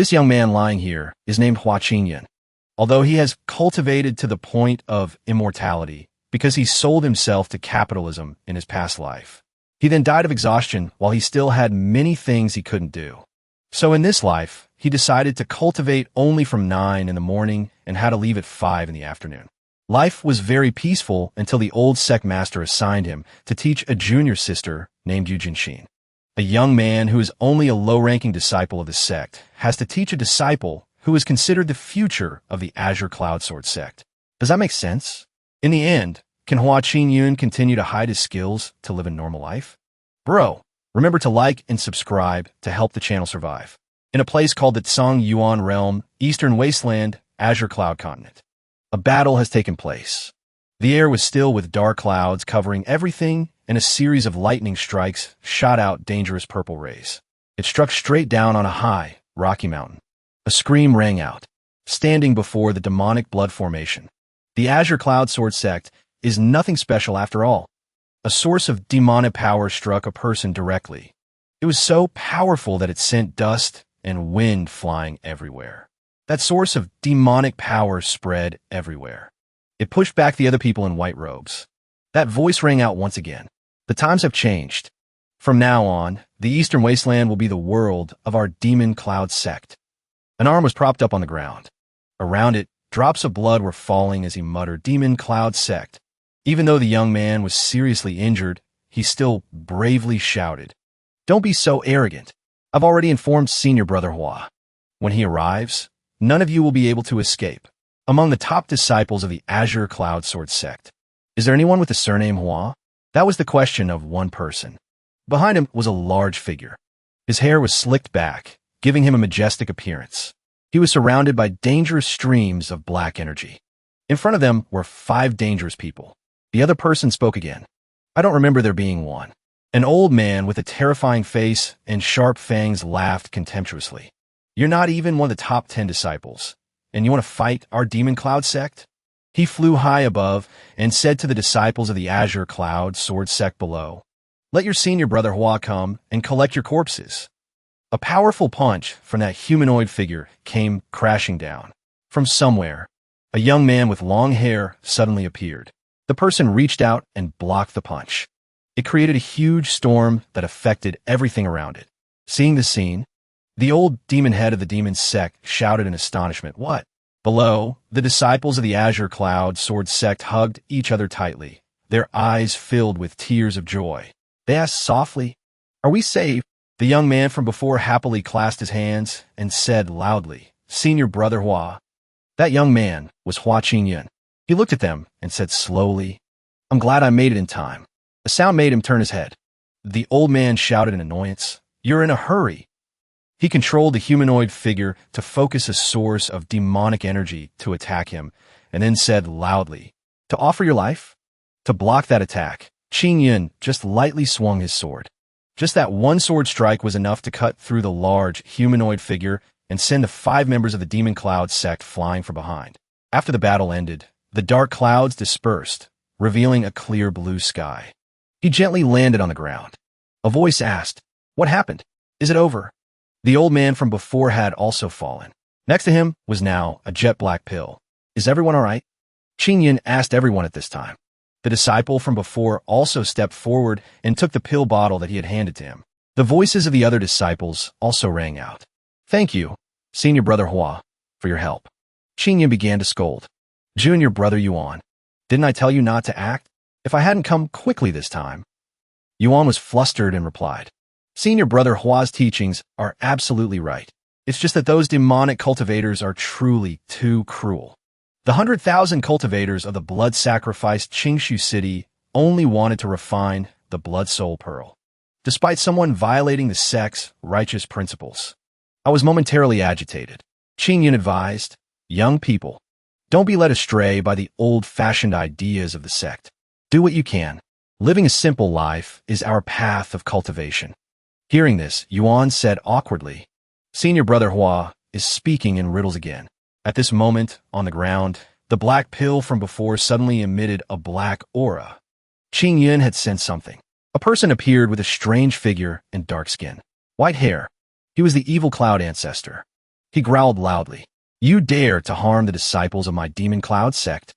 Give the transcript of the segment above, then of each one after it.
This young man lying here is named Ching Yun. Although he has cultivated to the point of immortality because he sold himself to capitalism in his past life. He then died of exhaustion while he still had many things he couldn't do. So in this life, he decided to cultivate only from 9 in the morning and had to leave at 5 in the afternoon. Life was very peaceful until the old Sect master assigned him to teach a junior sister named Yujin. A young man who is only a low-ranking disciple of the Sect has to teach a disciple who is considered the future of the Azure Cloud Sword Sect. Does that make sense? In the end, can Ching Yun continue to hide his skills to live a normal life? Bro, remember to like and subscribe to help the channel survive. In a place called the Tsang Yuan Realm, Eastern Wasteland, Azure Cloud Continent. A battle has taken place. The air was still with dark clouds covering everything, and a series of lightning strikes shot out dangerous purple rays. It struck straight down on a high, rocky mountain. A scream rang out, standing before the demonic blood formation. The Azure Cloud Sword Sect is nothing special after all. A source of demonic power struck a person directly. It was so powerful that it sent dust and wind flying everywhere. That source of demonic power spread everywhere. It pushed back the other people in white robes. That voice rang out once again. The times have changed. From now on, the Eastern Wasteland will be the world of our Demon Cloud Sect. An arm was propped up on the ground. Around it, drops of blood were falling as he muttered, Demon Cloud Sect. Even though the young man was seriously injured, he still bravely shouted, "Don't be so arrogant. I've already informed Senior Brother Hua. When he arrives, none of you will be able to escape." Among the top disciples of the Azure Cloud Sword Sect, is there anyone with the surname Hua? That was the question of one person. Behind him was a large figure. His hair was slicked back, giving him a majestic appearance. He was surrounded by dangerous streams of black energy. In front of them were 5 dangerous people. The other person spoke again. I don't remember there being one. An old man with a terrifying face and sharp fangs laughed contemptuously. You're not even one of the top 10 disciples, and you want to fight our Demon Cloud Sect? He flew high above and said to the disciples of the Azure Cloud Sword Sect below, "Let your senior brother Hua come and collect your corpses." A powerful punch from that humanoid figure came crashing down. From somewhere, a young man with long hair suddenly appeared. The person reached out and blocked the punch. It created a huge storm that affected everything around it. Seeing the scene, the old demon head of the demon sect shouted in astonishment, "What?" Below, the disciples of the Azure Cloud Sword Sect hugged each other tightly, their eyes filled with tears of joy. They asked softly, "Are we saved?" The young man from before happily clasped his hands and said loudly, "Senior Brother Hua." That young man was Ching Yun. He looked at them and said slowly, "I'm glad I made it in time." A sound made him turn his head. The old man shouted in annoyance, "You're in a hurry." He controlled the humanoid figure to focus a source of demonic energy to attack him, and then said loudly, "To offer your life?" To block that attack, Ching Yun just lightly swung his sword. Just that one sword strike was enough to cut through the large humanoid figure and send the 5 members of the Demon Cloud Sect flying from behind. After the battle ended, the dark clouds dispersed, revealing a clear blue sky. He gently landed on the ground. A voice asked, "What happened? Is it over?" The old man from before had also fallen. Next to him was now a jet black pill. "Is everyone all right?" Ching Yun asked everyone at this time. The disciple from before also stepped forward and took the pill bottle that he had handed to him. The voices of the other disciples also rang out. "Thank you, Senior Brother Hua, for your help." Ching Yun began to scold. "Junior Brother Yuan, didn't I tell you not to act? If I hadn't come quickly this time?" Yuan was flustered and replied, "Senior Brother Hua's teachings are absolutely right. It's just that those demonic cultivators are truly too cruel. The 100,000 cultivators of the blood-sacrificed Qingshu city only wanted to refine the blood soul pearl, despite someone violating the sect's righteous principles. I was momentarily agitated." Ching Yun advised, "Young people, don't be led astray by the old-fashioned ideas of the sect. Do what you can. Living a simple life is our path of cultivation." Hearing this, Yuan said awkwardly, "Senior Brother Hua is speaking in riddles again." At this moment, on the ground, the black pill from before suddenly emitted a black aura. Ching Yun had sensed something. A person appeared with a strange figure and dark skin. White hair. He was the evil cloud ancestor. He growled loudly. You dare to harm the disciples of my demon cloud sect?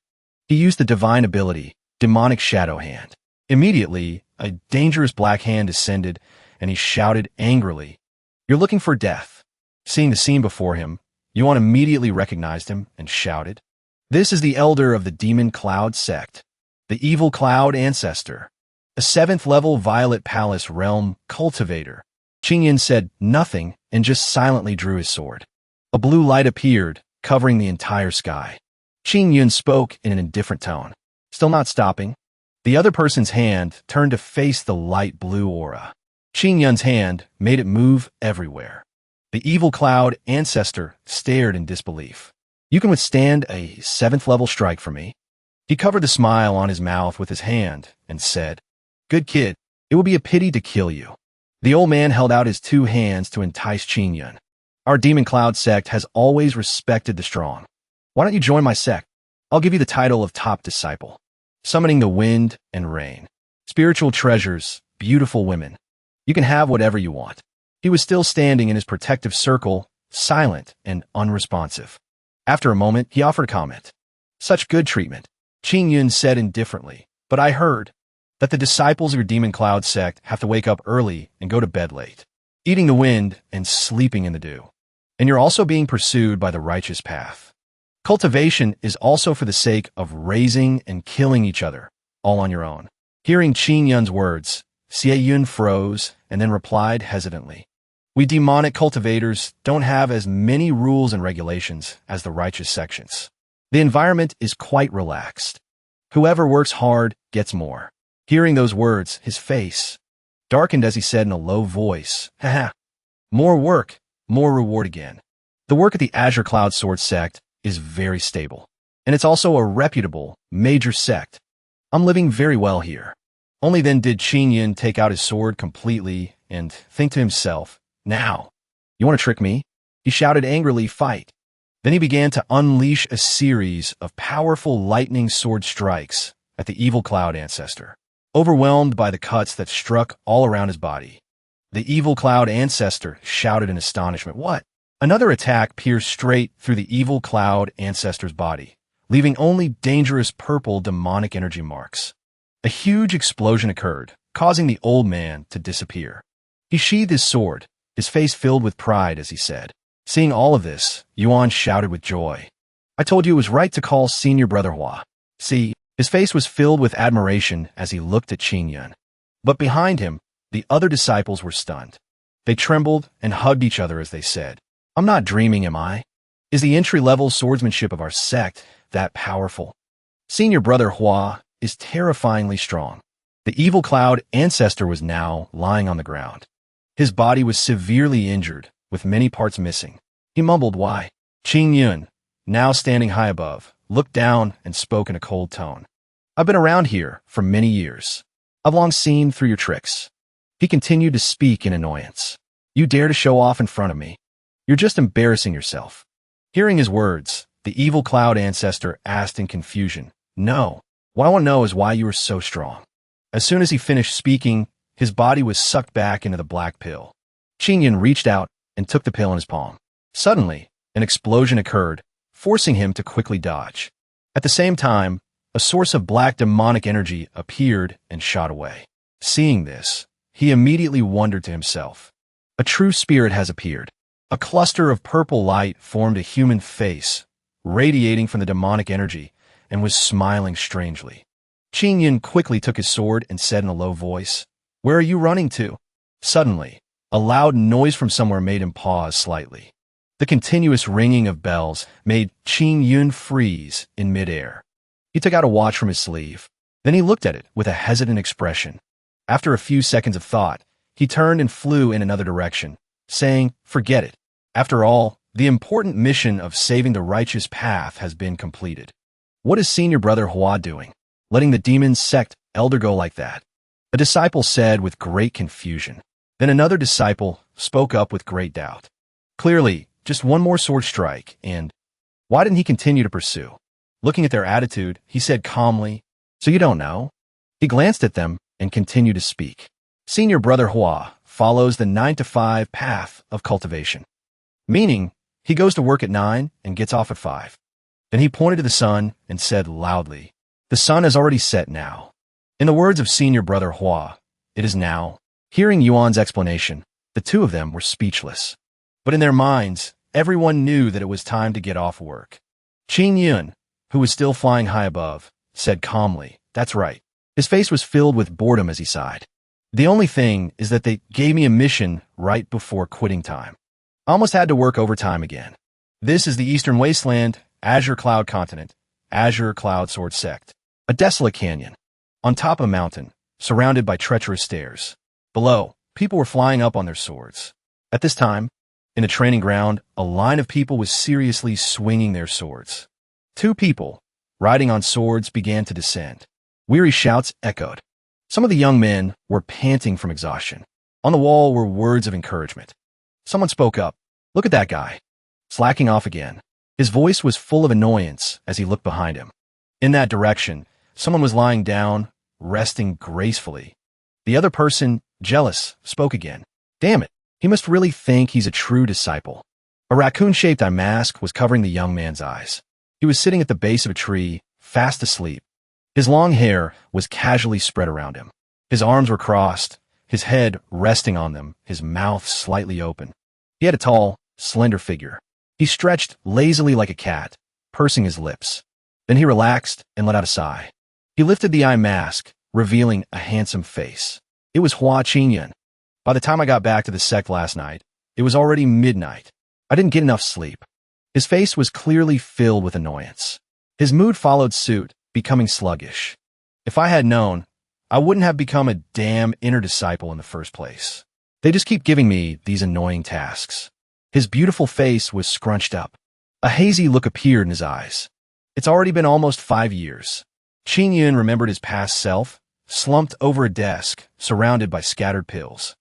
He used the divine ability, demonic shadow hand. Immediately, a dangerous black hand descended, and he shouted angrily, You're looking for death. Seeing the scene before him, Yuan immediately recognized him and shouted, This is the elder of the demon cloud sect, the evil cloud ancestor, a 7th-level Violet Palace realm cultivator. Ching Yun said nothing and just silently drew his sword. A blue light appeared, covering the entire sky. Ching Yun spoke in an indifferent tone. Still not stopping, the other person's hand turned to face the light blue aura. Ching Yun's hand made it move everywhere. The evil cloud ancestor stared in disbelief. You can withstand a 7th-level strike from me? He covered the smile on his mouth with his hand and said, Good kid, it would be a pity to kill you. The old man held out his 2 hands to entice Ching Yun. Our demon cloud sect has always respected the strong. Why don't you join my sect? I'll give you the title of top disciple. Summoning the wind and rain. Spiritual treasures, beautiful women. You can have whatever you want. He was still standing in his protective circle, silent and unresponsive. After a moment, he offered a comment. Such good treatment. Ching Yun said indifferently, but I heard that the disciples of your demon cloud sect have to wake up early and go to bed late, eating the wind and sleeping in the dew. And you're also being pursued by the righteous path. Cultivation is also for the sake of raising and killing each other, all on your own. Hearing Ching Yun's words, Xie Yun froze and then replied hesitantly. We demonic cultivators don't have as many rules and regulations as the righteous sections. The environment is quite relaxed. Whoever works hard gets more. Hearing those words, his face darkened as he said in a low voice, Haha, more work, more reward again. The work at the Azure Cloud Sword sect is very stable, and it's also a reputable, major sect. I'm living very well here. Only then did Ching Yun take out his sword completely and think to himself, Now, you want to trick me? He shouted angrily, Fight. Then he began to unleash a series of powerful lightning sword strikes at the evil cloud ancestor. Overwhelmed by the cuts that struck all around his body, the evil cloud ancestor shouted in astonishment, What? Another attack pierced straight through the evil cloud ancestor's body, leaving only dangerous purple demonic energy marks. A huge explosion occurred, causing the old man to disappear. He sheathed his sword, his face filled with pride as he said. Seeing all of this, Yuan shouted with joy. I told you it was right to call Senior Brother Hua. See, his face was filled with admiration as he looked at Ching Yun. But behind him, the other disciples were stunned. They trembled and hugged each other as they said, I'm not dreaming, am I? Is the entry-level swordsmanship of our sect that powerful? Senior Brother Hua is terrifyingly strong. The evil cloud ancestor was now lying on the ground. His body was severely injured, with many parts missing. He mumbled, Why? Ching Yun, now standing high above, looked down and spoke in a cold tone. I've been around here for many years. I've long seen through your tricks. He continued to speak in annoyance. You dare to show off in front of me. You're just embarrassing yourself. Hearing his words, the evil cloud ancestor asked in confusion, No. What I want to know is why you are so strong. As soon as he finished speaking, his body was sucked back into the black pill. Ching Yun reached out and took the pill in his palm. Suddenly, an explosion occurred, forcing him to quickly dodge. At the same time, a source of black demonic energy appeared and shot away. Seeing this, he immediately wondered to himself, A true spirit has appeared. A cluster of purple light formed a human face, radiating from the demonic energy, and was smiling strangely. Ching Yun quickly took his sword and said in a low voice, Where are you running to? Suddenly, a loud noise from somewhere made him pause slightly. The continuous ringing of bells made Ching Yun freeze in midair. He took out a watch from his sleeve. Then he looked at it with a hesitant expression. After a few seconds of thought, he turned and flew in another direction, saying, Forget it. After all, the important mission of saving the righteous path has been completed. What is Senior Brother Hua doing, letting the demon sect elder go like that? A disciple said with great confusion. Then another disciple spoke up with great doubt. Clearly, just one more sword strike, and why didn't he continue to pursue? Looking at their attitude, he said calmly, So you don't know? He glanced at them and continued to speak. Senior Brother Hua follows the 9-to-5 path of cultivation, meaning He goes to work at 9 and gets off at 5. Then he pointed to the sun and said loudly, "The sun has already set now." In the words of senior brother Hua, it is now. Hearing Yuan's explanation, the two of them were speechless. But in their minds, everyone knew that it was time to get off work. Ching Yun, who was still flying high above, said calmly, "That's right." His face was filled with boredom as he sighed. "The only thing is that they gave me a mission right before quitting time. I almost had to work overtime again. This is the Eastern Wasteland, Azure Cloud Continent, Azure Cloud Sword Sect. A desolate canyon. On top of a mountain, surrounded by treacherous stairs. Below, people were flying up on their swords. At this time, in the training ground, a line of people was seriously swinging their swords. 2 people, riding on swords, began to descend. Weary shouts echoed. Some of the young men were panting from exhaustion. On the wall were words of encouragement. Someone spoke up. "Look at that guy. Slacking off again." His voice was full of annoyance as he looked behind him. In that direction, someone was lying down, resting gracefully. The other person, jealous, spoke again. "Damn it, he must really think he's a true disciple." A raccoon-shaped eye mask was covering the young man's eyes. He was sitting at the base of a tree, fast asleep. His long hair was casually spread around him. His arms were crossed, his head resting on them, his mouth slightly open. He had a tall, slender figure. He stretched lazily like a cat, pursing his lips. Then he relaxed and let out a sigh. He lifted the eye mask, revealing a handsome face. It was Ching Yun. By the time I got back to the Sect last night, it was already midnight. I didn't get enough sleep. His face was clearly filled with annoyance. His mood followed suit, becoming sluggish. If I had known, I wouldn't have become a damn inner disciple in the first place. They just keep giving me these annoying tasks. His beautiful face was scrunched up. A hazy look appeared in his eyes. It's already been almost 5 years. Ching Yun remembered his past self, slumped over a desk, surrounded by scattered pills.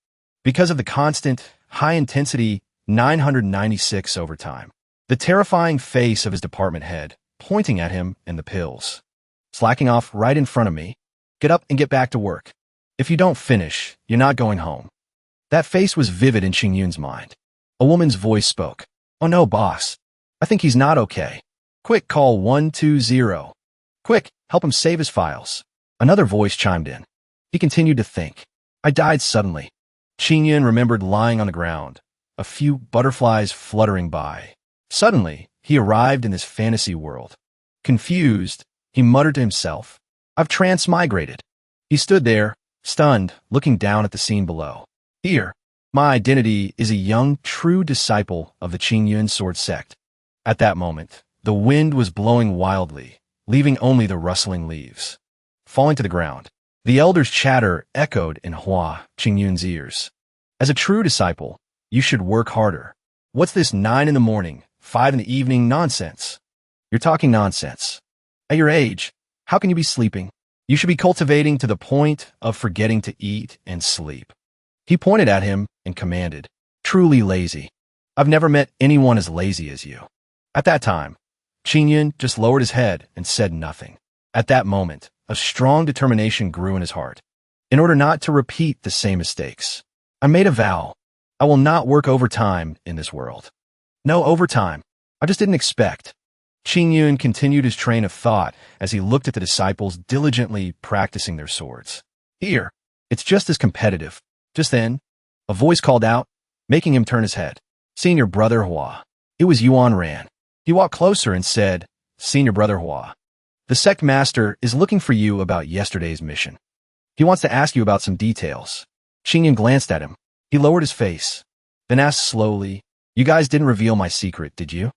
Because of the constant, high-intensity 996 overtime. The terrifying face of his department head, pointing at him and the pills. Slacking off right in front of me. "Get up and get back to work. If you don't finish, you're not going home." That face was vivid in Ching Yun's mind. A woman's voice spoke. "Oh no, boss. I think he's not okay. Quick, call 120. Quick, help him save his files." Another voice chimed in. He continued to think. "I died suddenly." Ching Yun remembered lying on the ground, a few butterflies fluttering by. Suddenly, he arrived in this fantasy world. Confused, he muttered to himself, "I've transmigrated." He stood there, stunned, looking down at the scene below. "Here, my identity is a young, true disciple of the Ching Yun sword sect." At that moment, the wind was blowing wildly, leaving only the rustling leaves. Falling to the ground, the elder's chatter echoed in Ching Yun's ears. "As a true disciple, you should work harder. What's this 9 in the morning, 5 in the evening nonsense? You're talking nonsense. At your age, how can you be sleeping? You should be cultivating to the point of forgetting to eat and sleep." He pointed at him and commanded, "Truly lazy. I've never met anyone as lazy as you." At that time, Ching Yun just lowered his head and said nothing. At that moment, a strong determination grew in his heart. In order not to repeat the same mistakes, I made a vow. I will not work overtime in this world. No overtime. I just didn't expect. Ching Yun continued his train of thought as he looked at the disciples diligently practicing their swords. "Here, it's just as competitive." Just then, a voice called out, making him turn his head. "Senior brother Hua." It was Yuan Ran. He walked closer and said, "Senior brother Hua, the sect master is looking for you about yesterday's mission. He wants to ask you about some details." Ching Yun glanced at him. He lowered his face, then asked slowly, "You guys didn't reveal my secret, did you?"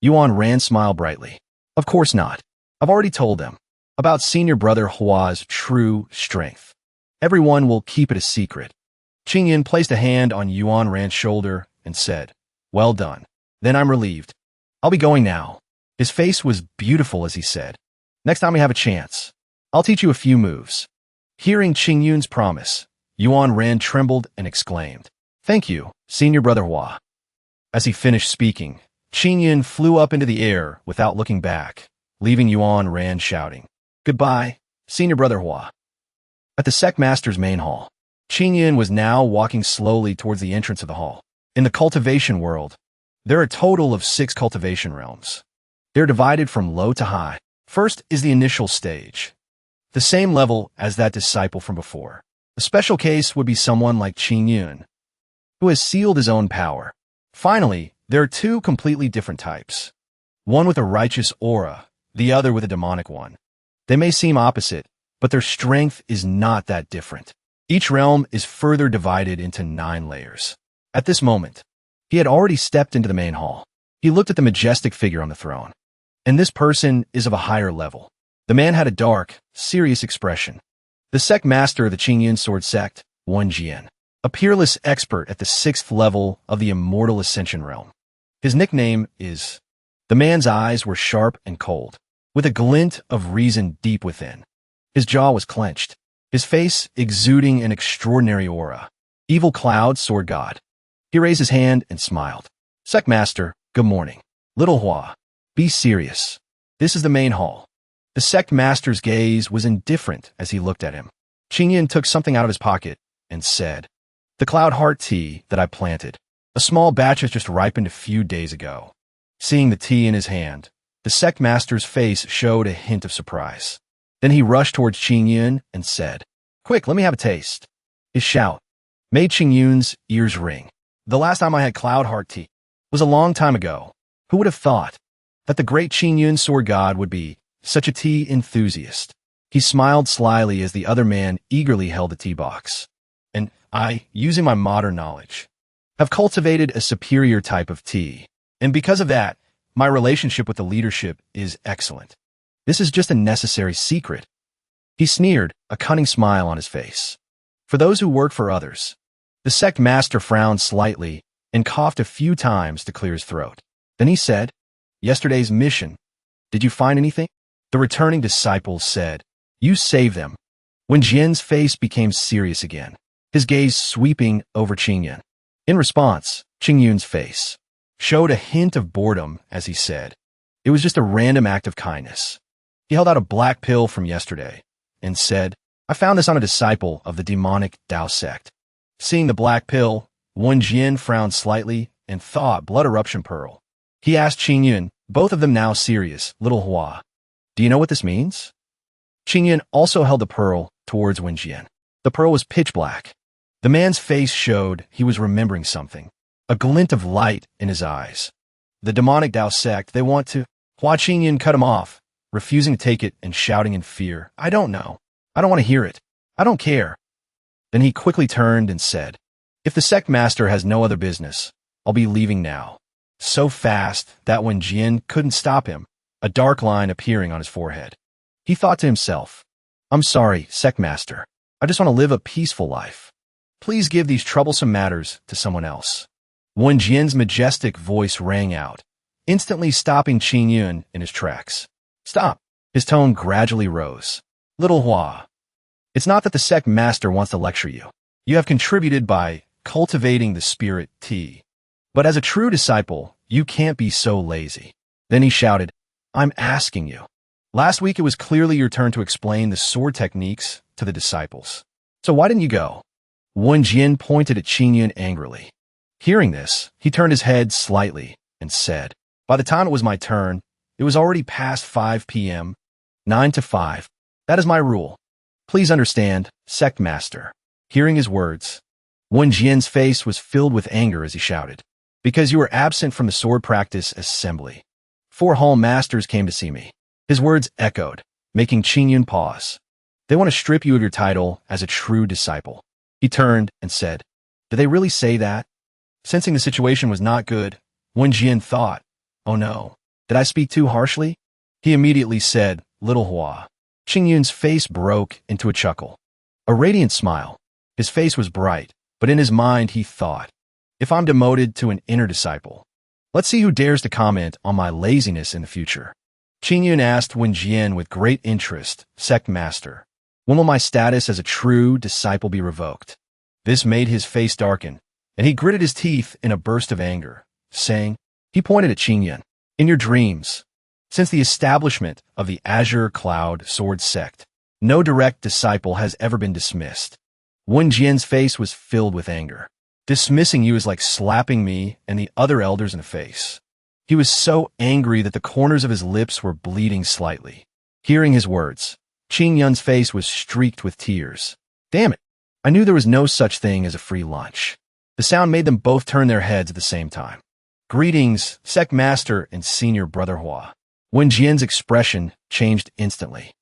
Yuan Ran smiled brightly. "Of course not. I've already told them about senior brother Hua's true strength. Everyone will keep it a secret." Ching Yun placed a hand on Yuan Ran's shoulder and said, "Well done. Then I'm relieved. I'll be going now." His face was beautiful as he said, "Next time we have a chance, I'll teach you a few moves." Hearing Ching Yun's promise, Yuan Ran trembled and exclaimed, "Thank you, senior brother Hua." As he finished speaking, Ching Yun flew up into the air without looking back, leaving Yuan Ran shouting, "Goodbye, senior brother Hua." At the sect master's main hall, Ching Yun was now walking slowly towards the entrance of the hall. In the cultivation world, There are a total of 6 cultivation realms. They're divided from low to high. First is the initial stage, the same level as that disciple from before. A special case would be someone like Ching Yun, who has sealed his own power. Finally, there are 2 completely different types, one with a righteous aura, the other with a demonic one. They may seem opposite, but their strength is not that different. Each realm is further divided into 9 layers. At this moment, he had already stepped into the main hall. He looked at the majestic figure on the throne. And this person is of a higher level. The man had a dark, serious expression. The sect master of the Ching Yun sword sect, Wen Jian, a peerless expert at the 6th level of the immortal ascension realm. His nickname is... The man's eyes were sharp and cold, with a glint of reason deep within. His jaw was clenched, his face exuding an extraordinary aura. Evil Cloud, sword god. He raised his hand and smiled. Sect master, good morning. Little Hua, be serious. This is the main hall. The sect master's gaze was indifferent as he looked at him. Ching Yun took something out of his pocket and said, The cloud heart tea that I planted. A small batch has just ripened a few days ago. Seeing the tea in his hand, the sect master's face showed a hint of surprise. Then he rushed towards Ching Yun and said, Quick, let me have a taste. His shout made Ching Yun's ears ring. The last time I had cloud heart tea was a long time ago. Who would have thought that the great Ching Yun sword god would be such a tea enthusiast? He smiled slyly as the other man eagerly held the tea box. And I, using my modern knowledge, have cultivated a superior type of tea. And because of that, my relationship with the leadership is excellent. This is just a necessary secret. He sneered, a cunning smile on his face. For those who work for others, the sect master frowned slightly and coughed a few times to clear his throat. Then he said, Yesterday's mission. Did you find anything? The returning disciples said, You saved them. When Jian's face became serious again, his gaze sweeping over Ching Yun. In response, Ching Yun's face showed a hint of boredom as he said, It was just a random act of kindness. He held out a black pill from yesterday and said, I found this on a disciple of the demonic Dao sect. Seeing the black pill, Wen Jian frowned slightly and thought blood eruption pearl. He asked Ching Yun, both of them now serious, Little Hua, Do you know what this means? Ching Yun also held the pearl towards Wen Jian. The pearl was pitch black. The man's face showed he was remembering something, a glint of light in his eyes. The demonic Dao sect, they want to... Hua Ching Yun cut him off, refusing to take it and shouting in fear, I don't know. I don't want to hear it. I don't care. Then he quickly turned and said, If the sect master has no other business, I'll be leaving now. So fast that when Jian couldn't stop him, a dark line appearing on his forehead. He thought to himself, I'm sorry, sect master. I just want to live a peaceful life. Please give these troublesome matters to someone else. When Jian's majestic voice rang out, instantly stopping Ching Yun in his tracks. Stop. His tone gradually rose. Little Hua, it's not that the sect master wants to lecture you. You have contributed by cultivating the spirit tea. But as a true disciple, you can't be so lazy. Then he shouted, I'm asking you. Last week it was clearly your turn to explain the sword techniques to the disciples. So why didn't you go? Wen Jian pointed at Ching Yun angrily. Hearing this, he turned his head slightly and said, By the time it was my turn, it was already past 5 p.m., 9 to 5. That is my rule. Please understand, sect master. Hearing his words, Wen Jian's face was filled with anger as he shouted, Because you were absent from the sword practice assembly. 4 hall masters came to see me. His words echoed, making Ching Yun pause. They want to strip you of your title as a true disciple. He turned and said, Did they really say that? Sensing the situation was not good, Wen Jian thought, Oh no, did I speak too harshly? He immediately said, Little Hua. Ching Yun's face broke into a chuckle. A radiant smile. His face was bright, but in his mind he thought, If I'm demoted to an inner disciple, let's see who dares to comment on my laziness in the future. Ching Yun asked Wen Jian with great interest, Sect Master, when will my status as a true disciple be revoked? This made his face darken, and he gritted his teeth in a burst of anger, saying, He pointed at Ching Yun, In your dreams, since the establishment of the Azure Cloud Sword Sect, no direct disciple has ever been dismissed. Wen Jian's face was filled with anger. Dismissing you is like slapping me and the other elders in the face. He was so angry that the corners of his lips were bleeding slightly. Hearing his words, Ching Yun's face was streaked with tears. Damn it. I knew there was no such thing as a free lunch. The sound made them both turn their heads at the same time. Greetings, Sect Master and Senior Brother Hua. Wen Jian's expression changed instantly.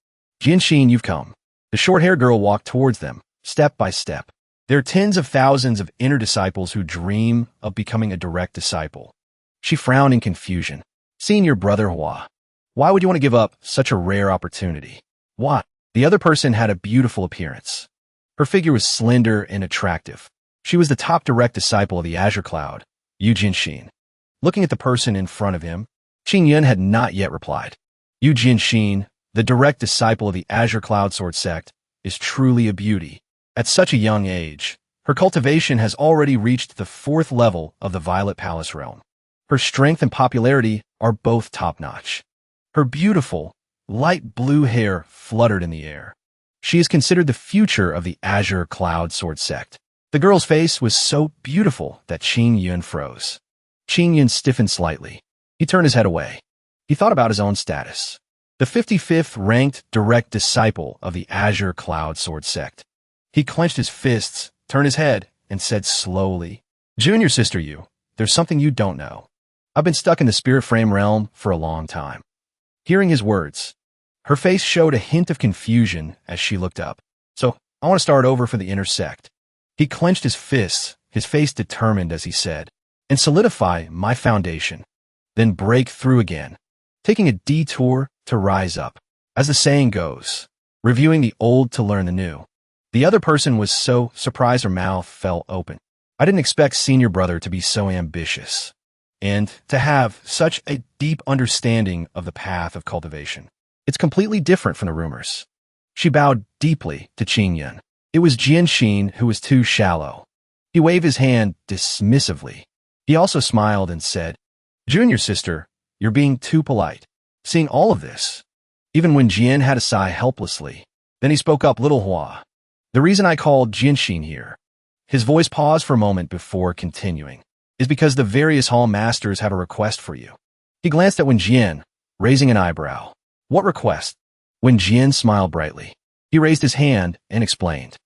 Jianxin, you've come. The short-haired girl walked towards them, step by step. There are tens of thousands of inner disciples who dream of becoming a direct disciple. She frowned in confusion. Senior Brother Hua, why would you want to give up such a rare opportunity? Why? The other person had a beautiful appearance. Her figure was slender and attractive. She was the top direct disciple of the Azure Cloud, Yu Jianxin. Looking at the person in front of him, Ching Yun had not yet replied. Yu Jianxin, the direct disciple of the Azure Cloud Sword Sect, is truly a beauty. At such a young age, her cultivation has already reached the 4th level of the Violet Palace realm. Her strength and popularity are both top-notch. Her beautiful, light blue hair fluttered in the air. She is considered the future of the Azure Cloud Sword Sect. The girl's face was so beautiful that Ching Yun froze. Ching Yun stiffened slightly. He turned his head away. He thought about his own status. The 55th ranked direct disciple of the Azure Cloud Sword Sect. He clenched his fists, turned his head, and said slowly, Junior sister Yu, there's something you don't know. I've been stuck in the spirit frame realm for a long time. Hearing his words, her face showed a hint of confusion as she looked up. So, I want to start over for the inner sect. He clenched his fists, his face determined as he said, and solidify my foundation, then break through again, taking a detour to rise up. As the saying goes, reviewing the old to learn the new. The other person was so surprised her mouth fell open. I didn't expect Senior Brother to be so ambitious, and to have such a deep understanding of the path of cultivation. It's completely different from the rumors. She bowed deeply to Ching Yun. It was Jianxin who was too shallow. He waved his hand dismissively. He also smiled and said, Junior sister, you're being too polite. Seeing all of this, even when Jian had to sigh helplessly, then he spoke up, Little Hua. The reason I called Jianxin here, his voice paused for a moment before continuing, is because the various hall masters have a request for you. He glanced at Wen Jian, raising an eyebrow. What request? Wen Jian smiled brightly. He raised his hand and explained.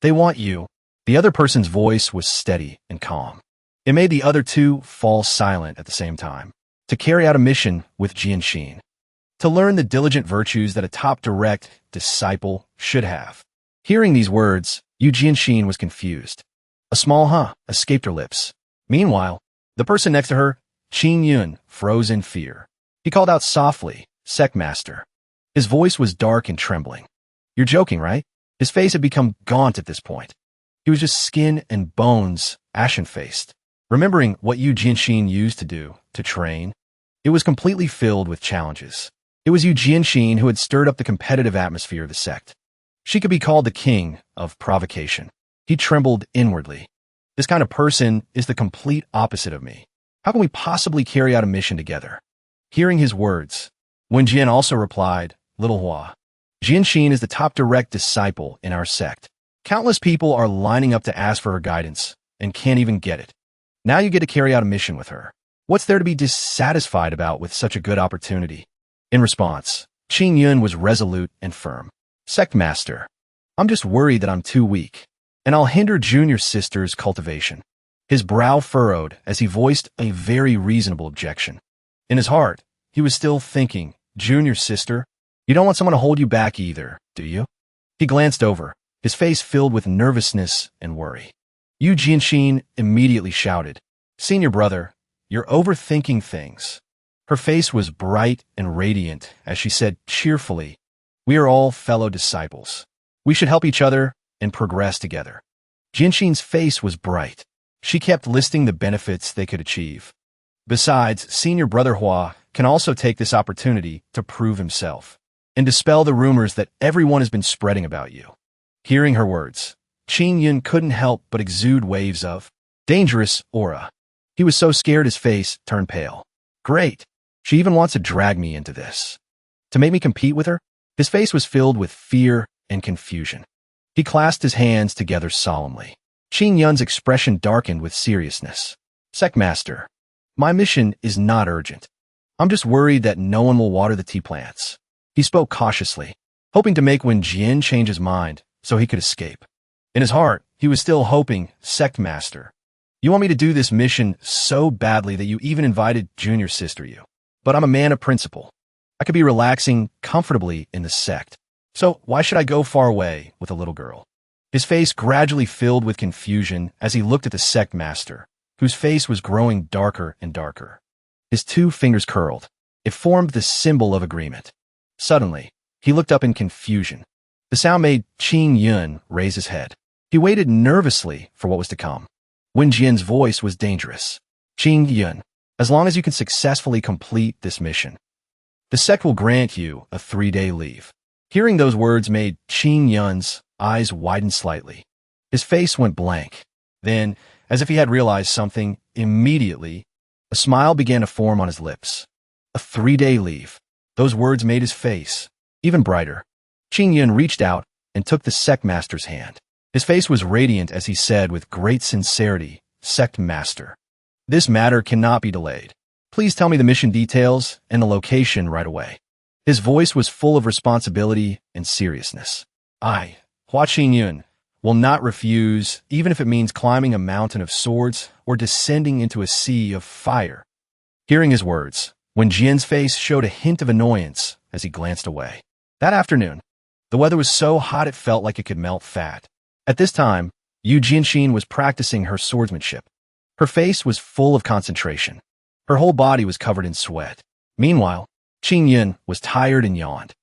They want you. The other person's voice was steady and calm. It made the other two fall silent at the same time. To carry out a mission with Jianxin. To learn the diligent virtues that a top direct disciple should have. Hearing these words, Yu Jianxin was confused. A small huh escaped her lips. Meanwhile, the person next to her, Ching Yun, froze in fear. He called out softly, Sect Master. His voice was dark and trembling. You're joking, right? His face had become gaunt at this point. He was just skin and bones, ashen-faced. Remembering what Yu Jianxin used to do, to train, it was completely filled with challenges. It was Yu Jianxin who had stirred up the competitive atmosphere of the sect. She could be called the king of provocation. He trembled inwardly. This kind of person is the complete opposite of me. How can we possibly carry out a mission together? Hearing his words, Wen Jian also replied, Little Hua. Jianxin is the top direct disciple in our sect. Countless people are lining up to ask for her guidance and can't even get it. Now you get to carry out a mission with her. What's there to be dissatisfied about with such a good opportunity? In response, Ching Yun was resolute and firm. Sect Master, I'm just worried that I'm too weak, and I'll hinder Junior Sister's cultivation. His brow furrowed as he voiced a very reasonable objection. In his heart, he was still thinking, Junior Sister, you don't want someone to hold you back either, do you? He glanced over, his face filled with nervousness and worry. Yu Jianxin immediately shouted, Senior Brother, you're overthinking things. Her face was bright and radiant as she said cheerfully, We are all fellow disciples. We should help each other and progress together. Jianxin's face was bright. She kept listing the benefits they could achieve. Besides, Senior Brother Hua can also take this opportunity to prove himself and dispel the rumors that everyone has been spreading about you. Hearing her words, Ching Yun couldn't help but exude waves of dangerous aura. He was so scared his face turned pale. Great. She even wants to drag me into this. To make me compete with her? His face was filled with fear and confusion. He clasped his hands together solemnly. Ching Yun's expression darkened with seriousness. Sect Master, my mission is not urgent. I'm just worried that no one will water the tea plants. He spoke cautiously, hoping to make Wen Jian change his mind so he could escape. In his heart, he was still hoping, Sect Master, you want me to do this mission so badly that you even invited junior sister you. But I'm a man of principle. I could be relaxing comfortably in the sect. So why should I go far away with a little girl? His face gradually filled with confusion as he looked at the sect master, whose face was growing darker and darker. His 2 fingers curled. It formed the symbol of agreement. Suddenly, he looked up in confusion. The sound made Ching Yun raise his head. He waited nervously for what was to come. Wen Jian's voice was dangerous. Ching Yun, as long as you can successfully complete this mission, the sect will grant you a 3-day leave. Hearing those words made Ching Yun's eyes widen slightly. His face went blank. Then, as if he had realized something, immediately, a smile began to form on his lips. A 3-day leave. Those words made his face even brighter. Ching Yun reached out and took the sect master's hand. His face was radiant as he said with great sincerity, Sect Master, this matter cannot be delayed. Please tell me the mission details and the location right away. His voice was full of responsibility and seriousness. I, Ching Yun, will not refuse, even if it means climbing a mountain of swords or descending into a sea of fire. Hearing his words, Wen Jian's face showed a hint of annoyance as he glanced away. That afternoon, the weather was so hot it felt like it could melt fat. At this time, Yu Jianxin was practicing her swordsmanship. Her face was full of concentration. Her whole body was covered in sweat. Meanwhile, Ching Yun was tired and yawned.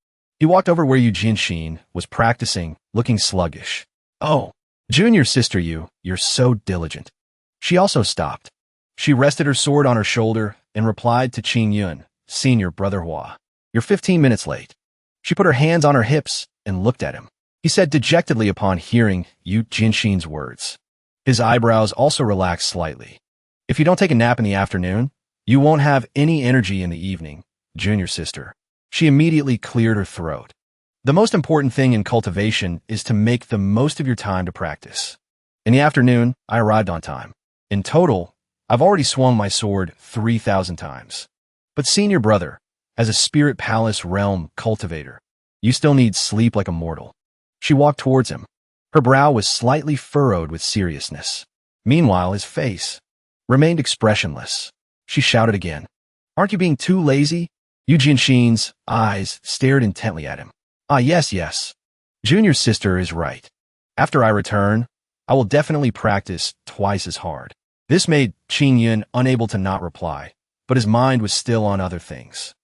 He walked over where Yu Jianxin was practicing, looking sluggish. Oh, junior sister you're so diligent. She also stopped. She rested her sword on her shoulder and replied to Ching Yun, Senior Brother Hua, you're 15 minutes late. She put her hands on her hips and looked at him. He said dejectedly upon hearing Yu Jianxin's words. His eyebrows also relaxed slightly. If you don't take a nap in the afternoon, you won't have any energy in the evening, junior sister. She immediately cleared her throat. The most important thing in cultivation is to make the most of your time to practice. In the afternoon, I arrived on time. In total, I've already swung my sword 3,000 times. But senior brother, as a spirit palace realm cultivator, you still need sleep like a mortal. She walked towards him. Her brow was slightly furrowed with seriousness. Meanwhile, his face remained expressionless. She shouted again, Aren't you being too lazy? Yu Jianxin's eyes stared intently at him. Ah, yes. Junior sister is right. After I return, I will definitely practice twice as hard. This made Ching Yun unable to not reply, but his mind was still on other things.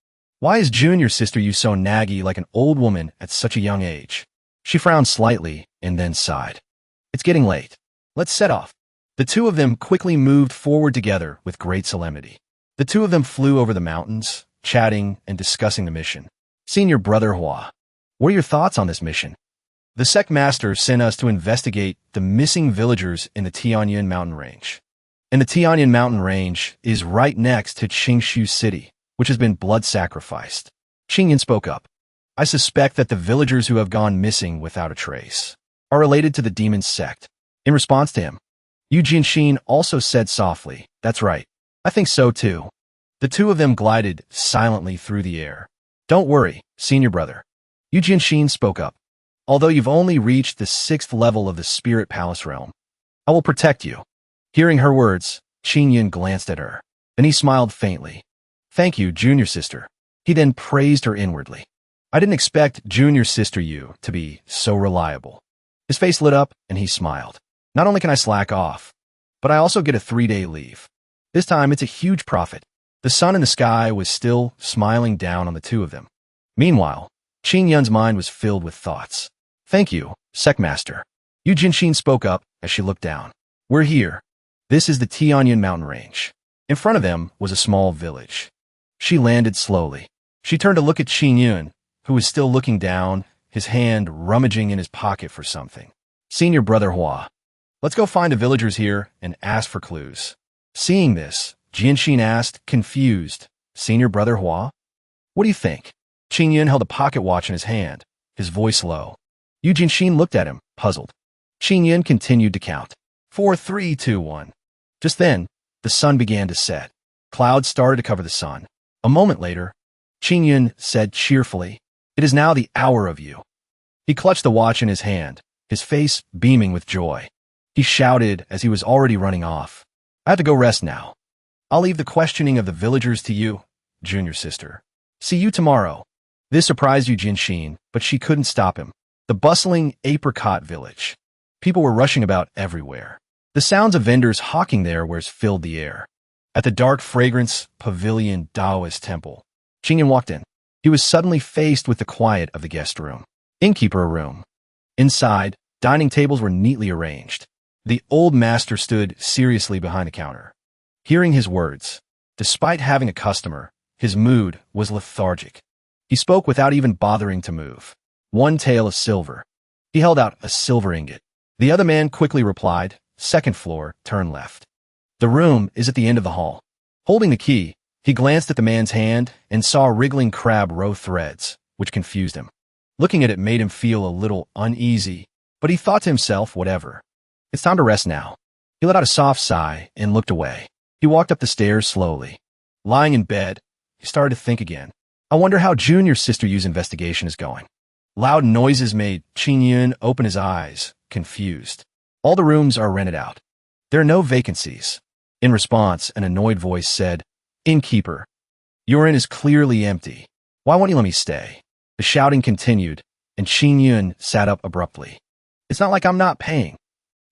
Why is junior sister you so naggy like an old woman at such a young age? She frowned slightly and then sighed. It's getting late. Let's set off. The two of them quickly moved forward together with great solemnity. The two of them flew over the mountains, chatting and discussing the mission. Senior Brother Hua, what are your thoughts on this mission? The Sect Master sent us to investigate the missing villagers in the Tianyun mountain range. And the Tianyun mountain range is right next to Qingshu City, which has been blood sacrificed. Ching Yun spoke up. I suspect that the villagers who have gone missing without a trace are related to the demon sect. In response to him, Yu Jianxin also said softly, That's right. I think so too. The two of them glided silently through the air. Don't worry, senior brother. Yu Jianxin spoke up. Although you've only reached the 6th level of the Spirit Palace realm, I will protect you. Hearing her words, Ching Yun glanced at her. Then he smiled faintly. Thank you, junior sister. He then praised her inwardly. I didn't expect junior sister you to be so reliable. His face lit up and he smiled. Not only can I slack off, but I also get a 3-day leave. This time it's a huge profit. The sun in the sky was still smiling down on the two of them. Meanwhile, Ching Yun's mind was filled with thoughts. Thank you, Sect Master. Yu Jianxin spoke up as she looked down. We're here. This is the Tianyun mountain range. In front of them was a small village. She landed slowly. She turned to look at Ching Yun, who was still looking down, his hand rummaging in his pocket for something. Senior Brother Hua, let's go find the villagers here and ask for clues. Seeing this, Jianxin asked, confused, Senior Brother Hua? What do you think? Ching Yun held a pocket watch in his hand, his voice low. Yu Jianxin looked at him, puzzled. Ching Yun continued to count. 4, 3, 2, 1. Just then, the sun began to set. Clouds started to cover the sun. A moment later, Ching Yun said cheerfully, "It is now the hour of you." He clutched the watch in his hand, his face beaming with joy. He shouted as he was already running off, "I have to go rest now. I'll leave the questioning of the villagers to you, junior sister. See you tomorrow." This surprised Yu Jinshin, but she couldn't stop him. The bustling apricot village. People were rushing about everywhere. The sounds of vendors hawking their wares filled the air. At the dark fragrance pavilion Taoist temple, Ching Yun walked in. He was suddenly faced with the quiet of the guest room. Innkeeper room. Inside, dining tables were neatly arranged. The old master stood seriously behind the counter. Hearing his words, despite having a customer, his mood was lethargic. He spoke without even bothering to move. "1 tael of silver." He held out a silver ingot. The other man quickly replied, "2nd floor, turn left. The room is at the end of the hall." Holding the key, he glanced at the man's hand and saw wriggling crab row threads, which confused him. Looking at it made him feel a little uneasy, but he thought to himself, whatever. It's time to rest now. He let out a soft sigh and looked away. He walked up the stairs slowly. Lying in bed, he started to think again. I wonder how Junior Sister Yu's investigation is going. Loud noises made Ching Yun open his eyes, confused. All the rooms are rented out. There are no vacancies. In response, an annoyed voice said, "Innkeeper, your inn is clearly empty. Why won't you let me stay?" The shouting continued, and Ching Yun sat up abruptly. "It's not like I'm not paying."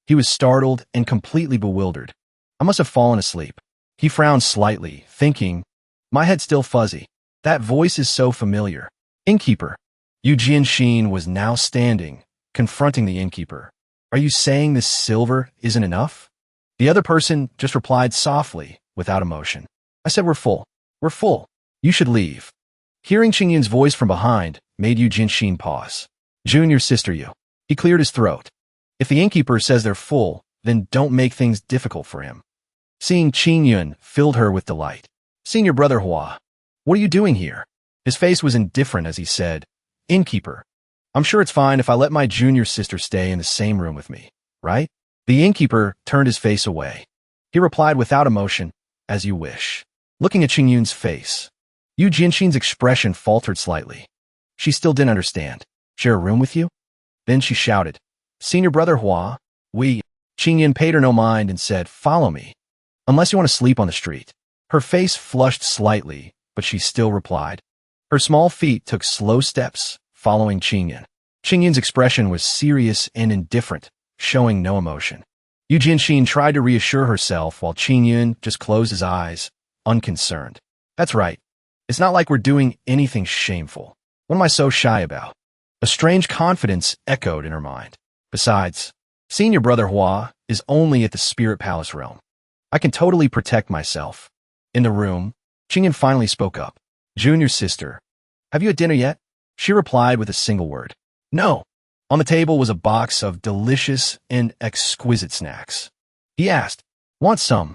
He was startled and completely bewildered. I must have fallen asleep. He frowned slightly, thinking, my head's still fuzzy. That voice is so familiar. Innkeeper. Yu Jinshin was now standing, confronting the innkeeper. "Are you saying this silver isn't enough?" The other person just replied softly, without emotion. "I said we're full. We're full. You should leave." Hearing Ching Yun's voice from behind made Yu Jinshin pause. "Junior Sister Yu." He cleared his throat. If the innkeeper says they're full, then don't make things difficult for him. Seeing Ching Yun filled her with delight. "Senior Brother Hua, what are you doing here?" His face was indifferent as he said, "Innkeeper, I'm sure it's fine if I let my junior sister stay in the same room with me, right?" The innkeeper turned his face away. He replied without emotion, "As you wish." Looking at Ching Yun's face, Yu Jinshin's expression faltered slightly. She still didn't understand. "Share a room with you?" Then she shouted, "Senior Brother Hua, we..." Ching Yun paid her no mind and said, "Follow me. Unless you want to sleep on the street." Her face flushed slightly, but she still replied. Her small feet took slow steps, following Ching Yun. Ching Yun's expression was serious and indifferent, showing no emotion. Yu Jinshin tried to reassure herself while Ching Yun just closed his eyes, unconcerned. "That's right. It's not like we're doing anything shameful. What am I so shy about?" A strange confidence echoed in her mind. Besides, Senior Brother Hua is only at the Spirit Palace realm. I can totally protect myself. In the room, Ching Yun finally spoke up. "Junior Sister, have you had dinner yet?" She replied with a single word. "No." On the table was a box of delicious and exquisite snacks. He asked, "Want some?"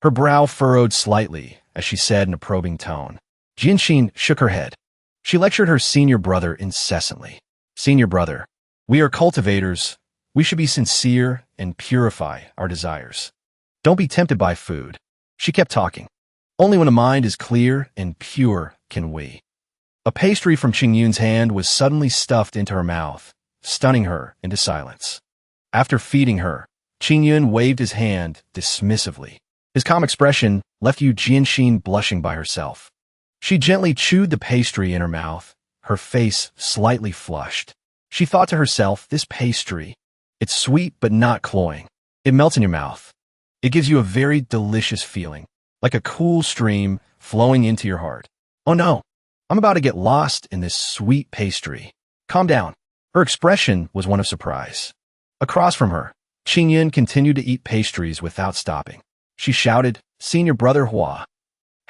Her brow furrowed slightly as she said in a probing tone. Jinshin shook her head. She lectured her senior brother incessantly. "Senior brother, we are cultivators. We should be sincere and purify our desires. Don't be tempted by food." She kept talking. "Only when the mind is clear and pure can we." A pastry from Ching Yun's hand was suddenly stuffed into her mouth, stunning her into silence. After feeding her, Ching Yun waved his hand dismissively. His calm expression left Yu Jinshin blushing by herself. She gently chewed the pastry in her mouth, her face slightly flushed. She thought to herself, this pastry, it's sweet but not cloying. It melts in your mouth. It gives you a very delicious feeling, like a cool stream flowing into your heart. "Oh no, I'm about to get lost in this sweet pastry. Calm down." Her expression was one of surprise. Across from her, Ching Yun continued to eat pastries without stopping. She shouted, "Senior Brother Hua,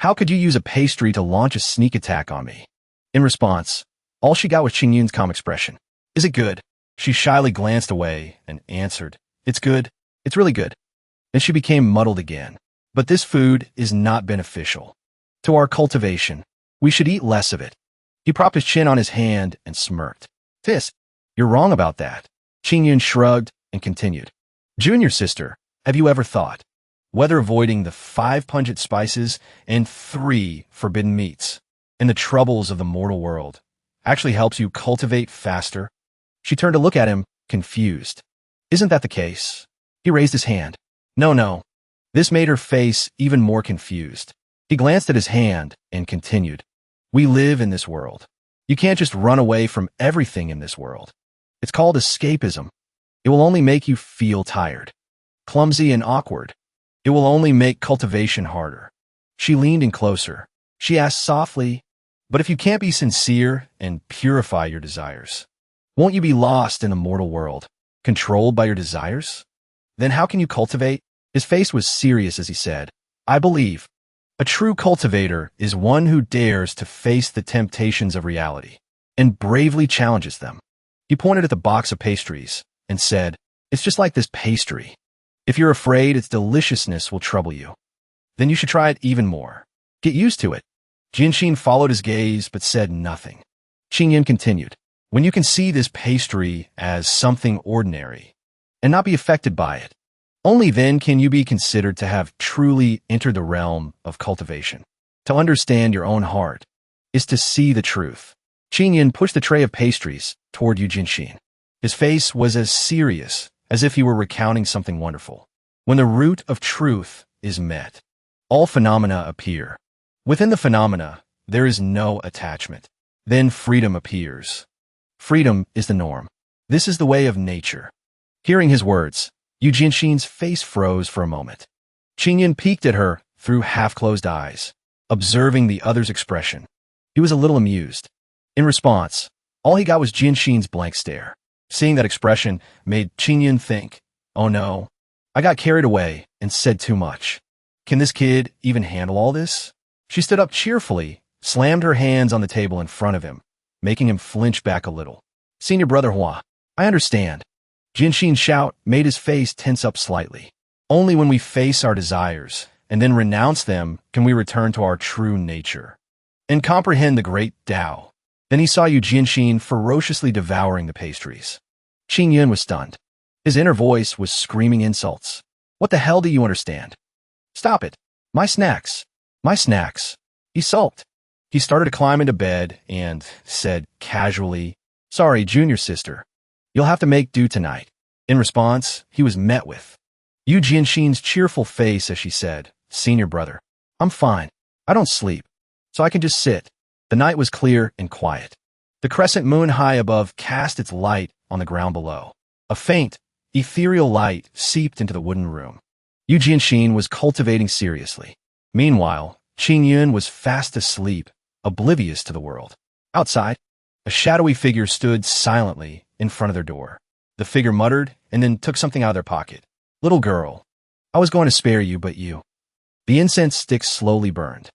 how could you use a pastry to launch a sneak attack on me?" In response, all she got was Ching Yun's calm expression. "Is it good?" She shyly glanced away and answered, "It's good. It's really good." Then she became muddled again. "But this food is not beneficial to our cultivation. We should eat less of it." He propped his chin on his hand and smirked. "Tis, you're wrong about that." Ching Yun shrugged and continued. "Junior sister, Have you ever thought whether avoiding the 5 pungent spices and 3 forbidden meats and the troubles of the mortal world actually helps you cultivate faster? She turned to look at him, confused. Isn't that the case? He raised his hand. No. This made her face even more confused. He glanced at his hand and continued. We live in this world. You can't just run away from everything in this world. It's called escapism. It will only make you feel tired, clumsy, and awkward. It will only make cultivation harder. She leaned in closer. She asked softly, but if you can't be sincere and purify your desires, won't you be lost in the mortal world, controlled by your desires? Then how can you cultivate? His face was serious as he said, I believe a true cultivator is one who dares to face the temptations of reality and bravely challenges them. He pointed at the box of pastries and said, it's just like this pastry. If you're afraid its deliciousness will trouble you, then you should try it even more. Get used to it. Jinshin followed his gaze but said nothing. Ching Yun continued, when you can see this pastry as something ordinary and not be affected by it, only then can you be considered to have truly entered the realm of cultivation. To understand your own heart is to see the truth. Ching Yun pushed the tray of pastries toward Yu Jinshin. His face was as serious as if he were recounting something wonderful. When the root of truth is met, all phenomena appear. Within the phenomena, there is no attachment. Then freedom appears. Freedom is the norm. This is the way of nature. Hearing his words, Yu Jinshin's face froze for a moment. Ching Yun peeked at her through half-closed eyes, observing the other's expression. He was a little amused. In response, all he got was Jinshin's blank stare. Seeing that expression made Ching Yun think, oh no, I got carried away and said too much. Can this kid even handle all this? She stood up cheerfully, slammed her hands on the table in front of him, making him flinch back a little. Senior brother Hua, I understand. Jinshin's shout made his face tense up slightly. Only when we face our desires and then renounce them can we return to our true nature and comprehend the great Tao. Then he saw Yu Jinshin ferociously devouring the pastries. Ching Yun was stunned. His inner voice was screaming insults. What the hell do you understand? Stop it. My snacks. My snacks. He sulked. He started to climb into bed and said casually, sorry, junior sister. You'll have to make do tonight. In response, he was met with Yu Jinshin's cheerful face as she said, senior brother, I'm fine. I don't sleep, so I can just sit. The night was clear and quiet. The crescent moon high above cast its light on the ground below. A faint, ethereal light seeped into the wooden room. Yu Jinshin was cultivating seriously. Meanwhile, Ching Yun was fast asleep, oblivious to the world. Outside, a shadowy figure stood silently in front of their door. The figure muttered and then took something out of their pocket. Little girl, I was going to spare you, but you. The incense stick slowly burned.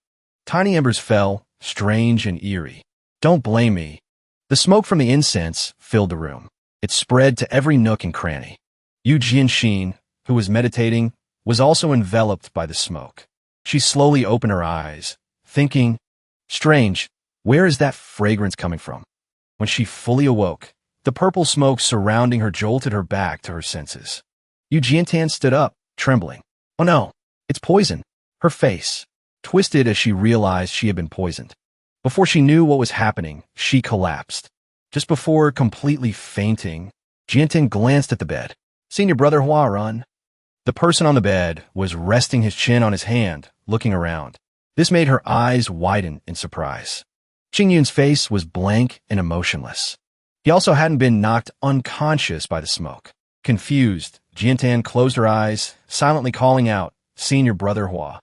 Tiny embers fell, strange and eerie. Don't blame me. The smoke from the incense filled the room. It spread to every nook and cranny. Yu Jinshin, who was meditating, was also enveloped by the smoke. She slowly opened her eyes, thinking, strange, where is that fragrance coming from? When she fully awoke, the purple smoke surrounding her jolted her back to her senses. Yu Jinshin stood up, trembling. Oh no, it's poison. Her face twisted as she realized she had been poisoned. Before she knew what was happening, she collapsed. Just before completely fainting, Jinshin glanced at the bed. Senior brother Hua-ran. The person on the bed was resting his chin on his hand, looking around. This made her eyes widen in surprise. Ching Yun's face was blank and emotionless. He also hadn't been knocked unconscious by the smoke. Confused, Jinshin closed her eyes, silently calling out, Senior brother Hua.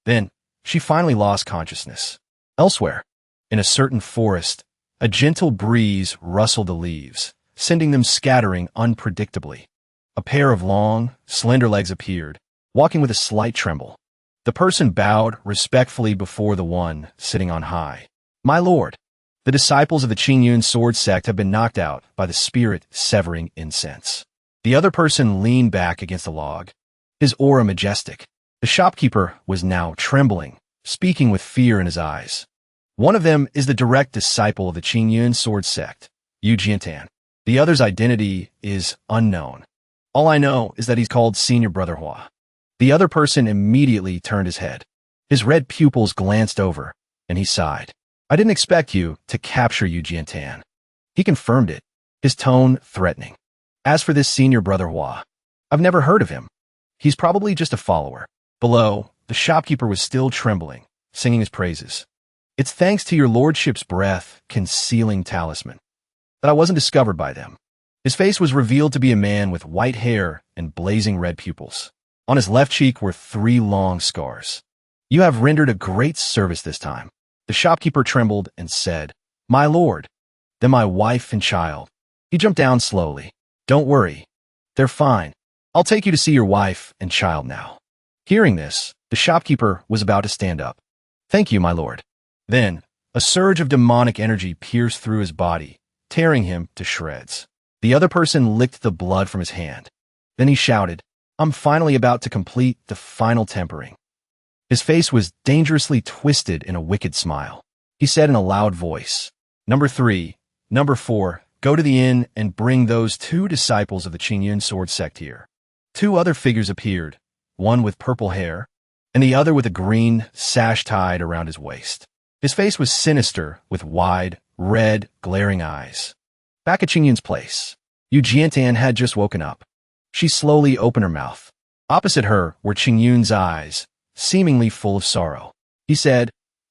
Then, she finally lost consciousness. Elsewhere, in a certain forest, a gentle breeze rustled the leaves, sending them scattering unpredictably. A pair of long, slender legs appeared, walking with a slight tremble. The person bowed respectfully before the one sitting on high. My lord, the disciples of the Ching Yun sword sect have been knocked out by the spirit-severing incense. The other person leaned back against a log, his aura majestic. The shopkeeper was now trembling, speaking with fear in his eyes. One of them is the direct disciple of the Ching Yun sword sect, Yu Jinshin. The other's identity is unknown. All I know is that he's called Senior Brother Hua. The other person immediately turned his head. His red pupils glanced over, and he sighed. I didn't expect you to capture Yu Jiantan. He confirmed it, his tone threatening. As for this Senior Brother Hua, I've never heard of him. He's probably just a follower. Below, the shopkeeper was still trembling, singing his praises. It's thanks to your lordship's breath, concealing talisman, that I wasn't discovered by them. His face was revealed to be a man with white hair and blazing red pupils. On his left cheek were 3 long scars. You have rendered a great service this time. The shopkeeper trembled and said, My lord, then my wife and child. He jumped down slowly. Don't worry. They're fine. I'll take you to see your wife and child now. Hearing this, the shopkeeper was about to stand up. Thank you, my lord. Then, a surge of demonic energy pierced through his body, tearing him to shreds. The other person licked the blood from his hand. Then he shouted, I'm finally about to complete the final tempering. His face was dangerously twisted in a wicked smile. He said in a loud voice, Number 3, Number 4, go to the inn and bring those 2 disciples of the Ching Yun sword sect here. 2 other figures appeared, one with purple hair, and the other with a green sash tied around his waist. His face was sinister, with wide, red, glaring eyes. Back at Ching Yun's place, Yu Jiantan had just woken up. She slowly opened her mouth. Opposite her were Ching Yun's eyes, seemingly full of sorrow. He said,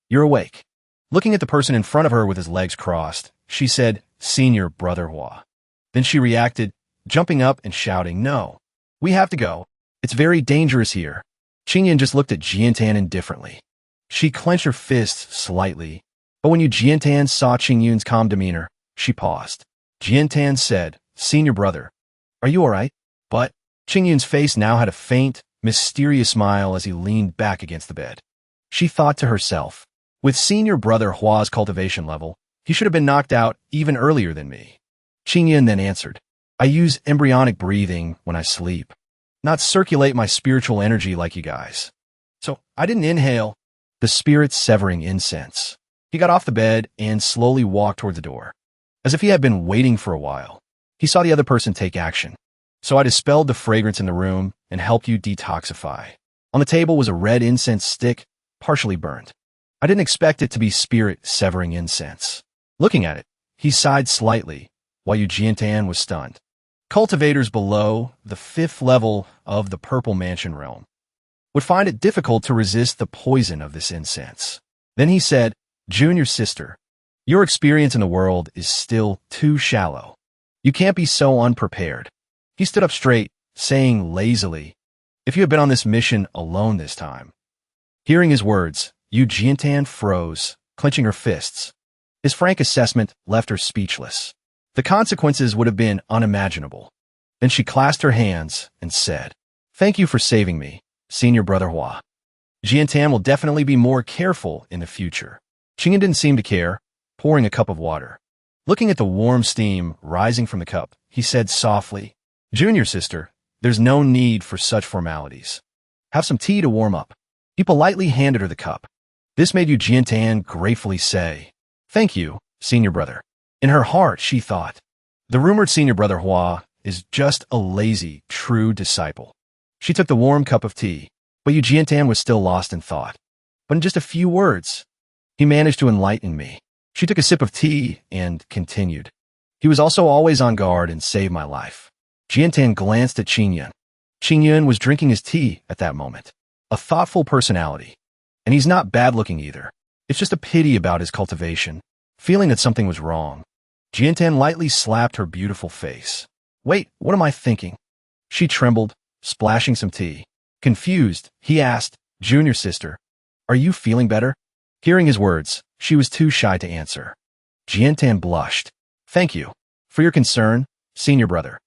You're awake. Looking at the person in front of her with his legs crossed, she said, Senior Brother Hua. Then she reacted, jumping up and shouting, No, we have to go. It's very dangerous here. Ching Yun just looked at Jiantan indifferently. She clenched her fist slightly, but when Yu Jiantan saw Ching Yun's calm demeanor, she paused. Jiantan said, Senior brother, are you all right? But Ching Yun's face now had a faint, mysterious smile as he leaned back against the bed. She thought to herself, with Senior Brother Hua's cultivation level, he should have been knocked out even earlier than me. Ching Yun then answered, I use embryonic breathing when I sleep, not circulate my spiritual energy like you guys. So I didn't inhale the spirit-severing incense. He got off the bed and slowly walked toward the door, as if he had been waiting for a while. He saw the other person take action. So I dispelled the fragrance in the room and helped you detoxify. On the table was a red incense stick, partially burned. I didn't expect it to be spirit-severing incense. Looking at it, he sighed slightly, while Yu Jiantan was stunned. Cultivators below the 5th level of the Purple Mansion realm would find it difficult to resist the poison of this incense. Then he said, Junior sister, your experience in the world is still too shallow. You can't be so unprepared. He stood up straight, saying lazily, If you had been on this mission alone this time. Hearing his words, Yu Jiantan froze, clenching her fists. His frank assessment left her speechless. The consequences would have been unimaginable. Then she clasped her hands and said, Thank you for saving me, Senior Brother Hua. Jiantan will definitely be more careful in the future. Ching Yun didn't seem to care, pouring a cup of water. Looking at the warm steam rising from the cup, he said softly, Junior sister, there's no need for such formalities. Have some tea to warm up. He politely handed her the cup. This made Yu Jiantan gratefully say, Thank you, Senior Brother. In her heart, she thought, the rumored Senior Brother Hua is just a lazy, true disciple. She took the warm cup of tea, but Yu Jiantan was still lost in thought. But in just a few words, he managed to enlighten me. She took a sip of tea and continued. He was also always on guard and saved my life. Jiantan glanced at Ching Yun. Ching Yun was drinking his tea at that moment. A thoughtful personality. And he's not bad-looking either. It's just a pity about his cultivation, feeling that something was wrong. Jiantan lightly slapped her beautiful face. Wait, what am I thinking? She trembled, splashing some tea. Confused, he asked, Junior sister, are you feeling better? Hearing his words, she was too shy to answer. Jiantan blushed. Thank you for your concern, Senior Brother.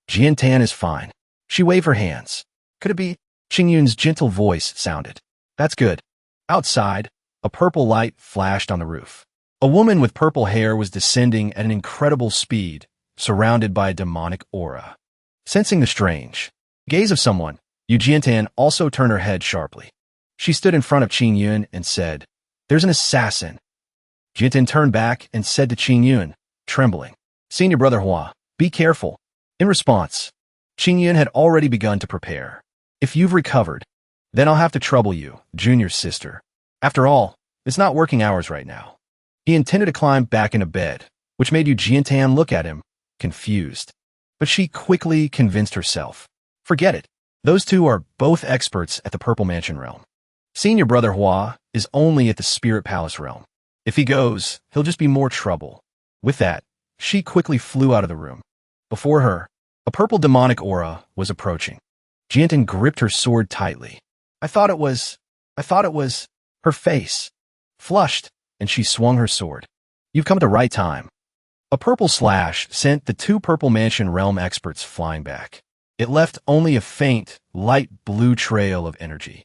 Jiantan is fine. She waved her hands. Could it be? Ching Yun's gentle voice sounded. That's good. Outside, a purple light flashed on the roof. A woman with purple hair was descending at an incredible speed, surrounded by a demonic aura. Sensing the strange gaze of someone, Yu Jiantan also turned her head sharply. She stood in front of Ching Yun and said, There's an assassin. Jiantan turned back and said to Ching Yun, trembling, Senior Brother Hua, be careful. In response, Ching Yun had already begun to prepare. If you've recovered, then I'll have to trouble you, Junior's sister. After all, it's not working hours right now. He intended to climb back into bed, which made Yu Jiantan look at him, confused. But she quickly convinced herself. Forget it. Those two are both experts at the Purple Mansion realm. Senior brother Hua is only at the Spirit Palace realm. If he goes, he'll just be more trouble. With that, she quickly flew out of the room. Before her, a purple demonic aura was approaching. Jiantan gripped her sword tightly. I thought it was. Her face flushed, and she swung her sword. You've come at the right time. A purple slash sent the two Purple Mansion realm experts flying back. It left only a faint, light blue trail of energy.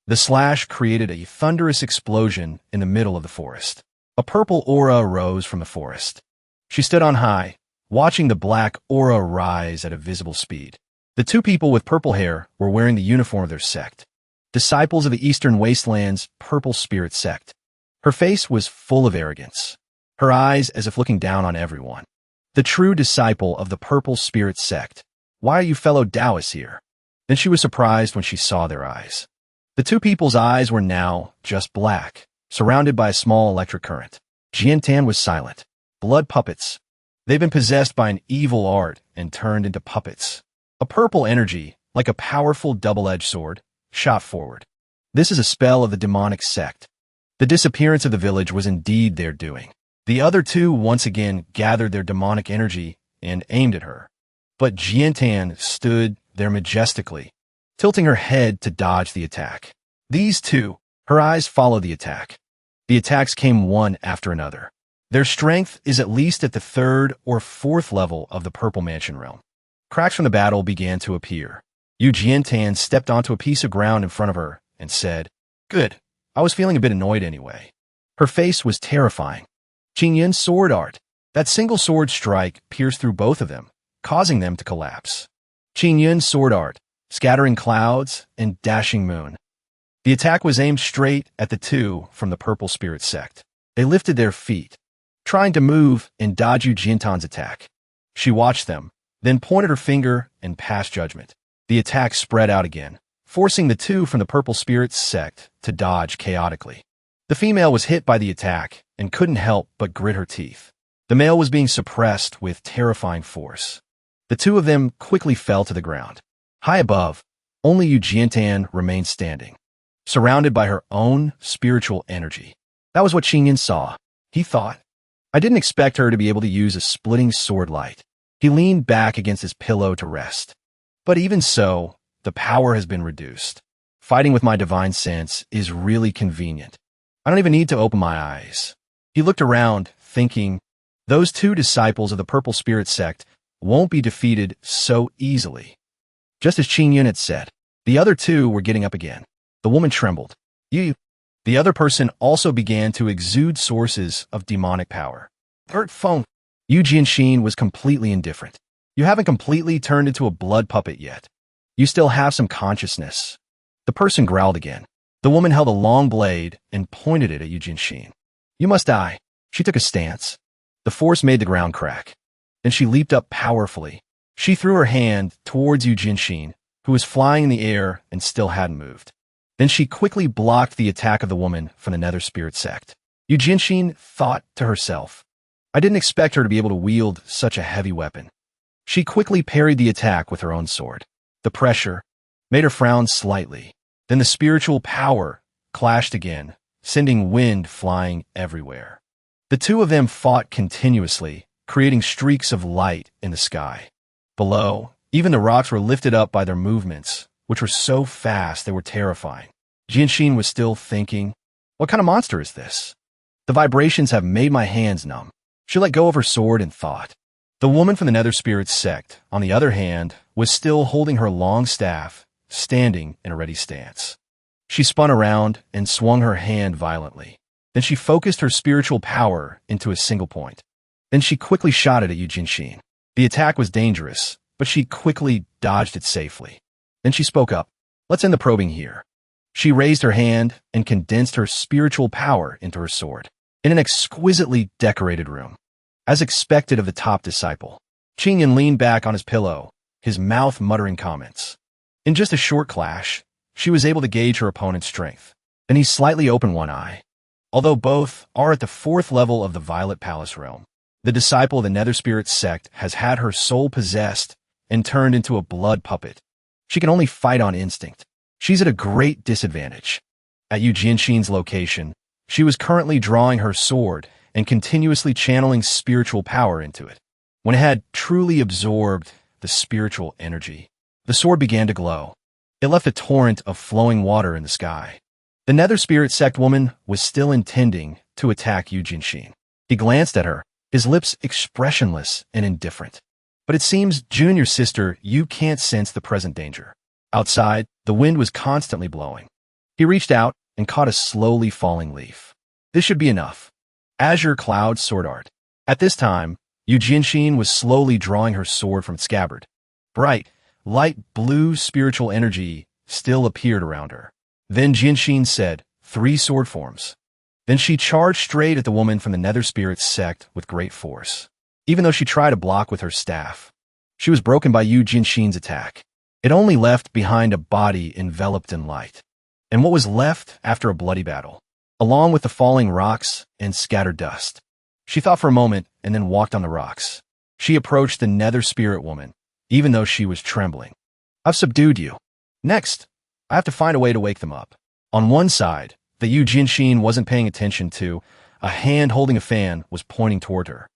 The slash created a thunderous explosion in the middle of the forest. A purple aura arose from the forest. She stood on high, watching the black aura rise at a visible speed. The two people with purple hair were wearing the uniform of their sect, disciples of the Eastern Wasteland's Purple Spirit Sect. Her face was full of arrogance, her eyes as if looking down on everyone. The true disciple of the Purple Spirit Sect. Why are you fellow Taoists here? Then she was surprised when she saw their eyes. The two people's eyes were now just black, surrounded by a small electric current. Jiantan was silent. Blood puppets. They've been possessed by an evil art and turned into puppets. A purple energy, like a powerful double-edged sword, shot forward. This is a spell of the demonic sect. The disappearance of the village was indeed their doing. The other two once again gathered their demonic energy and aimed at her. But Jiantan stood there majestically, tilting her head to dodge the attack. These two, her eyes followed the attack. The attacks came one after another. Their strength is at least at the third or fourth level of the Purple Mansion realm. Cracks from the battle began to appear. Yu Jiantan stepped onto a piece of ground in front of her and said, Good, I was feeling a bit annoyed anyway. Her face was terrifying. Ching Yun's sword art. That single sword strike pierced through both of them, causing them to collapse. Ching Yun's sword art, scattering clouds and dashing moon. The attack was aimed straight at the two from the Purple Spirit Sect. They lifted their feet, trying to move and dodge Yu Jiantan's attack. She watched them, then pointed her finger and passed judgment. The attack spread out again, forcing the two from the Purple Spirit Sect to dodge chaotically. The female was hit by the attack and couldn't help but grit her teeth. The male was being suppressed with terrifying force. The two of them quickly fell to the ground. High above, only Yu Jiantan remained standing, surrounded by her own spiritual energy. That was what Ching Yun saw. He thought, I didn't expect her to be able to use a splitting sword light. He leaned back against his pillow to rest. But even so, the power has been reduced. Fighting with my divine sense is really convenient. I don't even need to open my eyes. He looked around, thinking, those two disciples of the Purple Spirit Sect won't be defeated so easily. Just as Ching Yun had said, the other two were getting up again. The woman trembled. The other person also began to exude sources of demonic power. Phone. Yu Jianxin was completely indifferent. You haven't completely turned into a blood puppet yet. You still have some consciousness. The person growled again. The woman held a long blade and pointed it at Yu Jianxin. You must die. She took a stance. The force made the ground crack. Then she leaped up powerfully. She threw her hand towards Yu Jianxin, who was flying in the air and still hadn't moved. Then she quickly blocked the attack of the woman from the Nether Spirit Sect. Yu Jianxin thought to herself, I didn't expect her to be able to wield such a heavy weapon. She quickly parried the attack with her own sword. The pressure made her frown slightly. Then the spiritual power clashed again, sending wind flying everywhere. The two of them fought continuously, creating streaks of light in the sky. Below, even the rocks were lifted up by their movements, which were so fast they were terrifying. Jianxin was still thinking, what kind of monster is this? The vibrations have made my hands numb. She let go of her sword and thought. The woman from the Nether Spirit Sect, on the other hand, was still holding her long staff, standing in a ready stance. She spun around and swung her hand violently. Then she focused her spiritual power into a single point. Then she quickly shot it at Yu Jianxin. The attack was dangerous, but she quickly dodged it safely. Then she spoke up. Let's end the probing here. She raised her hand and condensed her spiritual power into her sword. In an exquisitely decorated room. As expected of the top disciple, Ching Yun leaned back on his pillow, his mouth muttering comments. In just a short clash, she was able to gauge her opponent's strength. Then he slightly opened one eye. Although both are at the 4th level of the Violet Palace realm, the disciple of the Nether Spirit Sect has had her soul possessed and turned into a blood puppet. She can only fight on instinct. She's at a great disadvantage. At Yu Jinshin's location, she was currently drawing her sword and continuously channeling spiritual power into it. When it had truly absorbed the spiritual energy, the sword began to glow. It left a torrent of flowing water in the sky. The Nether Spirit Sect woman was still intending to attack Yu Jinshin. He glanced at her, his lips expressionless and indifferent. But it seems, Junior sister, you can't sense the present danger. Outside, the wind was constantly blowing. He reached out and caught a slowly falling leaf. This should be enough. Azure Cloud Sword Art. At this time, Yu Jinshin was slowly drawing her sword from its scabbard. Bright, light blue spiritual energy still appeared around her. Then Jinshin said, 3 sword forms. Then she charged straight at the woman from the Nether Spirit Sect with great force. Even though she tried to block with her staff, she was broken by Yu Jinshin's attack. It only left behind a body enveloped in light, and what was left after a bloody battle, along with the falling rocks and scattered dust. She thought for a moment and then walked on the rocks. She approached the Nether Spirit woman, even though she was trembling. I've subdued you. Next, I have to find a way to wake them up. On one side, that Yu Jinshin wasn't paying attention to, a hand holding a fan was pointing toward her.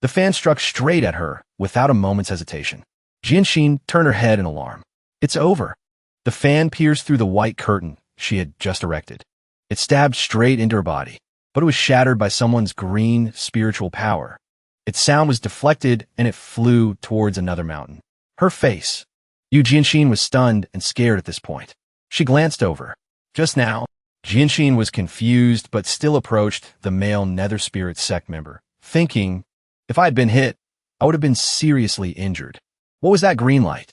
The fan struck straight at her without a moment's hesitation. Jinshin turned her head in alarm. It's over. The fan pierced through the white curtain she had just erected. It stabbed straight into her body, but it was shattered by someone's green spiritual power. Its sound was deflected and it flew towards another mountain. Her face. Yu Jinshin was stunned and scared at this point. She glanced over. Just now, Jinshin was confused but still approached the male Nether Spirit Sect member, thinking, if I had been hit, I would have been seriously injured. What was that green light?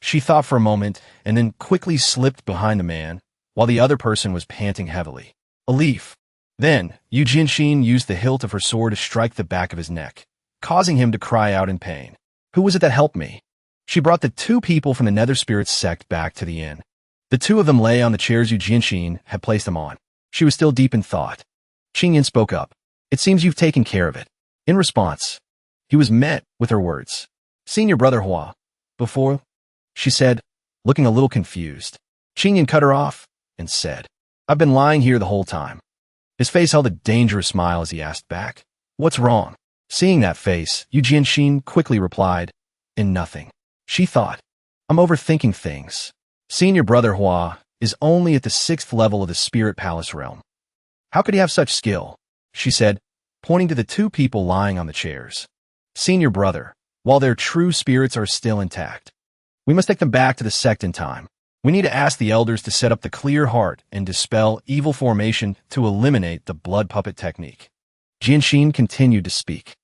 She thought for a moment and then quickly slipped behind the man while the other person was panting heavily. A leaf. Then, Yu Jinshin used the hilt of her sword to strike the back of his neck, causing him to cry out in pain. Who was it that helped me? She brought the 2 people from the Nether Spirit Sect back to the inn. The 2 of them lay on the chairs Yu Jinshin had placed them on. She was still deep in thought. Ching Yun spoke up. It seems you've taken care of it. In response, he was met with her words. Senior brother Hua. Before, she said, looking a little confused. Ching Yun cut her off and said, I've been lying here the whole time. His face held a dangerous smile as he asked back, what's wrong? Seeing that face, Yu Jinshin quickly replied, in nothing. She thought, I'm overthinking things. Senior brother Hua is only at the 6th level of the Spirit Palace realm. How could he have such skill? She said, pointing to the 2 people lying on the chairs. Senior brother, while their true spirits are still intact, we must take them back to the sect in time. We need to ask the elders to set up the clear heart and dispel evil formation to eliminate the blood puppet technique. Jinshin continued to speak.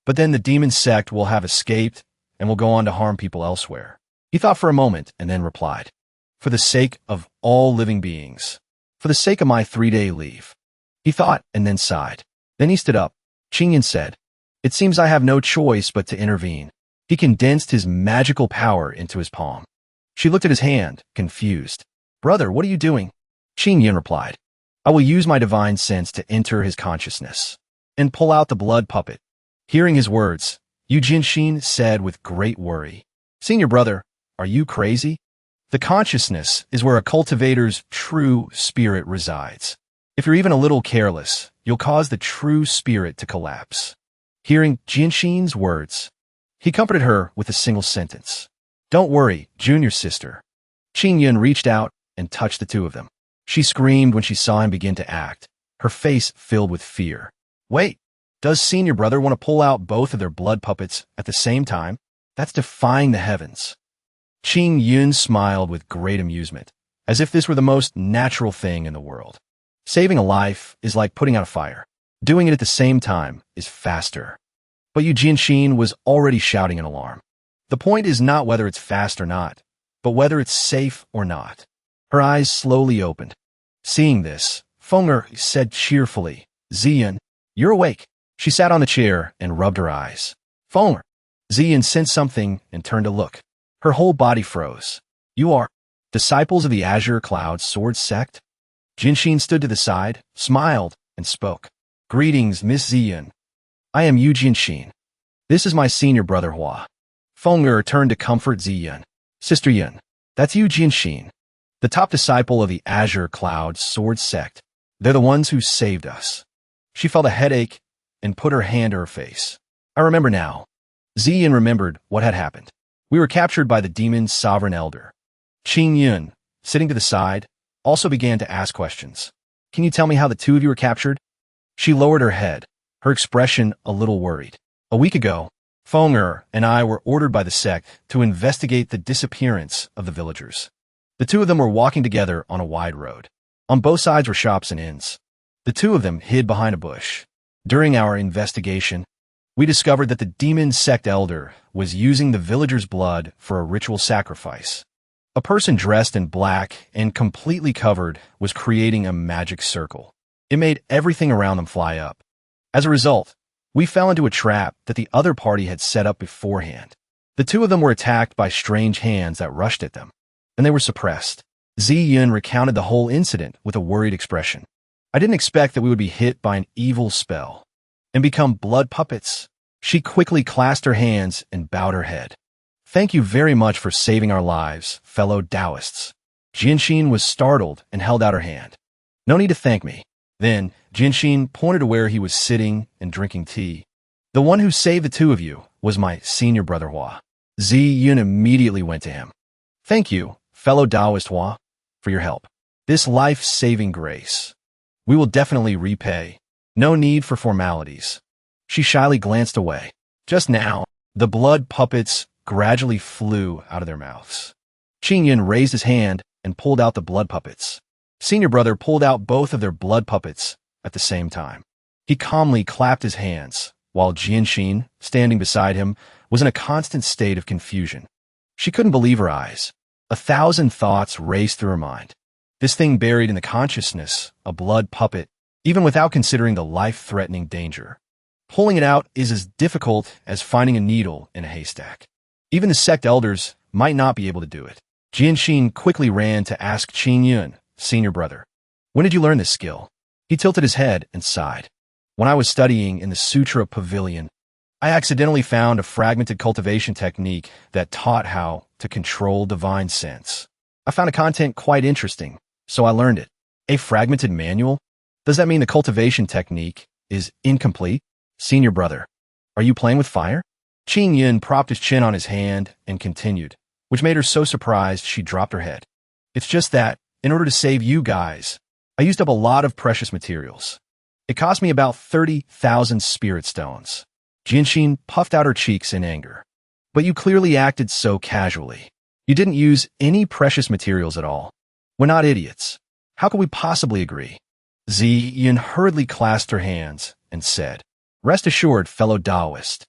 But then the demon sect will have escaped and will go on to harm people elsewhere. He thought for a moment and then replied, for the sake of all living beings, for the sake of my 3-day leave. He thought and then sighed. Then he stood up. Ching Yun said, it seems I have no choice but to intervene. He condensed his magical power into his palm. She looked at his hand, confused. Brother, what are you doing? Ching Yun replied, I will use my divine sense to enter his consciousness and pull out the blood puppet. Hearing his words, Yu Jinshin said with great worry, Senior brother, are you crazy? The consciousness is where a cultivator's true spirit resides. If you're even a little careless, you'll cause the true spirit to collapse. Hearing Jinshin's words, he comforted her with a single sentence. Don't worry, junior sister. Ching Yun reached out and touched the 2 of them. She screamed when she saw him begin to act, her face filled with fear. Wait, does senior brother want to pull out both of their blood puppets at the same time? That's defying the heavens. Ching Yun smiled with great amusement, as if this were the most natural thing in the world. Saving a life is like putting out a fire. Doing it at the same time is faster. But Yu Jinshin was already shouting in alarm. The point is not whether it's fast or not, but whether it's safe or not. Her eyes slowly opened. Seeing this, Fenger said cheerfully, Ziyan, you're awake. She sat on the chair and rubbed her eyes. Fenger. Ziyan sensed something and turned to look. Her whole body froze. You are disciples of the Azure Cloud Sword Sect? Jinshin stood to the side, smiled, and spoke. Greetings, Miss Ziyun. I am Yu Jinshin. This is my senior brother Hua. Fenger turned to comfort Ziyun. Sister Yun, that's Yu Jinshin, the top disciple of the Azure Cloud Sword Sect. They're the ones who saved us. She felt a headache and put her hand to her face. I remember now. Ziyun remembered what had happened. We were captured by the demon's sovereign elder. Ching Yun, sitting to the side, also began to ask questions. Can you tell me how the two of you were captured? She lowered her head, her expression a little worried. A week ago, Fenger and I were ordered by the Sect to investigate the disappearance of the villagers. The two of them were walking together on a wide road. On both sides were shops and inns. The two of them hid behind a bush. During our investigation, we discovered that the demon sect elder was using the villagers' blood for a ritual sacrifice. A person dressed in black and completely covered was creating a magic circle. It made everything around them fly up. As a result, we fell into a trap that the other party had set up beforehand. The two of them were attacked by strange hands that rushed at them, and they were suppressed. Ziyun recounted the whole incident with a worried expression. I didn't expect that we would be hit by an evil spell and become blood puppets. She quickly clasped her hands and bowed her head. Thank you very much for saving our lives, fellow Taoists. Jinshin was startled and held out her hand. No need to thank me. Then, Jinshin pointed to where he was sitting and drinking tea. The one who saved the two of you was my senior brother Hua. Ziyun immediately went to him. Thank you, fellow Taoist Hua, for your help. This life-saving grace. We will definitely repay. No need for formalities. She shyly glanced away. Just now, the blood puppets gradually flew out of their mouths. Ching Yun raised his hand and pulled out the blood puppets. Senior brother pulled out both of their blood puppets at the same time. He calmly clapped his hands, while Jinshin, standing beside him, was in a constant state of confusion. She couldn't believe her eyes. 1,000 thoughts raced through her mind. This thing buried in the consciousness, a blood puppet, even without considering the life-threatening danger. Pulling it out is as difficult as finding a needle in a haystack. Even the sect elders might not be able to do it. Jinshin quickly ran to ask Ching Yun, senior brother. When did you learn this skill? He tilted his head and sighed. When I was studying in the Sutra Pavilion, I accidentally found a fragmented cultivation technique that taught how to control divine sense. I found the content quite interesting, so I learned it. A fragmented manual? Does that mean the cultivation technique is incomplete? Senior brother, are you playing with fire? Ching Yun propped his chin on his hand and continued, which made her so surprised she dropped her head. It's just that, in order to save you guys, I used up a lot of precious materials. It cost me about 30,000 spirit stones. Jinshin puffed out her cheeks in anger. But you clearly acted so casually. You didn't use any precious materials at all. We're not idiots. How could we possibly agree? Ziyun hurriedly clasped her hands and said, Rest assured, fellow Taoist.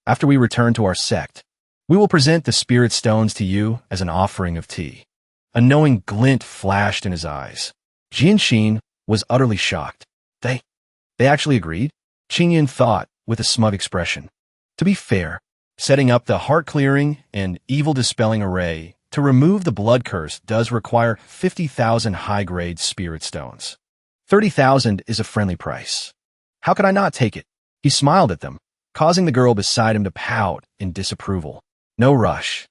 After we return to our sect, we will present the spirit stones to you as an offering of tea. A knowing glint flashed in his eyes. Jinshin was utterly shocked. They actually agreed? Ching Yun thought with a smug expression. To be fair, setting up the heart-clearing and evil-dispelling array to remove the blood curse does require 50,000 high-grade spirit stones. 30,000 is a friendly price. How could I not take it? He smiled at them, causing the girl beside him to pout in disapproval. No rush.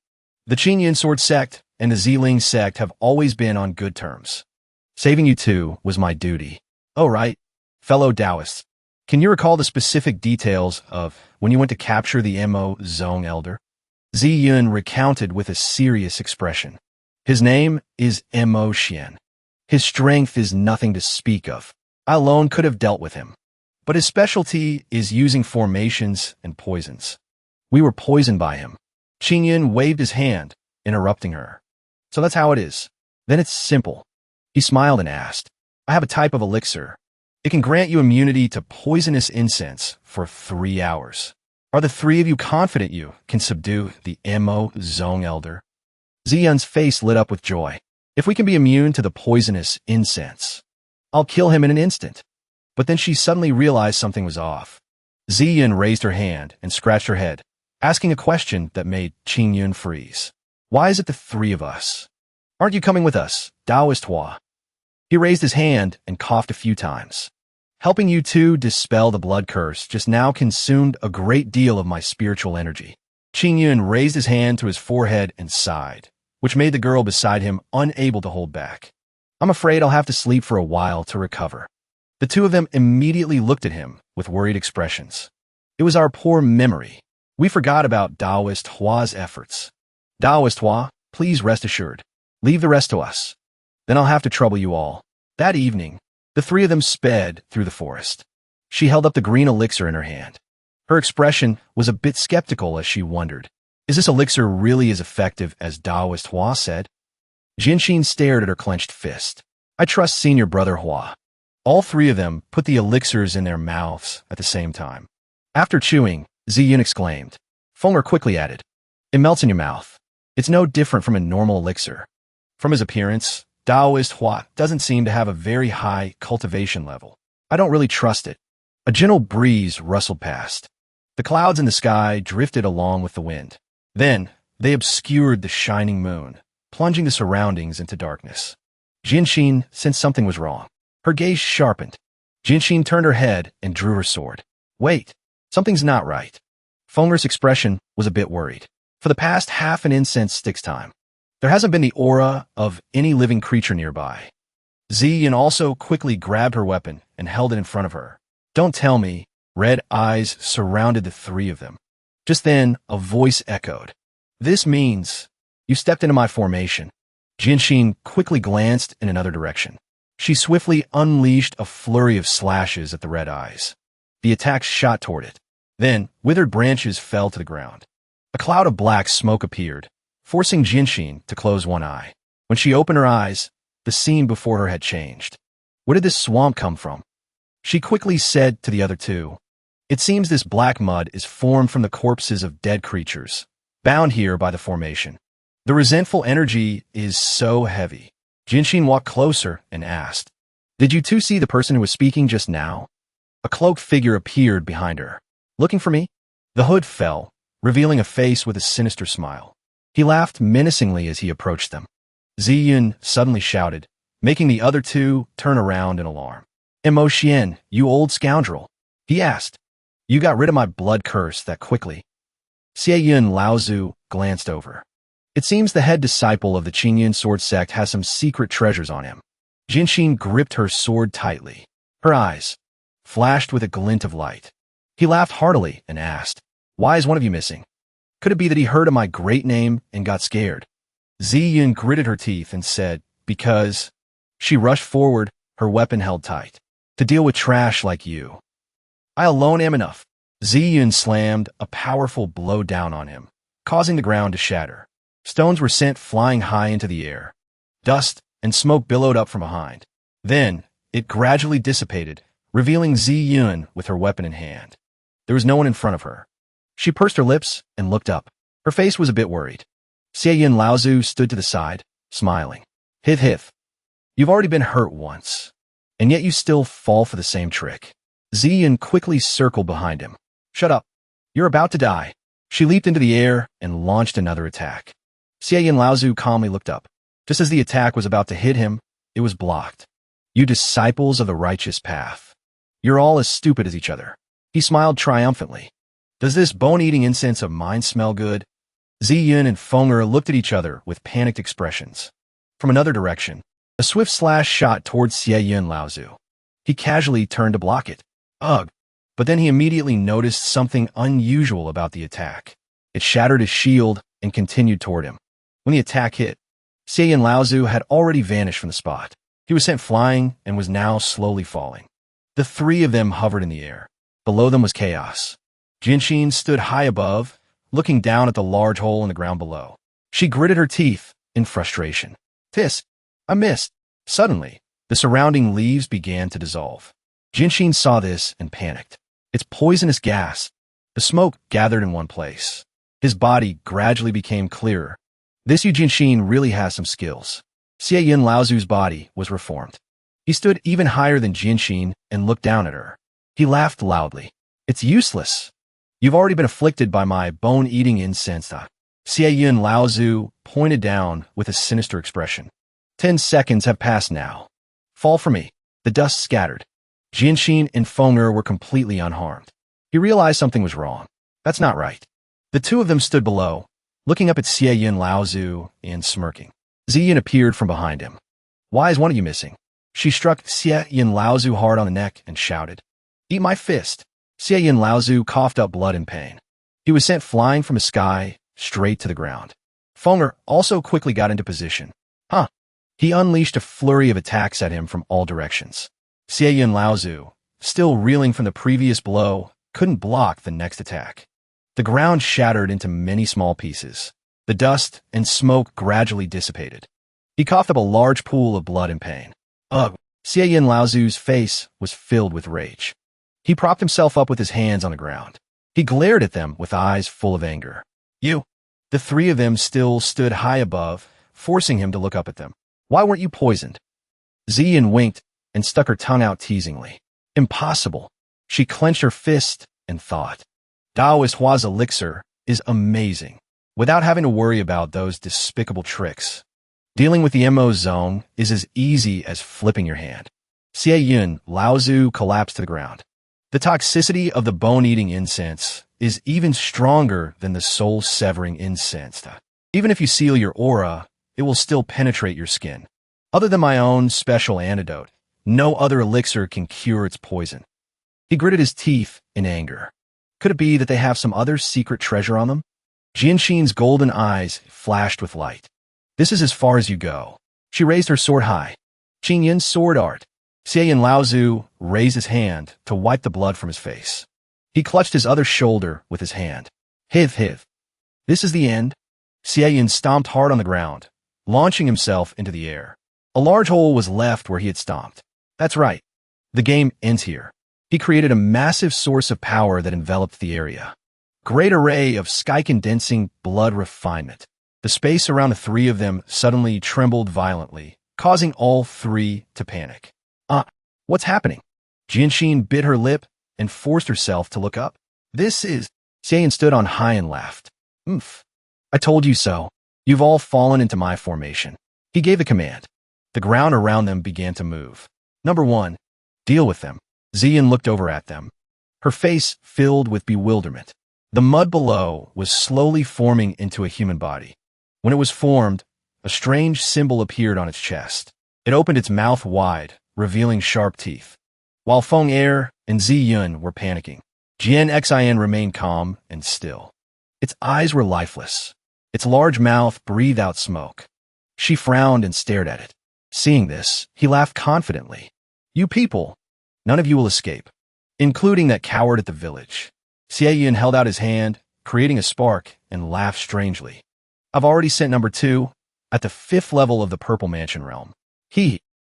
The Ching Yun Sword Sect and the Ziling Sect have always been on good terms. Saving you two was my duty. Oh, right. Fellow Taoists, can you recall the specific details of when you went to capture the Mo Zong Elder? Ziyun recounted with a serious expression. His name is Mo Xian. His strength is nothing to speak of. I alone could have dealt with him. But his specialty is using formations and poisons. We were poisoned by him. Ching Yun waved his hand, interrupting her. So that's how it is. Then it's simple. He smiled and asked, I have a type of elixir. It can grant you immunity to poisonous incense for 3 hours. Are the three of you confident you can subdue the Mo Zong Elder? Ziyun's face lit up with joy. If we can be immune to the poisonous incense, I'll kill him in an instant. But then she suddenly realized something was off. Ziyun raised her hand and scratched her head, asking a question that made Ching Yun freeze. Why is it the three of us? Aren't you coming with us, Taoist Hua? He raised his hand and coughed a few times. Helping you two dispel the blood curse just now consumed a great deal of my spiritual energy. Ching Yun raised his hand to his forehead and sighed, which made the girl beside him unable to hold back. I'm afraid I'll have to sleep for a while to recover. The two of them immediately looked at him with worried expressions. It was our poor memory. We forgot about Taoist Hua's efforts. Taoist Hua, please rest assured. Leave the rest to us. Then I'll have to trouble you all. That evening, the three of them sped through the forest. She held up the green elixir in her hand. Her expression was a bit skeptical as she wondered, is this elixir really as effective as Taoist Hua said? Jinshin stared at her clenched fist. I trust senior brother Hua. All three of them put the elixirs in their mouths at the same time. After chewing, Ziyun exclaimed. Fenger quickly added, it melts in your mouth. It's no different from a normal elixir. From his appearance, Taoist Hua doesn't seem to have a very high cultivation level. I don't really trust it. A gentle breeze rustled past. The clouds in the sky drifted along with the wind. Then, they obscured the shining moon, plunging the surroundings into darkness. Jinshin sensed something was wrong. Her gaze sharpened. Jinshin turned her head and drew her sword. Wait, something's not right. Fenger's expression was a bit worried. For the past half an incense sticks time, there hasn't been the aura of any living creature nearby. Ziyun also quickly grabbed her weapon and held it in front of her. Don't tell me. Red eyes surrounded the three of them. Just then, a voice echoed. This means you stepped into my formation. Jinshin quickly glanced in another direction. She swiftly unleashed a flurry of slashes at the red eyes. The attack shot toward it. Then, withered branches fell to the ground. A cloud of black smoke appeared, forcing Jinshin to close one eye. When she opened her eyes, the scene before her had changed. Where did this swamp come from? She quickly said to the other two, it seems this black mud is formed from the corpses of dead creatures, bound here by the formation. The resentful energy is so heavy. Jinshin walked closer and asked, did you two see the person who was speaking just now? A cloaked figure appeared behind her. Looking for me? The hood fell, revealing a face with a sinister smile. He laughed menacingly as he approached them. Ziyun suddenly shouted, making the other two turn around in alarm. Mo Xian, you old scoundrel. He asked. You got rid of my blood curse that quickly. Xie Yun Laozu glanced over. It seems the head disciple of the Ching Yun sword sect has some secret treasures on him. Jinshin gripped her sword tightly. Her eyes flashed with a glint of light. He laughed heartily and asked, why is one of you missing? Could it be that he heard of my great name and got scared? Ziyun gritted her teeth and said, because. She rushed forward, her weapon held tight. To deal with trash like you. I alone am enough. Ziyun slammed a powerful blow down on him, causing the ground to shatter. Stones were sent flying high into the air. Dust and smoke billowed up from behind. Then, it gradually dissipated, revealing Ziyun with her weapon in hand. There was no one in front of her. She pursed her lips and looked up. Her face was a bit worried. Xie Yun Laozu stood to the side, smiling. Hith hith. You've already been hurt once, and yet you still fall for the same trick. Ziyun quickly circled behind him. Shut up. You're about to die. She leaped into the air and launched another attack. Xie Yun Laozu calmly looked up. Just as the attack was about to hit him, it was blocked. You disciples of the righteous path. You're all as stupid as each other. He smiled triumphantly. Does this bone-eating incense of mine smell good? Ziyun and Fenger looked at each other with panicked expressions. From another direction, a swift slash shot towards Xie Yun Laozu. He casually turned to block it. Ugh! But then he immediately noticed something unusual about the attack. It shattered his shield and continued toward him. When the attack hit, Xie Yun Laozu had already vanished from the spot. He was sent flying and was now slowly falling. The three of them hovered in the air. Below them was chaos. Jinshin stood high above, looking down at the large hole in the ground below. She gritted her teeth in frustration. Tisk! I missed. Suddenly, the surrounding leaves began to dissolve. Jinshin saw this and panicked. It's poisonous gas. The smoke gathered in one place. His body gradually became clearer. This Jinshin really has some skills. Xie Yun Laozu's body was reformed. He stood even higher than Jinshin and looked down at her. He laughed loudly. It's useless. You've already been afflicted by my bone-eating incense. Yun Laozu pointed down with a sinister expression. 10 seconds have passed now. Fall for me. The dust scattered. Jianxin and Feng'er were completely unharmed. He realized something was wrong. That's not right. The two of them stood below, looking up at Yun Laozu and smirking. Ziyun appeared from behind him. Why is one of you missing? She struck Yun Laozu hard on the neck and shouted. Eat my fist. Yun Laozu coughed up blood in pain. He was sent flying from the sky straight to the ground. Feng'er also quickly got into position. He unleashed a flurry of attacks at him from all directions. Yun Laozu, still reeling from the previous blow, couldn't block the next attack. The ground shattered into many small pieces. The dust and smoke gradually dissipated. He coughed up a large pool of blood in pain. Ugh! Yun Laozu's face was filled with rage. He propped himself up with his hands on the ground. He glared at them with eyes full of anger. You! The three of them still stood high above, forcing him to look up at them. Why weren't you poisoned? Ziyun winked and stuck her tongue out teasingly. Impossible. She clenched her fist and thought. Daoist Hua's elixir is amazing. Without having to worry about those despicable tricks. Dealing with the MO zone is as easy as flipping your hand. Yun Laozu collapsed to the ground. The toxicity of the bone-eating incense is even stronger than the soul-severing incense. Even if you seal your aura, it will still penetrate your skin. Other than my own special antidote, no other elixir can cure its poison. He gritted his teeth in anger. Could it be that they have some other secret treasure on them? Jianxin's golden eyes flashed with light. This is as far as you go. She raised her sword high. Ching Yun's sword art. Yun Laozu raised his hand to wipe the blood from his face. He clutched his other shoulder with his hand. Hiv. This is the end. Yun stomped hard on the ground, launching himself into the air. A large hole was left where he had stomped. That's right. The game ends here. He created a massive source of power that enveloped the area. Great array of sky-condensing blood refinement. The space around the three of them suddenly trembled violently, causing all three to panic. What's happening? Jianxin bit her lip and forced herself to look up. This is... Yun stood on high and laughed. Oomph. I told you so. You've all fallen into my formation. He gave a command. The ground around them began to move. Number 1. Deal with them. Ziyun looked over at them, her face filled with bewilderment. The mud below was slowly forming into a human body. When it was formed, a strange symbol appeared on its chest. It opened its mouth wide, revealing sharp teeth. While Feng'er and Ziyun were panicking, Jianxin remained calm and still. Its eyes were lifeless. Its large mouth breathed out smoke. She frowned and stared at it. Seeing this, he laughed confidently. You people, none of you will escape, including that coward at the village. Yun held out his hand, creating a spark, and laughed strangely. I've already sent number 2, at the 5th level of the Purple Mansion realm.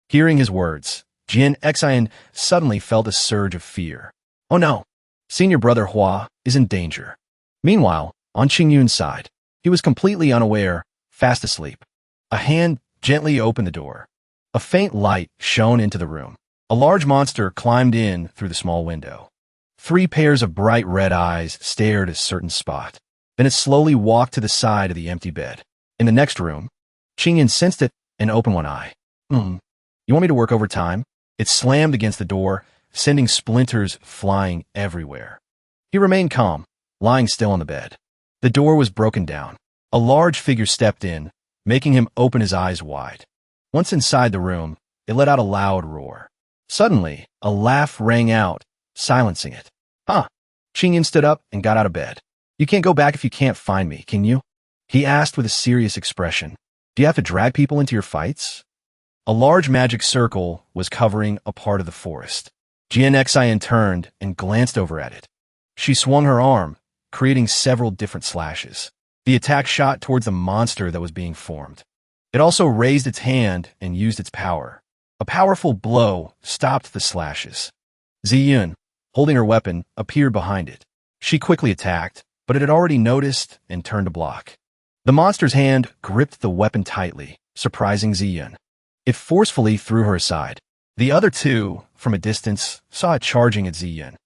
Hearing his words, Jianxin suddenly felt a surge of fear. Oh no, senior brother Hua is in danger. Meanwhile, on Ching Yun's side, he was completely unaware, fast asleep. A hand gently opened the door. A faint light shone into the room. A large monster climbed in through the small window. 3 pairs of bright red eyes stared at a certain spot. Then it slowly walked to the side of the empty bed. In the next room, Ching Yun sensed it and opened one eye. You want me to work overtime? It slammed against the door, sending splinters flying everywhere. He remained calm, lying still on the bed. The door was broken down. A large figure stepped in, making him open his eyes wide. Once inside the room, it let out a loud roar. Suddenly, a laugh rang out, silencing it. Ching Yun stood up and got out of bed. You can't go back if you can't find me, can you? He asked with a serious expression. Do you have to drag people into your fights? A large magic circle was covering a part of the forest. Jianxin turned and glanced over at it. She swung her arm, creating several different slashes. The attack shot towards the monster that was being formed. It also raised its hand and used its power. A powerful blow stopped the slashes. Ziyun, holding her weapon, appeared behind it. She quickly attacked, but it had already noticed and turned to block. The monster's hand gripped the weapon tightly, surprising Ziyun. It forcefully threw her aside. The other two, from a distance, saw it charging at Ziyun.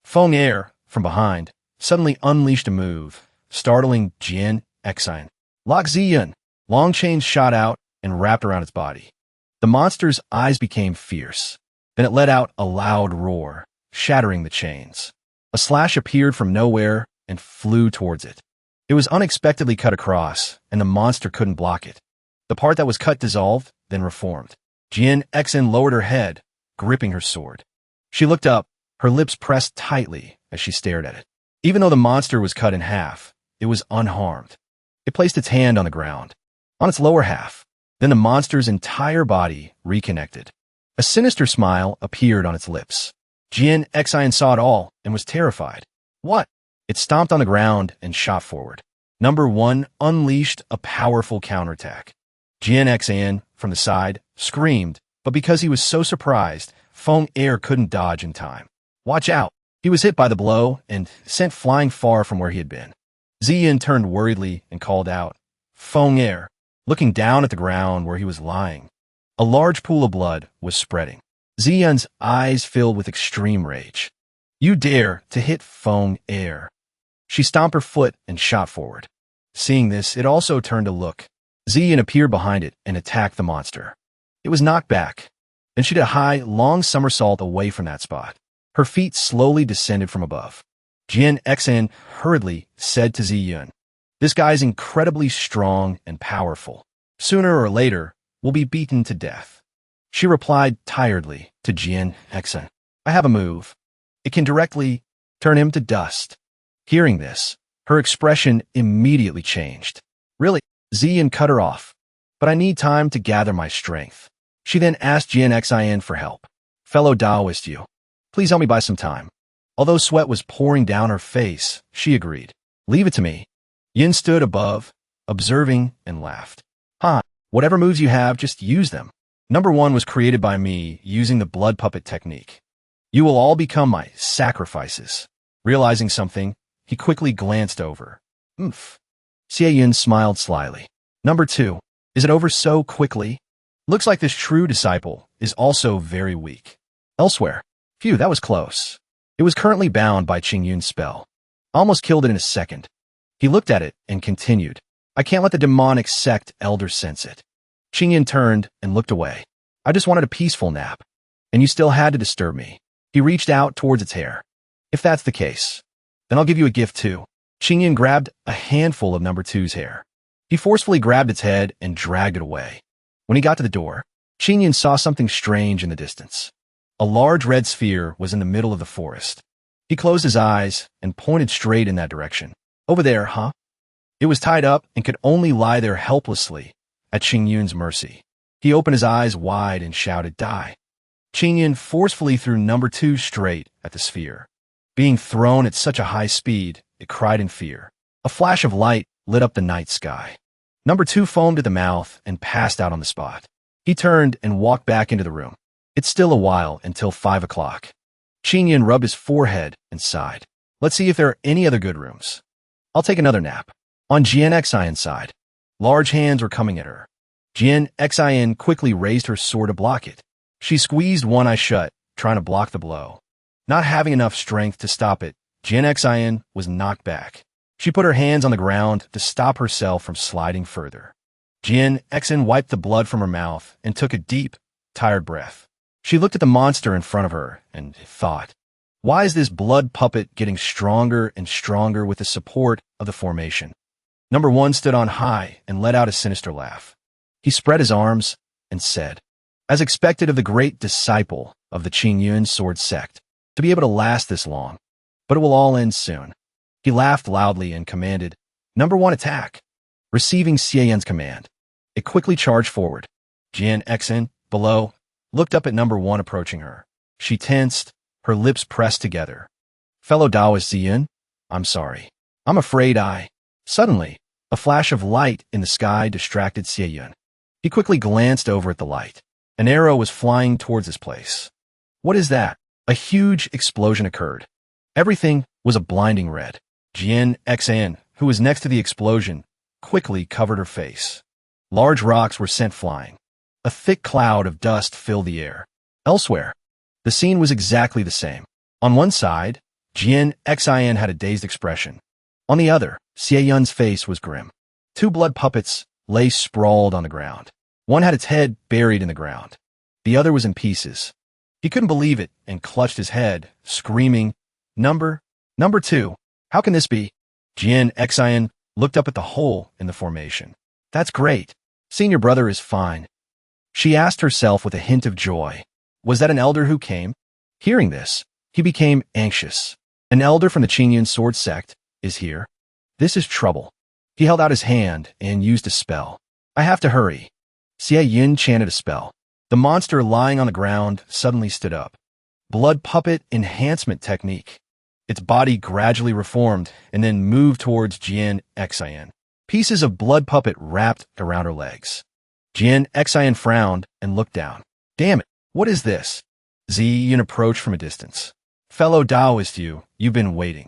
Feng'er, from behind, suddenly unleashed a move, startling Jianxin. Lock Ziyun. Long chains shot out and wrapped around its body. The monster's eyes became fierce. Then it let out a loud roar, shattering the chains. A slash appeared from nowhere and flew towards it. It was unexpectedly cut across, and the monster couldn't block it. The part that was cut dissolved, then reformed. Jian Xen lowered her head, gripping her sword. She looked up, her lips pressed tightly as she stared at it. Even though the monster was cut in half, it was unharmed. It placed its hand on the ground, on its lower half. Then the monster's entire body reconnected. A sinister smile appeared on its lips. Jian Xen saw it all and was terrified. What? It stomped on the ground and shot forward. Number 1 unleashed a powerful counterattack. Jian Xen, from the side, screamed, but because he was so surprised, Feng Er couldn't dodge in time. Watch out! He was hit by the blow and sent flying far from where he had been. Ziyin turned worriedly and called out, Feng Er, looking down at the ground where he was lying. A large pool of blood was spreading. Ziyun's eyes filled with extreme rage. You dare to hit Feng Er. She stomped her foot and shot forward. Seeing this, it also turned to look. Ziyun appeared behind it and attacked the monster. It was knocked back. Then she did a high, long somersault away from that spot. Her feet slowly descended from above. Jian Xen hurriedly said to Ziyun, This guy's incredibly strong and powerful. Sooner or later, we'll be beaten to death. She replied tiredly to Jian Xen, I have a move. It can directly turn him to dust. Hearing this, her expression immediately changed. Really? Ziyun cut her off. But I need time to gather my strength. She then asked Jian Xen for help. Fellow Taoist you. Please help me buy some time. Although sweat was pouring down her face, she agreed. Leave it to me. Yin stood above, observing, and laughed. Whatever moves you have, just use them. Number 1 was created by me using the blood puppet technique. You will all become my sacrifices. Realizing something, he quickly glanced over. Oomph. Xie Yun smiled slyly. Number 2. Is it over so quickly? Looks like this true disciple is also very weak. Elsewhere. Phew, that was close. It was currently bound by Ching Yun's spell. Almost killed it in a second. He looked at it and continued. I can't let the demonic Sect elder sense it. Ching Yun turned and looked away. I just wanted a peaceful nap. And you still had to disturb me. He reached out towards its hair. If that's the case, then I'll give you a gift too. Ching Yun grabbed a handful of number 2's hair. He forcefully grabbed its head and dragged it away. When he got to the door, Ching Yun saw something strange in the distance. A large red sphere was in the middle of the forest. He closed his eyes and pointed straight in that direction. Over there, huh? It was tied up and could only lie there helplessly at Ching Yun's mercy. He opened his eyes wide and shouted, Die. Ching Yun forcefully threw number 2 straight at the sphere. Being thrown at such a high speed, it cried in fear. A flash of light lit up the night sky. Number 2 foamed at the mouth and passed out on the spot. He turned and walked back into the room. It's still a while until 5 o'clock. Ching Yun rubbed his forehead and sighed. Let's see if there are any other good rooms. I'll take another nap. On Jian Xin's side, large hands were coming at her. Jian Xin quickly raised her sword to block it. She squeezed one eye shut, trying to block the blow. Not having enough strength to stop it, Jian Xin was knocked back. She put her hands on the ground to stop herself from sliding further. Jian Xin wiped the blood from her mouth and took a deep, tired breath. She looked at the monster in front of her and thought, why is this blood puppet getting stronger and stronger with the support of the formation? Number 1 stood on high and let out a sinister laugh. He spread his arms and said, as expected of the great disciple of the Ching Yun sword sect, to be able to last this long, but it will all end soon. He laughed loudly and commanded, Number 1 attack. Receiving Xie Yun's command, it quickly charged forward. Jian Xen, below, looked up at number 1 approaching her. She tensed, her lips pressed together. Fellow Taoist Ziyun, I'm sorry. I'm afraid I... Suddenly, a flash of light in the sky distracted Xie Yun. He quickly glanced over at the light. An arrow was flying towards his place. What is that? A huge explosion occurred. Everything was a blinding red. Jian Xen, who was next to the explosion, quickly covered her face. Large rocks were sent flying. A thick cloud of dust filled the air. Elsewhere, the scene was exactly the same. On one side, Jian Xin had a dazed expression. On the other, Xie Yun's face was grim. Two blood puppets lay sprawled on the ground. One had its head buried in the ground. The other was in pieces. He couldn't believe it and clutched his head, screaming, Number 2. How can this be? Jin Xian looked up at the hole in the formation. That's great. Seeing your brother is fine. She asked herself with a hint of joy. Was that an elder who came? Hearing this, he became anxious. An elder from the Ching Yun sword sect is here. This is trouble. He held out his hand and used a spell. I have to hurry. Xie Yin chanted a spell. The monster lying on the ground suddenly stood up. Blood puppet enhancement technique. Its body gradually reformed and then moved towards Jin Xian. Pieces of blood puppet wrapped around her legs. Jin Xian frowned and looked down. Damn it, what is this? Xie Yun approached from a distance. Fellow Taoist, you've been waiting.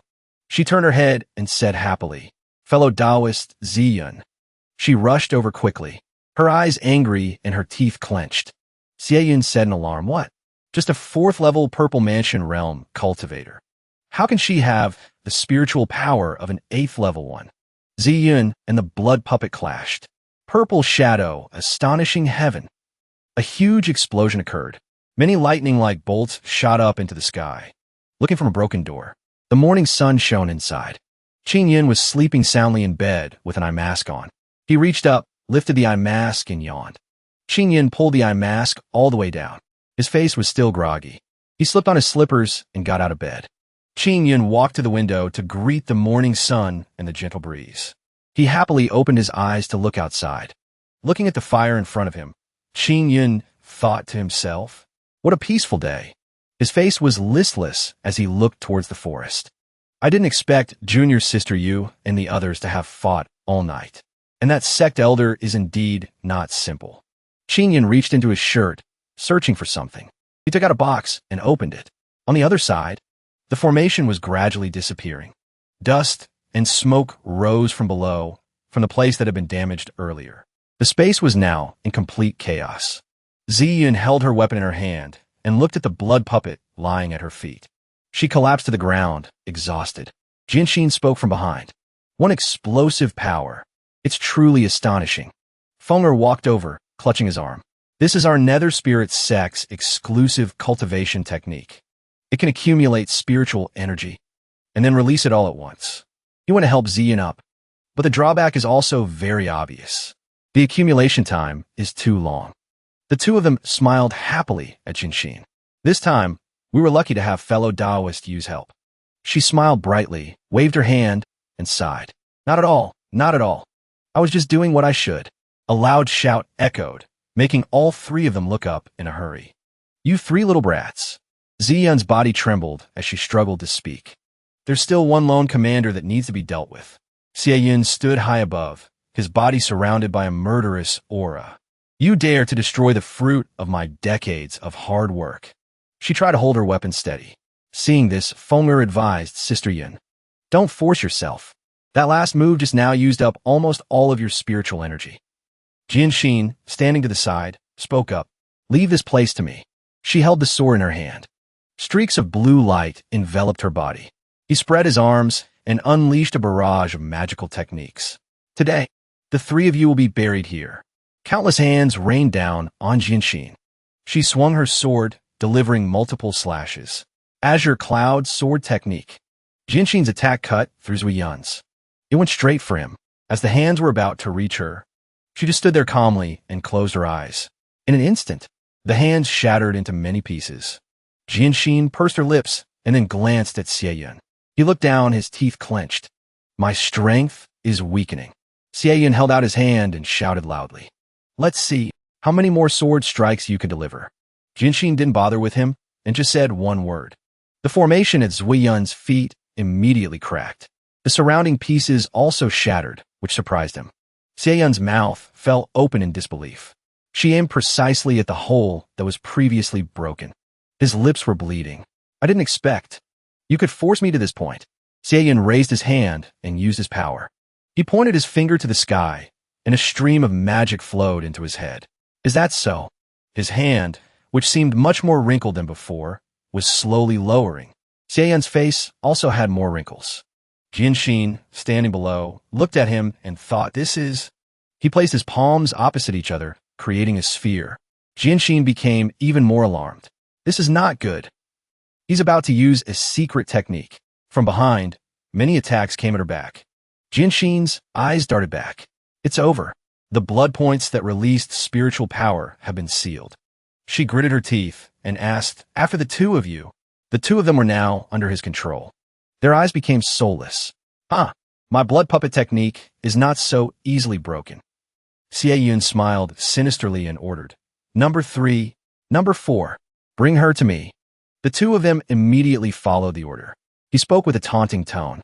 She turned her head and said happily, Fellow Taoist Xie Yun. She rushed over quickly, her eyes angry and her teeth clenched. Xie Yun said in alarm, What? Just a 4th-level Purple Mansion Realm cultivator. How can she have the spiritual power of an 8th-level one? Xie Yun and the blood puppet clashed. Purple shadow, astonishing heaven. A huge explosion occurred. Many lightning-like bolts shot up into the sky. Looking from a broken door, the morning sun shone inside. Ching Yun was sleeping soundly in bed with an eye mask on. He reached up, lifted the eye mask, and yawned. Ching Yun pulled the eye mask all the way down. His face was still groggy. He slipped on his slippers and got out of bed. Ching Yun walked to the window to greet the morning sun and the gentle breeze. He happily opened his eyes to look outside. Looking at the fire in front of him, Ching Yun thought to himself, What a peaceful day. His face was listless as he looked towards the forest. I didn't expect Junior Sister Yu and the others to have fought all night. And that sect elder is indeed not simple. Ching Yun reached into his shirt, searching for something. He took out a box and opened it. On the other side, the formation was gradually disappearing. Dust and smoke rose from below, from the place that had been damaged earlier. The space was now in complete chaos. Xie Yun held her weapon in her hand and looked at the blood puppet lying at her feet. She collapsed to the ground, exhausted. Jinshin spoke from behind. One explosive power. It's truly astonishing. Fenger walked over, clutching his arm. This is our Nether Spirit Sect's exclusive cultivation technique. It can accumulate spiritual energy and then release it all at once. You want to help Xie Yun up, but the drawback is also very obvious. The accumulation time is too long. The two of them smiled happily at Jinshin. This time, we were lucky to have fellow Taoist use help. She smiled brightly, waved her hand, and sighed. Not at all, not at all. I was just doing what I should. A loud shout echoed, making all 3 of them look up in a hurry. You 3 little brats. Xie Yun's body trembled as she struggled to speak. There's still one lone commander that needs to be dealt with. Xie Yun stood high above, his body surrounded by a murderous aura. You dare to destroy the fruit of my decades of hard work. She tried to hold her weapon steady. Seeing this, Fenger advised Sister Yun. Don't force yourself. That last move just now used up almost all of your spiritual energy. Jinshin, standing to the side, spoke up. Leave this place to me. She held the sword in her hand. Streaks of blue light enveloped her body. He spread his arms and unleashed a barrage of magical techniques. Today, the 3 of you will be buried here. Countless hands rained down on Jinshin. She swung her sword, delivering multiple slashes. Azure Cloud sword technique. Jinshin's attack cut through Xie Yun's. It went straight for him. As the hands were about to reach her, she just stood there calmly and closed her eyes. In an instant, the hands shattered into many pieces. Jinshin pursed her lips and then glanced at Xie Yun. He looked down, his teeth clenched. My strength is weakening. Xie Yun held out his hand and shouted loudly. Let's see how many more sword strikes you can deliver. Jinshin didn't bother with him and just said one word. The formation at Xie Yun's feet immediately cracked. The surrounding pieces also shattered, which surprised him. Xie Yun's mouth fell open in disbelief. She aimed precisely at the hole that was previously broken. His lips were bleeding. I didn't expect. You could force me to this point. Xie Yun raised his hand and used his power. He pointed his finger to the sky, and a stream of magic flowed into his head. Is that so? His hand, which seemed much more wrinkled than before, was slowly lowering. Xie Yun's face also had more wrinkles. Jianxin, standing below, looked at him and thought, this is... He placed his palms opposite each other, creating a sphere. Jianxin became even more alarmed. This is not good. He's about to use a secret technique. From behind, many attacks came at her back. Jianxin's eyes darted back. It's over. The blood points that released spiritual power have been sealed. She gritted her teeth and asked, after the two of you. The two of them were now under his control. Their eyes became soulless. My blood puppet technique is not so easily broken. Ching Yun smiled sinisterly and ordered, Number 3, Number 4, bring her to me. The two of them immediately followed the order. He spoke with a taunting tone.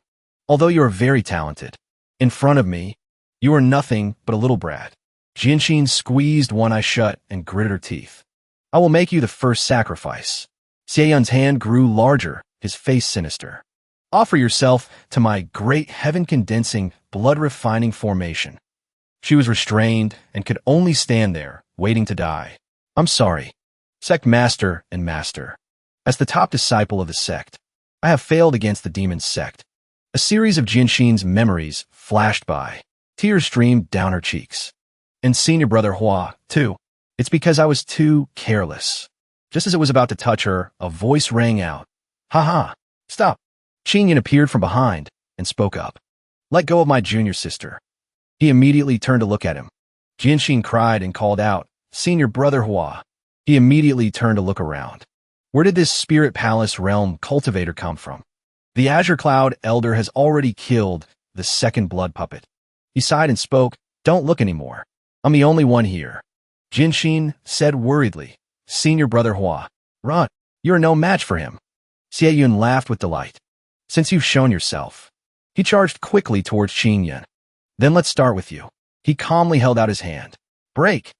Although you are very talented, in front of me, you are nothing but a little brat. Jianxin squeezed one eye shut and gritted her teeth. I will make you the first sacrifice. Ching Yun's hand grew larger, his face sinister. Offer yourself to my great heaven-condensing, blood-refining formation. She was restrained and could only stand there, waiting to die. I'm sorry. Sect Master and Master. As the top disciple of the Sect, I have failed against the demon Sect. A series of Jianxin's memories flashed by. Tears streamed down her cheeks. And senior brother Hua, too. It's because I was too careless. Just as it was about to touch her, a voice rang out. Ha! Stop. Ching Yun appeared from behind and spoke up. Let go of my junior sister. He immediately turned to look at him. Jianxin cried and called out, Senior brother Hua. He immediately turned to look around. Where did this spirit palace realm cultivator come from? The Azure Cloud Elder has already killed the second blood puppet. He sighed and spoke, Don't look anymore. I'm the only one here. Jianxin said worriedly, Senior brother Hua. Run. You're no match for him. Ching Yun laughed with delight. Since you've shown yourself. He charged quickly towards Ching Yun. Then let's start with you. He calmly held out his hand. Break.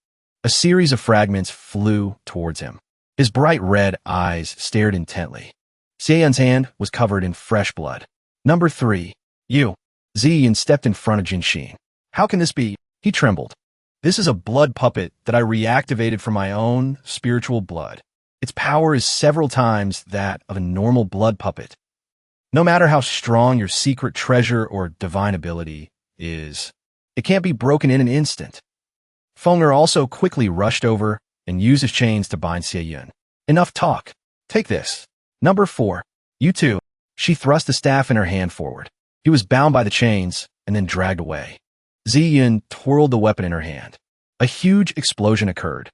A series of fragments flew towards him. His bright red eyes stared intently. Ching Yun's hand was covered in fresh blood. Number 3. You. Yun stepped in front of Jianxin. How can this be? He trembled. This is a blood puppet that I reactivated from my own spiritual blood. Its power is several times that of a normal blood puppet. No matter how strong your secret treasure or divine ability is, it can't be broken in an instant. Fenger also quickly rushed over and used his chains to bind Ching Yun. Enough talk. Take this. Number 4. You too. She thrust the staff in her hand forward. He was bound by the chains and then dragged away. Ching Yun twirled the weapon in her hand. A huge explosion occurred.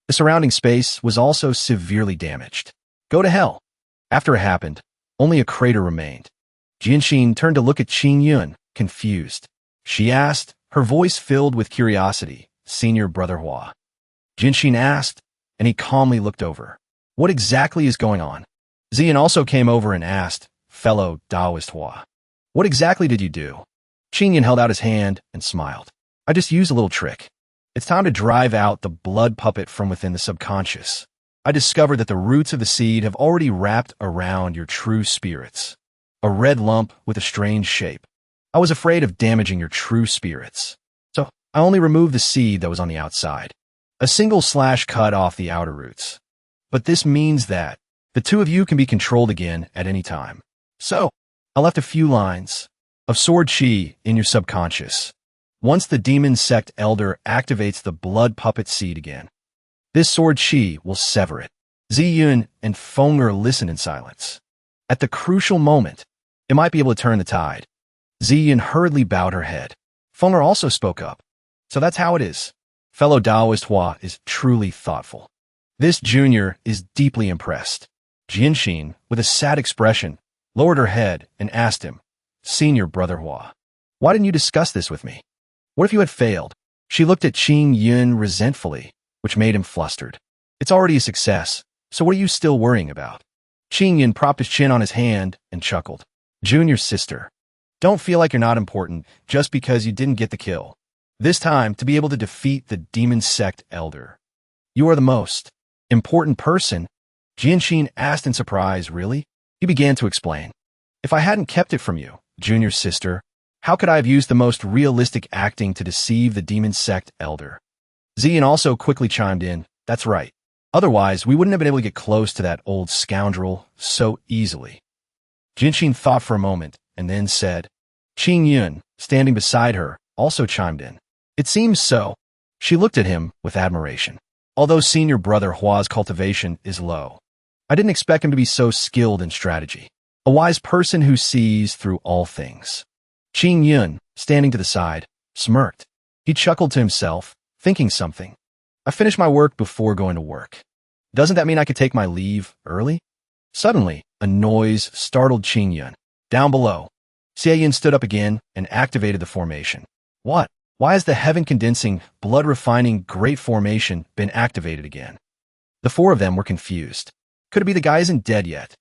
The surrounding space was also severely damaged. Go to hell. After it happened, only a crater remained. Jianxin turned to look at Ching Yun, confused. She asked, her voice filled with curiosity, Senior brother Hua. Jianxin asked, and he calmly looked over. What exactly is going on? Ching also came over and asked, fellow Taoist Hua. What exactly did you do? Ching Yun held out his hand and smiled. I just used a little trick. It's time to drive out the blood puppet from within the subconscious. I discovered that the roots of the seed have already wrapped around your true spirits. A red lump with a strange shape. I was afraid of damaging your true spirits. So I only removed the seed that was on the outside. A single slash cut off the outer roots. But this means that the two of you can be controlled again at any time. So I left a few lines of sword chi in your subconscious. Once the demon sect elder activates the blood puppet seed again, this sword chi will sever it. Ching Yun and Fenger listened in silence. At the crucial moment, it might be able to turn the tide. Ching Yun hurriedly bowed her head. Fenger also spoke up. So that's how it is. Fellow Taoist Hua is truly thoughtful. This junior is deeply impressed. Jianxin, with a sad expression, lowered her head and asked him, Senior brother Hua, why didn't you discuss this with me? What if you had failed? She looked at Ching Yun resentfully, which made him flustered. It's already a success, so what are you still worrying about? Ching Yun propped his chin on his hand and chuckled. Junior sister, don't feel like you're not important just because you didn't get the kill. This time, to be able to defeat the demon sect elder. You are the most important person. Jianxin asked in surprise, really? He began to explain. If I hadn't kept it from you, junior sister, how could I have used the most realistic acting to deceive the demon sect elder? Ching also quickly chimed in, that's right. Otherwise, we wouldn't have been able to get close to that old scoundrel so easily. Jianxin thought for a moment and then said, Ching Yun, standing beside her, also chimed in. It seems so. She looked at him with admiration. Although senior brother Hua's cultivation is low, I didn't expect him to be so skilled in strategy. A wise person who sees through all things. Ching Yun, standing to the side, smirked. He chuckled to himself, thinking something. I finished my work before going to work. Doesn't that mean I could take my leave early? Suddenly, a noise startled Ching Yun. Down below, Xie Yun stood up again and activated the formation. What? Why has the heaven-condensing, blood-refining great formation been activated again? The four of them were confused. Could it be the guy isn't dead yet?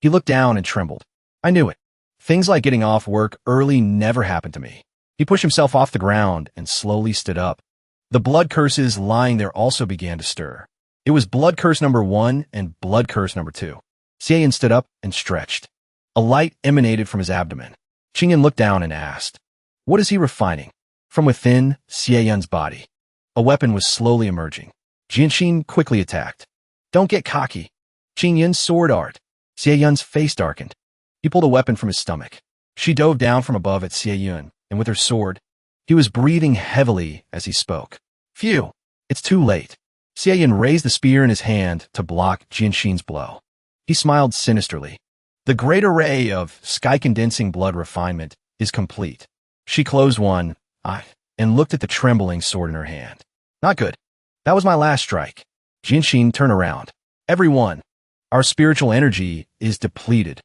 He looked down and trembled. I knew it. Things like getting off work early never happened to me. He pushed himself off the ground and slowly stood up. The blood curses lying there also began to stir. It was blood curse number 1 and blood curse number 2. Xie Yun stood up and stretched. A light emanated from his abdomen. Ching Yun looked down and asked, what is he refining? From within Xie Yun's body, a weapon was slowly emerging. Jianxin quickly attacked. Don't get cocky. Ching Yun's sword art. Xie Yun's face darkened. He pulled a weapon from his stomach. She dove down from above at Xie Yun, and with her sword, he was breathing heavily as he spoke. Phew, it's too late. Xie Yun raised the spear in his hand to block Jianxin's blow. He smiled sinisterly. The great array of sky-condensing blood refinement is complete. She closed one eye and looked at the trembling sword in her hand. Not good. That was my last strike. Jianxin turned around. Everyone, our spiritual energy is depleted.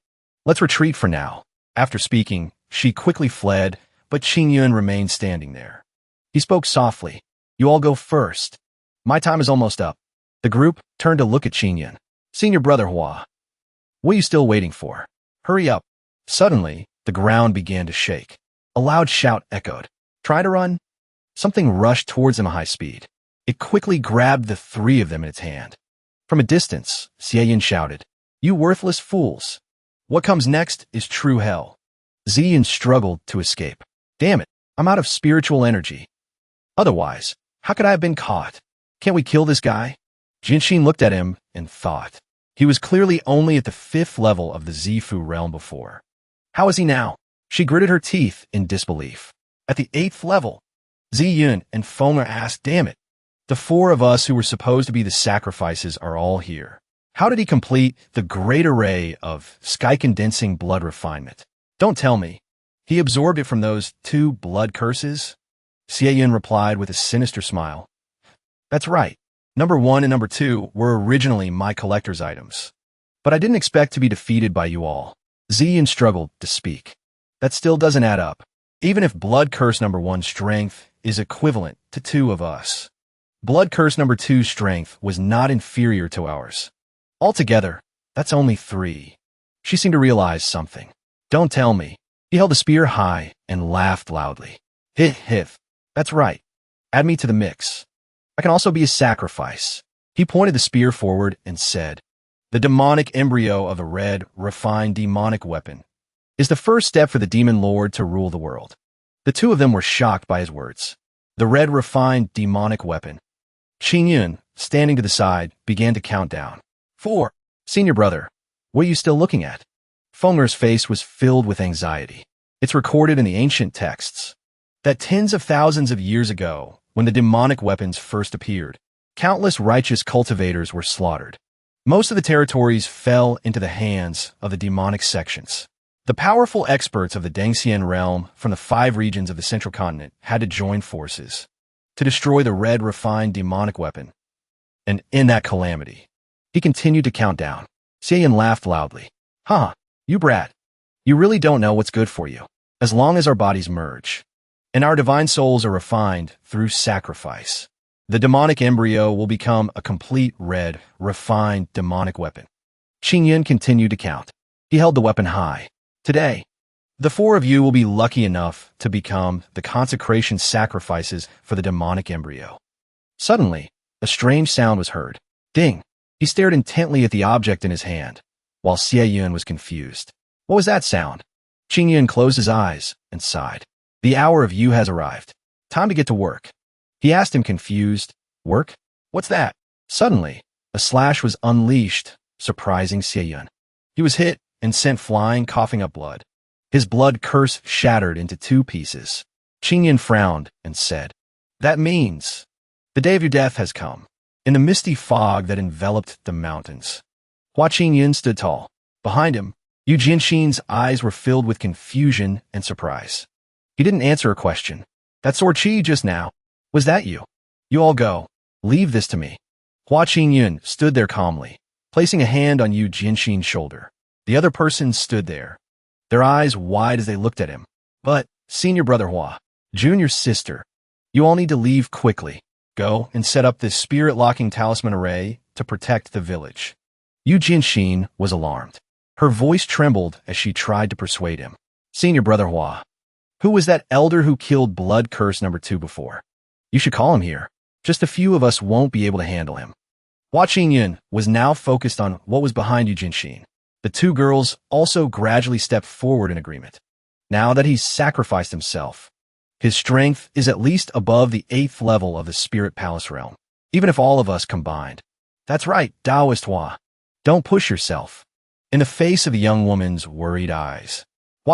Let's retreat for now. After speaking, she quickly fled, but Ching Yun remained standing there. He spoke softly. You all go first. My time is almost up. The group turned to look at Ching Yun. Senior brother Hua. What are you still waiting for? Hurry up. Suddenly, the ground began to shake. A loud shout echoed. Try to run? Something rushed towards them at high speed. It quickly grabbed the three of them in its hand. From a distance, Xie Yun shouted, You worthless fools! What comes next is true hell. Xie Yun struggled to escape. Damn it, I'm out of spiritual energy. Otherwise, how could I have been caught? Can't we kill this guy? Jianxin looked at him and thought. He was clearly only at the 5th level of the Zifu realm before. How is he now? She gritted her teeth in disbelief. At the 8th level, Xie Yun and Fenger asked, Damn it, the four of us who were supposed to be the sacrifices are all here. How did he complete the great array of sky-condensing blood refinement? Don't tell me. He absorbed it from those 2 blood curses? Xie Yun replied with a sinister smile. That's right. Number 1 and number 2 were originally my collector's items. But I didn't expect to be defeated by you all. Xie Yun struggled to speak. That still doesn't add up. Even if blood curse number 1's strength is equivalent to 2 of us. Blood curse number 2's strength was not inferior to ours. Altogether, that's only 3. She seemed to realize something. Don't tell me. He held the spear high and laughed loudly. Hith. That's right. Add me to the mix. I can also be a sacrifice. He pointed the spear forward and said, The demonic embryo of the red, refined demonic weapon is the first step for the demon lord to rule the world. The 2 of them were shocked by his words. The red, refined demonic weapon. Ching Yun, standing to the side, began to count down. 4. Senior brother, what are you still looking at? Fenger's face was filled with anxiety. It's recorded in the ancient texts that tens of thousands of years ago, when the demonic weapons first appeared, countless righteous cultivators were slaughtered. Most of the territories fell into the hands of the demonic sections. The powerful experts of the Dengxian realm from the 5 regions of the central continent had to join forces to destroy the red refined demonic weapon. And in that calamity, he continued to count down. Xie Yun laughed loudly. You brat. You really don't know what's good for you. As long as our bodies merge, and our divine souls are refined through sacrifice, the demonic embryo will become a complete red, refined demonic weapon. Ching Yun continued to count. He held the weapon high. Today, the 4 of you will be lucky enough to become the consecration sacrifices for the demonic embryo. Suddenly, a strange sound was heard. Ding! He stared intently at the object in his hand, while Xie Yun was confused. What was that sound? Ching Yun closed his eyes and sighed. The hour of you has arrived. Time to get to work. He asked him confused. Work? What's that? Suddenly, a slash was unleashed, surprising Xie Yun. He was hit and sent flying, coughing up blood. His blood curse shattered into 2 pieces. Ching Yun frowned and said, "That means the day of your death has come." In the misty fog that enveloped the mountains, Ching Yun stood tall. Behind him, Yu Jinshin's eyes were filled with confusion and surprise. He didn't answer a question. "That sword chi just now, was that you? You all go. Leave this to me." Ching Yun stood there calmly, placing a hand on Yu Jinshin's shoulder. The other person stood there, their eyes wide as they looked at him. "But, senior brother Hua, junior sister, you all need to leave quickly. Go and set up this spirit-locking talisman array to protect the village." Yu Jinshin was alarmed. Her voice trembled as she tried to persuade him. "Senior brother Hua, who was that elder who killed blood curse number 2 before? You should call him here. Just a few of us won't be able to handle him." Ching Yun was now focused on what was behind Yu Jinshin. The 2 girls also gradually stepped forward in agreement. Now that he's sacrificed himself, his strength is at least above the 8th level of the Spirit Palace realm, even if all of us combined. "That's right, Taoist Hua. Don't push yourself." In the face of the young woman's worried eyes,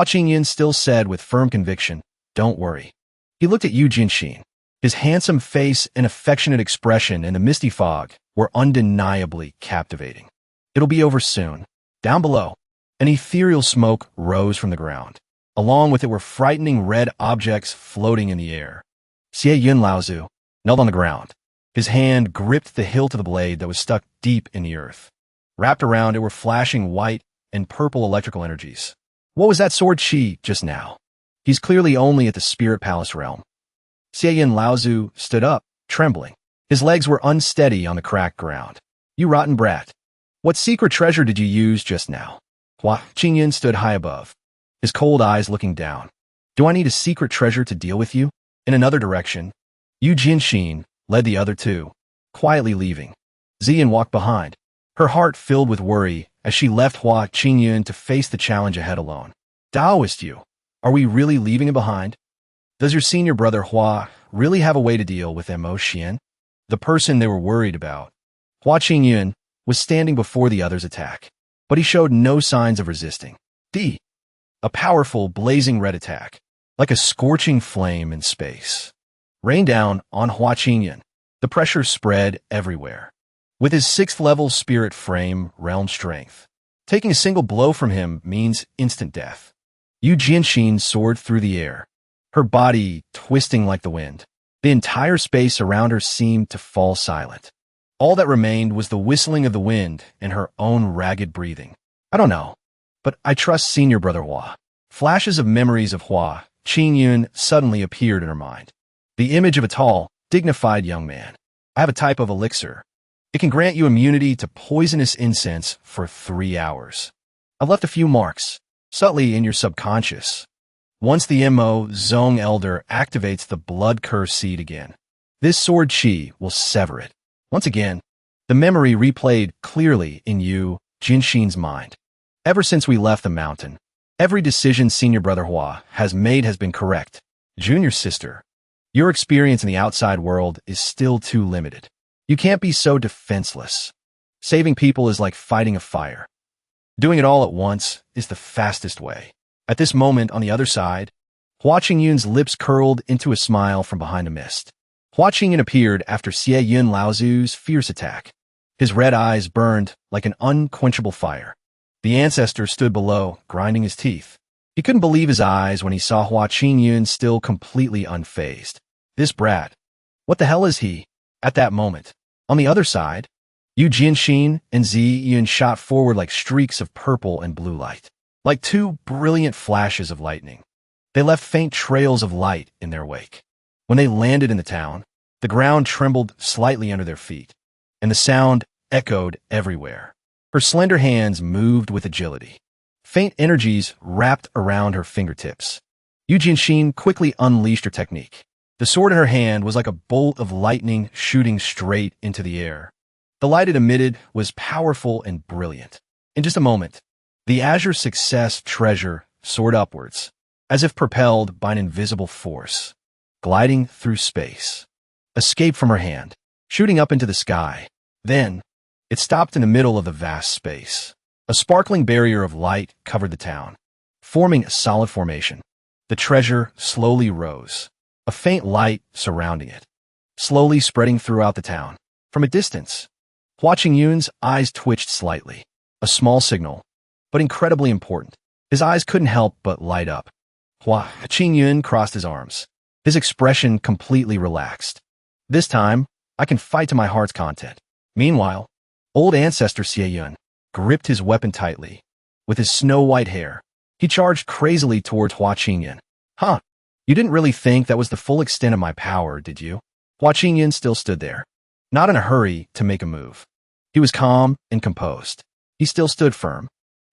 Ching Yun still said with firm conviction, "Don't worry." He looked at Yu Jinshin. His handsome face and affectionate expression in the misty fog were undeniably captivating. "It'll be over soon." Down below, an ethereal smoke rose from the ground. Along with it were frightening red objects floating in the air. Xie Yun Laozu knelt on the ground. His hand gripped the hilt of the blade that was stuck deep in the earth. Wrapped around it were flashing white and purple electrical energies. What was that sword chi just now? He's clearly only at the Spirit Palace realm. Xie Yun Laozu stood up, trembling. His legs were unsteady on the cracked ground. "You rotten brat. What secret treasure did you use just now?" Ching Yun stood high above, his cold eyes looking down. "Do I need a secret treasure to deal with you?" In another direction, Yu Jinshin led the other 2, quietly leaving. Zian walked behind, her heart filled with worry as she left Ching Yun to face the challenge ahead alone. "Taoist you, are we really leaving him behind? Does your senior brother Hua really have a way to deal with Mo Xian?" The person they were worried about, Ching Yun, was standing before the other's attack, but he showed no signs of resisting. A powerful, blazing red attack, like a scorching flame in space, rained down on Ching Yun. The pressure spread everywhere. With his 6th level spirit frame realm strength, taking a single blow from him means instant death. Yu Jinshin soared through the air, her body twisting like the wind. The entire space around her seemed to fall silent. All that remained was the whistling of the wind and her own ragged breathing. "I don't know, but I trust senior brother Hua." Flashes of memories of Ching Yun suddenly appeared in her mind. The image of a tall, dignified young man. "I have a type of elixir. It can grant you immunity to poisonous incense for 3 hours. I've left a few marks, subtly in your subconscious. Once the Mo Zong Elder activates the blood curse seed again, this sword chi will sever it." Once again, the memory replayed clearly in Yu Jinshin's mind. "Ever since we left the mountain, every decision senior brother Hua has made has been correct. Junior sister, your experience in the outside world is still too limited. You can't be so defenseless. Saving people is like fighting a fire. Doing it all at once is the fastest way." At this moment on the other side, Ching Yun's lips curled into a smile from behind a mist. Ching Yun appeared after Xie Yun Laozu's fierce attack. His red eyes burned like an unquenchable fire. The ancestor stood below, grinding his teeth. He couldn't believe his eyes when he saw Ching Yun still completely unfazed. This brat. What the hell is he? At that moment, on the other side, Yu Jinshin and Zi Yun shot forward like streaks of purple and blue light, like 2 brilliant flashes of lightning. They left faint trails of light in their wake. When they landed in the town, the ground trembled slightly under their feet, and the sound echoed everywhere. Her slender hands moved with agility. Faint energies wrapped around her fingertips. Yu Jinshin quickly unleashed her technique. The sword in her hand was like a bolt of lightning shooting straight into the air. The light it emitted was powerful and brilliant. In just a moment, the azure success treasure soared upwards, as if propelled by an invisible force, gliding through space. Escaped from her hand, shooting up into the sky. Then, it stopped in the middle of the vast space. A sparkling barrier of light covered the town. forming a solid formation. The treasure slowly rose, a faint light surrounding it, slowly spreading throughout the town. From a distance, Ching Yun's eyes twitched slightly, a small signal, but incredibly important. His eyes couldn't help but light up. Ching Yun crossed his arms, his expression completely relaxed. This time, I can fight to my heart's content. Meanwhile, old ancestor Xie Yun gripped his weapon tightly. With his snow-white hair, he charged crazily towards Ching Yun. Huh, you didn't really think that was the full extent of my power, did you? Ching Yun still stood there, not in a hurry to make a move. He was calm and composed. He still stood firm,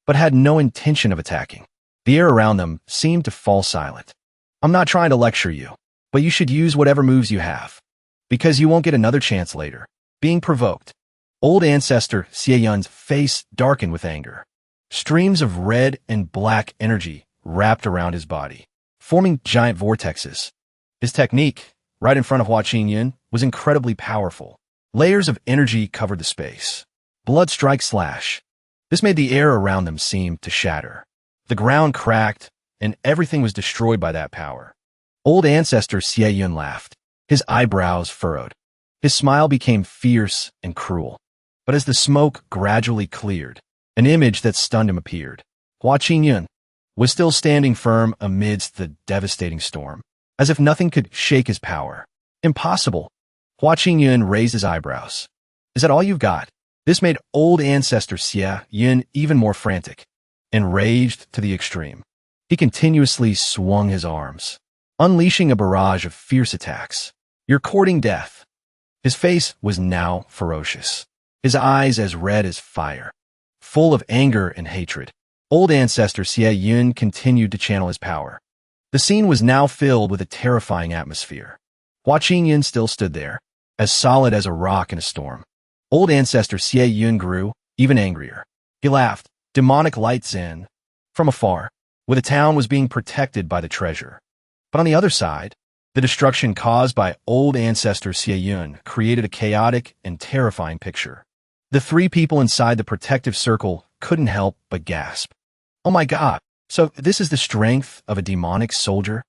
but had no intention of attacking. The air around them seemed to fall silent. I'm not trying to lecture you, but you should use whatever moves you have, because you won't get another chance later. Being provoked, old ancestor Xie Yun's face darkened with anger. Streams of red and black energy wrapped around his body, forming giant vortexes. His technique, right in front of Ching Yun, was incredibly powerful. Layers of energy covered the space. Blood strike slash. This made the air around them seem to shatter. The ground cracked, and everything was destroyed by that power. Old ancestor Xie Yun laughed, his eyebrows furrowed. His smile became fierce and cruel. But as the smoke gradually cleared, an image that stunned him appeared. Ching Yun was still standing firm amidst the devastating storm, as if nothing could shake his power. Impossible. Ching Yun raised his eyebrows. Is that all you've got? This made old ancestor Xie Yun even more frantic, enraged to the extreme. He continuously swung his arms, unleashing a barrage of fierce attacks. You're courting death. His face was now ferocious, his eyes as red as fire, full of anger and hatred. Old ancestor Xie Yun continued to channel his power. The scene was now filled with a terrifying atmosphere. Ching Yun still stood there, as solid as a rock in a storm. Old ancestor Xie Yun grew even angrier. He laughed, demonic lights in, from afar, where the town was being protected by the treasure. But on the other side, the destruction caused by old ancestor Xie Yun created a chaotic and terrifying picture. The three people inside the protective circle couldn't help but gasp. Oh my god, so this is the strength of a demonic soldier?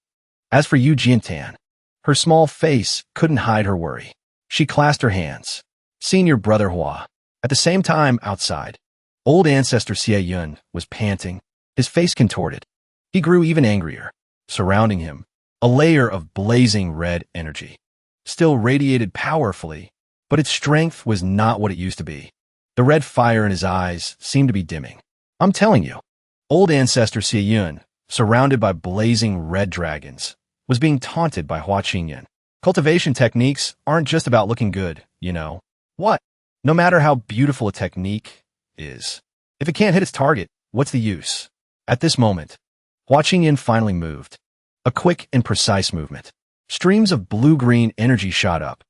As for Yu Jintan, her small face couldn't hide her worry. She clasped her hands. Senior brother Hua. At the same time, outside, old ancestor Xie Yun was panting, his face contorted. He grew even angrier. Surrounding him, a layer of blazing red energy still radiated powerfully, but its strength was not what it used to be. The red fire in his eyes seemed to be dimming. I'm telling you, old ancestor Xie Yun, surrounded by blazing red dragons, was being taunted by Ching Yun. Cultivation techniques aren't just about looking good, you know. What? No matter how beautiful a technique is, if it can't hit its target, what's the use? At this moment, Ching Yun finally moved. A quick and precise movement. Streams of blue-green energy shot up,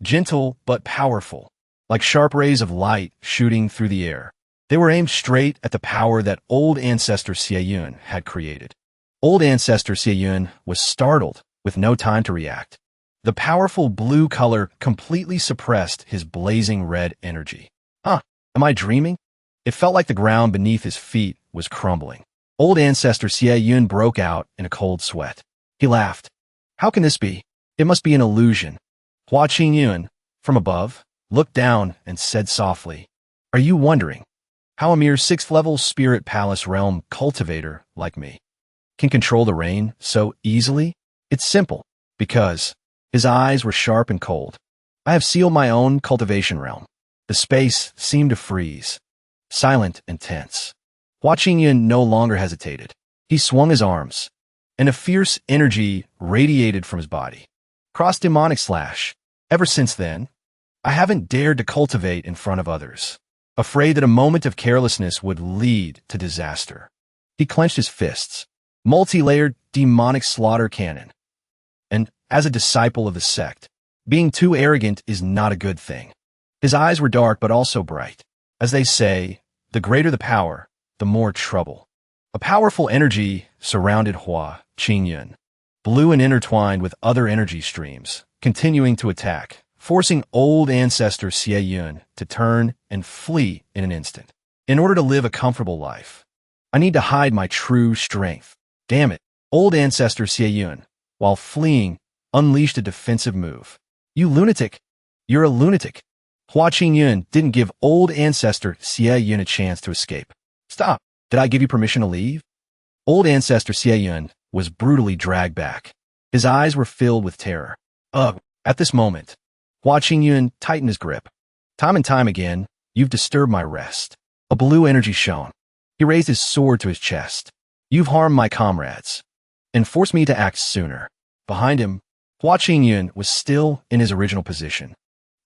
gentle but powerful, like sharp rays of light shooting through the air. They were aimed straight at the power that old ancestor Xie Yun had created. Old ancestor Xie Yun was startled with no time to react. The powerful blue color completely suppressed his blazing red energy. Huh, am I dreaming? It felt like the ground beneath his feet was crumbling. Old ancestor Xie Yun broke out in a cold sweat. He laughed. How can this be? It must be an illusion. Ching Yun, from above, looked down and said softly, Are you wondering how a mere 6th-level Spirit Palace Realm cultivator like me can control the rain so easily? It's simple, because his eyes were sharp and cold. I have sealed my own cultivation realm. The space seemed to freeze, silent and tense. Ching Yun no longer hesitated. He swung his arms, and a fierce energy radiated from his body. Cross demonic slash. Ever since then, I haven't dared to cultivate in front of others, afraid that a moment of carelessness would lead to disaster. He clenched his fists. Multi-layered demonic slaughter cannon. And as a disciple of the sect, being too arrogant is not a good thing. His eyes were dark but also bright. As they say, the greater the power, the more trouble. A powerful energy surrounded Ching Yun, blue and intertwined with other energy streams, continuing to attack, forcing old ancestor Xie Yun to turn and flee in an instant. In order to live a comfortable life, I need to hide my true strength. Damn it. Old ancestor Ching Yun, while fleeing, unleashed a defensive move. You lunatic. You're a lunatic. Ching Yun didn't give old ancestor Ching Yun a chance to escape. Stop. Did I give you permission to leave? Old ancestor Ching Yun was brutally dragged back. His eyes were filled with terror. Ugh. At this moment, Ching Yun tightened his grip. Time and time again, you've disturbed my rest. A blue energy shone. He raised his sword to his chest. You've harmed my comrades and forced me to act sooner. Behind him, Ching Yun was still in his original position.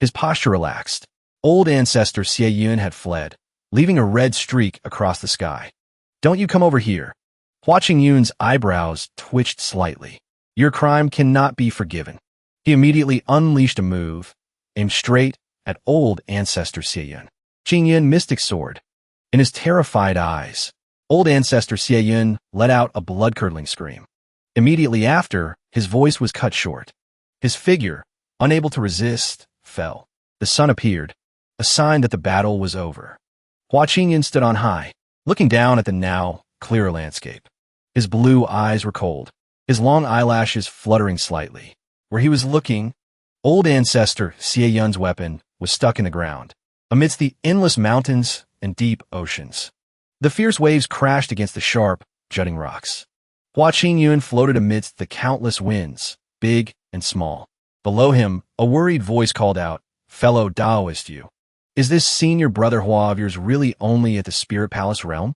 His posture relaxed. Old ancestor Ching Yun had fled, leaving a red streak across the sky. Don't you come over here. Ching Yun's eyebrows twitched slightly. Your crime cannot be forgiven. He immediately unleashed a move, aimed straight at old ancestor Ching Yun. Ching Yun mystic sword. In his terrified eyes, old ancestor Ching Yun let out a blood-curdling scream. Immediately after, his voice was cut short. His figure, unable to resist, fell. The sun appeared, a sign that the battle was over. Ching Yun stood on high, looking down at the now clearer landscape. His blue eyes were cold, his long eyelashes fluttering slightly. Where he was looking, old ancestor Ching Yun's weapon was stuck in the ground, amidst the endless mountains and deep oceans. The fierce waves crashed against the sharp, jutting rocks. Ching Yun floated amidst the countless winds, big and small. Below him, a worried voice called out, "Fellow Taoist you. Is this senior brother Hua of yours really only at the Spirit Palace realm?"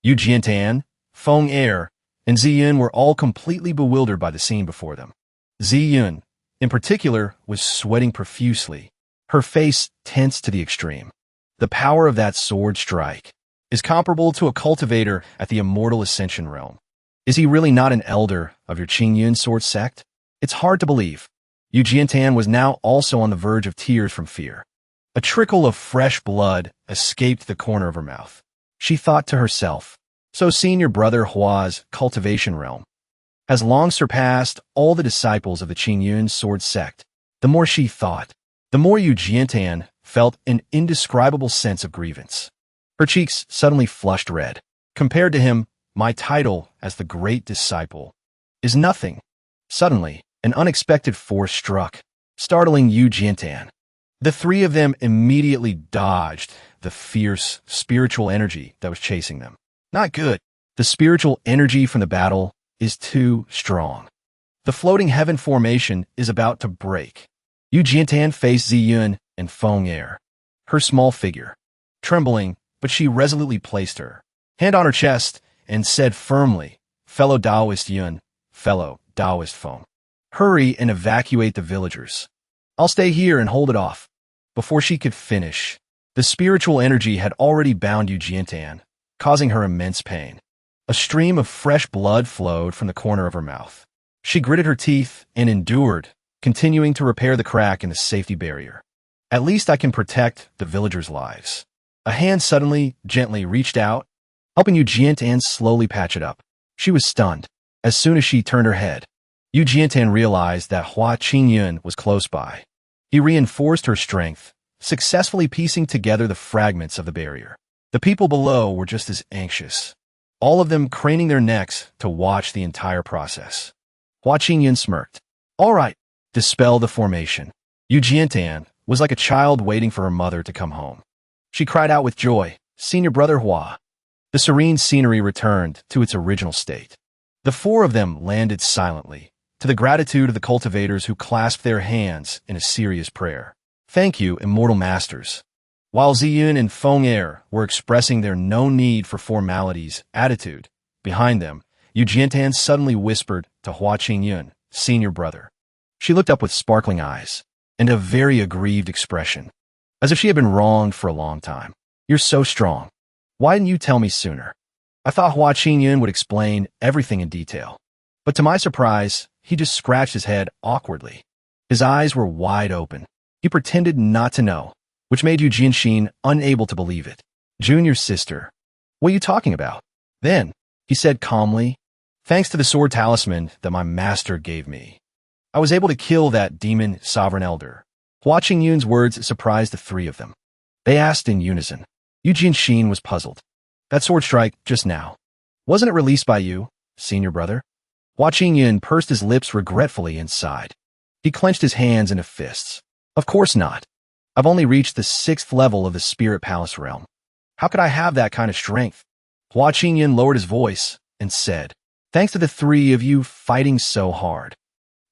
Yu Jiantan, Feng Er, and Zi Yun were all completely bewildered by the scene before them. Zi Yun, in particular, was sweating profusely, her face tense to the extreme. The power of that sword strike is comparable to a cultivator at the Immortal Ascension realm. Is he really not an elder of your Ching Yun sword sect? It's hard to believe. Yu Jiantan was now also on the verge of tears from fear. A trickle of fresh blood escaped the corner of her mouth. She thought to herself, so senior brother Hua's cultivation realm has long surpassed all the disciples of the Ching Yun sword sect. The more she thought, the more Yu Jiantan felt an indescribable sense of grievance. Her cheeks suddenly flushed red. Compared to him, my title as the great disciple is nothing. Suddenly, an unexpected force struck, startling Yu Jiantan. The three of them immediately dodged the fierce spiritual energy that was chasing them. Not good. The spiritual energy from the battle is too strong. The floating heaven formation is about to break. Yu Jiantan faced Zi Yun and Feng Er. Her small figure, trembling, but she resolutely placed her hand on her chest and said firmly, "Fellow Taoist Yun, fellow Taoist Feng, hurry and evacuate the villagers. I'll stay here and hold it off." Before she could finish, the spiritual energy had already bound Yu Jiantan, causing her immense pain. A stream of fresh blood flowed from the corner of her mouth. She gritted her teeth and endured, continuing to repair the crack in the safety barrier. At least I can protect the villagers' lives. A hand suddenly, gently reached out, helping Yu Jiantan slowly patch it up. She was stunned. As soon as she turned her head, Yu Jiantan realized that Ching Yun was close by. He reinforced her strength, successfully piecing together the fragments of the barrier. The people below were just as anxious, all of them craning their necks to watch the entire process. Ching Yun smirked. "All right, dispel the formation." Yu Jiantan was like a child waiting for her mother to come home. She cried out with joy, "Senior brother Hua." The serene scenery returned to its original state. The four of them landed silently, to the gratitude of the cultivators who clasped their hands in a serious prayer. "Thank you, immortal masters." While Zi Yun and Feng Er were expressing their no need for formalities attitude, behind them, Yu Jiantan suddenly whispered to Ching Yun, "Senior brother." She looked up with sparkling eyes and a very aggrieved expression, as if she had been wronged for a long time. "You're so strong. Why didn't you tell me sooner?" I thought Ching Yun would explain everything in detail, but to my surprise, he just scratched his head awkwardly. His eyes were wide open. He pretended not to know, which made Yu Jianxin unable to believe it. "Junior sister, what are you talking about?" Then, he said calmly, "Thanks to the sword talisman that my master gave me, I was able to kill that demon sovereign elder." Ching Yun's words surprised the three of them. They asked in unison. Yu Jianxin was puzzled. "That sword strike just now, Wasn't it released by you, senior brother? Ching Yun pursed his lips regretfully and sighed. He clenched his hands into fists. Of course not. I've only reached the 6th level of the Spirit Palace realm. How could I have that kind of strength? Ching Yun lowered his voice and said, thanks to the 3 of you fighting so hard,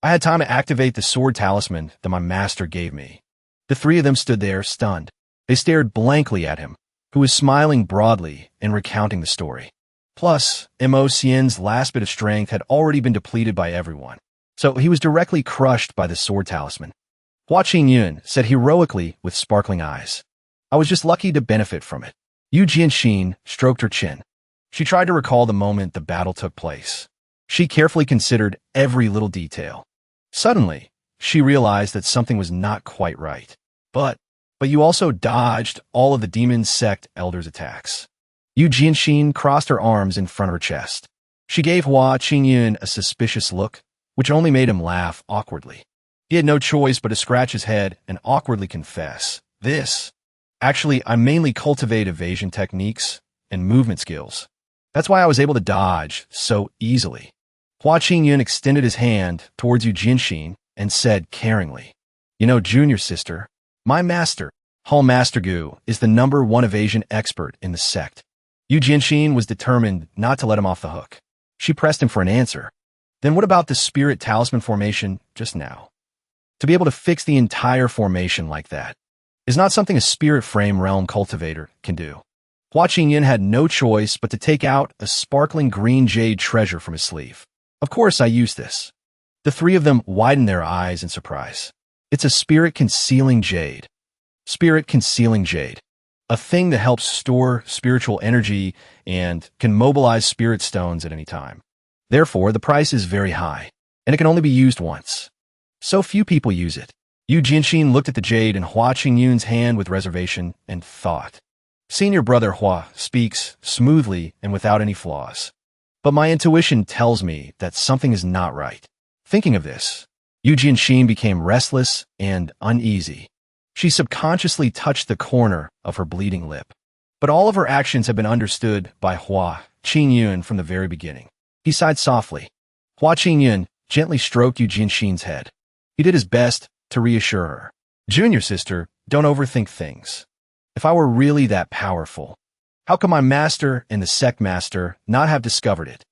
I had time to activate the sword talisman that my master gave me. The 3 of them stood there, stunned. They stared blankly at him, who was smiling broadly and recounting the story. Plus, Mo Xian's last bit of strength had already been depleted by everyone, so he was directly crushed by the sword talisman. Ching Yun said heroically with sparkling eyes, I was just lucky to benefit from it. Yu Jianxin stroked her chin. She tried to recall the moment the battle took place. She carefully considered every little detail. Suddenly, she realized that something was not quite right. But you also dodged all of the demon sect elders' attacks. Yu Jianxin crossed her arms in front of her chest. She gave Ching Yun a suspicious look, which only made him laugh awkwardly. He had no choice but to scratch his head and awkwardly confess, Actually, I mainly cultivate evasion techniques and movement skills. That's why I was able to dodge so easily. Ching Yun extended his hand towards Yu Jianxin and said caringly, you know, junior sister, my master, Hall Master Gu, is the #1 evasion expert in the sect. Yu Jianxin was determined not to let him off the hook. She pressed him for an answer. Then what about the spirit talisman formation just now? To be able to fix the entire formation like that is not something a spirit frame realm cultivator can do. Ching Yun had no choice but to take out a sparkling green jade treasure from his sleeve. Of course I used this. The 3 of them widened their eyes in surprise. It's a spirit concealing jade. Spirit concealing jade. A thing that helps store spiritual energy and can mobilize spirit stones at any time. Therefore, the price is very high, and it can only be used once. So few people use it. Yu Jianxin looked at the jade in Ching Yun's hand with reservation and thought. Senior brother Hua speaks smoothly and without any flaws. But my intuition tells me that something is not right. Thinking of this, Yu Jianxin became restless and uneasy. She subconsciously touched the corner of her bleeding lip. But all of her actions had been understood by Ching Yun from the very beginning. He sighed softly. Ching Yun gently stroked Yu Jianxin's head. He did his best to reassure her. Junior sister, don't overthink things. If I were really that powerful, how could my master and the sect master not have discovered it?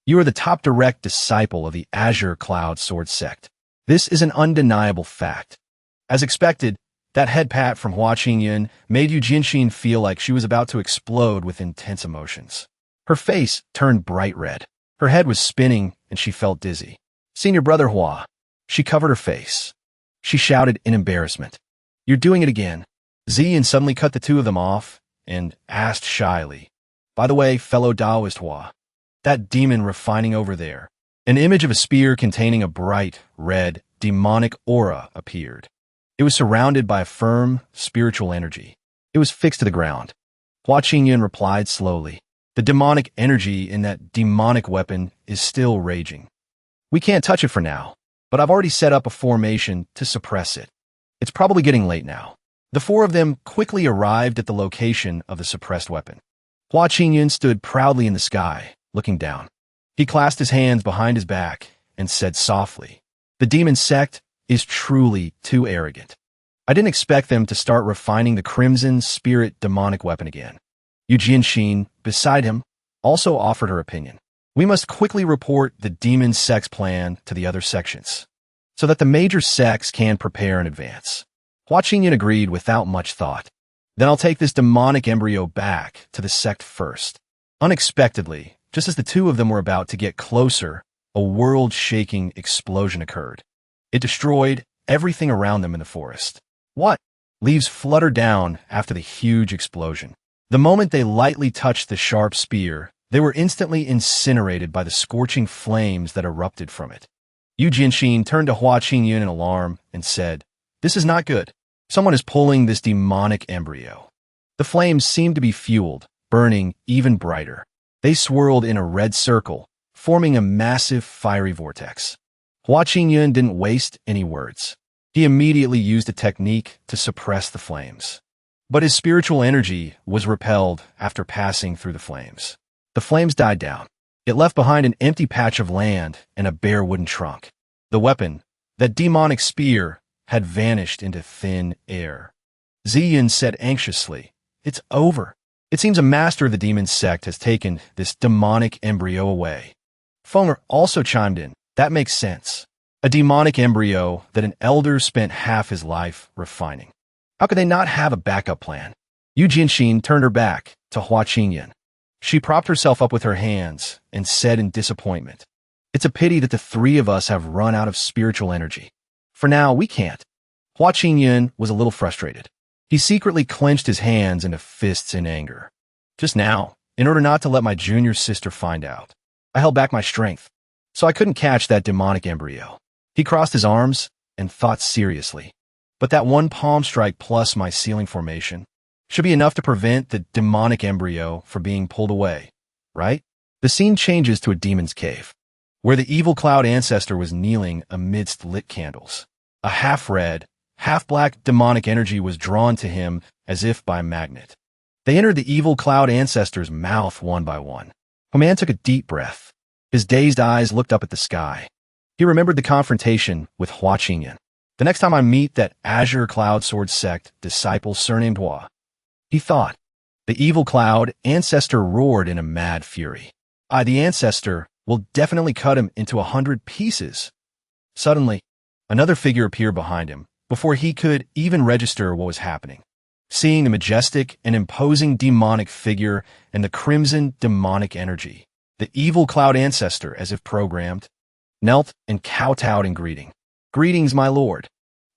You are the top direct disciple of the Azure Cloud Sword Sect. This is an undeniable fact. As expected, that head pat from Ching Yun made Yu Jianxin feel like she was about to explode with intense emotions. Her face turned bright red. Her head was spinning and she felt dizzy. Senior brother Hua. She covered her face. She shouted in embarrassment. You're doing it again. Zian suddenly cut the 2 of them off and asked shyly, by the way, fellow Taoist Hua, that demon refining over there. An image of a spear containing a bright, red, demonic aura appeared. It was surrounded by a firm, spiritual energy. It was fixed to the ground. Ching Yun replied slowly. The demonic energy in that demonic weapon is still raging. We can't touch it for now, but I've already set up a formation to suppress it. It's probably getting late now. The 4 of them quickly arrived at the location of the suppressed weapon. Ching Yun stood proudly in the sky, looking down. He clasped his hands behind his back and said softly, the demon sect is truly too arrogant. I didn't expect them to start refining the crimson spirit demonic weapon again. Yu Jianxin, beside him, also offered her opinion. We must quickly report the demon sect's plan to the other sections, so that the major sects can prepare in advance. Ching Yun agreed without much thought. Then I'll take this demonic embryo back to the sect first. Unexpectedly, just as the 2 of them were about to get closer, a world-shaking explosion occurred. It destroyed everything around them in the forest. What? Leaves fluttered down after the huge explosion. The moment they lightly touched the sharp spear, they were instantly incinerated by the scorching flames that erupted from it. Yu Jianxin turned to Ching Yun in alarm and said, this is not good. Someone is pulling this demonic embryo. The flames seemed to be fueled, burning even brighter. They swirled in a red circle, forming a massive fiery vortex. Ching Yun didn't waste any words. He immediately used a technique to suppress the flames. But his spiritual energy was repelled after passing through the flames. The flames died down. It left behind an empty patch of land and a bare wooden trunk. The weapon, that demonic spear, had vanished into thin air. Yun said anxiously, "It's over. It seems a master of the demon sect has taken this demonic embryo away." Fenger also chimed in, "That makes sense. A demonic embryo that an elder spent half his life refining. How could they not have a backup plan?" Yu Jianxin turned her back to Hua Qingyun. She propped herself up with her hands and said in disappointment, "It's a pity that the three of us have run out of spiritual energy. For now, we can't." Hua Qingyun was a little frustrated. He secretly clenched his hands into fists in anger. "Just now, in order not to let my junior sister find out, I held back my strength, so I couldn't catch that demonic embryo." He crossed his arms and thought seriously. "But that one palm strike plus my sealing formation should be enough to prevent the demonic embryo from being pulled away, right?" The scene changes to a demon's cave, where the evil cloud ancestor was kneeling amidst lit candles. A half-red, half-black demonic energy was drawn to him as if by a magnet. They entered the evil cloud ancestor's mouth one by one. A man took a deep breath. His dazed eyes looked up at the sky. He remembered the confrontation with Hua Qingyun. "The next time I meet that Azure Cloud Sword Sect disciple surnamed Hua," he thought. The evil cloud ancestor roared in a mad fury. The ancestor will definitely cut him into 100 pieces." Suddenly, another figure appeared behind him before he could even register what was happening. Seeing the majestic and imposing demonic figure and the crimson demonic energy, the evil cloud ancestor, as if programmed, knelt and kowtowed in greeting. "Greetings, my lord."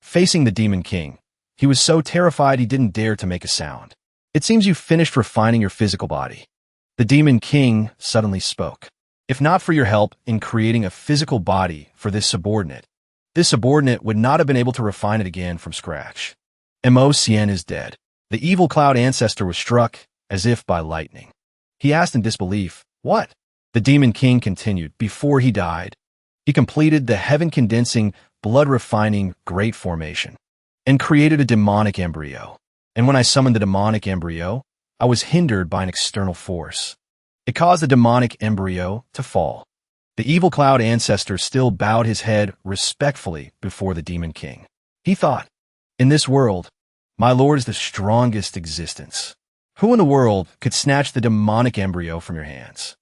Facing the demon king, he was so terrified he didn't dare to make a sound. "It seems you finished refining your physical body." The demon king suddenly spoke. "If not for your help in creating a physical body for this subordinate would not have been able to refine it again from scratch. Mo Xian is dead." The evil cloud ancestor was struck as if by lightning. He asked in disbelief, "What?" The demon king continued, "Before he died, he completed the heaven-condensing, blood-refining great formation and created a demonic embryo. And when I summoned the demonic embryo, I was hindered by an external force. It caused the demonic embryo to fall." The evil cloud ancestor still bowed his head respectfully before the demon king. He thought, "In this world, my lord is the strongest existence. Who in the world could snatch the demonic embryo from your hands?"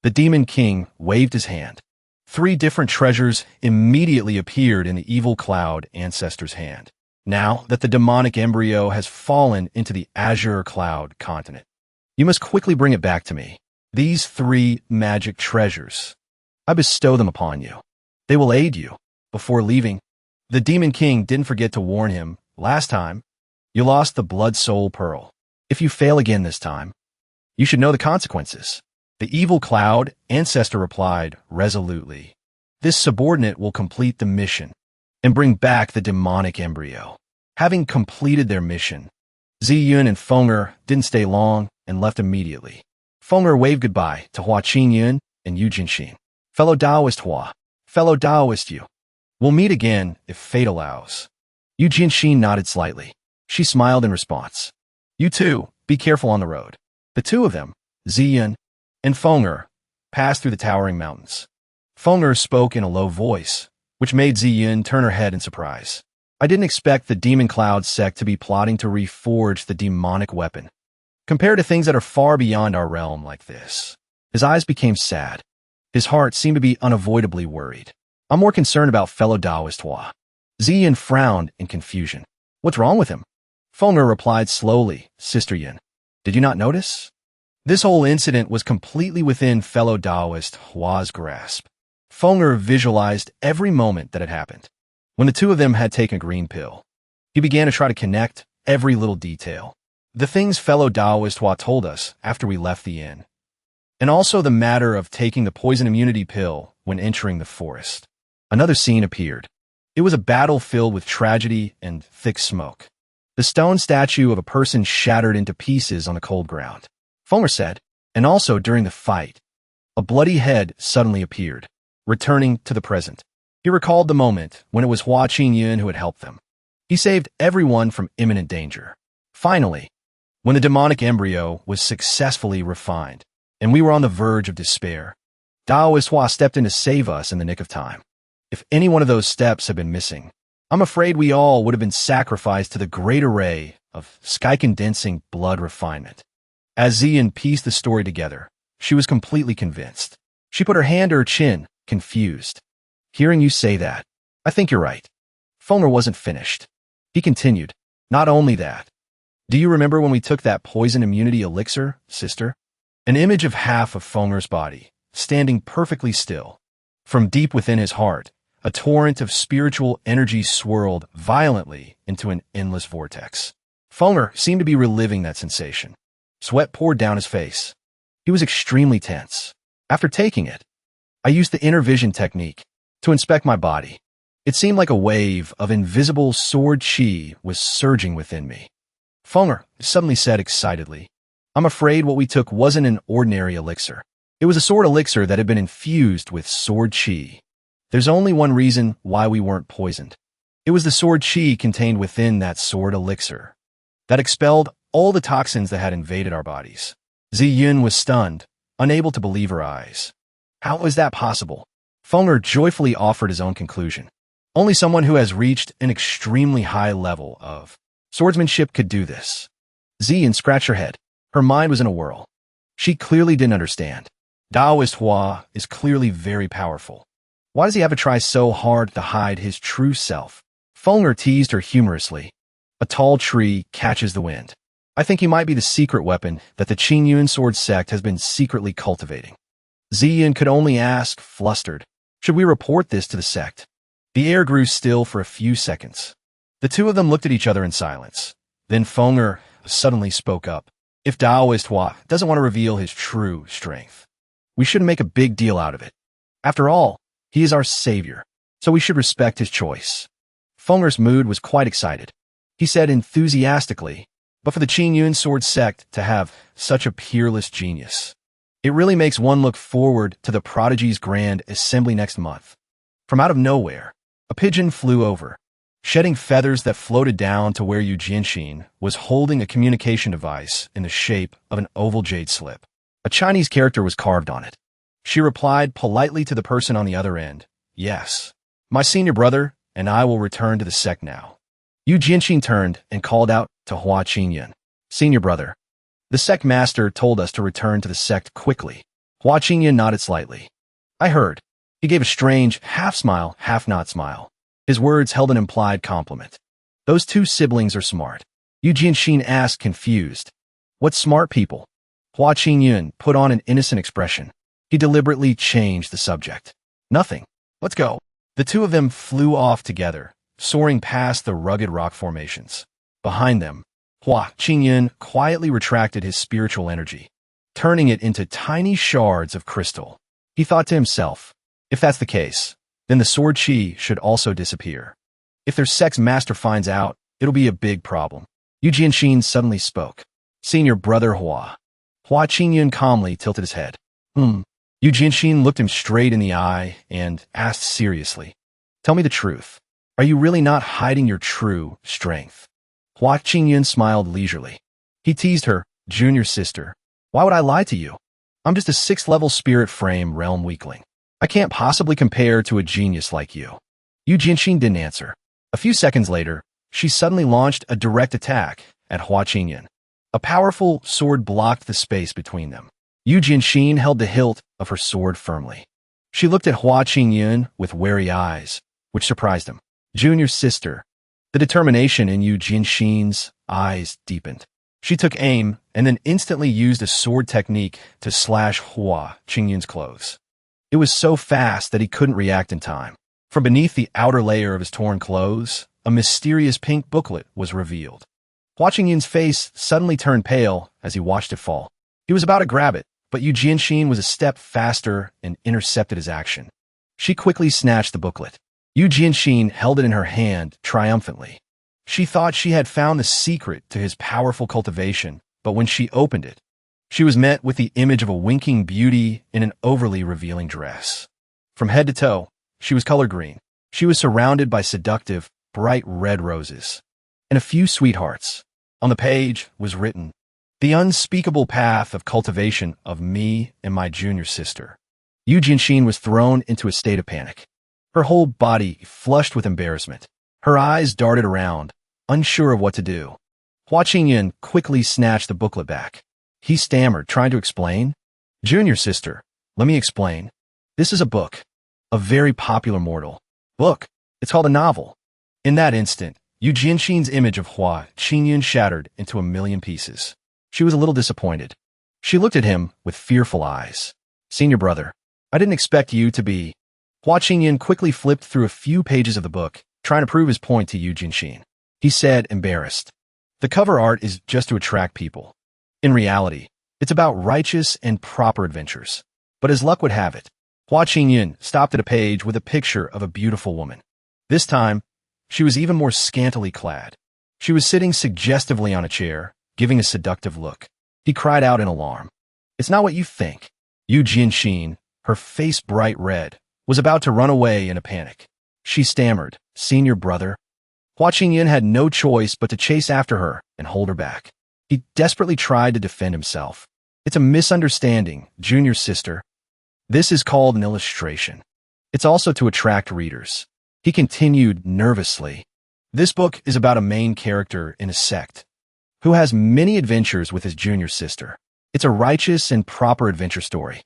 The demon king waved his hand. 3 different treasures immediately appeared in the evil cloud ancestor's hand. "Now that the demonic embryo has fallen into the Azure Cloud continent, you must quickly bring it back to me. These 3 magic treasures, I bestow them upon you. They will aid you." Before leaving, the demon king didn't forget to warn him, "Last time, you lost the blood soul pearl. If you fail again this time, you should know the consequences." The evil cloud ancestor replied resolutely, "This subordinate will complete the mission and bring back the demonic embryo." Having completed their mission, Yun and Fenger didn't stay long and left immediately. Fenger waved goodbye to Hua Qingyun and Yu Jianxin. "Fellow Taoist Hua, fellow Taoist Yu, we'll meet again if fate allows." Yu Jianxin nodded slightly. She smiled in response. "You too, be careful on the road." The two of them, Yun and Fenger, passed through the towering mountains. Fenger spoke in a low voice, which made Yun turn her head in surprise. "I didn't expect the Demon Cloud sect to be plotting to reforge the demonic weapon. Compared to things that are far beyond our realm like this." His eyes became sad. His heart seemed to be unavoidably worried. "I'm more concerned about fellow Taoist Hua." Yun frowned in confusion. "What's wrong with him?" Fenger replied slowly, "Sister Yun, did you not notice? This whole incident was completely within fellow Taoist Hua's grasp." Fenger visualized every moment that had happened. When the two of them had taken a green pill, he began to try to connect every little detail. The things fellow Taoist Hua told us after we left the inn, and also the matter of taking the poison immunity pill when entering the forest. Another scene appeared. It was a battle filled with tragedy and thick smoke. The stone statue of a person shattered into pieces on the cold ground. Fenger said, and also during the fight, a bloody head suddenly appeared, returning to the present. He recalled the moment when it was Hua Qingyun who had helped them. He saved everyone from imminent danger. Finally, when the demonic embryo was successfully refined, and we were on the verge of despair, Daoist Hua stepped in to save us in the nick of time. If any one of those steps had been missing, I'm afraid we all would have been sacrificed to the great array of sky-condensing blood refinement. As Zian pieced the story together, she was completely convinced. She put her hand to her chin, confused. Hearing you say that, I think you're right. Fenger wasn't finished. He continued, not only that. Do you remember when we took that poison immunity elixir, sister? An image of half of Fenger's body, standing perfectly still. From deep within his heart, a torrent of spiritual energy swirled violently into an endless vortex. Fenger seemed to be reliving that sensation. Sweat poured down his face. He was extremely tense. After taking it, I used the inner vision technique to inspect my body. It seemed like a wave of invisible sword chi was surging within me. Fenger suddenly said excitedly, I'm afraid what we took wasn't an ordinary elixir. It was a sword elixir that had been infused with sword chi. There's only one reason why we weren't poisoned. It was the sword chi contained within that sword elixir that expelled all the toxins that had invaded our bodies. Yun was stunned, unable to believe her eyes. How was that possible? Fenger joyfully offered his own conclusion. Only someone who has reached an extremely high level of swordsmanship could do this. Zian scratched her head. Her mind was in a whirl. She clearly didn't understand. Daoist Hua is clearly very powerful. Why does he have to try so hard to hide his true self? Fenger teased her humorously. A tall tree catches the wind. I think he might be the secret weapon that the Ching Yun sword sect has been secretly cultivating. Zian could only ask, flustered, should we report this to the sect? The air grew still for a few seconds. The two of them looked at each other in silence. Then Fenger suddenly spoke up. If Daoist Hua doesn't want to reveal his true strength, we shouldn't make a big deal out of it. After all, he is our savior, so we should respect his choice. Fenger's mood was quite excited. He said enthusiastically, but for the Ching Yun sword sect to have such a peerless genius, it really makes one look forward to the Prodigy's grand assembly next month. From out of nowhere, a pigeon flew over, shedding feathers that floated down to where Yu Jianxin was holding a communication device in the shape of an oval jade slip. A Chinese character was carved on it. She replied politely to the person on the other end, yes, my senior brother and I will return to the sect now. Yu Jianxin turned and called out to Hua Qingyun, senior brother. The sect master told us to return to the sect quickly. Hua Qingyun nodded slightly. I heard. He gave a strange half-smile, half-not smile. His words held an implied compliment. Those two siblings are smart. Yu Jianxin asked, confused. What smart people? Hua Qingyun put on an innocent expression. He deliberately changed the subject. Nothing. Let's go. The two of them flew off together, soaring past the rugged rock formations. Behind them, Hua Qingyun quietly retracted his spiritual energy, turning it into tiny shards of crystal. He thought to himself, if that's the case, then the sword chi should also disappear. If their sect's master finds out, it'll be a big problem. Yu Jianxin suddenly spoke. Senior brother Hua. Hua Qingyun calmly tilted his head. Yu Jianxin looked him straight in the eye and asked seriously, tell me the truth. Are you really not hiding your true strength? Hua Qingyun smiled leisurely. He teased her, junior sister. Why would I lie to you? I'm just a 6th-level spirit frame realm weakling. I can't possibly compare to a genius like you. Yu Jianxin didn't answer. A few seconds later, she suddenly launched a direct attack at Hua Qingyun. A powerful sword blocked the space between them. Yu Jianxin held the hilt of her sword firmly. She looked at Hua Qingyun with wary eyes, which surprised him. Junior sister. The determination in Yu Jianxin's eyes deepened. She took aim and then instantly used a sword technique to slash Hua Qingyun's clothes. It was so fast that he couldn't react in time. From beneath the outer layer of his torn clothes, a mysterious pink booklet was revealed. Hua Qingyun's face suddenly turned pale as he watched it fall. He was about to grab it, but Yu Jianxin was a step faster and intercepted his action. She quickly snatched the booklet. Yu Jianxin held it in her hand triumphantly. She thought she had found the secret to his powerful cultivation, but when she opened it, she was met with the image of a winking beauty in an overly revealing dress. From head to toe, she was color green. She was surrounded by seductive, bright red roses and a few sweethearts. On the page was written, the unspeakable path of cultivation of me and my junior sister. Yu Jianxin was thrown into a state of panic. Her whole body flushed with embarrassment. Her eyes darted around, unsure of what to do. Hua Qingyun quickly snatched the booklet back. He stammered, trying to explain. Junior sister, let me explain. This is a book. A very popular mortal book. It's called a novel. In that instant, Yu Jianxin's image of Hua Qingyun shattered into a million pieces. She was a little disappointed. She looked at him with fearful eyes. Senior brother, I didn't expect you to be. Hua Qingyun quickly flipped through a few pages of the book, trying to prove his point to Yu Jianxin. He said, embarrassed. The cover art is just to attract people. In reality, it's about righteous and proper adventures. But as luck would have it, Hua Qingyun stopped at a page with a picture of a beautiful woman. This time, she was even more scantily clad. She was sitting suggestively on a chair, giving a seductive look. He cried out in alarm. It's not what you think. Yu Jianxin, her face bright red, was about to run away in a panic. She stammered, Senior brother. Hua Qingyun had no choice but to chase after her and hold her back. He desperately tried to defend himself. It's a misunderstanding, junior sister. This is called an illustration. It's also to attract readers. He continued nervously. This book is about a main character in a sect who has many adventures with his junior sister. It's a righteous and proper adventure story.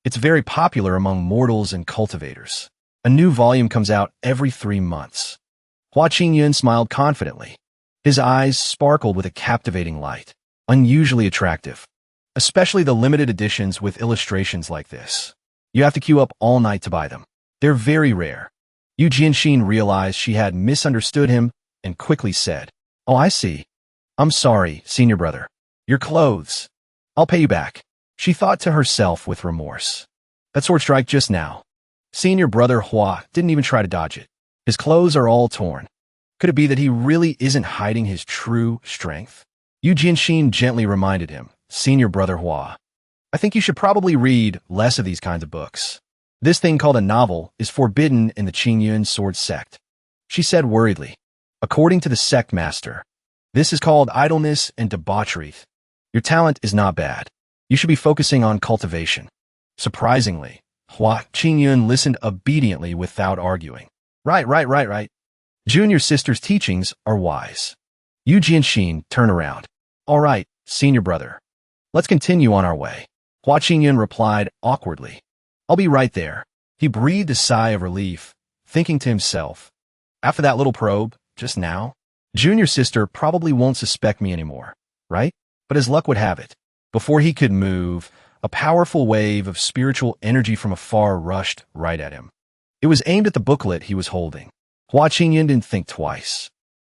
It's very popular among mortals and cultivators. A new volume comes out every 3 months. Hua Qingyun smiled confidently. His eyes sparkled with a captivating light, unusually attractive, especially the limited editions with illustrations like this. You have to queue up all night to buy them. They're very rare. Yu Jianxin realized she had misunderstood him and quickly said, Oh, I see. I'm sorry, senior brother. Your clothes. I'll pay you back. She thought to herself with remorse. That sword strike just now. Senior brother Hua didn't even try to dodge it. His clothes are all torn. Could it be that he really isn't hiding his true strength? Yu Jianxin gently reminded him, Senior brother Hua, I think you should probably read less of these kinds of books. This thing called a novel is forbidden in the Ching Yun sword sect. She said worriedly. According to the sect master, this is called idleness and debauchery. Your talent is not bad. You should be focusing on cultivation. Surprisingly, Hua Qingyun listened obediently without arguing. Right. Junior sister's teachings are wise. Yu Jianxin turned around. All right, senior brother. Let's continue on our way. Hua Qingyun replied awkwardly. I'll be right there. He breathed a sigh of relief, thinking to himself, after that little probe, just now, junior sister probably won't suspect me anymore, right? But as luck would have it, before he could move, a powerful wave of spiritual energy from afar rushed right at him. It was aimed at the booklet he was holding. Hua Qingyun didn't think twice.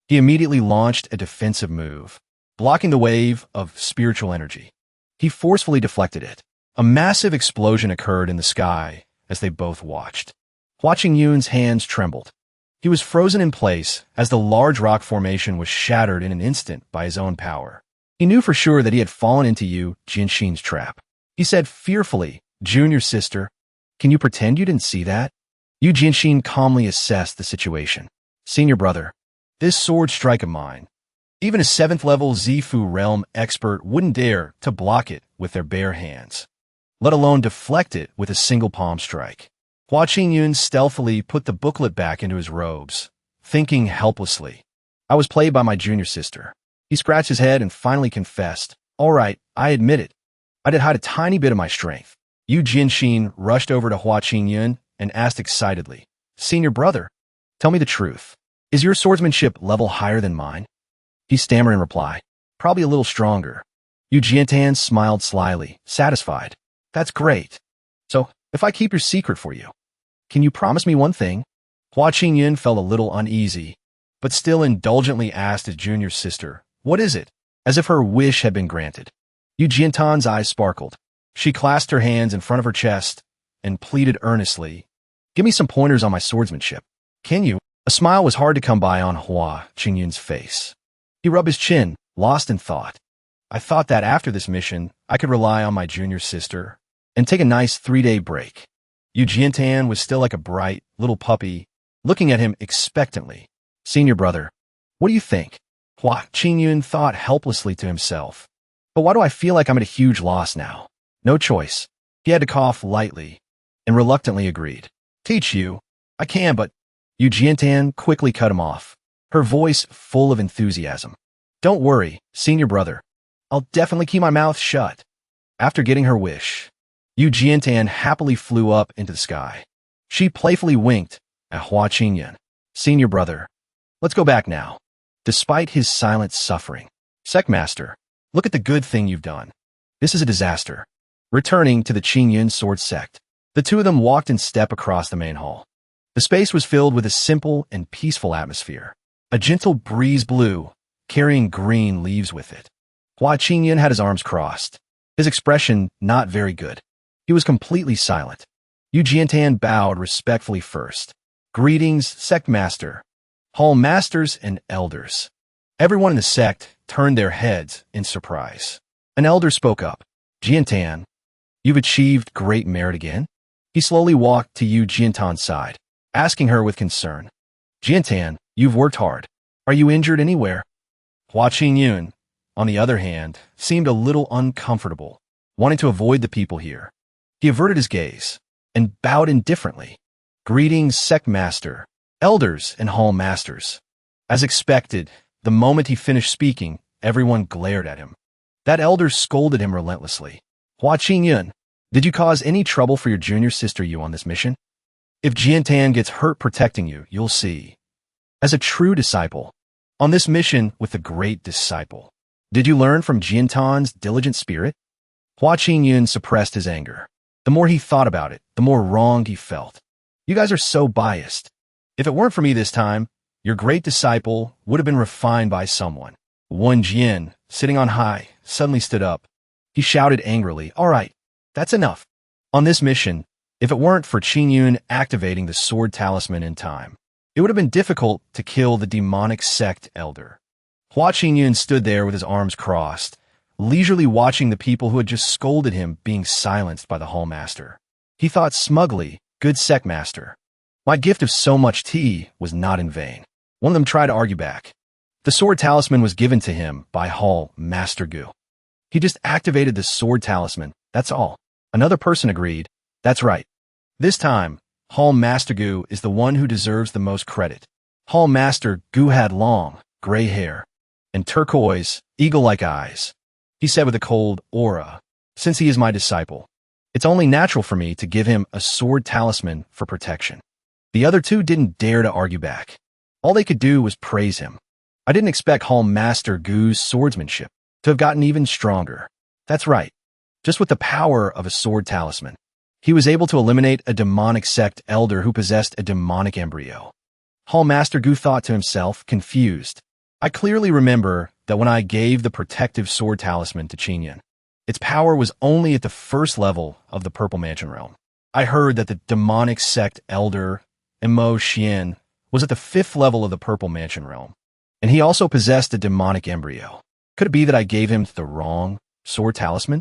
He immediately launched a defensive move, blocking the wave of spiritual energy. He forcefully deflected it. A massive explosion occurred in the sky as they both watched. Hua Qingyun's hands trembled. He was frozen in place as the large rock formation was shattered in an instant by his own power. He knew for sure that he had fallen into Yu Jianxin's trap. He said fearfully, Junior sister, can you pretend you didn't see that? Yu Jianxin calmly assessed the situation. Senior brother, this sword strike of mine, even a 7th level Zifu realm expert wouldn't dare to block it with their bare hands, let alone deflect it with a single palm strike. Hua Qingyun stealthily put the booklet back into his robes, thinking helplessly. I was played by my junior sister. He scratched his head and finally confessed. All right, I admit it. I did hide a tiny bit of my strength. Yu Jianxin rushed over to Hua Qingyun and asked excitedly, Senior brother, tell me the truth. Is your swordsmanship level higher than mine? He stammered in reply, probably a little stronger. Yu Jiantan smiled slyly, satisfied. That's great. So, if I keep your secret for you, can you promise me one thing? Hua Qingyun felt a little uneasy, but still indulgently asked his junior sister, what is it? As if her wish had been granted. Yu Jiantan's eyes sparkled. She clasped her hands in front of her chest and pleaded earnestly, give me some pointers on my swordsmanship. Can you? A smile was hard to come by on Hua Qingyun's face. He rubbed his chin, lost in thought. I thought that after this mission, I could rely on my junior sister and take a nice 3-day break. Yu Jiantan was still like a bright little puppy, looking at him expectantly. Senior brother, what do you think? Hua Qingyun thought helplessly to himself. But why do I feel like I'm at a huge loss now? No choice. He had to cough lightly and reluctantly agreed. Teach you? I can, but Yu Jiantan quickly cut him off, her voice full of enthusiasm. Don't worry, senior brother. I'll definitely keep my mouth shut. After getting her wish, Yu Jiantan happily flew up into the sky. She playfully winked at Hua Qingyun. Senior brother, let's go back now. Despite his silent suffering, Sect Master, look at the good thing you've done. This is a disaster. Returning to the Ching Yun sword sect, the two of them walked in step across the main hall. The space was filled with a simple and peaceful atmosphere. A gentle breeze blew, carrying green leaves with it. Hua Qingyun had his arms crossed, his expression not very good. He was completely silent. Yu Jiantan bowed respectfully first. Greetings, Sect Master, Hall Masters, and Elders. Everyone in the sect turned their heads in surprise. An elder spoke up. Jiantan, you've achieved great merit again? He slowly walked to Yu Jiantan's side, asking her with concern. Jiantan, you've worked hard. Are you injured anywhere? Hua Qingyun, on the other hand, seemed a little uncomfortable, wanting to avoid the people here. He averted his gaze and bowed indifferently. Greetings, Sect Master, Elders, and Hall Masters. As expected, the moment he finished speaking, everyone glared at him. That elder scolded him relentlessly. Hua Qingyun, did you cause any trouble for your junior sister Yu on this mission? If Jiantan gets hurt protecting you, you'll see. As a true disciple, on this mission with the great disciple, did you learn from Jiantan's diligent spirit? Hua Qingyun suppressed his anger. The more he thought about it, the more wronged he felt. You guys are so biased. If it weren't for me this time, your great disciple would have been refined by someone. Wen Jian, sitting on high, suddenly stood up. He shouted angrily, all right, that's enough. On this mission, if it weren't for Ching Yun activating the sword talisman in time, it would have been difficult to kill the demonic sect elder. Hua Qingyun stood there with his arms crossed, leisurely watching the people who had just scolded him being silenced by the hall master. He thought smugly, good Sect Master, my gift of so much tea was not in vain. One of them tried to argue back. The sword talisman was given to him by Hall Master Gu. He just activated the sword talisman, that's all. Another person agreed, that's right. This time, Hall Master Gu is the one who deserves the most credit. Hall Master Gu had long, gray hair and turquoise, eagle-like eyes. He said with a cold aura, since he is my disciple, it's only natural for me to give him a sword talisman for protection. The other two didn't dare to argue back. All they could do was praise him. I didn't expect Hall Master Gu's swordsmanship to have gotten even stronger. That's right. Just with the power of a sword talisman, he was able to eliminate a demonic sect elder who possessed a demonic embryo. Hall Master Gu thought to himself, confused. I clearly remember that when I gave the protective sword talisman to Ching Yun, its power was only at the first level of the Purple Mansion realm. I heard that the demonic sect elder, Mo Xian, was at the 5th level of the Purple Mansion realm, and he also possessed a demonic embryo. Could it be that I gave him the wrong sword talisman?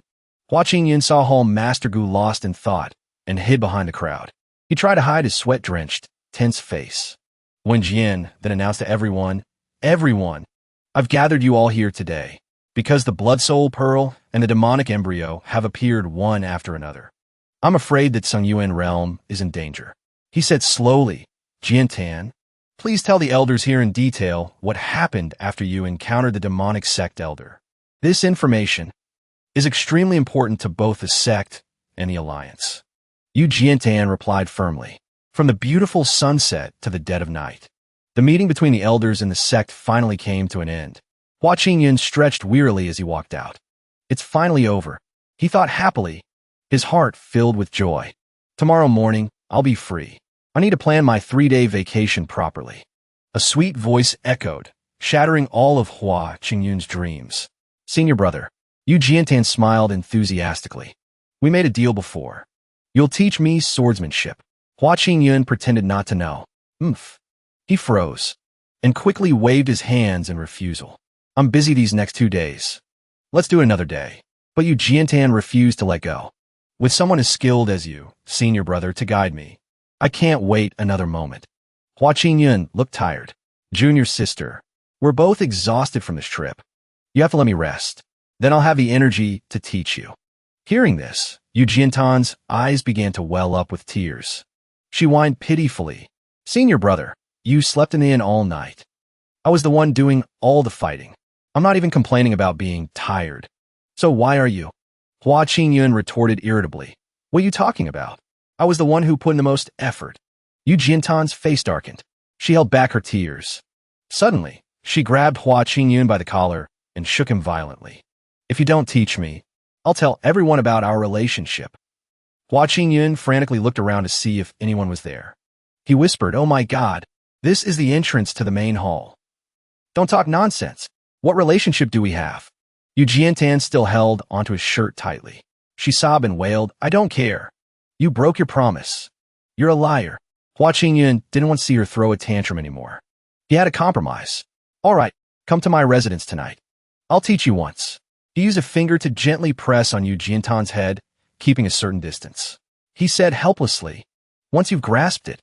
Hua Qingyun saw Hall Master Gu lost in thought and hid behind the crowd. He tried to hide his sweat-drenched, tense face. Wen Jian then announced to everyone, I've gathered you all here today because the Blood Soul Pearl and the demonic embryo have appeared one after another. I'm afraid that Sung Yuan realm is in danger. He said slowly, Jiantan, please tell the elders here in detail what happened after you encountered the demonic sect elder. This information is extremely important to both the sect and the alliance. Yu Jiantan replied firmly, from the beautiful sunset to the dead of night. The meeting between the elders and the sect finally came to an end. Hua Qingyun stretched wearily as he walked out. It's finally over, he thought happily, his heart filled with joy. Tomorrow morning, I'll be free. I need to plan my 3-day vacation properly. A sweet voice echoed, shattering all of Hua Qingyun's dreams. Senior brother, Yu Jiantan smiled enthusiastically. We made a deal before. You'll teach me swordsmanship. Hua Qingyun pretended not to know. He froze and quickly waved his hands in refusal. I'm busy these next 2 days. Let's do it another day. But Yu Jiantan refused to let go. With someone as skilled as you, senior brother, to guide me, I can't wait another moment. Hua Qingyun looked tired. Junior sister, we're both exhausted from this trip. You have to let me rest. Then I'll have the energy to teach you. Hearing this, Yu Jiantan's eyes began to well up with tears. She whined pitifully. Senior brother, you slept in the inn all night. I was the one doing all the fighting. I'm not even complaining about being tired. So why are you? Ching Yun retorted irritably. What are you talking about? I was the one who put in the most effort. Yu Jiantan's face darkened. She held back her tears. Suddenly, she grabbed Ching Yun by the collar and shook him violently. If you don't teach me, I'll tell everyone about our relationship. Ching Yun frantically looked around to see if anyone was there. He whispered, oh my God, this is the entrance to the main hall. Don't talk nonsense. What relationship do we have? Yu Jiantan still held onto his shirt tightly. She sobbed and wailed, I don't care. You broke your promise. You're a liar. Ching Yun didn't want to see her throw a tantrum anymore. He had a compromise. All right, come to my residence tonight. I'll teach you once. He used a finger to gently press on Yu Jiantan's head, keeping a certain distance. He said helplessly, once you've grasped it,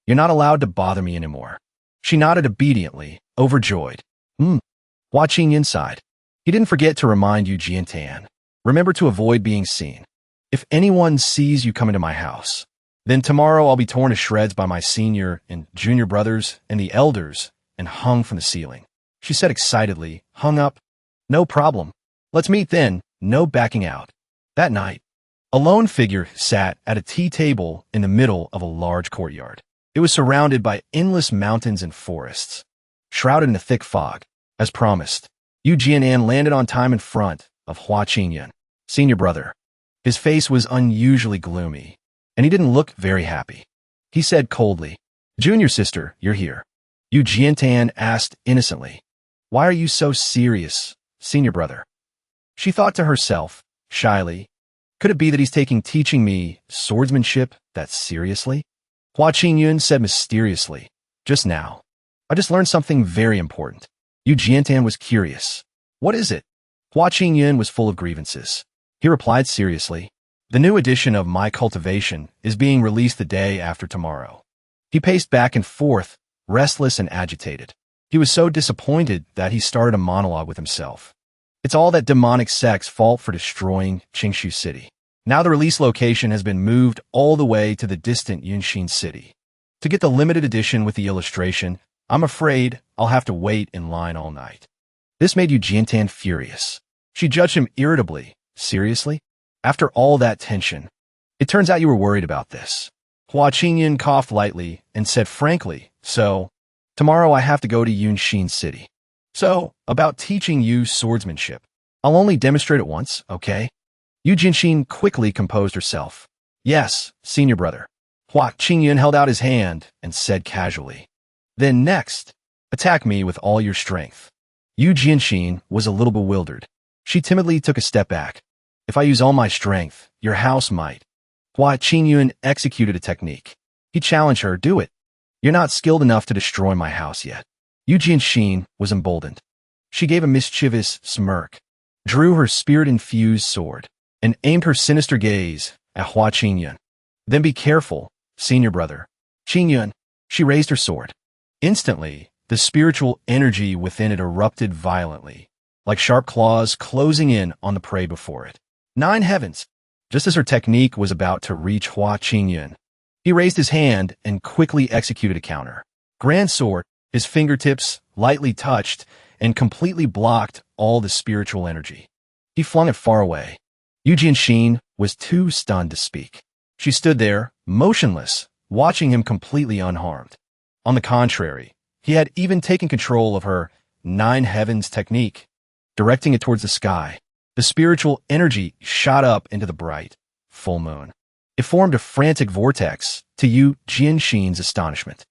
you're not allowed to bother me anymore. She nodded obediently, overjoyed. Ching Yun sighed. He didn't forget to remind Yu Jiantan. Remember to avoid being seen. If anyone sees you come into my house, then tomorrow I'll be torn to shreds by my senior and junior brothers and the elders and hung from the ceiling. She said excitedly, hung up? No problem. Let's meet then, no backing out. That night, a lone figure sat at a tea table in the middle of a large courtyard. It was surrounded by endless mountains and forests, shrouded in a thick fog. As promised, Yu Jianan landed on time in front of Ching Yun, senior brother. His face was unusually gloomy, and he didn't look very happy. He said coldly, Junior sister, you're here. Yu Jiantan asked innocently, why are you so serious, senior brother? She thought to herself, shyly, could it be that he's taking teaching me swordsmanship that seriously? Ching Yun said mysteriously, just now. I just learned something very important. Yu Jiantan was curious. What is it? Ching Yun was full of grievances. He replied seriously, the new edition of My Cultivation is being released the day after tomorrow. He paced back and forth, restless and agitated. He was so disappointed that he started a monologue with himself. It's all that demonic Sect's fault for destroying Qingshu City. Now the release location has been moved all the way to the distant Yunxin City. To get the limited edition with the illustration, I'm afraid I'll have to wait in line all night. This made Yu Jiantan furious. She judged him irritably. Seriously? After all that tension? It turns out you were worried about this. Ching Yun coughed lightly and said frankly, so, tomorrow I have to go to Yunxin City. So, about teaching you swordsmanship. I'll only demonstrate it once, okay? Yu Jianxin quickly composed herself. Yes, senior brother. Ching Yun held out his hand and said casually. Then next, attack me with all your strength. Yu Jianxin was a little bewildered. She timidly took a step back. If I use all my strength, your house might. Ching Yun executed a technique. He challenged her, do it. You're not skilled enough to destroy my house yet. Yu Jianxin was emboldened. She gave a mischievous smirk, drew her spirit-infused sword, and aimed her sinister gaze at Ching Yun. Then be careful, senior brother. Ching Yun. She raised her sword. Instantly, the spiritual energy within it erupted violently, like sharp claws closing in on the prey before it. 9 heavens! Just as her technique was about to reach Ching Yun, he raised his hand and quickly executed a counter. Grand sword, his fingertips lightly touched and completely blocked all the spiritual energy. He flung it far away. Yu Jianxin was too stunned to speak. She stood there, motionless, watching him completely unharmed. On the contrary, he had even taken control of her 9 heavens technique, directing it towards the sky. The spiritual energy shot up into the bright, full moon. It formed a frantic vortex, to Yu Jianxin's astonishment.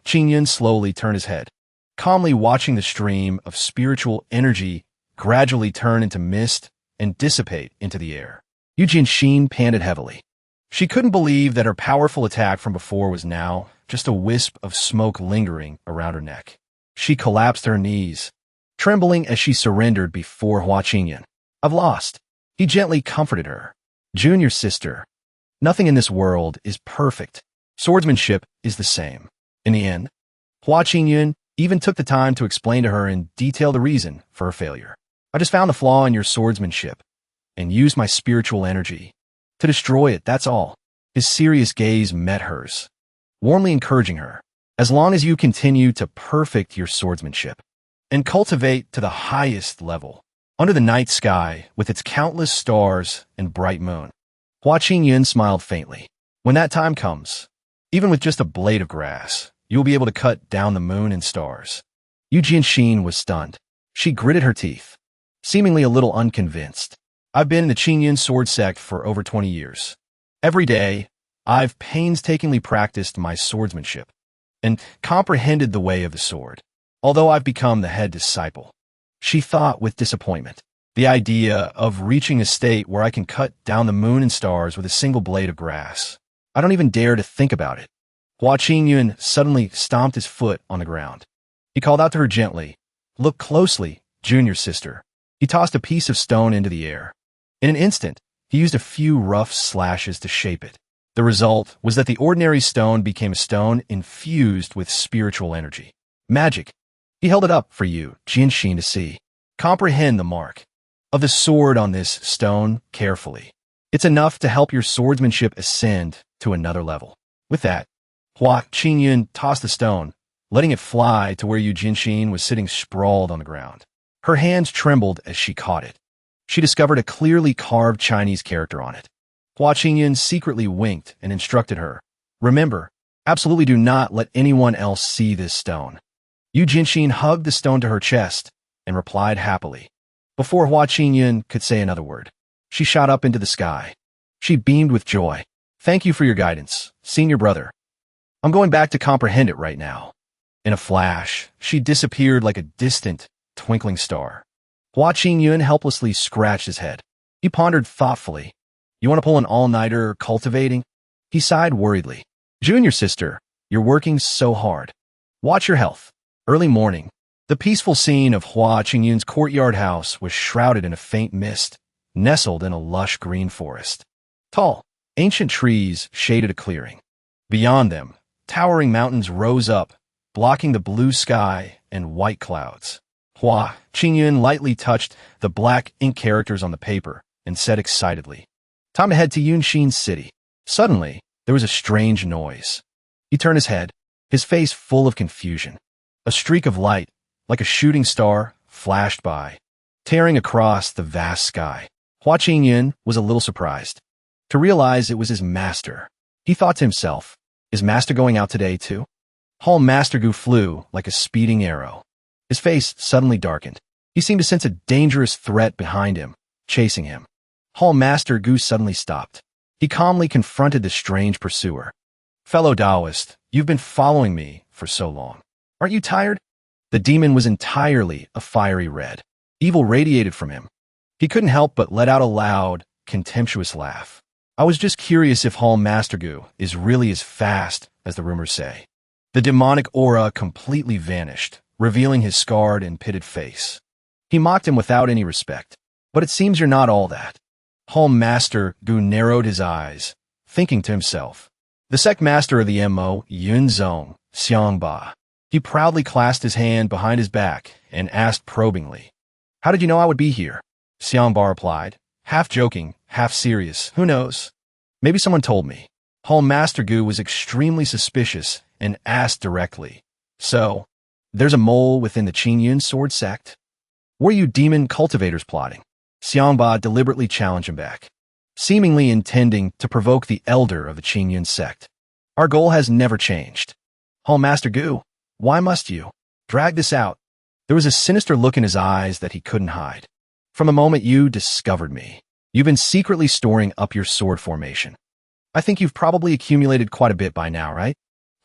Ching Yun slowly turned his head, calmly watching the stream of spiritual energy gradually turn into mist and dissipate into the air. Yu Jianxin panted heavily. She couldn't believe that her powerful attack from before was now just a wisp of smoke lingering around her neck. She collapsed to her knees, trembling as she surrendered before Ching Yun. I've lost. He gently comforted her. Junior sister, nothing in this world is perfect. Swordsmanship is the same. In the end, Ching Yun even took the time to explain to her in detail the reason for her failure. I just found the flaw in your swordsmanship, and used my spiritual energy to destroy it, that's all. His serious gaze met hers, warmly encouraging her. As long as you continue to perfect your swordsmanship and cultivate to the highest level, under the night sky with its countless stars and bright moon. Ching Yun smiled faintly. When that time comes, even with just a blade of grass, you'll be able to cut down the moon and stars. Yu Jianxin was stunned. She gritted her teeth, seemingly a little unconvinced. I've been in the Ching Yun sword sect for over 20 years. Every day, I've painstakingly practiced my swordsmanship and comprehended the way of the sword, although I've become the head disciple. She thought with disappointment. The idea of reaching a state where I can cut down the moon and stars with a single blade of grass. I don't even dare to think about it. Ching Yun suddenly stomped his foot on the ground. He called out to her gently, "Look closely, junior sister." He tossed a piece of stone into the air. In an instant, he used a few rough slashes to shape it. The result was that the ordinary stone became a stone infused with spiritual energy. Magic. He held it up for Yu Jianxin to see. Comprehend the mark of the sword on this stone carefully. It's enough to help your swordsmanship ascend to another level. With that, Ching Yun tossed the stone, letting it fly to where Yu Jianxin was sitting sprawled on the ground. Her hands trembled as she caught it. She discovered a clearly carved Chinese character on it. Ching Yun secretly winked and instructed her, "Remember, absolutely do not let anyone else see this stone." Yu Jianxin hugged the stone to her chest and replied happily. Before Ching Yun could say another word, she shot up into the sky. She beamed with joy. "Thank you for your guidance, senior brother. I'm going back to comprehend it right now." In a flash, she disappeared like a distant, twinkling star. Ching Yun helplessly scratched his head. He pondered thoughtfully. "You want to pull an all-nighter cultivating?" He sighed worriedly. "Junior sister, you're working so hard. Watch your health." Early morning, the peaceful scene of Ching Yun's courtyard house was shrouded in a faint mist, nestled in a lush green forest. Tall, ancient trees shaded a clearing. Beyond them, towering mountains rose up, blocking the blue sky and white clouds. Ching Yun lightly touched the black ink characters on the paper and said excitedly, "Time to head to Yunxin's city." Suddenly, there was a strange noise. He turned his head, his face full of confusion. A streak of light, like a shooting star, flashed by, tearing across the vast sky. Ching Yun was a little surprised to realize it was his master. He thought to himself, "Is master going out today too?" Master Gu flew like a speeding arrow. His face suddenly darkened. He seemed to sense a dangerous threat behind him, chasing him. Master Gu suddenly stopped. He calmly confronted the strange pursuer. "Fellow Taoist, you've been following me for so long. Aren't you tired?" The demon was entirely a fiery red. Evil radiated from him. He couldn't help but let out a loud, contemptuous laugh. "I was just curious if Master Gu is really as fast as the rumors say." The demonic aura completely vanished, revealing his scarred and pitted face. He mocked him without any respect. "But it seems you're not all that." Master Gu narrowed his eyes, thinking to himself, "The sect master of the MO, Yun Zong, Xiangba." He proudly clasped his hand behind his back and asked probingly, "How did you know I would be here?" Xiangba replied, half joking, half serious. "Who knows? Maybe someone told me." Master Gu was extremely suspicious and asked directly, "So, there's a mole within the Ching Yun sword sect? Were you demon cultivators plotting?" Xiangba deliberately challenged him back, seemingly intending to provoke the elder of the Ching Yun sect. "Our goal has never changed." Master Gu, why must you drag this out?" There was a sinister look in his eyes that he couldn't hide. "From the moment you discovered me, you've been secretly storing up your sword formation. I think you've probably accumulated quite a bit by now, right?"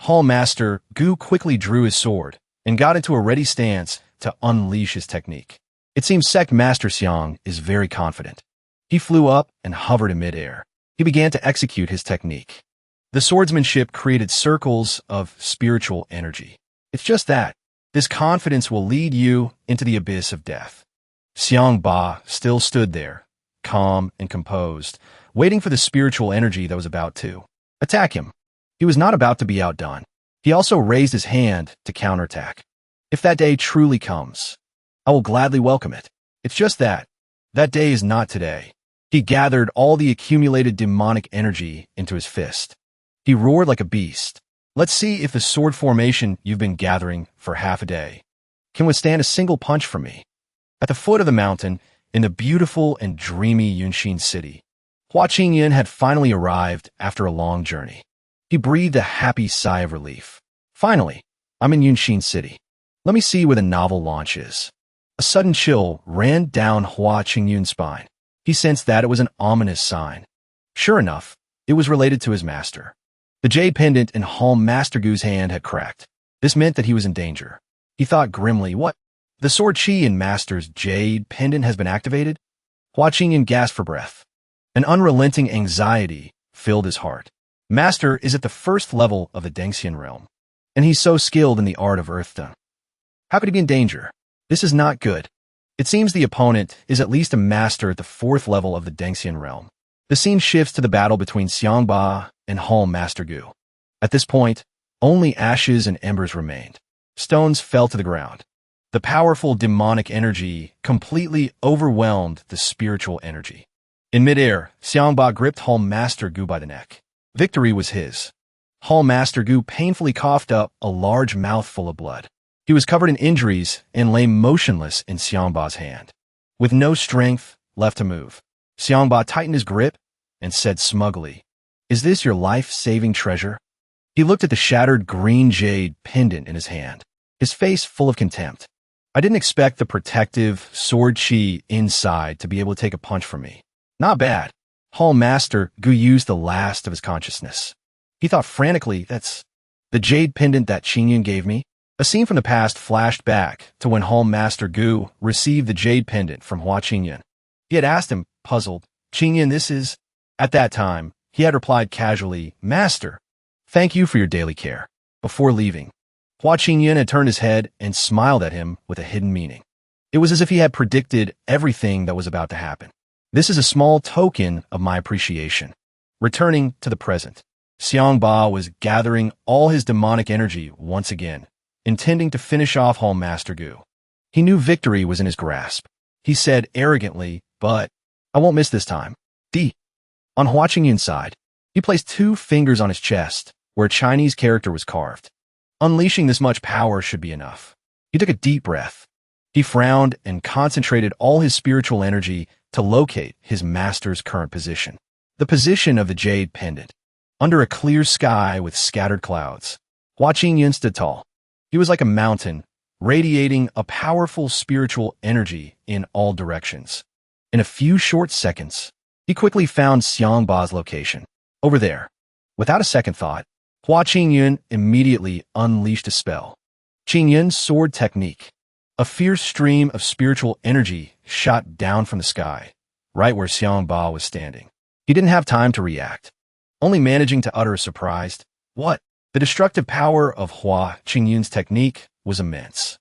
Master Gu quickly drew his sword and got into a ready stance to unleash his technique. It seems Sect Master Xiang is very confident. He flew up and hovered in midair. He began to execute his technique. The swordsmanship created circles of spiritual energy. It's just that. This confidence will lead you into the abyss of death. Xiangba still stood there, calm and composed, waiting for the spiritual energy that was about to attack him. He was not about to be outdone. He also raised his hand to counterattack. "If that day truly comes, I will gladly welcome it. It's just that day is not today." He gathered all the accumulated demonic energy into his fist. He roared like a beast. Let's see if the sword formation you've been gathering for half a day can withstand a single punch from me. At the foot of the mountain, in the beautiful and dreamy Yunxin city, Ching Yun had finally arrived after a long journey. He breathed a happy sigh of relief. Finally, I'm in Yunxin city. Let me see where the novel launches. A sudden chill ran down Ching Yun's spine. He sensed that it was an ominous sign. Sure enough, it was related to his master. The jade pendant in Master Gu's hand had cracked. This meant that he was in danger. He thought grimly, what? The sword chi in Master's jade pendant has been activated? Ching Yun gasped for breath. An unrelenting anxiety filled his heart. Master is at the first level of the Dengxian realm, and he's so skilled in the art of earthdom. How could he be in danger? This is not good. It seems the opponent is at least a master at the fourth level of the Dengxian realm. The scene shifts to the battle between Xiangba and Master Gu. At this point, only ashes and embers remained. Stones fell to the ground. The powerful demonic energy completely overwhelmed the spiritual energy. In midair, Xiangba gripped Master Gu by the neck. Victory was his. Master Gu painfully coughed up a large mouthful of blood. He was covered in injuries and lay motionless in Xiangba's hand. With no strength left to move, Xiangba tightened his grip and said smugly, "Is this your life-saving treasure?" He looked at the shattered green jade pendant in his hand, his face full of contempt. I didn't expect the protective sword chi inside to be able to take a punch from me. Not bad. Master Gu used the last of his consciousness. He thought frantically, that's the jade pendant that Ching Yun gave me. A scene from the past flashed back to when Master Gu received the jade pendant from Ching Yun. He had asked him, puzzled, "Ching Yun, this is..." At that time, he had replied casually, "Master, thank you for your daily care." Before leaving, Ching Yun had turned his head and smiled at him with a hidden meaning. It was as if he had predicted everything that was about to happen. This is a small token of my appreciation. Returning to the present, Xiangba was gathering all his demonic energy once again, intending to finish off Master Gu. He knew victory was in his grasp. He said arrogantly, "But I won't miss this time." On Ching Yun's side, he placed 2 fingers on his chest, where a Chinese character was carved. Unleashing this much power should be enough. He took a deep breath. He frowned and concentrated all his spiritual energy to locate his master's current position. The position of the jade pendant. Under a clear sky with scattered clouds, Ching Yun stood tall. He was like a mountain, radiating a powerful spiritual energy in all directions. In a few short seconds, he quickly found Xiangba's location. Over there. Without a second thought, Ching Yun immediately unleashed a spell. Ching Yun's sword technique. A fierce stream of spiritual energy shot down from the sky, right where Xiangba was standing. He didn't have time to react, only managing to utter a surprised, "What?" The destructive power of Ching Yun's technique was immense.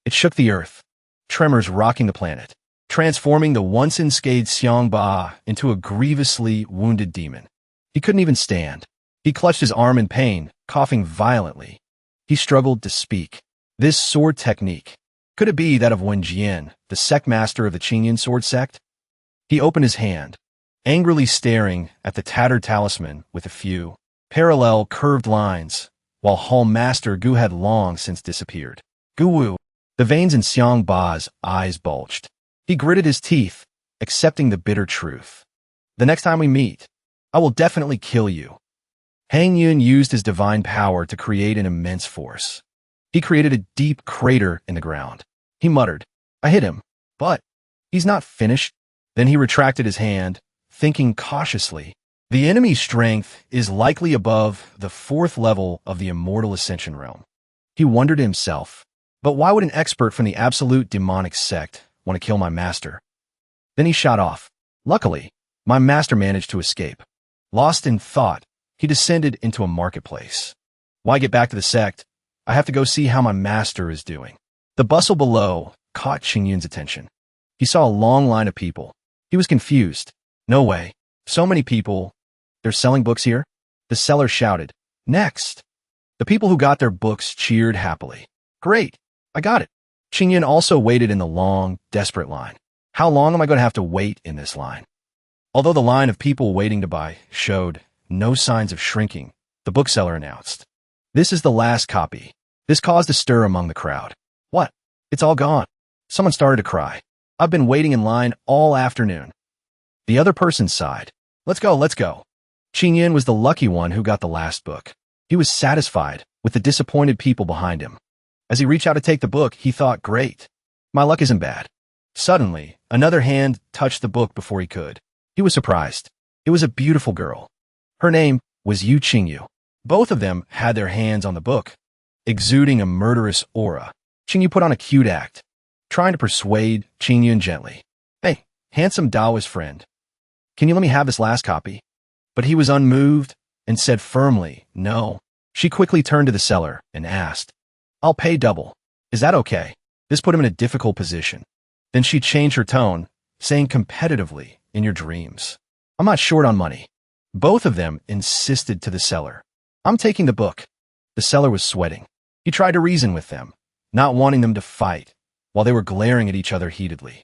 It shook the earth, tremors rocking the planet, transforming the once unscathed Xiangba into a grievously wounded demon. He couldn't even stand. He clutched his arm in pain, coughing violently. He struggled to speak. This sword technique. Could it be that of Wen Jian, the sect master of the Ching Yun sword sect? He opened his hand, angrily staring at the tattered talisman with a few parallel curved lines, while Master Gu had long since disappeared. Gu-wu. The veins in Xiangba's eyes bulged. He gritted his teeth, accepting the bitter truth. "The next time we meet, I will definitely kill you." Hang Yun used his divine power to create an immense force. He created a deep crater in the ground. He muttered, "I hit him, but he's not finished." Then he retracted his hand, thinking cautiously, "The enemy's strength is likely above the 4th level of the immortal ascension realm." He wondered to himself, "But why would an expert from the absolute demonic sect want to kill my master?" Then he shot off. Luckily, my master managed to escape. Lost in thought, he descended into a marketplace. Why get back to the sect? I have to go see how my master is doing. The bustle below caught Ching Yun's attention. He saw a long line of people. He was confused. "No way. So many people. They're selling books here?" The seller shouted, "Next!" The people who got their books cheered happily. "Great! I got it." Ching Yun also waited in the long, desperate line. How long am I going to have to wait in this line? Although the line of people waiting to buy showed no signs of shrinking, the bookseller announced, "This is the last copy." This caused a stir among the crowd. "What? It's all gone." Someone started to cry. "I've been waiting in line all afternoon." The other person sighed. Let's go, let's go." Ching Yun was the lucky one who got the last book. He was satisfied with the disappointed people behind him. As he reached out to take the book, he thought, great. My luck isn't bad. Suddenly, another hand touched the book before he could. He was surprised. It was a beautiful girl. Her name was Yu Qingyu. Both of them had their hands on the book, exuding a murderous aura. Qingyu put on a cute act, trying to persuade Ching Yun gently. "Hey, handsome Taoist friend, can you let me have this last copy?" But he was unmoved and said firmly, "No." She quickly turned to the seller and asked, "I'll pay double. Is that okay?" This put him in a difficult position. Then she changed her tone, saying competitively, "In your dreams. I'm not short on money." Both of them insisted to the seller, "I'm taking the book." The seller was sweating. He tried to reason with them, not wanting them to fight, while they were glaring at each other heatedly.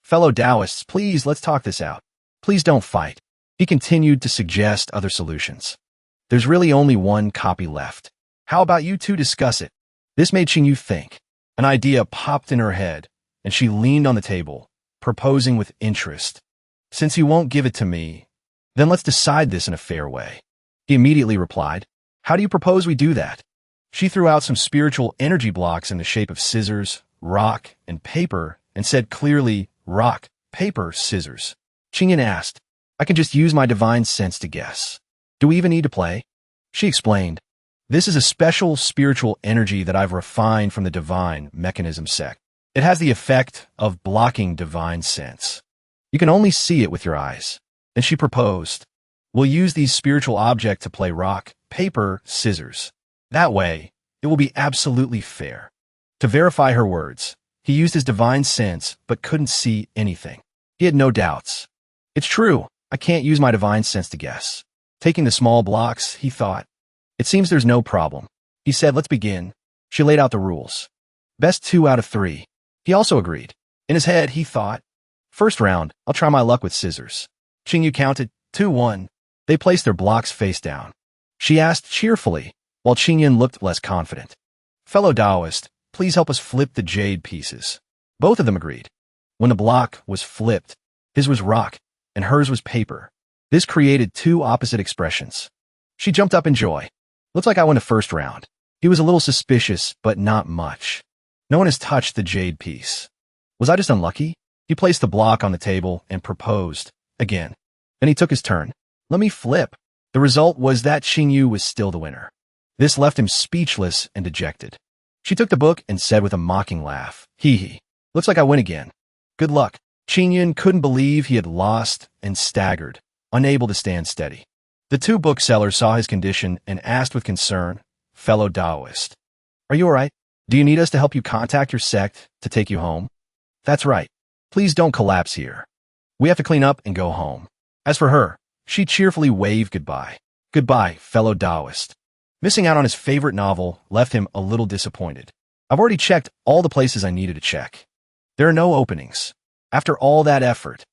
"Fellow Taoists, please, let's talk this out. Please don't fight." He continued to suggest other solutions. "There's really only one copy left. How about you two discuss it?" This made Qingyu think. An idea popped in her head, and she leaned on the table, proposing with interest. "Since you won't give it to me, then let's decide this in a fair way." He immediately replied, "How do you propose we do that?" She threw out some spiritual energy blocks in the shape of scissors, rock, and paper, and said clearly, "Rock, paper, scissors." Ching Yun asked, "I can just use my divine sense to guess. Do we even need to play?" She explained, "This is a special spiritual energy that I've refined from the divine mechanism Sect. It has the effect of blocking divine sense. You can only see it with your eyes." And she proposed, "We'll use these spiritual objects to play rock, paper, scissors. That way, it will be absolutely fair." To verify her words, he used his divine sense but couldn't see anything. He had no doubts. "It's true, I can't use my divine sense to guess." Taking the small blocks, he thought, "It seems there's no problem." He said, "Let's begin." She laid out the rules. Best 2 out of 3. He also agreed. In his head, he thought, "First round, I'll try my luck with scissors." Qingyu counted 2-1. They placed their blocks face down. She asked cheerfully, while Ching Yun looked less confident, "Fellow Taoist, please help us flip the jade pieces." Both of them agreed. When the block was flipped, his was rock and hers was paper. This created 2 opposite expressions. She jumped up in joy. "Looks like I won the first round." He was a little suspicious, but not much. No one has touched the jade piece. Was I just unlucky? He placed the block on the table and proposed again. Then he took his turn. "Let me flip." The result was that Qingyu was still the winner. This left him speechless and dejected. She took the book and said with a mocking laugh, "Hee hee. Looks like I win again. Good luck." Ching Yun couldn't believe he had lost and staggered, unable to stand steady. The 2 booksellers saw his condition and asked with concern, "Fellow Taoist, are you all right? Do you need us to help you contact your sect to take you home?" "That's right. Please don't collapse here. We have to clean up and go home." As for her, she cheerfully waved goodbye. "Goodbye, fellow Taoist." Missing out on his favorite novel left him a little disappointed. "I've already checked all the places I needed to check. There are no openings." After all that effort,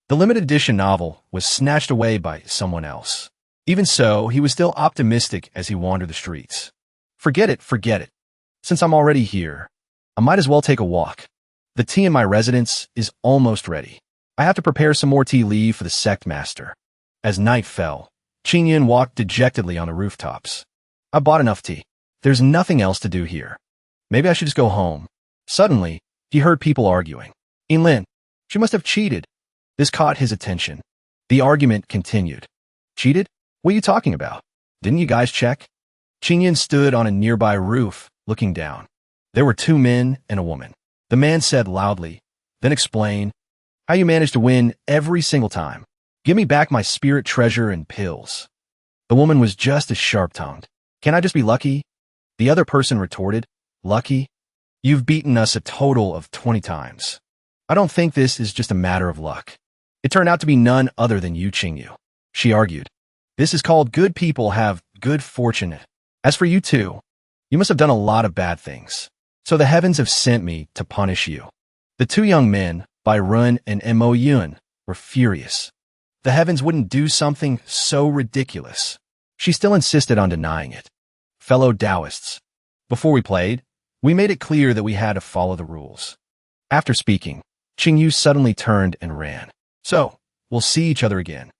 the limited edition novel was snatched away by someone else. Even so, he was still optimistic as he wandered the streets. Forget it. Since I'm already here, I might as well take a walk. The tea in my residence is almost ready. I have to prepare some more tea leave for the sect master." As night fell, Ching Yun walked dejectedly on the rooftops. "I bought enough tea. There's nothing else to do here. Maybe I should just go home." Suddenly, he heard people arguing. "Inlin, she must have cheated." This caught his attention. The argument continued. "Cheated? What are you talking about? Didn't you guys check?" Ching Yun stood on a nearby roof, looking down. There were 2 men and a woman. The man said loudly, then explained, "How you managed to win every single time. Give me back my spirit treasure and pills." The woman was just as sharp-tongued. "Can I just be lucky?" The other person retorted, "Lucky? You've beaten us a total of 20 times. I don't think this is just a matter of luck. It turned out to be none other than you, Qingyu." She argued, "This is called good people have good fortune. As for you two, you must have done a lot of bad things. So the heavens have sent me to punish you." The 2 young men, Bai Run and Mo Yun, were furious. the heavens wouldn't do something so ridiculous. She still insisted on denying it. Fellow Taoists. Before we played, we made it clear that we had to follow the rules. After speaking, Ching Yun suddenly turned and ran. So, we'll see each other again.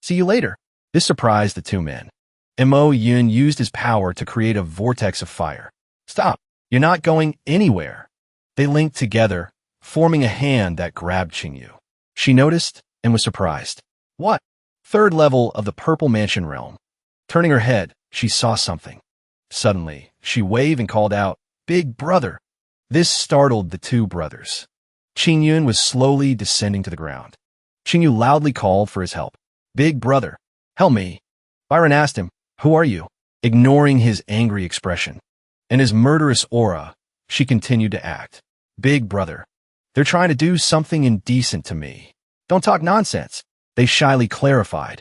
See you later. This surprised the two men. Mo Yun used his power to create a vortex of fire. Stop. You're not going anywhere. They linked together, forming a hand that grabbed Ching Yun. She noticed and was surprised. What? Third level of the Purple Mansion realm. Turning her head, she saw something. Suddenly, she waved and called out, "Big brother!" This startled the two brothers. Ching Yun was slowly descending to the ground. Ching Yun loudly called for his help. "Big brother, help me." Byron asked him, "Who are you?" Ignoring his angry expression and his murderous aura, she continued to act. "Big brother, they're trying to do something indecent to me." "Don't talk nonsense," they shyly clarified.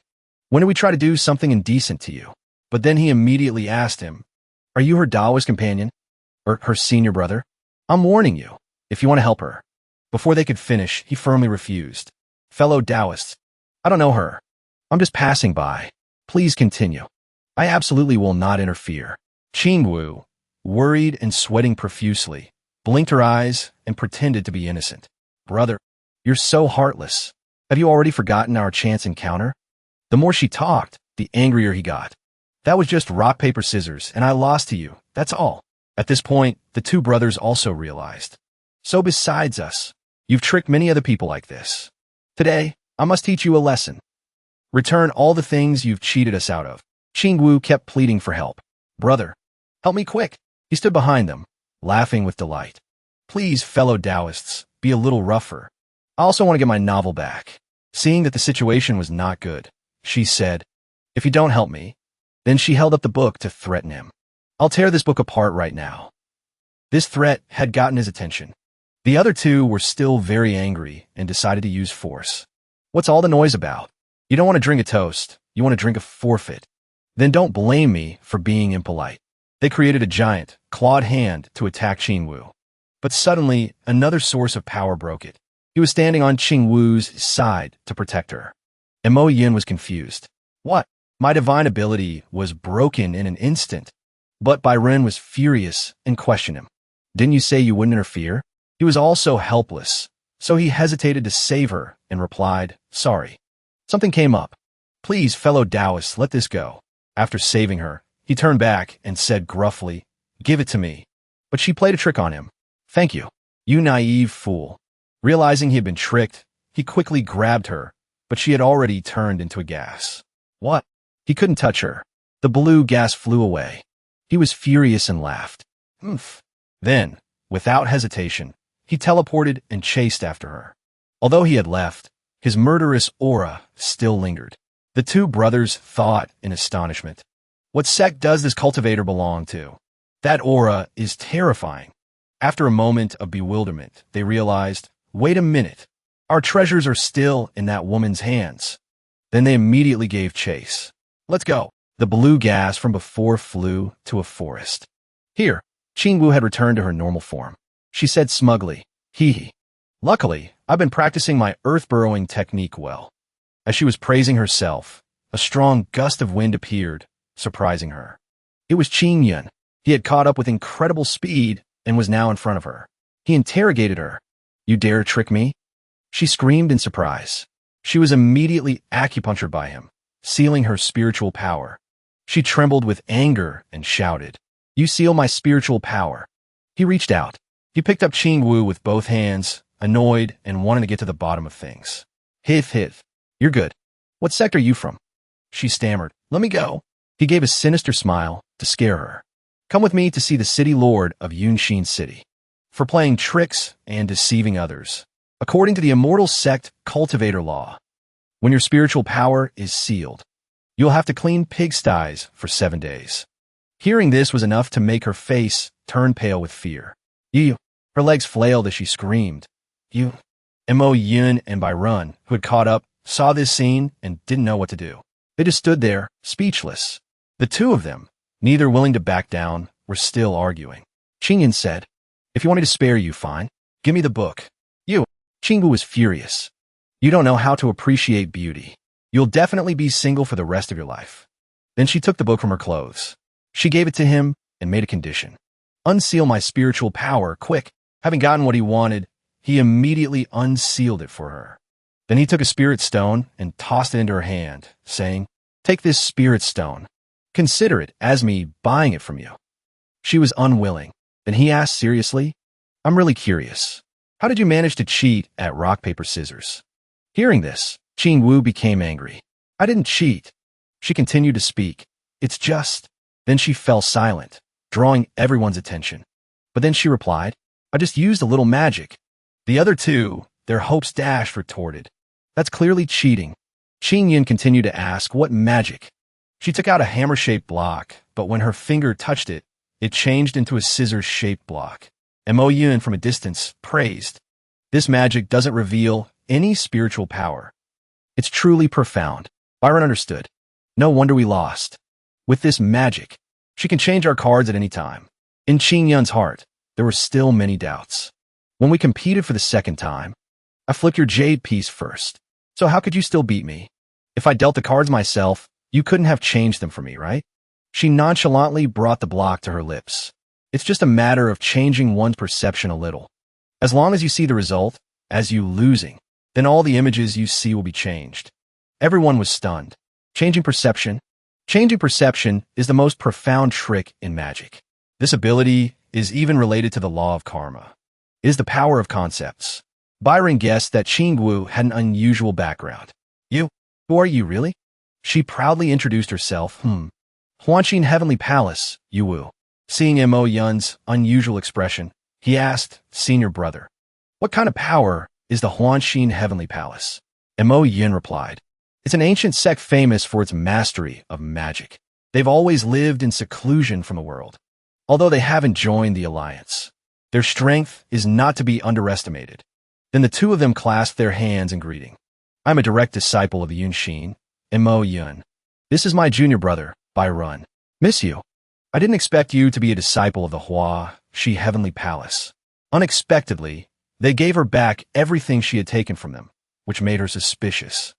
"When did we try to do something indecent to you?" But then he immediately asked him, "Are you her Taoist companion? Or her senior brother? I'm warning you, if you want to help her." Before they could finish, he firmly refused. "Fellow Taoists, I don't know her. I'm just passing by. Please continue. I absolutely will not interfere." Ching Wu, worried and sweating profusely, blinked her eyes and pretended to be innocent. "Brother, you're so heartless. Have you already forgotten our chance encounter?" The more she talked, the angrier he got. "That was just rock, paper, scissors, and I lost to you. That's all." At this point, the two brothers also realized. "So besides us, you've tricked many other people like this. Today, I must teach you a lesson. Return all the things you've cheated us out of." Ching Wu kept pleading for help. "Brother, help me quick." He stood behind them, laughing with delight. "Please, fellow Taoists, be a little rougher. I also want to get my novel back." Seeing that the situation was not good, she said, "If you don't help me," then she held up the book to threaten him. "I'll tear this book apart right now." This threat had gotten his attention. The other two were still very angry and decided to use force. "What's all the noise about? You don't want to drink a toast, you want to drink a forfeit. Then don't blame me for being impolite." They created a giant, clawed hand to attack Ching Wu. But suddenly, another source of power broke it. He was standing on Ching Wu's side to protect her. And Mo Yin was confused. "What? My divine ability was broken in an instant." But Byron was furious and questioned him. "Didn't you say you wouldn't interfere?" He was also helpless, so he hesitated to save her and replied, "Sorry. Something came up. Please, fellow Taoists, let this go." After saving her, he turned back and said gruffly, "Give it to me." But she played a trick on him. "Thank you, you naive fool." Realizing he had been tricked, he quickly grabbed her, but she had already turned into a gas. "What?" He couldn't touch her. The blue gas flew away. He was furious and laughed. "Oomph." Then, without hesitation, he teleported and chased after her. Although he had left, his murderous aura still lingered. The two brothers thought in astonishment. What sect does this cultivator belong to? That aura is terrifying. After a moment of bewilderment, they realized, wait a minute, our treasures are still in that woman's hands. Then they immediately gave chase. "Let's go." The blue gas from before flew to a forest. Here, Ching Wu had returned to her normal form. She said smugly, "Hee hee. Luckily, I've been practicing my earth-burrowing technique well." As she was praising herself, a strong gust of wind appeared, surprising her. It was Ching Yun. He had caught up with incredible speed and was now in front of her. He interrogated her. "You dare trick me?" She screamed in surprise. She was immediately acupunctured by him, sealing her spiritual power. She trembled with anger and shouted, "You seal my spiritual power." He reached out. He picked up Ching Wu with both hands, annoyed and wanting to get to the bottom of things. "Hith hith. You're good. What sect are you from?" She stammered, "Let me go." He gave a sinister smile to scare her. "Come with me to see the city lord of Yunshin City." For playing tricks and deceiving others. According to the immortal sect cultivator law, when your spiritual power is sealed, you'll have to clean pigsties for 7 days. Hearing this was enough to make her face turn pale with fear. "You." Her legs flailed as she screamed. "You." Mo Yun and Byron, who had caught up, saw this scene and didn't know what to do. They just stood there, speechless. The two of them, neither willing to back down, were still arguing. Ching Yun said, "If you want me to spare you, fine. Give me the book." "You." Ching Wu was furious. "You don't know how to appreciate beauty." You'll definitely be single for the rest of your life. Then she took the book from her clothes. She gave it to him and made a condition. Unseal my spiritual power, quick. Having gotten what he wanted, he immediately unsealed it for her. Then he took a spirit stone and tossed it into her hand, saying, "Take this spirit stone. Consider it as me buying it from you." She was unwilling. Then he asked seriously, "I'm really curious. How did you manage to cheat at rock, paper, scissors?" Hearing this, Ching Wu became angry. "I didn't cheat." She continued to speak. "It's just..." Then she fell silent, drawing everyone's attention. But then she replied, "I just used a little magic." The other two, their hopes dashed, retorted, "That's clearly cheating." Ching Yun continued to ask, "What magic?" She took out a hammer-shaped block, but when her finger touched it, it changed into a scissors-shaped block. Mo Yun from a distance praised, "This magic doesn't reveal any spiritual power. It's truly profound." Byron understood. "No wonder we lost. With this magic, she can change our cards at any time." In Ching Yun's heart, there were still many doubts. "When we competed for the second time, I flipped your jade piece first. So how could you still beat me? If I dealt the cards myself, you couldn't have changed them for me, right?" She nonchalantly brought the block to her lips. "It's just a matter of changing one's perception a little. As long as you see the result, as you losing, then all the images you see will be changed." Everyone was stunned. Changing perception? Changing perception is the most profound trick in magic. This ability is even related to the law of karma. It is the power of concepts. Byron guessed that Ching Wu had an unusual background. "You? Who are you, really?" She proudly introduced herself. Huanqin Heavenly Palace, Yu Wu." Seeing Mo Yun's unusual expression, he asked, "Senior brother, what kind of power is the Huanqin Heavenly Palace?" Mo Yun replied, "It's an ancient sect famous for its mastery of magic. They've always lived in seclusion from the world, although they haven't joined the alliance. Their strength is not to be underestimated." Then the two of them clasped their hands in greeting. "I'm a direct disciple of the Yunshin, Mo Yun. This is my junior brother, Byron. Miss you. I didn't expect you to be a disciple of the Huanqin Heavenly Palace." Unexpectedly, they gave her back everything she had taken from them, which made her suspicious.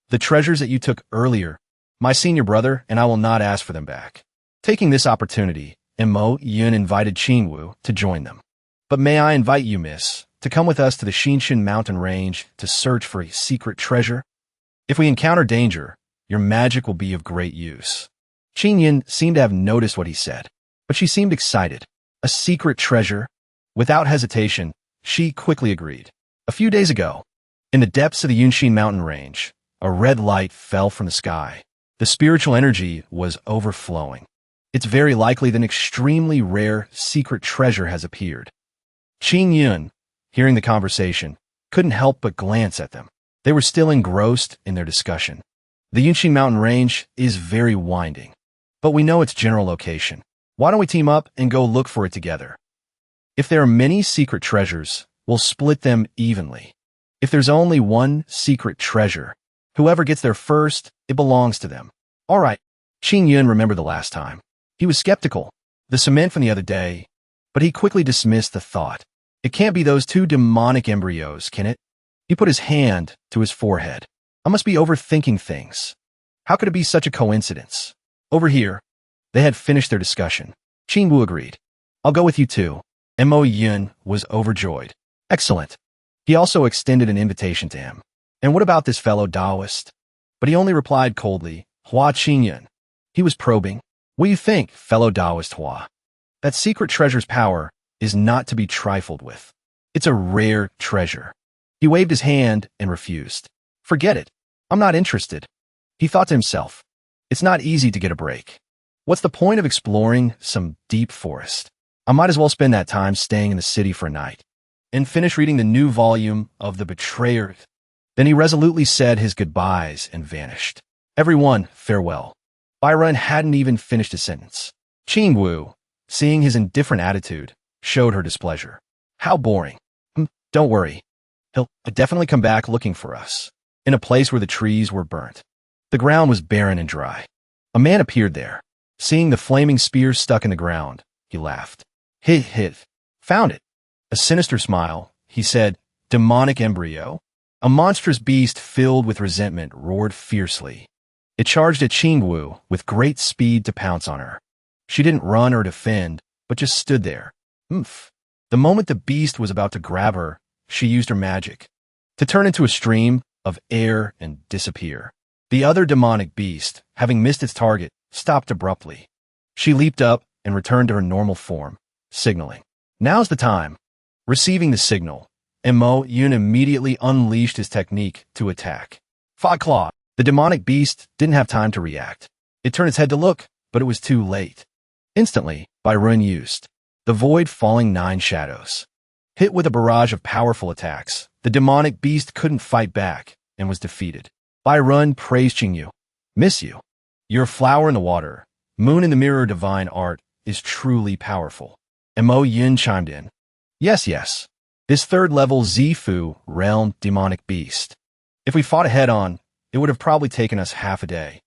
"The treasures that you took earlier, my senior brother and I will not ask for them back." Taking this opportunity, Mo Yun invited Ching Wu to join them. "But may I invite you, miss, to come with us to the Xinshin mountain range to search for a secret treasure? If we encounter danger, your magic will be of great use." Ching Yun seemed to have noticed what he said, but she seemed excited. A secret treasure? Without hesitation, she quickly agreed. A few days ago, in the depths of the Yunshin mountain range, a red light fell from the sky. The spiritual energy was overflowing. It's very likely that an extremely rare secret treasure has appeared. Ching Yun, hearing the conversation, couldn't help but glance at them. They were still engrossed in their discussion. The Yunshin mountain range is very winding, but we know its general location. Why don't we team up and go look for it together? If there are many secret treasures, we'll split them evenly. If there's only one secret treasure, whoever gets there first, it belongs to them. All right. Ching Yun remembered the last time. He was skeptical, the cement from the other day, but he quickly dismissed the thought. It can't be those two demonic embryos, can it? He put his hand to his forehead. I must be overthinking things. How could it be such a coincidence? Over here. They had finished their discussion. Ching Wu agreed. I'll go with you too. Mo Yun was overjoyed. Excellent. He also extended an invitation to him. And what about this fellow Taoist? But he only replied coldly, Hua Ching Yun. He was probing. What do you think, fellow Taoist Hua? That secret treasure's power is not to be trifled with. It's a rare treasure. He waved his hand and refused. Forget it. I'm not interested. He thought to himself. It's not easy to get a break. What's the point of exploring some deep forest? I might as well spend that time staying in the city for a night and finish reading the new volume of The Betrayer. Then he resolutely said his goodbyes and vanished. Everyone, farewell. Byron hadn't even finished his sentence. Ching Wu, seeing his indifferent attitude, showed her displeasure. How boring. Don't worry. He'll definitely come back looking for us, in a place where the trees were burnt. The ground was barren and dry. A man appeared there. Seeing the flaming spear stuck in the ground, he laughed. Hit. Found it. A sinister smile, he said, demonic embryo. A monstrous beast filled with resentment roared fiercely. It charged at Ching Wu with great speed to pounce on her. She didn't run or defend, but just stood there. Oomph. The moment the beast was about to grab her, she used her magic to turn into a stream of air and disappear. The other demonic beast, having missed its target, stopped abruptly. She leaped up and returned to her normal form, signaling. Now's the time. Receiving the signal, Manhwa Yun immediately unleashed his technique to attack. Fog Claw. The demonic beast didn't have time to react. It turned its head to look, but it was too late. Instantly, by Run used. The void falling 9 shadows. Hit with a barrage of powerful attacks, the demonic beast couldn't fight back and was defeated. By Run praised Ching Yun. Miss you. Your flower in the water, moon in the mirror divine art is truly powerful. Manhwa Yun chimed in. Yes, yes. This third-level Zifu realm demonic beast. If we fought head-on, it would have probably taken us half a day.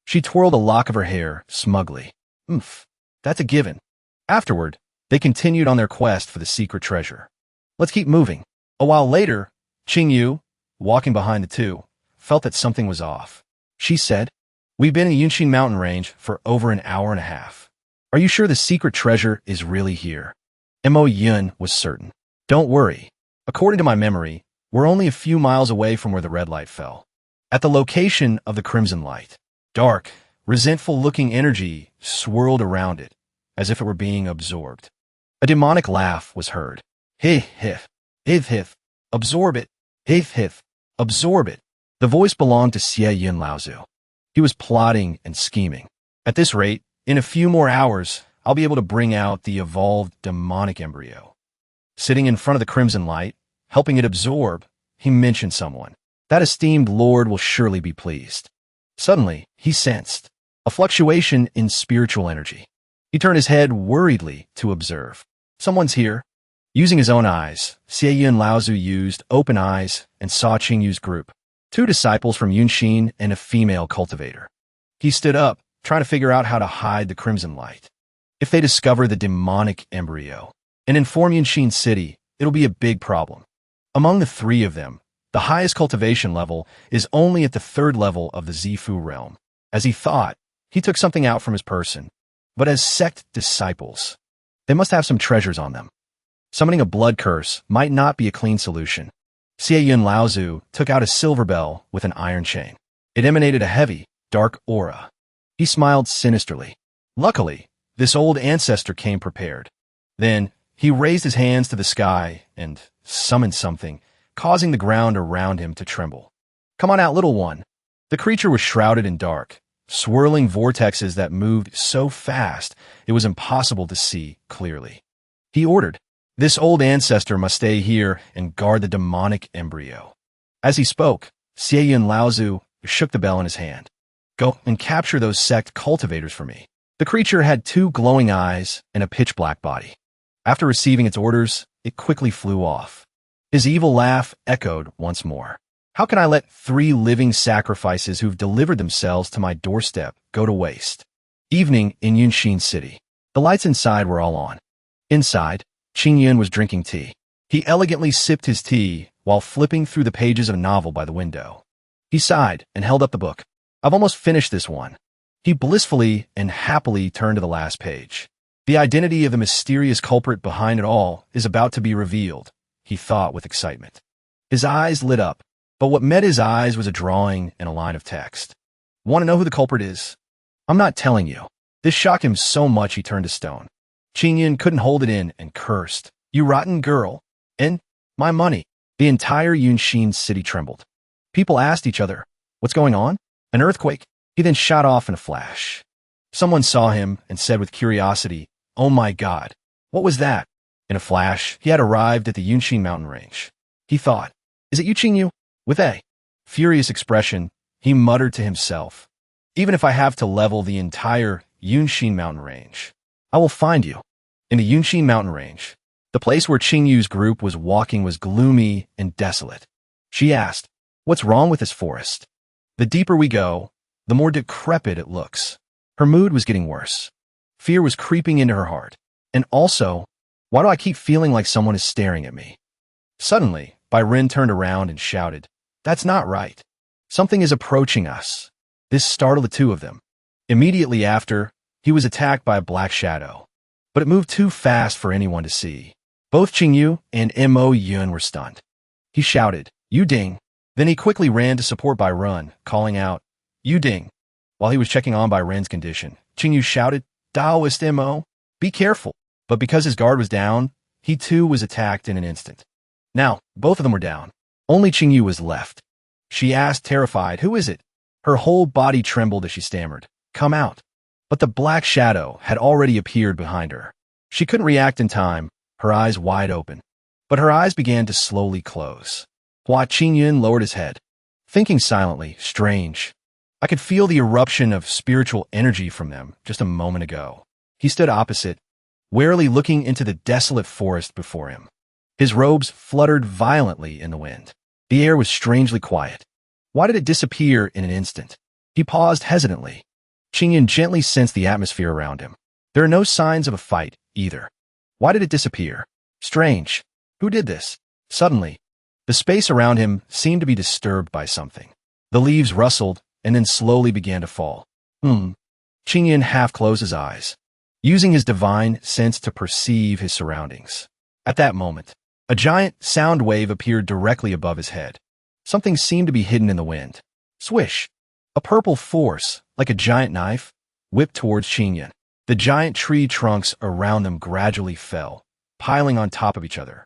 She twirled a lock of her hair smugly. Oomph. That's a given. Afterward, they continued on their quest for the secret treasure. Let's keep moving. A while later, Ching Yun, walking behind the two, felt that something was off. She said, We've been in Yunshin mountain range for over an hour and a half. Are you sure the secret treasure is really here? Manhwa Yun was certain. Don't worry. According to my memory, we're only a few miles away from where the red light fell. At the location of the crimson light, dark, resentful-looking energy swirled around it, as if it were being absorbed. A demonic laugh was heard. Hif, hif, hif, hif, absorb it, hif, hif, absorb it. The voice belonged to Xie Yun Laozu. He was plotting and scheming. At this rate, in a few more hours, I'll be able to bring out the evolved demonic embryo. Sitting in front of the crimson light, helping it absorb, he mentioned someone. That esteemed lord will surely be pleased. Suddenly, he sensed a fluctuation in spiritual energy. He turned his head worriedly to observe. Someone's here. Using his own eyes, Xie Yun Laozu used open eyes and saw Ching Yu's group. 2 disciples from Yunshin and a female cultivator. He stood up, trying to figure out how to hide the crimson light. If they discover the demonic embryo and inform Yunshin City, it'll be a big problem. Among the 3 of them, the highest cultivation level is only at the 3rd level of the Zifu realm. As he thought, he took something out from his person. But as Sect disciples, they must have some treasures on them. Summoning a blood curse might not be a clean solution. Xie Yun Laozu took out a silver bell with an iron chain. It emanated a heavy, dark aura. He smiled sinisterly. Luckily, this old ancestor came prepared. Then, he raised his hands to the sky and summoned something, causing the ground around him to tremble. Come on out, little one. The creature was shrouded in dark, swirling vortexes that moved so fast it was impossible to see clearly. He ordered, This old ancestor must stay here and guard the demonic embryo. As he spoke, Xie Yun Laozu shook the bell in his hand. Go and capture those Sect cultivators for me. The creature had 2 glowing eyes and a pitch-black body. After receiving its orders, it quickly flew off. His evil laugh echoed once more. How can I let 3 living sacrifices who've delivered themselves to my doorstep go to waste? Evening in Yunshin City. The lights inside were all on. Inside, Ching Yun was drinking tea. He elegantly sipped his tea while flipping through the pages of a novel by the window. He sighed and held up the book. I've almost finished this one. He blissfully and happily turned to the last page. The identity of the mysterious culprit behind it all is about to be revealed, he thought with excitement. His eyes lit up, but what met his eyes was a drawing and a line of text. Want to know who the culprit is? I'm not telling you. This shocked him so much he turned to stone. Ching Yun couldn't hold it in and cursed. You rotten girl. And my money. The entire Yunshin city trembled. People asked each other, what's going on? An earthquake? He then shot off in a flash. Someone saw him and said with curiosity, Oh my God, what was that? In a flash, he had arrived at the Yunshin mountain range. He thought, Is it you, Ching Yun? With a furious expression, he muttered to himself, Even if I have to level the entire Yunshin mountain range, I will find you. In the Yunshin mountain range, the place where Ching Yu's group was walking was gloomy and desolate. She asked, What's wrong with this forest? The deeper we go, the more decrepit it looks. Her mood was getting worse. Fear was creeping into her heart. And also, why do I keep feeling like someone is staring at me? Suddenly, Bai Ren turned around and shouted, That's not right. Something is approaching us. This startled the two of them. Immediately after, he was attacked by a black shadow. But it moved too fast for anyone to see. Both Ching Yun and Mo Yun were stunned. He shouted, "You ding." Then he quickly ran to support Bai Ren, calling out, "You ding." While he was checking on Bai Ren's condition, Ching Yun shouted, "Daoist Mo, be careful." But because his guard was down, he too was attacked in an instant. Now, both of them were down. Only Ching Yun was left. She asked, terrified, "Who is it?" Her whole body trembled as she stammered, "Come out." But the black shadow had already appeared behind her. She couldn't react in time, her eyes wide open. But her eyes began to slowly close. Ching Yun lowered his head, thinking silently, "Strange. I could feel the eruption of spiritual energy from them just a moment ago." He stood opposite, warily looking into the desolate forest before him. His robes fluttered violently in the wind. The air was strangely quiet. Why did it disappear in an instant? He paused hesitantly. Ching Yun gently sensed the atmosphere around him. There are no signs of a fight, either. Why did it disappear? Strange. Who did this? Suddenly, the space around him seemed to be disturbed by something. The leaves rustled and then slowly began to fall. Ching Yun half closed his eyes, using his divine sense to perceive his surroundings. At that moment, a giant sound wave appeared directly above his head. Something seemed to be hidden in the wind. Swish! A purple force, like a giant knife, whipped towards Ching Yun. The giant tree trunks around them gradually fell, piling on top of each other.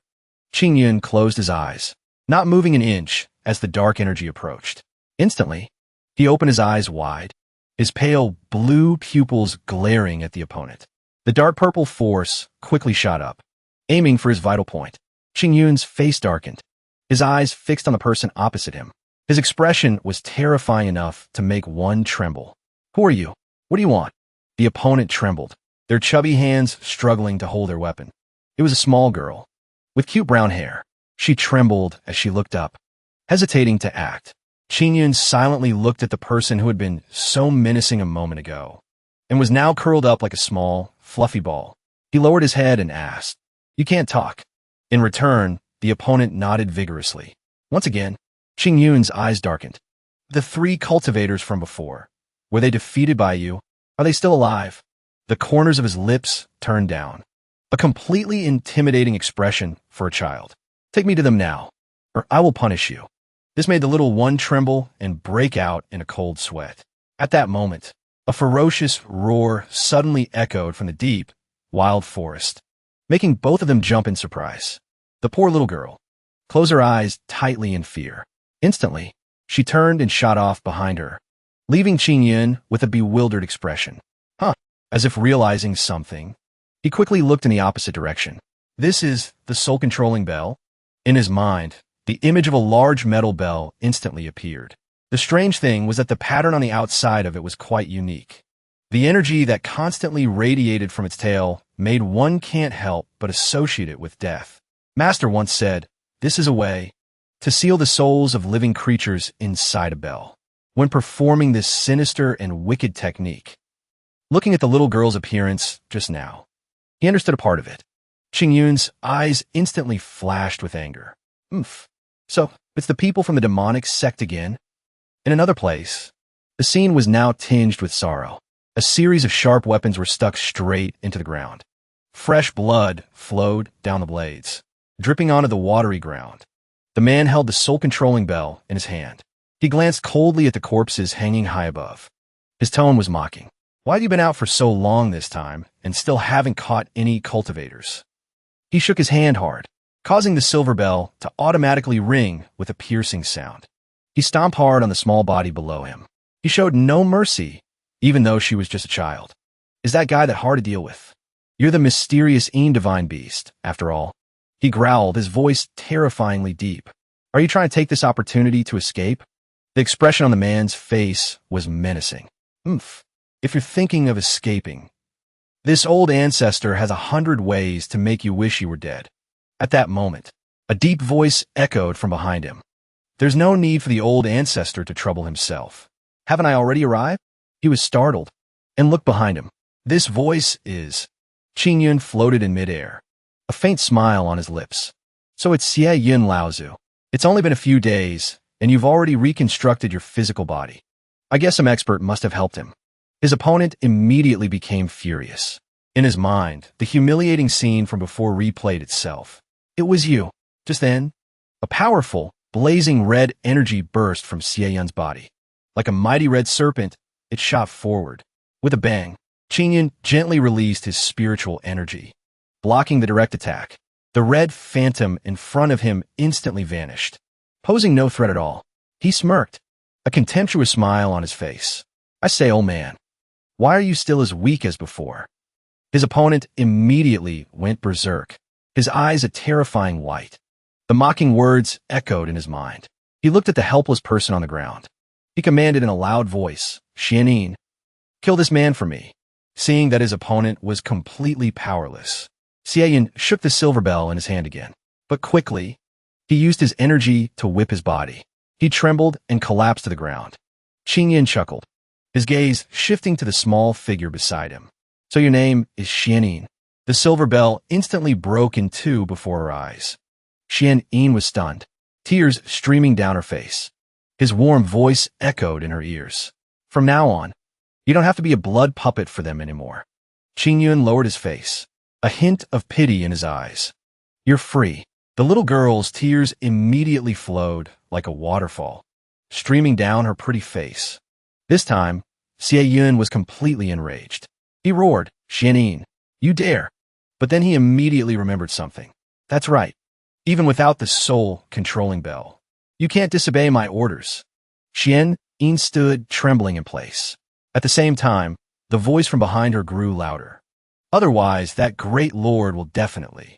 Ching Yun closed his eyes, not moving an inch as the dark energy approached. Instantly, he opened his eyes wide, his pale blue pupils glaring at the opponent. The dark purple force quickly shot up, aiming for his vital point. Ching Yun's face darkened, his eyes fixed on the person opposite him. His expression was terrifying enough to make one tremble. "Who are you? What do you want?" The opponent trembled, their chubby hands struggling to hold their weapon. It was a small girl, with cute brown hair. She trembled as she looked up, hesitating to act. Ching Yun silently looked at the person who had been so menacing a moment ago, and was now curled up like a small, fluffy ball. He lowered his head and asked, "You can't talk." In return, the opponent nodded vigorously. Once again, Ching Yun's eyes darkened. "The three cultivators from before, were they defeated by you? Are they still alive?" The corners of his lips turned down, a completely intimidating expression for a child. "Take me to them now, or I will punish you." This made the little one tremble and break out in a cold sweat. At that moment, a ferocious roar suddenly echoed from the deep, wild forest, making both of them jump in surprise. The poor little girl closed her eyes tightly in fear. Instantly, she turned and shot off behind her, leaving Ching Yun with a bewildered expression. As if realizing something, he quickly looked in the opposite direction. This is the soul-controlling bell? In his mind, the image of a large metal bell instantly appeared. The strange thing was that the pattern on the outside of it was quite unique. The energy that constantly radiated from its tail made one can't help but associate it with death. Master once said, "This is a way to seal the souls of living creatures inside a bell." When performing this sinister and wicked technique, looking at the little girl's appearance just now, he understood a part of it. Ching Yun's eyes instantly flashed with anger. So, it's the people from the demonic sect again? In another place, the scene was now tinged with sorrow. A series of sharp weapons were stuck straight into the ground. Fresh blood flowed down the blades, dripping onto the watery ground. The man held the soul-controlling bell in his hand. He glanced coldly at the corpses hanging high above. His tone was mocking. "Why have you been out for so long this time and still haven't caught any cultivators?" He shook his hand hard, causing the silver bell to automatically ring with a piercing sound. He stomped hard on the small body below him. He showed no mercy, even though she was just a child. "Is that guy that hard to deal with? You're the mysterious divine beast, after all." He growled, his voice terrifyingly deep. "Are you trying to take this opportunity to escape?" The expression on the man's face was menacing. If you're thinking of escaping, this old ancestor has 100 ways to make you wish you were dead." At that moment, a deep voice echoed from behind him. "There's no need for the old ancestor to trouble himself. Haven't I already arrived?" He was startled and looked behind him. "This voice is..." Ching Yun floated in midair, a faint smile on his lips. "So it's Xie Yun Laozu. It's only been a few days, and you've already reconstructed your physical body. I guess some expert must have helped him. His opponent immediately became furious. In his mind, the humiliating scene from before replayed itself. It was you. Just then, a powerful, blazing red energy burst from Xie Yun's body. Like a mighty red serpent, it shot forward. With a bang, Ching Yun gently released his spiritual energy, blocking the direct attack. The red phantom in front of him instantly vanished. Posing no threat at all, he smirked, a contemptuous smile on his face. I say, old man, why are you still as weak as before? His opponent immediately went berserk, his eyes a terrifying white. The mocking words echoed in his mind. He looked at the helpless person on the ground. He commanded in a loud voice, Xianin, kill this man for me. Seeing that his opponent was completely powerless, Xie Yun shook the silver bell in his hand again. But quickly, he used his energy to whip his body. He trembled and collapsed to the ground. Ching Yun chuckled, his gaze shifting to the small figure beside him. So your name is Xianin. The silver bell instantly broke in two before her eyes. Xianin was stunned, tears streaming down her face. His warm voice echoed in her ears. From now on, you don't have to be a blood puppet for them anymore. Ching Yun lowered his face, a hint of pity in his eyes. You're free. The little girl's tears immediately flowed like a waterfall, streaming down her pretty face. This time, Xie Yun was completely enraged. He roared, Xianin, you dare. But then he immediately remembered something. That's right. Even without the soul-controlling bell, you can't disobey my orders. Xian Yin stood trembling in place. At the same time, the voice from behind her grew louder. Otherwise, that great lord will definitely.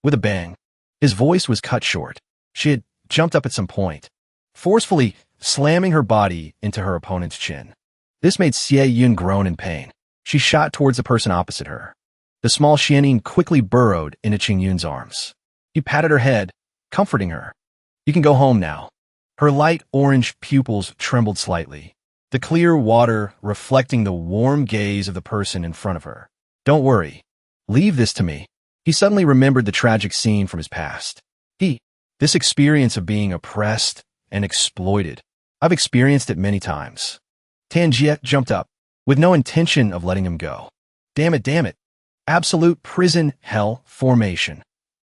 With a bang, his voice was cut short. She had jumped up at some point, forcefully slamming her body into her opponent's chin. This made Xie Yun groan in pain. She shot towards the person opposite her. The small Xianin quickly burrowed into Ching Yun's arms. He patted her head, comforting her. You can go home now. Her light orange pupils trembled slightly, the clear water reflecting the warm gaze of the person in front of her. Don't worry. Leave this to me. He suddenly remembered the tragic scene from his past. This experience of being oppressed and exploited. I've experienced it many times. Tan Jie jumped up, with no intention of letting him go. Damn it. Absolute prison hell formation.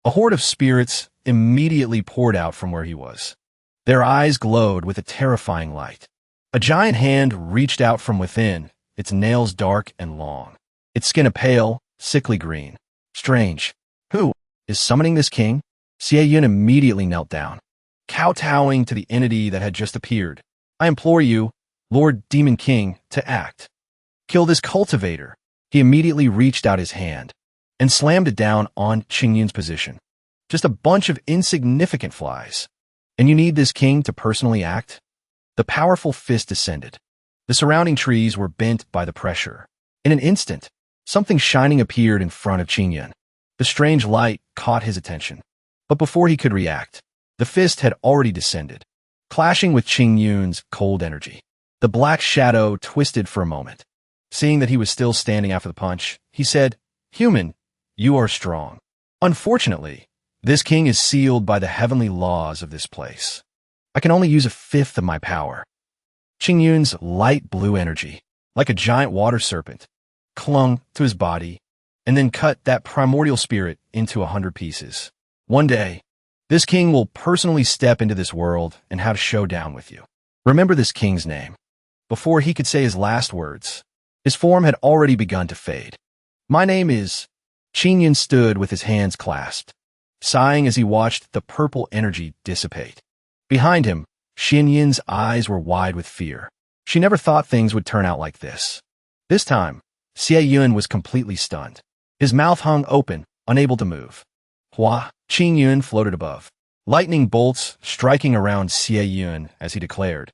A horde of spirits immediately poured out from where he was. Their eyes glowed with a terrifying light. A giant hand reached out from within, its nails dark and long, its skin a pale, sickly green. Strange. Who is summoning this king? Xie Yun immediately knelt down, kowtowing to the entity that had just appeared. I implore you, Lord Demon King, to act. Kill this cultivator. He immediately reached out his hand and slammed it down on Ching Yun's position. Just a bunch of insignificant flies. And you need this king to personally act? The powerful fist descended. The surrounding trees were bent by the pressure. In an instant, something shining appeared in front of Ching Yun. The strange light caught his attention. But before he could react, the fist had already descended, clashing with Ching Yun's cold energy. The black shadow twisted for a moment. Seeing that he was still standing after the punch, he said, Human, you are strong. Unfortunately, this king is sealed by the heavenly laws of this place. I can only use a fifth of my power. Ching Yun's light blue energy, like a giant water serpent, clung to his body and then cut that primordial spirit into 100 pieces. One day, this king will personally step into this world and have a showdown with you. Remember this king's name. Before he could say his last words, his form had already begun to fade. My name is... Ching Yun stood with his hands clasped, sighing as he watched the purple energy dissipate. Behind him, Xin Yin's eyes were wide with fear. She never thought things would turn out like this. This time, Xie Yun was completely stunned. His mouth hung open, unable to move. Hua, Ching Yun floated above, lightning bolts striking around Xie Yun as he declared,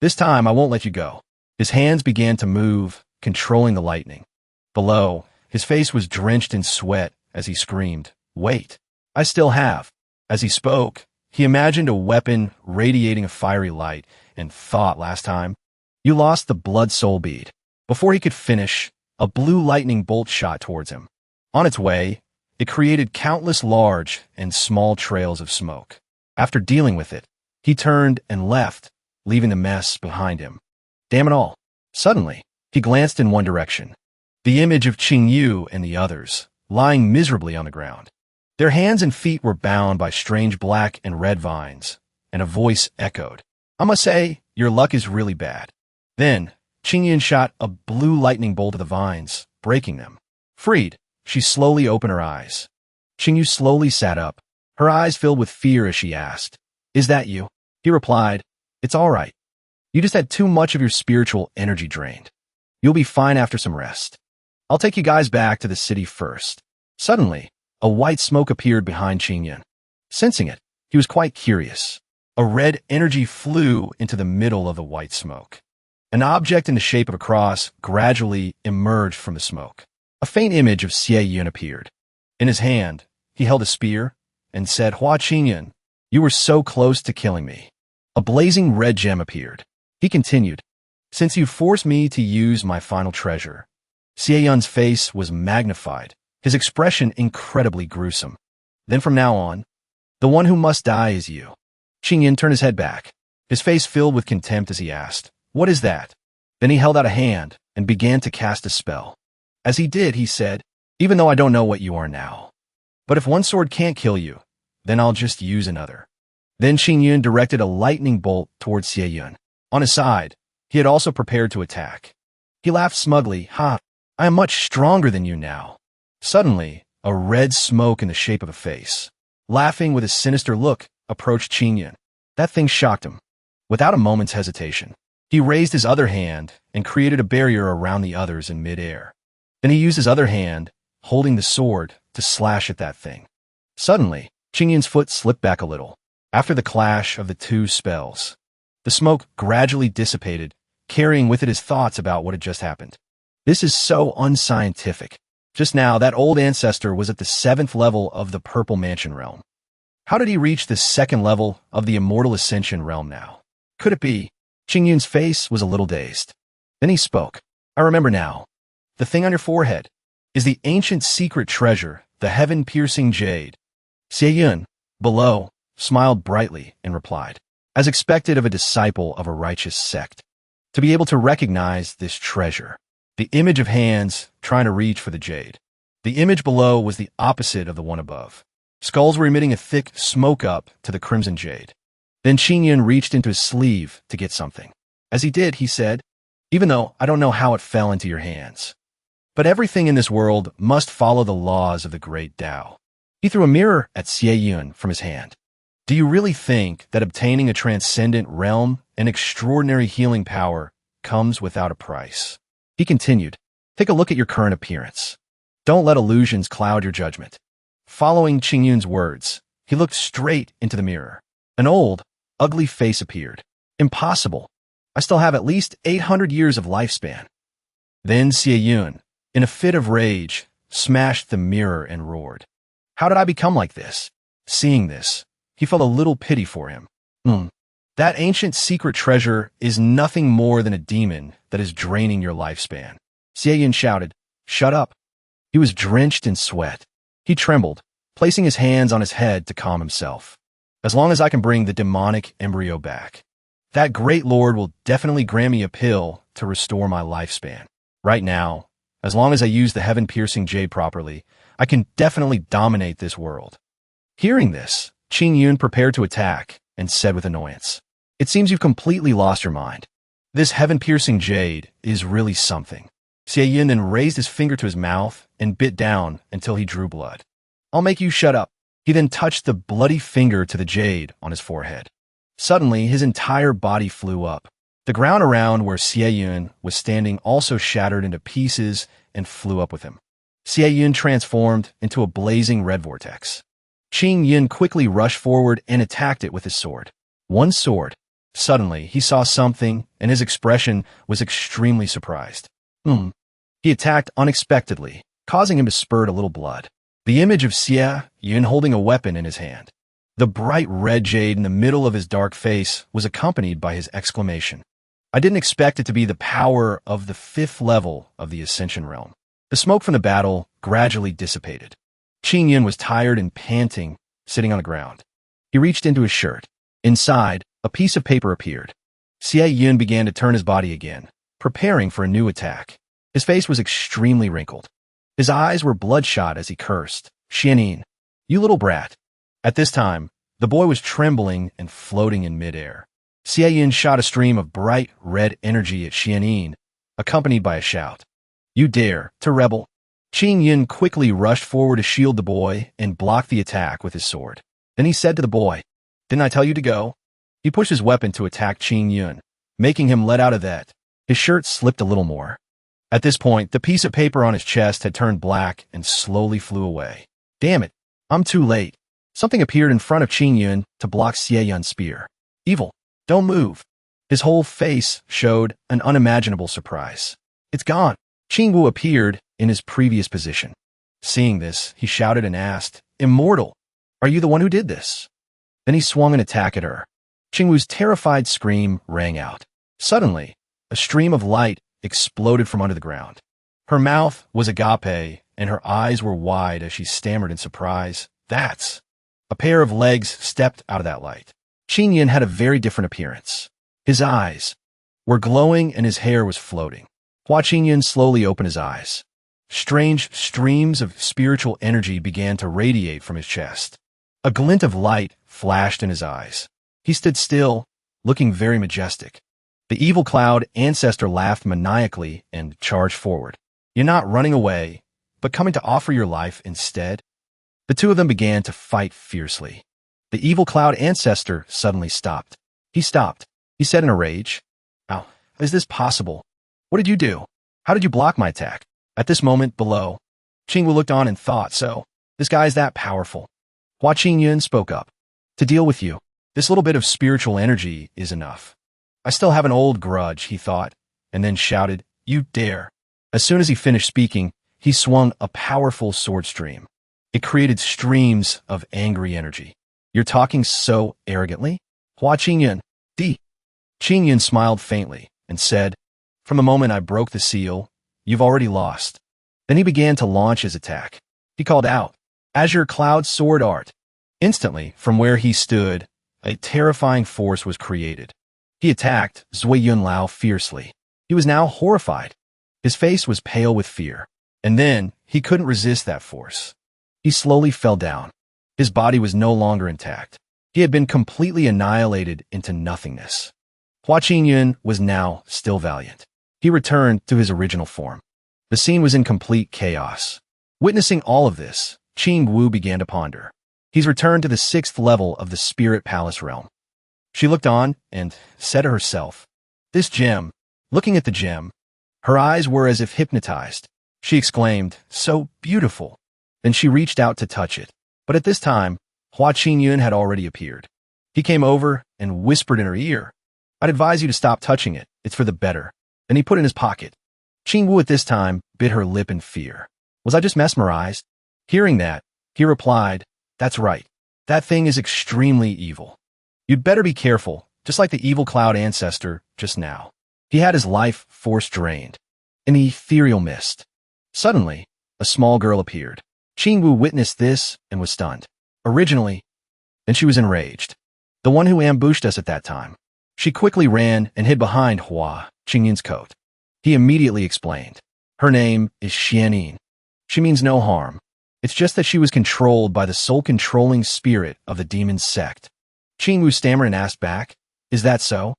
This time I won't let you go. His hands began to move, controlling the lightning. Below, his face was drenched in sweat as he screamed, Wait, I still have. As he spoke, he imagined a weapon radiating a fiery light and thought last time, You lost the blood soul bead. Before he could finish, a blue lightning bolt shot towards him. On its way, it created countless large and small trails of smoke. After dealing with it, he He turned and left, leaving the mess behind him. Damn it all. Suddenly, he glanced in one direction. The image of Ching Yun and the others, lying miserably on the ground. Their hands and feet were bound by strange black and red vines, and a voice echoed, "I must say, your luck is really bad." Then, Ching Yun shot a blue lightning bolt at the vines, breaking them. Freed, she slowly opened her eyes. Ching Yun slowly sat up, her eyes filled with fear as she asked, "Is that you?" He replied, "It's all right. You just had too much of your spiritual energy drained. You'll be fine after some rest. I'll take you guys back to the city first." Suddenly, a white smoke appeared behind Ching Yun. Sensing it, he was quite curious. A red energy flew into the middle of the white smoke. An object in the shape of a cross gradually emerged from the smoke. A faint image of Xie Yun appeared. In his hand, he held a spear and said, "Hua Ching Yun, you were so close to killing me." A blazing red gem appeared. He continued, "Since you forced me to use my final treasure." Xie Yun's face was magnified, his expression incredibly gruesome. "Then from now on, the one who must die is you." Ching Yun turned his head back, his face filled with contempt as he asked, "What is that?" Then he held out a hand and began to cast a spell. As he did, he said, "Even though I don't know what you are now, but if one sword can't kill you, then I'll just use another." Then Ching Yun directed a lightning bolt towards Xie Yun. On his side, he had also prepared to attack. He laughed smugly, "Ha, I am much stronger than you now." Suddenly, a red smoke in the shape of a face, laughing with a sinister look, approached Ching Yun. That thing shocked him. Without a moment's hesitation, he raised his other hand and created a barrier around the others in midair. Then he used his other hand, holding the sword, to slash at that thing. Suddenly, Ching Yun's foot slipped back a little. After the clash of the two spells, the smoke gradually dissipated, carrying with it his thoughts about what had just happened. This is so unscientific. Just now, that old ancestor was at the 7th level of the Purple Mansion realm. How did he reach the 2nd level of the Immortal Ascension realm now? Could it be? Ching Yun's face was a little dazed. Then he spoke. "I remember now. The thing on your forehead is the ancient secret treasure, the heaven-piercing jade." Xie Yun, below, smiled brightly and replied, as expected of a disciple of a righteous sect, to be able to recognize this treasure. The image of hands trying to reach for the jade. The image below was the opposite of the one above. Skulls were emitting a thick smoke up to the crimson jade. Then Ching Yun reached into his sleeve to get something. As he did, he said, "Even though I don't know how it fell into your hands, but everything in this world must follow the laws of the great Tao." He threw a mirror at Xie Yun from his hand. "Do you really think that obtaining a transcendent realm and extraordinary healing power comes without a price?" He continued, "Take a look at your current appearance. Don't let illusions cloud your judgment." Following Ching Yun's words, he looked straight into the mirror. An old, ugly face appeared. "Impossible. I still have at least 800 years of lifespan." Then Xie Yun, in a fit of rage, smashed the mirror and roared, "How did I become like this?" Seeing this, he felt a little pity for him. That ancient secret treasure is nothing more than a demon that is draining your lifespan." Xie Yun shouted, "Shut up." He was drenched in sweat. He trembled, placing his hands on his head to calm himself. "As long as I can bring the demonic embryo back, that great lord will definitely grant me a pill to restore my lifespan. Right now, as long as I use the heaven-piercing jade properly, I can definitely dominate this world." Hearing this, Ching Yun prepared to attack and said with annoyance, "It seems you've completely lost your mind. This heaven-piercing jade is really something." Xie Yun then raised his finger to his mouth and bit down until he drew blood. "I'll make you shut up." He then touched the bloody finger to the jade on his forehead. Suddenly, his entire body flew up. The ground around where Xie Yun was standing also shattered into pieces and flew up with him. Xie Yun transformed into a blazing red vortex. Ching Yun quickly rushed forward and attacked it with his sword. One sword. Suddenly, he saw something, and his expression was extremely surprised. He attacked unexpectedly, causing him to spurt a little blood. The image of Xie Yun holding a weapon in his hand. The bright red jade in the middle of his dark face was accompanied by his exclamation, "I didn't expect it to be the power of the 5th level of the Ascension realm." The smoke from the battle gradually dissipated. Ching Yun was tired and panting, sitting on the ground. He reached into his shirt. Inside, A piece of paper appeared. Ching Yun began to turn his body again, preparing for a new attack. His face was extremely wrinkled. His eyes were bloodshot as he cursed. Xianyin, you little brat. At this time, the boy was trembling and floating in midair. Ching Yun shot a stream of bright red energy at Xianyin, accompanied by a shout. You dare to rebel? Ching Yun quickly rushed forward to shield the boy and block the attack with his sword. Then he said to the boy, Didn't I tell you to go? He pushed his weapon to attack Ching Yun, making him let out a vet. His shirt slipped a little more. At this point, the piece of paper on his chest had turned black and slowly flew away. Damn it, I'm too late. Something appeared in front of Ching Yun to block Ching Yun's spear. Evil, don't move. His whole face showed an unimaginable surprise. It's gone. Ching Wu appeared in his previous position. Seeing this, he shouted and asked, Immortal, are you the one who did this? Then he swung an attack at her. Ching Wu's terrified scream rang out. Suddenly, a stream of light exploded from under the ground. Her mouth was agape, and her eyes were wide as she stammered in surprise. That's... A pair of legs stepped out of that light. Ching Yun had a very different appearance. His eyes were glowing and his hair was floating. Ching Yun slowly opened his eyes. Strange streams of spiritual energy began to radiate from his chest. A glint of light flashed in his eyes. He stood still, looking very majestic. The evil cloud ancestor laughed maniacally and charged forward. You're not running away, but coming to offer your life instead? The two of them began to fight fiercely. The evil cloud ancestor suddenly stopped. He stopped. He said in a rage, How is this possible? What did you do? How did you block my attack? At this moment below, Ching Wu looked on and thought, so, this guy is that powerful. Ching Yun spoke up. To deal with you, this little bit of spiritual energy is enough. I still have an old grudge, he thought, and then shouted, You dare. As soon as he finished speaking, he swung a powerful sword stream. It created streams of angry energy. You're talking so arrogantly? Ching Yun, D. Ching Yun smiled faintly and said, From the moment I broke the seal, you've already lost. Then he began to launch his attack. He called out, Azure Cloud Sword Art. Instantly, from where he stood, a terrifying force was created. He attacked Zui Yunlao fiercely. He was now horrified. His face was pale with fear. And then, he couldn't resist that force. He slowly fell down. His body was no longer intact. He had been completely annihilated into nothingness. Ching Yun was now still valiant. He returned to his original form. The scene was in complete chaos. Witnessing all of this, Ching Wu began to ponder. He's returned to the 6th level of the Spirit Palace realm. She looked on and said to herself, This gem, looking at the gem, her eyes were as if hypnotized. She exclaimed, So beautiful. Then she reached out to touch it. But at this time, Ching Yun had already appeared. He came over and whispered in her ear, I'd advise you to stop touching it. It's for the better. Then he put it in his pocket. Ching Wu at this time bit her lip in fear. Was I just mesmerized? Hearing that, he replied, That's right. That thing is extremely evil. You'd better be careful, just like the evil cloud ancestor just now. He had his life force drained. In the ethereal mist. Suddenly, a small girl appeared. Ching Wu witnessed this and was stunned. Originally, then she was enraged. The one who ambushed us at that time. She quickly ran and hid behind Ching Yun's coat. He immediately explained. Her name is Xianyin. She means no harm. It's just that she was controlled by the soul-controlling spirit of the demon Sect. Ching Wu stammered and asked back, Is that so?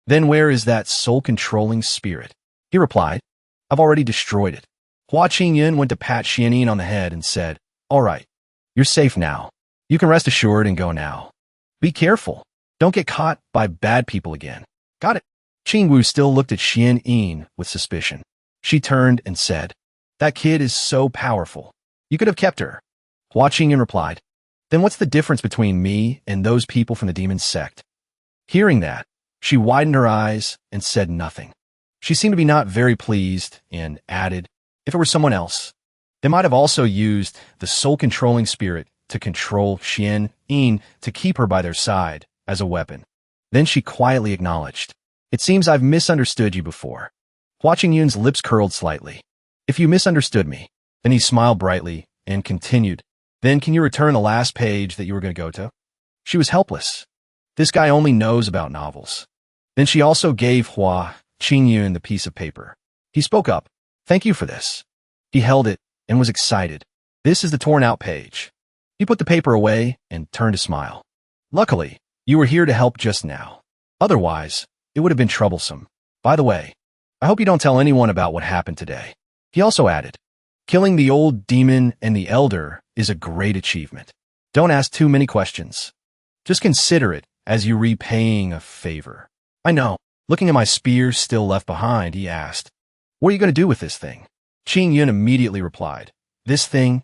Then where is that soul-controlling spirit? He replied, I've already destroyed it. Ching Yun went to pat Xianyin on the head and said, All right, you're safe now. You can rest assured and go now. Be careful. Don't get caught by bad people again. Got it. Ching Wu still looked at Xianyin with suspicion. She turned and said, That kid is so powerful. You could have kept her. Ching Yun replied, Then what's the difference between me and those people from the demon Sect? Hearing that, she widened her eyes and said nothing. She seemed to be not very pleased and added, If it were someone else, they might have also used the soul-controlling spirit to control Xianyin to keep her by their side as a weapon. Then she quietly acknowledged, It seems I've misunderstood you before. Ching Yun's lips curled slightly. If you misunderstood me. Then he smiled brightly and continued, Then can you return the last page that you were going to go to? She was helpless. This guy only knows about novels. Then she also gave Ching Yun the piece of paper. He spoke up. Thank you for this. He held it and was excited. This is the torn out page. He put the paper away and turned to smile. Luckily, you were here to help just now. Otherwise, it would have been troublesome. By the way, I hope you don't tell anyone about what happened today. He also added, killing the old demon and the elder is a great achievement. Don't ask too many questions. Just consider it as you repaying a favor. I know. Looking at my spear still left behind, he asked, what are you going to do with this thing? Ching Yun immediately replied, this thing?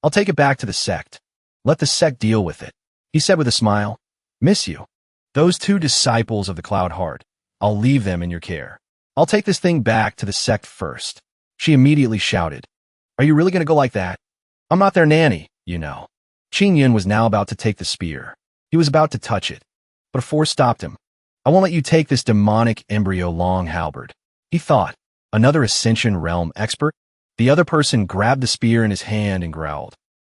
I'll take it back to the Sect. Let the Sect deal with it. He said with a smile, miss you. Those two disciples of the Cloud Heart, I'll leave them in your care. I'll take this thing back to the Sect first. She immediately shouted, are you really going to go like that? I'm not their nanny, you know. Ching Yun was now about to take the spear. He was about to touch it, but a force stopped him. I won't let you take this demonic embryo long halberd. He thought, another Ascension Realm expert? The other person grabbed the spear in his hand and growled,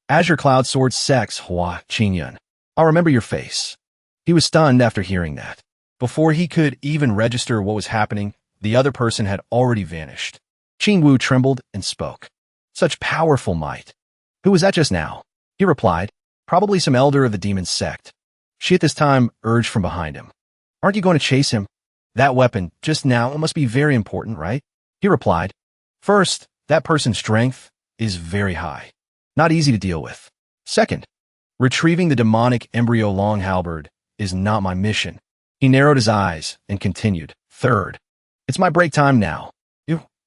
Azure Cloud Sword Sex, Ching Yun. I'll remember your face. He was stunned after hearing that. Before he could even register what was happening, the other person had already vanished. Ching Wu trembled and spoke. Such powerful might. Who was that just now? He replied, probably some elder of the demon sect. She at this time urged from behind him. Aren't you going to chase him? That weapon, just now, it must be very important, right? He replied, first, that person's strength is very high. Not easy to deal with. Second, retrieving the demonic embryo long halberd is not my mission. He narrowed his eyes and continued. Third, it's my break time now.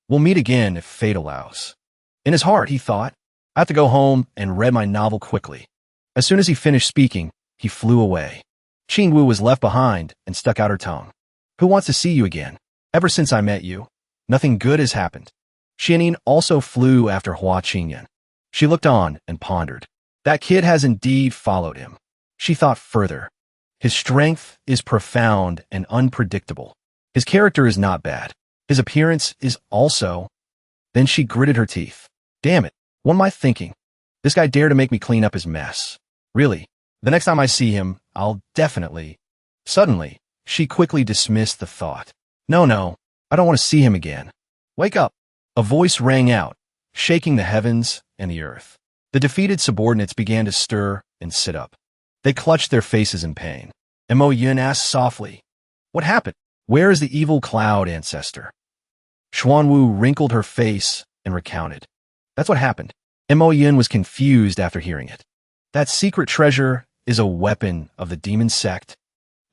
We'll meet again if fate allows. In his heart, he thought, I have to go home and read my novel quickly. As soon as he finished speaking, he flew away. Ching Wu was left behind and stuck out her tongue. Who wants to see you again? Ever since I met you, nothing good has happened. Xianyin also flew after Hua Qingyan. She looked on and pondered. That kid has indeed followed him. She thought further. His strength is profound and unpredictable. His character is not bad. His appearance is also... Then she gritted her teeth. Damn it, what am I thinking? This guy dared to make me clean up his mess. Really, the next time I see him, I'll definitely... Suddenly, she quickly dismissed the thought. No, I don't want to see him again. Wake up. A voice rang out, shaking the heavens and the earth. The defeated subordinates began to stir and sit up. They clutched their faces in pain. Mo Yun asked softly, what happened? Where is the evil cloud ancestor? Xuanwu wrinkled her face and recounted. That's what happened. Mo Yun was confused after hearing it. That secret treasure is a weapon of the demon sect.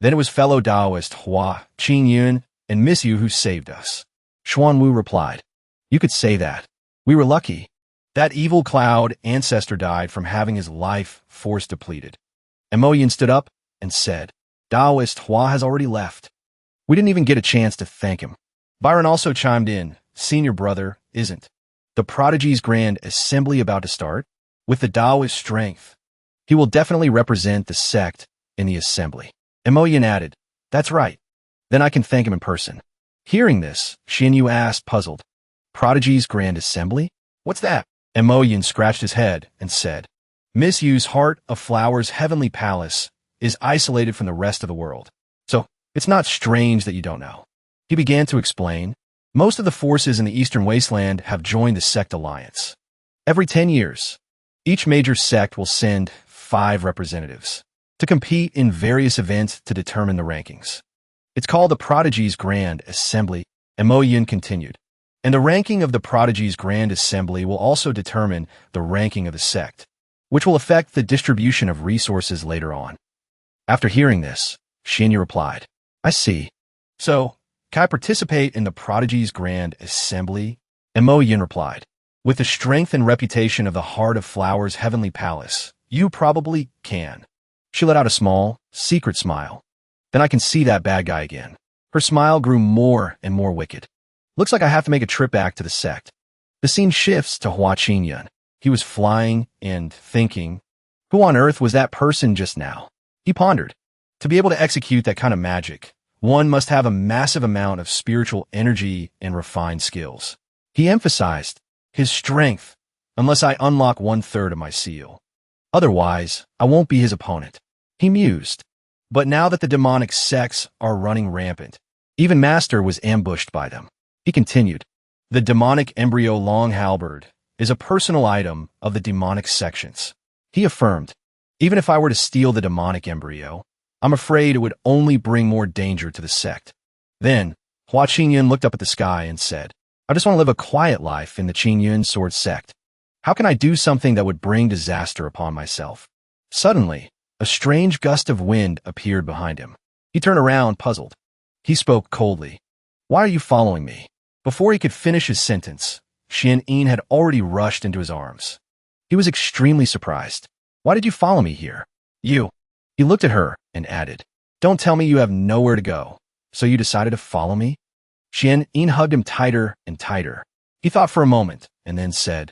Then it was fellow Taoist Hua, Ching Yun, and Miss Yu who saved us. Xuanwu replied, you could say that. We were lucky. That evil cloud ancestor died from having his life force depleted. Mo Yun stood up and said, Taoist Hua has already left. We didn't even get a chance to thank him. Byron also chimed in, senior brother, isn't the Prodigy's grand assembly about to start? With the Taoist strength, he will definitely represent the sect in the assembly. Mo Yun added, that's right. Then I can thank him in person. Hearing this, Xin Yu asked, puzzled, Prodigy's grand assembly? What's that? Mo Yun scratched his head and said, Miss Yu's Heart of Flowers heavenly palace is isolated from the rest of the world. So, it's not strange that you don't know. He began to explain, most of the forces in the Eastern Wasteland have joined the Sect Alliance. Every 10 years, each major sect will send 5 representatives to compete in various events to determine the rankings. It's called the Prodigy's Grand Assembly, Mo Yun continued. And the ranking of the Prodigy's Grand Assembly will also determine the ranking of the sect, which will affect the distribution of resources later on. After hearing this, Xianyu replied, I see. So, can I participate in the Prodigy's Grand Assembly? Mo Yun replied, with the strength and reputation of the Heart of Flowers Heavenly Palace, you probably can. She let out a small, secret smile. Then I can see that bad guy again. Her smile grew more and more wicked. Looks like I have to make a trip back to the sect. The scene shifts to Hua Qingyun. He was flying and thinking, who on earth was that person just now? He pondered. To be able to execute that kind of magic, one must have a massive amount of spiritual energy and refined skills. He emphasized his strength, unless I unlock 1/3 of my seal. Otherwise, I won't be his opponent. He mused. But now that the demonic sects are running rampant, even Master was ambushed by them. He continued, the demonic embryo long halberd is a personal item of the demonic sections. He affirmed, even if I were to steal the demonic embryo, I'm afraid it would only bring more danger to the sect. Then, Ching Yun looked up at the sky and said, I just want to live a quiet life in the Ching Yun sword sect. How can I do something that would bring disaster upon myself? Suddenly, a strange gust of wind appeared behind him. He turned around, puzzled. He spoke coldly. Why are you following me? Before he could finish his sentence, Ching Yun had already rushed into his arms. He was extremely surprised. Why did you follow me here? You. He looked at her and added, don't tell me you have nowhere to go. So you decided to follow me? Ching Yun hugged him tighter and tighter. He thought for a moment and then said,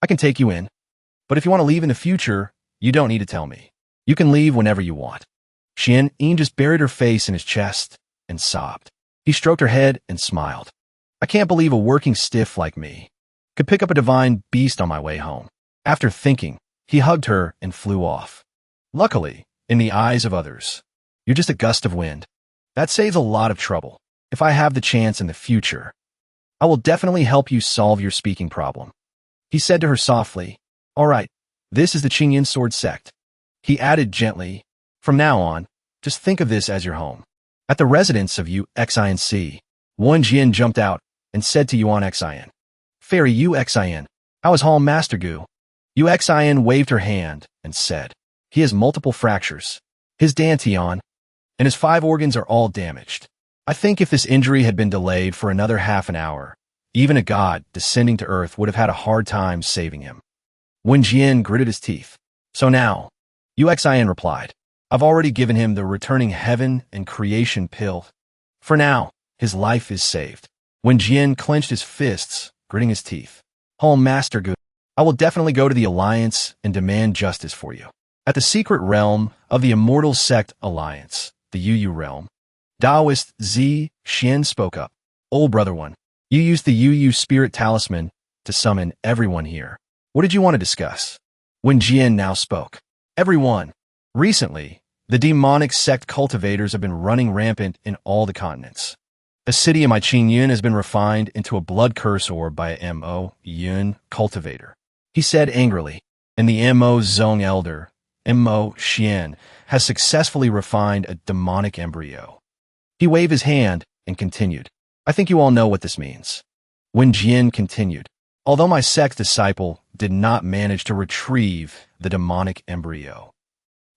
I can take you in. But if you want to leave in the future, you don't need to tell me. You can leave whenever you want. Ching Yun just buried her face in his chest and sobbed. He stroked her head and smiled. I can't believe a working stiff like me could pick up a divine beast on my way home. After thinking, he hugged her and flew off. Luckily, in the eyes of others, you're just a gust of wind. That saves a lot of trouble. If I have the chance in the future, I will definitely help you solve your speaking problem. He said to her softly, all right, this is the Ching Yun sword sect. He added gently, from now on, just think of this as your home. At the residence of UXINC, Wan Jian jumped out and said to Yuan Xin, Fairy UXIN, how is Hall Master Gu? UXIN waved her hand and said, he has multiple fractures. His dantian and his 5 organs are all damaged. I think if this injury had been delayed for another half an hour, even a god descending to earth would have had a hard time saving him. Wen Jian gritted his teeth. So now, UXIN replied, I've already given him the returning heaven and creation pill. For now, his life is saved. Wen Jian clenched his fists, gritting his teeth. Hall Master Gu, I will definitely go to the Alliance and demand justice for you. At the secret realm of the Immortal Sect Alliance, the UU realm, Taoist Z Xian spoke up. Old brother one, you used the UU spirit talisman to summon everyone here. What did you want to discuss? Wen Jian now spoke. Everyone. Recently, the demonic sect cultivators have been running rampant in all the continents. The city of my Ching Yun has been refined into a blood curse orb by a Mo Yun cultivator. He said angrily, and the Mo Zong elder, Mo Xian, has successfully refined a demonic embryo. He waved his hand and continued, I think you all know what this means. Wen Jian continued, although my sect disciple did not manage to retrieve the demonic embryo,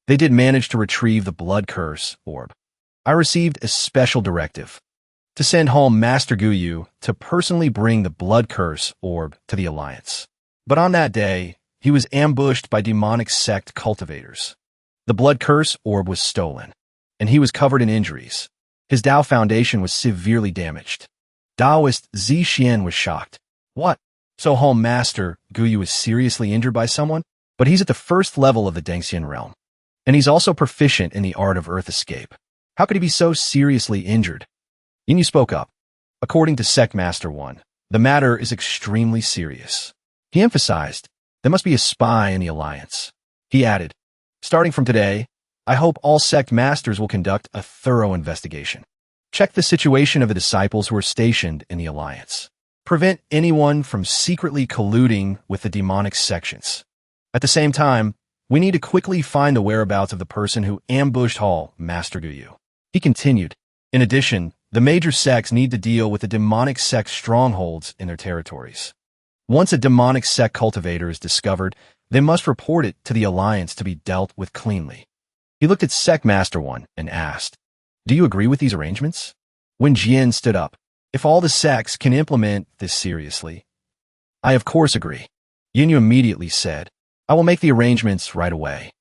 they did manage to retrieve the blood curse orb. I received a special directive to send home Master Guyu to personally bring the blood curse orb to the Alliance. But on that day, he was ambushed by demonic sect cultivators. The blood curse orb was stolen, and he was covered in injuries. His Dao foundation was severely damaged. Taoist Z Xian was shocked. What? So Home Master Guyu is seriously injured by someone? But he's at the first level of the Dengxian realm. And he's also proficient in the art of earth escape. How could he be so seriously injured? Yin Yu spoke up. According to Sect Master 1, the matter is extremely serious. He emphasized, there must be a spy in the Alliance. He added, starting from today, I hope all sect masters will conduct a thorough investigation. Check the situation of the disciples who are stationed in the Alliance. Prevent anyone from secretly colluding with the demonic sections. At the same time, we need to quickly find the whereabouts of the person who ambushed Hall Master Guyu. He continued, in addition, the major sects need to deal with the demonic sect strongholds in their territories. Once a demonic sect cultivator is discovered, they must report it to the Alliance to be dealt with cleanly. He looked at Sect Master 1 and asked, do you agree with these arrangements? When Jian stood up, if all the sects can implement this seriously, I of course agree. Yin Yu immediately said, I will make the arrangements right away.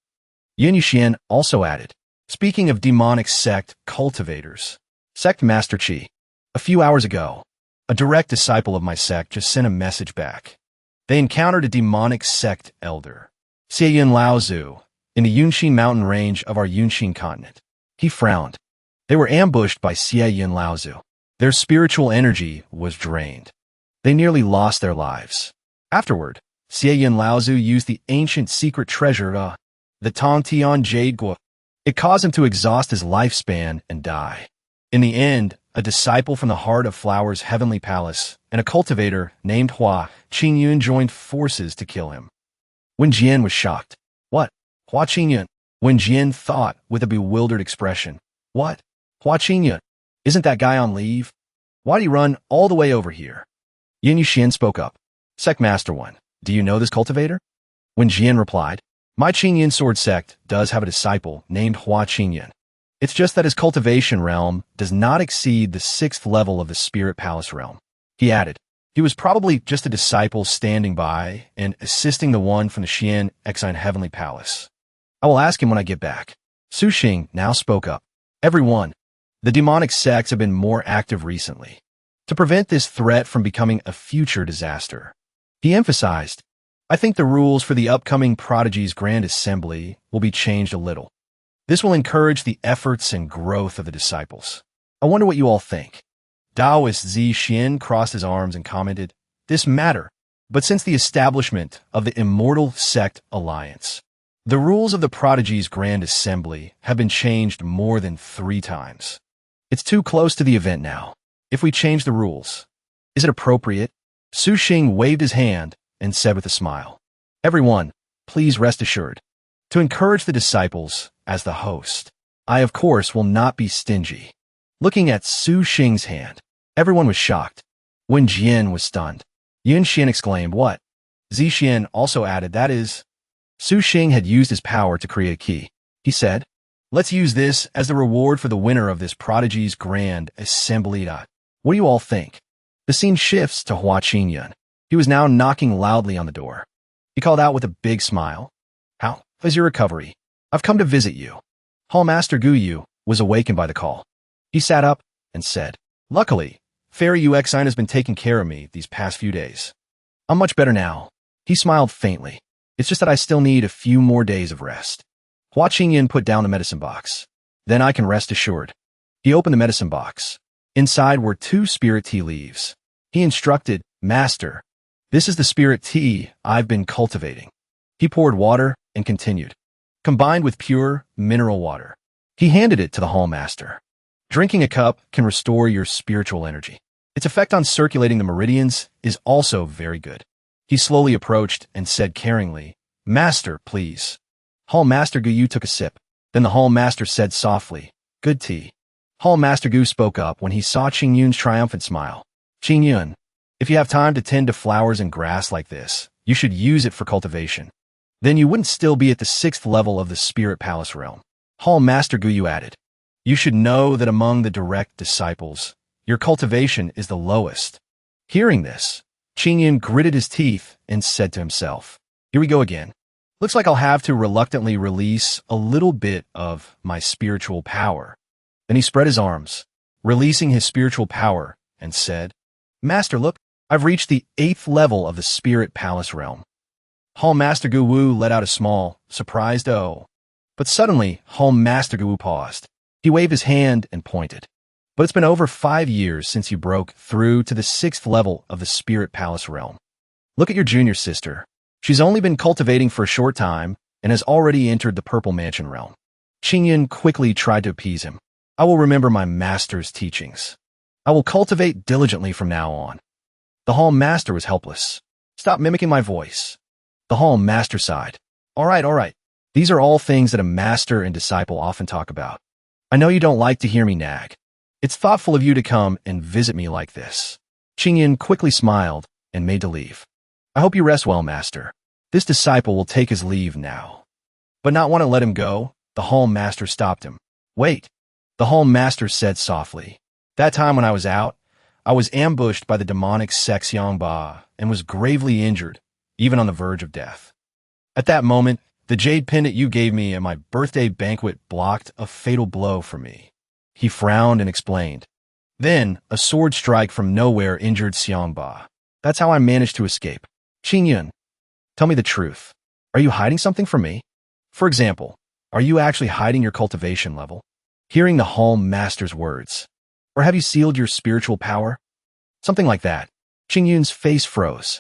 Yin Yu Xian also added, speaking of demonic sect cultivators, Sect Master Qi, a few hours ago, a direct disciple of my sect just sent a message back. They encountered a demonic sect elder, Xie Yun Laozu, in the Yunxin mountain range of our Yunxin continent. He frowned. They were ambushed by Xie Yun Laozu. Their spiritual energy was drained. They nearly lost their lives. Afterward, Xie Yun Laozu used the ancient secret treasure, the Tongtian Jade Gua, It caused him to exhaust his lifespan and die. In the end, a disciple from the Heart of Flowers' heavenly palace and a cultivator named Ching Yun joined forces to kill him. Wen Jian was shocked. What? Ching Yun? Wen Jian thought with a bewildered expression. What? Ching Yun? Isn't that guy on leave? Why'd he run all the way over here? Yin Yuxian spoke up. Sect Master One, do you know this cultivator? Wen Jian replied, my Ching Yun sword sect does have a disciple named Ching Yun. It's just that his cultivation realm does not exceed the 6th level of the Spirit Palace realm. He added, he was probably just a disciple standing by and assisting the one from the Xian Exine Heavenly Palace. I will ask him when I get back. Su Xing now spoke up. Everyone, the demonic sects have been more active recently. To prevent this threat from becoming a future disaster, he emphasized, I think the rules for the upcoming Prodigy's Grand Assembly will be changed a little. This will encourage the efforts and growth of the disciples. I wonder what you all think. Taoist Zi Xian crossed his arms and commented, this matter, but since the establishment of the Immortal Sect Alliance, the rules of the Prodigy's Grand Assembly have been changed more than 3 times. It's too close to the event now. If we change the rules, is it appropriate? Su Xing waved his hand and said with a smile, everyone, please rest assured. To encourage the disciples, as the host, I of course will not be stingy. Looking at Su Xing's hand, everyone was shocked. Wen Jian was stunned. Yin Xian exclaimed, what? Zi Xian also added, that is, Su Xing had used his power to create a key. He said, let's use this as the reward for the winner of this Prodigy's Grand Assembly. What do you all think? The scene shifts to Ching Yun. He was now knocking loudly on the door. He called out with a big smile. How is your recovery? I've come to visit you. Hall Master Gu Yu was awakened by the call. He sat up and said, luckily, Fairy Yu Exine has been taking care of me these past few days. I'm much better now. He smiled faintly. It's just that I still need a few more days of rest. Ching Yun put down the medicine box. Then I can rest assured. He opened the medicine box. Inside were 2 spirit tea leaves. He instructed, Master, this is the spirit tea I've been cultivating. He poured water and continued, combined with pure mineral water. He handed it to the Hall Master. Drinking a cup can restore your spiritual energy. Its effect on circulating the meridians is also very good. He slowly approached and said caringly, Master, please. Hall Master Gu Yu took a sip. Then the Hall Master said softly, good tea. Hall Master Gu spoke up when he saw Ching Yun's triumphant smile. Ching Yun, if you have time to tend to flowers and grass like this, you should use it for cultivation. Then you wouldn't still be at the 6th level of the Spirit Palace realm. Hall Master Gu Yu added, you should know that among the direct disciples, your cultivation is the lowest. Hearing this, Ching Yun gritted his teeth and said to himself, here we go again. Looks like I'll have to reluctantly release a little bit of my spiritual power. Then he spread his arms, releasing his spiritual power, and said, Master, look, I've reached the 8th level of the Spirit Palace realm. Hall Master Gu Wu let out a small, surprised oh. But suddenly, Hall Master Gu Wu paused. He waved his hand and pointed. But it's been over 5 years since you broke through to the 6th level of the Spirit Palace realm. Look at your junior sister. She's only been cultivating for a short time and has already entered the Purple Mansion realm. Ching Yun quickly tried to appease him. I will remember my master's teachings. I will cultivate diligently from now on. The Hall Master was helpless. Stop mimicking my voice. The Hall Master sighed. All right. These are all things that a master and disciple often talk about. I know you don't like to hear me nag. It's thoughtful of you to come and visit me like this. Ching Yun quickly smiled and made to leave. I hope you rest well, Master. This disciple will take his leave now. But not want to let him go, the Hall Master stopped him. Wait, the Hall Master said softly. That time when I was out, I was ambushed by the demonic Sect Xiangba and was gravely injured, even on the verge of death. At that moment, the jade pendant you gave me at my birthday banquet blocked a fatal blow for me. He frowned and explained. Then, a sword strike from nowhere injured Xiangba. That's how I managed to escape. Ching Yun, tell me the truth. Are you hiding something from me? For example, are you actually hiding your cultivation level? Hearing the Hall Master's words. Or have you sealed your spiritual power? Something like that. Ching Yun's face froze.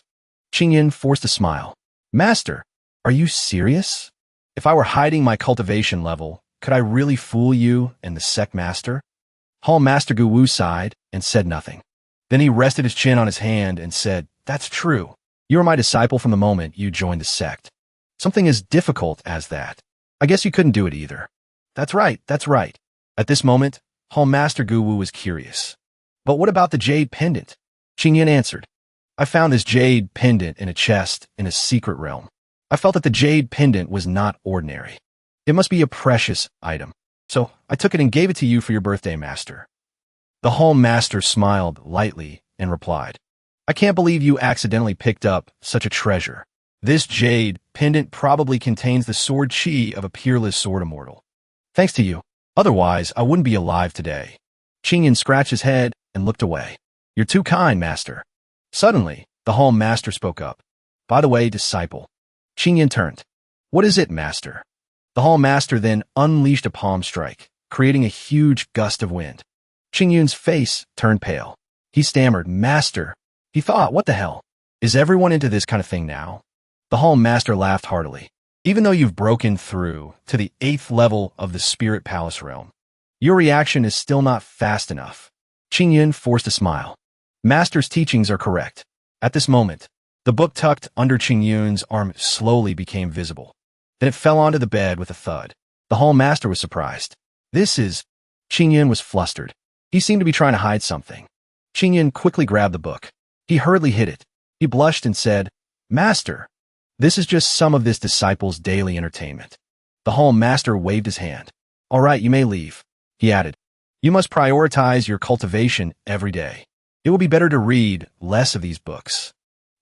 Ching Yun forced a smile. Master, are you serious? If I were hiding my cultivation level, could I really fool you and the Sect master? Hall Master Gu Wu sighed and said nothing. Then he rested his chin on his hand and said, "That's true. You were my disciple from the moment you joined the Sect. Something as difficult as that. I guess you couldn't do it either." That's right, that's right. At this moment, Hall Master Gu Wu was curious. "But what about the jade pendant?" Ching Yun answered. "I found this jade pendant in a chest in a secret realm. I felt that the jade pendant was not ordinary. It must be a precious item. So I took it and gave it to you for your birthday, Master." The Hall Master smiled lightly and replied, "I can't believe you accidentally picked up such a treasure. This jade pendant probably contains the sword chi of a peerless sword immortal. Thanks to you. Otherwise, I wouldn't be alive today." Ching Yun scratched his head and looked away. "You're too kind, Master." Suddenly, the Hall Master spoke up. "By the way, disciple." Ching Yun turned. "What is it, Master?" The Hall Master then unleashed a palm strike, creating a huge gust of wind. Ching Yun's face turned pale. He stammered, "Master." He thought, what the hell? Is everyone into this kind of thing now? The Hall Master laughed heartily. "Even though you've broken through to the 8th level of the Spirit Palace realm, your reaction is still not fast enough." Ching Yun forced a smile. Master's teachings are correct. At this moment, the book tucked under Ching Yun's arm slowly became visible. Then it fell onto the bed with a thud. The Hall Master was surprised. "This is—" Ching Yun was flustered. He seemed to be trying to hide something. Ching Yun quickly grabbed the book. He hurriedly hid it. He blushed and said, "Master, this is just some of this disciple's daily entertainment." The Hall Master waved his hand. "All right, you may leave," he added. "You must prioritize your cultivation every day. It will be better to read less of these books."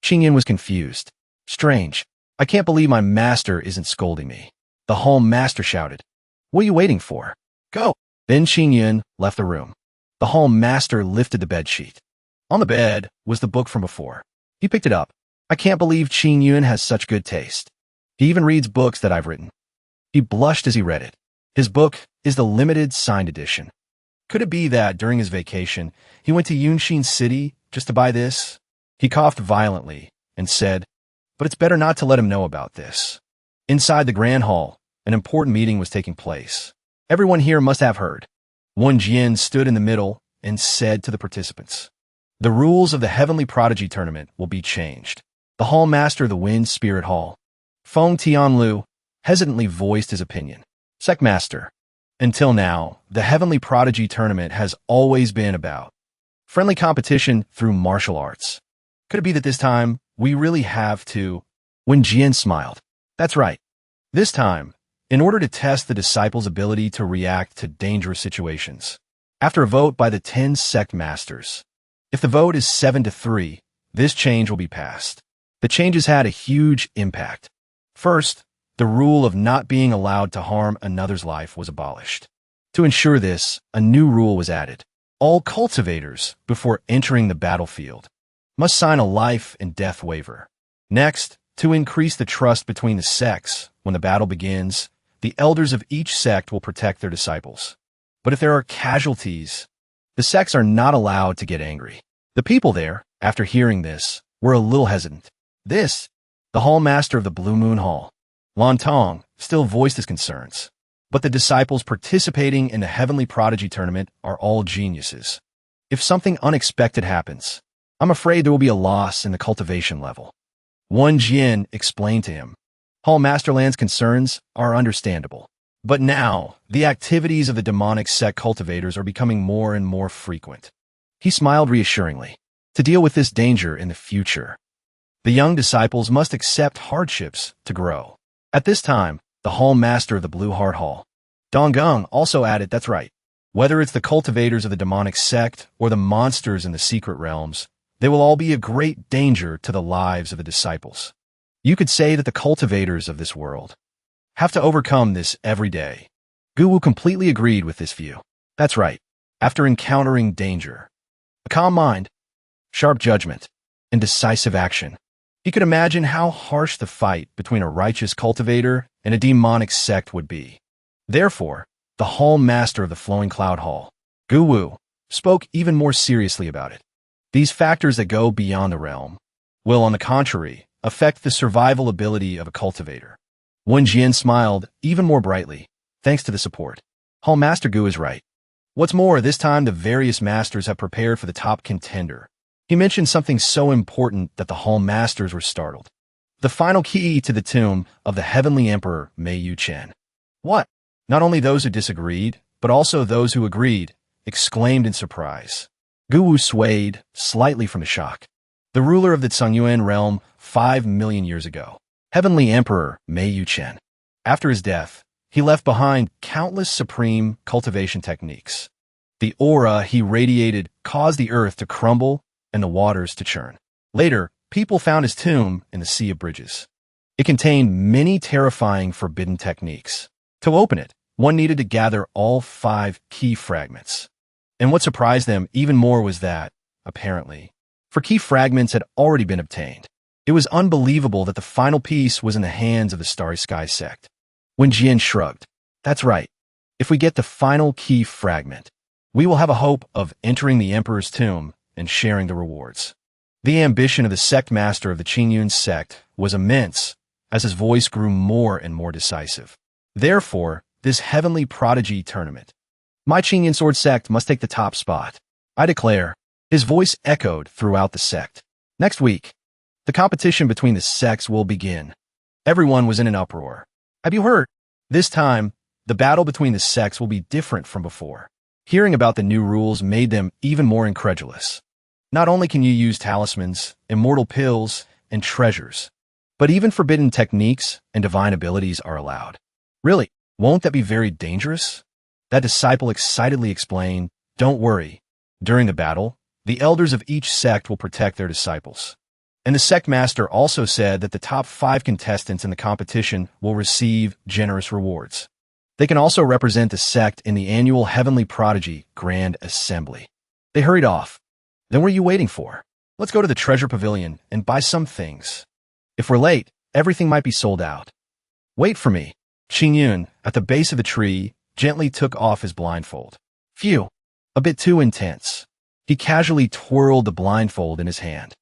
Ching Yun was confused. "Strange. I can't believe my master isn't scolding me." The Hall Master shouted, "What are you waiting for? Go!" Then Ching Yun left the room. The Hall Master lifted the bedsheet. On the bed was the book from before. He picked it up. "I can't believe Ching Yun has such good taste. He even reads books that I've written." He blushed as he read it. His book is the limited signed edition. Could it be that during his vacation, he went to Yunshin City just to buy this? He coughed violently and said, "But it's better not to let him know about this." Inside the Grand Hall, an important meeting was taking place. Everyone here must have heard. Wan Jian stood in the middle and said to the participants, "The rules of the Heavenly Prodigy Tournament will be changed." The Hall Master of the Wind Spirit Hall, Feng Tianlu, hesitantly voiced his opinion. "Sect Master, until now, the Heavenly Prodigy Tournament has always been about friendly competition through martial arts. Could it be that this time we really have to?" Wen Jian smiled. "That's right. This time, in order to test the disciples' ability to react to dangerous situations, after a vote by the 10 Sect Masters, if the vote is 7-3, this change will be passed." The changes had a huge impact. First, the rule of not being allowed to harm another's life was abolished. To ensure this, a new rule was added. All cultivators, before entering the battlefield, must sign a life and death waiver. Next, to increase the trust between the sects, when the battle begins, the elders of each sect will protect their disciples. But if there are casualties, the sects are not allowed to get angry. The people there, after hearing this, were a little hesitant. The Hall Master of the Blue Moon Hall, Lan Tong, still voiced his concerns. But the disciples participating in the Heavenly Prodigy Tournament are all geniuses. If something unexpected happens, I'm afraid there will be a loss in the cultivation level. Wan Jian explained to him. Hall Masterland's concerns are understandable. But now, the activities of the demonic sect cultivators are becoming more and more frequent. He smiled reassuringly. To deal with this danger in the future, the young disciples must accept hardships to grow. At this time, the Hall Master of the Blue Heart Hall, Donggung, also added, "That's right. Whether it's the cultivators of the demonic sect or the monsters in the secret realms, they will all be a great danger to the lives of the disciples. You could say that the cultivators of this world have to overcome this every day." Gu Wu completely agreed with this view. That's right. After encountering danger, a calm mind, sharp judgment, and decisive action, he could imagine how harsh the fight between a righteous cultivator and a demonic sect would be. Therefore, the Hall Master of the Flowing Cloud Hall, Gu Wu, spoke even more seriously about it. These factors that go beyond the realm will, on the contrary, affect the survival ability of a cultivator. Wen Jian smiled even more brightly. Thanks to the support. Hall Master Gu is right. What's more, this time the various masters have prepared for the top contender. He mentioned something so important that the Hall Masters were startled. The final key to the tomb of the Heavenly Emperor Mei Yu Chen. What? Not only those who disagreed, but also those who agreed, exclaimed in surprise. Gu Wu swayed slightly from the shock. The ruler of the Tsungyuan realm 5 million years ago. Heavenly Emperor Mei Yu Chen. After his death, he left behind countless supreme cultivation techniques. The aura he radiated caused the earth to crumble and the waters to churn. Later, people found his tomb in the Sea of Bridges. It contained many terrifying forbidden techniques. To open it, one needed to gather all 5 key fragments. And what surprised them even more was that, apparently, 4 key fragments had already been obtained. It was unbelievable that the final piece was in the hands of the Starry Sky Sect. When Jian shrugged, "That's right. If we get the final key fragment, we will have a hope of entering the Emperor's tomb and sharing the rewards." The ambition of the sect master of the Ching Yun sect was immense as his voice grew more and more decisive. Therefore, this heavenly prodigy tournament. My Ching Yun sword sect must take the top spot. I declare. His voice echoed throughout the sect. Next week, the competition between the sects will begin. Everyone was in an uproar. Have you heard? This time, the battle between the sects will be different from before. Hearing about the new rules made them even more incredulous. Not only can you use talismans, immortal pills, and treasures, but even forbidden techniques and divine abilities are allowed. Really, won't that be very dangerous? That disciple excitedly explained, "Don't worry. During the battle, the elders of each sect will protect their disciples." And the sect master also said that the top 5 contestants in the competition will receive generous rewards. They can also represent the sect in the annual Heavenly Prodigy Grand Assembly. They hurried off. Then what are you waiting for? Let's go to the treasure pavilion and buy some things. If we're late, everything might be sold out. Wait for me. Ching Yun, at the base of the tree, gently took off his blindfold. Phew, a bit too intense. He casually twirled the blindfold in his hand.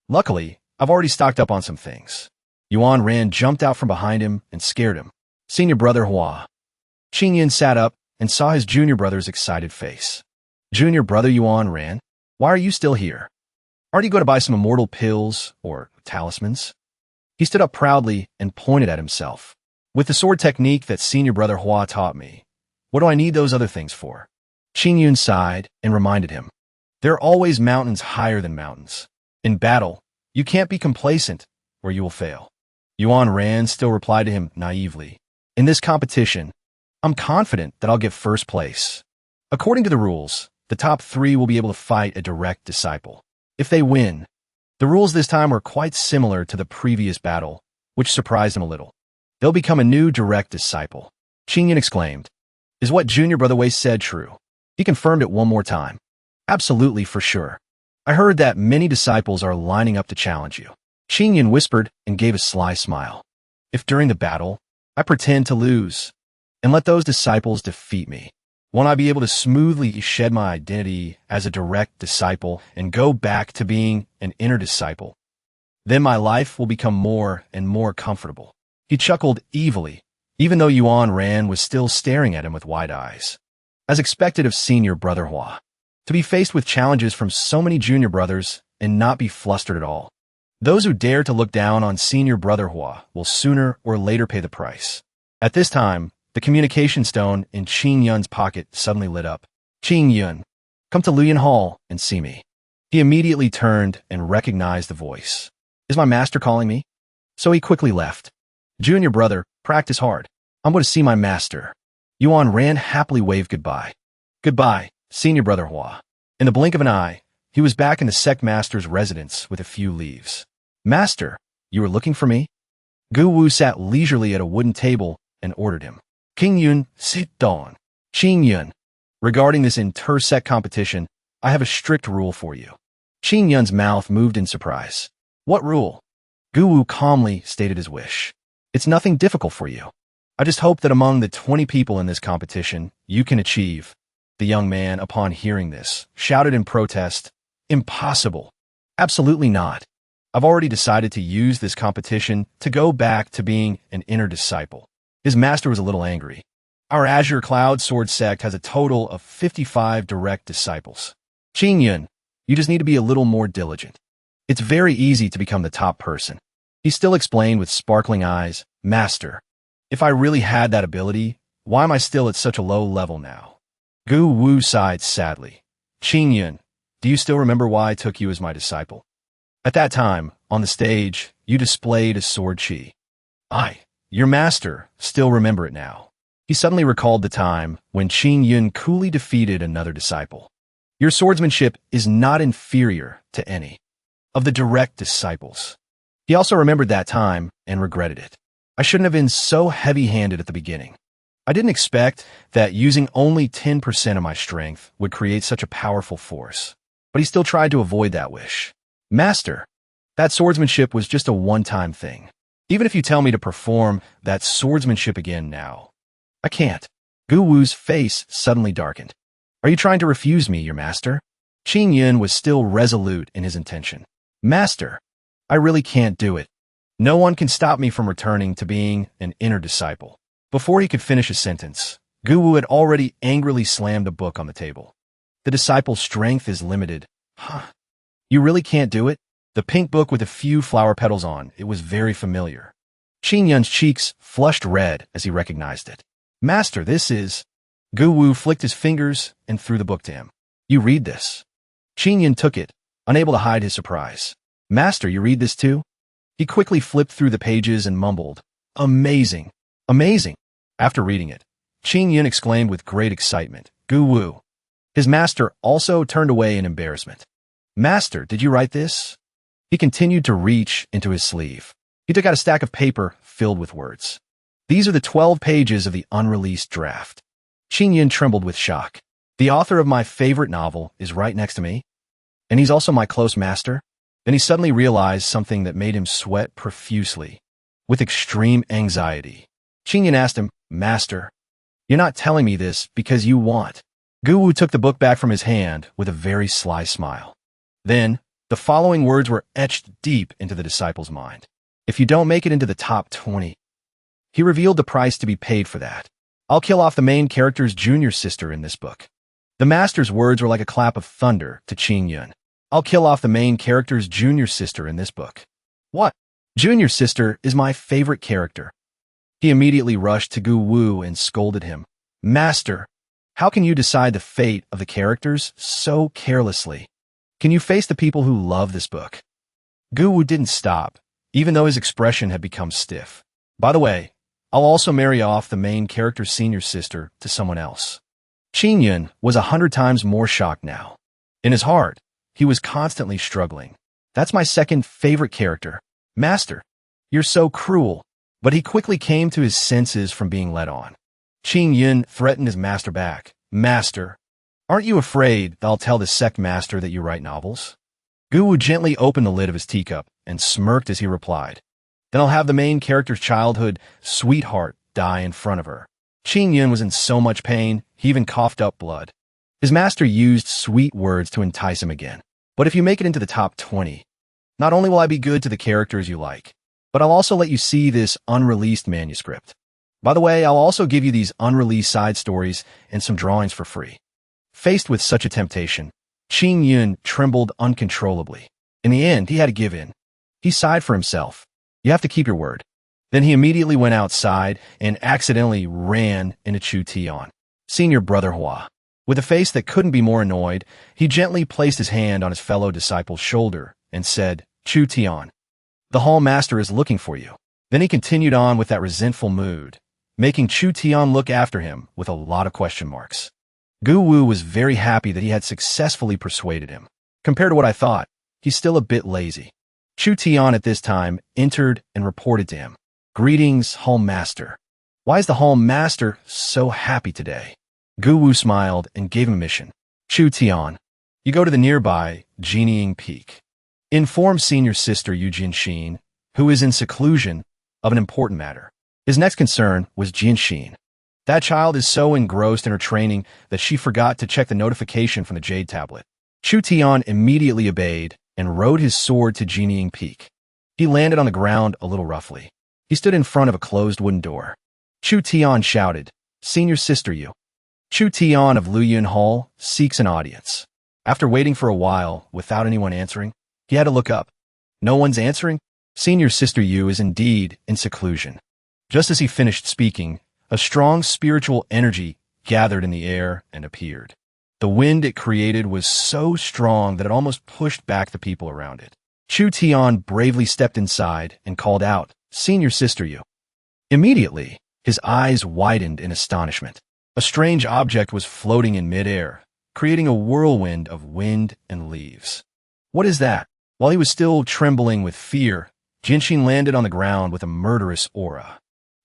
Luckily, I've already stocked up on some things. Yuan Ran jumped out from behind him and scared him. Senior brother Hua. Ching Yun sat up and saw his junior brother's excited face. Junior brother Yuan Ran, why are you still here? Aren't you going to buy some immortal pills or talismans? He stood up proudly and pointed at himself. With the sword technique that senior brother Hua taught me, what do I need those other things for? Ching Yun sighed and reminded him. There are always mountains higher than mountains. In battle, you can't be complacent or you will fail. Yuan Ran still replied to him naively. In this competition, I'm confident that I'll get first place. According to the rules, the top 3 will be able to fight a direct disciple. If they win, the rules this time were quite similar to the previous battle, which surprised him a little. They'll become a new direct disciple. Ching Yun exclaimed. Is what junior brother Wei said true? He confirmed it one more time. Absolutely, for sure. I heard that many disciples are lining up to challenge you. Ching Yun whispered and gave a sly smile. If during the battle, I pretend to lose, and let those disciples defeat me, won't I be able to smoothly shed my identity as a direct disciple and go back to being an inner disciple? Then my life will become more and more comfortable. He chuckled evilly, even though Yuan Ran was still staring at him with wide eyes. As expected of senior brother Hua, to be faced with challenges from so many junior brothers and not be flustered at all. Those who dare to look down on senior brother Hua will sooner or later pay the price. At this time, the communication stone in Ching Yun's pocket suddenly lit up. Ching Yun, come to Luyan Hall and see me. He immediately turned and recognized the voice. Is my master calling me? So he quickly left. Junior brother, practice hard. I'm going to see my master. Yuan Ran happily waved goodbye. Goodbye, senior brother Hua. In the blink of an eye, he was back in the sect master's residence with a few leaves. Master, you were looking for me? Gu Wu sat leisurely at a wooden table and ordered him. King Yun, sit down. Ching Yun, regarding this inter-sect competition, I have a strict rule for you. Ching Yun's mouth moved in surprise. What rule? Gu Wu calmly stated his wish. It's nothing difficult for you. I just hope that among the 20 people in this competition, you can achieve. The young man, upon hearing this, shouted in protest, Impossible. Absolutely not. I've already decided to use this competition to go back to being an inner disciple. His master was a little angry. Our Azure Cloud Sword Sect has a total of 55 direct disciples. Ching Yun, you just need to be a little more diligent. It's very easy to become the top person. He still explained with sparkling eyes, Master, if I really had that ability, why am I still at such a low level now? Gu Wu sighed sadly. Ching Yun, do you still remember why I took you as my disciple? At that time, on the stage, you displayed a sword chi. Your master, still remember it now. He suddenly recalled the time when Ching Yun coolly defeated another disciple. Your swordsmanship is not inferior to any of the direct disciples. He also remembered that time and regretted it. I shouldn't have been so heavy-handed at the beginning. I didn't expect that using only 10% of my strength would create such a powerful force. But he still tried to avoid that wish. Master, that swordsmanship was just a one-time thing. Even if you tell me to perform that swordsmanship again now, I can't. Gu Wu's face suddenly darkened. Are you trying to refuse me, your master? Ching Yun was still resolute in his intention. Master, I really can't do it. No one can stop me from returning to being an inner disciple. Before he could finish his sentence, Gu Wu had already angrily slammed a book on the table. The disciple's strength is limited. You really can't do it? The pink book with a few flower petals on, it was very familiar. Ching Yun's cheeks flushed red as he recognized it. Master, this is... Gu Wu flicked his fingers and threw the book to him. You read this. Ching Yun took it, unable to hide his surprise. Master, you read this too? He quickly flipped through the pages and mumbled, Amazing! Amazing! After reading it, Ching Yun exclaimed with great excitement, Gu Wu. His master also turned away in embarrassment. Master, did you write this? He continued to reach into his sleeve. He took out a stack of paper filled with words. These are the 12 pages of the unreleased draft. Ching Yun trembled with shock. The author of my favorite novel is right next to me? And he's also my close master? Then he suddenly realized something that made him sweat profusely. With extreme anxiety, Ching Yun asked him, Master, you're not telling me this because you want. Gu Wu took the book back from his hand with a very sly smile. Then, the following words were etched deep into the disciple's mind. If you don't make it into the top 20, he revealed the price to be paid for that. I'll kill off the main character's junior sister in this book. The master's words were like a clap of thunder to Ching Yun. I'll kill off the main character's junior sister in this book. What? Junior sister is my favorite character. He immediately rushed to Gu Wu and scolded him. Master, how can you decide the fate of the characters so carelessly? Can you face the people who love this book? Gu Wu didn't stop, even though his expression had become stiff. By the way, I'll also marry off the main character's senior sister to someone else. Ching Yun was 100 times more shocked now. In his heart, he was constantly struggling. That's my second favorite character. Master, you're so cruel. But he quickly came to his senses from being led on. Ching Yun threatened his master back. Master, aren't you afraid that I'll tell the Sect master that you write novels? Gu Wu gently opened the lid of his teacup and smirked as he replied. Then I'll have the main character's childhood sweetheart die in front of her. Ching Yun was in so much pain, he even coughed up blood. His master used sweet words to entice him again. But if you make it into the top 20, not only will I be good to the characters you like, but I'll also let you see this unreleased manuscript. By the way, I'll also give you these unreleased side stories and some drawings for free. Faced with such a temptation, Ching Yun trembled uncontrollably. In the end, he had to give in. He sighed for himself. You have to keep your word. Then he immediately went outside and accidentally ran into Chu Tian, senior brother Hua. With a face that couldn't be more annoyed, he gently placed his hand on his fellow disciple's shoulder and said, Chu Tian, the hall master is looking for you. Then he continued on with that resentful mood, making Chu Tian look after him with a lot of question marks. Gu Wu was very happy that he had successfully persuaded him. Compared to what I thought, he's still a bit lazy. Chu Tian at this time entered and reported to him. Greetings, hall master. Why is the hall master so happy today? Gu Wu smiled and gave him a mission. Chu Tian, you go to the nearby Jinying Peak. Inform senior sister Yu Jianxin, who is in seclusion, of an important matter. His next concern was Jianxin. That child is so engrossed in her training that she forgot to check the notification from the Jade Tablet. Chu Tian immediately obeyed and rode his sword to Jinying Peak. He landed on the ground a little roughly. He stood in front of a closed wooden door. Chu Tian shouted, Senior Sister Yu. Chu Tian of Luyun Hall seeks an audience. After waiting for a while without anyone answering, he had to look up. No one's answering? Senior Sister Yu is indeed in seclusion. Just as he finished speaking, a strong spiritual energy gathered in the air and appeared. The wind it created was so strong that it almost pushed back the people around it. Chu Tian bravely stepped inside and called out, Senior Sister Yu. Immediately, his eyes widened in astonishment. A strange object was floating in midair, creating a whirlwind of wind and leaves. What is that? While he was still trembling with fear, Jinshin landed on the ground with a murderous aura.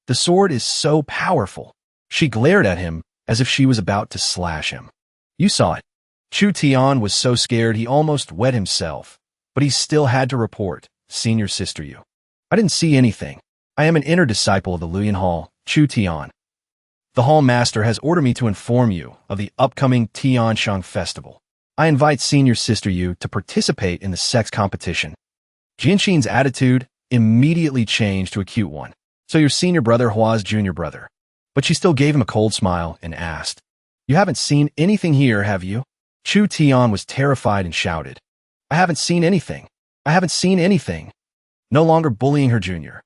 The sword is so powerful. She glared at him as if she was about to slash him. You saw it. Chu Tian was so scared he almost wet himself, but he still had to report, Senior Sister Yu. I didn't see anything. I am an inner disciple of the Luyun Hall, Chu Tian. The Hall Master has ordered me to inform you of the upcoming Tianshang Festival. I invite Senior Sister Yu to participate in the Sect's competition. Jinshin's attitude immediately changed to a cute one. So your senior brother Hua's junior brother. But she still gave him a cold smile and asked, You haven't seen anything here, have you? Chu Tian was terrified and shouted, I haven't seen anything. I haven't seen anything. No longer bullying her junior.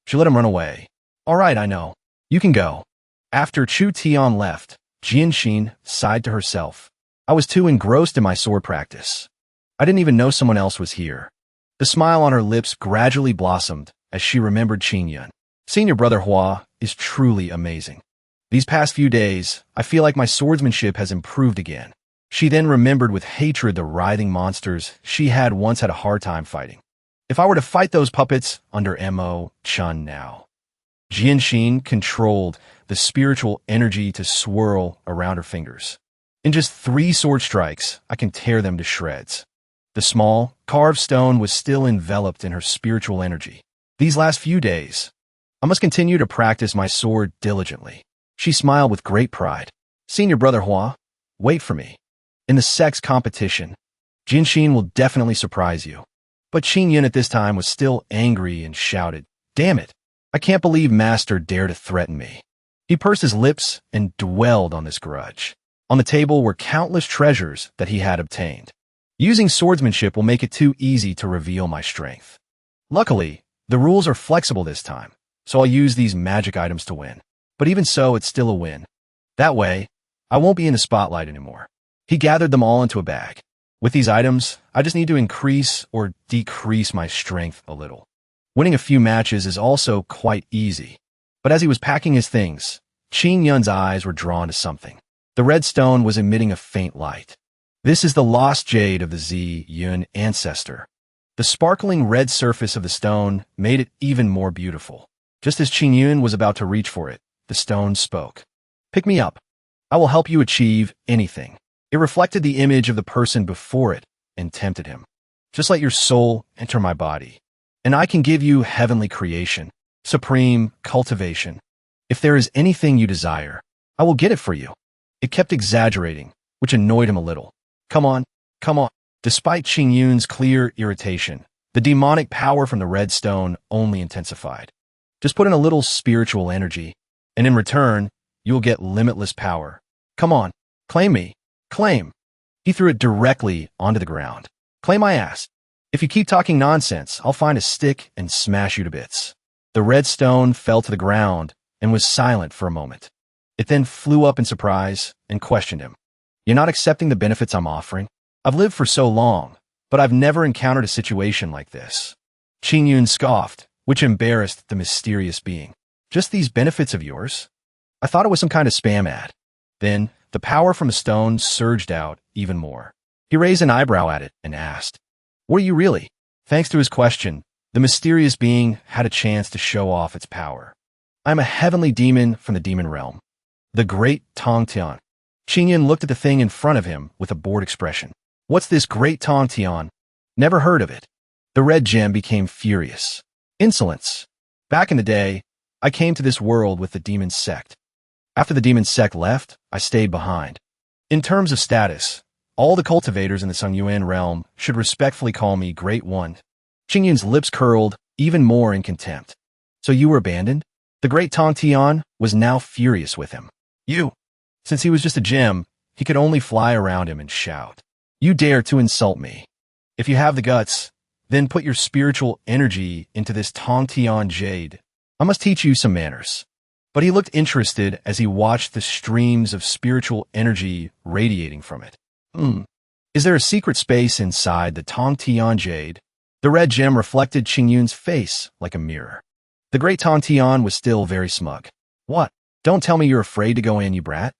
She let him run away. All right, I know. You can go. After Chu Tian left, Jinshin sighed to herself. I was too engrossed in my sword practice. I didn't even know someone else was here. The smile on her lips gradually blossomed as she remembered Ching Yun. Senior brother Hua is truly amazing. These past few days, I feel like my swordsmanship has improved again. She then remembered with hatred the writhing monsters she had once had a hard time fighting. If I were to fight those puppets under Mo Chun now. Jinshin controlled the spiritual energy to swirl around her fingers. In just 3 sword strikes, I can tear them to shreds. The small, carved stone was still enveloped in her spiritual energy. These last few days, I must continue to practice my sword diligently. She smiled with great pride. Senior brother Hua, wait for me. In the Sect's competition, Jinshin will definitely surprise you. But Ching Yun at this time was still angry and shouted, Damn it! I can't believe Master dared to threaten me. He pursed his lips and dwelled on this grudge. On the table were countless treasures that he had obtained. Using swordsmanship will make it too easy to reveal my strength. Luckily, the rules are flexible this time, so I'll use these magic items to win. But even so, it's still a win. That way, I won't be in the spotlight anymore. He gathered them all into a bag. With these items, I just need to increase or decrease my strength a little. Winning a few matches is also quite easy. But as he was packing his things, Ching Yun's eyes were drawn to something. The red stone was emitting a faint light. This is the lost jade of the Z Yun ancestor. The sparkling red surface of the stone made it even more beautiful. Just as Ching Yun was about to reach for it, the stone spoke. Pick me up. I will help you achieve anything. It reflected the image of the person before it and tempted him. Just let your soul enter my body, and I can give you heavenly creation, supreme cultivation. If there is anything you desire, I will get it for you. It kept exaggerating, which annoyed him a little. Come on, come on. Despite Ching Yun's clear irritation, the demonic power from the red stone only intensified. Just put in a little spiritual energy, and in return, you will get limitless power. Come on, claim me, claim. He threw it directly onto the ground. Claim my ass. If you keep talking nonsense, I'll find a stick and smash you to bits. The red stone fell to the ground and was silent for a moment. It then flew up in surprise and questioned him. You're not accepting the benefits I'm offering? I've lived for so long, but I've never encountered a situation like this. Ching Yun scoffed, which embarrassed the mysterious being. Just these benefits of yours? I thought it was some kind of spam ad. Then, the power from the stone surged out even more. He raised an eyebrow at it and asked, What are you really? Thanks to his question, the mysterious being had a chance to show off its power. I'm a heavenly demon from the demon realm. The Great Tong Tian. Ching Yun looked at the thing in front of him with a bored expression. What's this Great Tong Tian? Never heard of it. The red gem became furious. Insolence. Back in the day, I came to this world with the demon sect. After the demon sect left, I stayed behind. In terms of status, all the cultivators in the Sungyuan realm should respectfully call me Great One. Ching Yun's lips curled even more in contempt. So you were abandoned? The Great Tong Tian was now furious with him. You. Since he was just a gem, he could only fly around him and shout, "You dare to insult me? If you have the guts, then put your spiritual energy into this Tongtian jade. I must teach you some manners." But he looked interested as he watched the streams of spiritual energy radiating from it. Is there a secret space inside the Tongtian jade? The red gem reflected Ching Yun's face like a mirror. The great Tongtian was still very smug. "What? Don't tell me you're afraid to go in, you brat."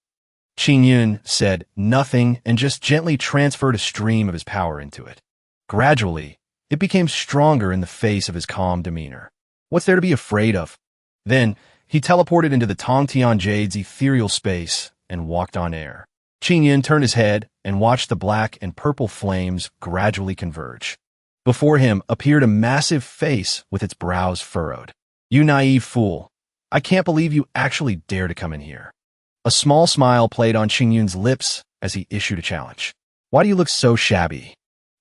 Ching Yun said nothing and just gently transferred a stream of his power into it. Gradually, it became stronger in the face of his calm demeanor. What's there to be afraid of? Then, he teleported into the Tongtian Jade's ethereal space and walked on air. Ching Yun turned his head and watched the black and purple flames gradually converge. Before him appeared a massive face with its brows furrowed. "You naive fool. I can't believe you actually dare to come in here." A small smile played on Ching Yun's lips as he issued a challenge. "Why do you look so shabby?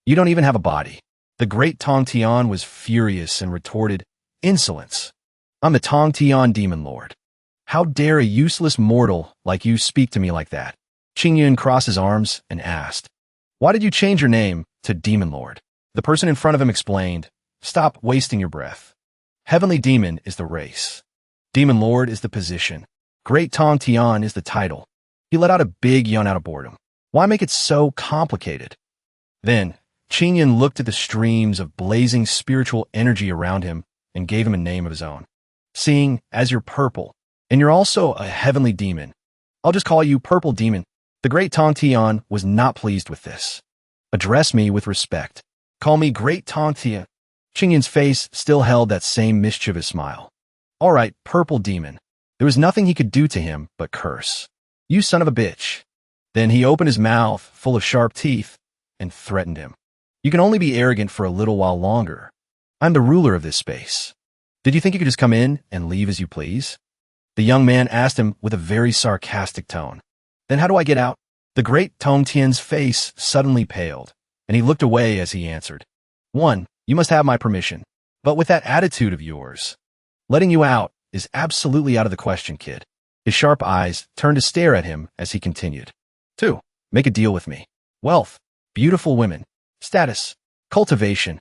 You don't even have a body." The great Tongtian was furious and retorted, "Insolence. I'm the Tongtian Demon Lord. How dare a useless mortal like you speak to me like that?" Ching Yun crossed his arms and asked, "Why did you change your name to Demon Lord?" The person in front of him explained, "Stop wasting your breath. Heavenly Demon is the race. Demon Lord is the position. Great Tongtian is the title." He let out a big yawn out of boredom. Why make it so complicated? Then, Ching Yun looked at the streams of blazing spiritual energy around him and gave him a name of his own. "Seeing as you're purple, and you're also a heavenly demon, I'll just call you Purple Demon." The great Tongtian was not pleased with this. "Address me with respect. Call me Great Tongtian." Ching Yun's face still held that same mischievous smile. "All right, Purple Demon." There was nothing he could do to him but curse. "You son of a bitch." Then he opened his mouth, full of sharp teeth, and threatened him. "You can only be arrogant for a little while longer. I'm the ruler of this space. Did you think you could just come in and leave as you please?" The young man asked him with a very sarcastic tone. "Then how do I get out?" The great Tongtian's face suddenly paled, and he looked away as he answered. "1, you must have my permission. But with that attitude of yours, letting you out is absolutely out of the question, kid." His sharp eyes turned to stare at him as he continued. 2, make a deal with me. Wealth, beautiful women, status, cultivation.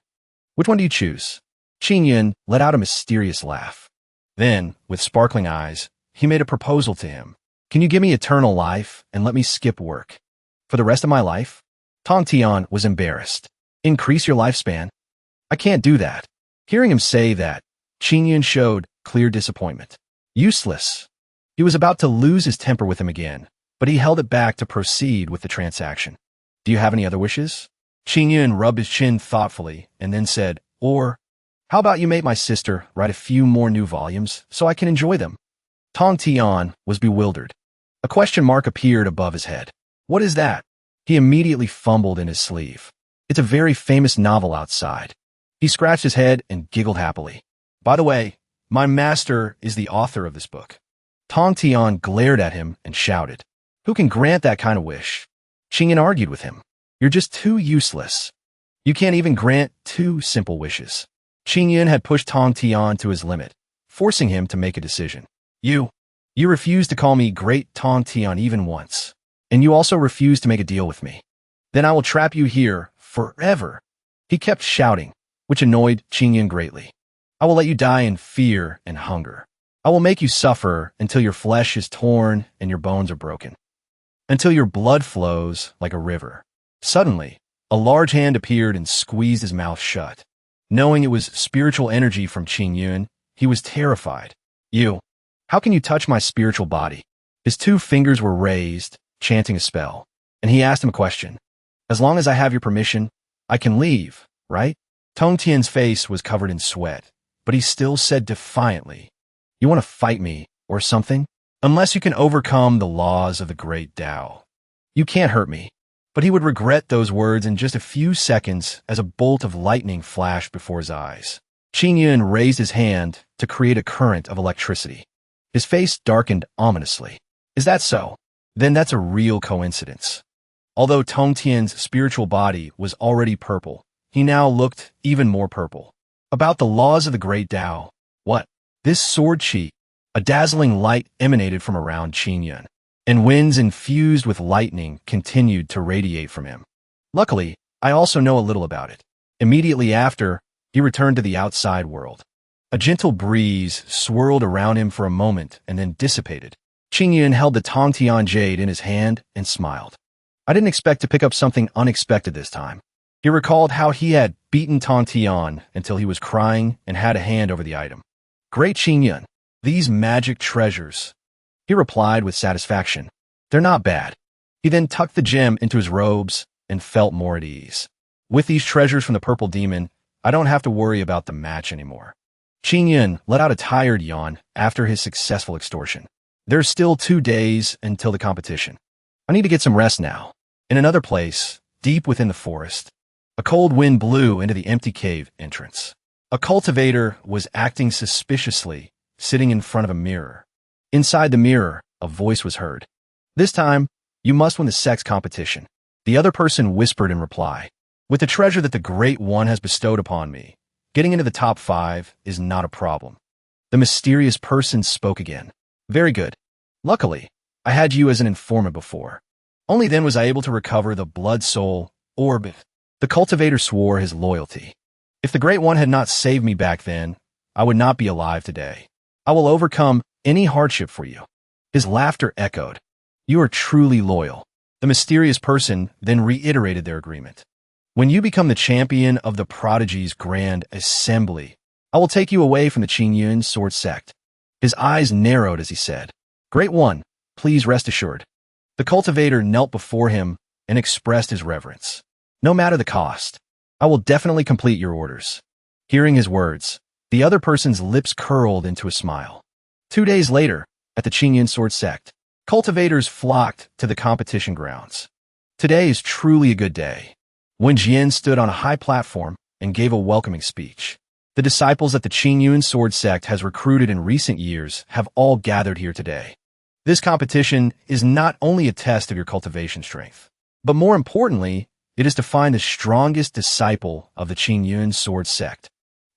Which one do you choose?" Ching Yun let out a mysterious laugh. Then, with sparkling eyes, he made a proposal to him. "Can you give me eternal life and let me skip work? For the rest of my life?" Tongtian was embarrassed. "Increase your lifespan? I can't do that." Hearing him say that, Ching Yun showed clear disappointment. Useless. He was about to lose his temper with him again, but he held it back to proceed with the transaction. "Do you have any other wishes?" Ching Yun rubbed his chin thoughtfully and then said, "Or, how about you make my sister write a few more new volumes so I can enjoy them?" Tongtian was bewildered. A question mark appeared above his head. "What is that?" He immediately fumbled in his sleeve. "It's a very famous novel outside." He scratched his head and giggled happily. "By the way, my master is the author of this book." Tongtian glared at him and shouted, "Who can grant that kind of wish?" Ching Yun argued with him. "You're just too useless. You can't even grant 2 simple wishes." Ching Yun had pushed Tongtian to his limit, forcing him to make a decision. You refuse to call me Great Tongtian even once, and you also refuse to make a deal with me. Then I will trap you here forever." He kept shouting, which annoyed Ching Yun greatly. "I will let you die in fear and hunger. I will make you suffer until your flesh is torn and your bones are broken, until your blood flows like a river." Suddenly, a large hand appeared and squeezed his mouth shut. Knowing it was spiritual energy from Ching Yun, he was terrified. How can you touch my spiritual body?" His 2 fingers were raised, chanting a spell, and he asked him a question. "As long as I have your permission, I can leave, right?" Tongtian's face was covered in sweat, but he still said defiantly, "You want to fight me, or something? Unless you can overcome the laws of the great Tao, you can't hurt me." But he would regret those words in just a few seconds as a bolt of lightning flashed before his eyes. Ching Yun raised his hand to create a current of electricity. His face darkened ominously. "Is that so? Then that's a real coincidence." Although Tongtian's spiritual body was already purple, he now looked even more purple. "About the laws of the great Tao. What? This sword chi?" A dazzling light emanated from around Ching Yun. and winds infused with lightning continued to radiate from him. Luckily, I also know a little about it. Immediately after, he returned to the outside world. A gentle breeze swirled around him for a moment and then dissipated. Ching Yun held the Tongtian jade in his hand and smiled. I didn't expect to pick up something unexpected this time. He recalled how he had beaten Tongtian until he was crying and had a hand over the item. Great Ching Yun, these magic treasures. He replied with satisfaction. They're not bad. He then tucked the gem into his robes and felt more at ease. With these treasures from the purple demon, I don't have to worry about the match anymore. Ching Yun let out a tired yawn after his successful extortion. There's still 2 days until the competition. I need to get some rest now. In another place, deep within the forest, a cold wind blew into the empty cave entrance. A cultivator was acting suspiciously, sitting in front of a mirror. Inside the mirror, a voice was heard. This time, you must win the Sect's competition. The other person whispered in reply. With the treasure that the Great One has bestowed upon me, getting into the top 5 is not a problem. The mysterious person spoke again. Very good. Luckily, I had you as an informant before. Only then was I able to recover the blood soul orb. The cultivator swore his loyalty. If the Great One had not saved me back then, I would not be alive today. I will overcome any hardship for you. His laughter echoed. You are truly loyal. The mysterious person then reiterated their agreement. When you become the champion of the Prodigy's Grand Assembly, I will take you away from the Ching Yun sword sect. His eyes narrowed as he said, Great One, please rest assured. The cultivator knelt before him and expressed his reverence. No matter the cost, I will definitely complete your orders. Hearing his words, the other person's lips curled into a smile. 2 days later, at the Ching Yun sword sect, cultivators flocked to the competition grounds. Today is truly a good day. Wen Jian stood on a high platform and gave a welcoming speech. The disciples that the Ching Yun sword sect has recruited in recent years have all gathered here today. This competition is not only a test of your cultivation strength, but more importantly, it is to find the strongest disciple of the Ching Yun sword sect.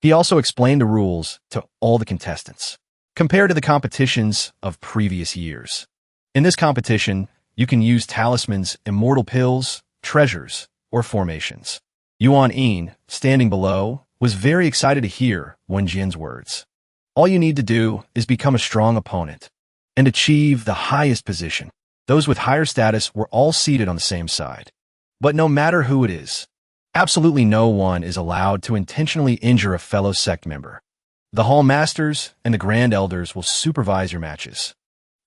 He also explained the rules to all the contestants, compared to the competitions of previous years. In this competition, you can use talismans, immortal pills, treasures, or formations. Yuan, standing below, was very excited to hear Wen Jian's words. All you need to do is become a strong opponent and achieve the highest position. Those with higher status were all seated on the same side. But no matter who it is, absolutely no one is allowed to intentionally injure a fellow sect member. The Hall Masters and the Grand Elders will supervise your matches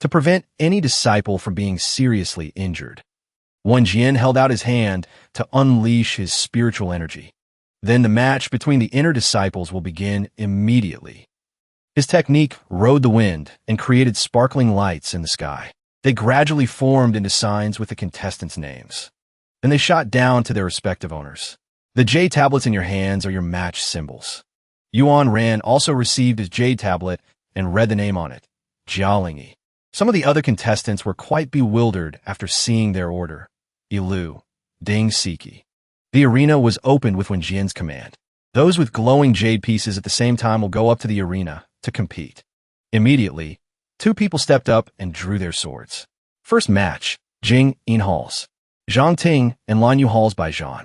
to prevent any disciple from being seriously injured. Wen Jian held out his hand to unleash his spiritual energy. Then the match between the inner disciples will begin immediately. His technique rode the wind and created sparkling lights in the sky. They gradually formed into signs with the contestants' names. Then they shot down to their respective owners. The jade tablets in your hands are your match symbols. Yuan Ran also received his jade tablet and read the name on it, Jialingi. Some of the other contestants were quite bewildered after seeing their order, Ilu, Ding Siki. The arena was opened with Wen Jian's command. Those with glowing jade pieces at the same time will go up to the arena to compete. Immediately, 2 people stepped up and drew their swords. First match, Jing Yin Halls. Zhang Ting and Lan Yu Halls by Zhan.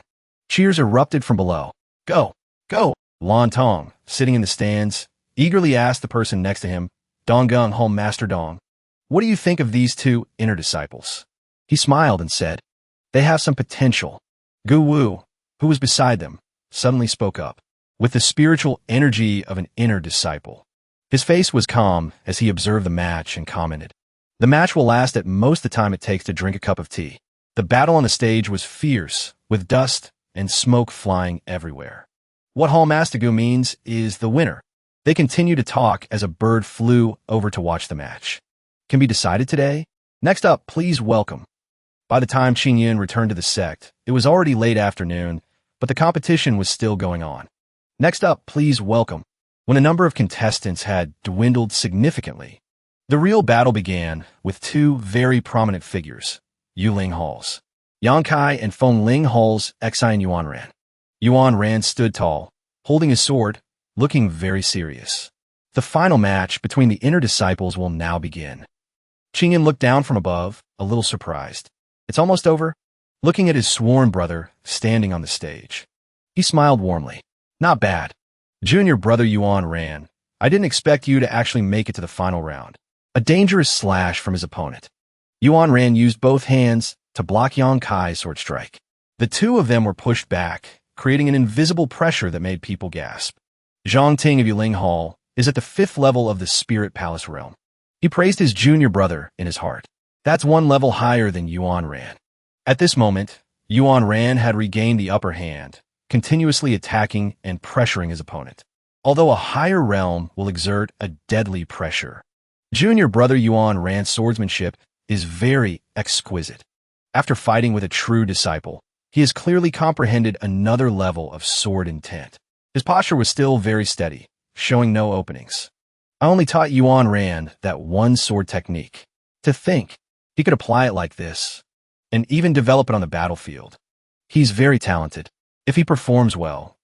Cheers erupted from below. Go! Go! Lan Tong, sitting in the stands, eagerly asked the person next to him, Donggung Home Master Dong, what do you think of these 2 inner disciples? He smiled and said, they have some potential. Gu Wu, who was beside them, suddenly spoke up, with the spiritual energy of an inner disciple. His face was calm as he observed the match and commented, the match will last at most the time it takes to drink a cup of tea. The battle on the stage was fierce, with dust and smoke flying everywhere. What Hall Master Gu means is the winner. They continued to talk as a bird flew over to watch the match. Can be decided today? Next up, please welcome. By the time Ching Yun returned to the sect, it was already late afternoon, but the competition was still going on. Next up, please welcome. When a number of contestants had dwindled significantly, the real battle began with 2 very prominent figures, Yuling Halls. Yang Kai and Feng Ling Halls Ecchi and Yuan Ran. Yuan Ran stood tall, holding his sword, looking very serious. The final match between the inner disciples will now begin. Ching Yun looked down from above, a little surprised. It's almost over? Looking at his sworn brother standing on the stage. He smiled warmly. Not bad. Junior brother Yuan ran. I didn't expect you to actually make it to the final round. A dangerous slash from his opponent. Yuan Ran used both hands to block Yang Kai's sword strike. The two of them were pushed back, creating an invisible pressure that made people gasp. Zhang Ting of Yuling Hall is at the 5th level of the Spirit Palace realm. He praised his junior brother in his heart. That's one level higher than Yuan Ran. At this moment, Yuan Ran had regained the upper hand, continuously attacking and pressuring his opponent. Although a higher realm will exert a deadly pressure, junior brother Yuan Ran's swordsmanship is very exquisite. After fighting with a true disciple, he has clearly comprehended another level of sword intent. His posture was still very steady, showing no openings. I only taught Yuan Ran that one sword technique. To think, he could apply it like this, and even develop it on the battlefield. He's very talented. If he performs well,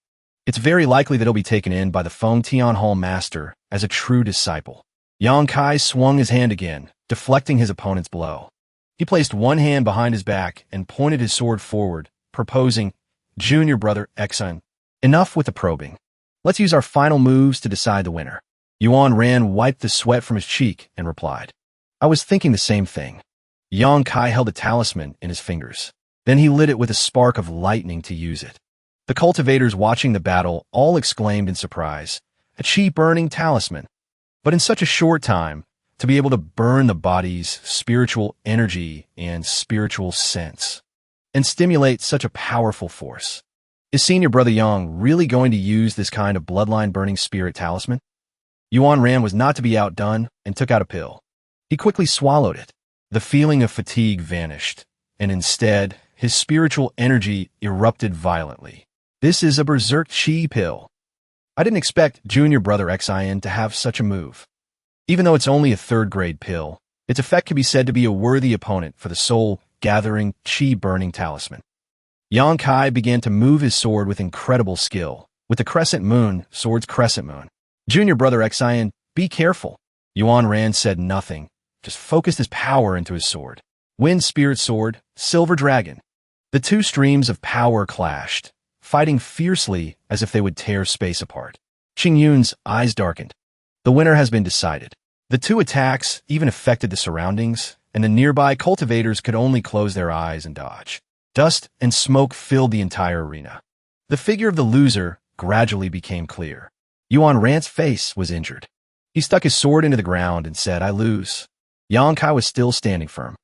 it's very likely that he'll be taken in by the Feng Tian Hall master as a true disciple. Yang Kai swung his hand again, deflecting his opponent's blow. He placed one hand behind his back and pointed his sword forward, proposing, Junior brother Exun, enough with the probing. Let's use our final moves to decide the winner. Yuan Ran wiped the sweat from his cheek and replied, I was thinking the same thing. Yang Kai held a talisman in his fingers. Then he lit it with a spark of lightning to use it. The cultivators watching the battle all exclaimed in surprise, a chi-burning talisman. But in such a short time, to be able to burn the body's spiritual energy and spiritual sense, and stimulate such a powerful force. Is senior brother Yang really going to use this kind of bloodline-burning spirit talisman? Yuan Ran was not to be outdone and took out a pill. He quickly swallowed it. The feeling of fatigue vanished, and instead, his spiritual energy erupted violently. This is a berserk chi pill. I didn't expect junior brother Xian to have such a move. Even though it's only a 3rd-grade pill, its effect can be said to be a worthy opponent for the soul-gathering, chi-burning talisman. Yang Kai began to move his sword with incredible skill, with the crescent moon, sword's crescent moon. Junior brother Xian, be careful. Yuan Ran said nothing, just focused his power into his sword. Wind Spirit Sword, Silver Dragon. The two streams of power clashed, fighting fiercely as if they would tear space apart. Ching Yun's eyes darkened. The winner has been decided. The two attacks even affected the surroundings, and the nearby cultivators could only close their eyes and dodge. Dust and smoke filled the entire arena. The figure of the loser gradually became clear. Yuan Ran's face was injured. He stuck his sword into the ground and said, I lose. Yang Kai was still standing firm.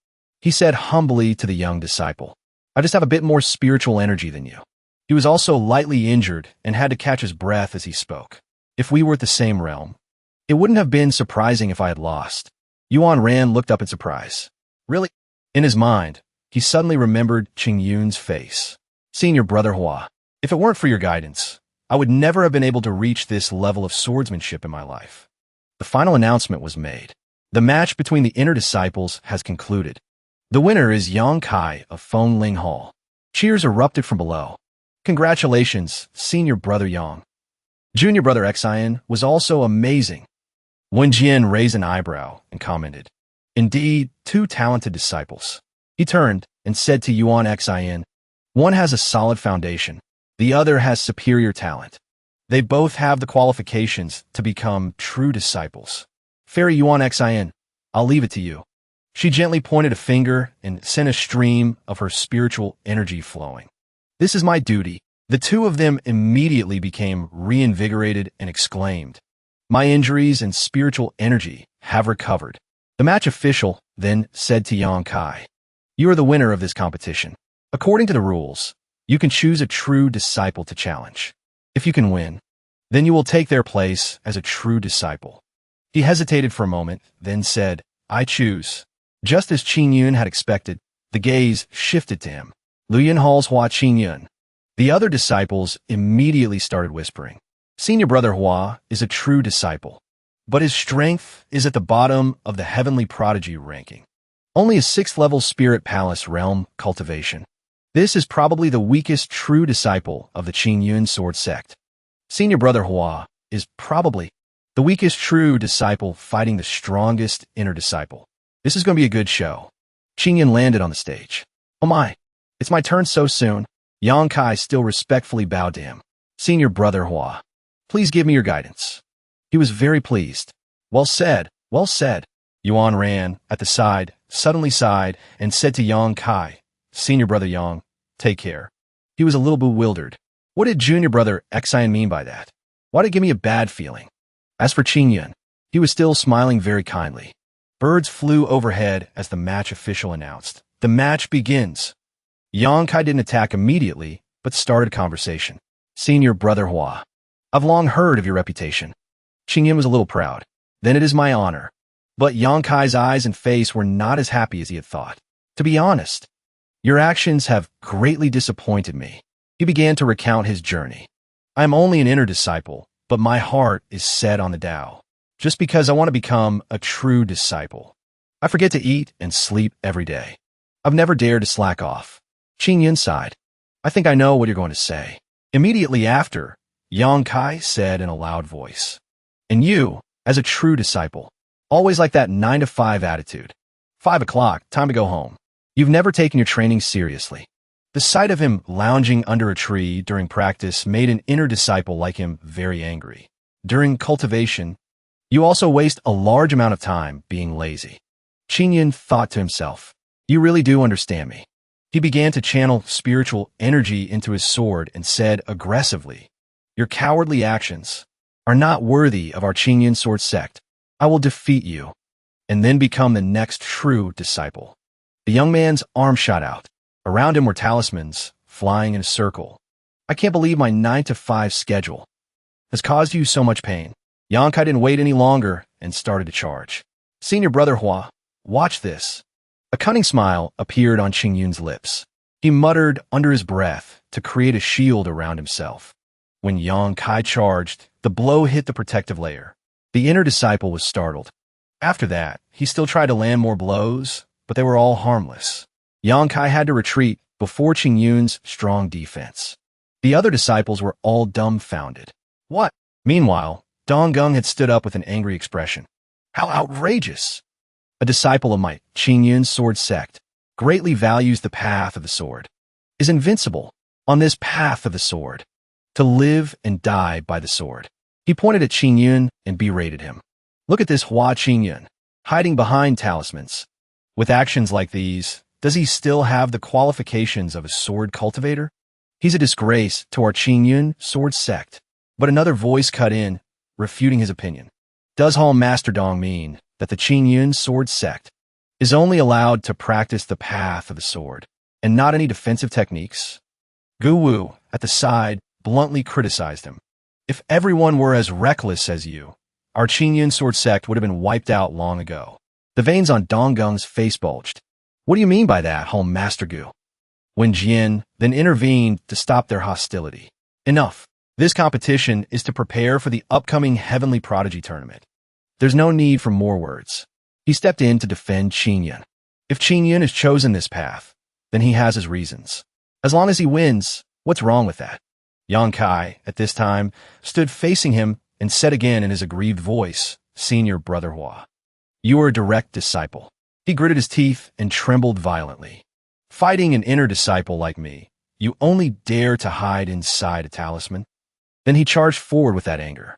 He said humbly to the young disciple, I just have a bit more spiritual energy than you. He was also lightly injured and had to catch his breath as he spoke. If we were at the same realm, it wouldn't have been surprising if I had lost. Yuan Ran looked up in surprise. Really? In his mind, he suddenly remembered Ching Yun's face. Senior brother Hua, if it weren't for your guidance, I would never have been able to reach this level of swordsmanship in my life. The final announcement was made. The match between the inner disciples has concluded. The winner is Yang Kai of Feng Ling Hall. Cheers erupted from below. Congratulations, senior brother Yang. Junior brother Xian was also amazing. Wen Jian raised an eyebrow and commented, Indeed, two talented disciples. He turned and said to Yuan Xian, one has a solid foundation, the other has superior talent. They both have the qualifications to become true disciples. Fairy Yuan Xian, I'll leave it to you. She gently pointed a finger and sent a stream of her spiritual energy flowing. This is my duty. The two of them immediately became reinvigorated and exclaimed, My injuries and spiritual energy have recovered. The match official then said to Yang Kai, You are the winner of this competition. According to the rules, you can choose a true disciple to challenge. If you can win, then you will take their place as a true disciple. He hesitated for a moment, then said, I choose. Just as Ching Yun had expected, the gaze shifted to him. Luyan Hall's Hua Ching Yun. The other disciples immediately started whispering. Senior brother Hua is a true disciple, but his strength is at the bottom of the heavenly prodigy ranking. Only a 6th-level Spirit Palace realm cultivation. This is probably the weakest true disciple of the Ching Yun sword sect. Senior brother Hua is probably the weakest true disciple fighting the strongest inner disciple. This is going to be a good show. Ching Yun landed on the stage. Oh my, it's my turn so soon. Yang Kai still respectfully bowed to him. Senior brother Hua, please give me your guidance. He was very pleased. Well said, well said. Yuan ran at the side, suddenly sighed, and said to Yang Kai, Senior brother Yang, take care. He was a little bewildered. What did junior brother Xian mean by that? Why did it give me a bad feeling? As for Ching Yun, he was still smiling very kindly. Birds flew overhead as the match official announced. The match begins. Yang Kai didn't attack immediately, but started conversation. Senior brother Hua, I've long heard of your reputation. Ching Yun was a little proud. Then it is my honor. But Yang Kai's eyes and face were not as happy as he had thought. To be honest, your actions have greatly disappointed me. He began to recount his journey. I am only an inner disciple, but my heart is set on the Tao. Just because I want to become a true disciple. I forget to eat and sleep every day. I've never dared to slack off. Ching Yun sighed. I think I know what you're going to say. Immediately after, Yang Kai said in a loud voice. And you, as a true disciple, always like that 9-to-5 attitude. 5 o'clock, time to go home. You've never taken your training seriously. The sight of him lounging under a tree during practice made an inner disciple like him very angry. During cultivation, you also waste a large amount of time being lazy. Ching Yun thought to himself, you really do understand me. He began to channel spiritual energy into his sword and said aggressively, your cowardly actions are not worthy of our Ching Yun sword sect. I will defeat you and then become the next true disciple. The young man's arm shot out. Around him were talismans, flying in a circle. I can't believe my 9-to-5 schedule has caused you so much pain. Yang Kai didn't wait any longer and started to charge. Senior brother Hua, watch this. A cunning smile appeared on Ching Yun's lips. He muttered under his breath to create a shield around himself. When Yang Kai charged, the blow hit the protective layer. The inner disciple was startled. After that, he still tried to land more blows, but they were all harmless. Yang Kai had to retreat before Ching Yun's strong defense. The other disciples were all dumbfounded. What? Meanwhile, Dong Gung had stood up with an angry expression. How outrageous! A disciple of my Ching Yun sword sect greatly values the path of the sword, is invincible on this path of the sword, to live and die by the sword. He pointed at Ching Yun and berated him. Look at this Hua Ching Yun, hiding behind talismans. With actions like these, does he still have the qualifications of a sword cultivator? He's a disgrace to our Ching Yun sword sect. But another voice cut in, refuting his opinion. Does Hall Master Dong mean that the Ching Yun sword sect is only allowed to practice the path of the sword, and not any defensive techniques? Gu Wu, at the side, bluntly criticized him. If everyone were as reckless as you, our Ching Yun sword sect would have been wiped out long ago. The veins on Dong Gung's face bulged. What do you mean by that, Hall Master Gu? Wen Jian then intervened to stop their hostility. Enough. This competition is to prepare for the upcoming Heavenly Prodigy tournament. There's no need for more words. He stepped in to defend Ching Yun. If Ching Yun has chosen this path, then he has his reasons. As long as he wins, what's wrong with that? Yang Kai, at this time, stood facing him and said again in his aggrieved voice, Senior brother Hua, you are a direct disciple. He gritted his teeth and trembled violently. Fighting an inner disciple like me, you only dare to hide inside a talisman? Then he charged forward with that anger.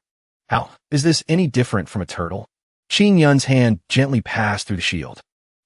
How is this any different from a turtle? Ching Yun's hand gently passed through the shield.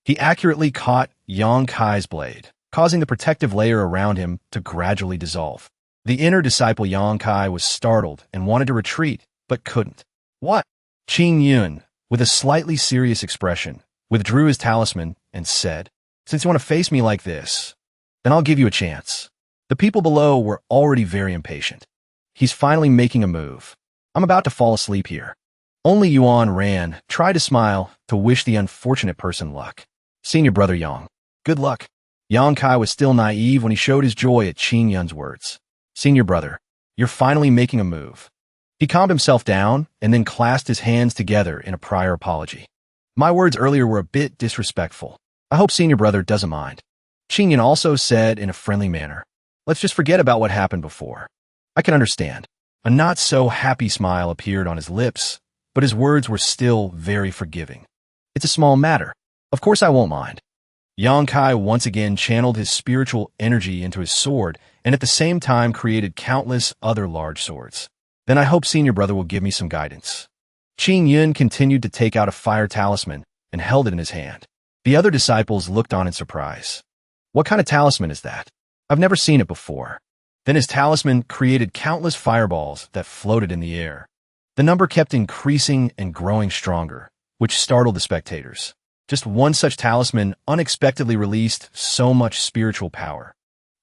He accurately caught Yang Kai's blade, causing the protective layer around him to gradually dissolve. The inner disciple Yang Kai was startled and wanted to retreat, but couldn't. What? Ching Yun, with a slightly serious expression, withdrew his talisman and said, Since you want to face me like this, then I'll give you a chance. The people below were already very impatient. He's finally making a move. I'm about to fall asleep here. Only Yuan ran, tried to smile, to wish the unfortunate person luck. Senior brother Yang, good luck. Yang Kai was still naive when he showed his joy at Ching Yun's words. Senior brother, you're finally making a move. He calmed himself down and then clasped his hands together in a prior apology. My words earlier were a bit disrespectful. I hope senior brother doesn't mind. Ching Yun also said in a friendly manner, let's just forget about what happened before. I can understand. A not-so-happy smile appeared on his lips, but his words were still very forgiving. It's a small matter. Of course I won't mind. Yonkai once again channeled his spiritual energy into his sword and at the same time created countless other large swords. Then I hope senior brother will give me some guidance. Ching Yun continued to take out a fire talisman and held it in his hand. The other disciples looked on in surprise. What kind of talisman is that? I've never seen it before. Then his talisman created countless fireballs that floated in the air. The number kept increasing and growing stronger, which startled the spectators. Just one such talisman unexpectedly released so much spiritual power.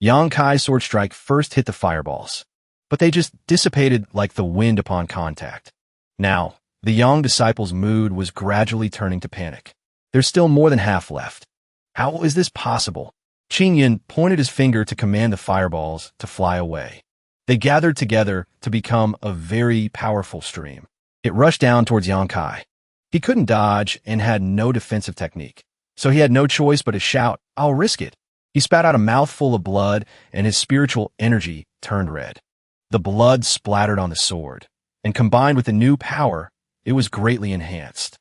Yonkai's sword strike first hit the fireballs, but they just dissipated like the wind upon contact. Now, the young disciples' mood was gradually turning to panic. There's still more than half left. How is this possible? Ching Yun pointed his finger to command the fireballs to fly away. They gathered together to become a very powerful stream. It rushed down towards Yonkai. He couldn't dodge and had no defensive technique, so he had no choice but to shout, "I'll risk it." He spat out a mouthful of blood, and his spiritual energy turned red. The blood splattered on the sword, and combined with the new power, it was greatly enhanced.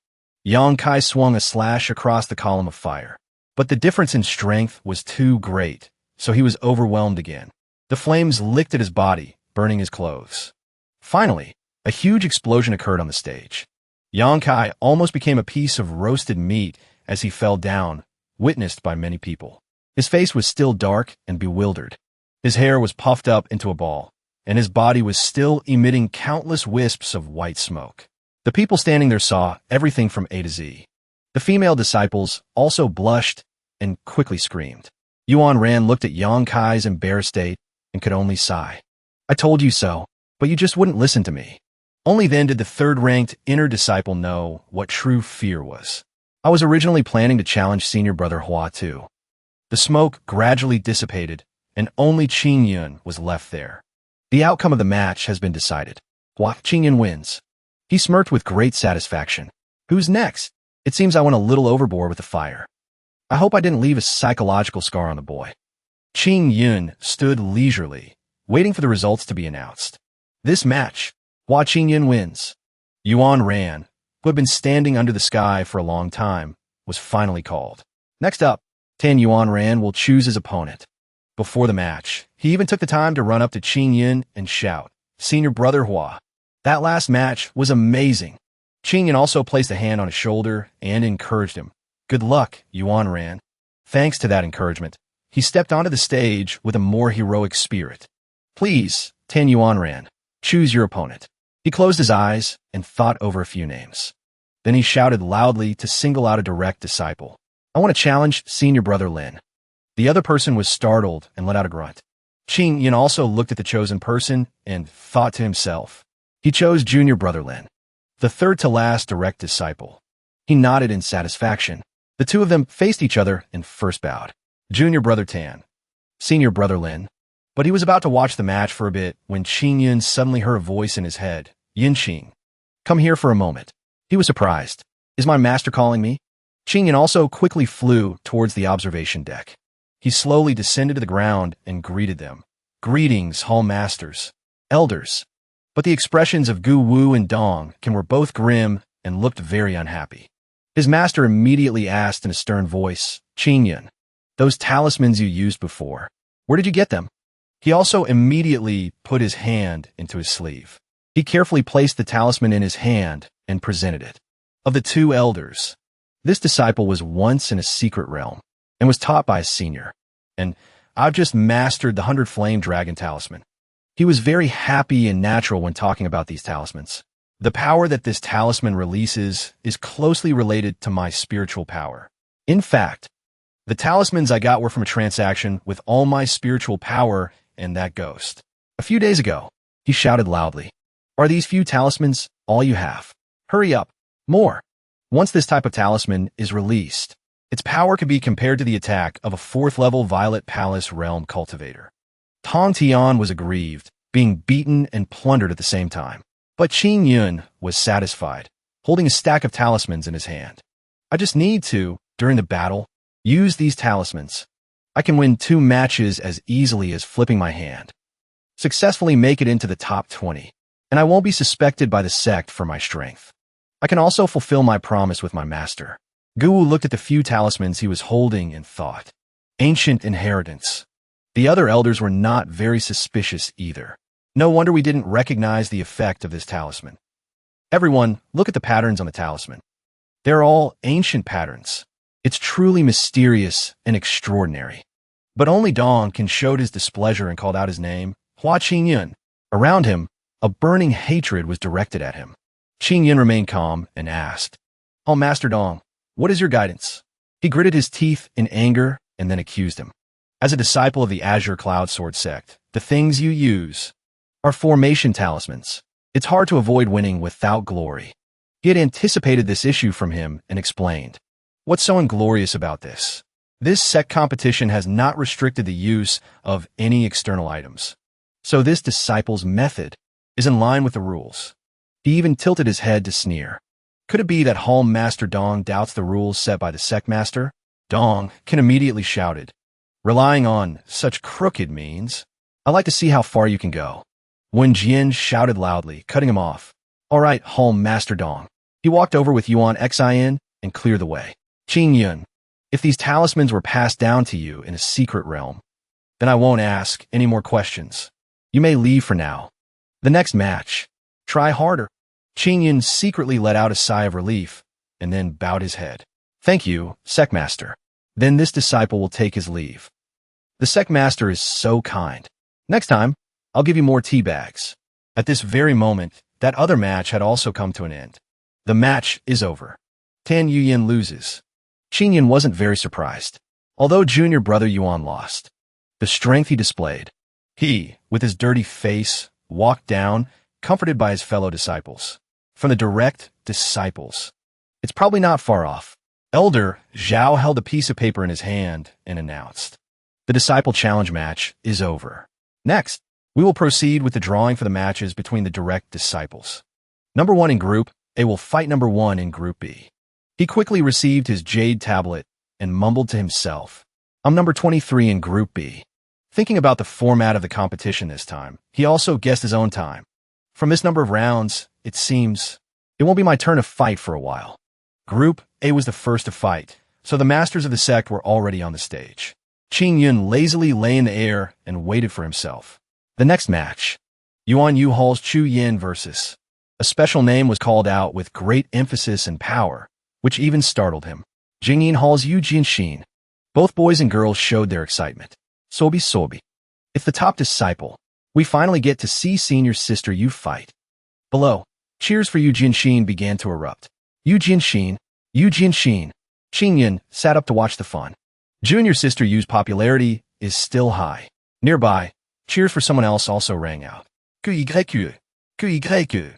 Yonkai swung a slash across the column of fire, but the difference in strength was too great, so he was overwhelmed again. The flames licked at his body, burning his clothes. Finally, a huge explosion occurred on the stage. Yonkai almost became a piece of roasted meat as he fell down, witnessed by many people. His face was still dark and bewildered. His hair was puffed up into a ball, and his body was still emitting countless wisps of white smoke. The people standing there saw everything from A to Z. The female disciples also blushed and quickly screamed. Yuan Ran looked at Yonkai's embarrassed state and could only sigh. "I told you so, but you just wouldn't listen to me." Only then did the third-ranked inner disciple know what true fear was. "I was originally planning to challenge senior brother Hua too." The smoke gradually dissipated, and only Ching Yun was left there. The outcome of the match has been decided. Hua Ching Yun wins. He smirked with great satisfaction. "Who's next? It seems I went a little overboard with the fire. I hope I didn't leave a psychological scar on the boy." Ching Yun stood leisurely, waiting for the results to be announced. This match, Hua Ching Yun wins. Yuan Ran, who had been standing under the sky for a long time, was finally called. Next up, Tan Yuan Ran will choose his opponent. Before the match, he even took the time to run up to Ching Yun and shout, "Senior brother Hua." That last match was amazing. Ching Yun also placed a hand on his shoulder and encouraged him. "Good luck, Yuan Ran." Thanks to that encouragement, he stepped onto the stage with a more heroic spirit. "Please, Tan Yuan Ran, choose your opponent." He closed his eyes and thought over a few names. Then he shouted loudly to single out a direct disciple. "I want to challenge senior brother Lin." The other person was startled and let out a grunt. Ching Yun also looked at the chosen person and thought to himself. He chose junior brother Lin, the third to last direct disciple. He nodded in satisfaction. The two of them faced each other and first bowed. Junior brother Tan, senior brother Lin. But he was about to watch the match for a bit when Ching Yun suddenly heard a voice in his head. "Yin Qing, come here for a moment." He was surprised. "Is my master calling me?" Ching Yun also quickly flew towards the observation deck. He slowly descended to the ground and greeted them. "Greetings, hall masters, elders." But the expressions of Gu Wu and Dong Kin were both grim and looked very unhappy. His master immediately asked in a stern voice, "Ching Yun, those talismans you used before, where did you get them?" He also immediately put his hand into his sleeve. He carefully placed the talisman in his hand and presented it. Of the two elders, this disciple was once in a secret realm and was taught by a senior. And I've just mastered the 100 Flame Dragon talisman. He was very happy and natural when talking about these talismans. The power that this talisman releases is closely related to my spiritual power. In fact, the talismans I got were from a transaction with all my spiritual power and that ghost. A few days ago, he shouted loudly, "Are these few talismans all you have? Hurry up, more." Once this type of talisman is released, its power can be compared to the attack of a 4th-level Violet Palace Realm cultivator. Tong Tian was aggrieved, being beaten and plundered at the same time. But Ching Yun was satisfied, holding a stack of talismans in his hand. "I just need to, during the battle, use these talismans. I can win 2 matches as easily as flipping my hand. Successfully make it into the top 20, and I won't be suspected by the Sect for my strength. I can also fulfill my promise with my master. Guwu looked at the few talismans he was holding and thought. Ancient inheritance. The other elders were not very suspicious either. No wonder we didn't recognize the effect of this talisman. Everyone, look at the patterns on the talisman. They're all ancient patterns. It's truly mysterious and extraordinary. But only Dong can showed his displeasure and called out his name, Ching Yun. Around him, a burning hatred was directed at him. Ching Yun remained calm and asked, "Oh, Master Dong, what is your guidance?" He gritted his teeth in anger and then accused him. As a disciple of the Azure Cloud Sword Sect, the things you use are formation talismans. It's hard to avoid winning without glory. He had anticipated this issue from him and explained, "What's so inglorious about this? This sect competition has not restricted the use of any external items. So this disciple's method is in line with the rules." He even tilted his head to sneer. Could it be that Hall Master Dong doubts the rules set by the sect master? Dong can immediately shouted, "Relying on such crooked means? I'd like to see how far you can go." When Jian shouted loudly, cutting him off, "All right, Hall Master Dong." He walked over with Yuan Xin and cleared the way. "Ching Yun, if these talismans were passed down to you in a secret realm, then I won't ask any more questions. You may leave for now. The next match, try harder." Ching Yun secretly let out a sigh of relief and then bowed his head. "Thank you, Sect Master. Then this disciple will take his leave." The Sect Master is so kind. "Next time, I'll give you more tea bags." At this very moment, that other match had also come to an end. The match is over. Tan Yuyin loses. Ching Yun wasn't very surprised, although junior brother Yuan lost. The strength he displayed. He, with his dirty face, walked down, comforted by his fellow disciples. From the direct disciples. It's probably not far off. Elder Zhao held a piece of paper in his hand and announced, "The disciple challenge match is over. Next, we will proceed with the drawing for the matches between the direct disciples. Number 1 in Group A will fight number 1 in Group B." He quickly received his jade tablet and mumbled to himself, "I'm number 23 in Group B." Thinking about the format of the competition this time, he also guessed his own time. From this number of rounds, it seems it won't be my turn to fight for a while. Group A was the first to fight, so the masters of the sect were already on the stage. Ching Yun lazily lay in the air and waited for himself. The next match, Yuan Yu Hall's Chu Yin versus. A special name was called out with great emphasis and power, which even startled him. Jingyin Hall's Yu Jinshin. Both boys and girls showed their excitement. Sobi Sobi. It's the top disciple. We finally get to see senior sister Yu fight. Below, cheers for Yu Jinshin began to erupt. Yu Jinshin, Yu Jinshin. Ching Yun sat up to watch the fun. Junior sister Yu's popularity is still high. Nearby, cheers for someone else also rang out. QYQ, QYQ.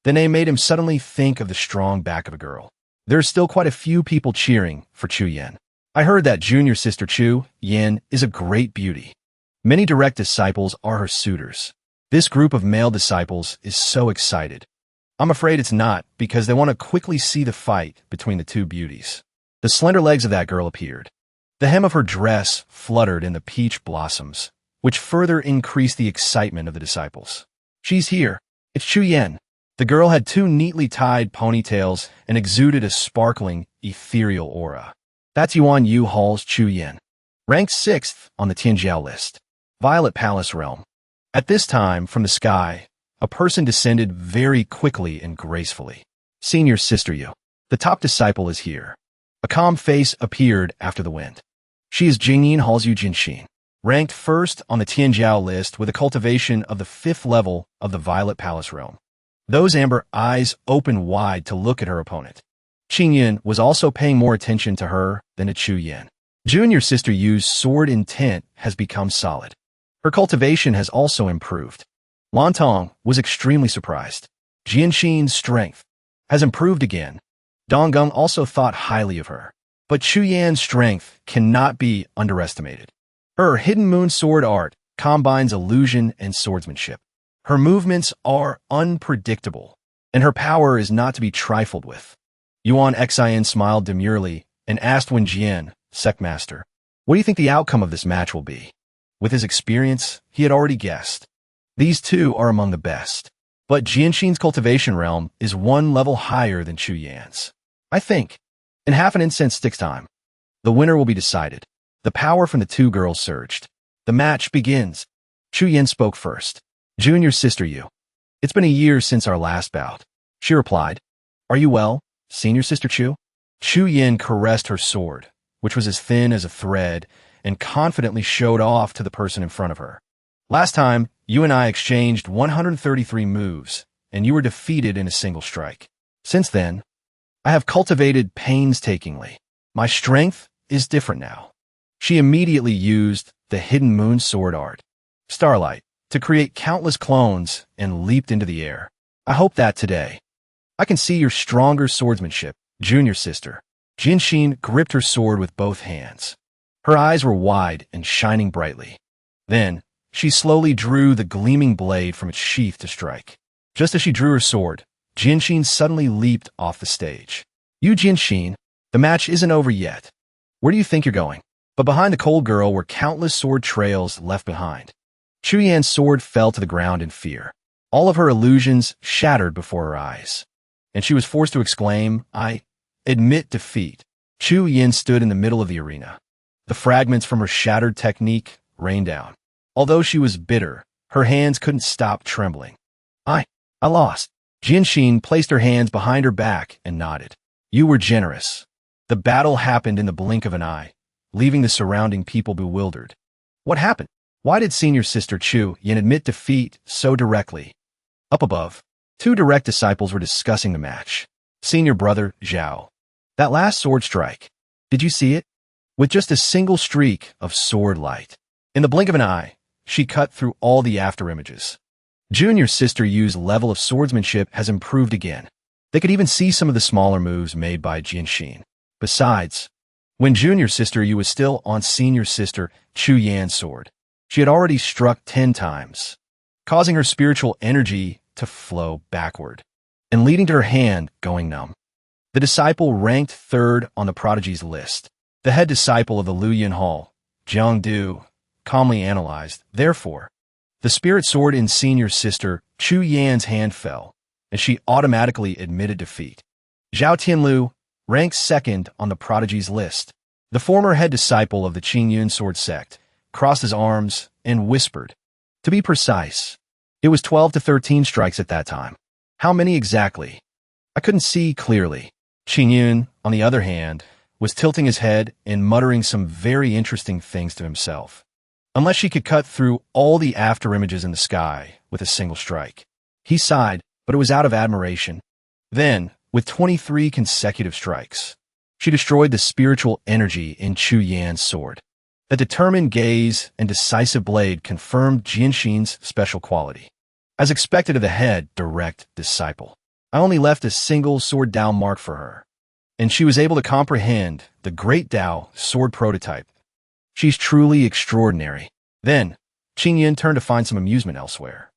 The name made him suddenly think of the strong back of a girl. There are still quite a few people cheering for Chu Yen. I heard that junior sister Chu Yen is a great beauty. Many direct disciples are her suitors. This group of male disciples is so excited. I'm afraid it's not, because they want to quickly see the fight between the two beauties. The slender legs of that girl appeared. The hem of her dress fluttered in the peach blossoms, which further increased the excitement of the disciples. She's here. It's Chu Yen. The girl had 2 neatly tied ponytails and exuded a sparkling, ethereal aura. That's Yuan Yu Hall's Chu Yen. Ranked 6th on the Tianjiao list. Violet Palace Realm. At this time, from the sky, a person descended very quickly and gracefully. Senior Sister Yu. The top disciple is here. A calm face appeared after the wind. She is Jingyin Hall's Yu Jinshin. Ranked 1st on the Tianjiao list with a cultivation of the 5th level of the Violet Palace Realm. Those amber eyes opened wide to look at her opponent. Ching Yun was also paying more attention to her than to Chu Yen. Junior Sister Yu's sword intent has become solid. Her cultivation has also improved. Lantong was extremely surprised. Jianshin's strength has improved again. Donggung also thought highly of her. But Chu Yan's strength cannot be underestimated. Her hidden moon sword art combines illusion and swordsmanship. Her movements are unpredictable, and her power is not to be trifled with. Yuan Xin smiled demurely and asked Wen Jian, Sect Master, "What do you think the outcome of this match will be?" With his experience, he had already guessed. These two are among the best. But Jianshin's cultivation realm is 1 level higher than Chu Yan's. I think In half an instant sticks time, the winner will be decided. The power from the two girls surged. The match begins. Chu Yin spoke first. Junior sister Yu. It's been a year since our last bout. She replied. Are you well, senior sister Chu? Chu Yin caressed her sword, which was as thin as a thread, and confidently showed off to the person in front of her. Last time, you and I exchanged 133 moves, and you were defeated in a single strike. Since then, I have cultivated painstakingly. My strength is different now. She immediately used the hidden moon sword art, Starlight, to create countless clones and leaped into the air. I hope that today, I can see your stronger swordsmanship, junior sister. Jinshin gripped her sword with both hands. Her eyes were wide and shining brightly. Then, she slowly drew the gleaming blade from its sheath to strike. Just as she drew her sword, Jinshin suddenly leaped off the stage. You Jinshin, the match isn't over yet. Where do you think you're going? But behind the cold girl were countless sword trails left behind. Chu Yan's sword fell to the ground in fear. All of her illusions shattered before her eyes. And she was forced to exclaim, I admit defeat. Chu Yin stood in the middle of the arena. The fragments from her shattered technique rained down. Although she was bitter, her hands couldn't stop trembling. I lost. Jinshin placed her hands behind her back and nodded. You were generous. The battle happened in the blink of an eye, leaving the surrounding people bewildered. What happened? Why did senior sister Chu Yin admit defeat so directly? Up above, two direct disciples were discussing the match. Senior brother Zhao. That last sword strike. Did you see it? With just a single streak of sword light. In the blink of an eye, she cut through all the afterimages. Junior sister Yu's level of swordsmanship has improved again. They could even see some of the smaller moves made by Jinshin. Besides, when junior sister Yu was still on senior sister Chu Yan's sword, she had already struck 10 times, causing her spiritual energy to flow backward and leading to her hand going numb. The disciple ranked third on the Prodigy's list. The head disciple of the Luyin Hall, Jiang Du, calmly analyzed. Therefore, the spirit sword in senior sister Chu Yan's hand fell, and she automatically admitted defeat. Zhao Tianlu ranked second on the Prodigy's list. The former head disciple of the Ching Yun sword sect crossed his arms and whispered. To be precise, it was 12 to 13 strikes at that time. How many exactly? I couldn't see clearly. Ching Yun, on the other hand, was tilting his head and muttering some very interesting things to himself. Unless she could cut through all the afterimages in the sky with a single strike. He sighed, but it was out of admiration. Then, with 23 consecutive strikes, she destroyed the spiritual energy in Chu Yan's sword. A determined gaze and decisive blade confirmed Jinshin's special quality. As expected of the head direct disciple, I only left a single sword Dao mark for her, and she was able to comprehend the great Dao sword prototype. She's truly extraordinary. Then, Ching Yun turned to find some amusement elsewhere.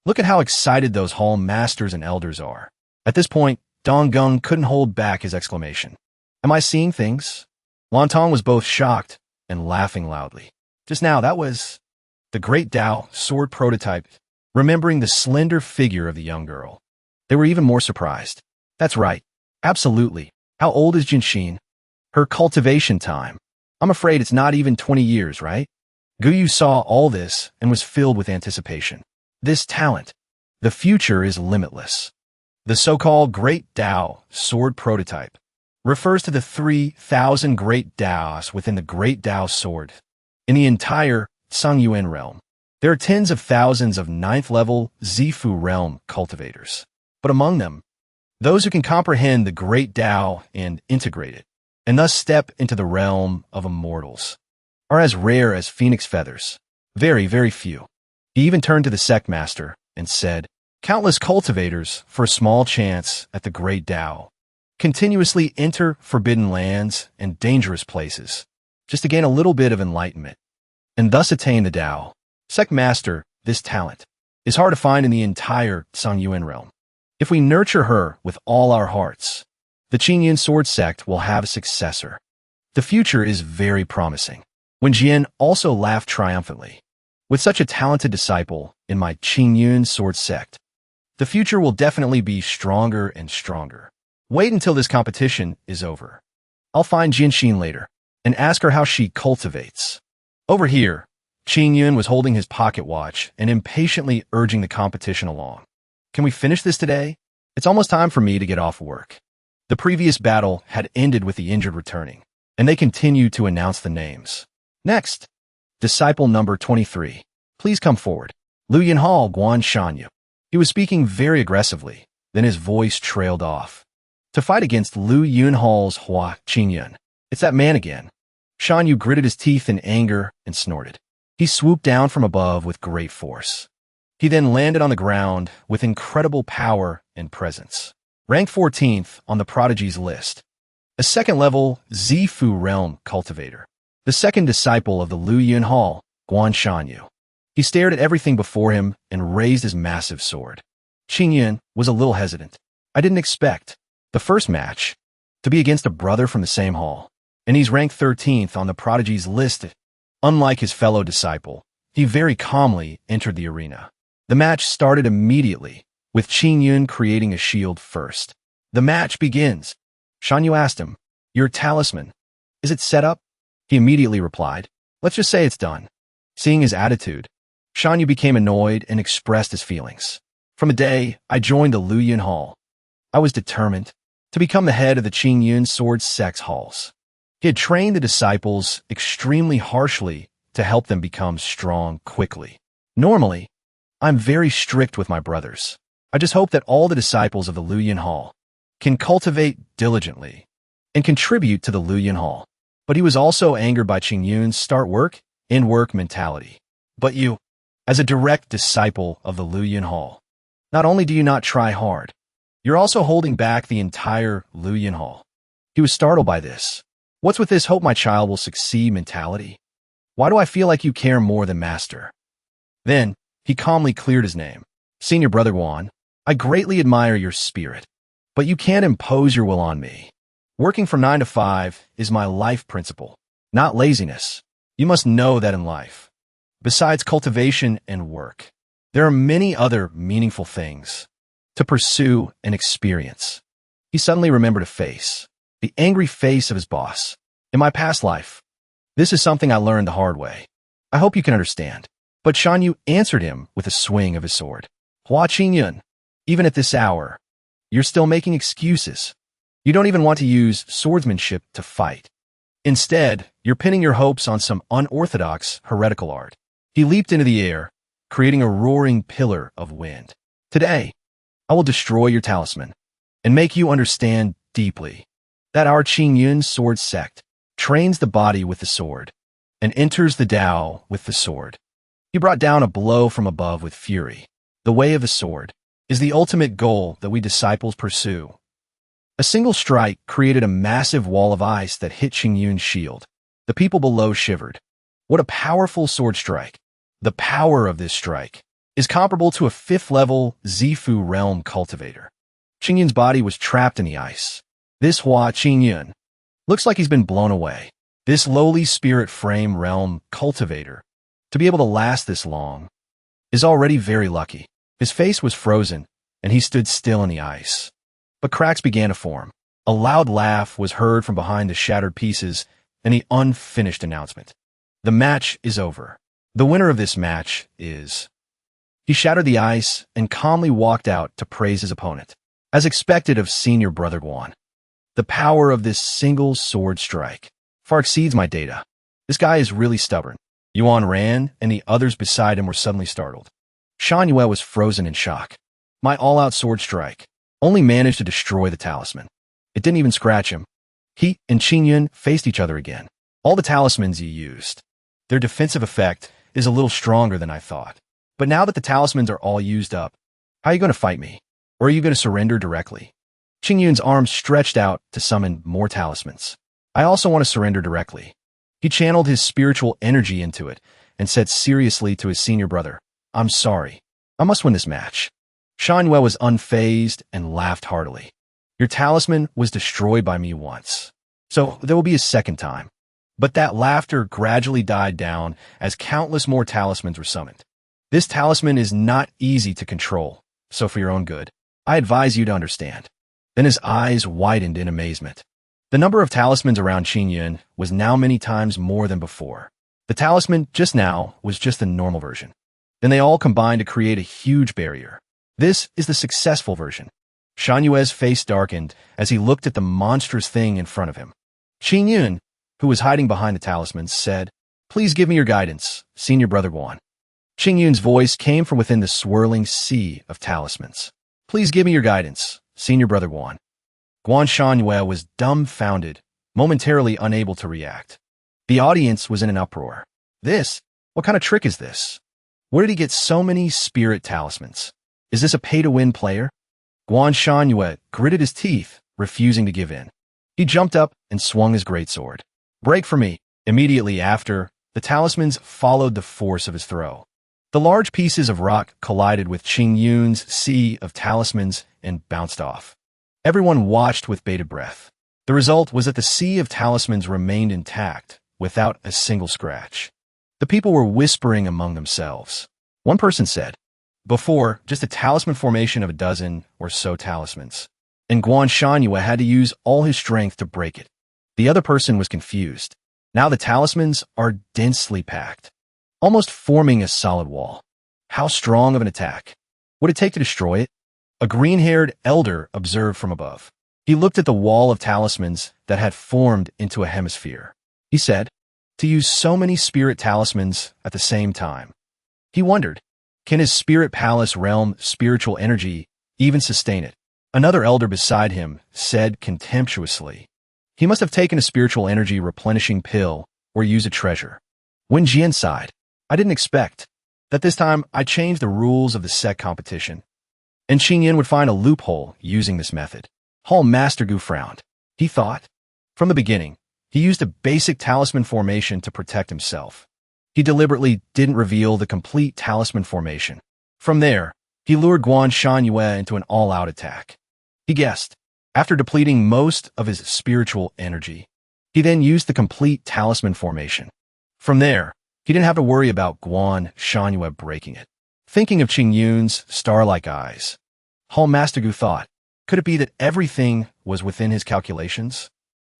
Look at how excited those hall masters and elders are. At this point, Dong Gung couldn't hold back his exclamation. Am I seeing things? Lantong was both shocked and laughing loudly. Just now, that was the great Dao sword prototype, remembering the slender figure of the young girl. They were even more surprised. That's right. Absolutely. How old is Jinshin? Her cultivation time. I'm afraid it's not even 20 years, right? Guyu saw all this and was filled with anticipation. This talent. The future is limitless. The so-called Great Dao sword prototype refers to the 3,000 Great Daos within the Great Dao sword. In the entire Songyuan realm, there are tens of thousands of 9th-level Zifu realm cultivators. But among them, those who can comprehend the Great Dao and integrate it, and thus step into the realm of immortals, are as rare as phoenix feathers. Very, very few. He even turned to the Sect master and said, countless cultivators for a small chance at the Great Dao continuously enter forbidden lands and dangerous places just to gain a little bit of enlightenment and thus attain the Dao. Sect master, this talent is hard to find in the entire Songyuan realm. If we nurture her with all our hearts, the Ching Yun sword sect will have a successor. The future is very promising. When Jian also laughed triumphantly. With such a talented disciple in my Ching Yun sword sect, the future will definitely be stronger and stronger. Wait until this competition is over. I'll find Jinshin later and ask her how she cultivates. Over here, Ching Yun was holding his pocket watch and impatiently urging the competition along. Can we finish this today? It's almost time for me to get off work. The previous battle had ended with the injured returning, and they continued to announce the names. Next, disciple number 23. Please come forward. Lu Yunhao Guan Shanyu. He was speaking very aggressively, then his voice trailed off. To fight against Lu Yunhao's Hua Ching Yun. It's that man again. Shanyu gritted his teeth in anger and snorted. He swooped down from above with great force. He then landed on the ground with incredible power and presence. Ranked 14th on the Prodigy's list. A second-level Zifu realm cultivator. The second disciple of the Lu Yunhao, Guan Shanyu. He stared at everything before him and raised his massive sword. Ching Yun was a little hesitant. I didn't expect the first match to be against a brother from the same hall, and he's ranked 13th on the Prodigy's list. Unlike his fellow disciple, he very calmly entered the arena. The match started immediately, with Ching Yun creating a shield first. The match begins. Shanyu asked him, "Your talisman, is it set up?" He immediately replied, "Let's just say it's done." Seeing his attitude, Shanyu became annoyed and expressed his feelings. From the day I joined the Lu Yunhao, I was determined to become the head of the Ching Yun Sword Sect's halls. He had trained the disciples extremely harshly to help them become strong quickly. Normally, I'm very strict with my brothers. I just hope that all the disciples of the Lu Yunhao can cultivate diligently and contribute to the Lu Yunhao. But he was also angered by Ching Yun's start work, end work mentality. But you, as a direct disciple of the Lu Yunhao, not only do you not try hard, you're also holding back the entire Lu Yunhao. He was startled by this. What's with this hope my child will succeed mentality? Why do I feel like you care more than master? Then, he calmly cleared his name. Senior Brother Guan, I greatly admire your spirit, but you can't impose your will on me. Working from 9 to 5 is my life principle, not laziness. You must know that in life. Besides cultivation and work, there are many other meaningful things to pursue and experience. He suddenly remembered a face, the angry face of his boss. In my past life, this is something I learned the hard way. I hope you can understand. But Shanyu answered him with a swing of his sword. Hua Ching Yun, even at this hour, you're still making excuses. You don't even want to use swordsmanship to fight. Instead, you're pinning your hopes on some unorthodox, heretical art. He leaped into the air, creating a roaring pillar of wind. Today, I will destroy your talisman and make you understand deeply that our Ching Yun sword sect trains the body with the sword and enters the Tao with the sword. He brought down a blow from above with fury. The way of the sword is the ultimate goal that we disciples pursue. A single strike created a massive wall of ice that hit Ching Yun's shield. The people below shivered. What a powerful sword strike. The power of this strike is comparable to a 5th-level Zifu realm cultivator. Ching Yun's body was trapped in the ice. This Hua Ching Yun looks like he's been blown away. This lowly spirit frame realm cultivator, to be able to last this long, is already very lucky. His face was frozen, and he stood still in the ice. But cracks began to form. A loud laugh was heard from behind the shattered pieces, and the unfinished announcement. The match is over. The winner of this match is... He shattered the ice and calmly walked out to praise his opponent. As expected of Senior Brother Guan, the power of this single sword strike far exceeds my data. This guy is really stubborn. Yuan ran, and the others beside him were suddenly startled. Shan Yue was frozen in shock. My all-out sword strike only managed to destroy the talisman. It didn't even scratch him. He and Ching Yun faced each other again. All the talismans he used, their defensive effect is a little stronger than I thought. But now that the talismans are all used up, how are you going to fight me? Or are you going to surrender directly? Ching Yun's arms stretched out to summon more talismans. I also want to surrender directly. He channeled his spiritual energy into it and said seriously to his senior brother, I'm sorry. I must win this match. Shan Yue was unfazed and laughed heartily. Your talisman was destroyed by me once, so there will be a second time. But that laughter gradually died down as countless more talismans were summoned. This talisman is not easy to control, so for your own good, I advise you to understand. Then his eyes widened in amazement. The number of talismans around Ching Yun was now many times more than before. The talisman just now was just the normal version. Then they all combined to create a huge barrier. This is the successful version. Shan Yue's face darkened as he looked at the monstrous thing in front of him. Ching Yun, who was hiding behind the talismans, said, "Please give me your guidance, Senior Brother Guan." Ching Yun's voice came from within the swirling sea of talismans. "Please give me your guidance, Senior Brother Guan." Guan Shanyue was dumbfounded, momentarily unable to react. The audience was in an uproar. What kind of trick is this? Where did he get so many spirit talismans? Is this a pay-to-win player? Guan Shanyue gritted his teeth, refusing to give in. He jumped up and swung his greatsword. "Break for me." Immediately after, the talismans followed the force of his throw. The large pieces of rock collided with Ching Yun's sea of talismans and bounced off. Everyone watched with bated breath. The result was that the sea of talismans remained intact, without a single scratch. The people were whispering among themselves. One person said, "Before, just a talisman formation of a dozen or so talismans, and Guan Shanyue had to use all his strength to break it." The other person was confused. Now the talismans are densely packed, almost forming a solid wall. How strong of an attack would it take to destroy it? A green-haired elder observed from above. He looked at the wall of talismans that had formed into a hemisphere. He said, "To use so many spirit talismans at the same time." He wondered, can his spirit palace realm spiritual energy even sustain it? Another elder beside him said contemptuously, "He must have taken a spiritual energy replenishing pill or used a treasure." Wen Jian sighed, "I didn't expect that this time I changed the rules of the Sect competition, and Ching Yun would find a loophole using this method." Hall Master Gu frowned. He thought, from the beginning, he used a basic talisman formation to protect himself. He deliberately didn't reveal the complete talisman formation. From there, he lured Guan Shanyue into an all-out attack. He guessed, after depleting most of his spiritual energy, he then used the complete talisman formation. From there, he didn't have to worry about Guan Shanyue breaking it. Thinking of Ching Yun's star-like eyes, Hall Master Gu thought, could it be that everything was within his calculations?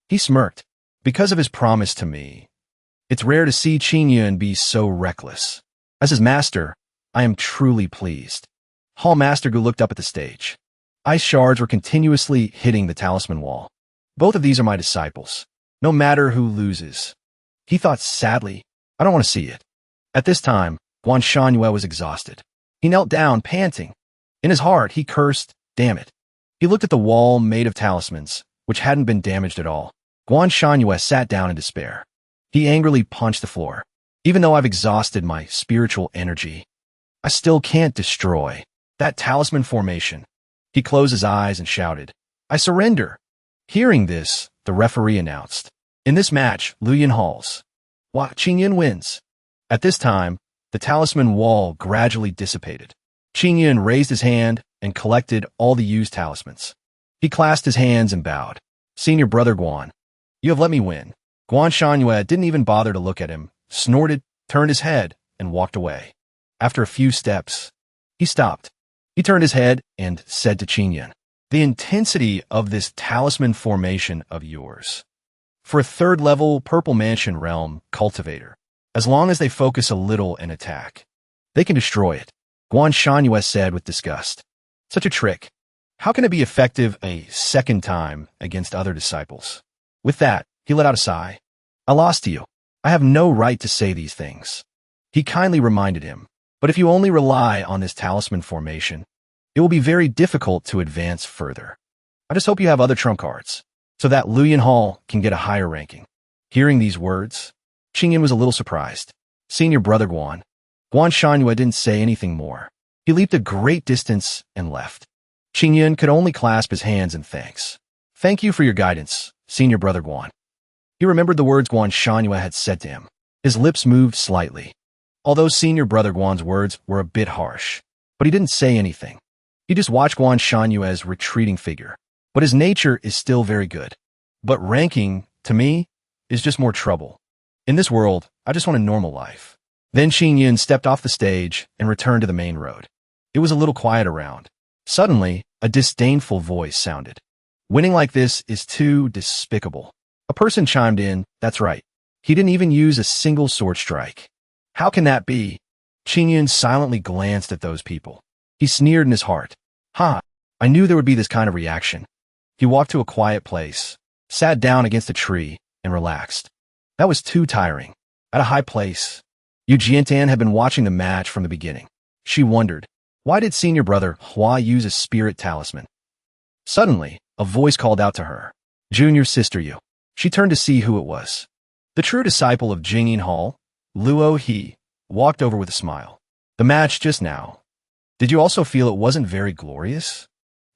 He smirked. "Because of his promise to me, it's rare to see Ching Yun be so reckless. As his master, I am truly pleased." Hall Master Gu looked up at the stage. Ice shards were continuously hitting the talisman wall. "Both of these are my disciples, no matter who loses." He thought sadly, "I don't want to see it." At this time, Guan Shanyue was exhausted. He knelt down, panting. In his heart, he cursed, "Damn it." He looked at the wall made of talismans, which hadn't been damaged at all. Guan Shanyue sat down in despair. He angrily punched the floor. "Even though I've exhausted my spiritual energy, I still can't destroy that talisman formation." He closed his eyes and shouted, "I surrender." Hearing this, the referee announced, "In this match, Luyan Halls. Ching Yun wins." At this time, the talisman wall gradually dissipated. Ching Yun raised his hand and collected all the used talismans. He clasped his hands and bowed. "Senior Brother Guan, you have let me win." Guan Shanyue didn't even bother to look at him, snorted, turned his head, and walked away. After a few steps, he stopped. He turned his head and said to Ching Yun, "The intensity of this talisman formation of yours. For a third-level Purple Mansion realm cultivator, as long as they focus a little and attack, they can destroy it." Guan Shanyue said with disgust, "Such a trick. How can it be effective a second time against other disciples?" With that, he let out a sigh. "I lost to you. I have no right to say these things." He kindly reminded him, "But if you only rely on this talisman formation, it will be very difficult to advance further. I just hope you have other trump cards, so that Luyan Hall can get a higher ranking." Hearing these words, Ching Yun was a little surprised. "Senior Brother Guan." Guan Shanyue didn't say anything more. He leaped a great distance and left. Ching Yun could only clasp his hands in thanks. "Thank you for your guidance, Senior Brother Guan." He remembered the words Guan Shanyue had said to him. His lips moved slightly. Although Senior Brother Guan's words were a bit harsh, but he didn't say anything. He just watched Guan Shanyue's retreating figure. But his nature is still very good. But ranking, to me, is just more trouble. In this world, I just want a normal life. Then Ching Yun stepped off the stage and returned to the main road. It was a little quiet around. Suddenly, a disdainful voice sounded. Winning like this is too despicable. A person chimed in, that's right. He didn't even use a single sword strike. How can that be? Ching Yun silently glanced at those people. He sneered in his heart. Ha! I knew there would be this kind of reaction. He walked to a quiet place, sat down against a tree, and relaxed. That was too tiring. At a high place, Yu Jiantan had been watching the match from the beginning. She wondered, why did senior brother Hua use a spirit talisman? Suddenly, a voice called out to her. Junior sister Yu. She turned to see who it was. The true disciple of Jingyin Hall, Luo He, walked over with a smile. The match just now. Did you also feel it wasn't very glorious?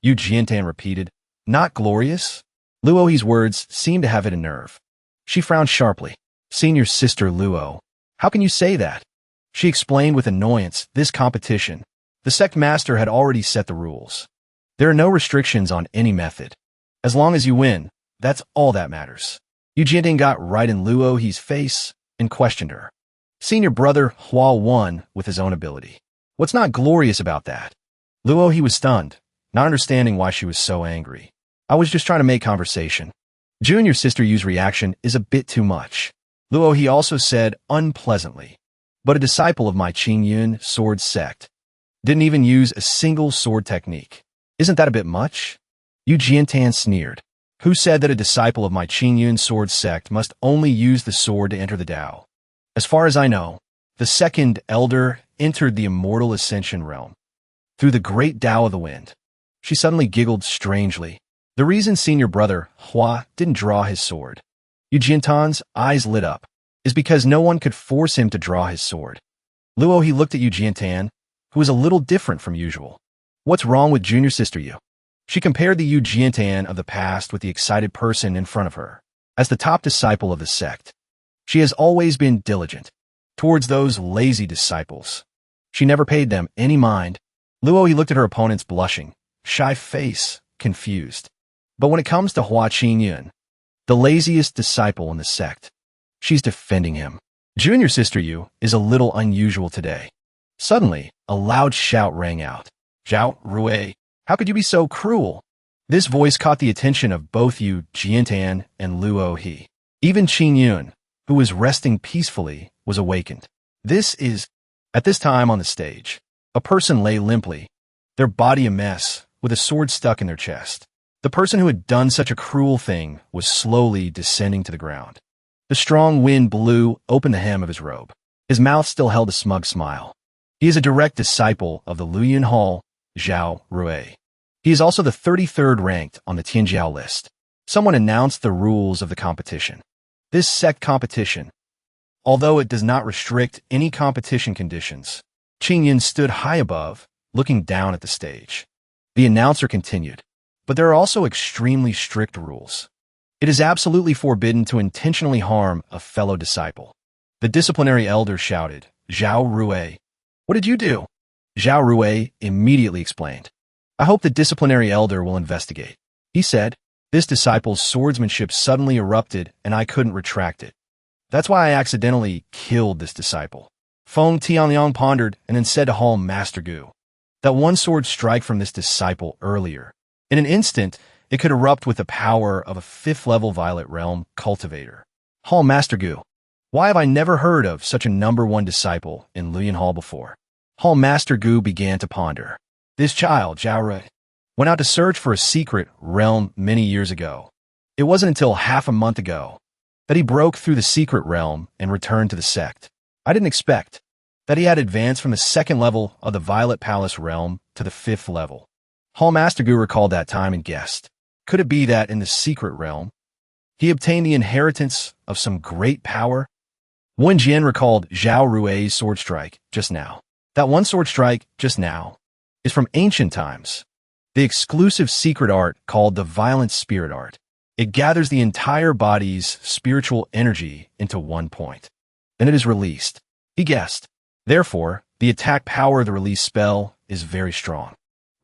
Yu Jiantan repeated. Not glorious? Luo He's words seemed to have hit a nerve. She frowned sharply. Senior sister Luo, how can you say that? She explained with annoyance, this competition. The Sect master had already set the rules. There are no restrictions on any method. As long as you win, that's all that matters. Yu Jiantan got right in Luo He's face and questioned her. Senior brother Hua won with his own ability. What's not glorious about that? Luo He was stunned, not understanding why she was so angry. I was just trying to make conversation. Junior sister Yu's reaction is a bit too much. Luo He also said unpleasantly, but a disciple of my Ching Yun sword sect didn't even use a single sword technique. Isn't that a bit much? Yu Jiantan sneered. Who said that a disciple of my Ching Yun sword sect must only use the sword to enter the Tao? As far as I know, the second elder entered the immortal ascension realm through the great Tao of the wind. She suddenly giggled strangely. The reason senior brother Hua didn't draw his sword, Yu Jiantan's eyes lit up, is because no one could force him to draw his sword. Luo He looked at Yu Jiantan, who was a little different from usual. What's wrong with junior sister Yu? She compared the Yu Jiantan of the past with the excited person in front of her. As the top disciple of the sect, she has always been diligent towards those lazy disciples. She never paid them any mind. Luo He looked at her opponent's blushing, shy face, confused. But when it comes to Hua Ching Yun, the laziest disciple in the sect, she's defending him. Junior sister Yu is a little unusual today. Suddenly, a loud shout rang out. Zhao Rui, how could you be so cruel? This voice caught the attention of both Yu Jiantan and Luo He. Even Ching Yun, who was resting peacefully, was awakened. At this time on the stage, a person lay limply, their body a mess, with a sword stuck in their chest. The person who had done such a cruel thing was slowly descending to the ground. The strong wind blew open the hem of his robe. His mouth still held a smug smile. He is a direct disciple of the Luoyuan Hall, Zhao Rui. He is also the 33rd ranked on the Tianjiao list. Someone announced the rules of the competition. This sect competition, although it does not restrict any competition conditions, Ching Yun stood high above, looking down at the stage. The announcer continued. But there are also extremely strict rules. It is absolutely forbidden to intentionally harm a fellow disciple. The disciplinary elder shouted, Zhao Rui, what did you do? Zhao Rui immediately explained. I hope the disciplinary elder will investigate. He said, this disciple's swordsmanship suddenly erupted and I couldn't retract it. That's why I accidentally killed this disciple. Feng Tianliang pondered and then said to Hall Master Gu, that one sword strike from this disciple earlier. In an instant, it could erupt with the power of a 5th-level Violet Realm cultivator. Hall Master Gu, why have I never heard of such a #1 disciple in Luoyuan Hall before? Hall Master Gu began to ponder. This child, Zhao Rui, went out to search for a secret realm many years ago. It wasn't until half a month ago that he broke through the secret realm and returned to the sect. I didn't expect that he had advanced from the 2nd level of the Violet Palace realm to the 5th level. Hall Master Gu recalled that time and guessed. Could it be that in the secret realm, he obtained the inheritance of some great power? Wen Jian recalled Zhao Rui's sword strike just now. That one sword strike just now is from ancient times. The exclusive secret art called the Violent Spirit Art. It gathers the entire body's spiritual energy into one point. Then it is released. He guessed. Therefore, the attack power of the release spell is very strong.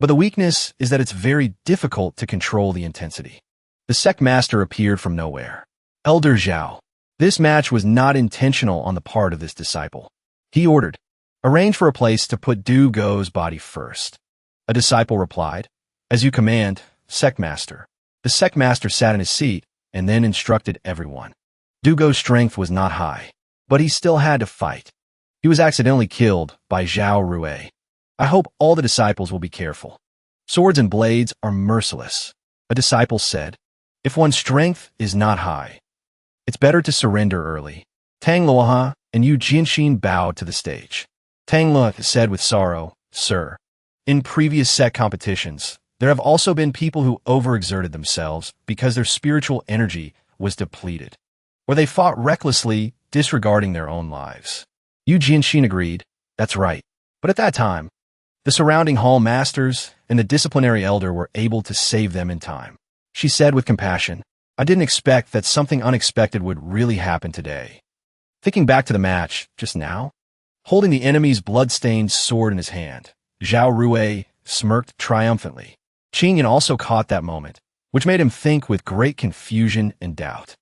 But the weakness is that it's very difficult to control the intensity. The Sect Master appeared from nowhere. Elder Zhao. This match was not intentional on the part of this disciple. He ordered, arrange for a place to put Du Go's body first. A disciple replied, as you command, Sect Master. The Sect master sat in his seat and then instructed everyone. Dugo's strength was not high, but he still had to fight. He was accidentally killed by Zhao Rui. I hope all the disciples will be careful. Swords and blades are merciless, a disciple said. If one's strength is not high, it's better to surrender early. Tang Luoha and Yu Jianxin bowed to the stage. Tang Luoha said with sorrow, Sir, in previous Sect competitions, there have also been people who overexerted themselves because their spiritual energy was depleted, or they fought recklessly, disregarding their own lives. Yu Jianxin agreed, that's right. But at that time, the surrounding hall masters and the disciplinary elder were able to save them in time. She said with compassion, I didn't expect that something unexpected would really happen today. Thinking back to the match, just now, holding the enemy's blood-stained sword in his hand, Zhao Rui smirked triumphantly. Ching Yun also caught that moment, which made him think with great confusion and doubt.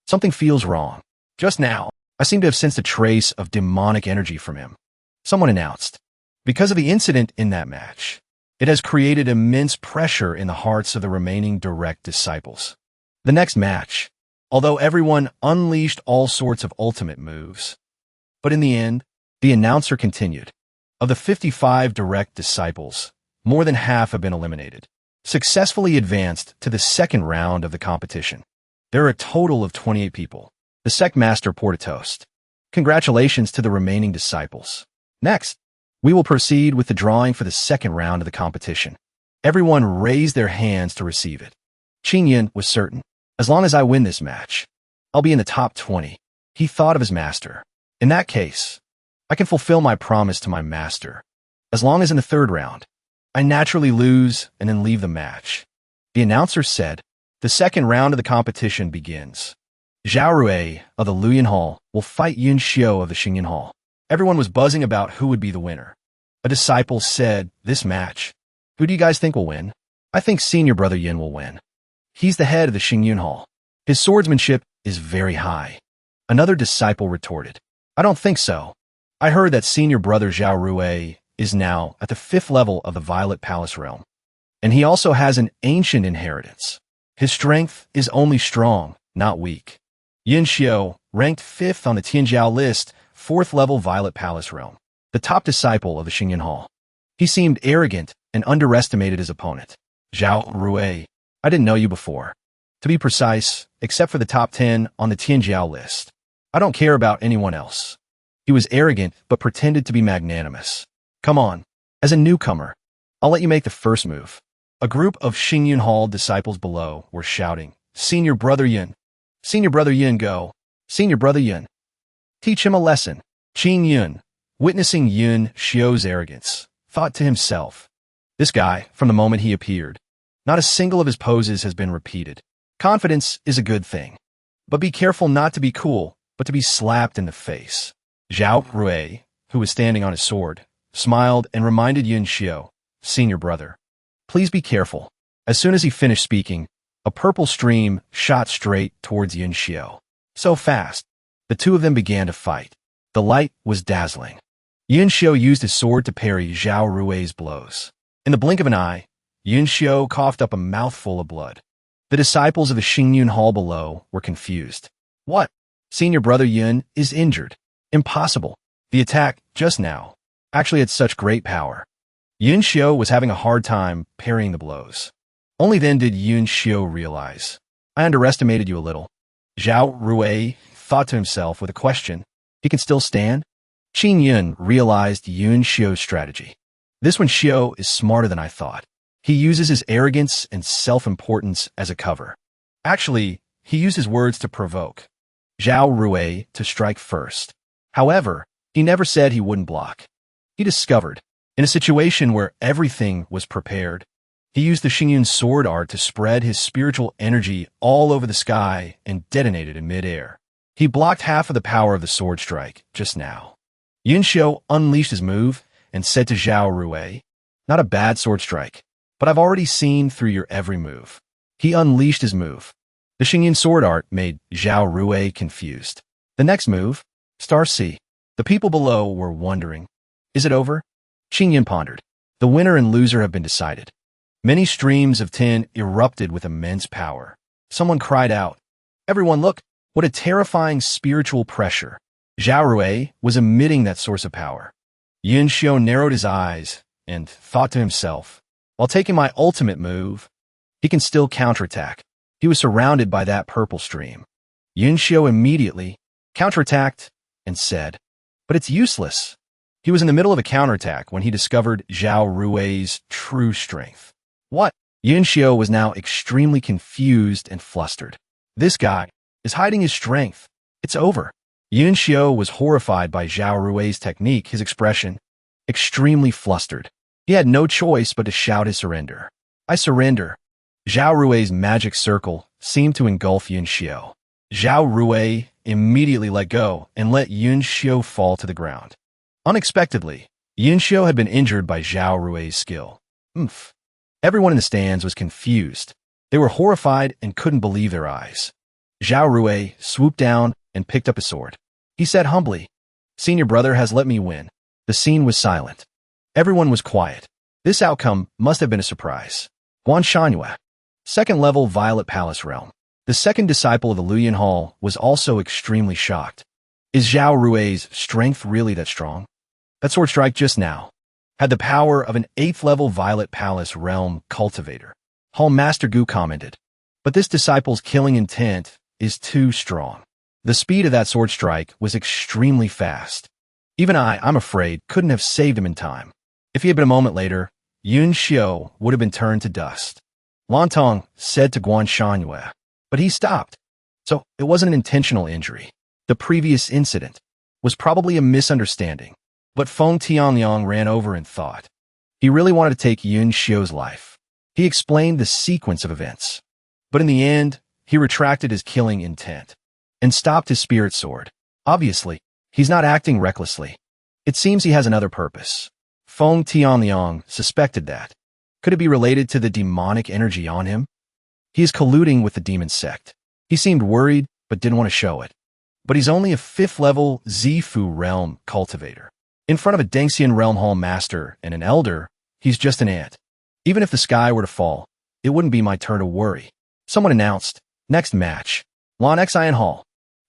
Something feels wrong. Just now, I seem to have sensed a trace of demonic energy from him. Someone announced. Because of the incident in that match, it has created immense pressure in the hearts of the remaining direct disciples. The next match, although everyone unleashed all sorts of ultimate moves, but in the end, the announcer continued. Of the 55 direct disciples, more than half have been eliminated, successfully advanced to the second round of the competition. There are a total of 28 people. The Sect master poured a toast. Congratulations to the remaining disciples. Next, we will proceed with the drawing for the second round of the competition. Everyone raised their hands to receive it. Ching Yun was certain. As long as I win this match, I'll be in the top 20. He thought of his master. In that case, I can fulfill my promise to my master. As long as in the third round, I naturally lose and then leave the match. The announcer said, the second round of the competition begins. Zhao Rui of the Luyan Hall will fight Yun Xiu of the Xingyan Hall. Everyone was buzzing about who would be the winner. A disciple said, this match. Who do you guys think will win? I think senior brother Yin will win. He's the head of the Xingyun Hall. His swordsmanship is very high. Another disciple retorted, I don't think so. I heard that senior brother Zhao Rui is now at the 5th level of the Violet Palace realm. And he also has an ancient inheritance. His strength is only strong, not weak. Yin Xiu, ranked 5th on the Tianjiao list, 4th level Violet Palace realm, the top disciple of the Xingyan Hall. He seemed arrogant and underestimated his opponent. Zhao Rui, I didn't know you before. To be precise, except for the top 10 on the Tianjiao list. I don't care about anyone else. He was arrogant but pretended to be magnanimous. Come on, as a newcomer, I'll let you make the first move. A group of Xingyun Hall disciples below were shouting, Senior brother Yun. Senior brother Yun, go. Senior brother Yun. Teach him a lesson. Ching Yun, witnessing Yun Xiu's arrogance, thought to himself, this guy, from the moment he appeared, not a single of his poses has been repeated. Confidence is a good thing. But be careful not to be cool, but to be slapped in the face. Zhao Rui, who was standing on his sword, smiled and reminded Yun Xiu, senior brother, please be careful. As soon as he finished speaking, a purple stream shot straight towards Yun Xiu. So fast, the two of them began to fight. The light was dazzling. Yun Xiu used his sword to parry Zhao Rui's blows. In the blink of an eye, Yun Xiu coughed up a mouthful of blood. The disciples of the Xingyun Hall below were confused. What? Senior brother Yun is injured. Impossible. The attack, just now, actually had such great power. Yun Xiu was having a hard time parrying the blows. Only then did Yun Xiu realize, I underestimated you a little. Zhao Rui thought to himself with a question. He can still stand? Ching Yun realized Yun Xiu's strategy. This one Xiu is smarter than I thought. He uses his arrogance and self-importance as a cover. Actually, he used his words to provoke Zhao Rui to strike first. However, he never said he wouldn't block. He discovered, in a situation where everything was prepared, he used the Xingyun sword art to spread his spiritual energy all over the sky and detonate it in midair. He blocked half of the power of the sword strike just now. Yun Xiu unleashed his move and said to Zhao Rui, not a bad sword strike, but I've already seen through your every move. He unleashed his move. The Xingyun sword art made Zhao Rui confused. The next move, Star C. The people below were wondering, is it over? Ching Yun pondered. The winner and loser have been decided. Many streams of tin erupted with immense power. Someone cried out, "Everyone look, what a terrifying spiritual pressure." Zhao Rui was emitting that source of power. Yun Xiu narrowed his eyes and thought to himself, while taking my ultimate move, he can still counterattack. He was surrounded by that purple stream. Yun Xiu immediately counterattacked and said, "But it's useless." He was in the middle of a counterattack when he discovered Zhao Rui's true strength. What? Yun Xiu was now extremely confused and flustered. This guy is hiding his strength. It's over. Yun Xiu was horrified by Zhao Rui's technique, his expression extremely flustered. He had no choice but to shout his surrender. "I surrender." Zhao Rui's magic circle seemed to engulf Yun Xiu. Zhao Rui immediately let go and let Yun Xiu fall to the ground. Unexpectedly, Yun Xiu had been injured by Zhao Rui's skill. Everyone in the stands was confused. They were horrified and couldn't believe their eyes. Zhao Rui swooped down and picked up a sword. He said humbly, "Senior brother has let me win." The scene was silent. Everyone was quiet. This outcome must have been a surprise. Guan Shanhua, second level Violet Palace Realm. The second disciple of the Luyan Hall was also extremely shocked. Is Zhao Rui's strength really that strong? That sword strike just now had the power of an 8th level Violet Palace Realm cultivator. Hall Master Gu commented, but this disciple's killing intent is too strong. The speed of that sword strike was extremely fast. Even I'm afraid, couldn't have saved him in time. If he had been a moment later, Yun Xiu would have been turned to dust. Lantong said to Guan Shanhua, but he stopped. So it wasn't an intentional injury. The previous incident was probably a misunderstanding. But Feng Tianliang ran over and thought. He really wanted to take Yun Xiu's life. He explained the sequence of events. But in the end, he retracted his killing intent and stopped his spirit sword. Obviously, he's not acting recklessly. It seems he has another purpose. Feng Tianliang suspected that. Could it be related to the demonic energy on him? He is colluding with the demon sect. He seemed worried, but didn't want to show it. But he's only a 5th level Zifu realm cultivator. In front of a Dengxian realm hall master and an elder, he's just an ant. Even if the sky were to fall, it wouldn't be my turn to worry. Someone announced, next match, Lan Xian Hall.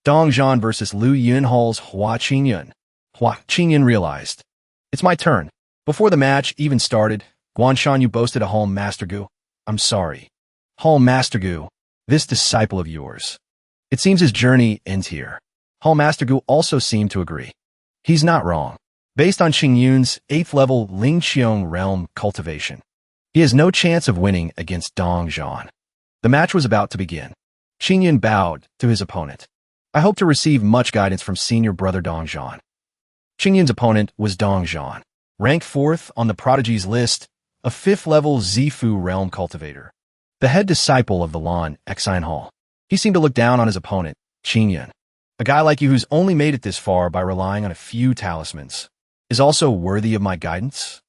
Dongzhan versus Lu Yun Hall's Hua Ching Yun. Hua Ching Yun realized, it's my turn. Before the match even started, Guan Shanyu boasted to Hall Master Gu, I'm sorry. Hall Master Gu, this disciple of yours. It seems his journey ends here. Hall Master Gu also seemed to agree. He's not wrong. Based on Ching Yun's 8th level Ling Qiong realm cultivation, he has no chance of winning against Dongzhan. The match was about to begin. Ching Yun bowed to his opponent. I hope to receive much guidance from senior brother Dongzhan. Ching Yun's opponent was Dongzhan, ranked 4th on the Prodigy's list, a 5th level Zifu realm cultivator, the head disciple of the Lan Xian Hall. He seemed to look down on his opponent, Ching Yun. A guy like you who's only made it this far by relying on a few talismans is also worthy of my guidance?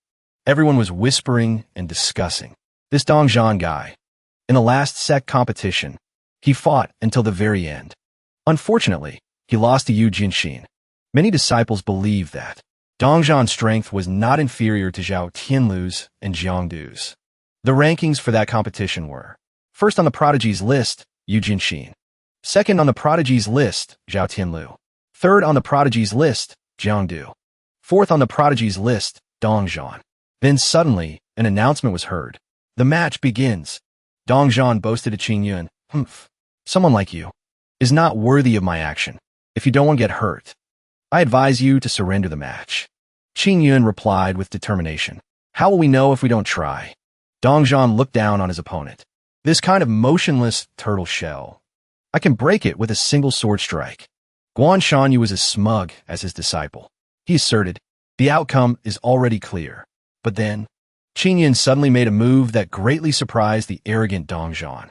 Everyone was whispering and discussing. This Dongzhan guy. In the last Sect competition, he fought until the very end. Unfortunately, he lost to Yu Jinshin. Many disciples believe that Dongzhan's strength was not inferior to Zhao Tianlu's and Jiangdu's. The rankings for that competition were: first on the Prodigy's list, Yu Jinshin; second on the Prodigy's list, Zhao Tianlu; third on the Prodigy's list, Jiangdu; fourth on the Prodigy's list, Dongzhan. Then suddenly, an announcement was heard. The match begins. Dongzhan boasted to Ching Yun, someone like you is not worthy of my action. If you don't want to get hurt, I advise you to surrender the match. Ching Yun replied with determination. How will we know if we don't try? Dongzhan looked down on his opponent. This kind of motionless turtle shell. I can break it with a single sword strike. Guan Shanyu was as smug as his disciple. He asserted, the outcome is already clear. But then, Ching Yun suddenly made a move that greatly surprised the arrogant Dongzhan.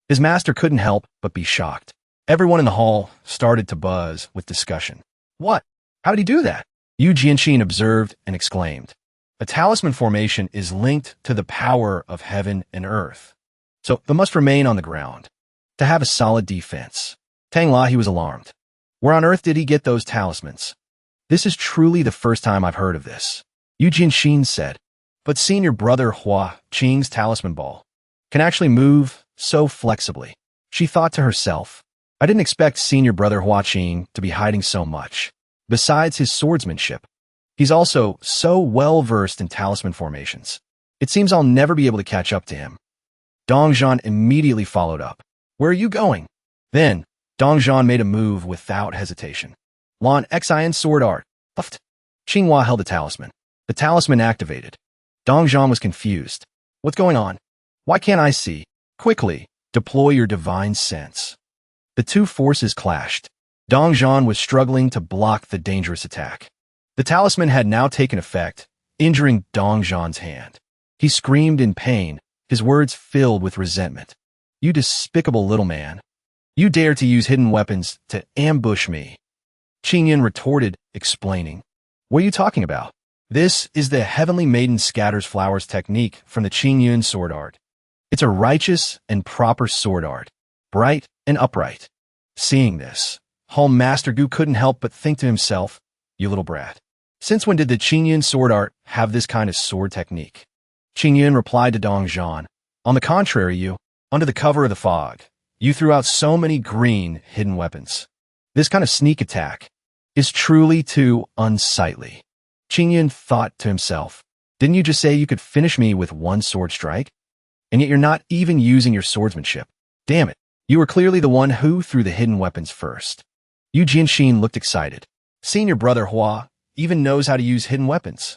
His master couldn't help but be shocked. Everyone in the hall started to buzz with discussion. What? How did he do that? Yu Jinshin observed and exclaimed. A talisman formation is linked to the power of heaven and earth, so they must remain on the ground to have a solid defense. Tang Lahi was alarmed. Where on earth did he get those talismans? This is truly the first time I've heard of this. Yu Jinshin said. But senior brother Hua Qing's talisman ball can actually move so flexibly. She thought to herself, I didn't expect senior brother Hua Qing to be hiding so much. Besides his swordsmanship, he's also so well-versed in talisman formations. It seems I'll never be able to catch up to him. Dongzhan immediately followed up. Where are you going? Then, Dongzhan made a move without hesitation. Lan Xian sword art. Puffed. Qinghua held the talisman. The talisman activated. Dongzhan was confused. What's going on? Why can't I see? Quickly, deploy your divine sense. The two forces clashed. Dongzhan was struggling to block the dangerous attack. The talisman had now taken effect, injuring Dongzhan's hand. He screamed in pain, his words filled with resentment. You despicable little man. You dare to use hidden weapons to ambush me. Ching Yun retorted, explaining. What are you talking about? This is the Heavenly Maiden Scatters Flowers technique from the Ching Yun sword art. It's a righteous and proper sword art, bright and upright. Seeing this, Home Master Gu couldn't help but think to himself, you little brat. Since when did the Ching Yun sword art have this kind of sword technique? Ching Yun replied to Dongzhan. On the contrary, you, under the cover of the fog, you threw out so many green hidden weapons. This kind of sneak attack is truly too unsightly. Ching Yun thought to himself, didn't you just say you could finish me with one sword strike? And yet you're not even using your swordsmanship. Damn it, you were clearly the one who threw the hidden weapons first. Yu Jianxin looked excited. Senior brother Hua even knows how to use hidden weapons.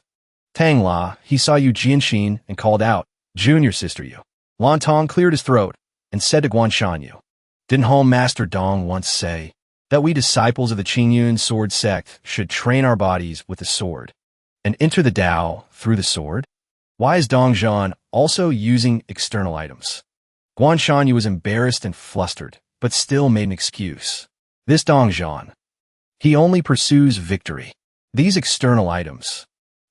Tang La, he saw Yu Jianxin and called out, Junior sister Yu. Lan Tong cleared his throat and said to Guanshan Yu, didn't Home Master Dong once say that we disciples of the Ching Yun sword sect should train our bodies with the sword and enter the Tao through the sword? Why is Dongzhan also using external items? Guanshan Yu was embarrassed and flustered, but still made an excuse. This Dongzhan, he only pursues victory. These external items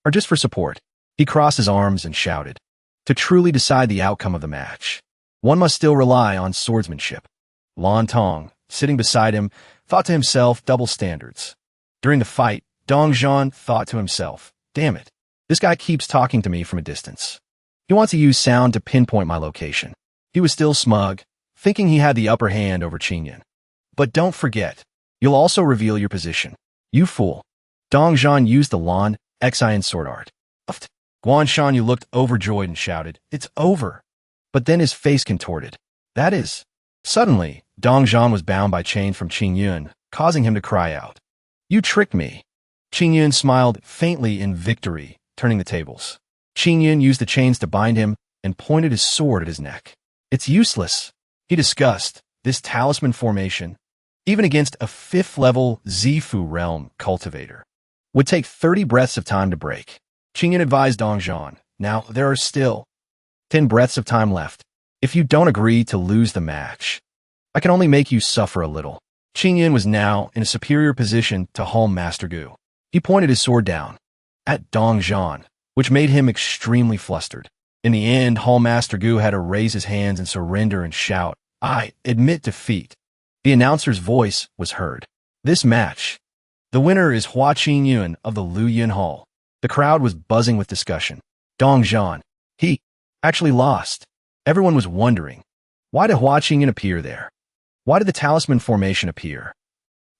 are just for support. He crossed his arms and shouted, to truly decide the outcome of the match, one must still rely on swordsmanship. Lan Tong, sitting beside him, thought to himself double standards. During the fight, Dongzhan thought to himself, damn it, this guy keeps talking to me from a distance. He wants to use sound to pinpoint my location. He was still smug, thinking he had the upper hand over Ching Yun. But don't forget, you'll also reveal your position. You fool. Dongzhan used the Lan Xian sword art. Guanshan Yu looked overjoyed and shouted, it's over. But then his face contorted. That is. Suddenly, Dongzhan was bound by chains from Ching Yun, causing him to cry out. You tricked me. Ching Yun smiled faintly in victory, turning the tables. Ching Yun used the chains to bind him and pointed his sword at his neck. It's useless. He discussed this talisman formation, even against a 5th-level Zifu realm cultivator, would take 30 breaths of time to break. Ching Yun advised Dongzhan, now there are still 10 breaths of time left. If you don't agree to lose the match, I can only make you suffer a little. Ching Yun was now in a superior position to Home Master Gu. He pointed his sword down at Dongzhan, which made him extremely flustered. In the end, Home Master Gu had to raise his hands and surrender and shout, I admit defeat. The announcer's voice was heard. This match, the winner is Hua Ching Yun of the Lu Yun Hall. The crowd was buzzing with discussion. Dongzhan, he actually lost. Everyone was wondering, why did Hua Qing Yun appear there? Why did the talisman formation appear?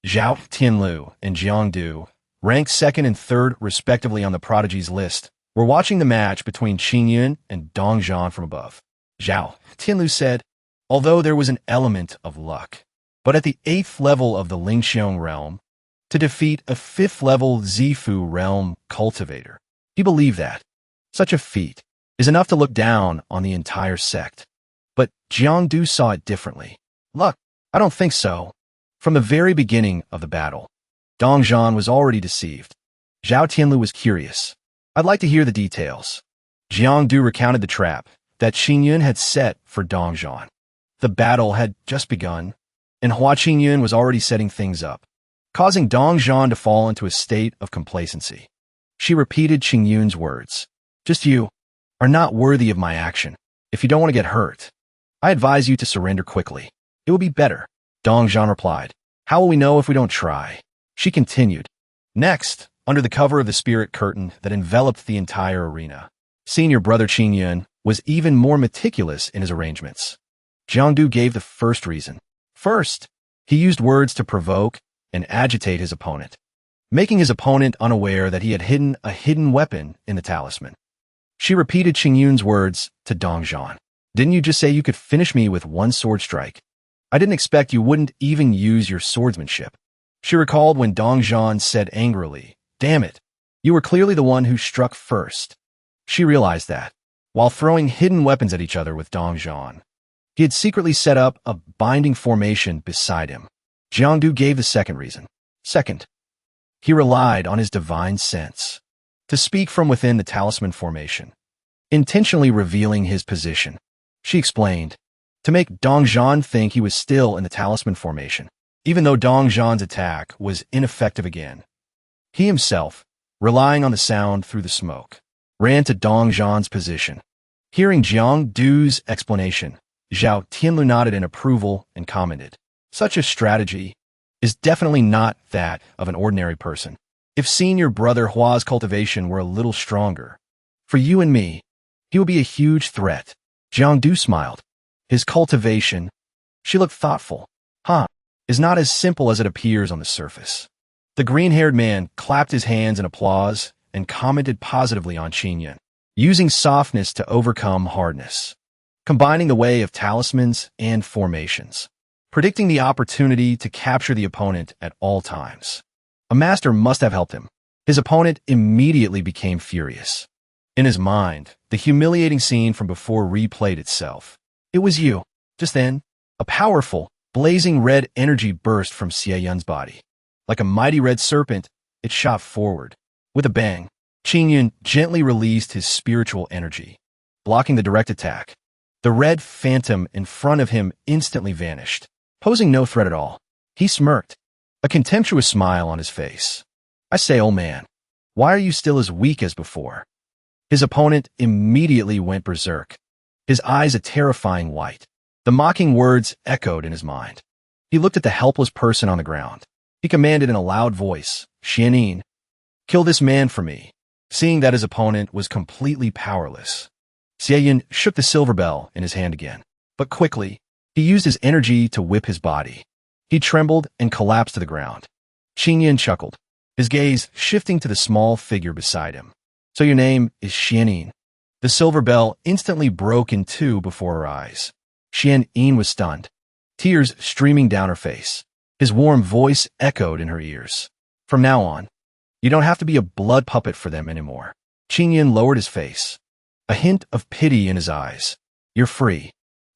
Zhao Tianlu and Jiang Du, ranked 2nd and 3rd respectively on the Prodigy's list, were watching the match between Ching Yun and Dongzhan from above. Zhao Tianlu said, although there was an element of luck, but at the 8th level of the Lingxiong realm, to defeat a 5th-level Zifu realm cultivator, he believed that such a feat is enough to look down on the entire sect. But Jiang Du saw it differently. Luck? I don't think so. From the very beginning of the battle, Dongzhan was already deceived. Zhao Tianlu was curious. I'd like to hear the details. Jiang Du recounted the trap that Ching Yun had set for Dongzhan. The battle had just begun, and Hua Ching Yun was already setting things up, causing Dongzhan to fall into a state of complacency. She repeated Ching Yun's words. Just you are not worthy of my action. If you don't want to get hurt, I advise you to surrender quickly. It will be better. Dongzhan replied. How will we know if we don't try? She continued. Next, under the cover of the spirit curtain that enveloped the entire arena, Senior brother Ching Yun was even more meticulous in his arrangements. Jiangdu gave the first reason. First, he used words to provoke and agitate his opponent, making his opponent unaware that he had hidden a hidden weapon in the talisman. She repeated Ching Yun's words to Dong Zhan. Didn't you just say you could finish me with one sword strike? I didn't expect you wouldn't even use your swordsmanship. She recalled when Dong Zhan said angrily, damn it, you were clearly the one who struck first. She realized that, while throwing hidden weapons at each other with Dong Zhan, he had secretly set up a binding formation beside him. Jiangdu gave the second reason. Second, he relied on his divine sense to speak from within the talisman formation, intentionally revealing his position. She explained, to make Dong Zhan think he was still in the talisman formation, even though Dong Zhan's attack was ineffective again. He himself, relying on the sound through the smoke, ran to Dong Zhan's position. Hearing Jiangdu's explanation, Zhao Tianlu nodded in approval and commented, such a strategy is definitely not that of an ordinary person. If senior brother Hua's cultivation were a little stronger, for you and me, he would be a huge threat. Jiangdu smiled. His cultivation, she looked thoughtful, is not as simple as it appears on the surface. The green-haired man clapped his hands in applause and commented positively on Ching Yun, using softness to overcome hardness, combining the way of talismans and formations, predicting the opportunity to capture the opponent at all times. A master must have helped him. His opponent immediately became furious. In his mind, the humiliating scene from before replayed itself. It was you. Just then, a powerful, blazing red energy burst from Xie Yun's body. Like a mighty red serpent, it shot forward. With a bang, Ching Yun gently released his spiritual energy, blocking the direct attack. The red phantom in front of him instantly vanished, posing no threat at all. He smirked, a contemptuous smile on his face. I say, old man, why are you still as weak as before? His opponent immediately went berserk, his eyes a terrifying white. The mocking words echoed in his mind. He looked at the helpless person on the ground. He commanded in a loud voice, Xianin, kill this man for me. Seeing that his opponent was completely powerless, Xie Yun shook the silver bell in his hand again. But quickly, he used his energy to whip his body. He trembled and collapsed to the ground. Ching Yun chuckled, his gaze shifting to the small figure beside him. So your name is Xianin. The silver bell instantly broke in two before her eyes. Xianin was stunned, tears streaming down her face. His warm voice echoed in her ears. From now on, you don't have to be a blood puppet for them anymore. Ching Yun lowered his face, a hint of pity in his eyes. You're free.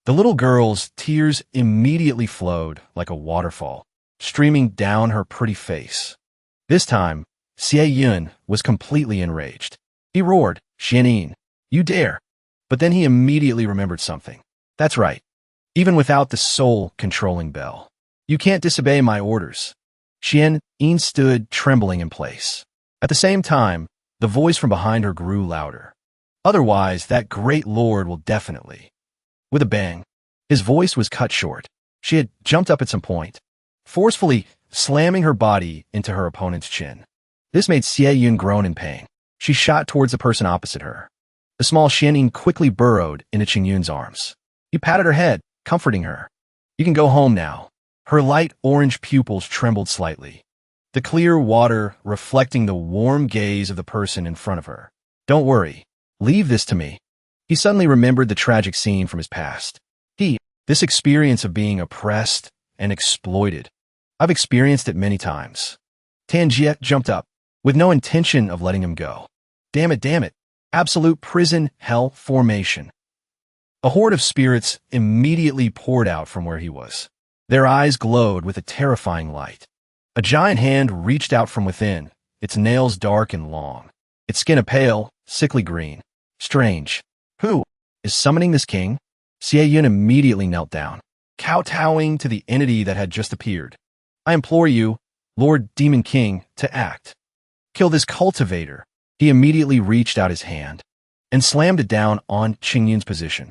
The little girl's tears immediately flowed like a waterfall, streaming down her pretty face. This time, Xie Yun was completely enraged. He roared, Xianin, you dare. But then he immediately remembered something. That's right. Even without the soul-controlling bell, you can't disobey my orders. Xianin stood trembling in place. At the same time, the voice from behind her grew louder. Otherwise, that great lord will definitely. With a bang, his voice was cut short. She had jumped up at some point, forcefully slamming her body into her opponent's chin. This made Xie Yun groan in pain. She shot towards the person opposite her. The small Xianin quickly burrowed into Ching Yun's arms. He patted her head, comforting her. You can go home now. Her light orange pupils trembled slightly, the clear water reflecting the warm gaze of the person in front of her. Don't worry. Leave this to me. He suddenly remembered the tragic scene from his past. This experience of being oppressed and exploited. I've experienced it many times. Tanjie jumped up, with no intention of letting him go. Damn it. Absolute prison hell formation. A horde of spirits immediately poured out from where he was. Their eyes glowed with a terrifying light. A giant hand reached out from within, its nails dark and long, its skin a pale, sickly green. Strange. Who is summoning this king? Xie Yun immediately knelt down, kowtowing to the entity that had just appeared. I implore you, Lord Demon King, to act. Kill this cultivator. He immediately reached out his hand and slammed it down on Ching Yun's position.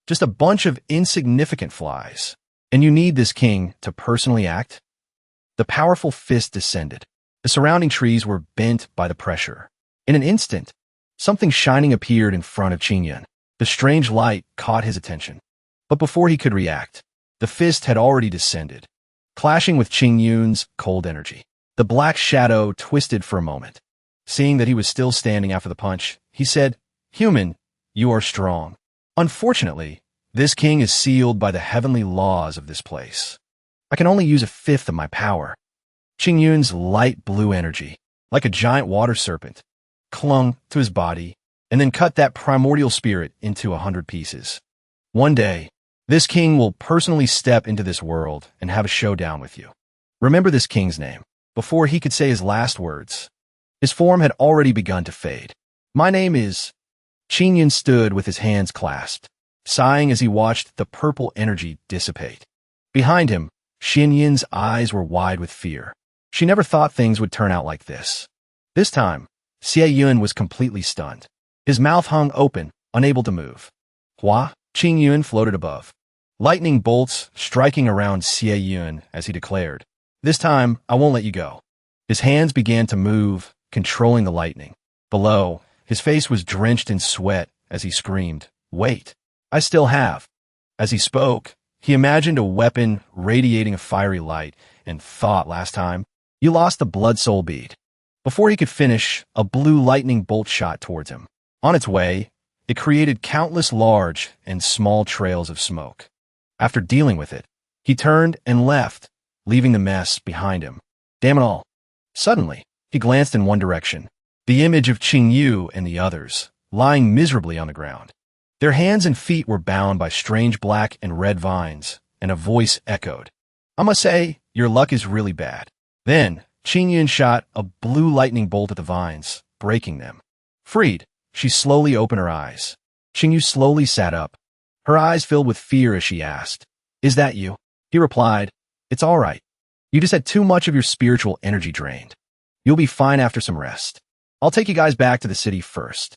Just a bunch of insignificant flies. And you need this king to personally act? The powerful fist descended. The surrounding trees were bent by the pressure. In an instant, Something shining appeared in front of Ching Yun. The strange light caught his attention. But before he could react, the fist had already descended, clashing with Ching Yun's cold energy. The black shadow twisted for a moment. Seeing that he was still standing after the punch, he said, "Human, you are strong. Unfortunately, this king is sealed by the heavenly laws of this place. I can only use a fifth of my power." Ching Yun's light blue energy, like a giant water serpent, clung to his body and then cut that primordial spirit into 100 pieces. One day, this king will personally step into this world and have a showdown with you. Remember this king's name. Before he could say his last words, his form had already begun to fade. "My name is..." Ching Yun stood with his hands clasped, sighing as he watched the purple energy dissipate. Behind him, Xin Yin's eyes were wide with fear. She never thought things would turn out like this. This time, Xie Yun was completely stunned. His mouth hung open, unable to move. Hua, Ching Yun floated above, lightning bolts striking around Xie Yun as he declared, "This time, I won't let you go." His hands began to move, controlling the lightning. Below, his face was drenched in sweat as he screamed, "Wait, I still have." As he spoke, he imagined a weapon radiating a fiery light and thought last time, "You lost the blood soul bead." Before he could finish, a blue lightning bolt shot towards him. On its way, it created countless large and small trails of smoke. After dealing with it, he turned and left, leaving the mess behind him. Damn it all. Suddenly, he glanced in one direction, the image of Ching Yu and the others, lying miserably on the ground. Their hands and feet were bound by strange black and red vines, and a voice echoed, "I must say, your luck is really bad." Then, Ching Yun shot a blue lightning bolt at the vines, breaking them. Freed, she slowly opened her eyes. Ching Yu slowly sat up, her eyes filled with fear as she asked, "Is that you?" He replied, "It's all right. You just had too much of your spiritual energy drained. You'll be fine after some rest. I'll take you guys back to the city first."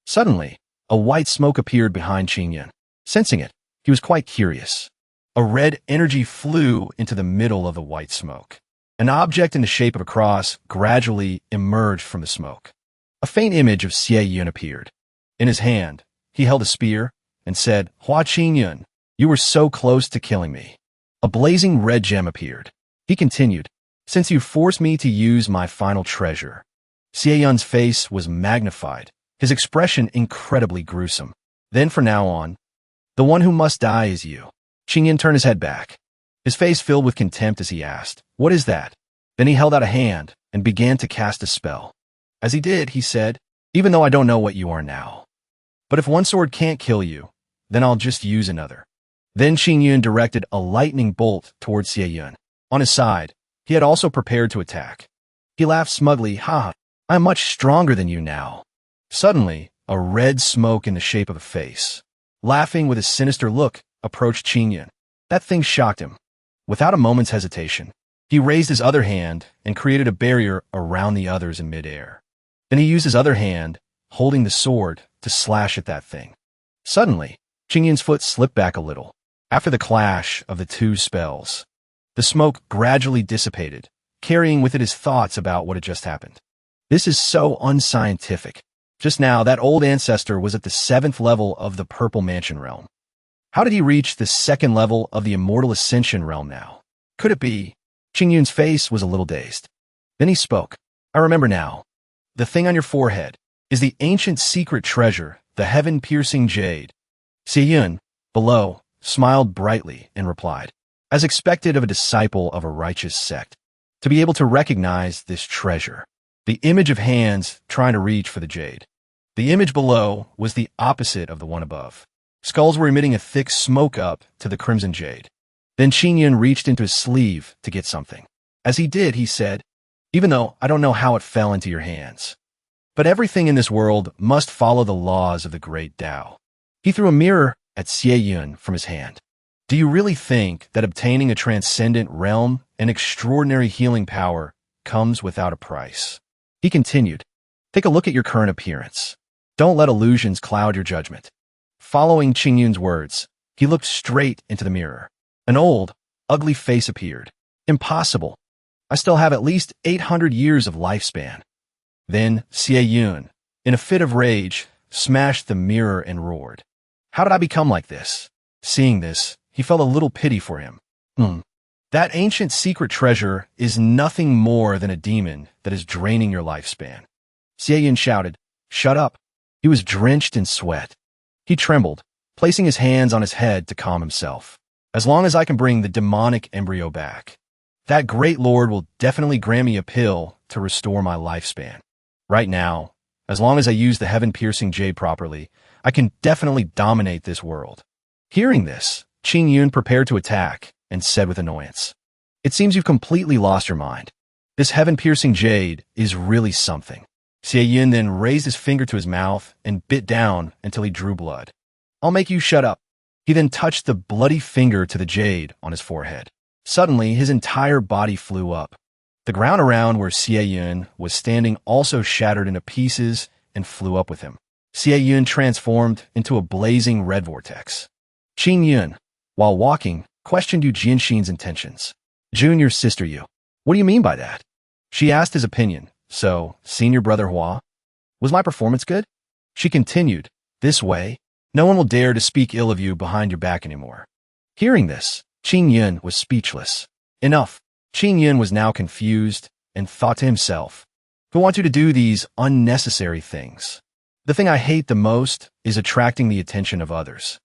Suddenly, a white smoke appeared behind Ching Yun. Sensing it, he was quite curious. A red energy flew into the middle of the white smoke. An object in the shape of a cross gradually emerged from the smoke. A faint image of Xie Yun appeared. In his hand, he held a spear and said, "Hua Ching Yun, you were so close to killing me." A blazing red gem appeared. He continued, "Since you forced me to use my final treasure." Xie Yun's face was magnified, his expression incredibly gruesome. "Then from now on, the one who must die is you." Ching Yun turned his head back, his face filled with contempt as he asked, "What is that?" Then he held out a hand and began to cast a spell. As he did, he said, "Even though I don't know what you are now, but if one sword can't kill you, then I'll just use another." Then Ching Yun directed a lightning bolt towards Xie Yun. On his side, he had also prepared to attack. He laughed smugly, "Ha, I'm much stronger than you now." Suddenly, a red smoke in the shape of a face, laughing with a sinister look, approached Ching Yun. That thing shocked him. Without a moment's hesitation, he raised his other hand and created a barrier around the others in midair. Then he used his other hand, holding the sword, to slash at that thing. Suddenly, Ching Yun's foot slipped back a little. After the clash of the two spells, the smoke gradually dissipated, carrying with it his thoughts about what had just happened. This is so unscientific. Just now, that old ancestor was at the 7th level of the Purple Mansion realm. How did he reach the 2nd level of the Immortal Ascension realm now? Could it be? Ching Yun's face was a little dazed. Then he spoke. "I remember now. The thing on your forehead is the ancient secret treasure, the heaven-piercing jade." Xie Yun, below, smiled brightly and replied, as expected of a disciple of a righteous sect, to be able to recognize this treasure. The image of hands trying to reach for the jade. The image below was the opposite of the one above. Skulls were emitting a thick smoke up to the crimson jade. Then Ching Yun reached into his sleeve to get something. As he did, he said, "Even though I don't know how it fell into your hands, but everything in this world must follow the laws of the great Tao." He threw a mirror at Xie Yun from his hand. "Do you really think that obtaining a transcendent realm and extraordinary healing power comes without a price?" He continued, "Take a look at your current appearance. Don't let illusions cloud your judgment." Following Ching Yun's words, he looked straight into the mirror. An old, ugly face appeared. "Impossible. I still have at least 800 years of lifespan." Then Xie Yun, in a fit of rage, smashed the mirror and roared. How did I become like this? Seeing this, he felt a little pity for him. That ancient secret treasure is nothing more than a demon that is draining your lifespan. Ching Yun shouted, "Shut up." He was drenched in sweat. He trembled, placing his hands on his head to calm himself. As long as I can bring the demonic embryo back, that great lord will definitely grant me a pill to restore my lifespan. Right now, as long as I use the heaven-piercing jade properly, I can definitely dominate this world. Hearing this, Ching Yun prepared to attack and said with annoyance, "It seems you've completely lost your mind. This heaven-piercing jade is really something." Ching Yun then raised his finger to his mouth and bit down until he drew blood. "I'll make you shut up." He then touched the bloody finger to the jade on his forehead. Suddenly, his entire body flew up. The ground around where Ching Yun was standing also shattered into pieces and flew up with him. Ching Yun transformed into a blazing red vortex. Ching Yun, while walking, questioned Yu Jianxin's intentions. "Junior sister Yu, what do you mean by that?" She asked his opinion. "So, senior brother Hua, was my performance good?" She continued, "This way, no one will dare to speak ill of you behind your back anymore." Hearing this, Ching Yun was speechless. Enough. Ching Yun was now confused and thought to himself, "Who wants you to do these unnecessary things? The thing I hate the most is attracting the attention of others."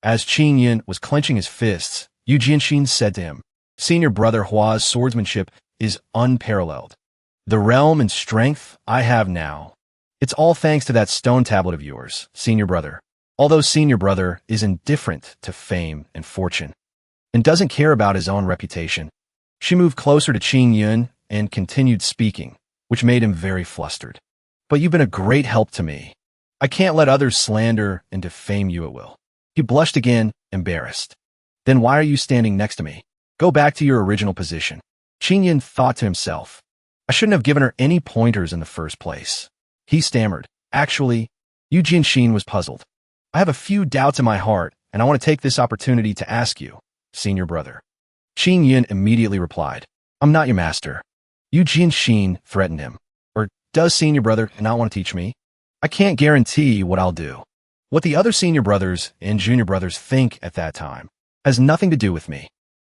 As Ching Yun was clenching his fists, Yu Jianxin said to him, "Senior brother Hua's swordsmanship is unparalleled. The realm and strength I have now, it's all thanks to that stone tablet of yours, senior brother." Although senior brother is indifferent to fame and fortune and doesn't care about his own reputation, she moved closer to Ching Yun and continued speaking, which made him very flustered. "But you've been a great help to me. I can't let others slander and defame you at will." He blushed again, embarrassed. "Then why are you standing next to me? Go back to your original position." Ching Yun thought to himself, "I shouldn't have given her any pointers in the first place." He stammered. "Actually," Yu Jianxin was puzzled. "I have a few doubts in my heart, and I want to take this opportunity to ask you, senior brother." Ching Yun immediately replied, "I'm not your master." Yu Jianxin threatened him. "Or does senior brother not want to teach me? I can't guarantee what I'll do. What the other senior brothers and junior brothers think at that time has nothing to do with me."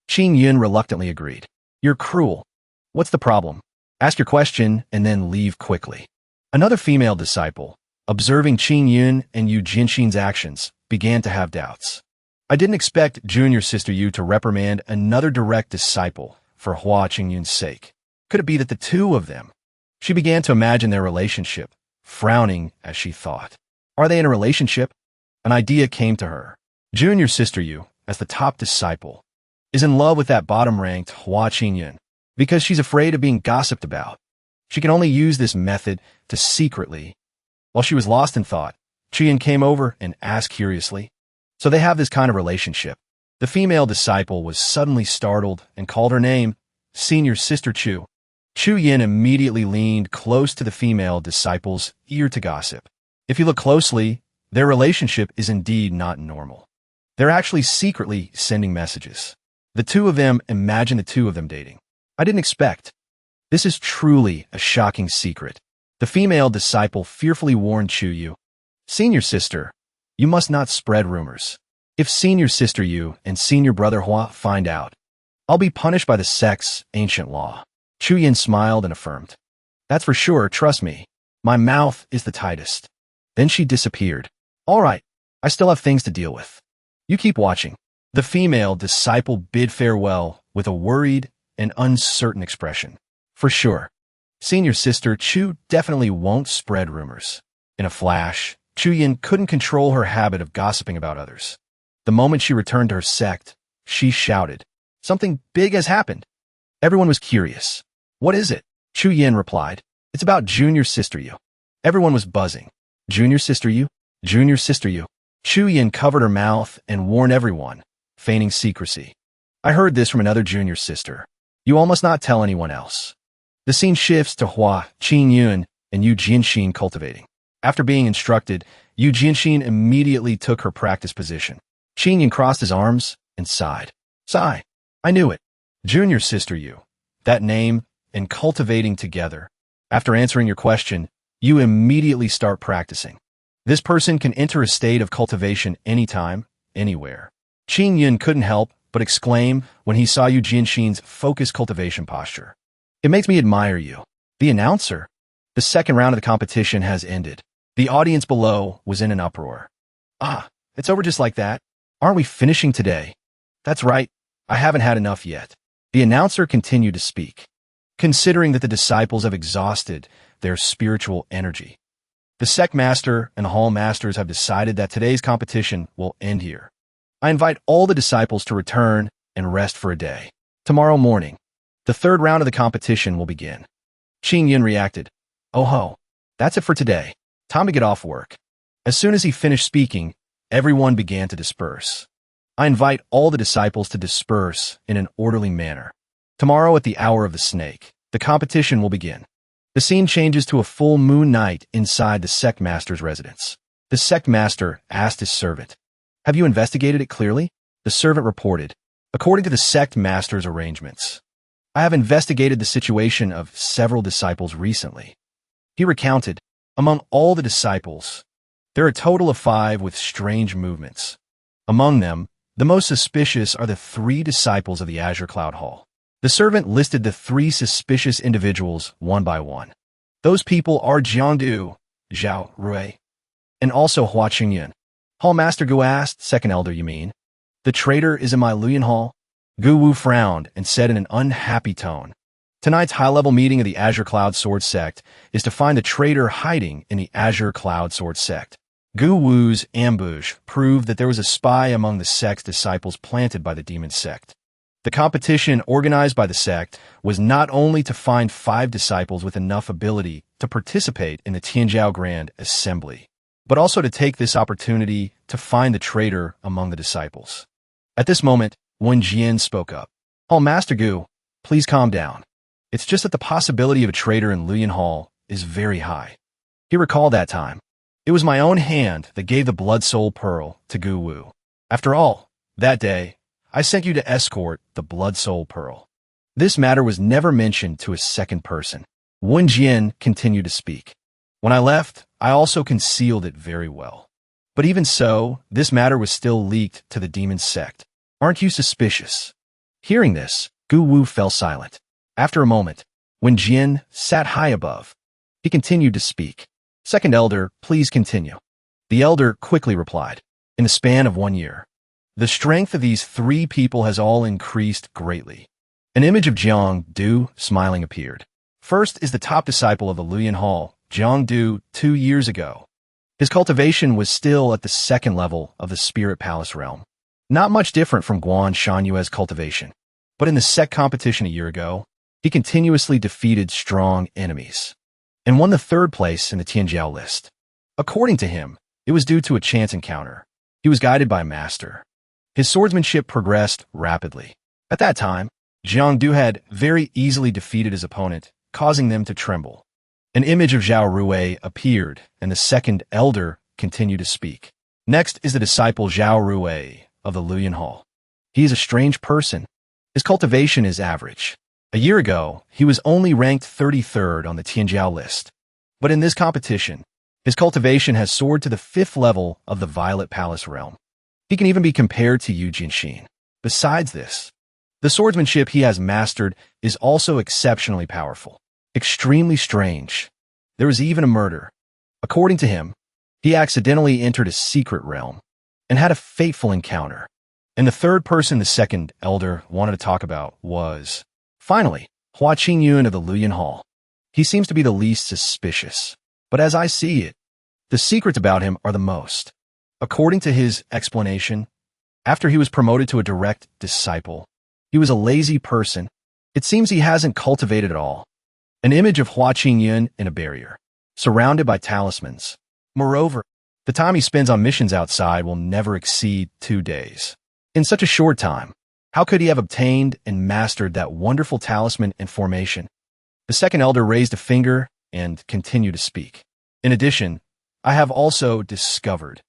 Ching Yun reluctantly agreed. "You're cruel. What's the problem? Ask your question and then leave quickly." Another female disciple, observing Ching Yun and Yu Jianxin's actions, began to have doubts. "I didn't expect junior sister Yu to reprimand another direct disciple for Hua Ching Yun's sake. Could it be that the two of them?" She began to imagine their relationship, frowning as she thought. Are they in a relationship? An idea came to her. Junior sister Yu, as the top disciple, is in love with that bottom-ranked Hua Ching Yun because she's afraid of being gossiped about. She can only use this method to secretly. While she was lost in thought, Ching came over and asked curiously, "So they have this kind of relationship?" The female disciple was suddenly startled and called her name, "Senior Sister Chu." Chu Yin immediately leaned close to the female disciple's ear to gossip. If you look closely, their relationship is indeed not normal. They're actually secretly sending messages. The two of them imagine the two of them dating. I didn't expect. This is truly a shocking secret. The female disciple fearfully warned Chu Yu, "Senior sister, you must not spread rumors. If senior sister Yu and senior brother Hua find out, I'll be punished by the Sect's ancient law." Chu Yin smiled and affirmed, "That's for sure, trust me. My mouth is the tightest." Then she disappeared. "All right, I still have things to deal with. You keep watching." The female disciple bid farewell with a worried and uncertain expression. For sure, senior sister Chu definitely won't spread rumors. In a flash, Chu Yin couldn't control her habit of gossiping about others. The moment she returned to her sect, she shouted, "Something big has happened." Everyone was curious. "What is it?" Chu Yin replied, "It's about junior sister Yu." Everyone was buzzing. "Junior sister Yu? Junior sister Yu?" Chu Yin covered her mouth and warned everyone, feigning secrecy. "I heard this from another junior sister. You all must not tell anyone else." The scene shifts to Hua, Ching Yun, and Yu Jianxin cultivating. After being instructed, Yu Jianxin immediately took her practice position. Ching Yun crossed his arms and sighed. "Sigh. I knew it. Junior sister Yu. That name and cultivating together." After answering your question, you immediately start practicing. This person can enter a state of cultivation anytime, anywhere. Ching Yun couldn't help but exclaim when he saw Yu Jianxin's focused cultivation posture. It makes me admire you. The announcer. The second round of the competition has ended. The audience below was in an uproar. Ah, it's over just like that? Aren't we finishing today? That's right. I haven't had enough yet. The announcer continued to speak. Considering that the disciples have exhausted their spiritual energy, the Sect Master and Hall Masters have decided that today's competition will end here. I invite all the disciples to return and rest for a day. Tomorrow morning, the third round of the competition will begin. Ching Yun reacted. Oh ho, that's it for today. Time to get off work. As soon as he finished speaking, everyone began to disperse. I invite all the disciples to disperse in an orderly manner. Tomorrow at the hour of the snake, the competition will begin. The scene changes to a full moon night inside the Sect Master's residence. The Sect Master asked his servant, "Have you investigated it clearly?" The servant reported, "According to the Sect Master's arrangements, I have investigated the situation of several disciples recently." He recounted, among all the disciples, there are a total of 5 with strange movements. Among them, the most suspicious are the 3 disciples of the Azure Cloud Hall. The servant listed the 3 suspicious individuals one by one. Those people are Jiangdu, Zhao Rui, and also Hua Qingyun. Hall Master Gu asked, "Second elder, you mean? The traitor is in my Luyan Hall?" Gu Wu frowned and said in an unhappy tone, "Tonight's high-level meeting of the Azure Cloud Sword Sect is to find the traitor hiding in the Azure Cloud Sword Sect." Gu Wu's ambush proved that there was a spy among the Sect's disciples planted by the demon sect. The competition organized by the sect was not only to find 5 disciples with enough ability to participate in the Tianjiao Grand Assembly, but also to take this opportunity to find the traitor among the disciples. At this moment, Wen Jian spoke up. "Hall Master Gu, please calm down. It's just that the possibility of a traitor in Luyan Hall is very high." He recalled that time. It was my own hand that gave the Blood Soul Pearl to Gu Wu. After all, that day, I sent you to escort the Blood Soul Pearl. This matter was never mentioned to a second person. Wen Jian continued to speak. When I left, I also concealed it very well. But even so, this matter was still leaked to the demon sect. Aren't you suspicious? Hearing this, Gu Wu fell silent. After a moment, when Jian sat high above, he continued to speak. "Second elder, please continue." The elder quickly replied, "In the span of 1 year, the strength of these 3 people has all increased greatly." An image of Jiangdu smiling appeared. First is the top disciple of the Luyan Hall, Jiangdu, 2 years ago. His cultivation was still at the 2nd level of the Spirit Palace realm. Not much different from Guan Shanyue's cultivation. But in the Sect competition a year ago, he continuously defeated strong enemies and won the 3rd place in the Tianjiao list. According to him, it was due to a chance encounter. He was guided by a master. His swordsmanship progressed rapidly. At that time, Jiangdu had very easily defeated his opponent, causing them to tremble. An image of Zhao Rui appeared, and the second elder continued to speak. Next is the disciple Zhao Rui of the Luyan Hall. He is a strange person. His cultivation is average. A year ago, he was only ranked 33rd on the Tianjiao list. But in this competition, his cultivation has soared to the 5th level of the Violet Palace realm. He can even be compared to Yu Jianxin. Besides this, the swordsmanship he has mastered is also exceptionally powerful. Extremely strange. There was even a murder. According to him, he accidentally entered a secret realm and had a fateful encounter. And the third person the second elder wanted to talk about was, finally, Hua Qingyun of the Luyan Hall. He seems to be the least suspicious. But as I see it, the secrets about him are the most. According to his explanation, after he was promoted to a direct disciple, he was a lazy person. It seems he hasn't cultivated at all. An image of Hua Qingyun in a barrier, surrounded by talismans. Moreover, the time he spends on missions outside will never exceed 2 days. In such a short time, how could he have obtained and mastered that wonderful talisman and formation? The second elder raised a finger and continued to speak. In addition, I have also discovered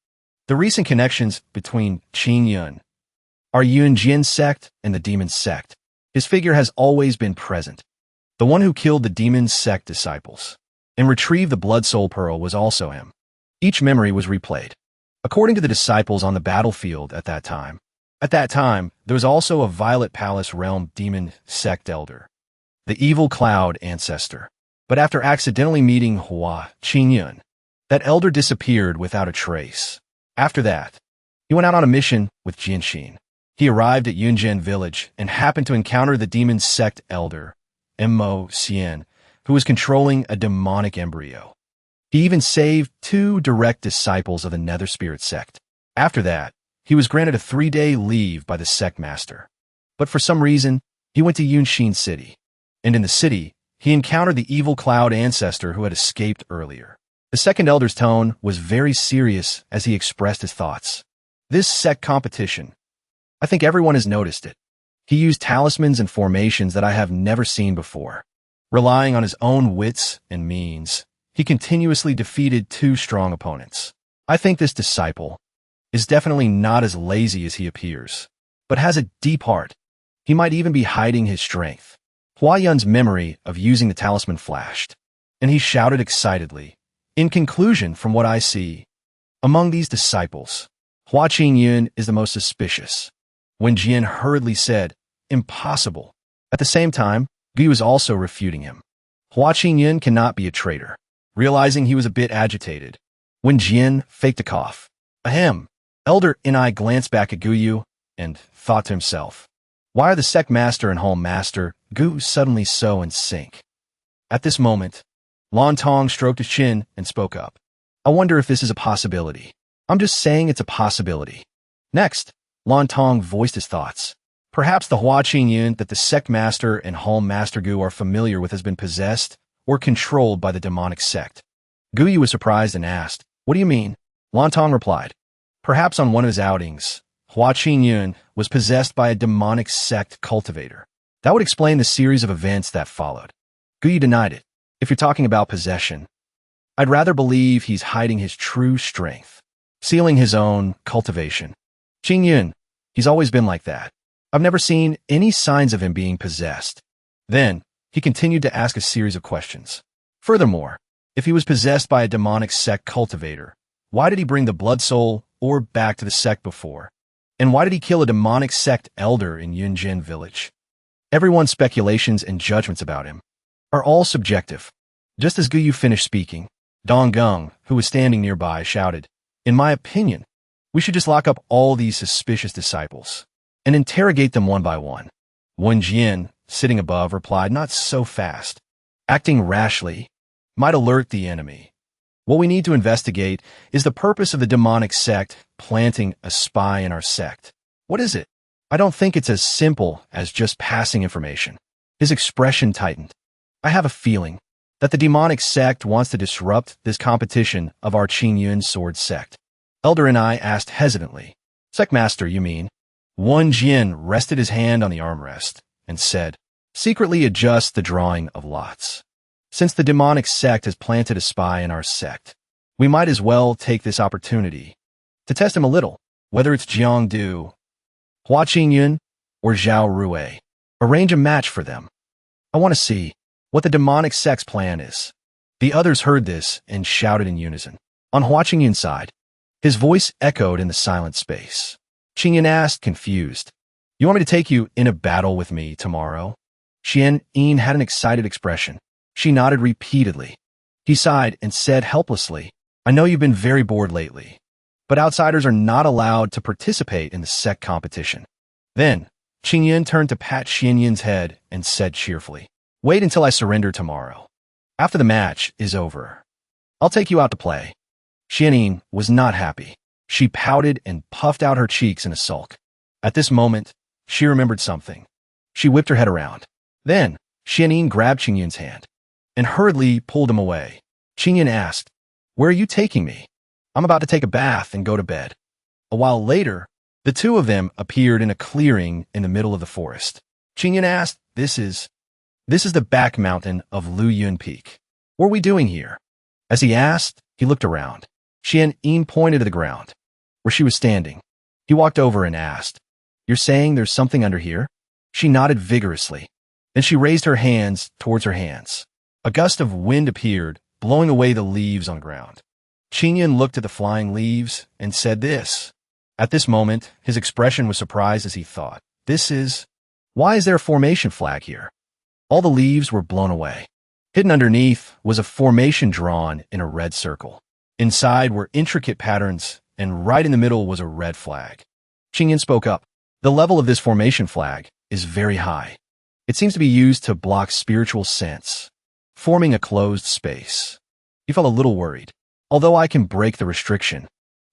the recent connections between Ching Yun, our Yunjin sect, and the demon sect. His figure has always been present. The one who killed the demon sect disciples. and retrieve the Blood Soul Pearl was also him. Each memory was replayed. According to the disciples on the battlefield at that time, there was also a Violet Palace realm demon Sect elder, the evil cloud ancestor. But after accidentally meeting Ching Yun, that elder disappeared without a trace. After that, he went out on a mission with Jinshin. He arrived at Yunjian village and happened to encounter the demon Sect elder, Mo Xian, who was controlling a demonic embryo. He even saved 2 direct disciples of the Nether Spirit sect. After that, he was granted a 3-day leave by the sect master. But for some reason, he went to Yunshin City. And in the city, he encountered the evil cloud ancestor who had escaped earlier. The second elder's tone was very serious as he expressed his thoughts. This sect competition, I think everyone has noticed it. He used talismans and formations that I have never seen before. Relying on his own wits and means, he continuously defeated 2 strong opponents. I think this disciple is definitely not as lazy as he appears, but has a deep heart. He might even be hiding his strength. Hua Yun's memory of using the talisman flashed, and he shouted excitedly. In conclusion, from what I see, among these disciples, Ching Yun is the most suspicious. When Jian hurriedly said, impossible, at the same time, Guyu was also refuting him. Ching Yun cannot be a traitor. Realizing he was a bit agitated, when Jian faked a cough. Ahem. Elder Ni glanced back at Guyu and thought to himself, why are the sect master and home master Gu suddenly so in sync? At this moment, Lan Tong stroked his chin and spoke up. I wonder if this is a possibility. I'm just saying it's a possibility. Next, Lan Tong voiced his thoughts. Perhaps the Ching Yun that the sect master and home master Gu are familiar with has been possessed or controlled by the demonic sect. Guyu was surprised and asked, what do you mean? Lan Tong replied, perhaps on one of his outings, Ching Yun was possessed by a demonic sect cultivator. That would explain the series of events that followed. Guyu denied it. If you're talking about possession, I'd rather believe he's hiding his true strength, sealing his own cultivation. Ching Yun, he's always been like that. I've never seen any signs of him being possessed. Then, he continued to ask a series of questions. Furthermore, if he was possessed by a demonic sect cultivator, why did he bring the blood soul orb back to the sect before? And why did he kill a demonic sect elder in Yunjian village? Everyone's speculations and judgments about him are all subjective. Just as Guyu finished speaking, Dong Gung, who was standing nearby, shouted, in my opinion, we should just lock up all these suspicious disciples and interrogate them one by one. Wen Jian, sitting above, replied, not so fast. Acting rashly might alert the enemy. What we need to investigate is the purpose of the demonic sect planting a spy in our sect. What is it? I don't think it's as simple as just passing information. His expression tightened. I have a feeling that the demonic sect wants to disrupt this competition of our Ching Yun sword sect. Elder and I asked hesitantly, Sect Master, you mean? Wen Jian rested his hand on the armrest and said, secretly adjust the drawing of lots. Since the demonic sect has planted a spy in our sect, we might as well take this opportunity to test him a little, whether it's Jiang Du, Ching Yun, or Zhao Rui. Arrange a match for them. I want to see what the demonic sect's plan is. The others heard this and shouted in unison. On Ching Yun's side, his voice echoed in the silent space. Ching Yun asked, confused, you want me to take you in a battle with me tomorrow? Xian Yin had an excited expression. She nodded repeatedly. He sighed and said helplessly, I know you've been very bored lately, but outsiders are not allowed to participate in the sect competition. Then, Ching Yun turned to pat Xian Yin's head and said cheerfully, wait until I surrender tomorrow. After the match is over, I'll take you out to play. Xian Yin was not happy. She pouted and puffed out her cheeks in a sulk. At this moment, she remembered something. She whipped her head around. Then, Xian Yin grabbed Ching Yun's hand and hurriedly pulled him away. Ching Yun asked, where are you taking me? I'm about to take a bath and go to bed. A while later, the two of them appeared in a clearing in the middle of the forest. Ching Yun asked, This is the back mountain of Lu Yun Peak. What are we doing here? As he asked, he looked around. Xian Yin pointed to the ground, where she was standing. He walked over and asked, you're saying there's something under here? She nodded vigorously. Then she raised her hands towards her hands. A gust of wind appeared, blowing away the leaves on the ground. Ching Yun looked at the flying leaves and said this. At this moment, his expression was surprised as he thought, why is there a formation flag here? All the leaves were blown away. Hidden underneath was a formation drawn in a red circle. Inside were intricate patterns, and right in the middle was a red flag. Ching Yun spoke up. The level of this formation flag is very high. It seems to be used to block spiritual sense, forming a closed space. He felt a little worried. Although I can break the restriction,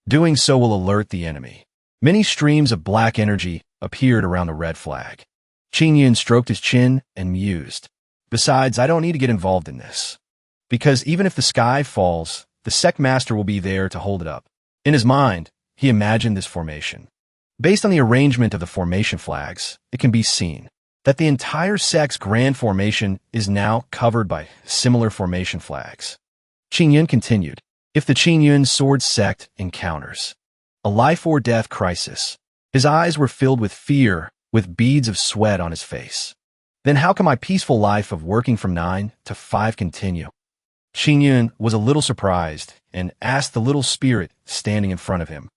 doing so will alert the enemy. Many streams of black energy appeared around the red flag. Ching Yun stroked his chin and mused. Besides, I don't need to get involved in this. Because even if the sky falls, the Sect Master will be there to hold it up. In his mind, he imagined this formation. Based on the arrangement of the formation flags, it can be seen that the entire Sect's grand formation is now covered by similar formation flags. Ching Yun continued. If the Ching Yun Sword Sect encounters a life-or-death crisis, his eyes were filled with fear, with beads of sweat on his face. Then how can my peaceful life of working from 9 to 5 continue? Ching Yun was a little surprised and asked the little spirit standing in front of him,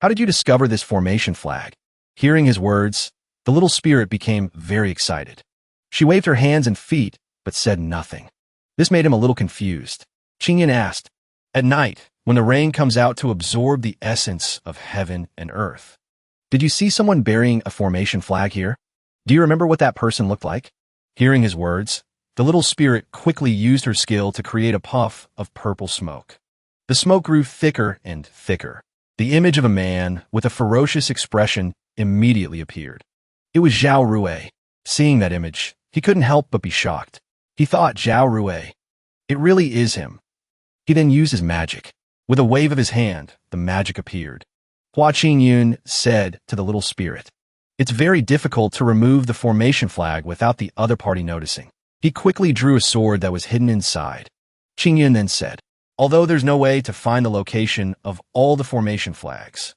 how did you discover this formation flag? Hearing his words, the little spirit became very excited. She waved her hands and feet, but said nothing. This made him a little confused. Ching Yun asked, at night, when the rain comes out to absorb the essence of heaven and earth, did you see someone burying a formation flag here? Do you remember what that person looked like? Hearing his words, the little spirit quickly used her skill to create a puff of purple smoke. The smoke grew thicker and thicker. The image of a man with a ferocious expression immediately appeared. It was Zhao Rui. Seeing that image, he couldn't help but be shocked. He thought, Zhao Rui. It really is him. He then used his magic. With a wave of his hand, the magic appeared. Ching Yun said to the little spirit, it's very difficult to remove the formation flag without the other party noticing. He quickly drew a sword that was hidden inside. Ching Yun then said, although there's no way to find the location of all the formation flags,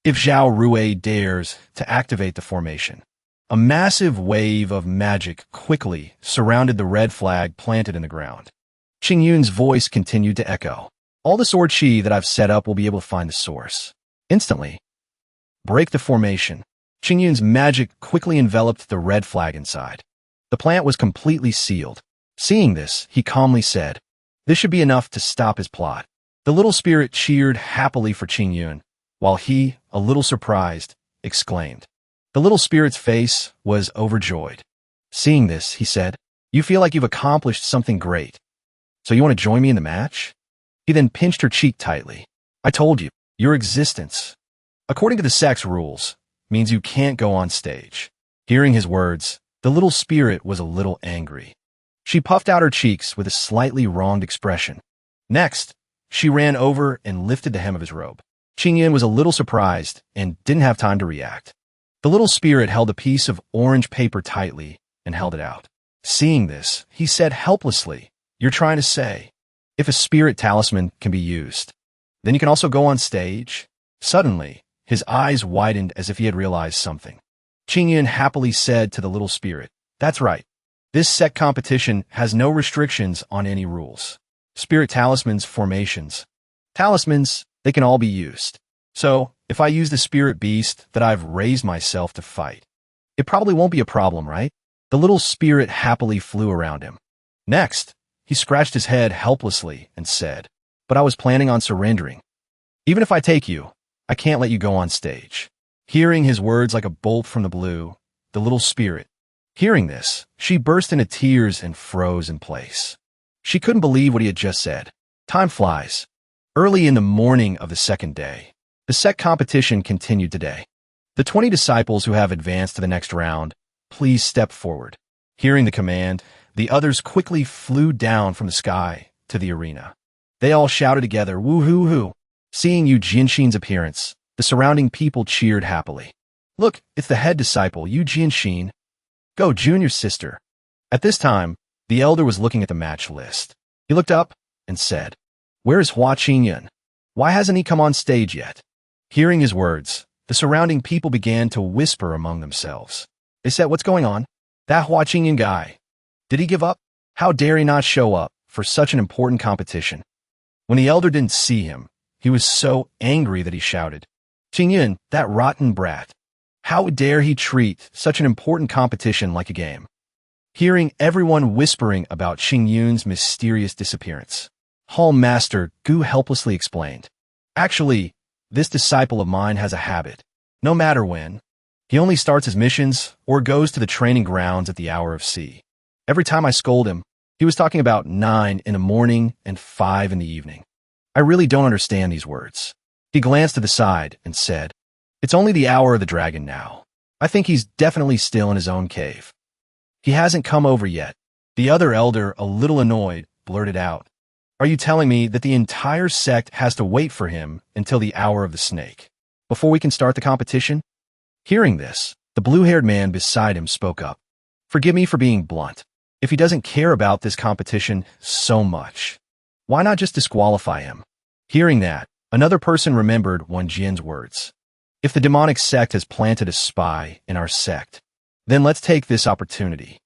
if Zhao Rui dares to activate the formation, a massive wave of magic quickly surrounded the red flag planted in the ground. Ching Yun's voice continued to echo. All the sword chi that I've set up will be able to find the source. Instantly, break the formation. Ching Yun's magic quickly enveloped the red flag inside. The plant was completely sealed. Seeing this, he calmly said, this should be enough to stop his plot. The little spirit cheered happily for Ching Yun, while he, a little surprised, exclaimed. The little spirit's face was overjoyed. Seeing this, he said, you feel like you've accomplished something great. So you want to join me in the match? He then pinched her cheek tightly. I told you, your existence, according to the Sect's rules, means you can't go on stage. Hearing his words, the little spirit was a little angry. She puffed out her cheeks with a slightly wronged expression. Next, she ran over and lifted the hem of his robe. Ching Yun was a little surprised and didn't have time to react. The little spirit held a piece of orange paper tightly and held it out. Seeing this, he said helplessly, you're trying to say, if a spirit talisman can be used, then you can also go on stage? Suddenly, his eyes widened as if he had realized something. Ching Yun happily said to the little spirit, that's right. This Sect competition has no restrictions on any rules. Spirit talismans, formations. Talismans, they can all be used. So, if I use the spirit beast that I've raised myself to fight, it probably won't be a problem, right? The little spirit happily flew around him. Next, he scratched his head helplessly and said, but I was planning on surrendering. Even if I take you, I can't let you go on stage. Hearing his words like a bolt from the blue, the little spirit, hearing this, she burst into tears and froze in place. She couldn't believe what he had just said. Time flies. Early in the morning of the second day, the Sect competition continued today. The 20 disciples who have advanced to the next round, please step forward. Hearing the command, the others quickly flew down from the sky to the arena. They all shouted together, woo-hoo-hoo. Seeing Yu Jianxin's appearance, the surrounding people cheered happily. Look, it's the head disciple, Yu Jianxin. Go, junior sister. At this time, the elder was looking at the match list. He looked up and said, where is Ching Yun? Why hasn't he come on stage yet? Hearing his words, the surrounding people began to whisper among themselves. They said, what's going on? That Ching Yun guy. Did he give up? How dare he not show up? for such an important competition. When the elder didn't see him, he was so angry that he shouted, "Ching Yun, that rotten brat! How dare he treat such an important competition like a game?" Hearing everyone whispering about Ching Yun's mysterious disappearance, Hall Master Gu helplessly explained, "Actually, this disciple of mine has a habit. No matter when, he only starts his missions or goes to the training grounds at the hour of C. Every time I scold him, he was talking about 9 in the morning and 5 in the evening. I really don't understand these words." He glanced to the side and said, "It's only the hour of the dragon now. I think he's definitely still in his own cave. He hasn't come over yet." The other elder, a little annoyed, blurted out, "Are you telling me that the entire sect has to wait for him until the hour of the snake before we can start the competition?" Hearing this, the blue-haired man beside him spoke up. "Forgive me for being blunt. If he doesn't care about this competition so much, why not just disqualify him?" Hearing that, another person remembered Wan Jian's words. "If the demonic sect has planted a spy in our sect, then let's take this opportunity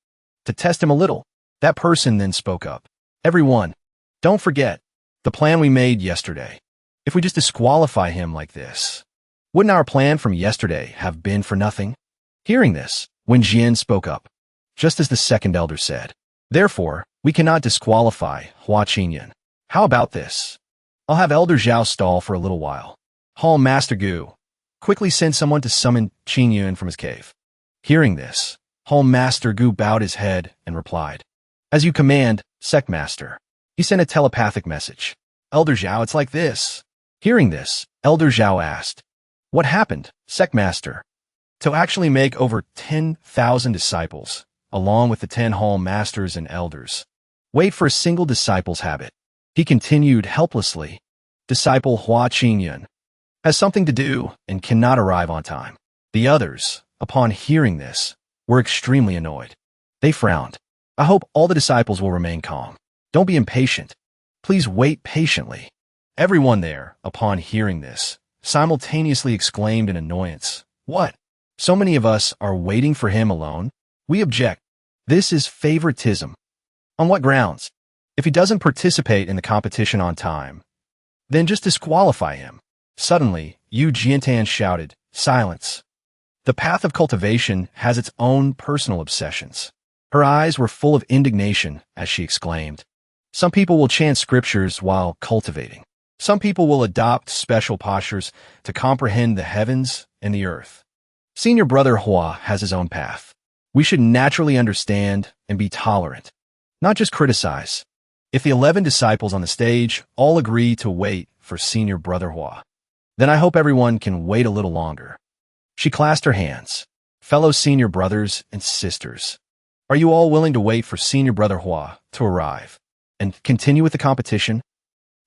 to test him a little." That person then spoke up. "Everyone, don't forget the plan we made yesterday. If we just disqualify him like this, wouldn't our plan from yesterday have been for nothing?" Hearing this, Wan Jian spoke up, just as the second elder said, "Therefore, we cannot disqualify Hua Qingyun. How about this? I'll have Elder Zhao stall for a little while. Hall Master Gu, quickly send someone to summon Ching Yun from his cave." Hearing this, Hall Master Gu bowed his head and replied, "As you command, Sect Master." He sent a telepathic message. "Elder Zhao, it's like this." Hearing this, Elder Zhao asked, "What happened, Sect Master?" "To actually make over 10,000 disciples, along with the 10 Hall Masters and Elders, wait for a single disciple's habit." He continued helplessly, "Disciple Hua Qingyun has something to do and cannot arrive on time." The others, upon hearing this, were extremely annoyed. They frowned. "I hope all the disciples will remain calm. Don't be impatient. Please wait patiently." Everyone there, upon hearing this, simultaneously exclaimed in annoyance, "What? So many of us are waiting for him alone? We object. This is favoritism." "On what grounds? If he doesn't participate in the competition on time, then just disqualify him." Suddenly, Yu Jiantan shouted, "Silence. The path of cultivation has its own personal obsessions." Her eyes were full of indignation as she exclaimed, "Some people will chant scriptures while cultivating. Some people will adopt special postures to comprehend the heavens and the earth. Senior Brother Hua has his own path. We should naturally understand and be tolerant, not just criticize. If the 11 disciples on the stage all agree to wait for Senior Brother Hua, then I hope everyone can wait a little longer." She clasped her hands. "Fellow senior brothers and sisters, are you all willing to wait for Senior Brother Hua to arrive and continue with the competition?"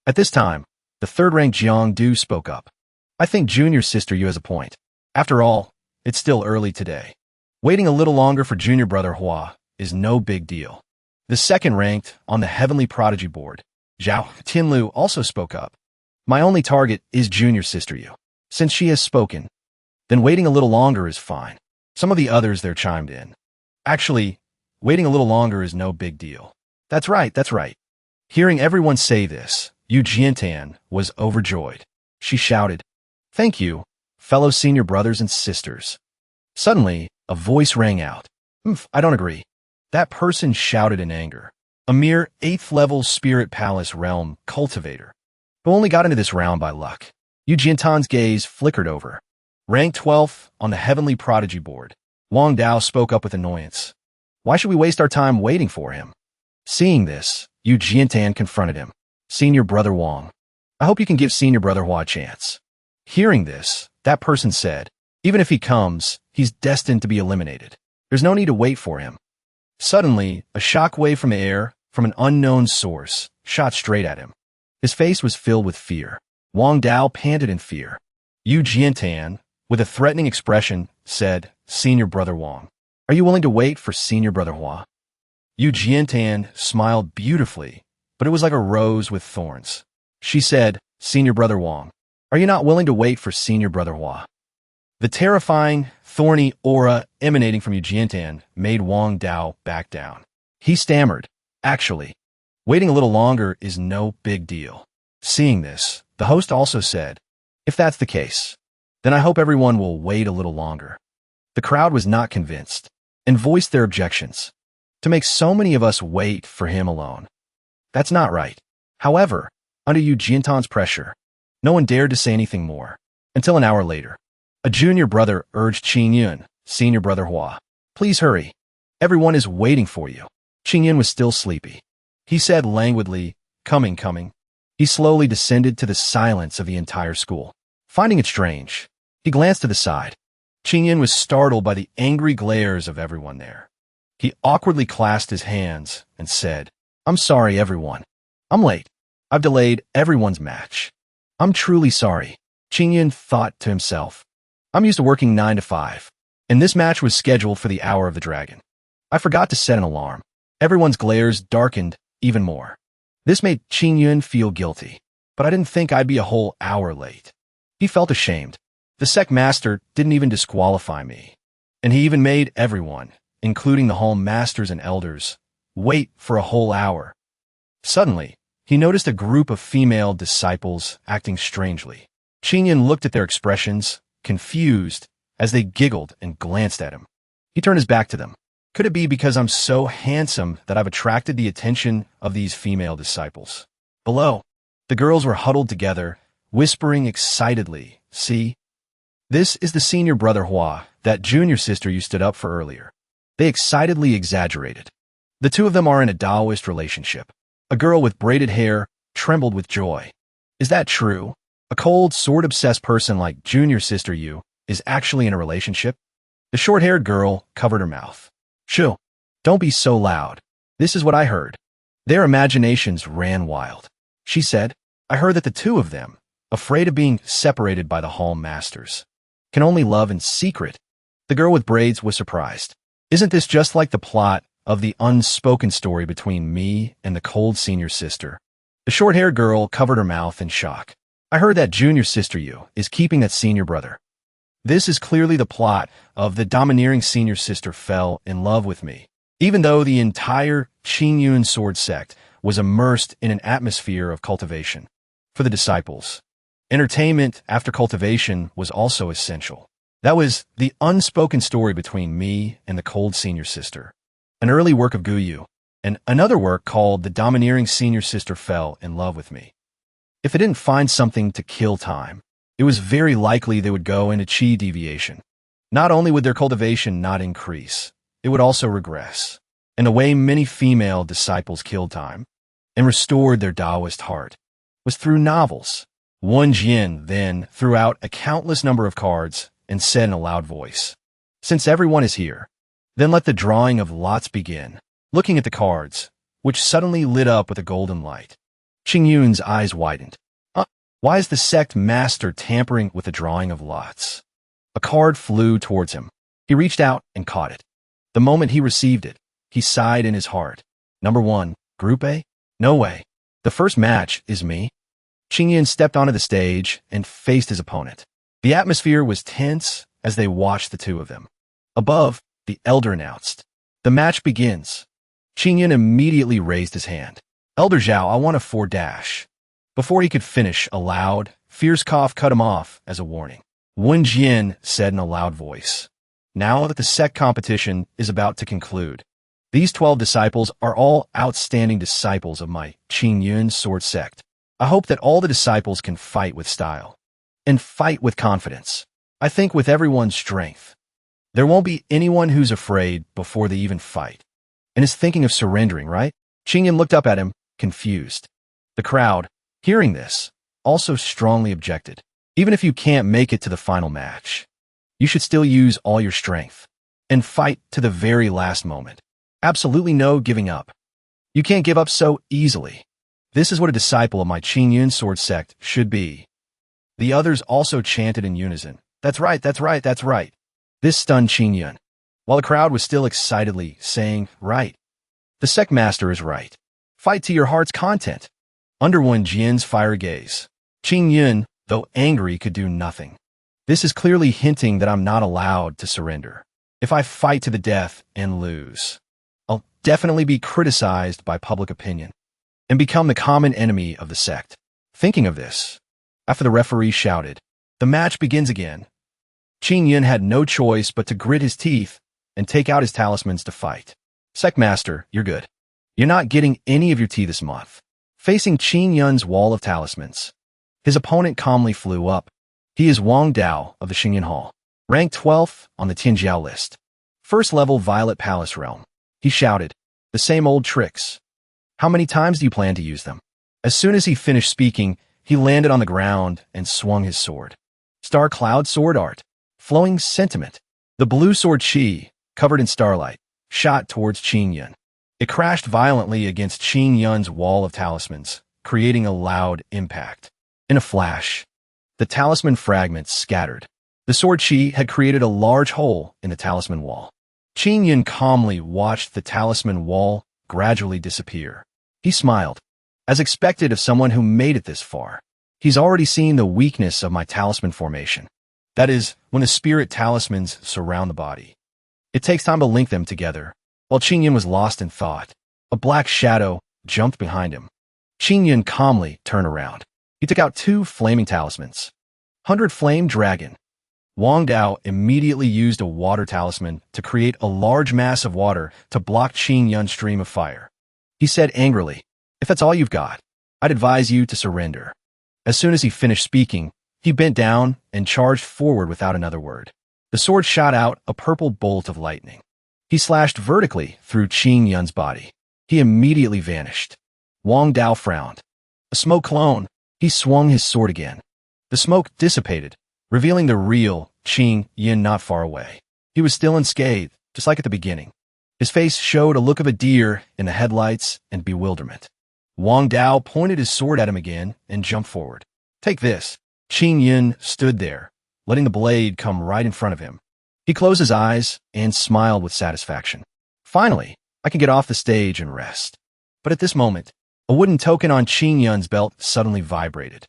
At this time, the third-ranked Jiang Du spoke up. "I think Junior Sister Yu has a point. After all, it's still early today. Waiting a little longer for Junior Brother Hua is no big deal." The second-ranked on the Heavenly Prodigy board, Zhao Tianlu, also spoke up. "My only target is Junior Sister Yu. Since she has spoken, then waiting a little longer is fine." Some of the others there chimed in. "Actually, waiting a little longer is no big deal." That's right, that's right." Hearing everyone say this, Yu Jiantan was overjoyed. She shouted, "Thank you, fellow senior brothers and sisters." Suddenly, a voice rang out. I don't agree." That person shouted in anger. A mere 8th-level Spirit Palace realm cultivator, who only got into this round by luck. Yu Jiantan's gaze flickered over. Rank 12th on the Heavenly Prodigy board, Wang Dao spoke up with annoyance. "Why should we waste our time waiting for him?" Seeing this, Yu Jiantan confronted him. "Senior Brother Wang, I hope you can give Senior Brother Hua a chance." Hearing this, that person said, "Even if he comes, he's destined to be eliminated. There's no need to wait for him." Suddenly, a shockwave from the air, from an unknown source, shot straight at him. His face was filled with fear. Wang Dao panted in fear. Yu Jiantan, with a threatening expression, said, "Senior Brother Wang, are you willing to wait for Senior Brother Hua?" Yu Jiantan smiled beautifully, but it was like a rose with thorns. She said, "Senior Brother Wang, are you not willing to wait for Senior Brother Hua?" The terrifying, thorny aura emanating from Yu Jiantan made Wang Dao back down. He stammered, "Actually, Waiting a little longer is no big deal. Seeing this, the host also said, if that's the case, then I hope everyone will wait a little longer. The crowd was not convinced and voiced their objections. To make so many of us wait for him alone. That's not right. However, under Yu Jintan's pressure, no one dared to say anything more. Until an hour later, a junior brother urged Ching Yun, senior brother Hua, please hurry. Everyone is waiting for you. Ching Yun was still sleepy. He said languidly, coming. He slowly descended to the silence of the entire school. Finding it strange, he glanced to the side. Ching Yun was startled by the angry glares of everyone there. He awkwardly clasped his hands and said, I'm sorry, everyone. I'm late. I've delayed everyone's match. I'm truly sorry. Ching Yun thought to himself. I'm used to working 9 to 5, and this match was scheduled for the hour of the dragon. I forgot to set an alarm. Everyone's glares darkened even more. This made Ching Yun feel guilty, but I didn't think I'd be a whole hour late. He felt ashamed. The Sect master didn't even disqualify me, and he even made everyone, including the hall masters and elders, wait for a whole hour. Suddenly, he noticed a group of female disciples acting strangely. Ching Yun looked at their expressions, confused, as they giggled and glanced at him. He turned his back to them. Could it be because I'm so handsome that I've attracted the attention of these female disciples? Below, the girls were huddled together, whispering excitedly, see? This is the senior brother Hua, that junior sister you stood up for earlier. They excitedly exaggerated. The two of them are in a Taoist relationship. A girl with braided hair trembled with joy. Is that true? A cold, sword-obsessed person like junior sister Yu is actually in a relationship? The short-haired girl covered her mouth. Shoo, don't be so loud. This is what I heard. Their imaginations ran wild. She said, I heard that the two of them, afraid of being separated by the hall masters, can only love in secret. The girl with braids was surprised. Isn't this just like the plot of the unspoken story between me and the cold senior sister? The short-haired girl covered her mouth in shock. I heard that junior sister Yu is keeping that senior brother. This is clearly the plot of the domineering senior sister fell in love with me, even though the entire Ching Yun sword sect was immersed in an atmosphere of cultivation. For the disciples, entertainment after cultivation was also essential. That was the unspoken story between me and the cold senior sister. An early work of Gu Yu, and another work called The Domineering Senior Sister Fell in Love with Me. If they didn't find something to kill time, it was very likely they would go into chi deviation. Not only would their cultivation not increase, it would also regress. And the way many female disciples killed time and restored their Taoist heart was through novels. Wen Jin then threw out a countless number of cards and said in a loud voice, since everyone is here, then let the drawing of lots begin. Looking at the cards, which suddenly lit up with a golden light, Ching Yun's eyes widened. Why is the Sect master tampering with the drawing of lots? A card flew towards him. He reached out and caught it. The moment he received it, he sighed in his heart. Number 1, Group A? No way. The first match is me. Ching Yun stepped onto the stage and faced his opponent. The atmosphere was tense as they watched the two of them. Above, the elder announced, the match begins. Ching Yun immediately raised his hand. Elder Zhao, I want a 4-. Before he could finish, a loud, fierce cough cut him off as a warning. Wen Jin said in a loud voice, now that the Sect competition is about to conclude, these 12 disciples are all outstanding disciples of my Ching Yun sword sect. I hope that all the disciples can fight with style and fight with confidence. I think with everyone's strength. There won't be anyone who's afraid before they even fight and is thinking of surrendering, right? Ching Yun looked up at him, confused. The crowd, hearing this, also strongly objected. Even if you can't make it to the final match, you should still use all your strength and fight to the very last moment. Absolutely no giving up. You can't give up so easily. This is what a disciple of my Ching Yun sword sect should be. The others also chanted in unison. That's right, that's right, that's right. This stunned Ching Yun, while the crowd was still excitedly saying, right. The Sect master is right. Fight to your heart's content. Under Wen Jin's fiery gaze, Ching Yun, though angry, could do nothing. This is clearly hinting that I'm not allowed to surrender. If I fight to the death and lose, I'll definitely be criticized by public opinion. and become the common enemy of the sect. Thinking of this, after the referee shouted, "The match begins again," Ching Yun had no choice but to grit his teeth and take out his talismans to fight. "Sect Master, you're good. You're not getting any of your tea this month." Facing Ching Yun's wall of talismans, his opponent calmly flew up. He is Wang Dao of the Xingyan Hall, ranked 12th on the Tianjiao list. First level Violet Palace realm. He shouted, "The same old tricks. How many times do you plan to use them?" As soon as he finished speaking, he landed on the ground and swung his sword. Star Cloud Sword Art. Flowing Sentiment. The blue sword Qi, covered in starlight, shot towards Ching Yun. It crashed violently against Ching Yun's wall of talismans, creating a loud impact. In a flash, the talisman fragments scattered. The sword Qi had created a large hole in the talisman wall. Ching Yun calmly watched the talisman wall gradually disappear. He smiled, as expected of someone who made it this far. He's already seen the weakness of my talisman formation. That is, when the spirit talismans surround the body. It takes time to link them together. While Ching Yun was lost in thought, a black shadow jumped behind him. Ching Yun calmly turned around. He took out 2 flaming talismans. 100 Flame Dragon. Wang Dao immediately used a water talisman to create a large mass of water to block Ching Yun's stream of fire. He said angrily, "If that's all you've got, I'd advise you to surrender." As soon as he finished speaking, he bent down and charged forward without another word. The sword shot out a purple bolt of lightning. He slashed vertically through Ching Yun's body. He immediately vanished. Wang Dao frowned. "A smoke clone." He swung his sword again. The smoke dissipated, revealing the real Ching Yun not far away. He was still unscathed, just like at the beginning. His face showed a look of a deer in the headlights and bewilderment. Wang Dao pointed his sword at him again and jumped forward. "Take this." Ching Yun stood there, letting the blade come right in front of him. He closed his eyes and smiled with satisfaction. "Finally, I can get off the stage and rest." But at this moment, a wooden token on Ching Yun's belt suddenly vibrated.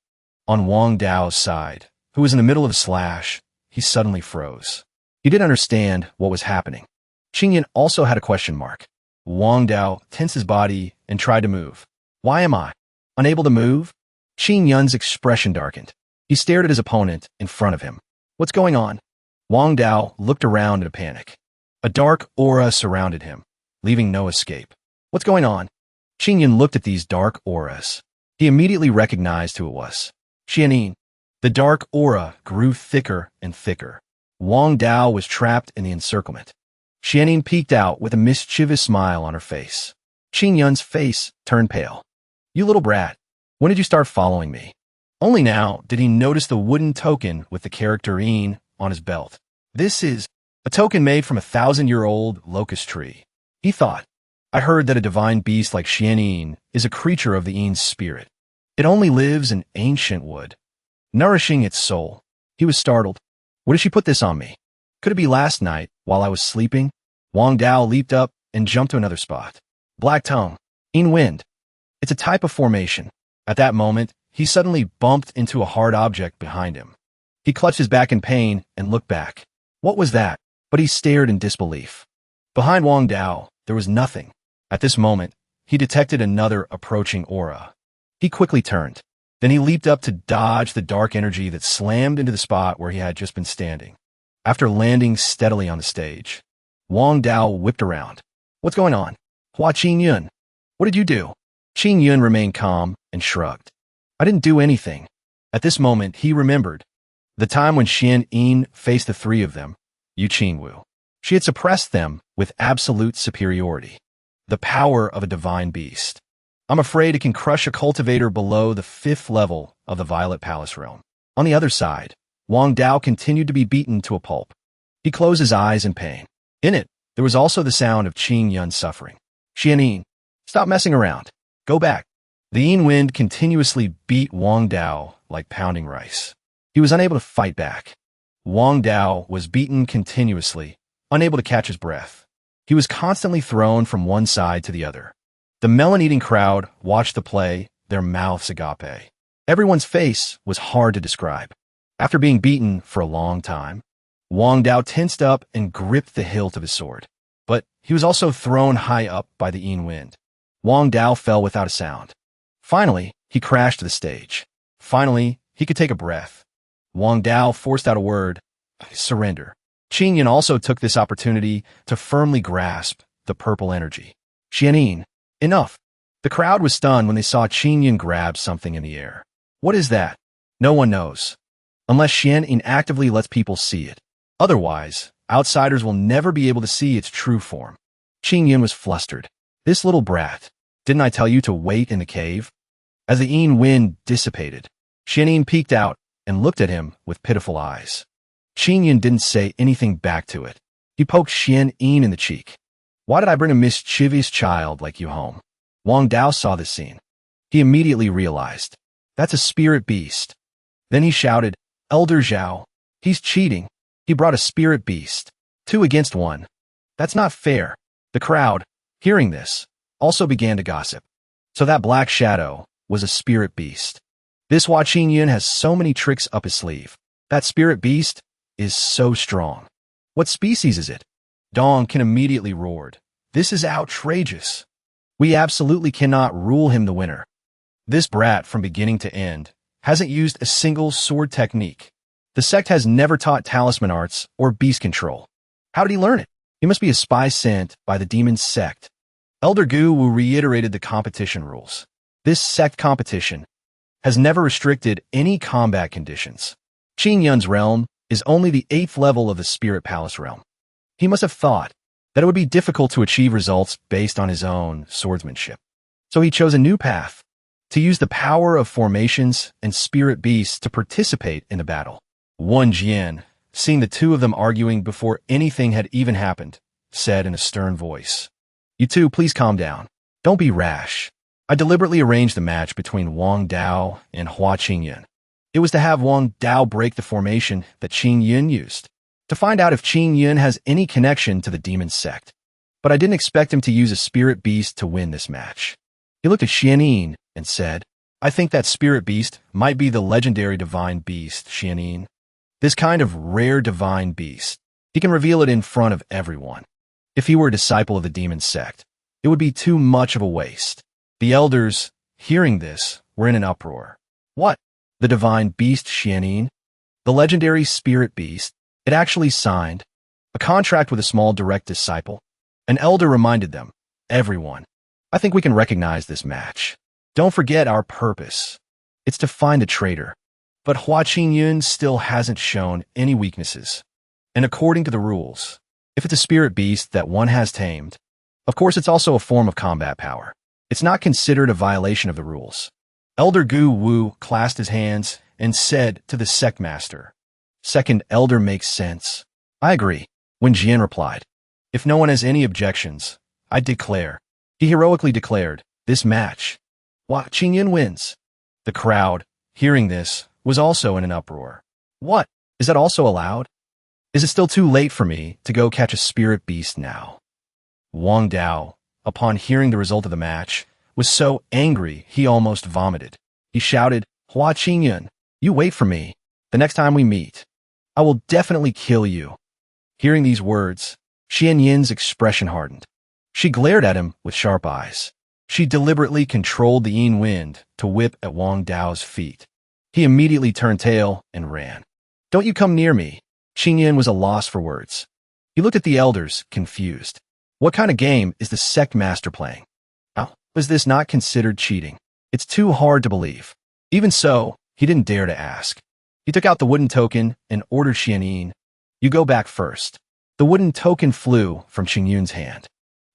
On Wang Dao's side, who was in the middle of a slash, he suddenly froze. He didn't understand what was happening. Ching Yun also had a question mark. Wang Dao tensed his body and tried to move. "Why am I unable to move?" Ching Yun's expression darkened. He stared at his opponent in front of him. "What's going on?" Wang Dao looked around in a panic. A dark aura surrounded him, leaving no escape. "What's going on?" Ching Yun looked at these dark auras. He immediately recognized who it was. Xianin. The dark aura grew thicker and thicker. Wang Dao was trapped in the encirclement. Xianin peeked out with a mischievous smile on her face. Ching Yun's face turned pale. "You little brat, when did you start following me?" Only now did he notice the wooden token with the character "een" on his belt. This is a token made from a 1,000-year-old locust tree. He thought, "I heard that a divine beast like Xianin is a creature of the Een's spirit. It only lives in ancient wood, nourishing its soul." He was startled. "What did she put this on me? Could it be last night while I was sleeping?" Wang Dao leaped up and jumped to another spot. Black tongue. Een wind. It's a type of formation. At that moment, he suddenly bumped into a hard object behind him. He clutched his back in pain and looked back. What was that? But he stared in disbelief. Behind Wang Dao, there was nothing. At this moment, he detected another approaching aura. He quickly turned. Then he leaped up to dodge the dark energy that slammed into the spot where he had just been standing. After landing steadily on the stage, Wang Dao whipped around. "What's going on?" "Hua Ching Yun. What did you do?" Ching Yun remained calm and shrugged. "I didn't do anything." At this moment, he remembered the time when Xian Yin faced the 3 of them, Yu Qingwu. She had suppressed them with absolute superiority. The power of a divine beast. "I'm afraid it can crush a cultivator below the 5th level of the Violet Palace realm." On the other side, Wang Dao continued to be beaten to a pulp. He closed his eyes in pain. In it, there was also the sound of Ching Yun suffering. "Xian Yin, stop messing around. Go back." The Yin wind continuously beat Wang Dao like pounding rice. He was unable to fight back. Wang Dao was beaten continuously, unable to catch his breath. He was constantly thrown from one side to the other. The melon-eating crowd watched the play, their mouths agape. Everyone's face was hard to describe. After being beaten for a long time, Wang Dao tensed up and gripped the hilt of his sword. But he was also thrown high up by the Yin wind. Wang Dao fell without a sound. Finally, he crashed to the stage. Finally, he could take a breath. Wang Dao forced out a word, surrender. Ching Yun also took this opportunity to firmly grasp the purple energy. Xianyin, enough. The crowd was stunned when they saw Ching Yun grab something in the air. What is that? No one knows. Unless Xianyin actively lets people see it. Otherwise, outsiders will never be able to see its true form. Ching Yun was flustered. This little brat. Didn't I tell you to wait in the cave? As the Yin wind dissipated, Xianyin peeked out and looked at him with pitiful eyes. Ching Yun didn't say anything back to it. He poked Xianyin in the cheek. Why did I bring a mischievous child like you home? Wang Dao saw this scene. He immediately realized. That's a spirit beast. Then he shouted, Elder Zhao. He's cheating. He brought a spirit beast. 2 against 1. That's not fair. The crowd, hearing this, also began to gossip. So that black shadow was a spirit beast. This Hua Qingyun has so many tricks up his sleeve. That spirit beast is so strong. What species is it? Dong Qin immediately roared. This is outrageous. We absolutely cannot rule him the winner. This brat from beginning to end hasn't used a single sword technique. The sect has never taught talisman arts or beast control. How did he learn it? He must be a spy sent by the demon sect. Elder Gu Wu reiterated the competition rules. This sect competition has never restricted any combat conditions. Ching Yun's realm is only the 8th level of the Spirit Palace realm. He must have thought that it would be difficult to achieve results based on his own swordsmanship. So he chose a new path, to use the power of formations and spirit beasts to participate in the battle. Wan Jian, seeing the two of them arguing before anything had even happened, said in a stern voice, You two, please calm down. Don't be rash. I deliberately arranged the match between Wang Dao and Hua Qingyun. It was to have Wang Dao break the formation that Ching Yun used, to find out if Ching Yun has any connection to the demon sect. But I didn't expect him to use a spirit beast to win this match. He looked at Xianyin and said, I think that spirit beast might be the legendary divine beast, Xianyin. This kind of rare divine beast. He can reveal it in front of everyone. If he were a disciple of the demon sect, it would be too much of a waste. The elders, hearing this, were in an uproar. What? The divine beast Xianyin? The legendary spirit beast? It actually signed a contract with a small direct disciple. An elder reminded them, Everyone, I think we can recognize this match. Don't forget our purpose. It's to find the traitor. But Hua Qingyun still hasn't shown any weaknesses. And according to the rules, if it's a spirit beast that one has tamed, of course it's also a form of combat power. It's not considered a violation of the rules. Elder Gu Wu clasped his hands and said to the sect master, Second elder makes sense. I agree. When Jian replied, If no one has any objections, I declare. He heroically declared, This match. Hua Qingyun wins. The crowd, hearing this, was also in an uproar. What? Is that also allowed? Is it still too late for me to go catch a spirit beast now? Wang Dao, upon hearing the result of the match, was so angry he almost vomited. He shouted, Hua Qingyun, you wait for me. The next time we meet, I will definitely kill you. Hearing these words, Xianyin's expression hardened. She glared at him with sharp eyes. She deliberately controlled the Yin wind to whip at Wang Dao's feet. He immediately turned tail and ran. Don't you come near me. Ching Yun was a loss for words. He looked at the elders, confused. What kind of game is the sect master playing? How is this not considered cheating? It's too hard to believe. Even so, he didn't dare to ask. He took out the wooden token and ordered Xianyin, You go back first. The wooden token flew from Ching Yun's hand.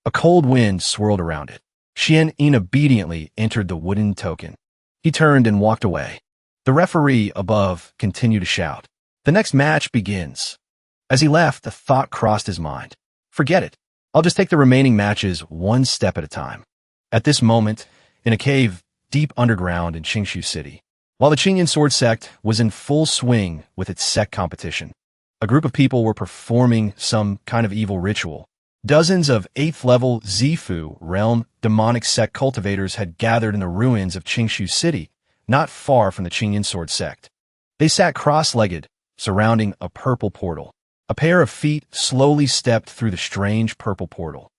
A cold wind swirled around it. Xianyin obediently entered the wooden token. He turned and walked away. The referee above continued to shout, The next match begins. As he left, a thought crossed his mind. Forget it. I'll just take the remaining matches one step at a time. At this moment, in a cave deep underground in Qingshu City, while the Ching Yun Sword Sect was in full swing with its sect competition, a group of people were performing some kind of evil ritual. Dozens of 8th level Zifu realm demonic sect cultivators had gathered in the ruins of Qingshu City, not far from the Ching Yun Sword Sect. They sat cross-legged, surrounding a purple portal. A pair of feet slowly stepped through the strange purple portal.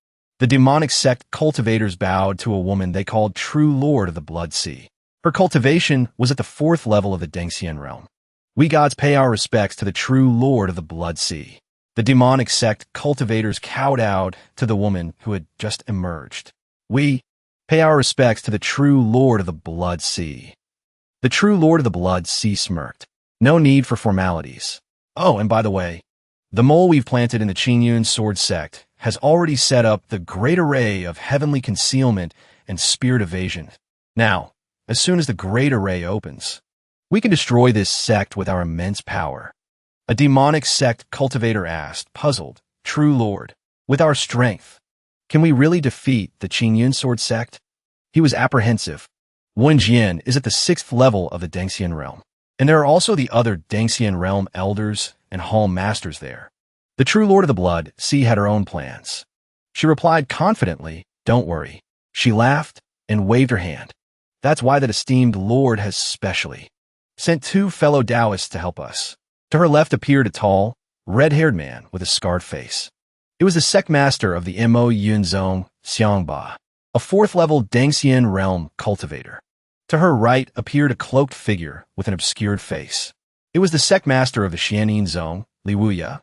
The demonic sect cultivators bowed to a woman they called True Lord of the Blood Sea. Her cultivation was at the 4th level of the Dengxian realm. We gods pay our respects to the True Lord of the Blood Sea. The demonic sect cultivators kowtowed to the woman who had just emerged. We pay our respects to the True Lord of the Blood Sea. The True Lord of the Blood Sea smirked. No need for formalities. Oh, and by the way, the mole we've planted in the Ching Yun sword sect has already set up the great array of heavenly concealment and spirit evasion. Now, as soon as the great array opens, we can destroy this sect with our immense power. A demonic sect cultivator asked, puzzled, True Lord, with our strength, can we really defeat the Ching Yun sword sect? He was apprehensive. Wen Jian is at the 6th level of the Dengxian realm, and there are also the other Dengxian realm elders and hall masters there. The True Lord of the Blood Sea had her own plans. She replied confidently, don't worry. She laughed and waved her hand. That's why that esteemed Lord has specially sent 2 fellow Taoists to help us. To her left appeared a tall, red-haired man with a scarred face. It was the sect master of the Mo Yunzong Xiangba, a 4th-level Dengxian realm cultivator. To her right appeared a cloaked figure with an obscured face. It was the sect master of the Xianin Zong, Li Wuya.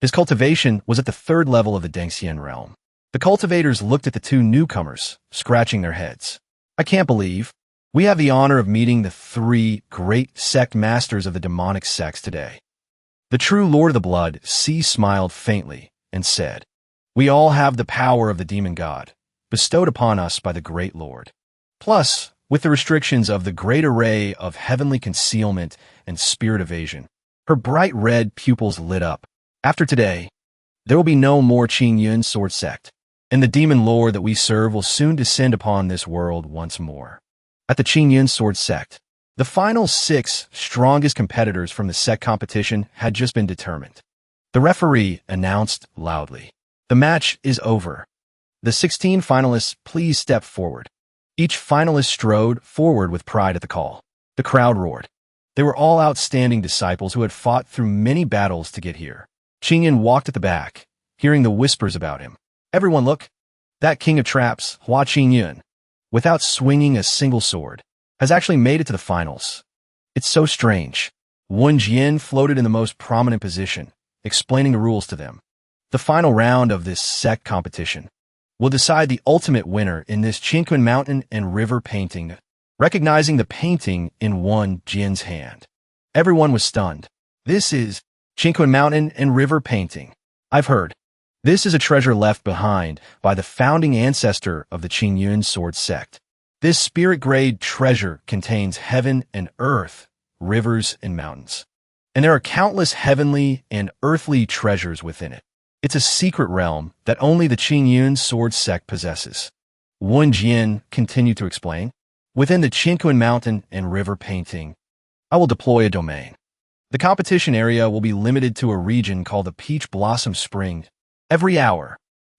His cultivation was at the 3rd level of the Dengxian realm. The cultivators looked at the 2 newcomers, scratching their heads. I can't believe we have the honor of meeting the 3 great sect masters of the demonic sects today. The True Lord of the Blood Sea smiled faintly and said, we all have the power of the demon god, bestowed upon us by the great Lord. Plus, with the restrictions of the great array of heavenly concealment and spirit evasion, her bright red pupils lit up. After today, there will be no more Ching Yun sword sect, and the demon lord that we serve will soon descend upon this world once more. At the Ching Yun sword sect, the final 6 strongest competitors from the sect competition had just been determined. The referee announced loudly, the match is over. The 16 finalists please step forward. Each finalist strode forward with pride at the call. The crowd roared. They were all outstanding disciples who had fought through many battles to get here. Ching Yun walked at the back, hearing the whispers about him. Everyone look! That king of traps, Ching Yun, without swinging a single sword, has actually made it to the finals. It's so strange. Wen Jian floated in the most prominent position, explaining the rules to them. The final round of this sect competition will decide the ultimate winner in this Qingquan mountain and river painting, recognizing the painting in Wen Jian's hand. Everyone was stunned. This is Qingquan mountain and river painting. I've heard. This is a treasure left behind by the founding ancestor of the Ching Yun sword sect. This spirit-grade treasure contains heaven and earth, rivers and mountains. And there are countless heavenly and earthly treasures within it. It's a secret realm that only the Ching Yun sword sect possesses. Wen Jian continued to explain. Within the Qingquan mountain and river painting, I will deploy a domain. The competition area will be limited to a region called the Peach Blossom Spring. Every hour,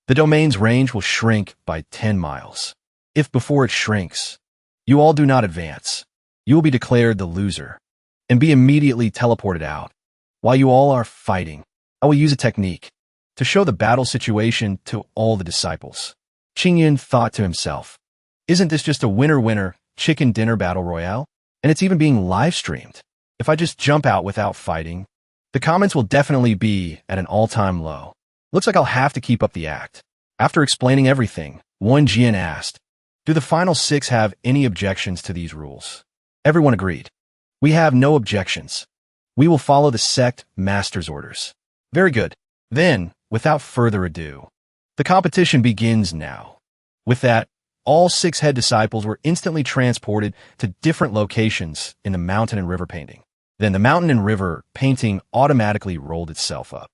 the domain's range will shrink by 10 miles. If before it shrinks, you all do not advance, you will be declared the loser and be immediately teleported out. While you all are fighting, I will use a technique to show the battle situation to all the disciples. Ching Yun thought to himself, isn't this just a winner-winner chicken dinner battle royale? And it's even being live-streamed. If I just jump out without fighting, the comments will definitely be at an all-time low. Looks like I'll have to keep up the act. After explaining everything, Wen Jian asked, do the final 6 have any objections to these rules? Everyone agreed. We have no objections. We will follow the sect master's orders. Very good. Then, without further ado, the competition begins now. With that, all 6 head disciples were instantly transported to different locations in the mountain and river painting. Then the mountain and river painting automatically rolled itself up.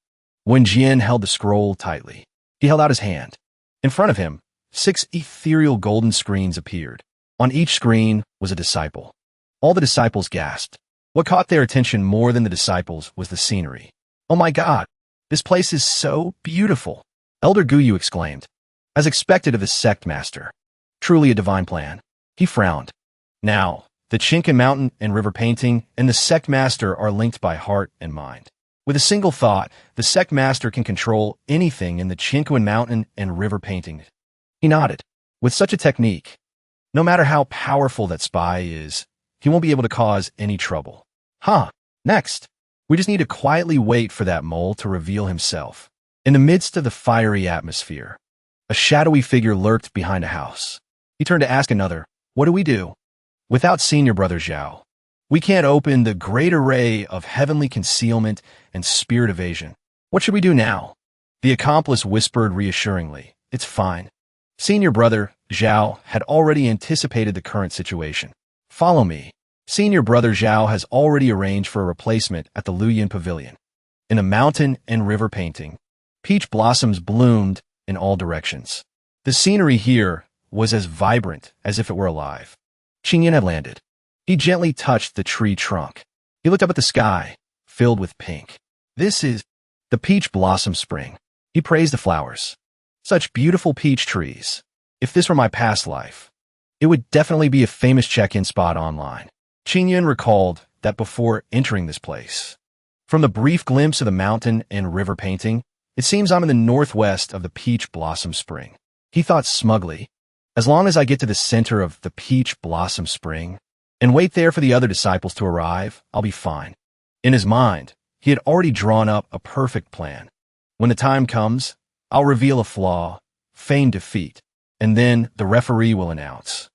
Wen Jian held the scroll tightly. He held out his hand. In front of him, 6 ethereal golden screens appeared. On each screen was a disciple. All the disciples gasped. What caught their attention more than the disciples was the scenery. Oh my God, this place is so beautiful, Elder Guyu exclaimed. As expected of the sect master. Truly a divine plan. He frowned. Now, the Qingquan mountain and river painting and the sect master are linked by heart and mind. With a single thought, the sect master can control anything in the Qingquan mountain and river painting. He nodded. With such a technique, no matter how powerful that spy is, he won't be able to cause any trouble. Next, we just need to quietly wait for that mole to reveal himself. In the midst of the fiery atmosphere, a shadowy figure lurked behind a house. He turned to ask another, "What do we do?" Without senior brother Zhao, we can't open the great array of heavenly concealment and spirit evasion. What should we do now? The accomplice whispered reassuringly, "It's fine." Senior brother Zhao had already anticipated the current situation. "Follow me." Senior brother Zhao has already arranged for a replacement at the Luyan Pavilion. In a mountain and river painting, peach blossoms bloomed in all directions. The scenery here was as vibrant as if it were alive. Ching Yun had landed. He gently touched the tree trunk. He looked up at the sky, filled with pink. "This is the peach blossom spring." He praised the flowers. "Such beautiful peach trees. If this were my past life, it would definitely be a famous check-in spot online." Ching Yun recalled that before entering this place. From the brief glimpse of the mountain and river painting, it seems I'm in the northwest of the peach blossom spring. He thought smugly, as long as I get to the center of the peach blossom spring and wait there for the other disciples to arrive, I'll be fine. In his mind, he had already drawn up a perfect plan. When the time comes, I'll reveal a flaw, feign defeat, and then the referee will announce,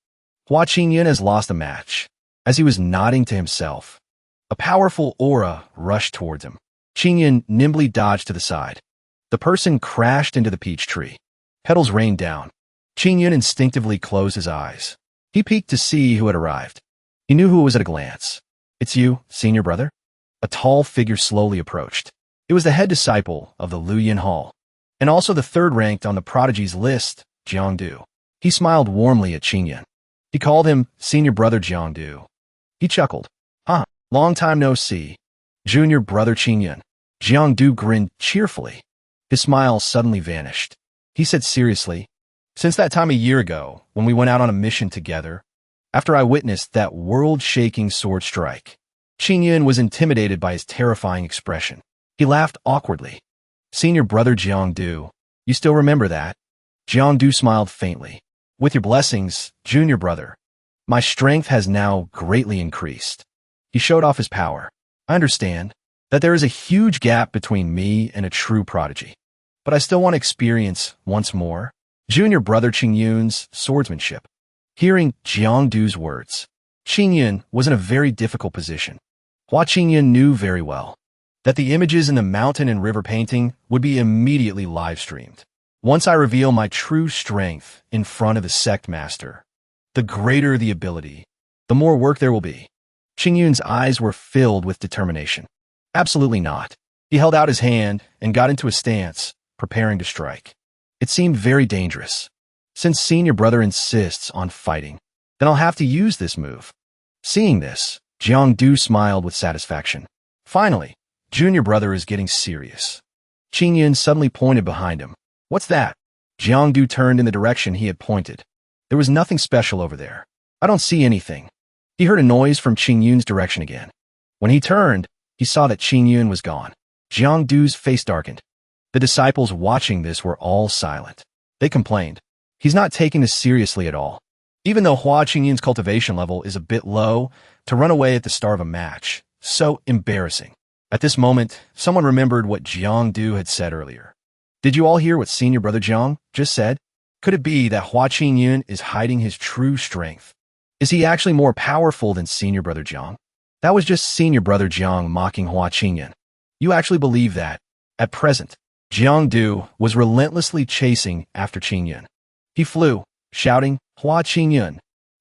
"Hua Qingyun has lost a match." As he was nodding to himself, a powerful aura rushed towards him. Qingyun nimbly dodged to the side. The person crashed into the peach tree. Petals rained down. Qingyun instinctively closed his eyes. He peeked to see who had arrived. He knew who it was at a glance. "It's you, senior brother?" A tall figure slowly approached. It was the head disciple of the Luyan Hall, and also the third ranked on the Prodigy's list, Jiangdu. He smiled warmly at Qingyun. He called him senior brother Jiangdu. He chuckled. Long time no see. Junior brother Qingyun." Jiangdu grinned cheerfully. His smile suddenly vanished. He said seriously, "Since that time a year ago, when we went out on a mission together, after I witnessed that world-shaking sword strike." Qingyun was intimidated by his terrifying expression. He laughed awkwardly. "Senior brother Jiangdu, you still remember that?" Jiangdu smiled faintly. "With your blessings, junior brother, my strength has now greatly increased." He showed off his power. "I understand that there is a huge gap between me and a true prodigy, but I still want to experience once more junior brother Qingyun's swordsmanship." Hearing Jiangdu's words, Qingyun was in a very difficult position. Hua Qingyun knew very well that the images in the mountain and river painting would be immediately live-streamed. Once I reveal my true strength in front of the Sect master, the greater the ability, the more work there will be. Qingyun's eyes were filled with determination. Absolutely not. He held out his hand and got into a stance, preparing to strike. It seemed very dangerous. Since senior brother insists on fighting, then I'll have to use this move. Seeing this, Jiangdu smiled with satisfaction. Finally, junior brother is getting serious. Qingyun suddenly pointed behind him. "What's that?" Jiangdu turned in the direction he had pointed. There was nothing special over there. "I don't see anything." He heard a noise from Qingyun's direction again. When he turned, he saw that Qingyun was gone. Jiangdu's face darkened. The disciples watching this were all silent. They complained, "He's not taking this seriously at all." Even though Hua Qingyun's cultivation level is a bit low, to run away at the start of a match, so embarrassing. At this moment, someone remembered what Jiangdu had said earlier. "Did you all hear what senior brother Jiang just said? Could it be that Hua Qingyun is hiding his true strength? Is he actually more powerful than senior brother Jiang?" That was just senior brother Jiang mocking Hua Qingyun. You actually believe that? At present, Jiangdu was relentlessly chasing after Qingyun. He flew, shouting, "Hua Qingyun,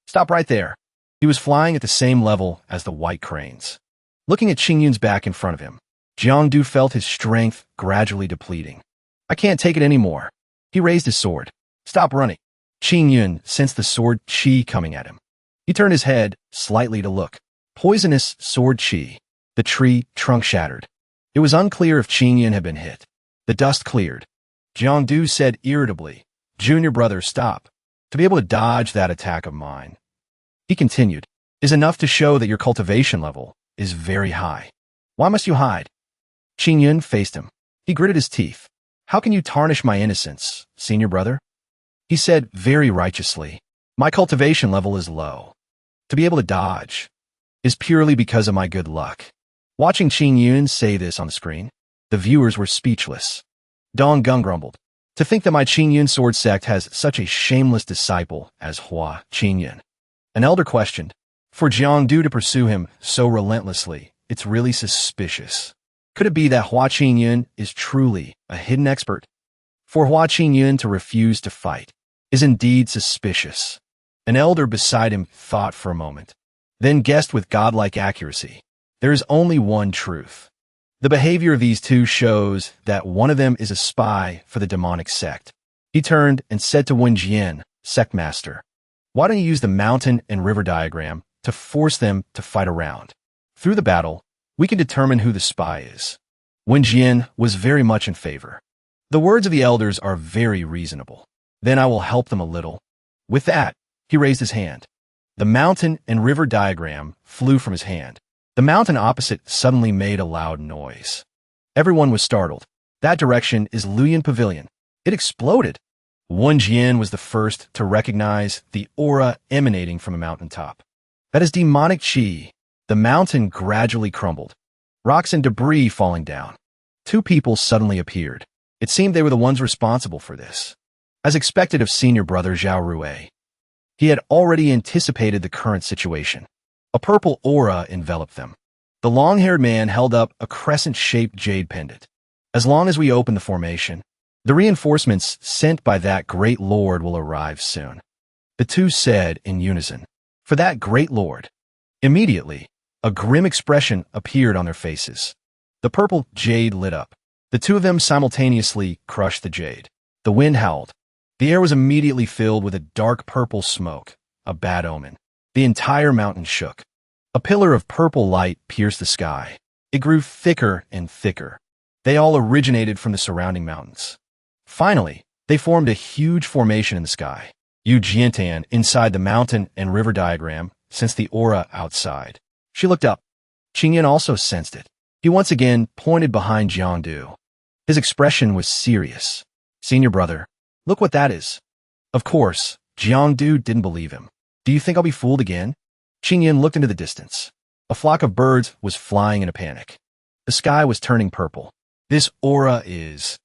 stop right there." He was flying at the same level as the white cranes. Looking at Qingyun's back in front of him, Jiangdu felt his strength gradually depleting. "I can't take it anymore." He raised his sword. "Stop running." Qingyun sensed the sword chi coming at him. He turned his head slightly to look. Poisonous sword chi. The tree trunk shattered. It was unclear if Qingyun had been hit. The dust cleared. Jiangdu said irritably, "Junior brother, stop." To be able to dodge that attack of mine, he continued, is enough to show that your cultivation level is very high. Why must you hide? Qingyun faced him. He gritted his teeth. "How can you tarnish my innocence, senior brother?" He said very righteously, "My cultivation level is low. To be able to dodge is purely because of my good luck." Watching Ching Yun say this on the screen, the viewers were speechless. Dong Gung grumbled, "To think that my Ching Yun sword sect has such a shameless disciple as Hua Ching Yun." An elder questioned, "For Jiangdu to pursue him so relentlessly, it's really suspicious. Could it be that Hua Ching Yun is truly a hidden expert? For Hua Ching Yun to refuse to fight is indeed suspicious." An elder beside him thought for a moment, then guessed with godlike accuracy, "There is only one truth. The behavior of these two shows that one of them is a spy for the demonic sect." He turned and said to Wen Jian, Sect Master, "Why don't you use the mountain and river diagram to force them to fight around? Through the battle, we can determine who the spy is." Wen Jian was very much in favor. "The words of the elders are very reasonable. Then I will help them a little." With that, he raised his hand. The mountain and river diagram flew from his hand. The mountain opposite suddenly made a loud noise. Everyone was startled. "That direction is Luyan Pavilion. It exploded." Wen Jian was the first to recognize the aura emanating from a mountaintop. "That is demonic chi." The mountain gradually crumbled, rocks and debris falling down. Two people suddenly appeared. It seemed they were the ones responsible for this. As expected of senior brother Zhao Rui, he had already anticipated the current situation. A purple aura enveloped them. The long-haired man held up a crescent-shaped jade pendant. "As long as we open the formation, the reinforcements sent by that great lord will arrive soon." The two said in unison, "For that great lord." Immediately, a grim expression appeared on their faces. The purple jade lit up. The two of them simultaneously crushed the jade. The wind howled. The air was immediately filled with a dark purple smoke, a bad omen. The entire mountain shook. A pillar of purple light pierced the sky. It grew thicker and thicker. They all originated from the surrounding mountains. Finally, they formed a huge formation in the sky. Yu Jiantan inside the mountain and river diagram sensed the aura outside. She looked up. Ching Yun also sensed it. He once again pointed behind Jiangdu. His expression was serious. "Senior brother, look what that is." Of course, Jiangdu didn't believe him. "Do you think I'll be fooled again?" Ching Yun looked into the distance. A flock of birds was flying in a panic. The sky was turning purple. "This aura is..."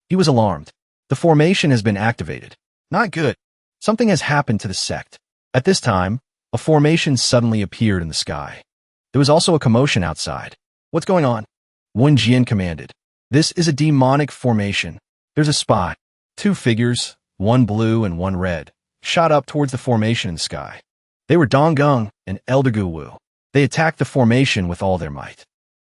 He was alarmed. "The formation has been activated." "Not good. Something has happened to the sect." At this time, a formation suddenly appeared in the sky. There was also a commotion outside. "What's going on?" Wen Jian commanded. "This is a demonic formation. There's a spy." Two figures, one blue and one red, shot up towards the formation in the sky. They were Dong Gung and Elder Gu Wu. They attacked the formation with all their might.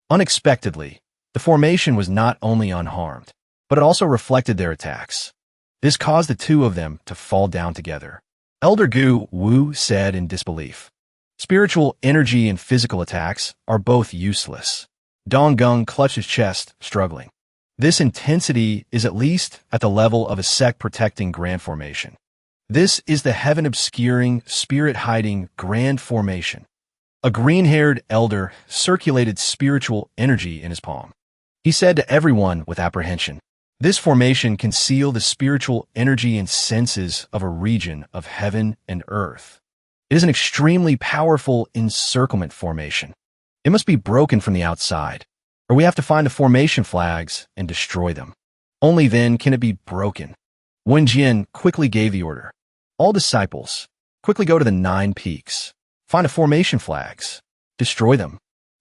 Unexpectedly, the formation was not only unharmed, but it also reflected their attacks. This caused the two of them to fall down together. Elder Gu Wu said in disbelief, "Spiritual energy and physical attacks are both useless." Dong Gung clutched his chest, struggling. "This intensity is at least at the level of a sect-protecting grand formation. This is the heaven-obscuring, spirit-hiding grand formation." A green-haired elder circulated spiritual energy in his palm. He said to everyone with apprehension, "This formation can seal the spiritual energy and senses of a region of heaven and earth. It is an extremely powerful encirclement formation. It must be broken from the outside, or we have to find the formation flags and destroy them. Only then can it be broken." Wen Jian quickly gave the order. "All disciples, quickly go to the 9 peaks. Find the formation flags. Destroy them."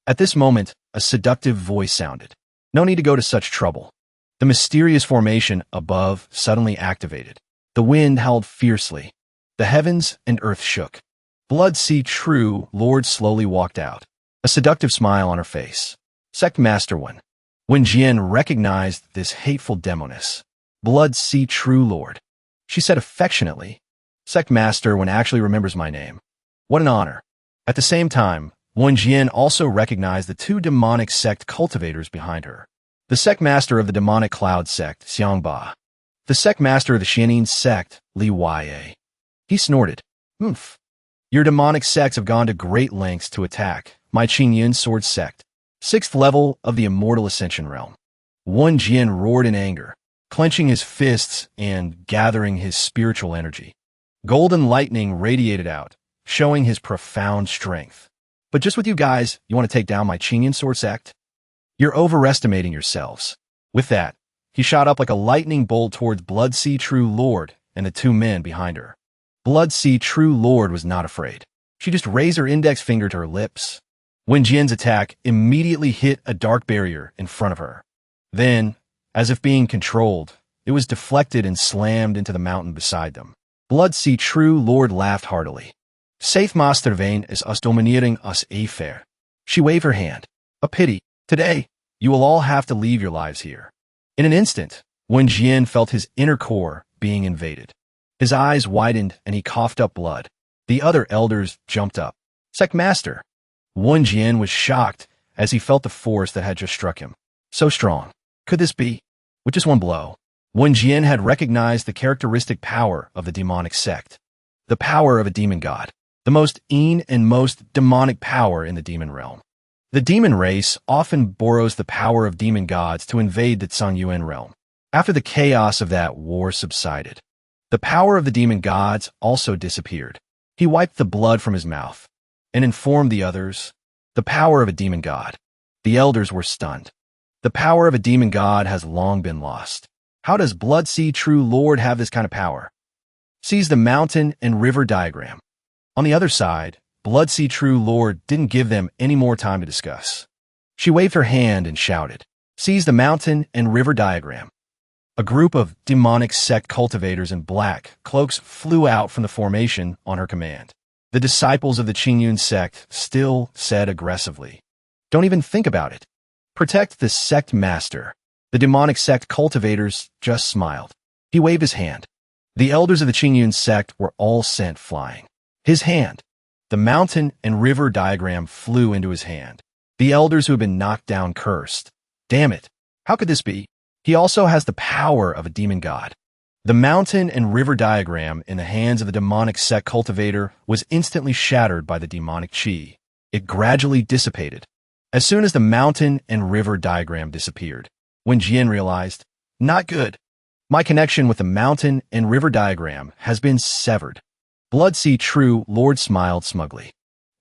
At this moment, a seductive voice sounded. "No need to go to such trouble." The mysterious formation above suddenly activated. The wind howled fiercely. The heavens and earth shook. Blood Sea True Lord slowly walked out, a seductive smile on her face. Sect Master Wen. Wen Jian recognized this hateful demoness. "Blood Sea True Lord," she said affectionately. "Sect Master Wen actually remembers my name. What an honor." At the same time, Wen Jian also recognized the two demonic sect cultivators behind her. The sect master of the demonic cloud sect, Xiangba. The sect master of the Xianin sect, Li Yue. He snorted. "Oomph. Your demonic sects have gone to great lengths to attack my Ching Yun sword sect. 6th level of the immortal ascension realm." Wen Jian roared in anger. clenching his fists and gathering his spiritual energy. Golden lightning radiated out, showing his profound strength. But just with you guys, you want to take down my Ching Yun sword sect? You're overestimating yourselves. With that, he shot up like a lightning bolt towards Blood Sea True Lord and the two men behind her. Blood Sea True Lord was not afraid. She just raised her index finger to her lips. Wen Jian's attack immediately hit a dark barrier in front of her. Then, as if being controlled, it was deflected and slammed into the mountain beside them. Blood Sea True Lord laughed heartily. Safe Master Vane is us domineering us a fair. She waved her hand. A pity. Today, you will all have to leave your lives here. In an instant, Wen Jian felt his inner core being invaded. His eyes widened and he coughed up blood. The other elders jumped up. Sect Master. Wen Jian was shocked as he felt the force that had just struck him. So strong. Could this be? With just one blow, Wen Jian had recognized the characteristic power of the demonic sect. The power of a demon god. The most and most demonic power in the demon realm. The demon race often borrows the power of demon gods to invade the Zhongyuan realm. After the chaos of that war subsided, the power of the demon gods also disappeared. He wiped the blood from his mouth and informed the others, the power of a demon god. The elders were stunned. The power of a demon god has long been lost. How does Blood Sea True Lord have this kind of power? Sees the mountain and river diagram. On the other side, Blood Sea True Lord didn't give them any more time to discuss. She waved her hand and shouted, "Seize the mountain and river diagram." A group of demonic sect cultivators in black cloaks flew out from the formation on her command. The disciples of the Ching Yun sect still said aggressively, "Don't even think about it. Protect the sect master." The demonic sect cultivators just smiled. He waved his hand. The elders of the Ching Yun sect were all sent flying. His hand. The mountain and river diagram flew into his hand. The elders who had been knocked down cursed. Damn it. How could this be? He also has the power of a demon god. The mountain and river diagram in the hands of the demonic sect cultivator was instantly shattered by the demonic chi. It gradually dissipated. As soon as the mountain and river diagram disappeared, Wen Jian realized, not good. My connection with the mountain and river diagram has been severed. Blood Sea True Lord smiled smugly.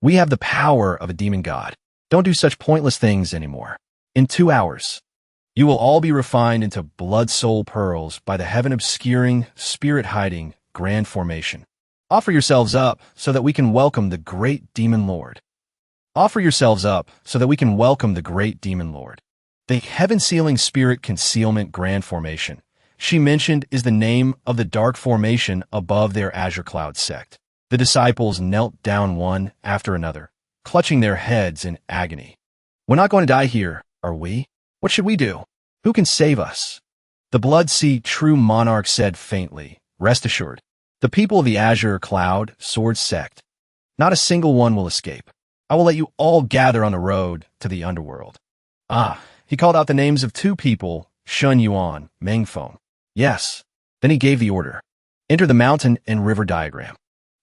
We have the power of a demon god. Don't do such pointless things anymore. In 2 hours, you will all be refined into blood soul pearls by the heaven-obscuring, spirit-hiding grand formation. Offer yourselves up so that we can welcome the great demon lord. Offer yourselves up so that we can welcome the great demon lord. The heaven-sealing spirit concealment grand formation she mentioned is the name of the dark formation above their azure cloud sect. The disciples knelt down one after another, clutching their heads in agony. We're not going to die here, are we? What should we do? Who can save us? The Blood Sea True Monarch said faintly, rest assured. The people of the azure cloud sword sect. Not a single one will escape. I will let you all gather on the road to the underworld. He called out the names of 2 people, Shun Yuan, Mengfeng. Yes. Then he gave the order. Enter the mountain and river diagram.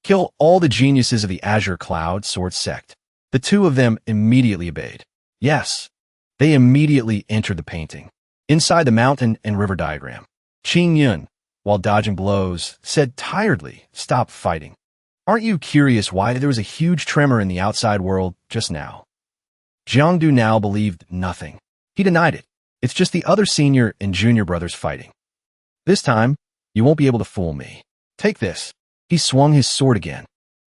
Kill all the geniuses of the azure cloud sword sect. The 2 of them immediately obeyed. Yes. They immediately entered the painting. Inside the mountain and river diagram, Ching Yun, while dodging blows, said tiredly, "Stop fighting. Aren't you curious why there was a huge tremor in the outside world just now?" Jiangdu now believed nothing. He denied it. It's just the other senior and junior brothers fighting. This time, you won't be able to fool me. Take this. He swung his sword again.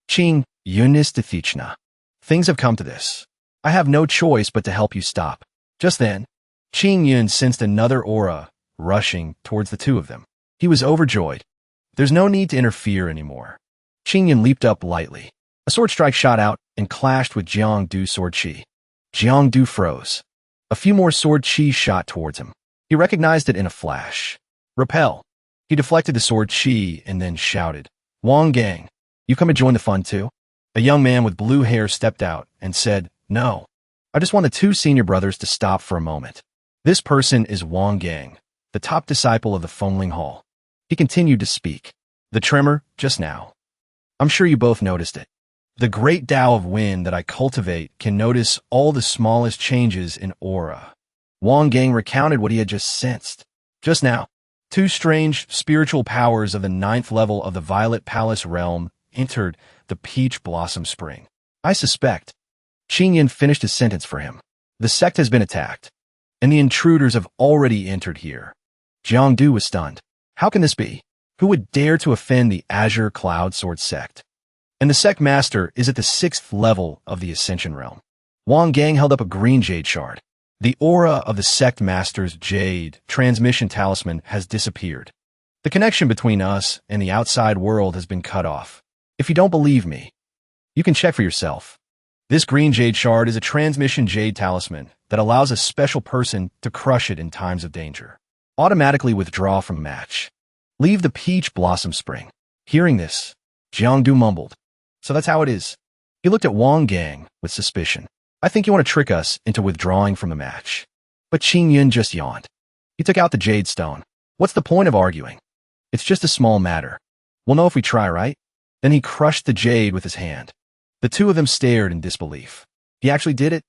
Ching Yun is Tithichna. Things have come to this. I have no choice but to help you stop. Just then, Ching Yun sensed another aura rushing towards the 2 of them. He was overjoyed. There's no need to interfere anymore. Ching Yun leaped up lightly. A sword strike shot out and clashed with Jiangdu's sword chi. Jiangdu froze. A few more sword chi shot towards him. He recognized it in a flash. Repel. He deflected the sword chi and then shouted, "Wang Gang, you come to join the fun too?" A young man with blue hair stepped out and said, "No. I just want the 2 senior brothers to stop for a moment." This person is Wang Gang, the top disciple of the Fengling Hall. He continued to speak. The tremor, just now. I'm sure you both noticed it. The great Tao of wind that I cultivate can notice all the smallest changes in aura. Wang Gang recounted what he had just sensed. Just now, Two strange spiritual powers of the 9th level of the Violet Palace realm entered the Peach Blossom Spring. I suspect. Ching Yun finished his sentence for him. The sect has been attacked, and the intruders have already entered here. Jiangdu was stunned. How can this be? Who would dare to offend the Azure Cloud Sword sect? And the sect master is at the 6th level of the Ascension realm. Wang Gang held up a green jade shard. The aura of the sect master's jade transmission talisman has disappeared. The connection between us and the outside world has been cut off. If you don't believe me, you can check for yourself. This green jade shard is a transmission jade talisman that allows a special person to crush it in times of danger. Automatically withdraw from match. Leave the Peach Blossom Spring. Hearing this, Jiangdu mumbled. So that's how it is. He looked at Wang Gang with suspicion. I think you want to trick us into withdrawing from the match. But Ching Yun just yawned. He took out the jade stone. What's the point of arguing? It's just a small matter. We'll know if we try, right? Then he crushed the jade with his hand. The two of them stared in disbelief. He actually did it?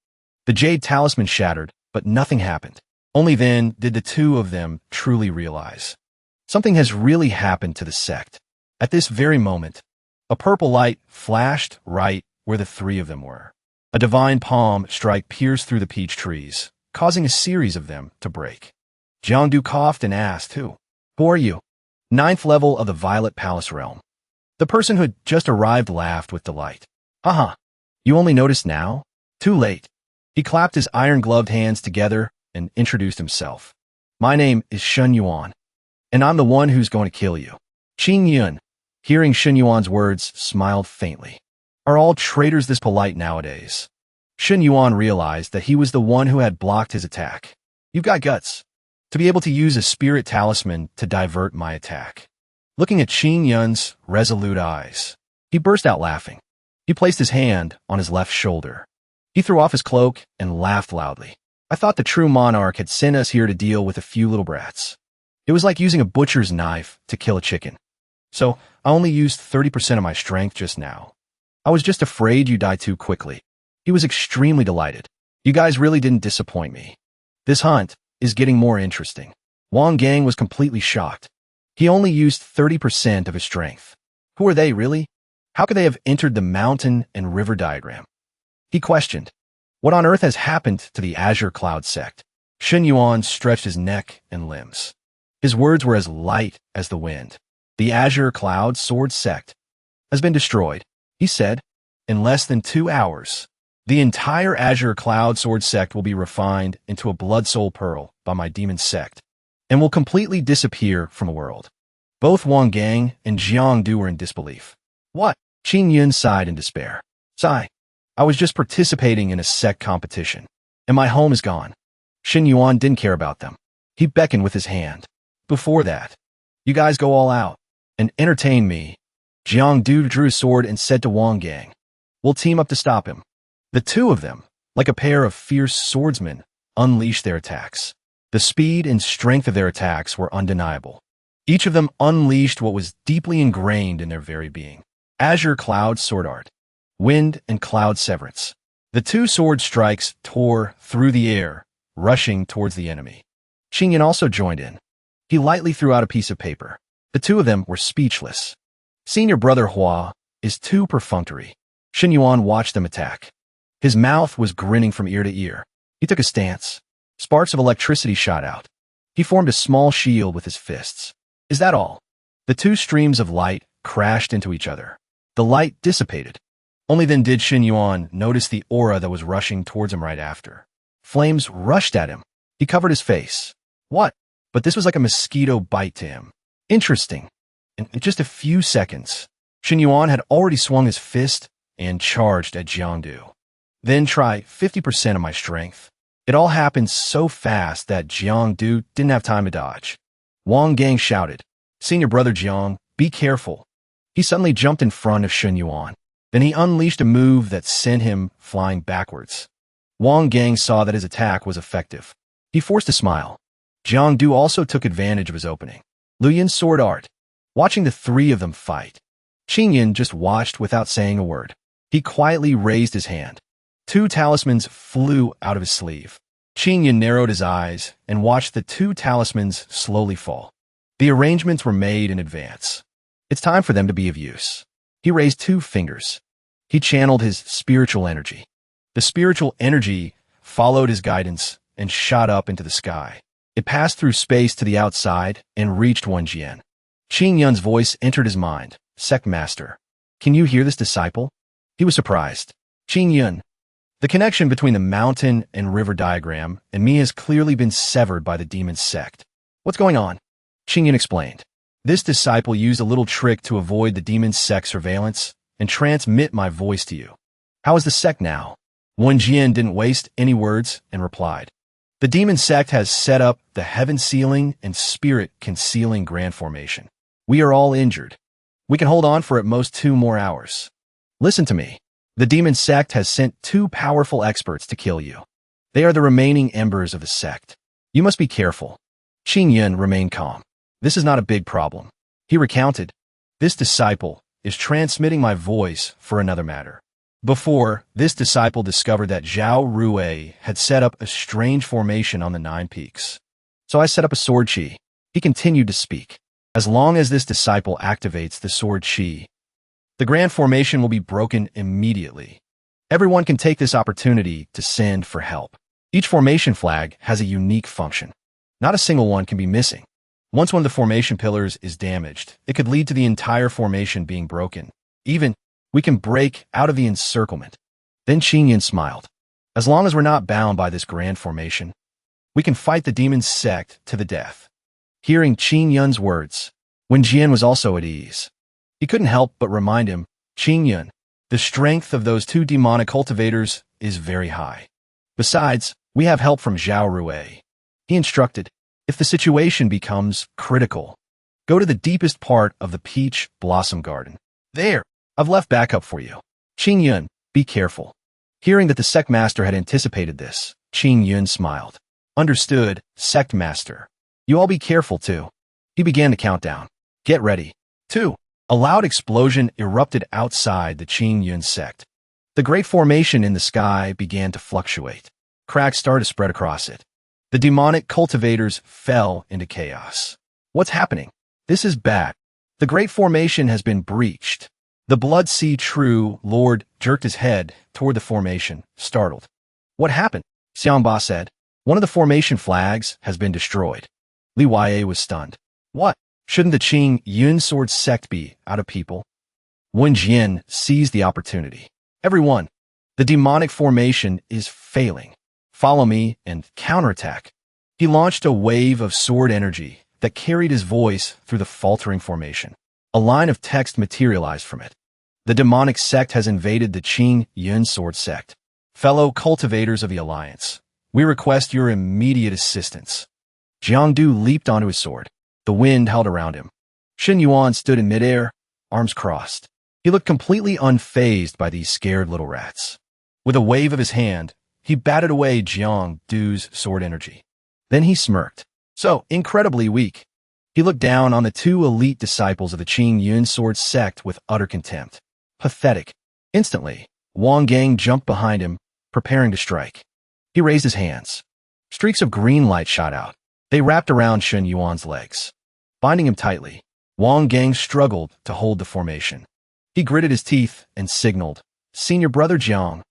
The jade talisman shattered, but nothing happened. Only then did the two of them truly realize. Something has really happened to the sect. At this very moment, a purple light flashed right where the three of them were. A divine palm strike pierced through the peach trees, causing a series of them to break. Jiangdu coughed and asked, Who are you? 9th level of the Violet Palace realm. The person who had just arrived laughed with delight. Haha, you only noticed now? Too late. He clapped his iron-gloved hands together and introduced himself. My name is Shun Yuan, and I'm the one who's going to kill you. Ching Yun, hearing Shun Yuan's words, smiled faintly. Are all traitors this polite nowadays? Shun Yuan realized that he was the one who had blocked his attack. You've got guts. To be able to use a spirit talisman to divert my attack. Looking at Ching Yun's resolute eyes, he burst out laughing. He placed his hand on his left shoulder. He threw off his cloak and laughed loudly. I thought the true monarch had sent us here to deal with a few little brats. It was like using a butcher's knife to kill a chicken. So I only used 30% of my strength just now. I was just afraid you die too quickly. He was extremely delighted. You guys really didn't disappoint me. This hunt is getting more interesting. Wang Gang was completely shocked. He only used 30% of his strength. Who are they, really? How could they have entered the mountain and river diagram? He questioned. What on earth has happened to the Azure Cloud sect? Shun Yuan stretched his neck and limbs. His words were as light as the wind. The Azure Cloud Sword sect has been destroyed, he said. In less than 2 hours, the entire Azure Cloud Sword sect will be refined into a blood soul pearl by my demon sect, and will completely disappear from the world. Both Wang Gang and Jiangdu were in disbelief. What? Ching Yun sighed in despair. Sigh. I was just participating in a sect competition, and my home is gone. Shun Yuan didn't care about them. He beckoned with his hand. Before that, you guys go all out and entertain me. Jiangdu drew his sword and said to Wang Gang, We'll team up to stop him. The two of them, like a pair of fierce swordsmen, unleashed their attacks. The speed and strength of their attacks were undeniable. Each of them unleashed what was deeply ingrained in their very being. Azure Cloud Sword Art. Wind and Cloud Severance. The two sword strikes tore through the air, rushing towards the enemy. Ching Yun also joined in. He lightly threw out a piece of paper. The two of them were speechless. Senior brother Hua is too perfunctory. Shun Yuan watched them attack. His mouth was grinning from ear to ear. He took a stance. Sparks of electricity shot out. He formed a small shield with his fists. Is that all? The two streams of light crashed into each other. The light dissipated. Only then did Shun Yuan notice the aura that was rushing towards him right after. Flames rushed at him. He covered his face. What? But this was like a mosquito bite to him. Interesting. In just a few seconds, Shun Yuan had already swung his fist and charged at Jiangdu. Then try 50% of my strength. It all happened so fast that Jiangdu didn't have time to dodge. Wang Gang shouted, Senior brother Jiang, be careful. He suddenly jumped in front of Shun Yuan. Then he unleashed a move that sent him flying backwards. Wang Gang saw that his attack was effective. He forced a smile. Jiangdu also took advantage of his opening. Luyin's sword art. Watching the three of them fight, Ching Yun just watched without saying a word. He quietly raised his hand. Two talismans flew out of his sleeve. Ching Yun narrowed his eyes and watched the two talismans slowly fall. The arrangements were made in advance. It's time for them to be of use. He raised 2 fingers. He channeled his spiritual energy. The spiritual energy followed his guidance and shot up into the sky. It passed through space to the outside and reached Wenjian. Ching Yun's voice entered his mind. Sect Master. Can you hear this disciple? He was surprised. Ching Yun. The connection between the mountain and river diagram and me has clearly been severed by the demon Sect. What's going on? Ching Yun explained. This disciple used a little trick to avoid the demon Sect surveillance and transmit my voice to you. How is the Sect now? Wenjian didn't waste any words and replied. The demon Sect has set up the heaven sealing and spirit concealing grand formation. We are all injured. We can hold on for at most 2 more hours. Listen to me. The demon Sect has sent 2 powerful experts to kill you. They are the remaining embers of the Sect. You must be careful. Ching Yun remained calm. This is not a big problem. He recounted. This disciple is transmitting my voice for another matter. Before, this disciple discovered that Zhao Rui had set up a strange formation on the 9 peaks. So I set up a sword chi. He continued to speak. As long as this disciple activates the sword chi, the grand formation will be broken immediately. Everyone can take this opportunity to send for help. Each formation flag has a unique function. Not a single one can be missing. Once one of the formation pillars is damaged, it could lead to the entire formation being broken. Even, we can break out of the encirclement. Then Ching Yun smiled. As long as we're not bound by this grand formation, we can fight the demon Sect to the death. Hearing Ching Yun's words, Wenjian was also at ease. He couldn't help but remind him, Ching Yun, the strength of those 2 demonic cultivators is very high. Besides, we have help from Zhao Rui. He instructed, if the situation becomes critical, go to the deepest part of the peach blossom garden. There, I've left backup for you. Ching Yun, be careful. Hearing that the Sect Master had anticipated this, Ching Yun smiled. Understood, Sect Master. You all be careful too. He began to count down. Get ready. 2. A loud explosion erupted outside the Ching Yun sect. The great formation in the sky began to fluctuate. Cracks started to spread across it. The demonic cultivators fell into chaos. What's happening? This is bad. The great formation has been breached. The Blood Sea True Lord jerked his head toward the formation, startled. What happened? Xiangba said. One of the formation flags has been destroyed. Li Wei was stunned. What? Shouldn't the Ching Yun sword sect be out of people? Wenjian seized the opportunity. Everyone, the demonic formation is failing. Follow me and counterattack. He launched a wave of sword energy that carried his voice through the faltering formation. A line of text materialized from it. The demonic sect has invaded the Ching Yun sword sect. Fellow cultivators of the Alliance, we request your immediate assistance. Jiangdu leaped onto his sword. The wind held around him. Shen Yuan stood in midair, arms crossed. He looked completely unfazed by these scared little rats. With a wave of his hand, he batted away Jiangdu's sword energy. Then he smirked. So incredibly weak. He looked down on the 2 elite disciples of the Ching Yun sword sect with utter contempt. Pathetic. Instantly, Wang Gang jumped behind him, preparing to strike. He raised his hands. Streaks of green light shot out. They wrapped around Shen Yuan's legs. Binding him tightly, Wang Gang struggled to hold the formation. He gritted his teeth and signaled, Senior Brother Jiang.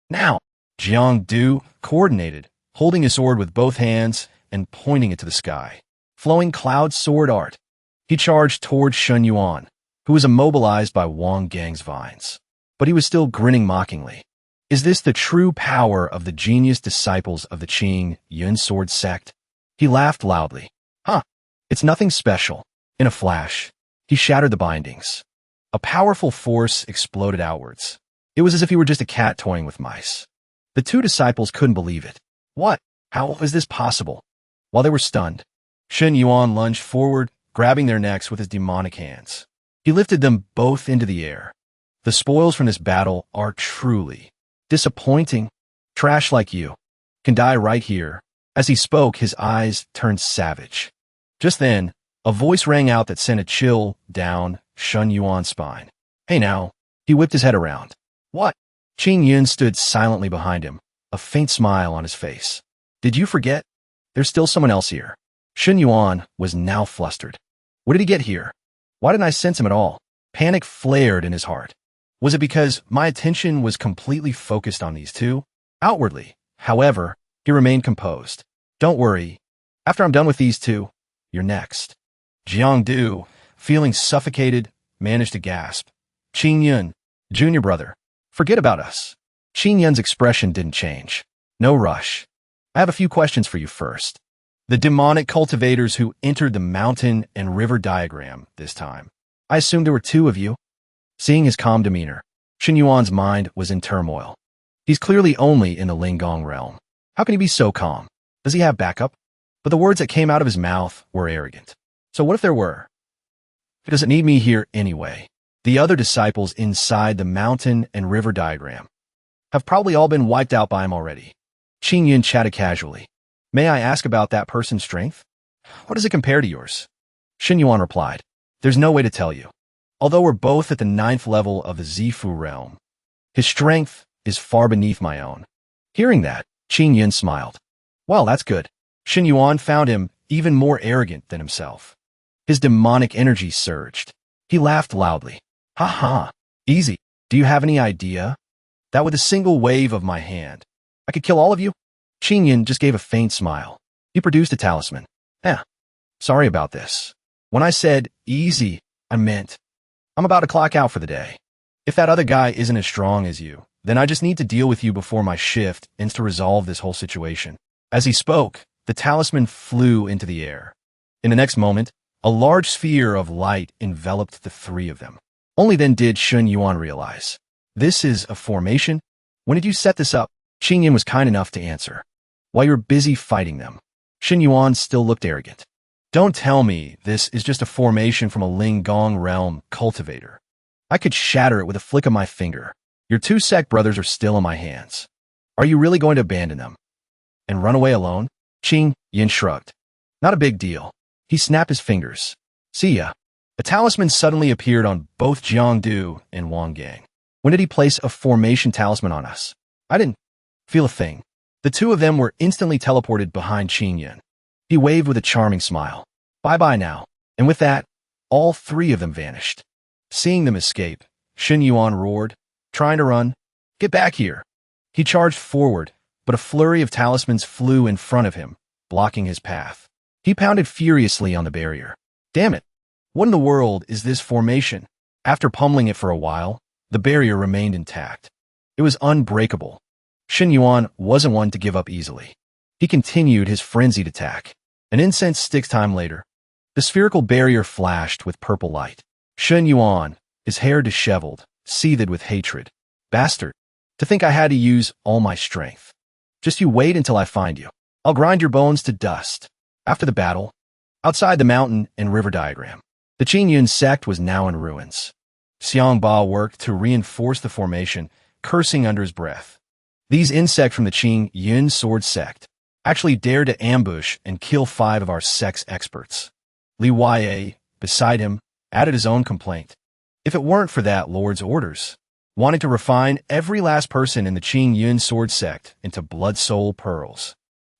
Now! Jiangdu coordinated, holding his sword with both hands and pointing it to the sky. Flowing cloud sword art. He charged toward Shen Yuan, who was immobilized by Wang Gang's vines. But he was still grinning mockingly. Is this the true power of the genius disciples of the Ching Yun sword sect? He laughed loudly. Huh, it's nothing special. In a flash, he shattered the bindings. A powerful force exploded outwards. It was as if he were just a cat toying with mice. The 2 disciples couldn't believe it. What? How is this possible? While they were stunned, Shen Yuan lunged forward, grabbing their necks with his demonic hands. He lifted them both into the air. The spoils from this battle are truly disappointing. Trash like you can die right here. As he spoke, his eyes turned savage. Just then, a voice rang out that sent a chill down Shen Yuan's spine. Hey now. He whipped his head around. What? Ching Yun stood silently behind him, a faint smile on his face. Did you forget? There's still someone else here. Shen Yuan was now flustered. What did he get here? Why didn't I sense him at all? Panic flared in his heart. Was it because my attention was completely focused on these two? Outwardly, however, he remained composed. Don't worry. After I'm done with these two, you're next. Jiangdu, feeling suffocated, managed to gasp. Ching Yun, junior brother, forget about us. Ching Yun's expression didn't change. No rush. I have a few questions for you first. The demonic cultivators who entered the mountain and river diagram this time. I assumed there were two of you. Seeing his calm demeanor, Shen Yuan's mind was in turmoil. He's clearly only in the Lingong realm. How can he be so calm? Does he have backup? But the words that came out of his mouth were arrogant. So what if there were? He doesn't need me here anyway. The other disciples inside the mountain and river diagram have probably all been wiped out by him already. Ching Yun chatted casually. May I ask about that person's strength? What does it compare to yours? Shen Yuan replied. There's no way to tell you. Although we're both at the 9th level of the Zifu realm, his strength is far beneath my own. Hearing that, Ching Yun smiled. Well, that's good. Shen Yuan found him even more arrogant than himself. His demonic energy surged. He laughed loudly. Ha ha. Easy. Do you have any idea that with a single wave of my hand, I could kill all of you? Ching Yun just gave a faint smile. He produced a talisman. Sorry about this. When I said easy, I meant I'm about to clock out for the day. If that other guy isn't as strong as you, then I just need to deal with you before my shift ends to resolve this whole situation. As he spoke, the talisman flew into the air. In the next moment, a large sphere of light enveloped the three of them. Only then did Shen Yuan realize. This is a formation? When did you set this up? Ching Yun was kind enough to answer. While you're busy fighting them. Shen Yuan still looked arrogant. Don't tell me this is just a formation from a Lingong realm cultivator. I could shatter it with a flick of my finger. Your two Sect brothers are still in my hands. Are you really going to abandon them and run away alone? Ching Yun shrugged. Not a big deal. He snapped his fingers. See ya. A talisman suddenly appeared on both Jiangdu and Wang Gang. When did he place a formation talisman on us? I didn't feel a thing. The two of them were instantly teleported behind Ching Yun. He waved with a charming smile. Bye-bye now. And with that, all three of them vanished. Seeing them escape, Shen Yuan roared, trying to run. Get back here. He charged forward, but a flurry of talismans flew in front of him, blocking his path. He pounded furiously on the barrier. Damn it. What in the world is this formation? After pummeling it for a while, the barrier remained intact. It was unbreakable. Shen Yuan wasn't one to give up easily. He continued his frenzied attack. An incense sticks time later, the spherical barrier flashed with purple light. Shen Yuan, his hair disheveled, seethed with hatred. Bastard. To think I had to use all my strength. Just you wait until I find you. I'll grind your bones to dust. After the battle, outside the mountain and river diagram, the Ching Yun sect was now in ruins. Xiang Ba worked to reinforce the formation, cursing under his breath. These insects from the Ching Yun sword sect actually dared to ambush and kill 5 of our sect's experts. Li Wei, beside him, added his own complaint. If it weren't for that Lord's orders, wanting to refine every last person in the Ching Yun sword sect into blood soul pearls,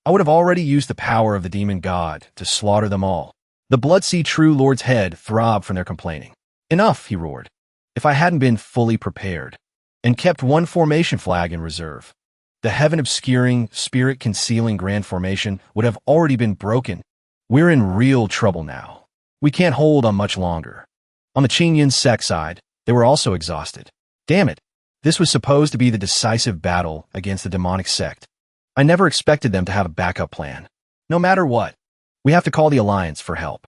I would have already used the power of the demon god to slaughter them all. The Blood Sea True Lord's head throbbed from their complaining. Enough, he roared. If I hadn't been fully prepared and kept one formation flag in reserve, the heaven-obscuring, spirit-concealing grand formation would have already been broken. We're in real trouble now. We can't hold on much longer. On the Ching Yun sect side, they were also exhausted. Damn it. This was supposed to be the decisive battle against the demonic sect. I never expected them to have a backup plan. No matter what, we have to call the Alliance for help.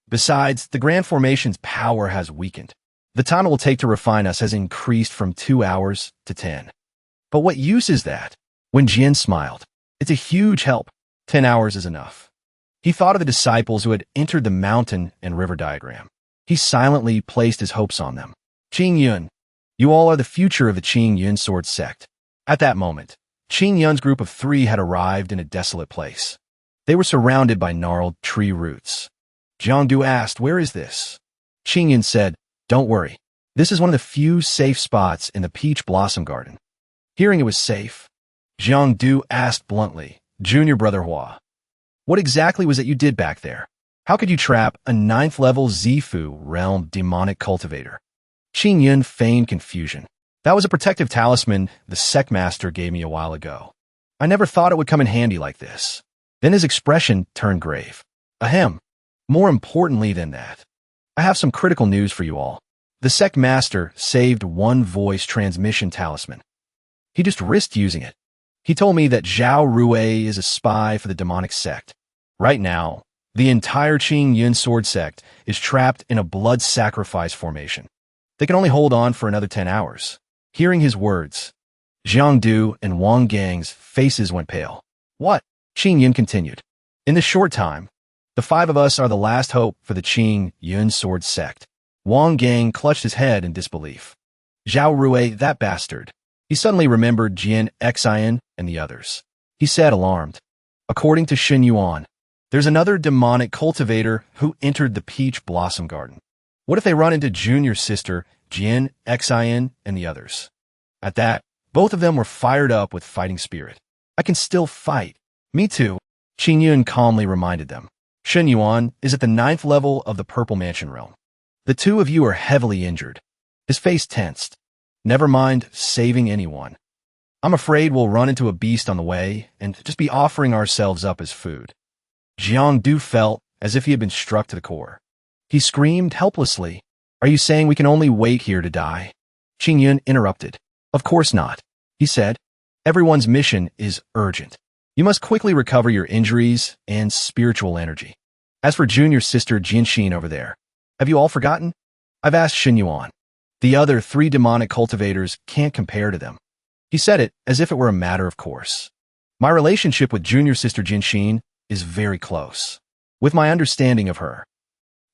Besides, the grand formation's power has weakened. The time it will take to refine us has increased from 2 hours to 10. But what use is that? When Jian smiled, it's a huge help. 10 hours is enough. He thought of the disciples who had entered the mountain and river diagram. He silently placed his hopes on them. Ching Yun, you all are the future of the Ching Yun sword sect. At that moment, Ching Yun's group of 3 had arrived in a desolate place. They were surrounded by gnarled tree roots. Jiangdu asked, where is this? Ching Yun said, don't worry. This is one of the few safe spots in the Peach Blossom Garden. Hearing it was safe, Jiangdu asked bluntly, Junior Brother Hua, what exactly was it you did back there? How could you trap a 9th level Zifu realm demonic cultivator? Ching Yun feigned confusion. That was a protective talisman the Sect master gave me a while ago. I never thought it would come in handy like this. Then his expression turned grave. Ahem. More importantly than that, I have some critical news for you all. The Sect master saved one voice transmission talisman. He just risked using it. He told me that Zhao Rue is a spy for the demonic sect. Right now, the entire Ching Yun sword sect is trapped in a blood sacrifice formation. They can only hold on for another 10 hours. Hearing his words, Zhang Du and Wang Gang's faces went pale. What? Ching Yun continued. In this short time, the 5 of us are the last hope for the Ching Yun sword sect. Wang Gang clutched his head in disbelief. Zhao Rue, that bastard. He suddenly remembered Jian Xian and the others. He said, alarmed. According to Xin Yuan, there's another demonic cultivator who entered the Peach Blossom Garden. What if they run into junior sister Jian Xian and the others? At that, both of them were fired up with fighting spirit. I can still fight. Me too, Ching Yun calmly reminded them. Xin Yuan is at the 9th level of the Purple Mansion realm. The 2 of you are heavily injured. His face tensed. Never mind saving anyone. I'm afraid we'll run into a beast on the way and just be offering ourselves up as food. Jiang Du felt as if he had been struck to the core. He screamed helplessly. Are you saying we can only wait here to die? Ching Yun interrupted. Of course not, he said. Everyone's mission is urgent. You must quickly recover your injuries and spiritual energy. As for junior sister Jinshin over there, have you all forgotten? I've asked Xin Yuan. The other 3 demonic cultivators can't compare to them. He said it as if it were a matter of course. My relationship with junior sister Jinshin is very close. With my understanding of her,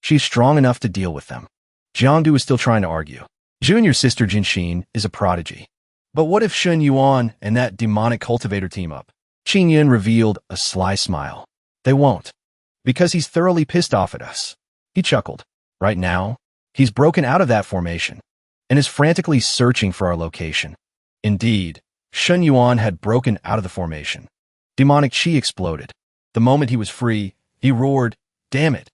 she's strong enough to deal with them. Jiangdu is still trying to argue. Junior sister Jinshin is a prodigy. But what if Xin Yuan and that demonic cultivator team up? Ching Yun revealed a sly smile. They won't. Because he's thoroughly pissed off at us. He chuckled. Right now, he's broken out of that formation and is frantically searching for our location. Indeed, Xin Yuan had broken out of the formation. Demonic chi exploded. The moment he was free, he roared, "Damn it!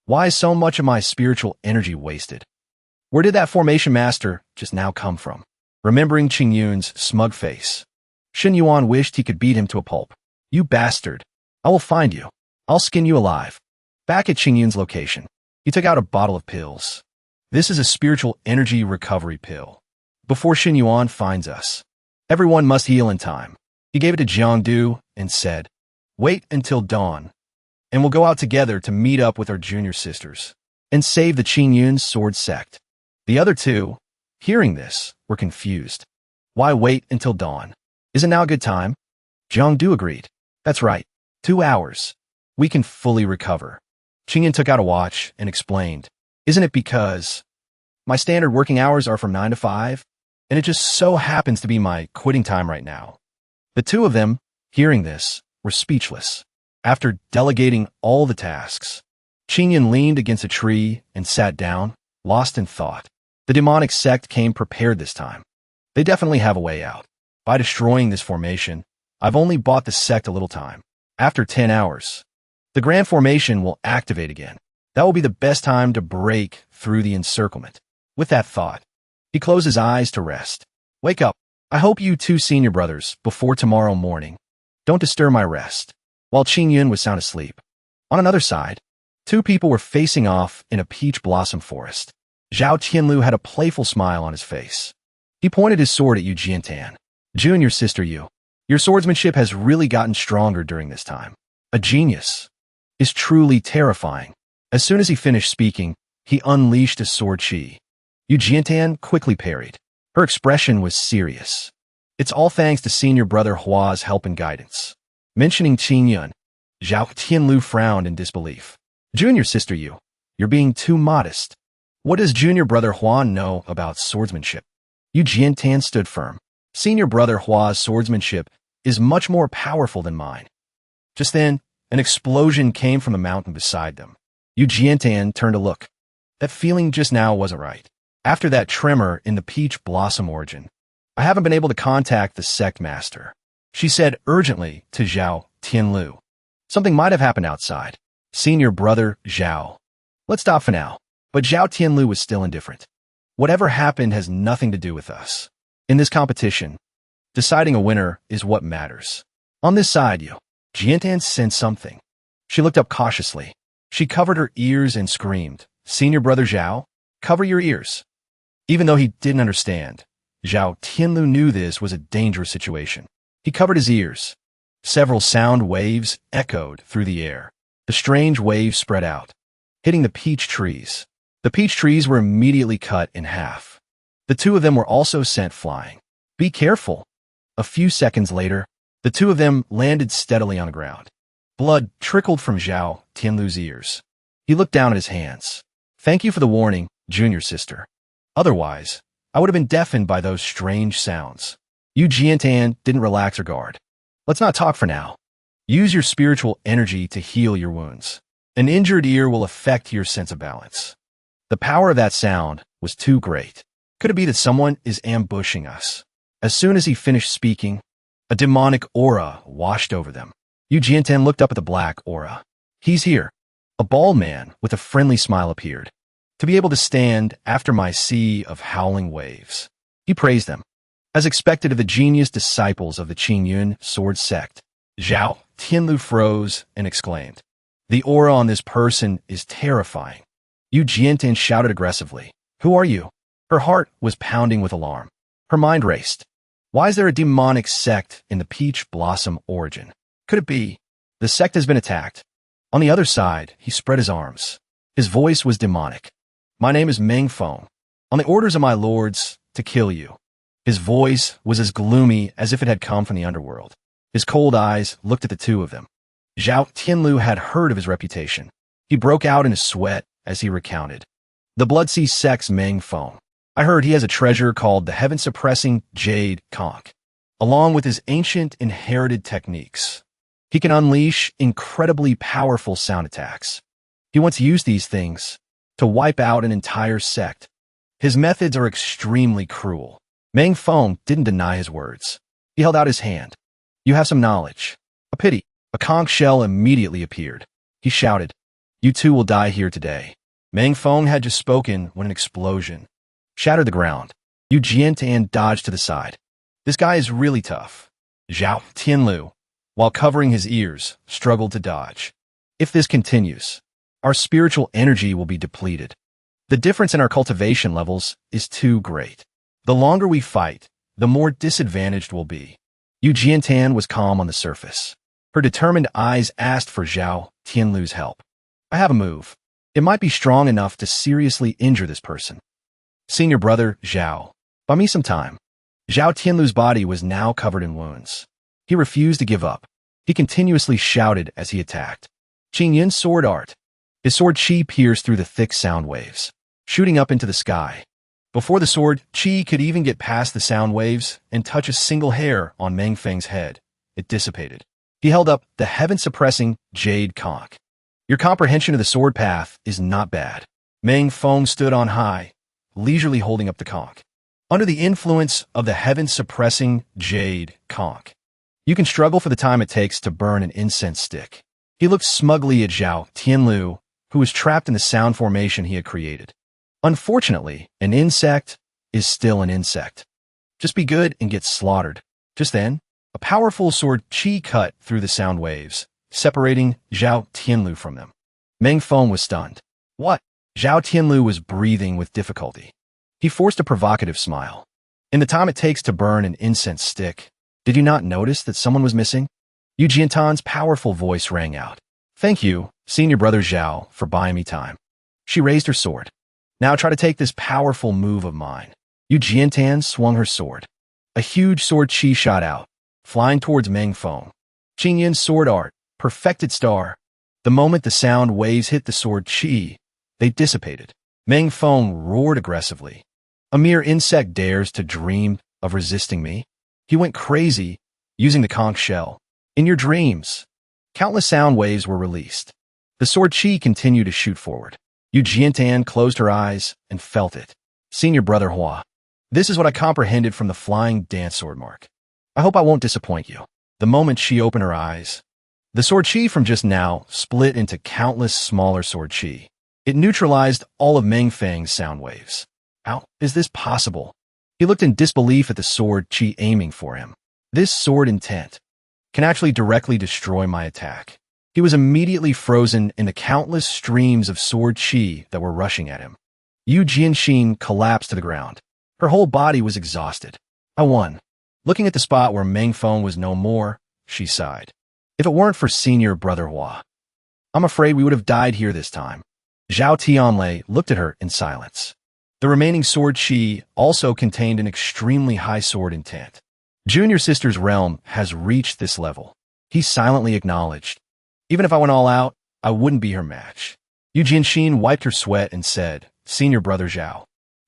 Why is so much of my spiritual energy wasted?" Where did that formation master just now come from? Remembering Ching Yun's smug face, Xin Yuan wished he could beat him to a pulp. You bastard! I will find you. I'll skin you alive. Back at Ching Yun's location, he took out a bottle of pills. This is a spiritual energy recovery pill. Before Xin Yuan finds us, everyone must heal in time. He gave it to Jiangdu and said, wait until dawn, and we'll go out together to meet up with our junior sisters and save the Ching Yun sword sect. The other 2, hearing this, were confused. Why wait until dawn? Isn't now a good time? Jiangdu agreed. That's right. 2 hours. We can fully recover. Ching Yun took out a watch and explained, isn't it because my standard working hours are from 9 to 5, and it just so happens to be my quitting time right now. The 2 of them, hearing this, were speechless. After delegating all the tasks, Ching Yun leaned against a tree and sat down, lost in thought. The demonic sect came prepared this time. They definitely have a way out. By destroying this formation, I've only bought the sect a little time. After 10 hours, the grand formation will activate again. That will be the best time to break through the encirclement. With that thought, he closed his eyes to rest. Wake up. I hope you 2 senior brothers, before tomorrow morning, don't disturb my rest. While Ching Yun was sound asleep. On another side, 2 people were facing off in a peach blossom forest. Zhao Tianlu had a playful smile on his face. He pointed his sword at Yu Jiantan. Junior sister Yu, your swordsmanship has really gotten stronger during this time. A genius. Is truly terrifying. As soon as he finished speaking, he unleashed his sword chi. Yu Jiantan quickly parried. Her expression was serious. It's all thanks to senior brother Hua's help and guidance. Mentioning Ching Yun, Zhao Tianlu frowned in disbelief. Junior sister Yu, you're being too modest. What does junior brother Hua know about swordsmanship? Yu Jiantan stood firm. Senior brother Hua's swordsmanship is much more powerful than mine. Just then, an explosion came from the mountain beside them. Yu Jiantan turned to look. That feeling just now wasn't right. After that tremor in the peach blossom origin, I haven't been able to contact the sect master. She said urgently to Zhao Tianlu. Something might have happened outside. Senior brother Zhao. Let's stop for now. But Zhao Tianlu was still indifferent. Whatever happened has nothing to do with us. In this competition, deciding a winner is what matters. On this side, Jiantan sensed something. She looked up cautiously. She covered her ears and screamed, Senior brother Zhao, cover your ears. Even though he didn't understand, Zhao Tianlu knew this was a dangerous situation. He covered his ears. Several sound waves echoed through the air. The strange waves spread out, hitting the peach trees. The peach trees were immediately cut in half. The two of them were also sent flying. Be careful. A few seconds later, the two of them landed steadily on the ground. Blood trickled from Zhao Tianlu's ears. He looked down at his hands. Thank you for the warning, junior sister. Otherwise, I would have been deafened by those strange sounds. Yu Jiantan didn't relax her guard. Let's not talk for now. Use your spiritual energy to heal your wounds. An injured ear will affect your sense of balance. The power of that sound was too great. Could it be that someone is ambushing us? As soon as he finished speaking, a demonic aura washed over them. Yu Jiantan looked up at the black aura. He's here. A bald man with a friendly smile appeared. To be able to stand after my sea of howling waves. He praised them. As expected of the genius disciples of the Ching Yun sword sect, Zhao Tianlu froze and exclaimed, The aura on this person is terrifying. Yu Jiantan shouted aggressively, Who are you? Her heart was pounding with alarm. Her mind raced. Why is there a demonic sect in the peach blossom origin? Could it be? The sect has been attacked. On the other side, he spread his arms. His voice was demonic. My name is Meng Feng. On the orders of my lords, to kill you. His voice was as gloomy as if it had come from the underworld. His cold eyes looked at the two of them. Zhao Tianlu had heard of his reputation. He broke out in a sweat as he recounted. The Blood Sea Sect's Meng Feng. I heard he has a treasure called the heaven-suppressing jade conch. Along with his ancient inherited techniques, he can unleash incredibly powerful sound attacks. He once used these things to wipe out an entire sect. His methods are extremely cruel. Meng Feng didn't deny his words. He held out his hand. You have some knowledge. A pity. A conch shell immediately appeared. He shouted, You two will die here today. Meng Feng had just spoken when an explosion shattered the ground. Yu Jiantan dodged to the side. This guy is really tough. Zhao Tianlu, while covering his ears, struggled to dodge. If this continues, our spiritual energy will be depleted. The difference in our cultivation levels is too great. The longer we fight, the more disadvantaged we'll be. Yu Jiantan was calm on the surface. Her determined eyes asked for Zhao Tianlu's help. I have a move. It might be strong enough to seriously injure this person. Senior brother Zhao, buy me some time. Zhao Tianlu's body was now covered in wounds. He refused to give up. He continuously shouted as he attacked. Ching Yun's sword art. His sword chi pierced through the thick sound waves, shooting up into the sky. Before the sword chi could even get past the sound waves and touch a single hair on Meng Feng's head, it dissipated. He held up the heaven-suppressing jade conch. Your comprehension of the sword path is not bad. Meng Feng stood on high, leisurely holding up the conch. Under the influence of the heaven-suppressing jade conch, you can struggle for the time it takes to burn an incense stick. He looked smugly at Zhao Tianlu, who was trapped in the sound formation he had created. Unfortunately, an insect is still an insect. Just be good and get slaughtered. Just then, a powerful sword chi cut through the sound waves, separating Zhao Tianlu from them. Meng Feng was stunned. What? Zhao Tianlu was breathing with difficulty. He forced a provocative smile. In the time it takes to burn an incense stick, did you not notice that someone was missing? Yu Jiantan's powerful voice rang out. Thank you, senior brother Zhao, for buying me time. She raised her sword. Now try to take this powerful move of mine. Yu Jiantan swung her sword. A huge sword chi shot out, flying towards Meng Feng. Ching Yun's sword art, perfected star. The moment the sound waves hit the sword chi, they dissipated. Meng Feng roared aggressively. A mere insect dares to dream of resisting me? He went crazy, using the conch shell. In your dreams, countless sound waves were released. The sword chi continued to shoot forward. Yu Jiantan closed her eyes and felt it. Senior brother Hua. This is what I comprehended from the flying dance sword mark. I hope I won't disappoint you. The moment she opened her eyes, The sword chi from just now split into countless smaller sword chi. It neutralized all of Meng Fang's sound waves. How is this possible? He looked in disbelief at the sword chi aiming for him. This sword intent can actually directly destroy my attack. He was immediately frozen in the countless streams of sword chi that were rushing at him. Yu Jianxin collapsed to the ground. Her whole body was exhausted. I won. Looking at the spot where Meng Feng was no more, she sighed. If it weren't for Senior Brother Hua, I'm afraid we would have died here this time. Zhao Tianlei looked at her in silence. The remaining sword chi also contained an extremely high sword intent. Junior Sister's realm has reached this level. He silently acknowledged. Even if I went all out, I wouldn't be her match. Yu Jianxin wiped her sweat and said, Senior Brother Zhao,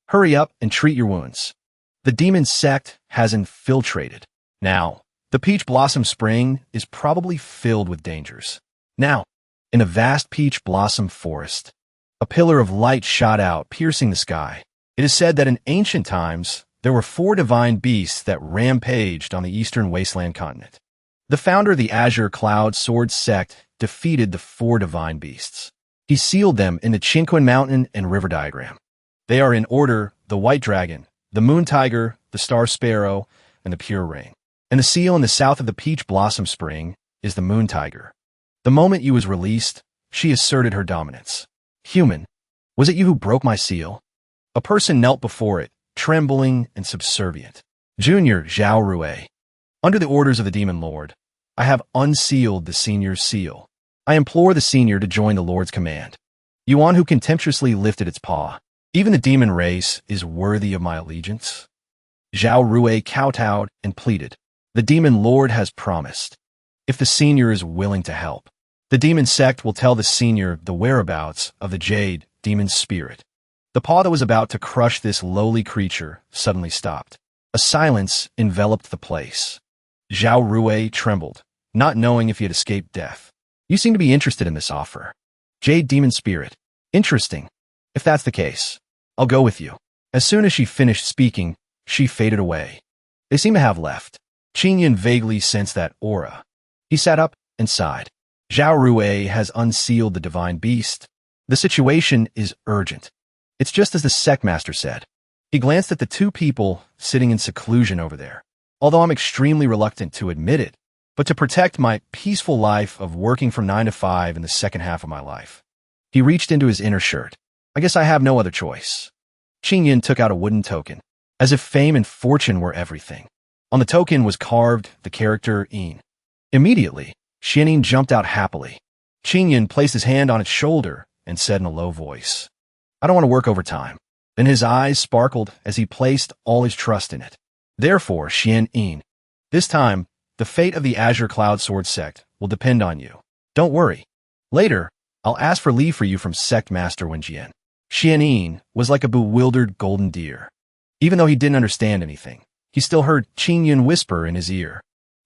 hurry up and treat your wounds. The demon sect has infiltrated. Now, the Peach Blossom Spring is probably filled with dangers. Now, in a vast peach blossom forest, a pillar of light shot out, piercing the sky. It is said that in ancient times, there were 4 divine beasts that rampaged on the eastern wasteland continent. The founder of the Azure Cloud Sword Sect defeated the 4 divine beasts. He sealed them in the Qingquan Mountain and River diagram. They are in order: the White Dragon, the Moon Tiger, the Star Sparrow, and the Pure Rain. And the seal in the south of the Peach Blossom Spring is the Moon Tiger. The moment you was released, she asserted her dominance. Human, was it you who broke my seal? A person knelt before it, trembling and subservient. Junior Zhao Rui. Under the orders of the Demon Lord, I have unsealed the Senior's seal. I implore the Senior to join the Lord's command. Yuan, who contemptuously lifted its paw. Even the demon race is worthy of my allegiance. Zhao Rui kowtowed and pleaded. The Demon Lord has promised. If the Senior is willing to help, the demon sect will tell the Senior the whereabouts of the Jade Demon Spirit. The paw that was about to crush this lowly creature suddenly stopped. A silence enveloped the place. Zhao Rui trembled, not knowing if he had escaped death. You seem to be interested in this offer. Jade Demon Spirit. Interesting. If that's the case, I'll go with you. As soon as she finished speaking, she faded away. They seem to have left. Ching Yun vaguely sensed that aura. He sat up and sighed. Zhao Rui has unsealed the divine beast. The situation is urgent. It's just as the Sect Master said. He glanced at the 2 people sitting in seclusion over there. Although I'm extremely reluctant to admit it, but to protect my peaceful life of working from 9 to 5 in the second half of my life. He reached into his inner shirt. I guess I have no other choice. Ching Yun took out a wooden token, as if fame and fortune were everything. On the token was carved the character Yin. Immediately, Xianyin jumped out happily. Ching Yun placed his hand on its shoulder and said in a low voice, I don't want to work overtime. Then his eyes sparkled as he placed all his trust in it. Therefore, Xianyin, this time, the fate of the Azure Cloud Sword Sect will depend on you. Don't worry. Later, I'll ask for leave for you from Sect Master Wenjian. Xianyin was like a bewildered golden deer. Even though he didn't understand anything, he still heard Ching Yun whisper in his ear.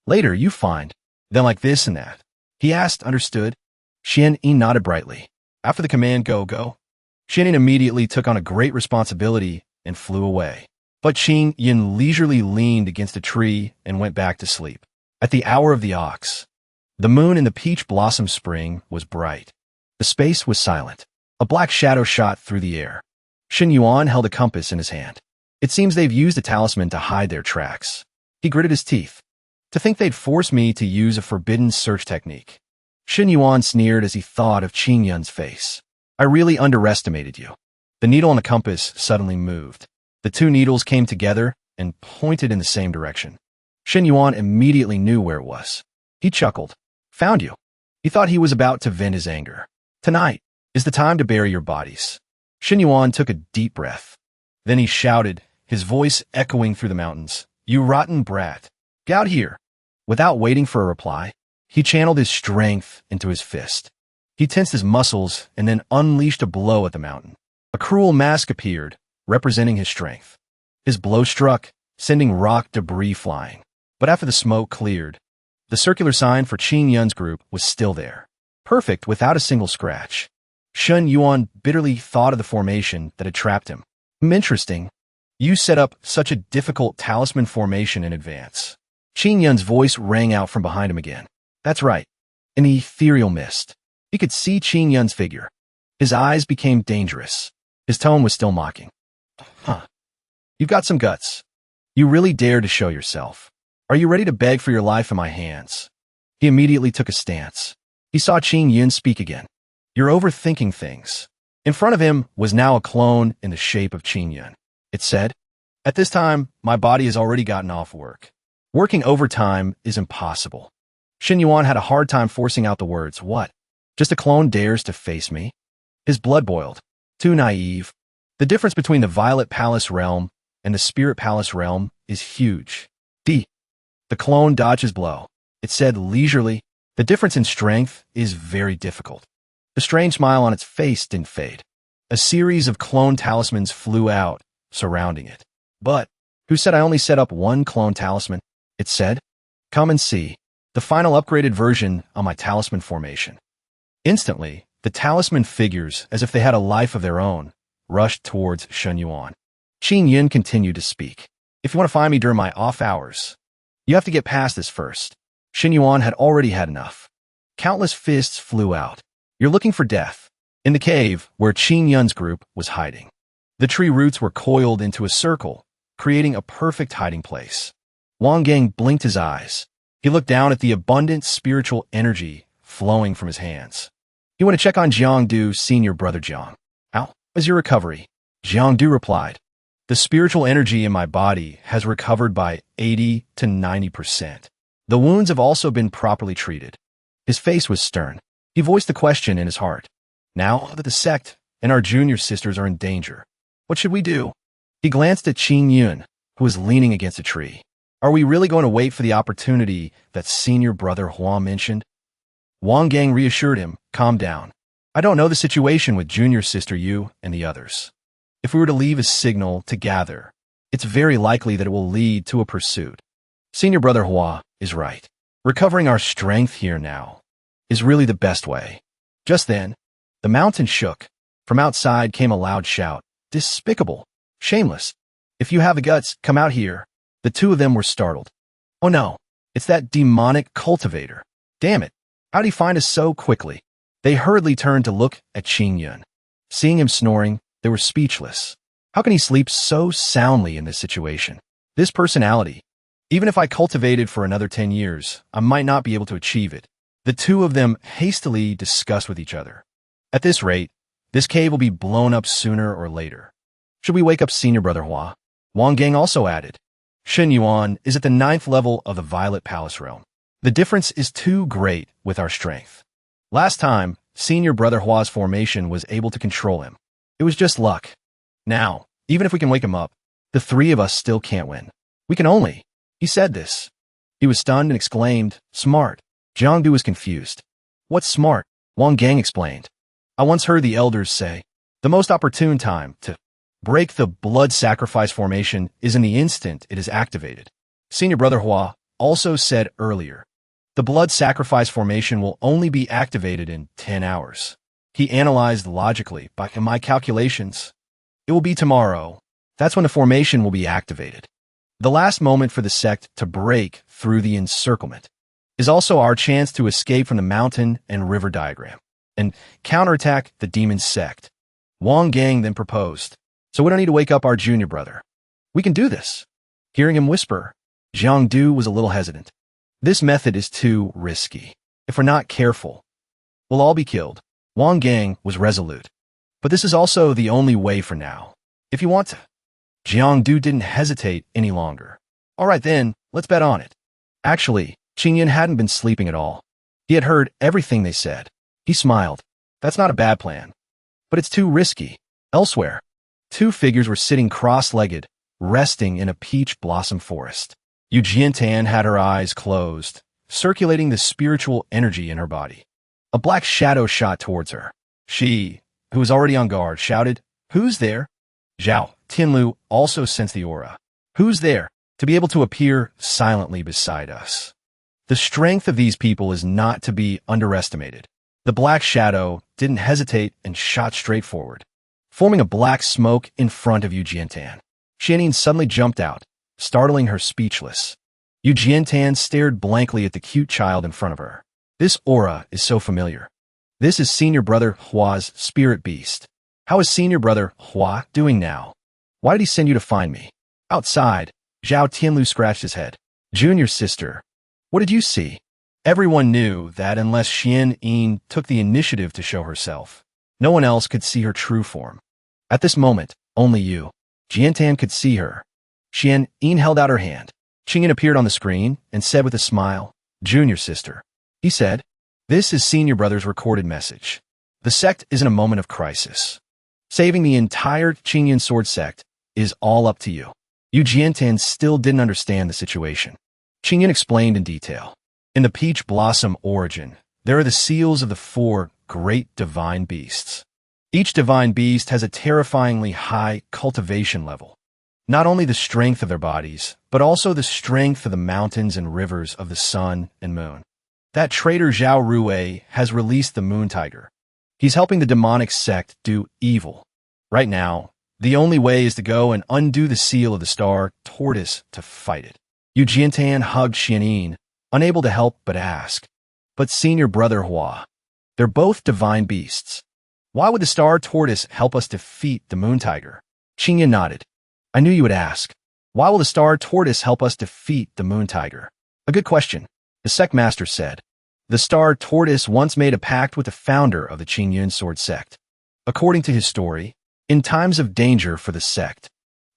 Later, you find. Then like this and that. He asked, understood? Xianyin nodded brightly. After the command go, go, Xianyin immediately took on a great responsibility and flew away. But Ching Yun leisurely leaned against a tree and went back to sleep. At the hour of the ox, the moon in the Peach Blossom Spring was bright. The space was silent. A black shadow shot through the air. Shen Yuan held a compass in his hand. It seems they've used a talisman to hide their tracks. He gritted his teeth. To think they'd force me to use a forbidden search technique. Shen Yuan sneered as he thought of Ching Yun's face. I really underestimated you. The needle on the compass suddenly moved. The 2 needles came together and pointed in the same direction. Shen Yuan immediately knew where it was. He chuckled. Found you. He thought he was about to vent his anger. Tonight is the time to bury your bodies. Shen Yuan took a deep breath. Then he shouted, his voice echoing through the mountains. You rotten brat. Get out here. Without waiting for a reply, he channeled his strength into his fist. He tensed his muscles and then unleashed a blow at the mountain. A cruel mask appeared, representing his strength. His blow struck, sending rock debris flying. But after the smoke cleared, the circular sign for Ching Yun's group was still there. Perfect without a single scratch. Shen Yuan bitterly thought of the formation that had trapped him. Interesting. You set up such a difficult talisman formation in advance. Ching Yun's voice rang out from behind him again. That's right. in the ethereal mist. He could see Ching Yun's figure. His eyes became dangerous. His tone was still mocking. Huh. You've got some guts. You really dare to show yourself. Are you ready to beg for your life in my hands? He immediately took a stance. He saw Ching Yun speak again. You're overthinking things. In front of him was now a clone in the shape of Ching Yun. It said, at this time, my body has already gotten off work. Working overtime is impossible. Xin Yuan had a hard time forcing out the words, what? Just a clone dares to face me? His blood boiled. Too naive. The difference between the Violet Palace realm and the Spirit Palace realm is huge. The clone dodged his blow. It said leisurely, the difference in strength is very difficult. The strange smile on its face didn't fade. A series of clone talismans flew out, surrounding it. But, who said I only set up one clone talisman? It said, come and see. The final upgraded version on my talisman formation. Instantly, the talisman figures, as if they had a life of their own, rushed towards Xin Yuan. Ching Yun continued to speak. If you want to find me during my off hours, you have to get past this first. Xin Yuan had already had enough. Countless fists flew out. You're looking for death. In the cave where Ching Yun's group was hiding. The tree roots were coiled into a circle, creating a perfect hiding place. Wang Gang blinked his eyes. He looked down at the abundant spiritual energy flowing from his hands. You want to check on Jiangdu's senior brother Jiang. How is your recovery? Jiangdu replied. The spiritual energy in my body has recovered by 80 to 90%. The wounds have also been properly treated. His face was stern. He voiced the question in his heart. Now that the Sect and our junior sisters are in danger, what should we do? He glanced at Ching Yun, who was leaning against a tree. Are we really going to wait for the opportunity that senior brother Hua mentioned? Wang Gang reassured him, calm down. I don't know the situation with junior sister Yu and the others. If we were to leave a signal to gather, it's very likely that it will lead to a pursuit. Senior brother Hua is right. Recovering our strength here now is really the best way. Just then, the mountain shook. From outside came a loud shout. Despicable. Shameless. If you have the guts, come out here. The two of them were startled. Oh no, it's that demonic cultivator. Damn it. How'd he find us so quickly? They hurriedly turned to look at Ching Yun. Seeing him snoring, they were speechless. How can he sleep so soundly in this situation? This personality. Even if I cultivated for another 10 years, I might not be able to achieve it. The two of them hastily discussed with each other. At this rate, this cave will be blown up sooner or later. Should we wake up senior brother Hua? Wang Gang also added. Xin Yuan is at the 9th level of the Violet Palace realm. The difference is too great with our strength. Last time, senior brother Hua's formation was able to control him. It was just luck. Now, even if we can wake him up, the three of us still can't win. We can only. He said this. He was stunned and exclaimed, smart. Jiangdu was confused. What's smart? Wang Gang explained. I once heard the elders say, the most opportune time to break the blood sacrifice formation is in the instant it is activated. Senior brother Hua also said earlier, the blood sacrifice formation will only be activated in 10 hours. He analyzed logically, by my calculations, it will be tomorrow. That's when the formation will be activated. The last moment for the sect to break through the encirclement is also our chance to escape from the mountain and river diagram and counterattack the demon sect. Wang Gang then proposed, so we don't need to wake up our junior brother. We can do this. Hearing him whisper, Jiangdu was a little hesitant. This method is too risky. If we're not careful, we'll all be killed. Wang Gang was resolute. But this is also the only way for now. If you want to. Jiangdu didn't hesitate any longer. All right then, let's bet on it. Actually, Ching Yun hadn't been sleeping at all. He had heard everything they said. He smiled. That's not a bad plan. But it's too risky. Elsewhere, two figures were sitting cross-legged, resting in a peach blossom forest. Yu Jiantan had her eyes closed, circulating the spiritual energy in her body. A black shadow shot towards her. She, who was already on guard, shouted, "Who's there?" Zhao Tianlu also sensed the aura. Who's there? To be able to appear silently beside us. The strength of these people is not to be underestimated. The black shadow didn't hesitate and shot straight forward, forming a black smoke in front of Yu Jiantan. Xianyin suddenly jumped out, startling her speechless. Yu Jiantan stared blankly at the cute child in front of her. This aura is so familiar. This is Senior Brother Hua's spirit beast. How is Senior Brother Hua doing now? Why did he send you to find me? Outside, Zhao Tianlu scratched his head. Junior sister, what did you see? Everyone knew that unless Xian Yin took the initiative to show herself, no one else could see her true form. At this moment, only you, Jiantan, could see her. Xian Yin held out her hand. Ching Yun appeared on the screen and said with a smile, Junior sister. He said, this is Senior Brother's recorded message. The sect is in a moment of crisis. Saving the entire Ching Yun sword sect is all up to you. Yu Jiantan still didn't understand the situation. Ching Yun explained in detail. In the peach blossom origin, there are the seals of the 4 great divine beasts. Each divine beast has a terrifyingly high cultivation level. Not only the strength of their bodies, but also the strength of the mountains and rivers of the sun and moon. That traitor Zhao Rui has released the Moon Tiger. He's helping the demonic sect do evil. Right now, the only way is to go and undo the seal of the star tortoise to fight it. Yu Jiantan hugged Xianyin, unable to help but ask. But Senior Brother Hua, they're both divine beasts. Why would the star tortoise help us defeat the Moon Tiger? Ching Yun nodded. I knew you would ask. Why will the star tortoise help us defeat the Moon Tiger? A good question. The Sect Master said. The star tortoise once made a pact with the founder of the Ching Yun sword sect. According to his story, in times of danger for the sect,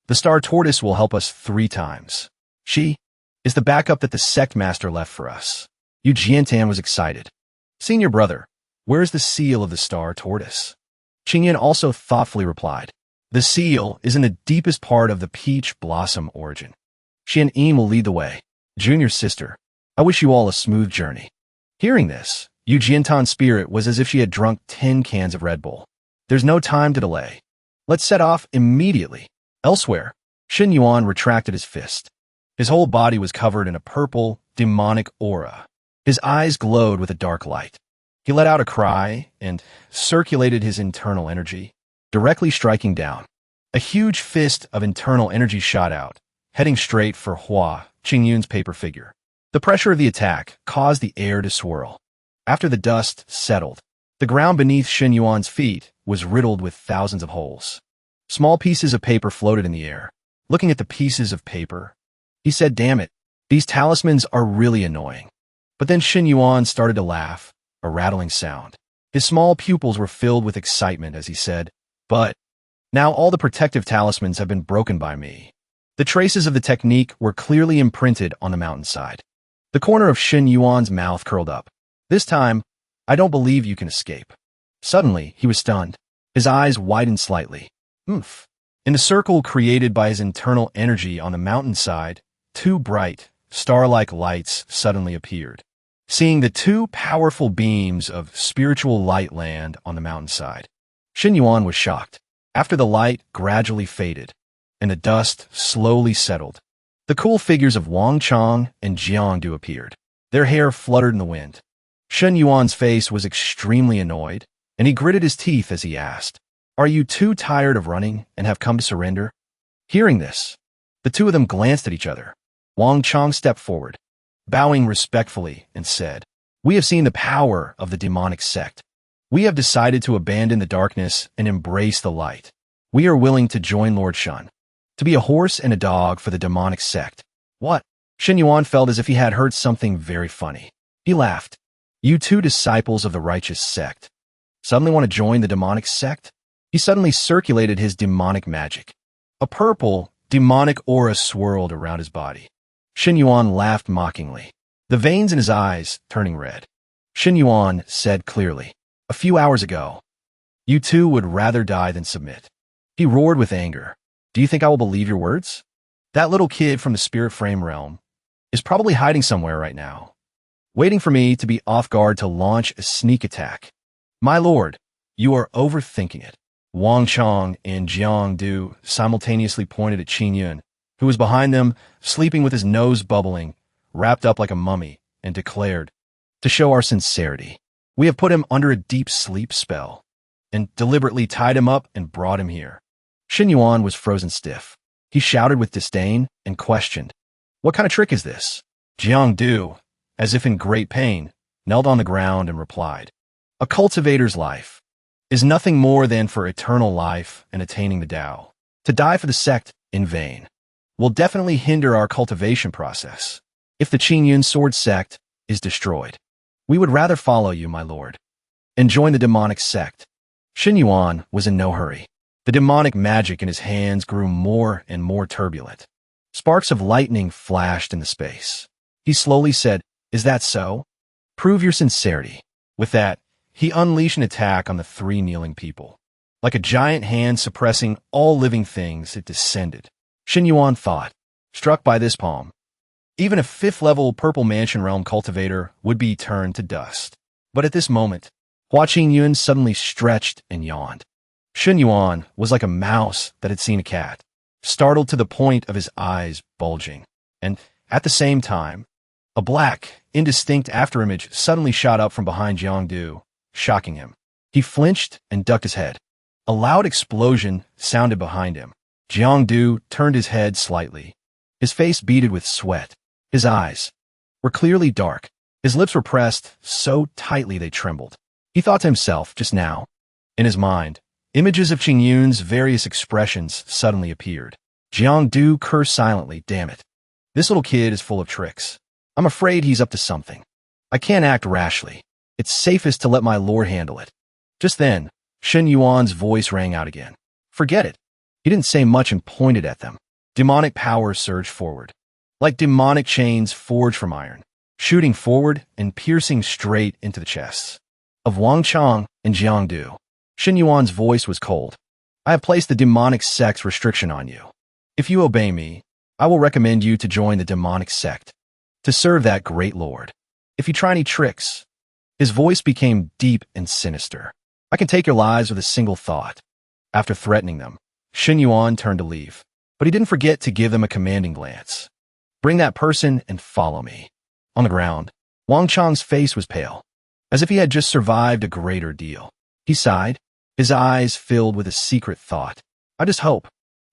the star tortoise will help us 3 times. She is the backup that the Sect Master left for us. Yu Jiantan was excited. Senior Brother, where's the seal of the star tortoise? Ching Yun also thoughtfully replied. The seal is in the deepest part of the peach blossom origin. Xian Yin will lead the way. Junior sister, I wish you all a smooth journey. Hearing this, Yu Jiantan's spirit was as if she had drunk 10 cans of Red Bull. There's no time to delay. Let's set off immediately. Elsewhere, Shen Yuan retracted his fist. His whole body was covered in a purple, demonic aura. His eyes glowed with a dark light. He let out a cry and circulated his internal energy, directly striking down. A huge fist of internal energy shot out, heading straight for Hua, Ching Yun's paper figure. The pressure of the attack caused the air to swirl. After the dust settled, the ground beneath Shen Yuan's feet was riddled with thousands of holes. Small pieces of paper floated in the air. Looking at the pieces of paper, he said, damn it, these talismans are really annoying. But then Shen Yuan started to laugh, a rattling sound. His small pupils were filled with excitement as he said, but now all the protective talismans have been broken by me. The traces of the technique were clearly imprinted on the mountainside. The corner of Shen Yuan's mouth curled up. This time, I don't believe you can escape. Suddenly, he was stunned. His eyes widened slightly. Oomph. In the circle created by his internal energy on the mountainside, 2 bright, star-like lights suddenly appeared. Seeing the 2 powerful beams of spiritual light land on the mountainside, Shen Yuan was shocked. After the light gradually faded, and the dust slowly settled, the cool figures of Wang Chong and Jiangdu appeared. Their hair fluttered in the wind. Shen Yuan's face was extremely annoyed, and he gritted his teeth as he asked, are you too tired of running and have come to surrender? Hearing this, the 2 of them glanced at each other. Wang Chong stepped forward, bowing respectfully, and said, we have seen the power of the demonic sect. We have decided to abandon the darkness and embrace the light. We are willing to join Lord Shun, to be a horse and a dog for the demonic sect. What? Shen Yuan felt as if he had heard something very funny. He laughed. You 2 disciples of the righteous sect suddenly want to join the demonic sect? He suddenly circulated his demonic magic. A purple, demonic aura swirled around his body. Shen Yuan laughed mockingly, the veins in his eyes turning red. Shen Yuan said clearly, a few hours ago, you 2 would rather die than submit. He roared with anger. Do you think I will believe your words? That little kid from the spirit frame realm is probably hiding somewhere right now, waiting for me to be off guard to launch a sneak attack. My lord, you are overthinking it. Wang Chong and Jiangdu simultaneously pointed at Ching Yun, who was behind them, sleeping with his nose bubbling, wrapped up like a mummy, and declared, to show our sincerity, we have put him under a deep sleep spell, and deliberately tied him up and brought him here. Shen Yuan was frozen stiff. He shouted with disdain and questioned, what kind of trick is this? Jiangdu, as if in great pain, knelt on the ground and replied, "A cultivator's life is nothing more than for eternal life and attaining the Tao. To die for the sect in vain will definitely hinder our cultivation process. If the Ching Yun sword sect is destroyed, we would rather follow you, my lord, and join the demonic sect." Ching Yun was in no hurry. The demonic magic in his hands grew more and more turbulent. Sparks of lightning flashed into space. He slowly said, "Is that so? Prove your sincerity." With that, he unleashed an attack on the three kneeling people. Like a giant hand suppressing all living things, it descended. Ching Yun thought, struck by this palm, even a fifth-level Purple Mansion Realm cultivator would be turned to dust. But at this moment, Ching Yun suddenly stretched and yawned. Ching Yun was like a mouse that had seen a cat, startled to the point of his eyes bulging. And, at the same time, a black, indistinct afterimage suddenly shot up from behind Jiangdu, shocking him. He flinched and ducked his head. A loud explosion sounded behind him. Jiangdu turned his head slightly. His face beaded with sweat. His eyes were clearly dark. His lips were pressed so tightly they trembled. He thought to himself just now. In his mind, images of Ching Yun's various expressions suddenly appeared. Jiangdu cursed silently. "Damn it. This little kid is full of tricks. I'm afraid he's up to something. I can't act rashly. It's safest to let my lord handle it." Just then, Ching Yun's voice rang out again. "Forget it." He didn't say much and pointed at them. Demonic power surged forward, like demonic chains forged from iron, shooting forward and piercing straight into the chests of Wang Chang and Jiangdu. Ching Yun's voice was cold. "I have placed the demonic sect's restriction on you. If you obey me, I will recommend you to join the demonic sect, to serve that great lord. If you try any tricks," his voice became deep and sinister, "I can take your lives with a single thought." After threatening them, Ching Yun turned to leave, but he didn't forget to give them a commanding glance. "Bring that person and follow me." On the ground, Wang Chang's face was pale, as if he had just survived a great ordeal. He sighed, his eyes filled with a secret thought. "I just hope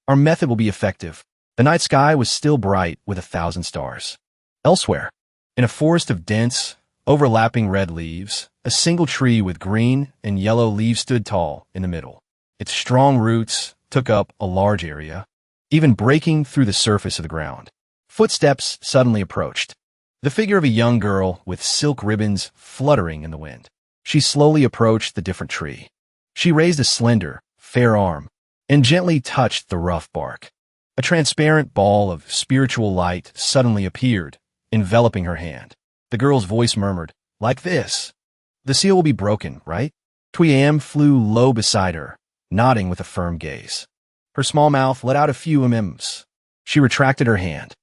our method will be effective." The night sky was still bright with 1,000 stars. Elsewhere, in a forest of dense, overlapping red leaves, a single tree with green and yellow leaves stood tall in the middle. Its strong roots took up a large area, even breaking through the surface of the ground. Footsteps suddenly approached. The figure of a young girl with silk ribbons fluttering in the wind. She slowly approached the different tree. She raised a slender, fair arm and gently touched the rough bark. A transparent ball of spiritual light suddenly appeared, enveloping her hand. The girl's voice murmured, "Like this. The seal will be broken, right?" Tuyam flew low beside her, nodding with a firm gaze. Her small mouth let out a few mms. She retracted her hand,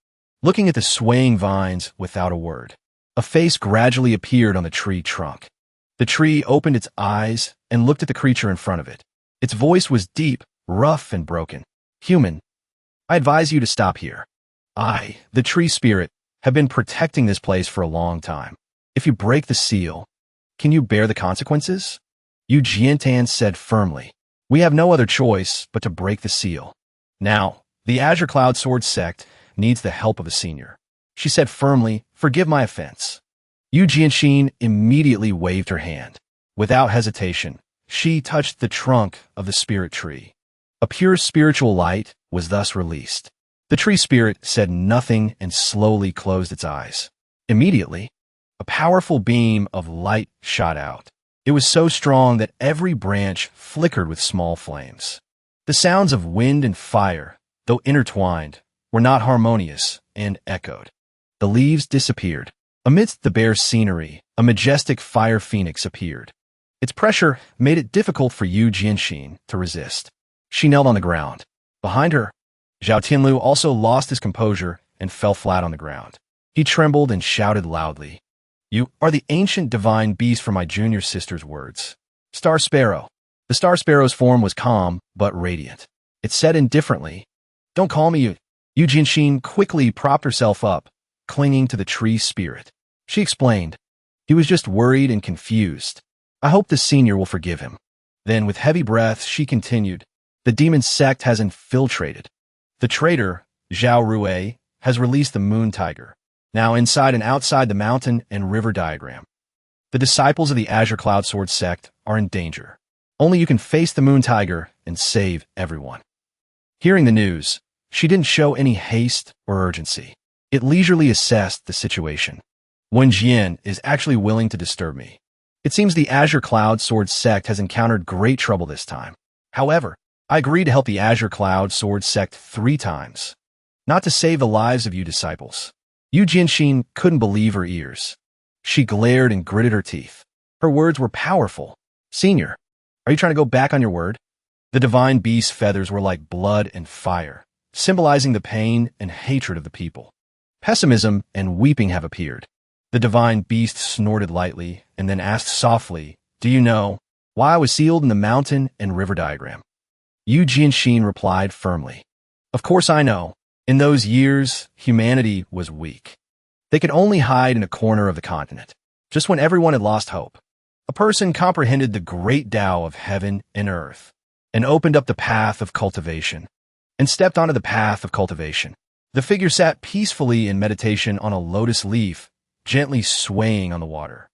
looking at the swaying vines without a word. A face gradually appeared on the tree trunk. The tree opened its eyes and looked at the creature in front of it. Its voice was deep, rough, and broken. "Human, I advise you to stop here. I, the tree spirit, have been protecting this place for a long time. If you break the seal, can you bear the consequences?" Yu Jiantan said firmly, "We have no other choice but to break the seal. Now, the Azure Cloud Sword Sect needs the help of a senior." She said firmly, "Forgive my offense." Yu Jianxin immediately waved her hand. Without hesitation, she touched the trunk of the spirit tree. A pure spiritual light was thus released. The tree spirit said nothing and slowly closed its eyes. Immediately, a powerful beam of light shot out. It was so strong that every branch flickered with small flames. The sounds of wind and fire, though intertwined, were not harmonious and echoed. The leaves disappeared. Amidst the bare scenery, a majestic fire phoenix appeared. Its pressure made it difficult for Yu Jianxin to resist. She knelt on the ground. Behind her, Zhao Tianlu also lost his composure and fell flat on the ground. He trembled and shouted loudly, "You are the ancient divine beast from my junior sister's words. Star Sparrow." The Star Sparrow's form was calm but radiant. It said indifferently, "Don't call me you." Yu Jianxin quickly propped herself up, clinging to the tree spirit. She explained, "He was just worried and confused. I hope the senior will forgive him." Then, with heavy breath, she continued, "The demon sect has infiltrated. The traitor, Zhao Rui, has released the moon tiger, now inside and outside the mountain and river diagram. The disciples of the Azure Cloud Sword sect are in danger. Only you can face the Moon Tiger and save everyone. Hearing the news, she didn't show any haste or urgency. It leisurely assessed the situation. Wen Jian is actually willing to disturb me. It seems the Azure Cloud Sword sect has encountered great trouble this time. However, I agreed to help the Azure Cloud Sword sect 3 times. Not to save the lives of you disciples. Yu Jianxin couldn't believe her ears. She glared and gritted her teeth. Her words were powerful. Senior, are you trying to go back on your word? The divine beast's feathers were like blood and fire, symbolizing the pain and hatred of the people. Pessimism and weeping have appeared. The divine beast snorted lightly and then asked softly, "Do you know why I was sealed in the mountain and river diagram?" Yu Jianxin replied firmly, "Of course I know. In those years, humanity was weak. They could only hide in a corner of the continent, just when everyone had lost hope. A person comprehended the great Tao of heaven and earth, and opened up the path of cultivation, and stepped onto the path of cultivation. The figure sat peacefully in meditation on a lotus leaf, gently swaying on the water."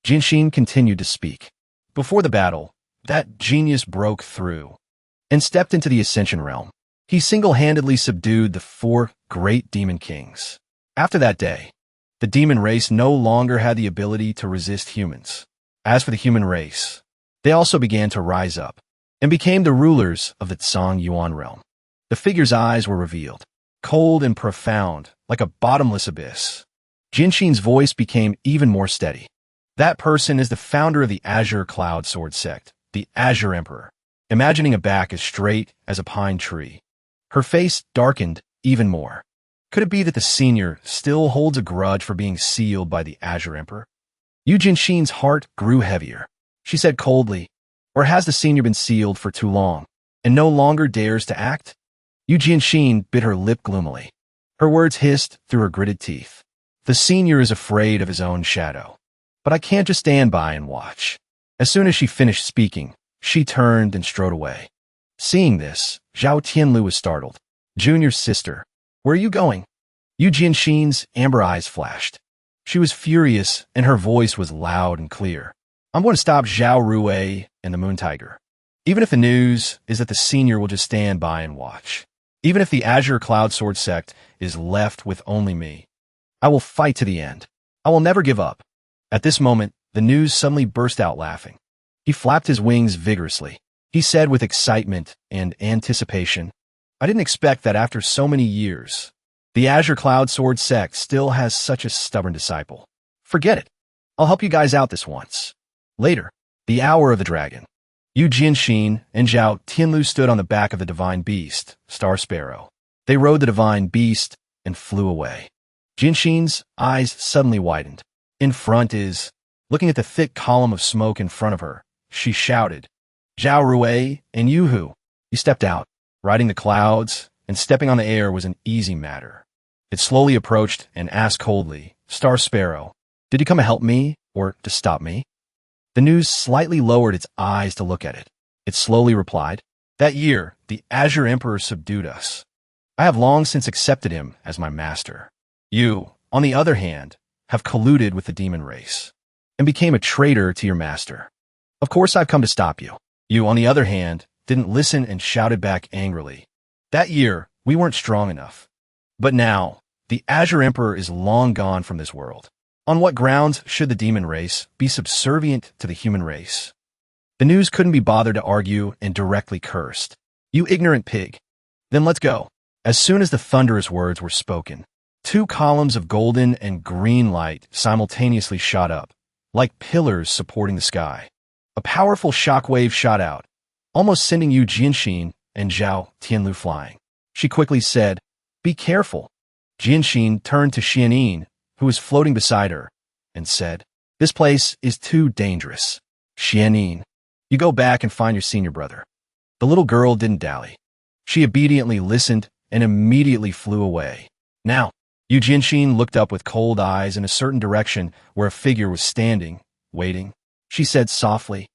Jianxin continued to speak. Before the battle, that genius broke through and stepped into the Ascension realm. He single-handedly subdued the 4 great demon kings. After that day, the demon race no longer had the ability to resist humans. As for the human race, they also began to rise up and became the rulers of the Tsang Yuan realm. The figure's eyes were revealed, cold and profound, like a bottomless abyss. Jianxin's voice became even more steady. That person is the founder of the Azure Cloud Sword sect, the Azure Emperor, imagining a back as straight as a pine tree. Her face darkened even more. Could it be that the senior still holds a grudge for being sealed by the Azure Emperor? Yu Jianxin's heart grew heavier. She said coldly, "Or has the senior been sealed for too long and no longer dares to act?" Yu Jianxin bit her lip gloomily. Her words hissed through her gritted teeth. "The senior is afraid of his own shadow. But I can't just stand by and watch." As soon as she finished speaking, she turned and strode away. Seeing this, Zhao Tianlu was startled. "Junior's sister, where are you going?" Yu Jianxin's amber eyes flashed. She was furious, and her voice was loud and clear. "I'm going to stop Zhao Rui and the Moon Tiger. Even if the news is that the senior will just stand by and watch. Even if the Azure Cloud Sword sect is left with only me. I will fight to the end. I will never give up." At this moment, the news suddenly burst out laughing. He flapped his wings vigorously. He said with excitement and anticipation, "I didn't expect that after so many years, the Azure Cloud Sword sect still has such a stubborn disciple. Forget it. I'll help you guys out this once." Later, the hour of the dragon. Yu Jianxin and Zhao Tianlu stood on the back of the divine beast, Star Sparrow. They rode the divine beast and flew away. Jianxin's eyes suddenly widened. In front is, looking at the thick column of smoke in front of her, she shouted, "Zhao Rui and Yuhu." He stepped out. Riding the clouds and stepping on the air was an easy matter. It slowly approached and asked coldly, "Star Sparrow, did you come to help me or to stop me?" The news slightly lowered its eyes to look at it. It slowly replied, "That year, the Azure Emperor subdued us. I have long since accepted him as my master. You, on the other hand, have colluded with the demon race and became a traitor to your master. Of course I've come to stop you. You, on the other hand, didn't listen and shouted back angrily. That year, we weren't strong enough. But now, the Azure Emperor is long gone from this world. On what grounds should the demon race be subservient to the human race?" The news couldn't be bothered to argue and directly cursed. "You ignorant pig. Then let's go." As soon as the thunderous words were spoken, 2 columns of golden and green light simultaneously shot up, like pillars supporting the sky. A powerful shockwave shot out, almost sending Yu Jianxin and Zhao Tianlu flying. She quickly said, "Be careful." Jianxin turned to Xianyin, who was floating beside her, and said, "This place is too dangerous. Xianyin, you go back and find your senior brother." The little girl didn't dally. She obediently listened and immediately flew away. Now, Yu Jianxin looked up with cold eyes in a certain direction where a figure was standing, waiting. She said softly,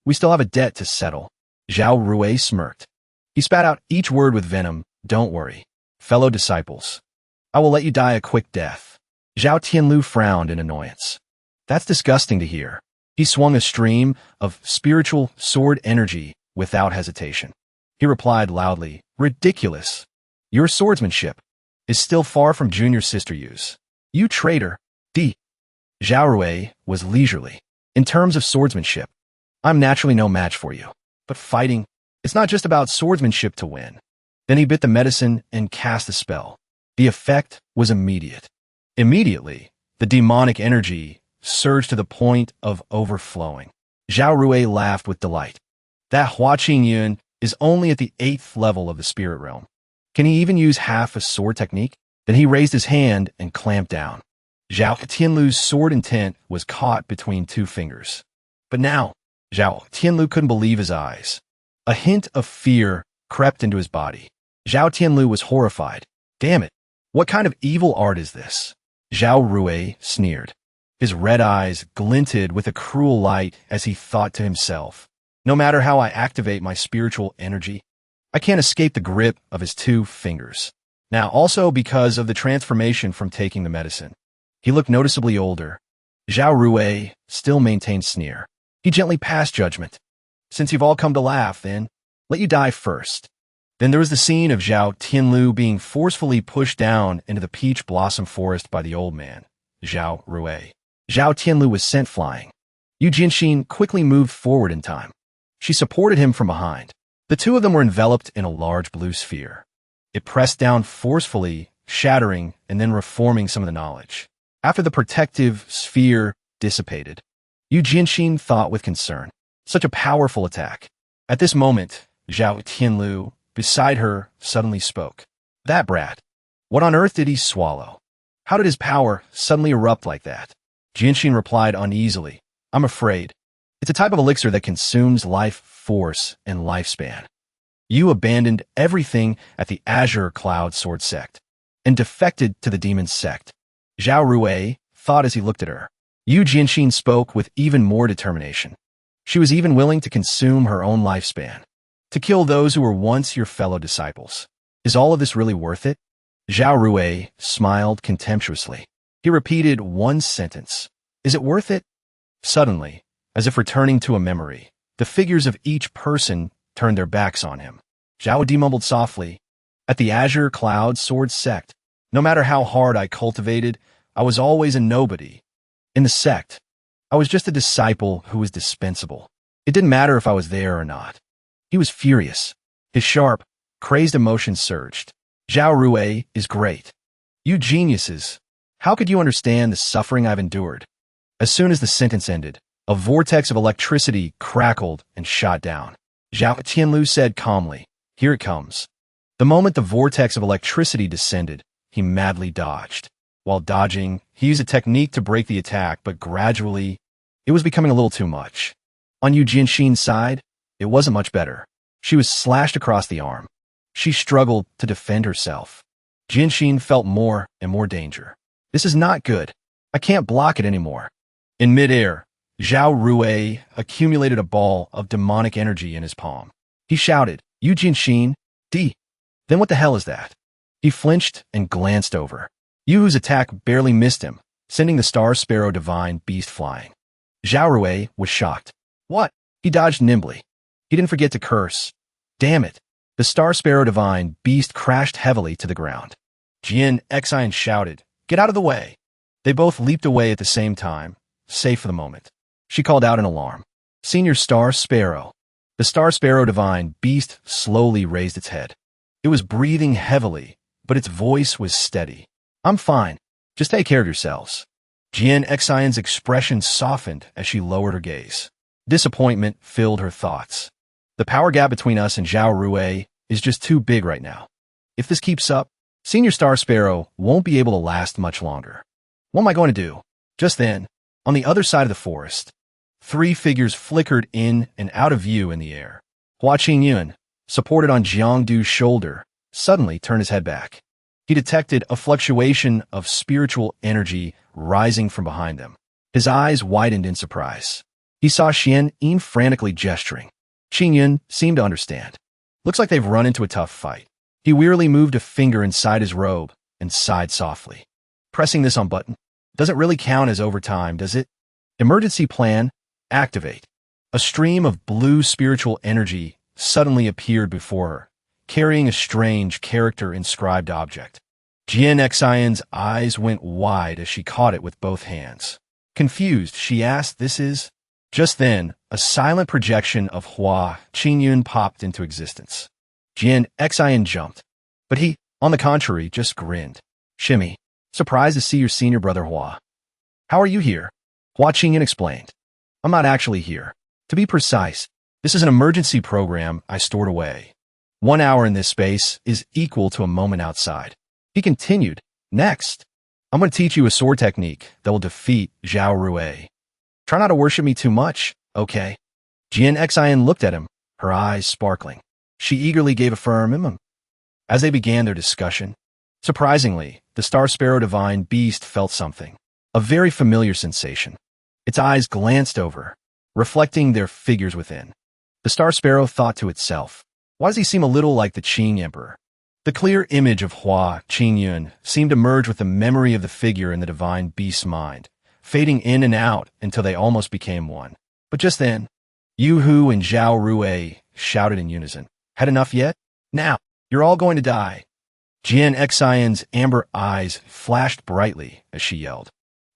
"We still have a debt to settle." Zhao Rui smirked. He spat out each word with venom. "Don't worry, fellow disciples. I will let you die a quick death." Zhao Tianlu frowned in annoyance. "That's disgusting to hear. He swung a stream of spiritual sword energy without hesitation. He replied loudly, "Ridiculous. Your swordsmanship is still far from junior sister use. You traitor." D. Zhao Rui was leisurely. "In terms of swordsmanship, I'm naturally no match for you. But fighting, it's not just about swordsmanship to win." Then he bit the medicine and cast a spell. The effect was immediate. Immediately, the demonic energy surged to the point of overflowing. Zhao Rui laughed with delight. That Ching Yun is only at the 8th level of the spirit realm. Can he even use half a sword technique? Then he raised his hand and clamped down. Zhao Tianlu's sword intent was caught between two fingers. But now, Zhao Tianlu couldn't believe his eyes. A hint of fear crept into his body. Zhao Tianlu was horrified. "Damn it! What kind of evil art is this?" Zhao Rui sneered. His red eyes glinted with a cruel light as he thought to himself, "No matter how I activate my spiritual energy, I can't escape the grip of his two fingers." Now, also because of the transformation from taking the medicine, he looked noticeably older. Zhao Rui still maintained sneer. He gently passed judgment. "Since you've all come to laugh, then, let you die first." Then there was the scene of Zhao Tianlu being forcefully pushed down into the peach blossom forest by the old man, Zhao Rui. Zhao Tianlu was sent flying. Yu Jianxin quickly moved forward in time. She supported him from behind. The two of them were enveloped in a large blue sphere. It pressed down forcefully, shattering and then reforming some of the knowledge. After the protective sphere dissipated, Yu Jianxin thought with concern. Such a powerful attack. At this moment, Zhao Tianlu, beside her, suddenly spoke. "That brat. What on earth did he swallow? How did his power suddenly erupt like that?" Jianxin replied uneasily. "I'm afraid. It's a type of elixir that consumes life force and lifespan. You abandoned everything at the Azure Cloud Sword Sect and defected to the Demon Sect." Zhao Rui thought as he looked at her. Yu Jianxin spoke with even more determination. She was even willing to consume her own lifespan. "To kill those who were once your fellow disciples. Is all of this really worth it?" Zhao Rui smiled contemptuously. He repeated one sentence. "Is it worth it?" Suddenly, as if returning to a memory, the figures of each person turned their backs on him. Zhao Di mumbled softly, "At the Azure Cloud Sword Sect, no matter how hard I cultivated, I was always a nobody. In the sect, I was just a disciple who was dispensable. It didn't matter if I was there or not." He was furious. His sharp, crazed emotions surged. "Zhao Rui is great. You geniuses. How could you understand the suffering I've endured?" As soon as the sentence ended, a vortex of electricity crackled and shot down. Zhao Tianlu said calmly, "Here it comes." The moment the vortex of electricity descended, he madly dodged. While dodging, he used a technique to break the attack, but gradually, it was becoming a little too much. On Yu Jianxin's side, it wasn't much better. She was slashed across the arm. She struggled to defend herself. Jianxin felt more and more danger. "This is not good. I can't block it anymore." In midair, Zhao Rui accumulated a ball of demonic energy in his palm. He shouted, "Yu Jianxin, D. Then what the hell is that?" He flinched and glanced over. Yu's attack barely missed him, sending the Star Sparrow Divine Beast flying. Zhao Rui was shocked. "What?" He dodged nimbly. He didn't forget to curse. "Damn it." The Star Sparrow Divine Beast crashed heavily to the ground. Jian Xian shouted, "Get out of the way." They both leaped away at the same time, safe for the moment. She called out in alarm. "Senior Star Sparrow." The Star Sparrow Divine Beast slowly raised its head. It was breathing heavily, but its voice was steady. "I'm fine. Just take care of yourselves." Jian Xian's expression softened as she lowered her gaze. Disappointment filled her thoughts. The power gap between us and Zhao Rui is just too big right now. If this keeps up, Senior Star Sparrow won't be able to last much longer. What am I going to do? Just then, on the other side of the forest, three figures flickered in and out of view in the air. Ching Yun, supported on Jiangdu's shoulder, suddenly turned his head back. He detected a fluctuation of spiritual energy rising from behind them. His eyes widened in surprise. He saw Xian Yin frantically gesturing. Ching Yun seemed to understand. Looks like they've run into a tough fight. He wearily moved a finger inside his robe and sighed softly. Pressing this on button doesn't really count as overtime, does it? Emergency plan, Activate. A stream of blue spiritual energy suddenly appeared before her, carrying a strange character-inscribed object. Jian Xian's eyes went wide as she caught it with both hands. Confused, she asked, "This is?" Just then, a silent projection of Hua Ching Yun popped into existence. Jian Xian jumped, but he, on the contrary, just grinned. "Shimmy, surprised to see your senior brother Hua. How are you here?" Hua Ching Yun explained. "I'm not actually here. To be precise, this is an emergency program I stored away. 1 hour in this space is equal to a moment outside." He continued, "Next, I'm going to teach you a sword technique that will defeat Zhao Rui. Try not to worship me too much, okay?" Jian Xian looked at him, her eyes sparkling. She eagerly gave a firm As they began their discussion, surprisingly, the Star Sparrow divine beast felt something, a very familiar sensation. Its eyes glanced over, reflecting their figures within. The Star Sparrow thought to itself, "Why does he seem a little like the Qing Emperor?" The clear image of Hua Ching Yun seemed to merge with the memory of the figure in the divine beast's mind, fading in and out until they almost became one. But just then, Yu Hu and Zhao Rui shouted in unison, "Had enough yet? Now, you're all going to die." Jian Xian's amber eyes flashed brightly as she yelled.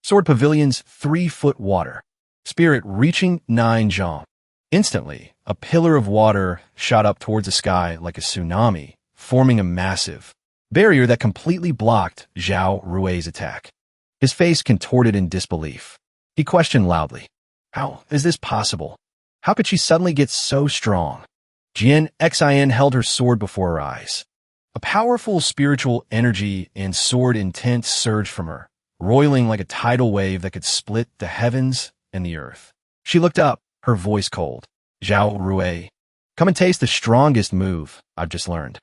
Sword Pavilion's 3-foot water. Spirit reaching 9 zhang. Instantly, a pillar of water shot up towards the sky like a tsunami, forming a massive barrier that completely blocked Zhao Rui's attack. His face contorted in disbelief. He questioned loudly, "How is this possible? How could she suddenly get so strong?" Jian Xian held her sword before her eyes. A powerful spiritual energy and sword intent surged from her, roiling like a tidal wave that could split the heavens and the earth. She looked up, her voice cold. "Zhao Rui, come and taste the strongest move I've just learned."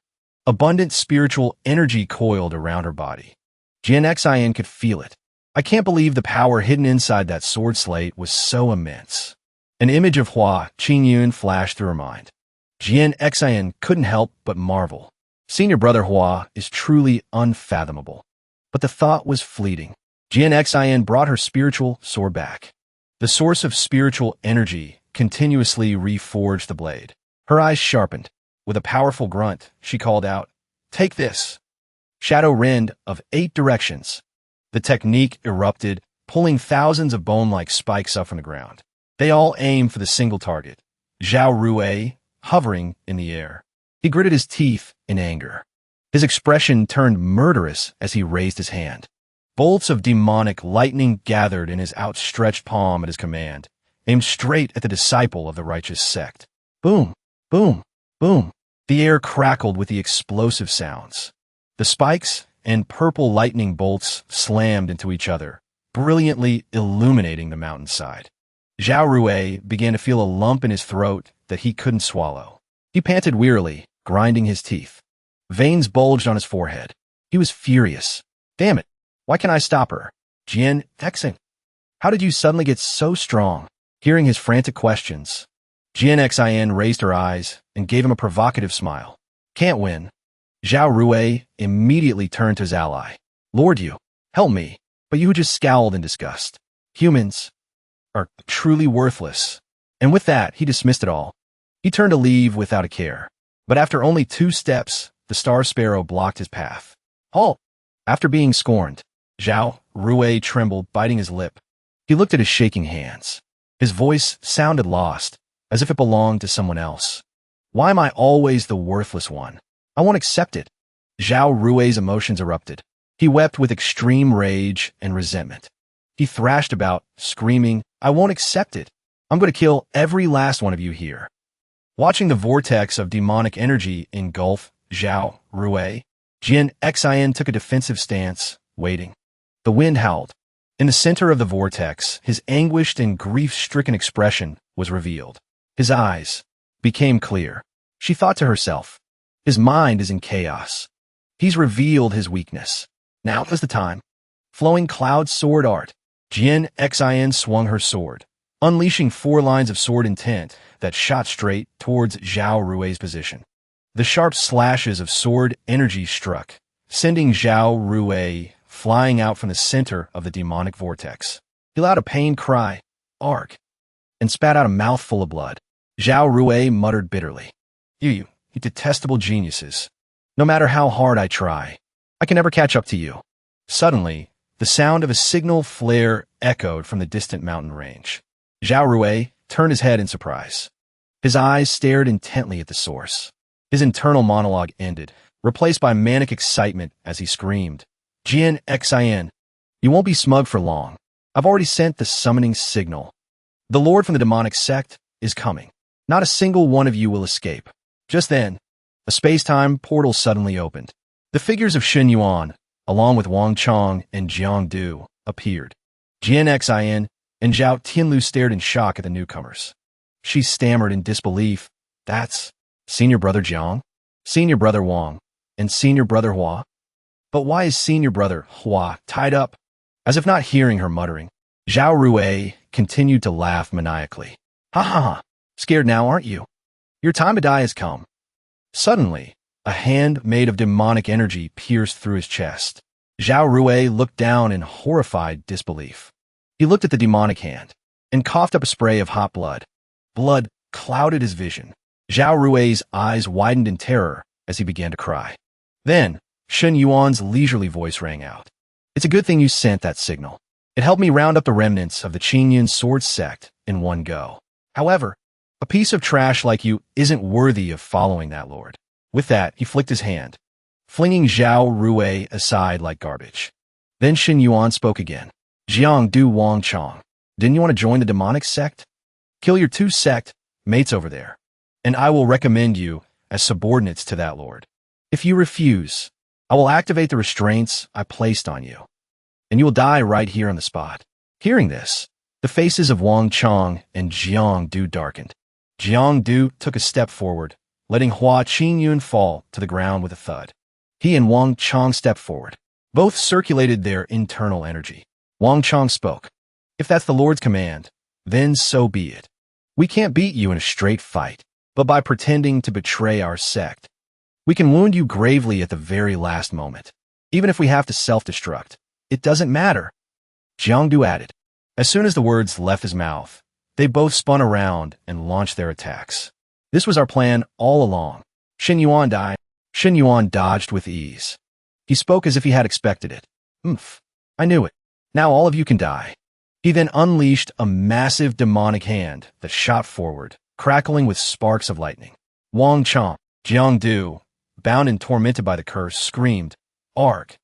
Abundant spiritual energy coiled around her body. Jian Xian could feel it. "I can't believe the power hidden inside that sword slate was so immense." An image of Hua Ching Yun flashed through her mind. Jian Xian couldn't help but marvel. Senior brother Hua is truly unfathomable. But the thought was fleeting. Jian Xian brought her spiritual sword back. The source of spiritual energy continuously reforged the blade. Her eyes sharpened. With a powerful grunt, she called out, "Take this." Shadow rend of 8 directions. The technique erupted, pulling thousands of bone-like spikes up from the ground. They all aimed for the single target, Zhao Rui, hovering in the air. He gritted his teeth in anger. His expression turned murderous as he raised his hand. Bolts of demonic lightning gathered in his outstretched palm at his command, aimed straight at the disciple of the righteous sect. Boom, boom, boom. The air crackled with the explosive sounds. The spikes and purple lightning bolts slammed into each other, brilliantly illuminating the mountainside. Zhao Rui began to feel a lump in his throat that he couldn't swallow. He panted wearily, grinding his teeth. Veins bulged on his forehead. He was furious. "Damn it, why can't I stop her? Jian Xian, how did you suddenly get so strong?" Hearing his frantic questions, Jian Xian raised her eyes and gave him a provocative smile. "Can't win." Zhao Rui immediately turned to his ally. "Lord Yu, help me." But Yu just scowled in disgust. "Humans are truly worthless." And with that, he dismissed it all. He turned to leave without a care. But after only 2 steps, the Star Sparrow blocked his path. "Halt!" After being scorned, Zhao Rui trembled, biting his lip. He looked at his shaking hands. His voice sounded lost, as if it belonged to someone else. "Why am I always the worthless one? I won't accept it." Zhao Rui's emotions erupted. He wept with extreme rage and resentment. He thrashed about, screaming, "I won't accept it. I'm going to kill every last one of you here." Watching the vortex of demonic energy engulf Zhao Rui, Jian Xian took a defensive stance, waiting. The wind howled. In the center of the vortex, his anguished and grief-stricken expression was revealed. His eyes became clear. She thought to herself, his mind is in chaos. He's revealed his weakness. Now is the time. Flowing cloud sword art. Jian Xian swung her sword, unleashing 4 lines of sword intent that shot straight towards Zhao Rui's position. The sharp slashes of sword energy struck, sending Zhao Rui flying out from the center of the demonic vortex. He let out a pained cry. Arg. and spat out a mouthful of blood. Zhao Rui muttered bitterly. You detestable geniuses. No matter how hard I try, I can never catch up to you. Suddenly, the sound of a signal flare echoed from the distant mountain range. Zhao Rui turned his head in surprise. His eyes stared intently at the source. His internal monologue ended, replaced by manic excitement as he screamed, Jin Xin, you won't be smug for long. I've already sent the summoning signal. The Lord from the demonic sect is coming. Not a single one of you will escape. Just then, a space-time portal suddenly opened. The figures of Shen Yuan, along with Wang Chong and Jiang Du, appeared. Jin Xin and Zhao Tianlu stared in shock at the newcomers. She stammered in disbelief. That's Senior Brother Jiang, Senior Brother Wang, and Senior Brother Hua? But why is Senior Brother Hua tied up? As if not hearing her muttering, Zhao Rui continued to laugh maniacally. Ha ha ha, scared now, aren't you? Your time to die has come. Suddenly, a hand made of demonic energy pierced through his chest. Zhao Rui looked down in horrified disbelief. He looked at the demonic hand and coughed up a spray of hot blood. Blood clouded his vision. Zhao Rui's eyes widened in terror as he began to cry. Then, Shen Yuan's leisurely voice rang out. It's a good thing you sent that signal. It helped me round up the remnants of the Ching Yun sword sect in one go. However, a piece of trash like you isn't worthy of following that lord. With that, he flicked his hand, flinging Zhao Rui aside like garbage. Then Shen Yuan spoke again. Jiang Du Wang Chong, didn't you want to join the demonic sect? Kill your two sect mates over there, and I will recommend you as subordinates to that lord. If you refuse, I will activate the restraints I placed on you, and you will die right here on the spot. Hearing this, the faces of Wang Chong and Jiang Du darkened. Jiang Du took a step forward, letting Ching Yun fall to the ground with a thud. He and Wang Chong stepped forward. Both circulated their internal energy. Wang Chong spoke. If that's the Lord's command, then so be it. We can't beat you in a straight fight, but by pretending to betray our sect, we can wound you gravely at the very last moment. Even if we have to self-destruct, it doesn't matter. Jiang Du added. As soon as the words left his mouth, they both spun around and launched their attacks. This was our plan all along. Shen Yuan died. Shen Yuan dodged with ease. He spoke as if he had expected it. I knew it. Now all of you can die. He then unleashed a massive demonic hand that shot forward, crackling with sparks of lightning. Wang Chong, Jiang Du, bound and tormented by the curse, screamed, Arg!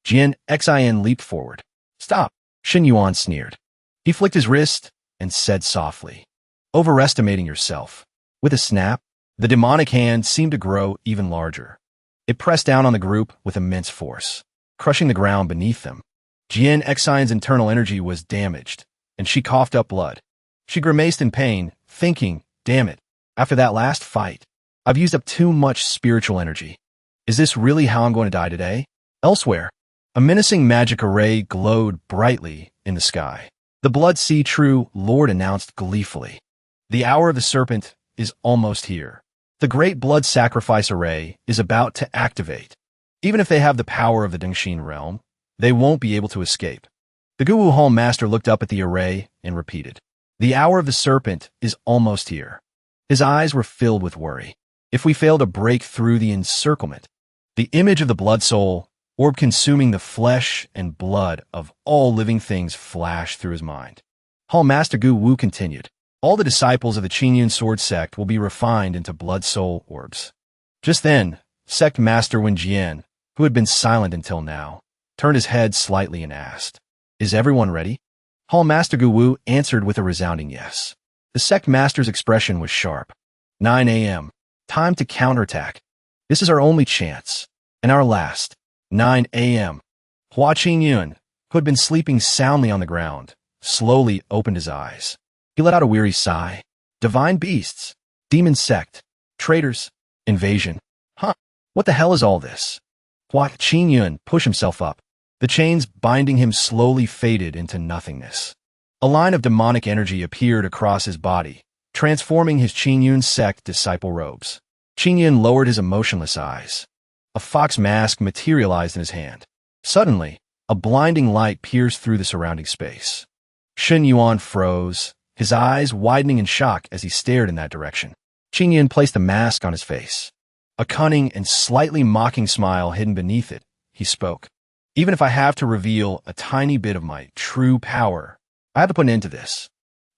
Jin Xin leaped forward. Stop! Shen Yuan sneered. He flicked his wrist and said softly, overestimating yourself. With a snap, the demonic hand seemed to grow even larger. It pressed down on the group with immense force, crushing the ground beneath them. Jin Xion's internal energy was damaged, and she coughed up blood. She grimaced in pain, thinking, damn it, after that last fight, I've used up too much spiritual energy. Is this really how I'm going to die today? Elsewhere, a menacing magic array glowed brightly in the sky. The Blood Sea True Lord announced gleefully. The hour of the serpent is almost here. The great blood sacrifice array is about to activate. Even if they have the power of the Dengxin realm, they won't be able to escape. The Guwu Hall Master looked up at the array and repeated, the hour of the serpent is almost here. His eyes were filled with worry. If we fail to break through the encirclement, the image of the blood soul, orb consuming the flesh and blood of all living things, flashed through his mind. Hall Master Gu Wu continued, all the disciples of the Ching Yun sword sect will be refined into blood soul orbs. Just then, Sect Master Wen Jian, who had been silent until now, turned his head slightly and asked, is everyone ready? Hall Master Gu Wu answered with a resounding yes. The Sect Master's expression was sharp. 9 a.m. Time to counterattack. This is our only chance. And our last. 9 a.m. Ching Yun, who had been sleeping soundly on the ground, slowly opened his eyes. He let out a weary sigh. Divine beasts. Demon sect. Traitors. Invasion. What the hell is all this? Ching Yun pushed himself up. The chains binding him slowly faded into nothingness. A line of demonic energy appeared across his body, transforming his Ching Yun sect disciple robes. Ching Yun lowered his emotionless eyes. A fox mask materialized in his hand. Suddenly, a blinding light pierced through the surrounding space. Shen Yuan froze, his eyes widening in shock as he stared in that direction. Ching Yun placed a mask on his face. A cunning and slightly mocking smile hidden beneath it, he spoke. Even if I have to reveal a tiny bit of my true power, I have to put an end to this.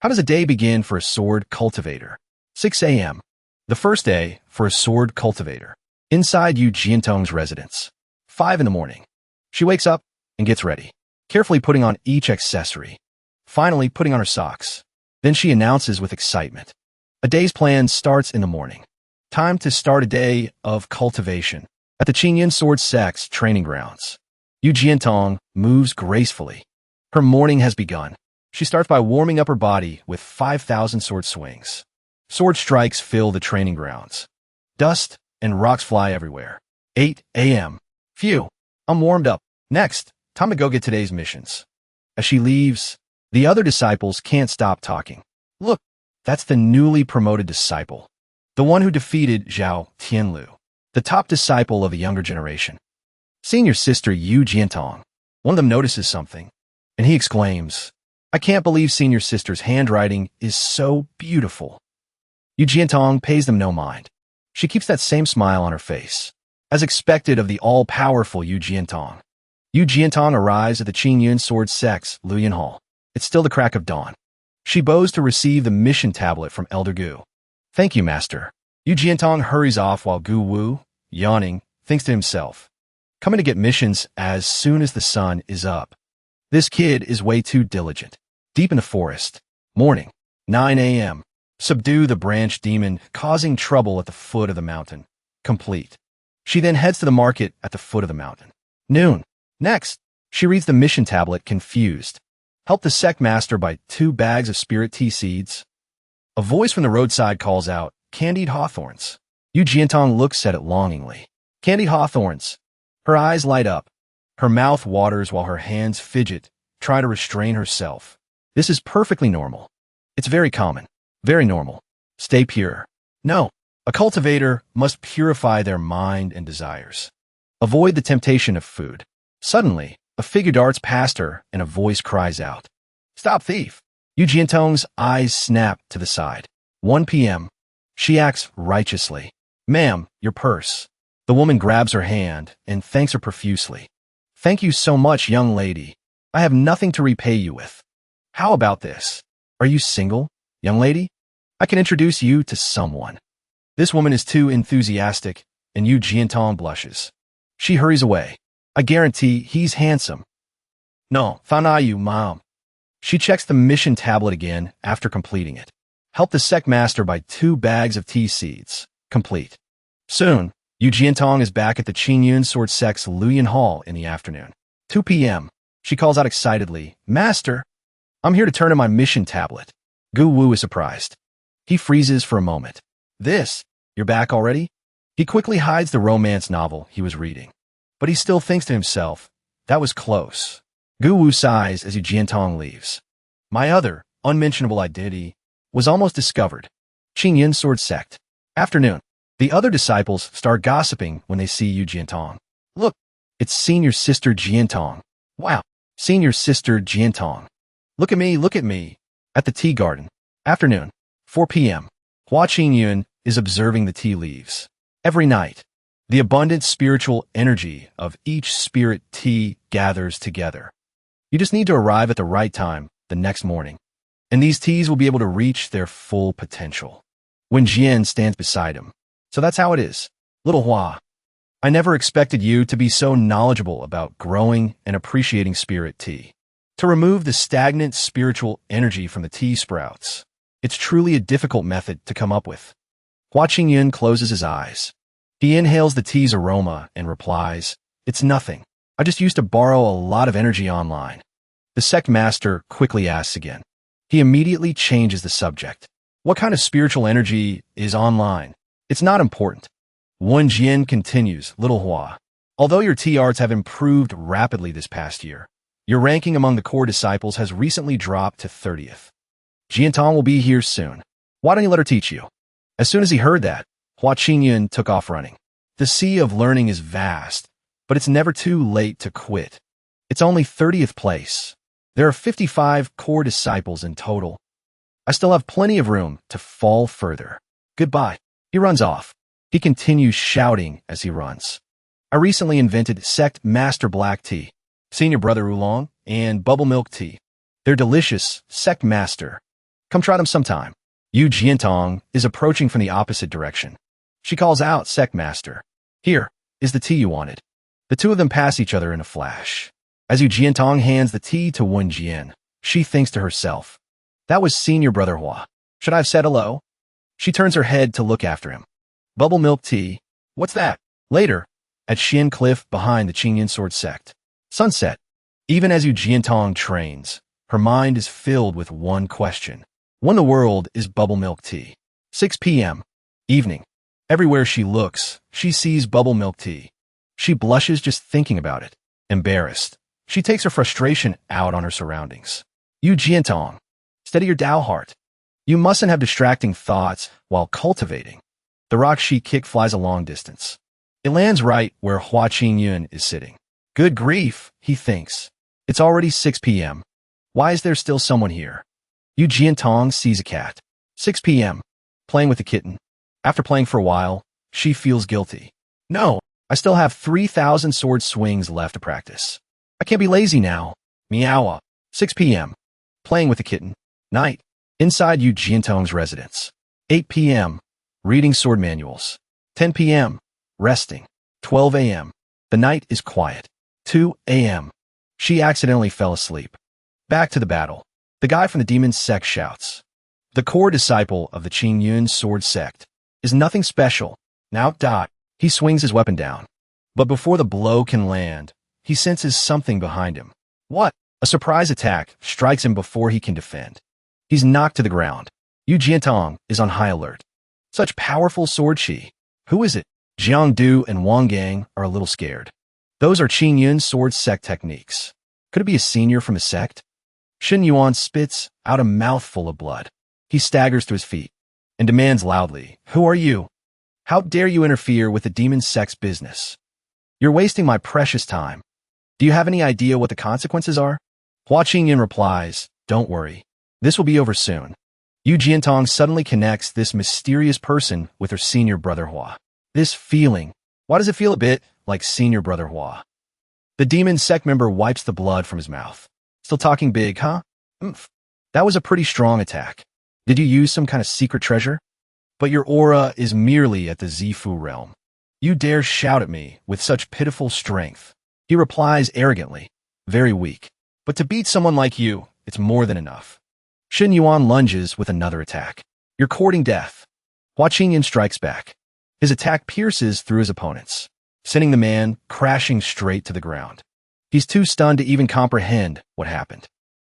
How does a day begin for a sword cultivator? 6 a.m. The first day for a sword cultivator. Inside Yu Jiantong's residence. 5 in the morning. She wakes up and gets ready, carefully putting on each accessory. Finally putting on her socks. Then she announces with excitement. A day's plan starts in the morning. Time to start a day of cultivation at the Ching Yun Sword Sect's training grounds. Yu Jiantong moves gracefully. Her morning has begun. She starts by warming up her body with 5,000 sword swings. Sword strikes fill the training grounds. Dust and rocks fly everywhere. 8 a.m. Phew, I'm warmed up. Next, time to go get today's missions. As she leaves, the other disciples can't stop talking. Look, that's the newly promoted disciple. The one who defeated Zhao Tianlu, the top disciple of a younger generation. Seeing your sister Yu Jiantong, one of them notices something, and he exclaims, I can't believe Senior Sister's handwriting is so beautiful. Yu Jiantong pays them no mind. She keeps that same smile on her face, as expected of the all-powerful Yu Jiantong. Yu Jiantong arrives at the Ching Yun Sword Sect's Luyan Hall. It's still the crack of dawn. She bows to receive the mission tablet from Elder Gu. Thank you, Master. Yu Jiantong hurries off while Gu Wu, yawning, thinks to himself, coming to get missions as soon as the sun is up. This kid is way too diligent. Deep in the forest. Morning. 9 a.m. Subdue the branch demon causing trouble at the foot of the mountain. Complete. She then heads to the market at the foot of the mountain. Noon. Next, she reads the mission tablet confused. Help the Sect Master by 2 bags of spirit tea seeds. A voice from the roadside calls out, Candied hawthorns. Yu Jiantong looks at it longingly. Candied hawthorns. Her eyes light up. Her mouth waters while her hands fidget, try to restrain herself. This is perfectly normal. It's very common. Very normal. Stay pure. No, a cultivator must purify their mind and desires. Avoid the temptation of food. Suddenly, a figure darts past her and a voice cries out, Stop, thief! Yu Jiantong's eyes snap to the side. 1 p.m. She acts righteously. Ma'am, your purse. The woman grabs her hand and thanks her profusely. Thank you so much, young lady. I have nothing to repay you with. How about this? Are you single, young lady? I can introduce you to someone. This woman is too enthusiastic, and Yu Jiantong blushes. She hurries away. I guarantee he's handsome. No, Fanayu, mom. She checks the mission tablet again after completing it. Help the Sect Master by 2 bags of tea seeds. Complete. Soon, Yu Jiantong is back at the Ching Yun Sword Sect's Luyan Hall in the afternoon. 2 p.m. She calls out excitedly, Master, I'm here to turn in my mission tablet. Gu Wu is surprised. He freezes for a moment. This? You're back already? He quickly hides the romance novel he was reading. But he still thinks to himself, that was close. Gu Wu sighs as Yu Jiantong leaves. My other, unmentionable identity was almost discovered. Ching Yun Sword Sect. Afternoon. The other disciples start gossiping when they see Yu Jiantong. Look, it's Senior Sister Jiantong. Wow, Senior Sister Jiantong. Look at me. At the tea garden. Afternoon. 4 p.m. Hua Ching Yun is observing the tea leaves. Every night, the abundant spiritual energy of each spirit tea gathers together. You just need to arrive at the right time the next morning, and these teas will be able to reach their full potential. When Jian stands beside him. So that's how it is. Little Hua, I never expected you to be so knowledgeable about growing and appreciating spirit tea. To remove the stagnant spiritual energy from the tea sprouts, it's truly a difficult method to come up with. Hua Ching Yun closes his eyes. He inhales the tea's aroma and replies, It's nothing. I just used to borrow a lot of energy online. The Sect Master quickly asks again. He immediately changes the subject. What kind of spiritual energy is online? It's not important. Wen Jian continues, Little Hua. Although your tea arts have improved rapidly this past year, your ranking among the core disciples has recently dropped to 30th. Jiantong will be here soon. Why don't you let her teach you? As soon as he heard that, Hua Ching Yun took off running. The sea of learning is vast, but it's never too late to quit. It's only 30th place. There are 55 core disciples in total. I still have plenty of room to fall further. Goodbye. He runs off. He continues shouting as he runs. I recently invented Sect Master Black Tea, Senior Brother Oolong, and Bubble Milk Tea. They're delicious, Sect Master. Come try them sometime. Yu Jiantong is approaching from the opposite direction. She calls out Sect Master. Here is the tea you wanted. The two of them pass each other in a flash. As Yu Jiantong hands the tea to Wen Jian, she thinks to herself, that was Senior Brother Hua. Should I have said hello? She turns her head to look after him. Bubble milk tea? What's that? Later, at Xian Cliff behind the Ching Yun Sword Sect. Sunset. Even as Yu Jiantong trains, her mind is filled with one question. When the world is bubble milk tea? 6 p.m. Evening. Everywhere she looks, she sees bubble milk tea. She blushes just thinking about it. Embarrassed, she takes her frustration out on her surroundings. Yu Jiantong, steady your Tao heart. You mustn't have distracting thoughts while cultivating. The rock she kick flies a long distance. It lands right where Hua Ching Yun is sitting. Good grief, he thinks. It's already 6 p.m. Why is there still someone here? Yu Jiantong sees a cat. 6 p.m. Playing with the kitten. After playing for a while, she feels guilty. No, I still have 3,000 sword swings left to practice. I can't be lazy now. Meow. 6 p.m. Playing with the kitten. Night. Inside Yu Jiantong's residence. 8 p.m. Reading sword manuals. 10 p.m. Resting. 12 a.m. The night is quiet. 2 a.m. She accidentally fell asleep. Back to the battle. The guy from the demon sect shouts. The core disciple of the Ching Yun sword sect is nothing special. Now dot. He swings his weapon down. But before the blow can land, he senses something behind him. What? A surprise attack strikes him before he can defend. He's knocked to the ground. Yu Jiantong is on high alert. Such powerful sword chi. Who is it? Jiang Du and Wang Gang are a little scared. Those are Ching Yun's sword sect techniques. Could it be a senior from a sect? Shen Yuan spits out a mouthful of blood. He staggers to his feet and demands loudly, Who are you? How dare you interfere with the demon sect's business? You're wasting my precious time. Do you have any idea what the consequences are? Hua Qingyun replies, Don't worry. This will be over soon. Yu Jiantong suddenly connects this mysterious person with her senior brother Hua. This feeling, why does it feel a bit like Senior Brother Hua? The demon sect member wipes the blood from his mouth. Still talking big, huh? That was a pretty strong attack. Did you use some kind of secret treasure? But your aura is merely at the Zifu realm. You dare shout at me with such pitiful strength. He replies arrogantly, very weak. But to beat someone like you, it's more than enough. Shen Yuan lunges with another attack. You're courting death. Hua Qingyun strikes back. His attack pierces through his opponents, sending the man crashing straight to the ground. He's too stunned to even comprehend what happened.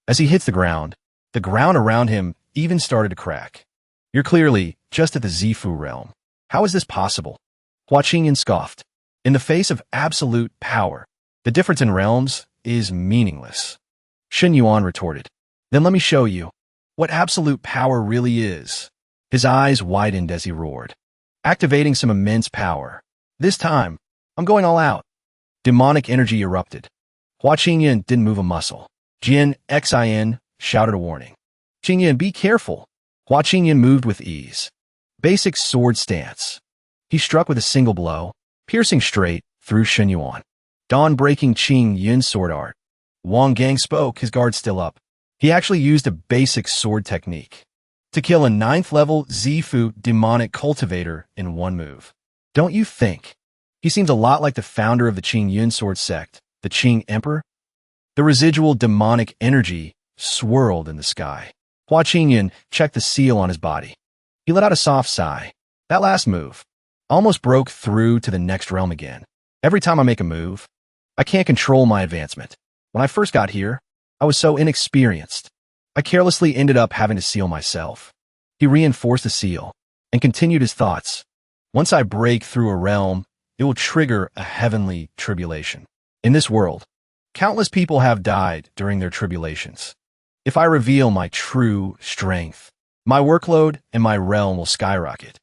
As he hits the ground around him even started to crack. You're clearly just at the Zifu realm. How is this possible? Hua Qingyun scoffed. In the face of absolute power, the difference in realms is meaningless. Shen Yuan retorted. Then let me show you what absolute power really is. His eyes widened as he roared, activating some immense power. This time, I'm going all out. Demonic energy erupted. Hua Qingyun didn't move a muscle. Jian Xin shouted a warning. Qingyun, be careful. Hua Qingyun moved with ease. Basic sword stance. He struck with a single blow, piercing straight through Shen Yuan. Dawn-breaking Ching Yun sword art. Wang Gang spoke, his guard still up. He actually used a basic sword technique to kill a 9th level Zifu demonic cultivator in one move. Don't you think? He seems a lot like the founder of the Ching Yun sword sect, the Qing Emperor. The residual demonic energy swirled in the sky. Hua Qingyun checked the seal on his body. He let out a soft sigh. That last move almost broke through to the next realm again. Every time I make a move, I can't control my advancement. When I first got here, I was so inexperienced. I carelessly ended up having to seal myself. He reinforced the seal and continued his thoughts. Once I break through a realm, it will trigger a heavenly tribulation. In this world, countless people have died during their tribulations. If I reveal my true strength, my workload and my realm will skyrocket.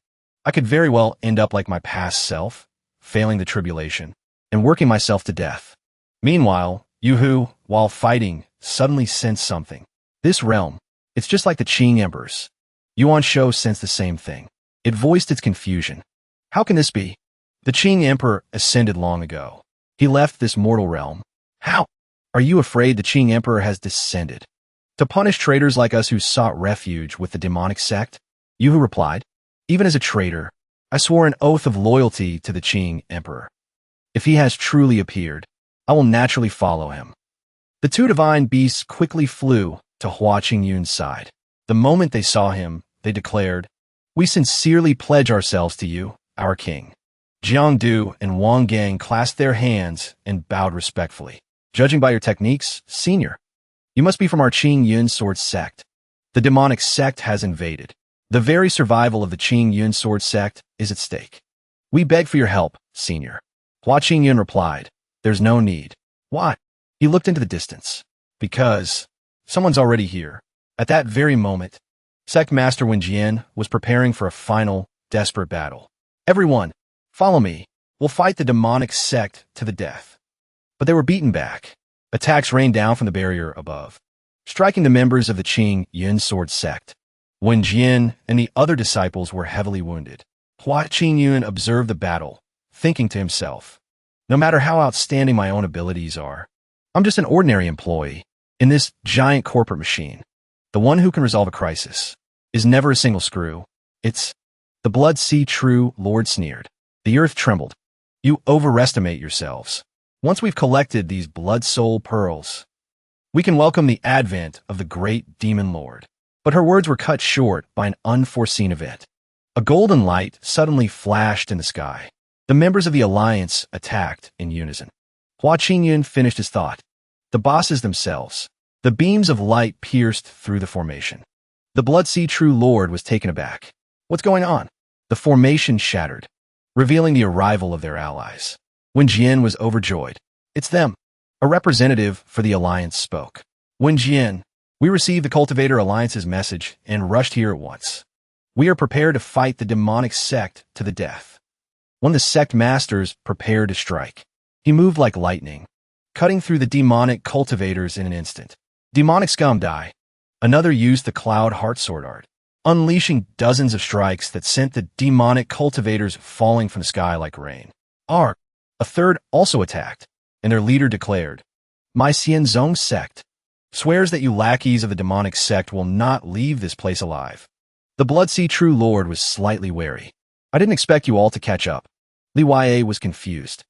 I could very well end up like my past self, failing the tribulation and working myself to death. Meanwhile, Yu Hu, while fighting, suddenly sensed something. This realm It's just like the Qing Emperors. Yuan Shou sensed the same thing. It voiced its confusion. How can this be? The Qing Emperor ascended long ago. He left this mortal realm. How? Are you afraid the Qing Emperor has descended to punish traitors like us who sought refuge with the demonic sect? Yu replied, even as a traitor, I swore an oath of loyalty to the Qing Emperor. If he has truly appeared, I will naturally follow him. The two divine beasts quickly flew to Hua Qingyun's side. The moment they saw him, they declared, we sincerely pledge ourselves to you, our king. Jiangdu and Wang Gang clasped their hands and bowed respectfully. Judging by your techniques, senior, you must be from our Ching Yun sword sect. The demonic sect has invaded. The very survival of the Ching Yun sword sect is at stake. We beg for your help, senior. Hua Qingyun replied, there's no need. Why? He looked into the distance. Because someone's already here. At that very moment, Sect Master Wen Jian was preparing for a final, desperate battle. Everyone, follow me. We'll fight the demonic sect to the death. But they were beaten back. Attacks rained down from the barrier above, striking the members of the Qing Yun sword sect. Wen Jian and the other disciples were heavily wounded. Hua Qingyun observed the battle, thinking to himself, no matter how outstanding my own abilities are, I'm just an ordinary employee in this giant corporate machine. The one who can resolve a crisis is never a single screw. It's the blood sea true, Lord sneered. The earth trembled. You overestimate yourselves. Once we've collected these blood soul pearls, we can welcome the advent of the great demon lord. But her words were cut short by an unforeseen event. A golden light suddenly flashed in the sky. The members of the alliance attacked in unison. Hua Qingyun finished his thought. The bosses themselves. The beams of light pierced through the formation. The Blood Sea True Lord was taken aback. What's going on? The formation shattered, revealing the arrival of their allies. Wen Jian was overjoyed. It's them. A representative for the alliance spoke. Wen Jian, we received the Cultivator Alliance's message and rushed here at once. We are prepared to fight the demonic sect to the death. One of the sect masters prepared to strike. He moved like lightning, cutting through the demonic cultivators in an instant. Demonic scum die. Another used the Cloud Heart Sword Art, unleashing dozens of strikes that sent the demonic cultivators falling from the sky like rain. A third also attacked, and their leader declared, my Xianzong sect swears that you lackeys of the demonic sect will not leave this place alive. The Blood Sea True Lord was slightly wary. I didn't expect you all to catch up. Li Yue was confused.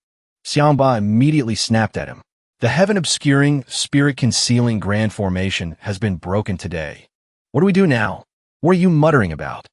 Xiangba immediately snapped at him. The heaven-obscuring, spirit-concealing grand formation has been broken today. What do we do now? What are you muttering about?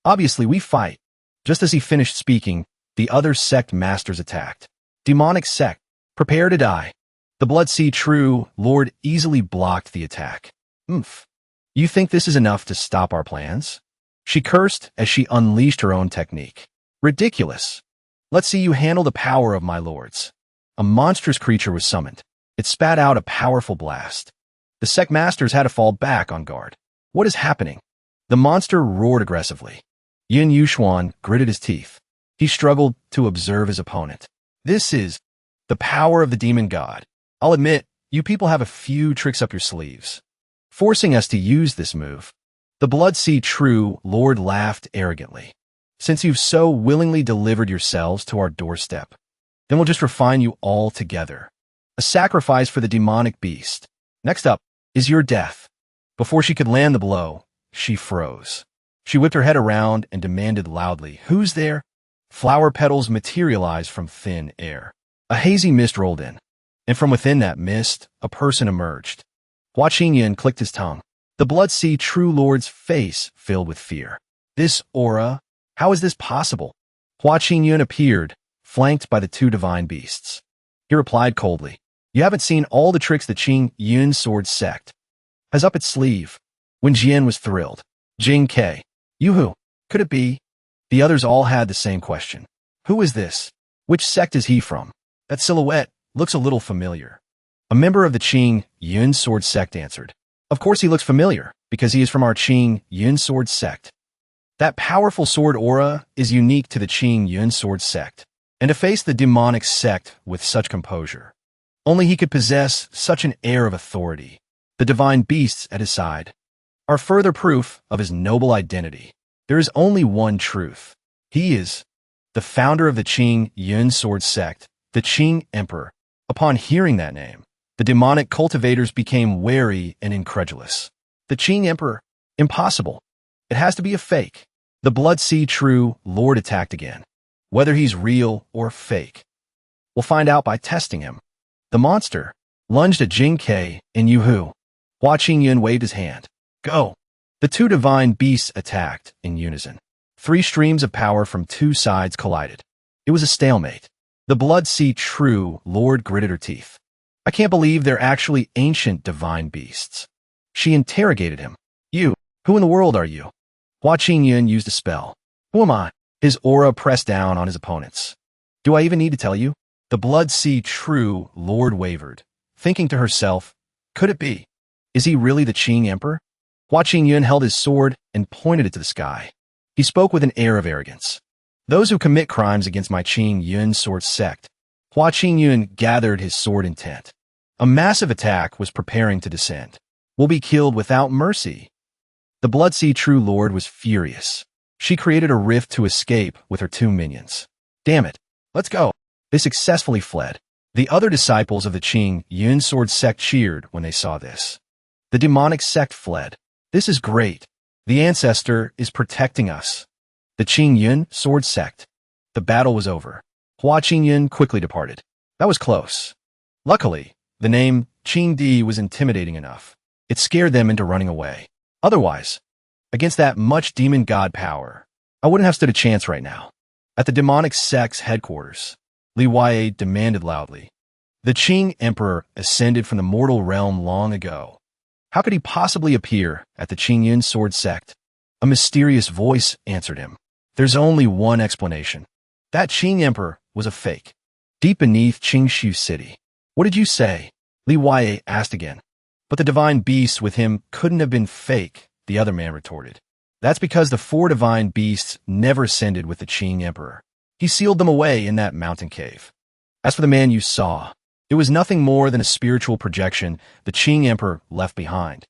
Obviously, we fight. Just as he finished speaking, the other sect masters attacked. Demonic sect, prepare to die. The Blood Sea True Lord easily blocked the attack. You think this is enough to stop our plans? She cursed as she unleashed her own technique. Ridiculous. Let's see you handle the power of my lords. A monstrous creature was summoned. It spat out a powerful blast. The sect masters had to fall back on guard. What is happening? The monster roared aggressively. Yin Yuxuan gritted his teeth. He struggled to observe his opponent. This is the power of the demon god. I'll admit, you people have a few tricks up your sleeves, forcing us to use this move. The Blood Sea True Lord laughed arrogantly. Since you've so willingly delivered yourselves to our doorstep, then we'll just refine you all together. A sacrifice for the demonic beast. Next up is your death. Before she could land the blow, she froze. She whipped her head around and demanded loudly, who's there? Flower petals materialized from thin air. A hazy mist rolled in, and from within that mist, a person emerged. Hua Qingyun clicked his tongue. The Blood Sea True Lord's face filled with fear. This aura? How is this possible? Hua Qingyun appeared, flanked by the two divine beasts. He replied coldly, you haven't seen all the tricks the Qing Yun sword sect has up its sleeve. Wen Jian was thrilled. Jing Ke. You who? Could it be? The others all had the same question. Who is this? Which sect is he from? That silhouette looks a little familiar. A member of the Qing Yun sword sect answered. Of course he looks familiar, because he is from our Qing Yun sword sect. That powerful sword aura is unique to the Qing Yun sword sect, and to face the demonic sect with such composure, only he could possess such an air of authority. The divine beasts at his side. are further proof of his noble identity. There is only one truth. He is the founder of the Ching Yun sword sect, the Qing Emperor. Upon hearing that name, the demonic cultivators became wary and incredulous. The Qing Emperor? Impossible. It has to be a fake. The Blood Sea True Lord attacked again. Whether he's real or fake, we'll find out by testing him. The monster lunged at Jing Ke and Yuhu. Hua Qingyun waved his hand. Go! The two divine beasts attacked in unison. Three streams of power from two sides collided. It was a stalemate. The Blood Sea True Lord gritted her teeth. I can't believe they're actually ancient divine beasts. She interrogated him. You, who in the world are you? Hua Qingyun used a spell. Who am I? His aura pressed down on his opponents. Do I even need to tell you? The Blood Sea True Lord wavered, thinking to herself, could it be? Is he really the Qing Emperor? Hua Qingyun held his sword and pointed it to the sky. He spoke with an air of arrogance. Those who commit crimes against my Qing Yun sword sect. Hua Qingyun gathered his sword intent. A massive attack was preparing to descend. Will be killed without mercy. The Blood Sea True Lord was furious. She created a rift to escape with her two minions. Damn it. Let's go. They successfully fled. The other disciples of the Qing Yun sword sect cheered when they saw this. The demonic sect fled. This is great. The ancestor is protecting us. The Qing Yun sword sect. The battle was over. Hua Qingyun quickly departed. That was close. Luckily, the name Qing Di was intimidating enough. It scared them into running away. Otherwise, against that much demon god power, I wouldn't have stood a chance right now. At the demonic sect's headquarters, Li Wei demanded loudly. The Qing Emperor ascended from the mortal realm long ago. How could he possibly appear at the Qing Yun sword sect? A mysterious voice answered him. There's only one explanation. That Qing Emperor was a fake. Deep beneath Qingshu City. What did you say? Li Wei asked again. But the divine beasts with him couldn't have been fake, the other man retorted. That's because the four divine beasts never ascended with the Qing Emperor. He sealed them away in that mountain cave. As for the man you saw, it was nothing more than a spiritual projection the Qing Emperor left behind.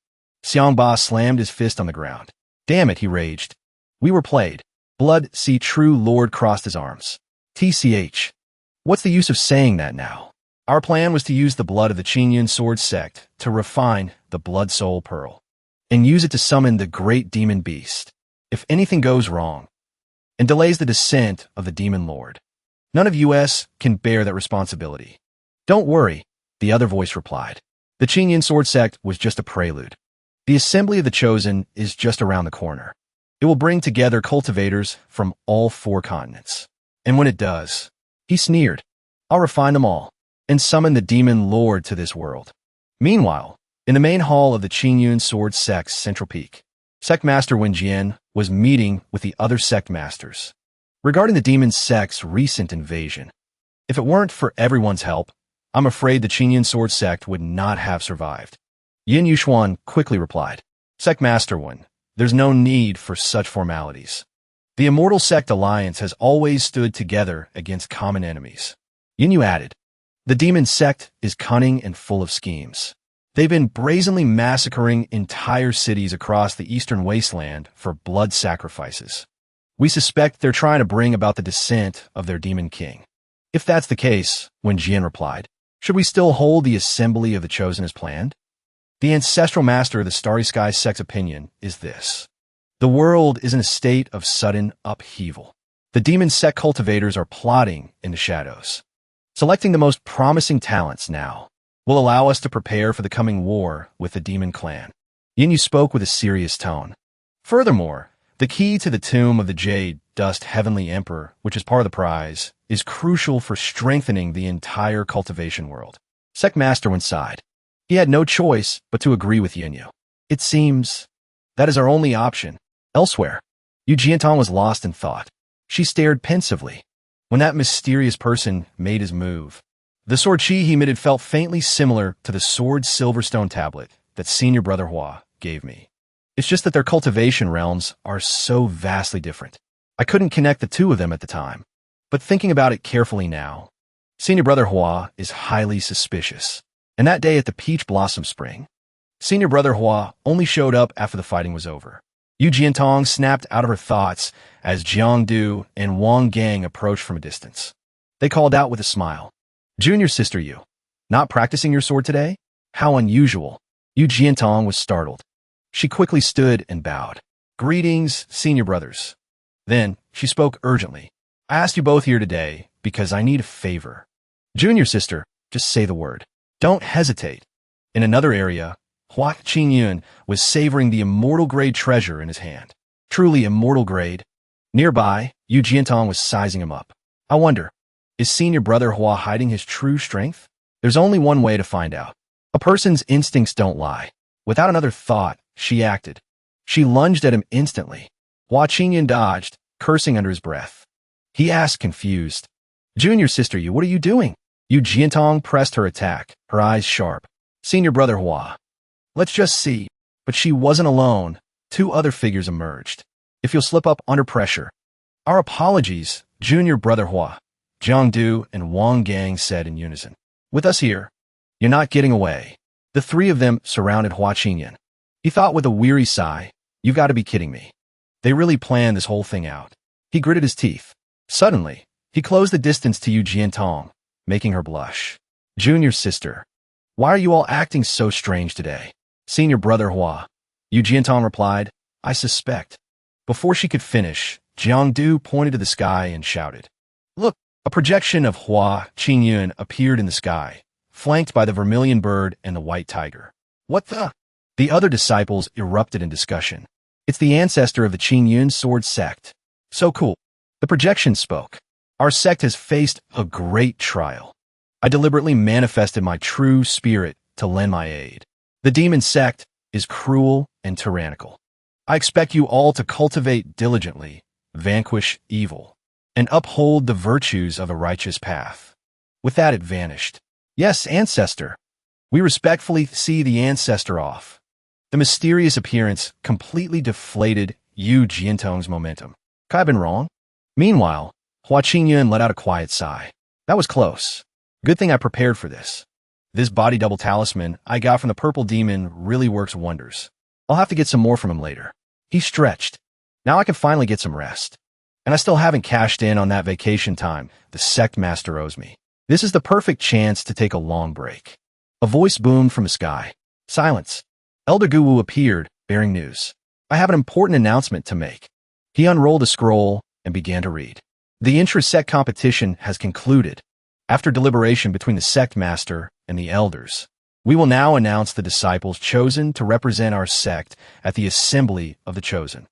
Xiangba slammed his fist on the ground. Damn it, he raged. We were played. Blood Sea True Lord crossed his arms. TCH. What's the use of saying that now? Our plan was to use the blood of the Qing Yun sword sect to refine the Blood Soul Pearl and use it to summon the great demon beast. If anything goes wrong and delays the descent of the demon lord, none of us can bear that responsibility. Don't worry, the other voice replied. The Qing Yun sword sect was just a prelude. The assembly of the chosen is just around the corner. It will bring together cultivators from all four continents. And when it does, he sneered, I'll refine them all and summon the demon lord to this world. Meanwhile, in the main hall of the Qing Yun sword sect's central peak, Sect Master Wen Jian was meeting with the other sect masters regarding the demon sect's recent invasion. If it weren't for everyone's help, I'm afraid the Qing Yun sword sect would not have survived. Yin Yuxuan quickly replied, Sect Master Wen, there's no need for such formalities. The Immortal Sect Alliance has always stood together against common enemies. Yin Yu added, the demon sect is cunning and full of schemes. They've been brazenly massacring entire cities across the eastern wasteland for blood sacrifices. We suspect they're trying to bring about the descent of their demon king. If that's the case, Wen Jian replied, should we still hold the assembly of the chosen as planned? The ancestral master of the Starry Sky sect's opinion is this. The world is in a state of sudden upheaval. The demon sect cultivators are plotting in the shadows. Selecting the most promising talents now will allow us to prepare for the coming war with the demon clan. Yin Yu spoke with a serious tone. Furthermore, the key to the tomb of the Jade Dust Heavenly Emperor, which is part of the prize, is crucial for strengthening the entire cultivation world. Sect Master Wen sighed. He had no choice but to agree with Yin Yu. It seems that is our only option. Elsewhere, Yu Jiantong was lost in thought. She stared pensively when that mysterious person made his move. The sword chi he emitted felt faintly similar to the sword Silverstone tablet that Senior Brother Hua gave me. It's just that their cultivation realms are so vastly different. I couldn't connect the two of them at the time. But thinking about it carefully now, Senior Brother Hua is highly suspicious. And that day at the Peach Blossom Spring, Senior brother Hua only showed up after the fighting was over. Yu Jiantong snapped out of her thoughts as Jiangdu and Wang Gang approached from a distance. They called out with a smile. Junior sister Yu, not practicing your sword today? How unusual. Yu Jiantong was startled. She quickly stood and bowed. Greetings, senior brothers. Then she spoke urgently. I asked you both here today because I need a favor. Junior sister, just say the word. Don't hesitate. In another area, Ching Yun was savoring the immortal grade treasure in his hand. Truly immortal grade. Nearby, Yu Jiantong was sizing him up. I wonder, is senior brother Hua hiding his true strength? There's only one way to find out. A person's instincts don't lie. Without another thought, she acted. She lunged at him instantly. Qing Yun dodged, cursing under his breath. He asked, confused. Junior sister Yu, what are you doing? Yu Jiantong pressed her attack, her eyes sharp. Senior brother Hua. Let's just see. But she wasn't alone. Two other figures emerged. If you'll slip up under pressure. Our apologies, junior brother Hua. Jiangdu and Wang Gang said in unison. With us here, you're not getting away. The three of them surrounded Qing Yun. He thought with a weary sigh, you've got to be kidding me. They really planned this whole thing out. He gritted his teeth. Suddenly, he closed the distance to Yu Jiantong, making her blush. Junior sister, why are you all acting so strange today? Senior brother Hua. Yu Jiantong replied, I suspect. Before she could finish, Jiangdu pointed to the sky and shouted. Look, a projection of Qing Yun appeared in the sky, flanked by the vermilion bird and the white tiger. What the? The other disciples erupted in discussion. It's the ancestor of the Ching Yun sword sect. So cool. The projection spoke. Our sect has faced a great trial. I deliberately manifested my true spirit to lend my aid. The demon sect is cruel and tyrannical. I expect you all to cultivate diligently, vanquish evil, and uphold the virtues of a righteous path. With that, it vanished. Yes, ancestor. We respectfully see the ancestor off. The mysterious appearance completely deflated Yu Jiantong's momentum. Could I have been wrong? Meanwhile, Qing Yun let out a quiet sigh. That was close. Good thing I prepared for this. This body double talisman I got from the purple demon really works wonders. I'll have to get some more from him later. He stretched. Now I can finally get some rest. And I still haven't cashed in on that vacation time the sect master owes me. This is the perfect chance to take a long break. A voice boomed from the sky. Silence. Elder Guwu appeared, bearing news. I have an important announcement to make. He unrolled a scroll and began to read. The intra-sect competition has concluded. After deliberation between the sect master and the elders, we will now announce the disciples chosen to represent our sect at the assembly of the chosen.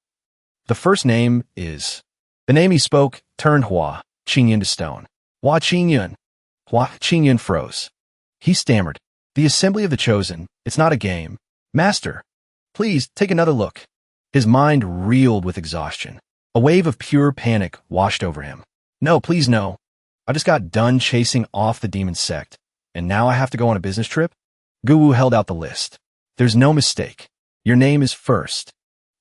The first name is... The name he spoke turned Qing Yun to stone. Qing Yun. Qing Yun froze. He stammered. The assembly of the chosen, it's not a game. Master, please take another look. His mind reeled with exhaustion. A wave of pure panic washed over him. No, please no. I just got done chasing off the demon sect, and now I have to go on a business trip? Guwu held out the list. There's no mistake. Your name is first.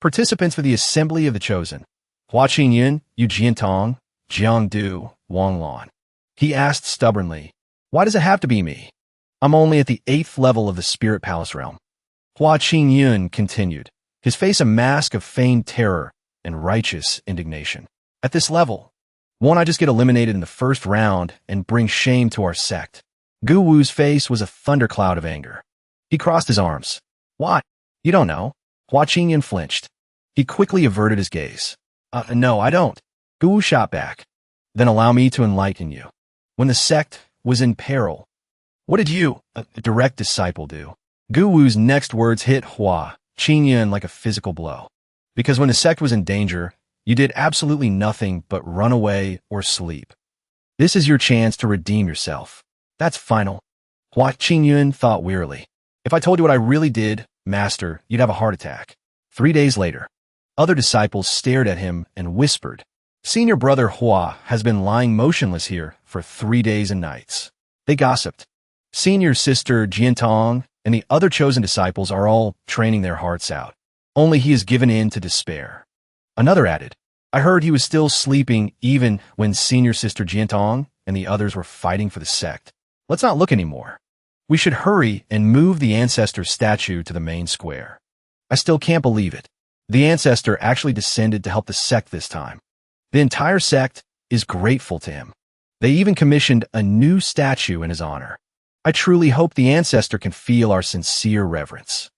Participants for the assembly of the chosen. Qing Yun, Yu Jiantong, Jiangdu, Wang Lan. He asked stubbornly, why does it have to be me? I'm only at the 8th level of the spirit palace realm. Qing Yun continued, his face a mask of feigned terror and righteous indignation. At this level, won't I just get eliminated in the first round and bring shame to our sect? Guwu's face was a thundercloud of anger. He crossed his arms. What? You don't know. Qing Yun flinched. He quickly averted his gaze. No, I don't. Guwu shot back. Then allow me to enlighten you. When the sect was in peril, what did you, a direct disciple, do? Guwu's next words hit Qing Yun like a physical blow. Because when the sect was in danger, you did absolutely nothing but run away or sleep. This is your chance to redeem yourself. That's final. Qing Yun thought wearily. If I told you what I really did, Master, you'd have a heart attack. 3 days later, other disciples stared at him and whispered, Senior brother Hua has been lying motionless here for 3 days and nights. They gossiped. Senior sister Jiantong and the other chosen disciples are all training their hearts out. Only he has given in to despair. Another added, I heard he was still sleeping even when senior sister Jiantong and the others were fighting for the sect. Let's not look anymore. We should hurry and move the ancestor statue to the main square. I still can't believe it. The ancestor actually descended to help the sect this time. The entire sect is grateful to him. They even commissioned a new statue in his honor. I truly hope the ancestor can feel our sincere reverence.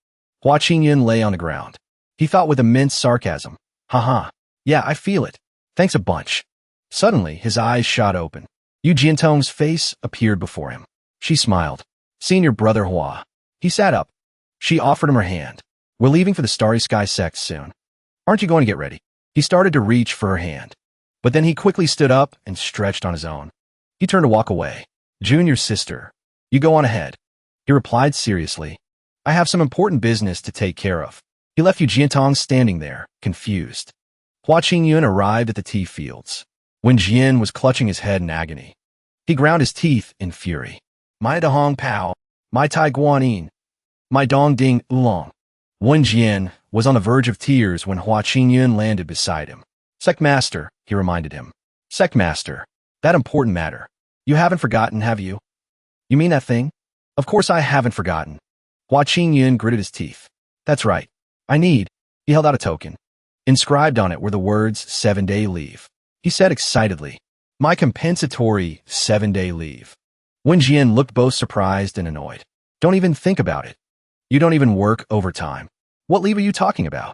Ching Yun lay on the ground. He thought with immense sarcasm, haha, yeah, I feel it. Thanks a bunch. Suddenly, his eyes shot open. Yu Jiantong's face appeared before him. She smiled. Seeing your brother Hua. He sat up. She offered him her hand. We're leaving for the Starry Sky Sect soon. Aren't you going to get ready? He started to reach for her hand. But then he quickly stood up and stretched on his own. He turned to walk away. Junior sister. You go on ahead. He replied seriously. I have some important business to take care of. He left Yu Jiantong standing there, confused. Ching Yun arrived at the tea fields. Wen Jian was clutching his head in agony. He ground his teeth in fury. My Dahong Pao, my Tai Guanin, my Dong Ding Oolong. Wen Jian was on the verge of tears when Ching Yun landed beside him. Sect Master, he reminded him. Sect Master, that important matter. You haven't forgotten, have you? You mean that thing? Of course I haven't forgotten. Ching Yun gritted his teeth. That's right. I need. He held out a token. Inscribed on it were the words 7-day leave. He said excitedly, my compensatory 7-day leave. Wen Jian looked both surprised and annoyed. Don't even think about it. You don't even work overtime. What leave are you talking about?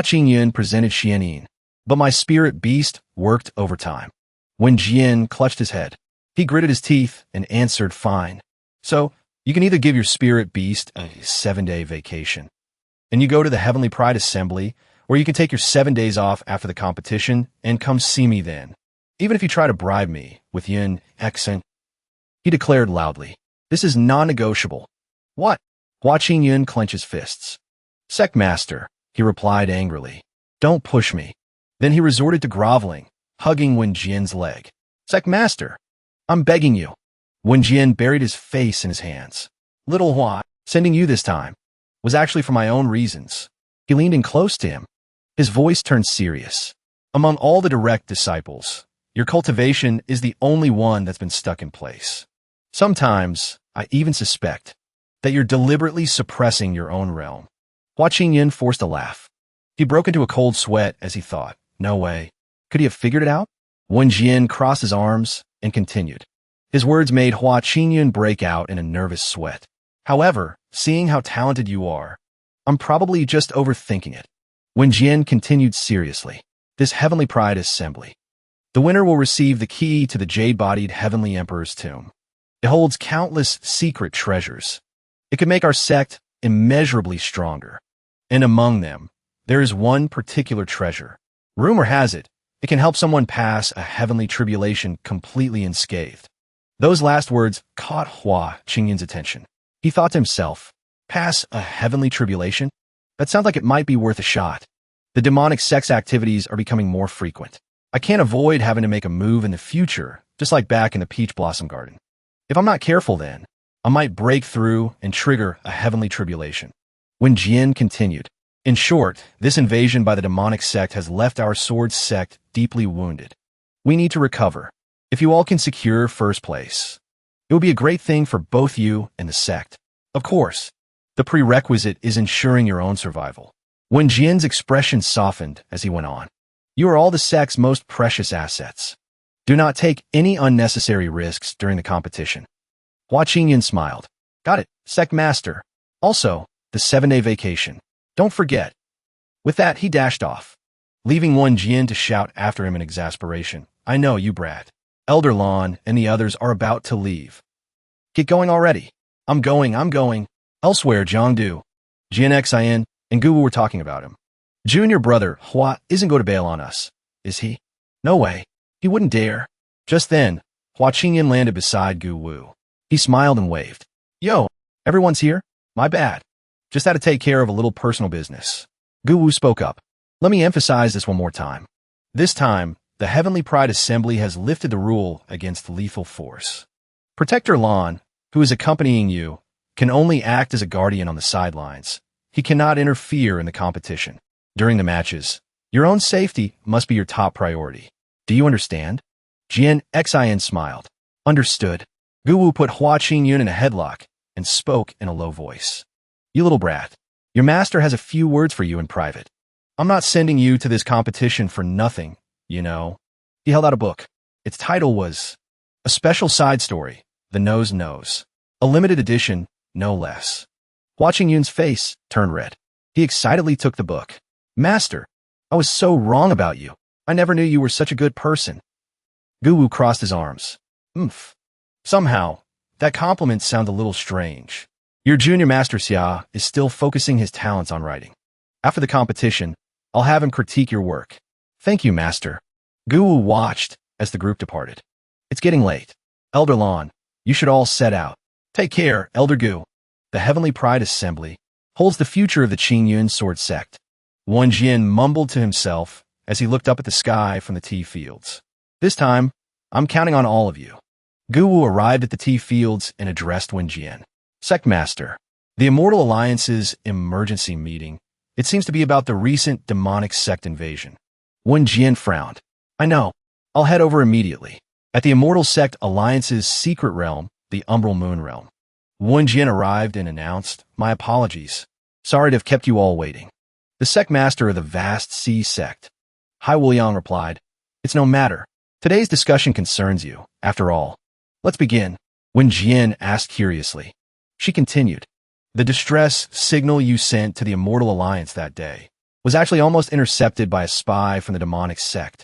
Ching Yun presented Xianin. But my spirit beast worked overtime. Wen Jian clutched his head. He gritted his teeth and answered fine. So, you can either give your spirit beast a 7-day vacation, and you go to the Heavenly Pride Assembly, or you can take your 7 days off after the competition and come see me then. Even if you try to bribe me with Yun accent. He declared loudly. This is non-negotiable. What? Ching Yun clenched his fists. Sect Master, he replied angrily. Don't push me. Then he resorted to groveling, hugging Wen Jian's leg. Sect Master, I'm begging you. Wen Jian buried his face in his hands. Little Hua, sending you this time, was actually for my own reasons. He leaned in close to him. His voice turned serious. Among all the direct disciples, your cultivation is the only one that's been stuck in place. Sometimes, I even suspect that you're deliberately suppressing your own realm. Ching Yun forced a laugh. He broke into a cold sweat as he thought, no way. Could he have figured it out? Wen Jian crossed his arms and continued. His words made Ching Yun break out in a nervous sweat. However, seeing how talented you are, I'm probably just overthinking it. Wen Jian continued seriously. This Heavenly Pride Assembly. The winner will receive the key to the jade-bodied Heavenly Emperor's tomb. It holds countless secret treasures. It could make our sect immeasurably stronger. And among them, there is one particular treasure. Rumor has it, it can help someone pass a heavenly tribulation completely unscathed. Those last words caught Ching Yun's attention. He thought to himself, pass a heavenly tribulation? That sounds like it might be worth a shot. The demonic sex activities are becoming more frequent. I can't avoid having to make a move in the future, just like back in the Peach Blossom Garden. If I'm not careful then, I might break through and trigger a heavenly tribulation. Wen Jian continued. In short, this invasion by the demonic sect has left our sword sect deeply wounded. We need to recover. If you all can secure first place, it will be a great thing for both you and the sect. Of course, the prerequisite is ensuring your own survival. Wen Jian's expression softened as he went on. You are all the sect's most precious assets. Do not take any unnecessary risks during the competition. Ching Yun smiled. Got it, Sect Master. Also, the 7-day vacation. Don't forget. With that, he dashed off, leaving Wen Jian to shout after him in exasperation. I know you, brat. Elder Lan and the others are about to leave. Get going already. I'm going. Elsewhere, Jiangdu, Jian and Gu were talking about him. Junior brother Hua isn't going to bail on us, is he? No way. He wouldn't dare. Just then, Ching Yun landed beside Gu Wu. He smiled and waved. Yo, everyone's here? My bad. Just had to take care of a little personal business. Gu Wu spoke up. Let me emphasize this one more time. This time, the Heavenly Pride Assembly has lifted the rule against lethal force. Protector Lan, who is accompanying you, can only act as a guardian on the sidelines. He cannot interfere in the competition. During the matches, your own safety must be your top priority. Do you understand? Jian Xin smiled. Understood. Gu Wu put Ching Yun in a headlock and spoke in a low voice. You little brat. Your master has a few words for you in private. I'm not sending you to this competition for nothing, you know. He held out a book. Its title was A Special Side Story, The Nose Knows. A limited edition, no less. Ching Yun's face turned red. He excitedly took the book. Master, I was so wrong about you. I never knew you were such a good person. Guwu crossed his arms. Somehow, that compliment sounded a little strange. Your junior master Xia is still focusing his talents on writing. After the competition, I'll have him critique your work. Thank you, master. Guwu watched as the group departed. It's getting late. Elder Lan, you should all set out. Take care, Elder Gu. The Heavenly Pride Assembly holds the future of the Ching Yun sword sect. Wen Jian mumbled to himself as he looked up at the sky from the tea fields. This time, I'm counting on all of you. Guwu arrived at the tea fields and addressed Wen Jian. Sect Master, the Immortal Alliance's emergency meeting. It seems to be about the recent demonic sect invasion. Wen Jian frowned. I know. I'll head over immediately. At the Immortal Sect Alliance's secret realm, the Umbral Moon Realm. Wen Jian arrived and announced, my apologies. Sorry to have kept you all waiting. The Sect Master of the Vast Sea Sect. Hai Wuliang replied, it's no matter. Today's discussion concerns you, after all. Let's begin. Wen Jian asked curiously. She continued, the distress signal you sent to the Immortal Alliance that day was actually almost intercepted by a spy from the demonic sect.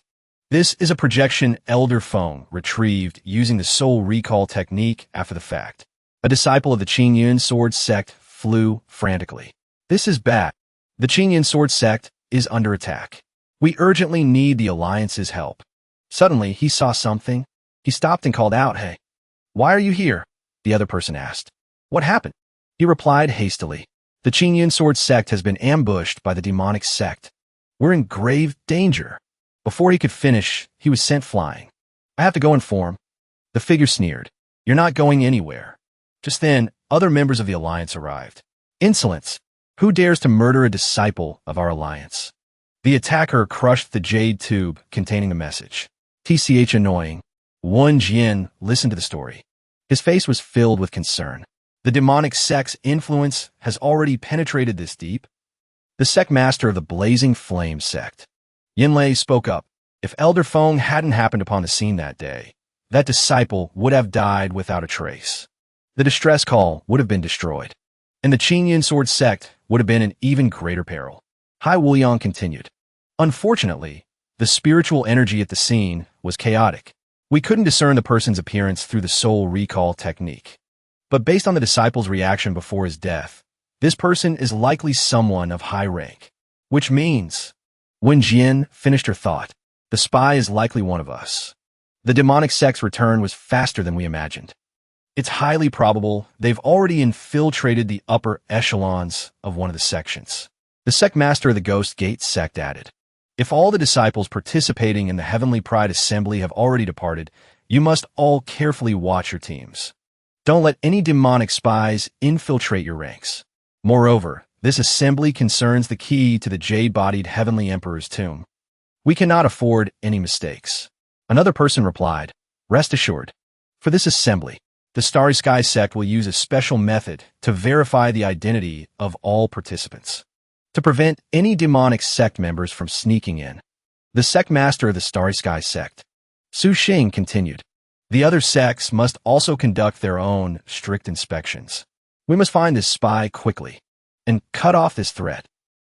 This is a projection Elder Feng retrieved using the soul recall technique after the fact. A disciple of the Ching Yun sword sect flew frantically. This is bad. The Ching Yun sword sect is under attack. We urgently need the Alliance's help. Suddenly, he saw something. He stopped and called out, hey, why are you here? The other person asked. What happened? He replied hastily. The Ching Yun sword sect has been ambushed by the demonic sect. We're in grave danger. Before he could finish, he was sent flying. I have to go inform. The figure sneered. You're not going anywhere. Just then, other members of the Alliance arrived. Insolence! Who dares to murder a disciple of our Alliance? The attacker crushed the jade tube containing the message. TCH annoying. Wen Jian listened to the story. His face was filled with concern. The demonic sect's influence has already penetrated this deep. The sect master of the Blazing Flame sect. Yinlei spoke up. If Elder Feng hadn't happened upon the scene that day, that disciple would have died without a trace. The distress call would have been destroyed, and the Ching Yun sword sect would have been in even greater peril. Hai Wuliang continued. Unfortunately, the spiritual energy at the scene was chaotic. We couldn't discern the person's appearance through the soul recall technique. But based on the disciple's reaction before his death, this person is likely someone of high rank. Which means, Wen Jian finished her thought, the spy is likely one of us. The demonic sect's return was faster than we imagined. It's highly probable they've already infiltrated the upper echelons of one of the sections. The sect master of the Ghost Gate sect added, if all the disciples participating in the Heavenly Pride Assembly have already departed, you must all carefully watch your teams. Don't let any demonic spies infiltrate your ranks. Moreover, this assembly concerns the key to the jade-bodied Heavenly Emperor's tomb. We cannot afford any mistakes. Another person replied, rest assured. For this assembly, the Starry Sky sect will use a special method to verify the identity of all participants. To prevent any demonic sect members from sneaking in. The sect master of the Starry Sky sect, Su Xing, continued. The other sects must also conduct their own strict inspections. We must find this spy quickly and cut off this threat.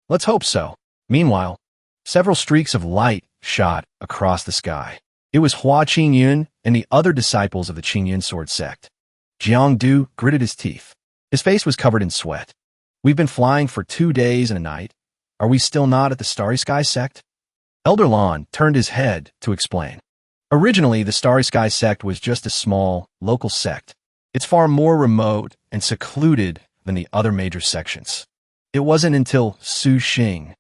Let's hope so. Meanwhile, several streaks of light shot across the sky. It was Ching Yun and the other disciples of the Ching Yun sword sect. Jiang Du gritted his teeth. His face was covered in sweat. We've been flying for 2 days and a night. Are we still not at the Starry Sky sect? Elder Lan turned his head to explain. Originally, the Starry Sky sect was just a small, local sect. It's far more remote and secluded than the other major sections. It wasn't until Su Xing,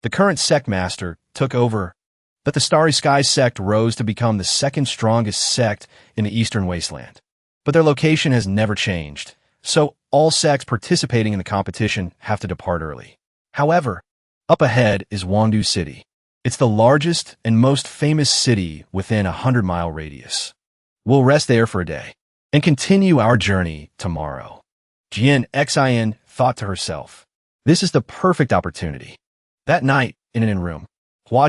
the current sect master, took over that the Starry Sky sect rose to become the second strongest sect in the Eastern Wasteland. But their location has never changed, so all sects participating in the competition have to depart early. However, up ahead is Wangdu City. It's the largest and most famous city within a 100-mile radius. We'll rest there for a day and continue our journey tomorrow. Jian Xin thought to herself. This is the perfect opportunity. That night, in an inn room,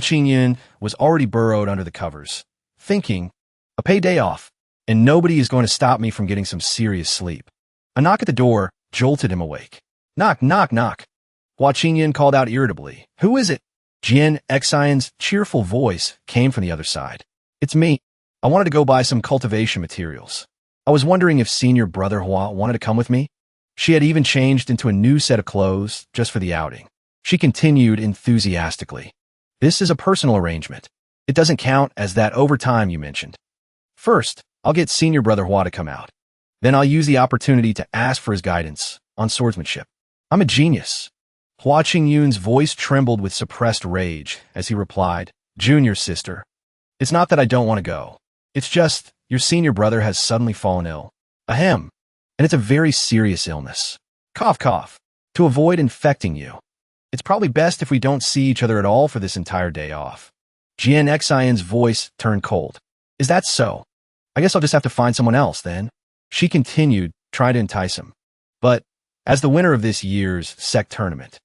Ching Yun was already burrowed under the covers, thinking, a payday off, and nobody is going to stop me from getting some serious sleep. A knock at the door jolted him awake. Knock, knock, knock. Ching Yun called out irritably. Who is it? Jian Xion's cheerful voice came from the other side. It's me. I wanted to go buy some cultivation materials. I was wondering if senior brother Hua wanted to come with me. She had even changed into a new set of clothes just for the outing. She continued enthusiastically. This is a personal arrangement. It doesn't count as that overtime you mentioned. First, I'll get senior brother Hua to come out. Then I'll use the opportunity to ask for his guidance on swordsmanship. I'm a genius. Ching Yun's voice trembled with suppressed rage as he replied, Junior sister. It's not that I don't want to go. It's just, your senior brother has suddenly fallen ill. Ahem. And it's a very serious illness. Cough, cough. To avoid infecting you. It's probably best if we don't see each other at all for this entire day off. Jian Xion's voice turned cold. Is that so? I guess I'll just have to find someone else then. She continued, trying to entice him. But, as the winner of this year's Sect tournament,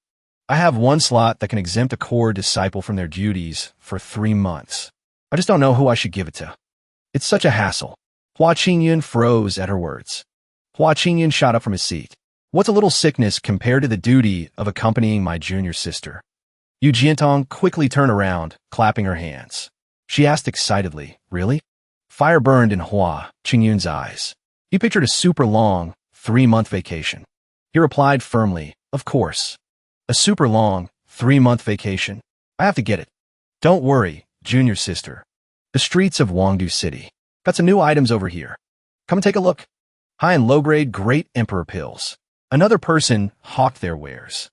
I have one slot that can exempt a core disciple from their duties for 3 months. I just don't know who I should give it to. It's such a hassle. Ching Yun froze at her words. Ching Yun shot up from his seat. What's a little sickness compared to the duty of accompanying my junior sister? Yu Jiantong quickly turned around, clapping her hands. She asked excitedly, Really? Fire burned in Ching Yun's eyes. He pictured a super long, 3-month vacation. He replied firmly, Of course. A super long, 3-month vacation. I have to get it. Don't worry, junior sister. The streets of Wangdu City. Got some new items over here. Come and take a look. High and low-grade Great Emperor pills. Another person hawked their wares.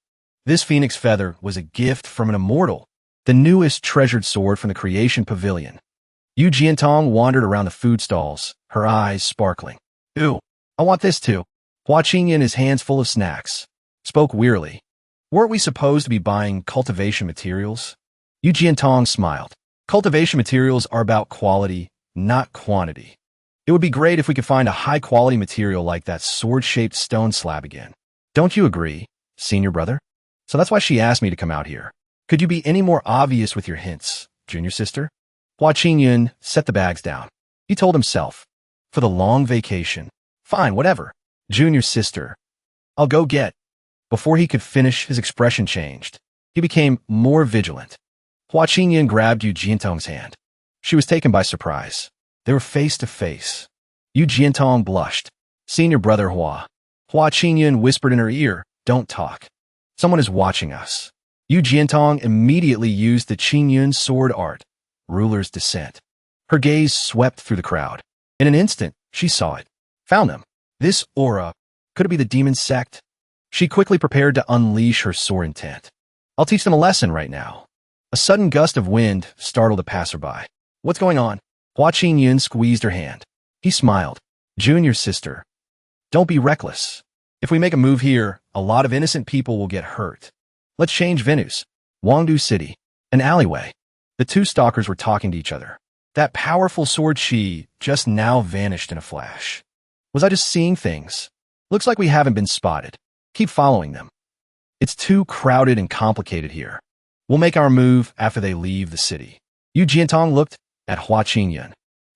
This phoenix feather was a gift from an immortal, the newest treasured sword from the Creation Pavilion. Yu Jiantong wandered around the food stalls, her eyes sparkling. Ooh, I want this too. Ching Yun, his hands full of snacks, spoke wearily. Weren't we supposed to be buying cultivation materials? Yu Jiantong smiled. Cultivation materials are about quality, not quantity. It would be great if we could find a high-quality material like that sword-shaped stone slab again. Don't you agree, senior brother? So that's why she asked me to come out here. Could you be any more obvious with your hints, junior sister? Ching Yun set the bags down. He told himself, for the long vacation. Fine, whatever. Junior sister. I'll go get. Before he could finish, his expression changed. He became more vigilant. Ching Yun grabbed Yu Jiantong's hand. She was taken by surprise. They were face to face. Yu Jiantong blushed. Senior brother Hua. Ching Yun whispered in her ear, Don't talk. Someone is watching us. Yu Jiantong immediately used the Ching Yun sword art, Ruler's Descent. Her gaze swept through the crowd. In an instant, she saw it. Found them. This aura. Could it be the demon sect? She quickly prepared to unleash her sore intent. I'll teach them a lesson right now. A sudden gust of wind startled a passerby. What's going on? Ching Yun squeezed her hand. He smiled. Junior sister. Don't be reckless. If we make a move here, a lot of innocent people will get hurt. Let's change venues. Wangdu City. An alleyway. The two stalkers were talking to each other. That powerful sword chi just now vanished in a flash. Was I just seeing things? Looks like we haven't been spotted. Keep following them. It's too crowded and complicated here. We'll make our move after they leave the city. Yu Jiantong looked at Ching Yun.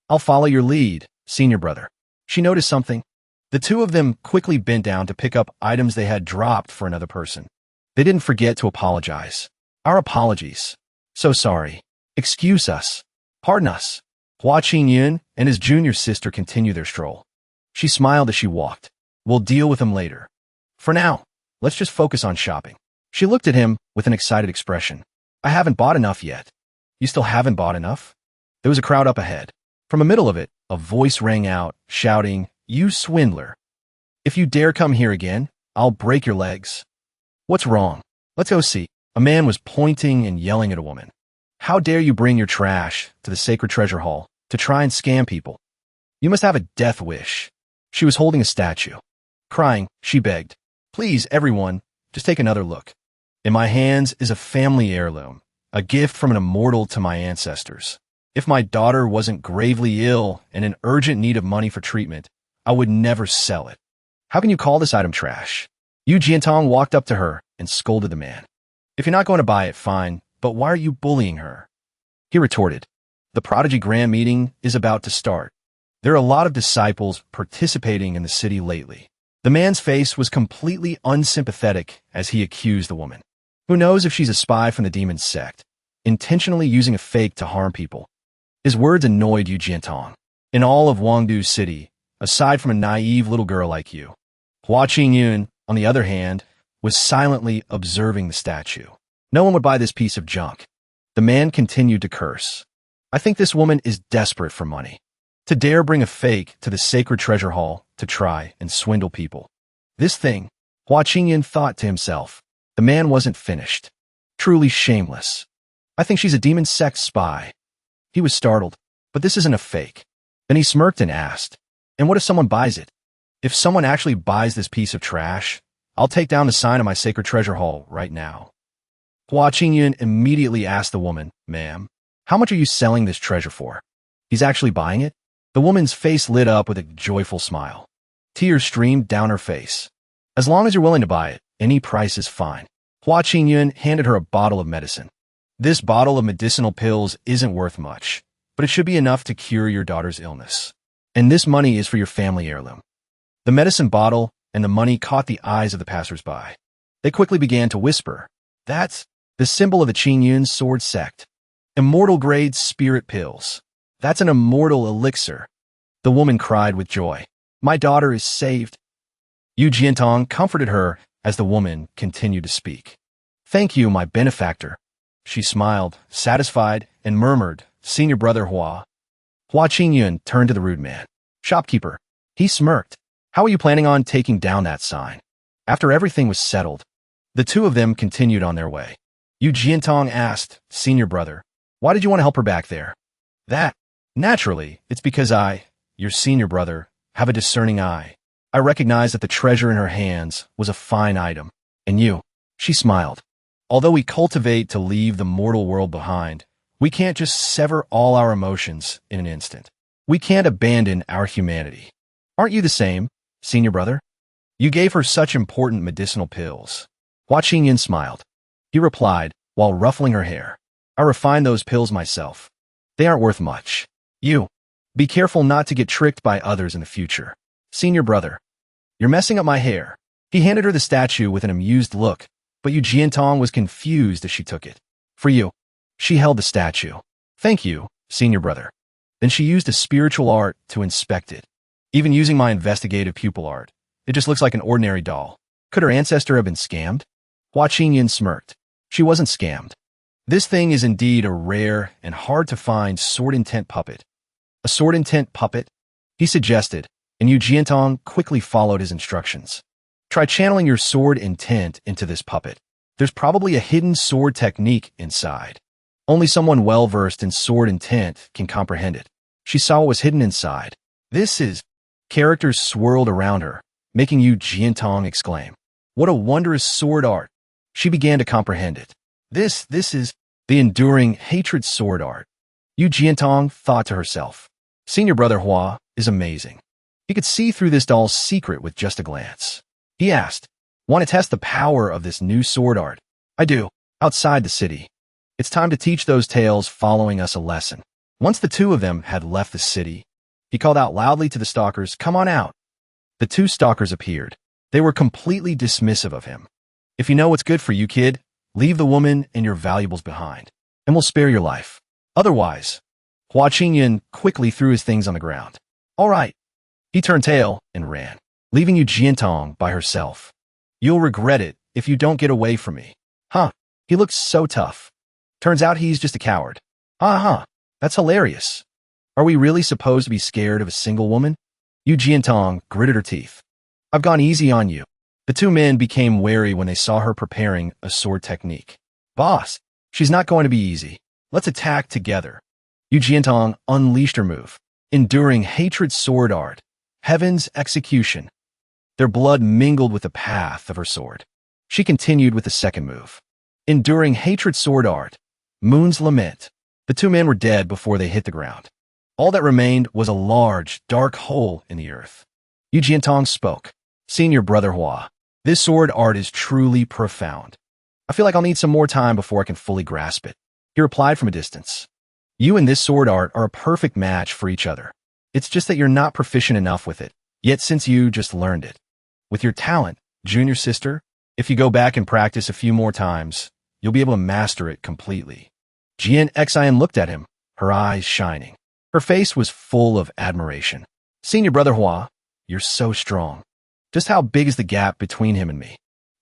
I'll follow your lead, senior brother. She noticed something. The two of them quickly bent down to pick up items they had dropped for another person. They didn't forget to apologize. Our apologies. So sorry. Excuse us. Pardon us. Ching Yun and his junior sister continue their stroll. She smiled as she walked. We'll deal with them later. For now, let's just focus on shopping. She looked at him with an excited expression. I haven't bought enough yet. You still haven't bought enough? There was a crowd up ahead. From the middle of it, a voice rang out, shouting, You swindler. If you dare come here again, I'll break your legs. What's wrong? Let's go see. A man was pointing and yelling at a woman. How dare you bring your trash to the sacred treasure hall to try and scam people? You must have a death wish. She was holding a statue. Crying, she begged, Please, everyone, just take another look. In my hands is a family heirloom, a gift from an immortal to my ancestors. If my daughter wasn't gravely ill and in urgent need of money for treatment, I would never sell it. How can you call this item trash? Yu Jiantong walked up to her and scolded the man. If you're not going to buy it, fine, but why are you bullying her? He retorted. The Prodigy Grand Meeting is about to start. There are a lot of disciples participating in the city lately. The man's face was completely unsympathetic as he accused the woman. Who knows if she's a spy from the demon sect, intentionally using a fake to harm people. His words annoyed Yu Jiantong. In all of Wangdu's city, aside from a naive little girl like you, Ching Yun, on the other hand, was silently observing the statue. No one would buy this piece of junk. The man continued to curse. I think this woman is desperate for money. To dare bring a fake to the sacred treasure hall to try and swindle people. This thing, Ching Yun thought to himself. The man wasn't finished. Truly shameless. I think she's a demon sect spy. He was startled, but this isn't a fake. Then he smirked and asked, and what if someone buys it? If someone actually buys this piece of trash, I'll take down the sign of my sacred treasure hall right now. Ching Yun immediately asked the woman, ma'am, how much are you selling this treasure for? He's actually buying it? The woman's face lit up with a joyful smile. Tears streamed down her face. As long as you're willing to buy it, any price is fine. Ching Yun handed her a bottle of medicine. This bottle of medicinal pills isn't worth much, but it should be enough to cure your daughter's illness. And this money is for your family heirloom. The medicine bottle and the money caught the eyes of the passers-by. They quickly began to whisper, that's the symbol of the Ching Yun sword sect. Immortal-grade spirit pills. That's an immortal elixir. The woman cried with joy. My daughter is saved. Yu Jiantong comforted her as the woman continued to speak. Thank you, my benefactor. She smiled, satisfied, and murmured, Senior Brother Hua. Ching Yun turned to the rude man. Shopkeeper. He smirked. How are you planning on taking down that sign? After everything was settled, the two of them continued on their way. Yu Jiantong asked, Senior Brother, why did you want to help her back there? That, naturally, it's because I, your senior brother, have a discerning eye. I recognize that the treasure in her hands was a fine item. And you, she smiled. Although we cultivate to leave the mortal world behind, we can't just sever all our emotions in an instant. We can't abandon our humanity. Aren't you the same, senior brother? You gave her such important medicinal pills. Ching Yun smiled. He replied, while ruffling her hair. I refined those pills myself. They aren't worth much. You, be careful not to get tricked by others in the future. Senior brother, you're messing up my hair. He handed her the statue with an amused look, but Yu Jiantong was confused as she took it. For you. She held the statue. Thank you, senior brother. Then she used a spiritual art to inspect it. Even using my investigative pupil art, it just looks like an ordinary doll. Could her ancestor have been scammed? Ching Yun smirked. She wasn't scammed. This thing is indeed a rare and hard-to-find sword intent puppet. A sword intent puppet? He suggested, and Yu Jiantong quickly followed his instructions. Try channeling your sword intent into this puppet. There's probably a hidden sword technique inside. Only someone well-versed in sword intent can comprehend it. She saw what was hidden inside. This is... Characters swirled around her, making Yu Jiantong exclaim. What a wondrous sword art. She began to comprehend it. This is the enduring hatred sword art. Yu Jiantong thought to herself. Senior Brother Hua is amazing. He could see through this doll's secret with just a glance. He asked, want to test the power of this new sword art? I do. Outside the city. It's time to teach those tales following us a lesson. Once the two of them had left the city, he called out loudly to the stalkers, come on out. The two stalkers appeared. They were completely dismissive of him. If you know what's good for you, kid, leave the woman and your valuables behind, and we'll spare your life. Otherwise, Ching Yun quickly threw his things on the ground. All right. He turned tail and ran, leaving Yu Jiantong by herself. You'll regret it if you don't get away from me. Huh, he looks so tough. Turns out he's just a coward. That's hilarious. Are we really supposed to be scared of a single woman? Yu Jiantong gritted her teeth. I've gone easy on you. The two men became wary when they saw her preparing a sword technique. Boss, she's not going to be easy. Let's attack together. Yu Jiantong unleashed her move. Enduring hatred sword art. Heaven's execution. Their blood mingled with the path of her sword. She continued with the second move. Enduring hatred sword art. Moon's lament. The two men were dead before they hit the ground. All that remained was a large, dark hole in the earth. Yu Jiantong spoke. Senior Brother Hua. This sword art is truly profound. I feel like I'll need some more time before I can fully grasp it. He replied from a distance. You and this sword art are a perfect match for each other. It's just that you're not proficient enough with it, yet since you just learned it. With your talent, junior sister, if you go back and practice a few more times, you'll be able to master it completely. Jian Xian looked at him, her eyes shining. Her face was full of admiration. Senior Brother Hua, you're so strong. Just how big is the gap between him and me?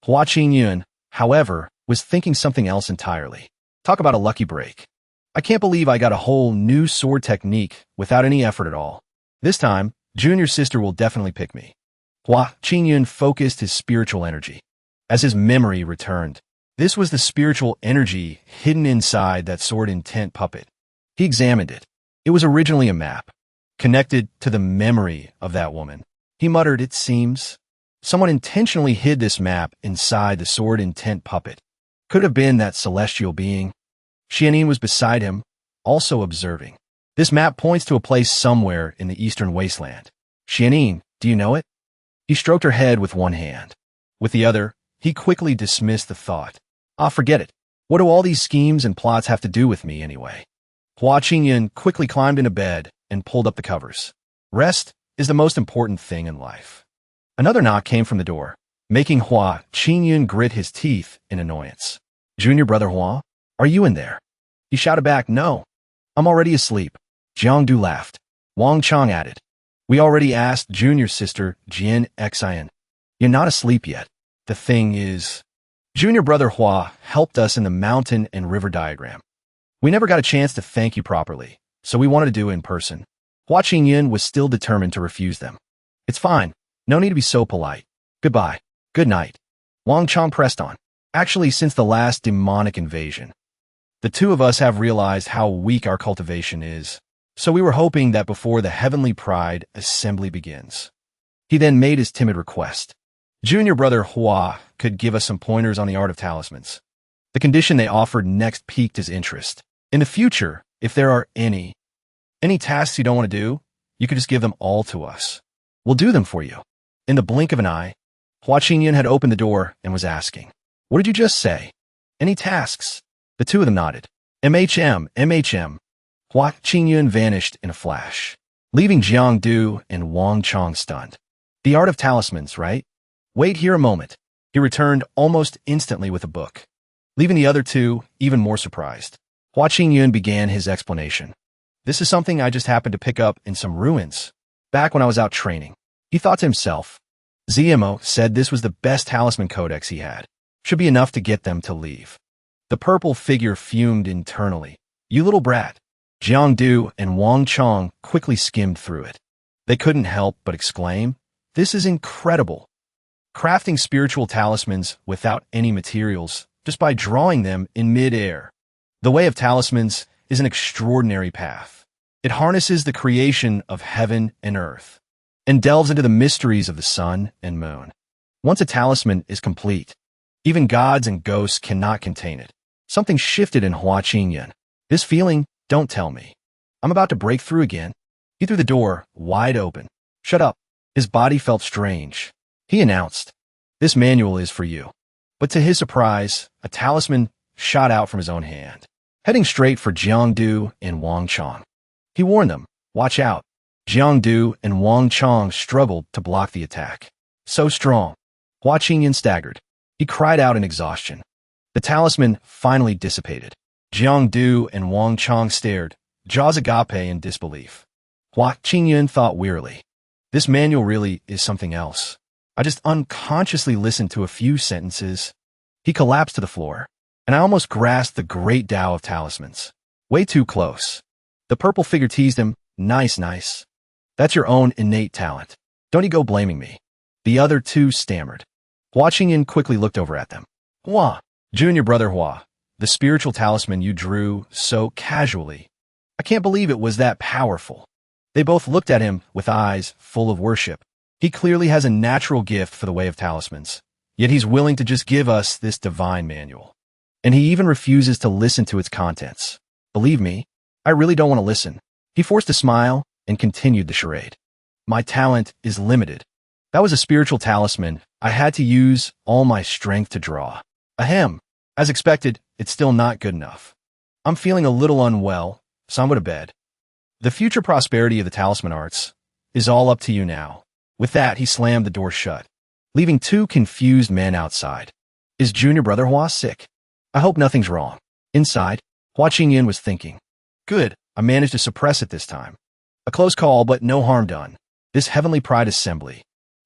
Hua Ching Yun, however, was thinking something else entirely. Talk about a lucky break. I can't believe I got a whole new sword technique without any effort at all. This time, junior sister will definitely pick me. Hua Ching Yun focused his spiritual energy. As his memory returned, this was the spiritual energy hidden inside that sword intent puppet. He examined it. It was originally a map, connected to the memory of that woman. He muttered, it seems. Someone intentionally hid this map inside the sword intent puppet. Could have been that celestial being. Xianin was beside him, also observing. This map points to a place somewhere in the eastern wasteland. Xianin, do you know it? He stroked her head with one hand. With the other, he quickly dismissed the thought. Ah, forget it. What do all these schemes and plots have to do with me anyway? Hua Qingyan quickly climbed into bed and pulled up the covers. Rest is the most important thing in life. Another knock came from the door, making Hua Qingyun grit his teeth in annoyance. Junior Brother Hua, are you in there? He shouted back, no. I'm already asleep. Jiangdu laughed. Wang Chong added. We already asked junior sister Jian Xian. You're not asleep yet. The thing is, Junior Brother Hua helped us in the mountain and river diagram. We never got a chance to thank you properly, so we wanted to do it in person. Hua Qingyan was still determined to refuse them. It's fine. No need to be so polite. Goodbye. Good night. Wang Chong pressed on. Actually, since the last demonic invasion, the two of us have realized how weak our cultivation is, so we were hoping that before the Heavenly Pride assembly begins. He then made his timid request. Junior Brother Hua could give us some pointers on the art of talismans. The condition they offered next piqued his interest. In the future, if there are any tasks you don't want to do, you could just give them all to us. We'll do them for you. In the blink of an eye, Hua Qingyan had opened the door and was asking, what did you just say? Any tasks? The two of them nodded. MHM. Hua Qingyan vanished in a flash, leaving Jiangdu and Wang Chong stunned. The art of talismans, right? Wait here a moment. He returned almost instantly with a book, leaving the other two even more surprised. Hua Qingyun began his explanation. This is something I just happened to pick up in some ruins, back when I was out training. He thought to himself. ZMO said this was the best talisman codex he had. Should be enough to get them to leave. The purple figure fumed internally. You little brat. Jiangdu and Wang Chong quickly skimmed through it. They couldn't help but exclaim, this is incredible. Crafting spiritual talismans without any materials, just by drawing them in mid-air. The way of talismans is an extraordinary path. It harnesses the creation of heaven and earth, and delves into the mysteries of the sun and moon. Once a talisman is complete, even gods and ghosts cannot contain it. Something shifted in Hua Qingyan. This feeling, don't tell me. I'm about to break through again. He threw the door wide open. Shut up. His body felt strange. He announced, this manual is for you. But to his surprise, a talisman shot out from his own hand, heading straight for Jiangdu and Wang Chong. He warned them, watch out. Jiangdu and Wang Chong struggled to block the attack. So strong. Hua Qingyan staggered. He cried out in exhaustion. The talisman finally dissipated. Jiangdu and Wang Chong stared, jaws agape in disbelief. Hua Qingyan thought wearily. This manual really is something else. I just unconsciously listened to a few sentences. He collapsed to the floor, and I almost grasped the great Tao of talismans. Way too close. The purple figure teased him, nice. That's your own innate talent. Don't you go blaming me. The other two stammered. Hua Qingyan quickly looked over at them. Hua, Junior Brother Hua, the spiritual talisman you drew so casually. I can't believe it was that powerful. They both looked at him with eyes full of worship. He clearly has a natural gift for the way of talismans, yet he's willing to just give us this divine manual. And he even refuses to listen to its contents. Believe me, I really don't want to listen. He forced a smile and continued the charade. My talent is limited. That was a spiritual talisman. I had to use all my strength to draw. Ahem. As expected, it's still not good enough. I'm feeling a little unwell, so I'm going to bed. The future prosperity of the talisman arts is all up to you now. With that, he slammed the door shut, leaving two confused men outside. Is junior brother Hua sick? I hope nothing's wrong. Inside, Ching Yun was thinking. Good, I managed to suppress it this time. A close call, but no harm done. This heavenly pride assembly.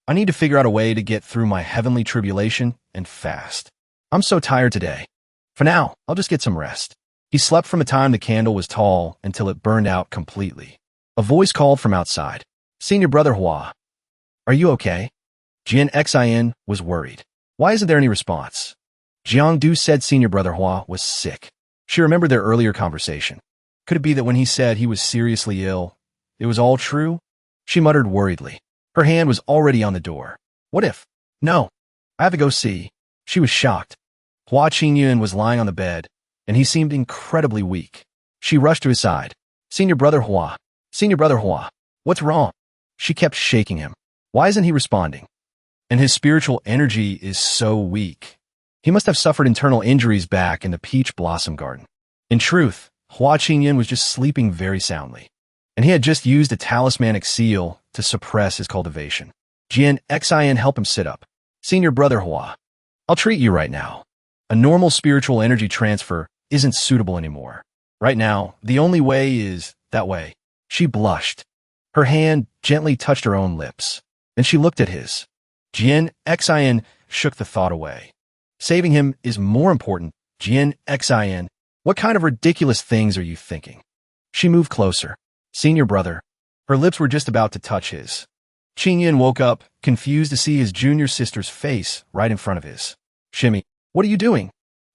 I need to figure out a way to get through my heavenly tribulation, and fast. I'm so tired today. For now, I'll just get some rest. He slept from the time the candle was tall until it burned out completely. A voice called from outside. Senior brother Hua. Are you okay? Xin was worried. Why isn't there any response? Jiangdu said senior brother Hua was sick. She remembered their earlier conversation. Could it be that when he said he was seriously ill, it was all true? She muttered worriedly. Her hand was already on the door. What if? No. I have to go see. She was shocked. Ching Yun was lying on the bed, and he seemed incredibly weak. She rushed to his side. Senior brother Hua. Senior brother Hua. What's wrong? She kept shaking him. Why isn't he responding? And his spiritual energy is so weak. He must have suffered internal injuries back in the peach blossom garden. In truth, Ching Yun was just sleeping very soundly, and he had just used a talismanic seal to suppress his cultivation. Xin helped him sit up. Senior brother Hua. I'll treat you right now. A normal spiritual energy transfer isn't suitable anymore. Right now, the only way is that way. She blushed. Her hand gently touched her own lips. Then she looked at his. Xin shook the thought away. Saving him is more important. Xin, what kind of ridiculous things are you thinking? She moved closer. Senior brother. Her lips were just about to touch his. Ching Yun woke up, confused to see his junior sister's face right in front of his. Shimmy, what are you doing?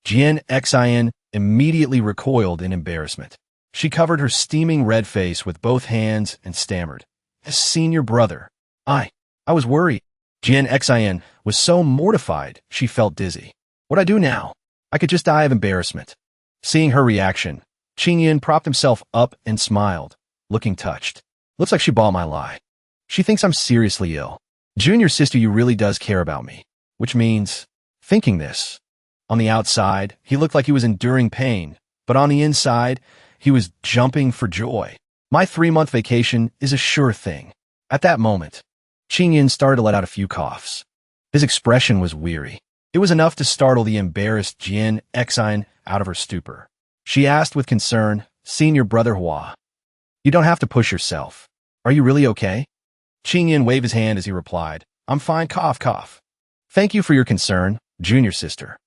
Xin immediately recoiled in embarrassment. She covered her steaming red face with both hands and stammered. Senior brother. I was worried. Xin was so mortified she felt dizzy. What'd I do now? I could just die of embarrassment. Seeing her reaction, Ching Yun propped himself up and smiled, looking touched. Looks like she bought my lie. She thinks I'm seriously ill. Junior sister, you really does care about me. Which means, thinking this. On the outside, he looked like he was enduring pain, but on the inside, he was jumping for joy. My 3-month vacation is a sure thing. At that moment, Ching Yun started to let out a few coughs. His expression was weary. It was enough to startle the embarrassed Xin out of her stupor. She asked with concern, Senior brother Hua. You don't have to push yourself. Are you really okay? Ching Yun waved his hand as he replied, I'm fine, cough, cough. Thank you for your concern, junior sister.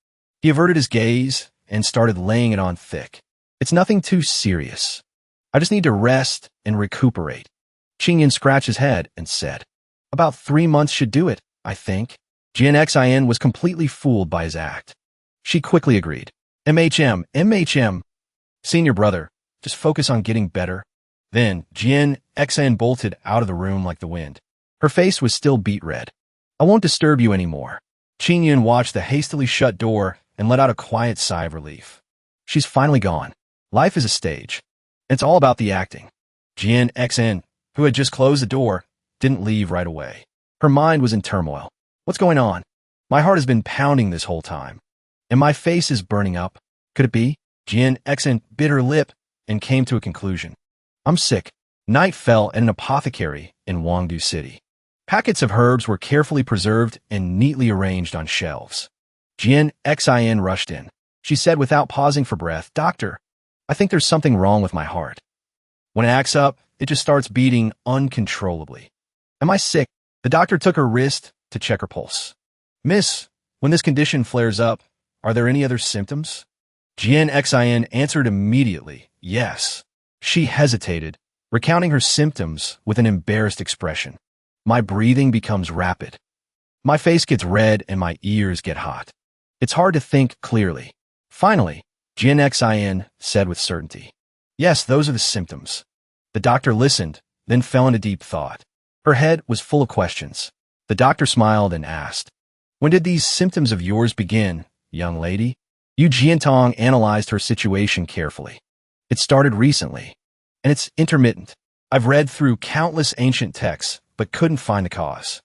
He averted his gaze and started laying it on thick. It's nothing too serious. I just need to rest and recuperate. Ching Yun scratched his head and said, About 3 months should do it, I think. Xin was completely fooled by his act. She quickly agreed. MHM. Senior brother, just focus on getting better. Then, Xin bolted out of the room like the wind. Her face was still beet red. I won't disturb you anymore. Ching Yun watched the hastily shut door and let out a quiet sigh of relief. She's finally gone. Life is a stage. It's all about the acting. Xin, who had just closed the door, didn't leave right away. Her mind was in turmoil. What's going on? My heart has been pounding this whole time. And my face is burning up. Could it be? Xin bit her lip and came to a conclusion. I'm sick. Night fell at an apothecary in Wangdu City. Packets of herbs were carefully preserved and neatly arranged on shelves. Xin rushed in. She said without pausing for breath, Doctor, I think there's something wrong with my heart. When it acts up, it just starts beating uncontrollably. Am I sick? The doctor took her wrist to check her pulse. Miss, when this condition flares up, are there any other symptoms? Xin answered immediately, yes. She hesitated, recounting her symptoms with an embarrassed expression. My breathing becomes rapid. My face gets red and my ears get hot. It's hard to think clearly. Finally, Xin said with certainty. Yes, those are the symptoms. The doctor listened, then fell into deep thought. Her head was full of questions. The doctor smiled and asked, When did these symptoms of yours begin, young lady? Yu Jiantong analyzed her situation carefully. It started recently, and it's intermittent. I've read through countless ancient texts, but couldn't find the cause.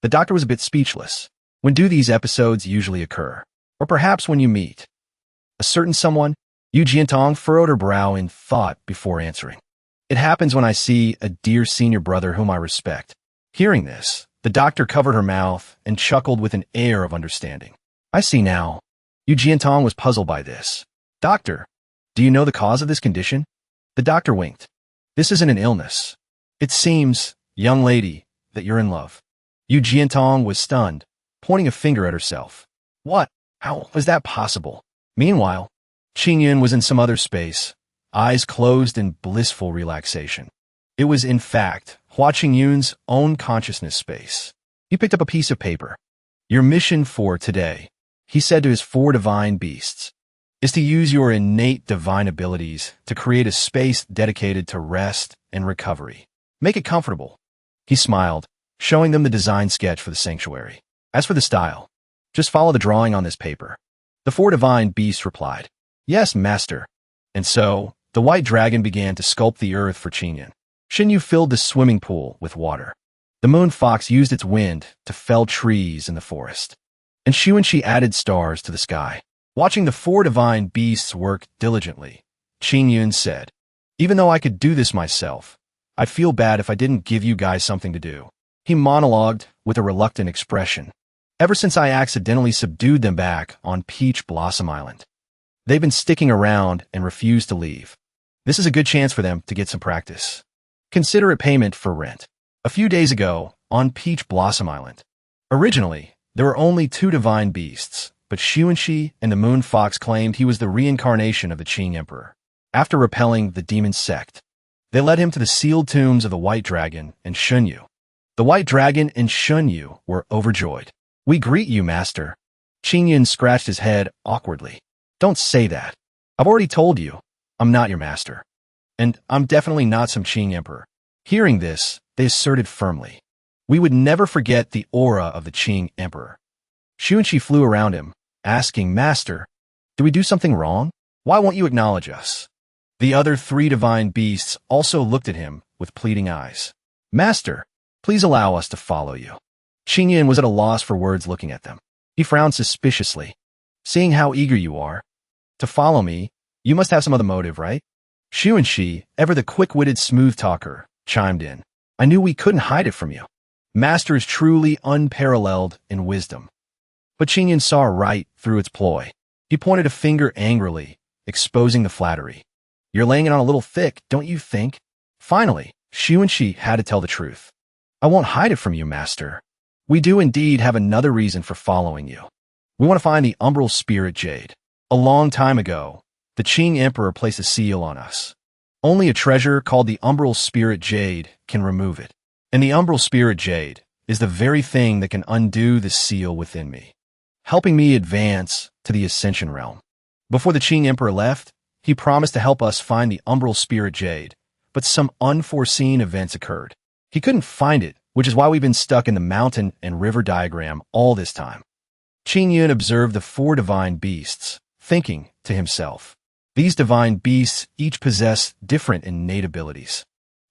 The doctor was a bit speechless. When do these episodes usually occur? Or perhaps when you meet a certain someone? Yu Jiantong furrowed her brow in thought before answering. It happens when I see a dear senior brother whom I respect. Hearing this, the doctor covered her mouth and chuckled with an air of understanding. I see now. Yu Jiantong was puzzled by this. Doctor, do you know the cause of this condition? The doctor winked. This isn't an illness. It seems, young lady, that you're in love. Yu Jiantong was stunned, pointing a finger at herself. What? How was that possible? Meanwhile, Ching Yun was in some other space, eyes closed in blissful relaxation. It was, in fact, Hua Qingyun's own consciousness space. He picked up a piece of paper. Your mission for today, he said to his 4 divine beasts, is to use your innate divine abilities to create a space dedicated to rest and recovery. Make it comfortable. He smiled, showing them the design sketch for the sanctuary. As for the style, just follow the drawing on this paper. The 4 divine beasts replied, Yes, master. And so, the white dragon began to sculpt the earth for Ching Yun. Shin Yu filled the swimming pool with water. The moon fox used its wind to fell trees in the forest. And Shu and Shi added stars to the sky. Watching the 4 divine beasts work diligently, Ching Yun said, Even though I could do this myself, I'd feel bad if I didn't give you guys something to do. He monologued with a reluctant expression. Ever since I accidentally subdued them back on Peach Blossom Island, they've been sticking around and refuse to leave. This is a good chance for them to get some practice. Consider it payment for rent. A few days ago, on Peach Blossom Island, originally, there were only 2 divine beasts, but Shu and Shi and the Moon Fox claimed he was the reincarnation of the Qing Emperor. After repelling the demon Sect, they led him to the sealed tombs of the White Dragon and Shunyu. The White Dragon and Shunyu were overjoyed. We greet you, master. Ching Yun scratched his head awkwardly. Don't say that. I've already told you, I'm not your master. And I'm definitely not some Qing Emperor. Hearing this, they asserted firmly. We would never forget the aura of the Qing Emperor. Shu and Shi flew around him, asking, Master, did we do something wrong? Why won't you acknowledge us? The other 3 divine beasts also looked at him with pleading eyes. Master, please allow us to follow you. Ching Yun was at a loss for words looking at them. He frowned suspiciously. Seeing how eager you are to follow me, you must have some other motive, right? Shu and Shi, ever the quick-witted smooth talker, chimed in. I knew we couldn't hide it from you. Master is truly unparalleled in wisdom. But Ching Yun saw right through its ploy. He pointed a finger angrily, exposing the flattery. You're laying it on a little thick, don't you think? Finally, Shu and Shi had to tell the truth. I won't hide it from you, master. We do indeed have another reason for following you. We want to find the umbral spirit jade. A long time ago, the Qing Emperor placed a seal on us. Only a treasure called the umbral spirit jade can remove it. And the umbral spirit jade is the very thing that can undo the seal within me, helping me advance to the Ascension realm. Before the Qing Emperor left, he promised to help us find the umbral spirit jade, but some unforeseen events occurred. He couldn't find it, which is why we've been stuck in the mountain and river diagram all this time. Ching Yun observed the 4 divine beasts, thinking to himself, these divine beasts each possess different innate abilities.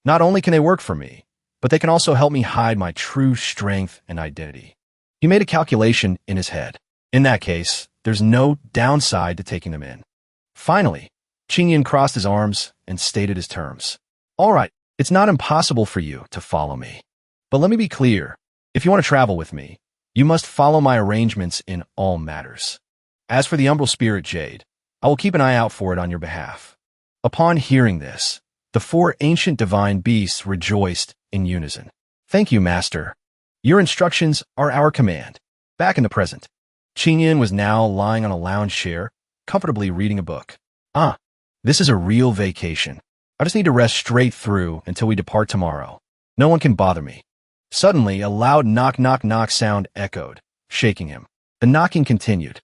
Not only can they work for me, but they can also help me hide my true strength and identity. He made a calculation in his head. In that case, there's no downside to taking them in. Finally, Ching Yun crossed his arms and stated his terms. All right, it's not impossible for you to follow me. But let me be clear, if you want to travel with me, you must follow my arrangements in all matters. As for the umbral spirit jade, I will keep an eye out for it on your behalf. Upon hearing this, the 4 ancient divine beasts rejoiced in unison. Thank you, master. Your instructions are our command. Back in the present, Ching Yun was now lying on a lounge chair, comfortably reading a book. This is a real vacation. I just need to rest straight through until we depart tomorrow. No one can bother me. Suddenly, a loud knock-knock-knock sound echoed, shaking him. The knocking continued.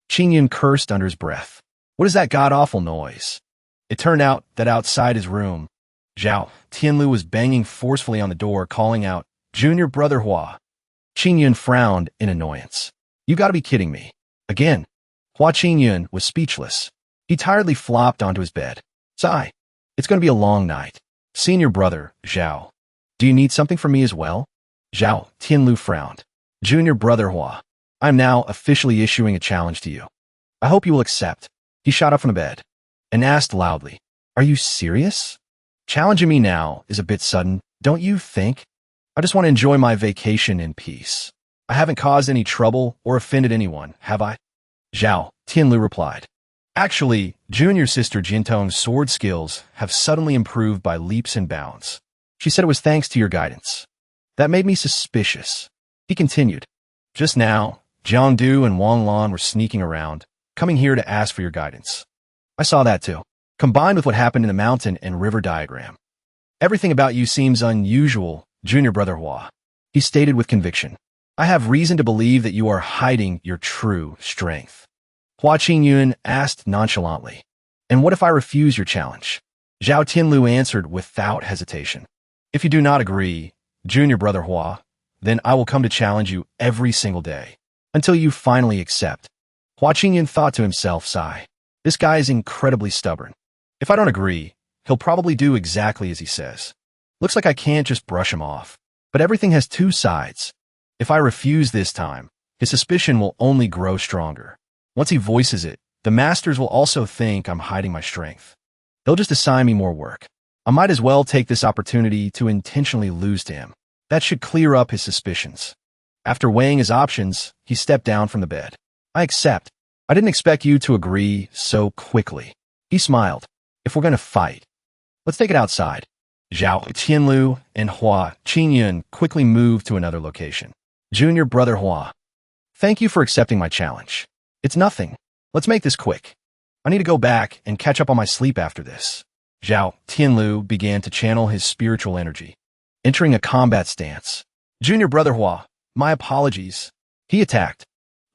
Ching Yun cursed under his breath. What is that god-awful noise? It turned out that outside his room, Zhao Tianlu was banging forcefully on the door, calling out, Junior Brother Hua. Ching Yun frowned in annoyance. You gotta be kidding me. Again. Hua Ching Yun was speechless. He tiredly flopped onto his bed. Sigh. It's gonna be a long night. Senior brother, Zhao. Do you need something from me as well? Zhao Tianlu frowned. Junior brother Hua, I am now officially issuing a challenge to you. I hope you will accept. He shot up from the bed and asked loudly, Are you serious? Challenging me now is a bit sudden, don't you think? I just want to enjoy my vacation in peace. I haven't caused any trouble or offended anyone, have I? Zhao Tianlu replied. Actually, junior sister Jintong's sword skills have suddenly improved by leaps and bounds. She said it was thanks to your guidance. That made me suspicious. He continued. Just now, Jiangdu and Wang Lan were sneaking around, coming here to ask for your guidance. I saw that too, combined with what happened in the mountain and river diagram. Everything about you seems unusual, junior brother Hua. He stated with conviction. I have reason to believe that you are hiding your true strength. Hua Ching Yun asked nonchalantly. And what if I refuse your challenge? Zhao Tianlu answered without hesitation. If you do not agree, junior brother Hua, then I will come to challenge you every single day, until you finally accept. Hua Ching Yun thought to himself, sigh. This guy is incredibly stubborn. If I don't agree, he'll probably do exactly as he says. Looks like I can't just brush him off. But everything has two sides. If I refuse this time, his suspicion will only grow stronger. Once he voices it, the masters will also think I'm hiding my strength. They'll just assign me more work. I might as well take this opportunity to intentionally lose to him. That should clear up his suspicions. After weighing his options, he stepped down from the bed. I accept. I didn't expect you to agree so quickly. He smiled. If we're going to fight, let's take it outside. Zhao Tianlu and Hua Ching Yun quickly moved to another location. Junior brother Hua, thank you for accepting my challenge. It's nothing. Let's make this quick. I need to go back and catch up on my sleep after this. Zhao Tianlu began to channel his spiritual energy, entering a combat stance. Junior brother Hua, my apologies. He attacked.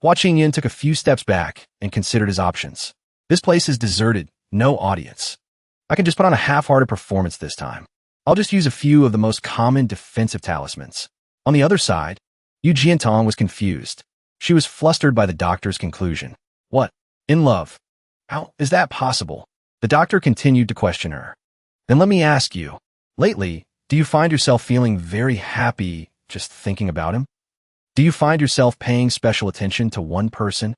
Hua Qingyan took a few steps back and considered his options. This place is deserted, no audience. I can just put on a half-hearted performance this time. I'll just use a few of the most common defensive talismans. On the other side, Yu Jiantong was confused. She was flustered by the doctor's conclusion. What? In love? How is that possible? The doctor continued to question her. Then let me ask you, lately, do you find yourself feeling very happy just thinking about him? Do you find yourself paying special attention to one person?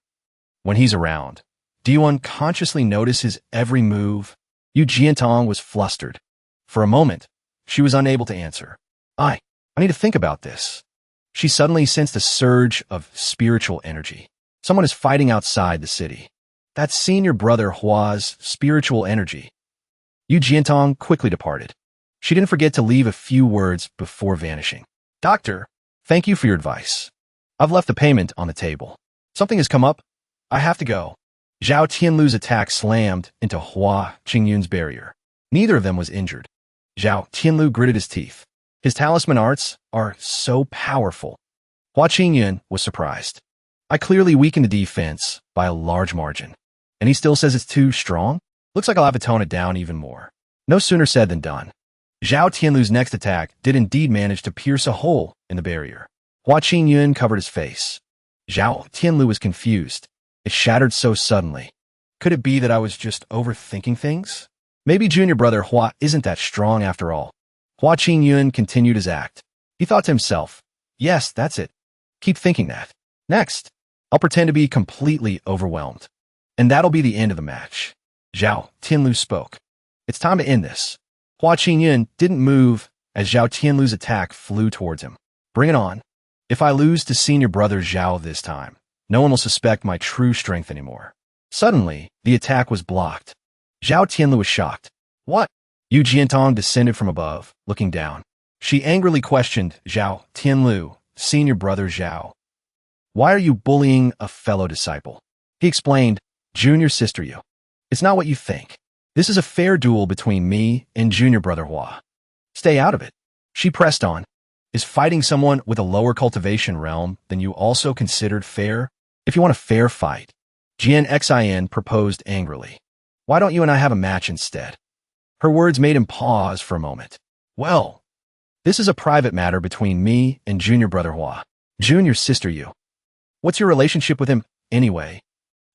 When he's around, do you unconsciously notice his every move? Yu Jiantong was flustered. For a moment, she was unable to answer. I need to think about this. She suddenly sensed a surge of spiritual energy. Someone is fighting outside the city. That's senior brother Hua's spiritual energy. Yu Jiantong quickly departed. She didn't forget to leave a few words before vanishing. Doctor, thank you for your advice. I've left the payment on the table. Something has come up. I have to go. Zhao Tianlu's attack slammed into Hua Qingyun's barrier. Neither of them was injured. Zhao Tianlu gritted his teeth. His talisman arts are so powerful. Hua Qingyun was surprised. I clearly weakened the defense by a large margin. And he still says it's too strong? Looks like I'll have to tone it down even more. No sooner said than done. Zhao Tianlu's next attack did indeed manage to pierce a hole in the barrier. Hua Qingyun covered his face. Zhao Tianlu was confused. It shattered so suddenly. Could it be that I was just overthinking things? Maybe junior brother Hua isn't that strong after all. Hua Qingyun continued his act. He thought to himself, yes, that's it. Keep thinking that. Next, I'll pretend to be completely overwhelmed. And that'll be the end of the match. Zhao Tianlu spoke. It's time to end this. Hua Qingyun didn't move as Zhao Tianlu's attack flew towards him. Bring it on. If I lose to senior brother Zhao this time, no one will suspect my true strength anymore. Suddenly, the attack was blocked. Zhao Tianlu was shocked. What? Yu Jiantong descended from above, looking down. She angrily questioned Zhao Tianlu, senior brother Zhao. Why are you bullying a fellow disciple? He explained, Junior sister Yu. It's not what you think. This is a fair duel between me and junior brother Hua. Stay out of it. She pressed on. Is fighting someone with a lower cultivation realm than you also considered fair? If you want a fair fight, Jian Xin proposed angrily. Why don't you and I have a match instead? Her words made him pause for a moment. Well, this is a private matter between me and junior brother Hua. Junior sister Yu. What's your relationship with him, anyway?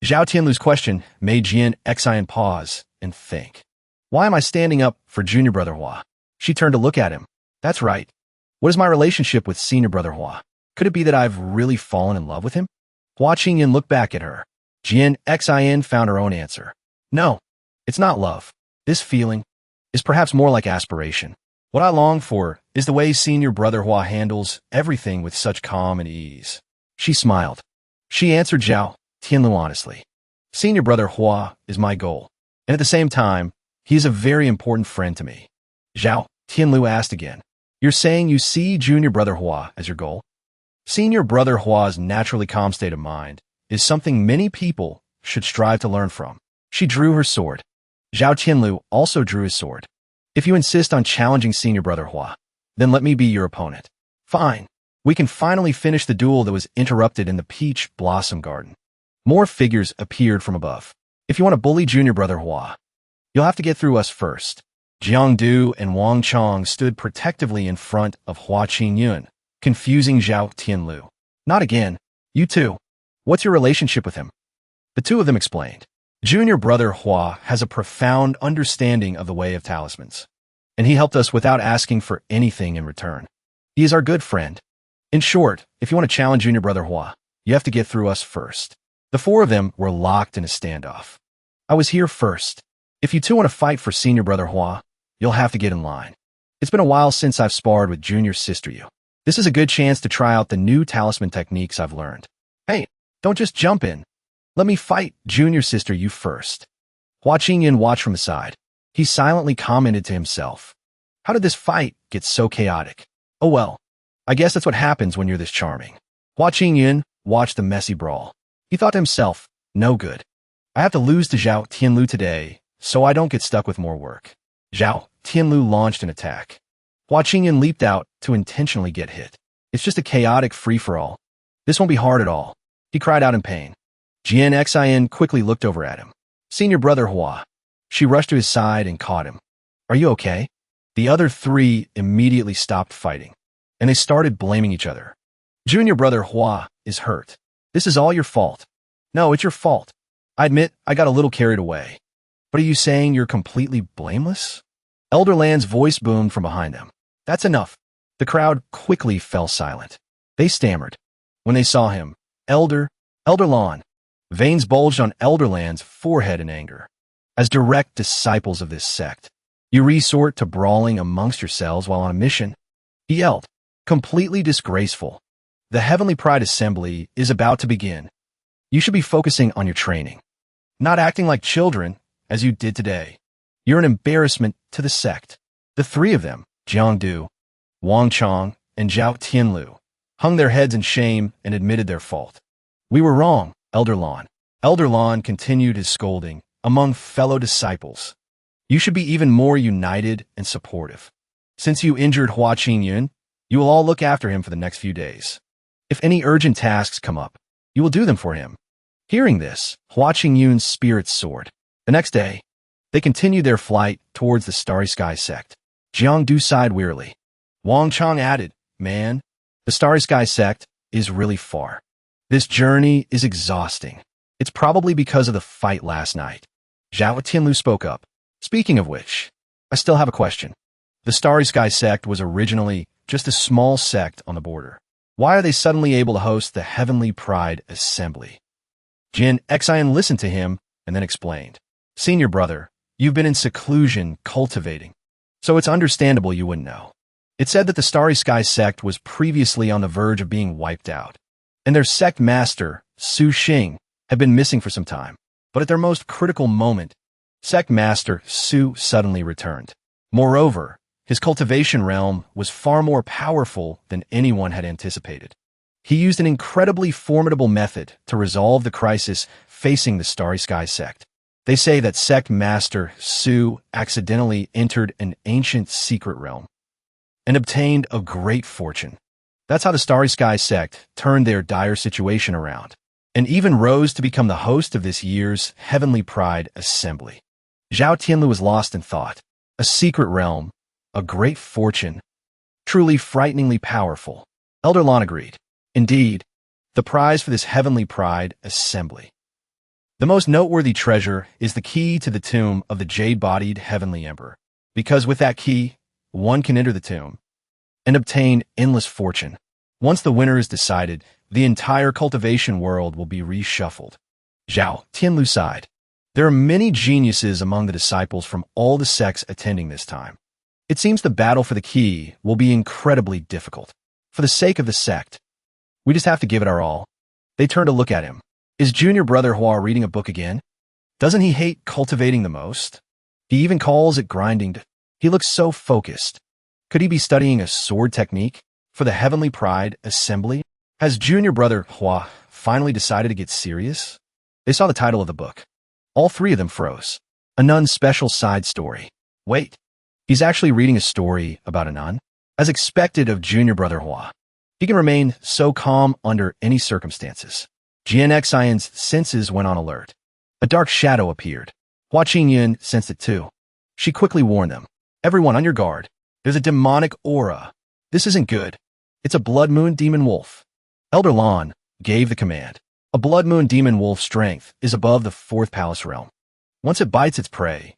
Zhao Tianlu's question made Jian Xin pause and think. Why am I standing up for junior brother Hua? She turned to look at him. That's right. What is my relationship with senior brother Hua? Could it be that I've really fallen in love with him? Hua Qingyan looked back at her. Jian Xin found her own answer. No, it's not love. This feeling is perhaps more like aspiration. What I long for is the way senior brother Hua handles everything with such calm and ease. She smiled. She answered Zhao Tianlu honestly. Senior brother Hua is my goal, and at the same time, he is a very important friend to me. Zhao Tianlu asked again. You're saying you see junior brother Hua as your goal? Senior brother Hua's naturally calm state of mind is something many people should strive to learn from. She drew her sword. Zhao Tianlu also drew his sword. If you insist on challenging senior brother Hua, then let me be your opponent. Fine. We can finally finish the duel that was interrupted in the Peach Blossom Garden. More figures appeared from above. If you want to bully junior brother Hua, you'll have to get through us first. Jiang Du and Wang Chong stood protectively in front of Hua Qingyun, confusing Zhao Tianlu. Not again. You too. What's your relationship with him? The two of them explained. Junior brother Hua has a profound understanding of the way of talismans, and he helped us without asking for anything in return. He is our good friend. In short, if you want to challenge junior brother Hua, you have to get through us first. The four of them were locked in a standoff. I was here first. If you two want to fight for senior brother Hua, you'll have to get in line. It's been a while since I've sparred with junior sister Yu. This is a good chance to try out the new talisman techniques I've learned. Hey, don't just jump in. Let me fight junior sister Yu first. Hua Qingyan watched from the side. He silently commented to himself. How did this fight get so chaotic? Oh well, I guess that's what happens when you're this charming. Hua Qingyan watched the messy brawl. He thought to himself, no good. I have to lose to Zhao Tianlu today, so I don't get stuck with more work. Zhao Tianlu launched an attack. Hua Qingyan leaped out to intentionally get hit. It's just a chaotic free-for-all. This won't be hard at all. He cried out in pain. Jian Xin quickly looked over at him. Senior brother Hua. She rushed to his side and caught him. Are you okay? The other three immediately stopped fighting, and they started blaming each other. Junior brother Hua is hurt. This is all your fault. No, it's your fault. I admit I got a little carried away. But are you saying you're completely blameless? Elder Lan's voice boomed from behind them. That's enough. The crowd quickly fell silent. They stammered. When they saw him, Elder Lan. Veins bulged on Elder Lan's forehead in anger. As direct disciples of this sect, you resort to brawling amongst yourselves while on a mission? He yelled. Completely disgraceful. The Heavenly Pride Assembly is about to begin. You should be focusing on your training, not acting like children, as you did today. You're an embarrassment to the sect. The three of them, Jiang Du, Wang Chong, and Zhao Tianlu, hung their heads in shame and admitted their fault. We were wrong, Elder Lan. Elder Lan continued his scolding among fellow disciples. You should be even more united and supportive. Since you injured Hua Qingyun, you will all look after him for the next few days. If any urgent tasks come up, you will do them for him. Hearing this, Hua Qingyun's spirits soared. The next day, they continued their flight towards the Starry Sky Sect. Jiang Du sighed wearily. Wang Chong added, Man, the Starry Sky Sect is really far. This journey is exhausting. It's probably because of the fight last night. Zhao Tianlu spoke up. Speaking of which, I still have a question. The Starry Sky Sect was originally just a small sect on the border. Why are they suddenly able to host the Heavenly Pride Assembly? Jin Xin listened to him and then explained. Senior brother, you've been in seclusion cultivating, so it's understandable you wouldn't know. It said that the Starry Sky Sect was previously on the verge of being wiped out, and their sect master, Su Xing, had been missing for some time. But at their most critical moment, sect master Su suddenly returned. Moreover, his cultivation realm was far more powerful than anyone had anticipated. He used an incredibly formidable method to resolve the crisis facing the Starry Sky Sect. They say that sect master Su accidentally entered an ancient secret realm and obtained a great fortune. That's how the Starry Sky Sect turned their dire situation around, and even rose to become the host of this year's Heavenly Pride Assembly. Zhao Tianlu was lost in thought. A secret realm, a great fortune, truly frighteningly powerful. Elder Lan agreed. Indeed, the prize for this Heavenly Pride Assembly. The most noteworthy treasure is the key to the tomb of the jade-bodied Heavenly Emperor, because with that key, one can enter the tomb and obtain endless fortune. Once the winner is decided, the entire cultivation world will be reshuffled. Zhao Tianlu sighed. There are many geniuses among the disciples from all the sects attending this time. It seems the battle for the key will be incredibly difficult. For the sake of the sect, we just have to give it our all. They turn to look at him. Is junior brother Hua reading a book again? Doesn't he hate cultivating the most? He even calls it grinding. He looks so focused. Could he be studying a sword technique for the Heavenly Pride Assembly? Has junior brother Hua finally decided to get serious? They saw the title of the book. All three of them froze. A nun's special side story. Wait, he's actually reading a story about a nun? As expected of junior brother Hua, he can remain so calm under any circumstances. Jian senses went on alert. A dark shadow appeared. Ching Yun sensed it too. She quickly warned them. Everyone on your guard. There's a demonic aura. This isn't good. It's a blood moon demon wolf. Elder Lan gave the command. A blood moon demon wolf's strength is above the fourth palace realm. Once it bites its prey,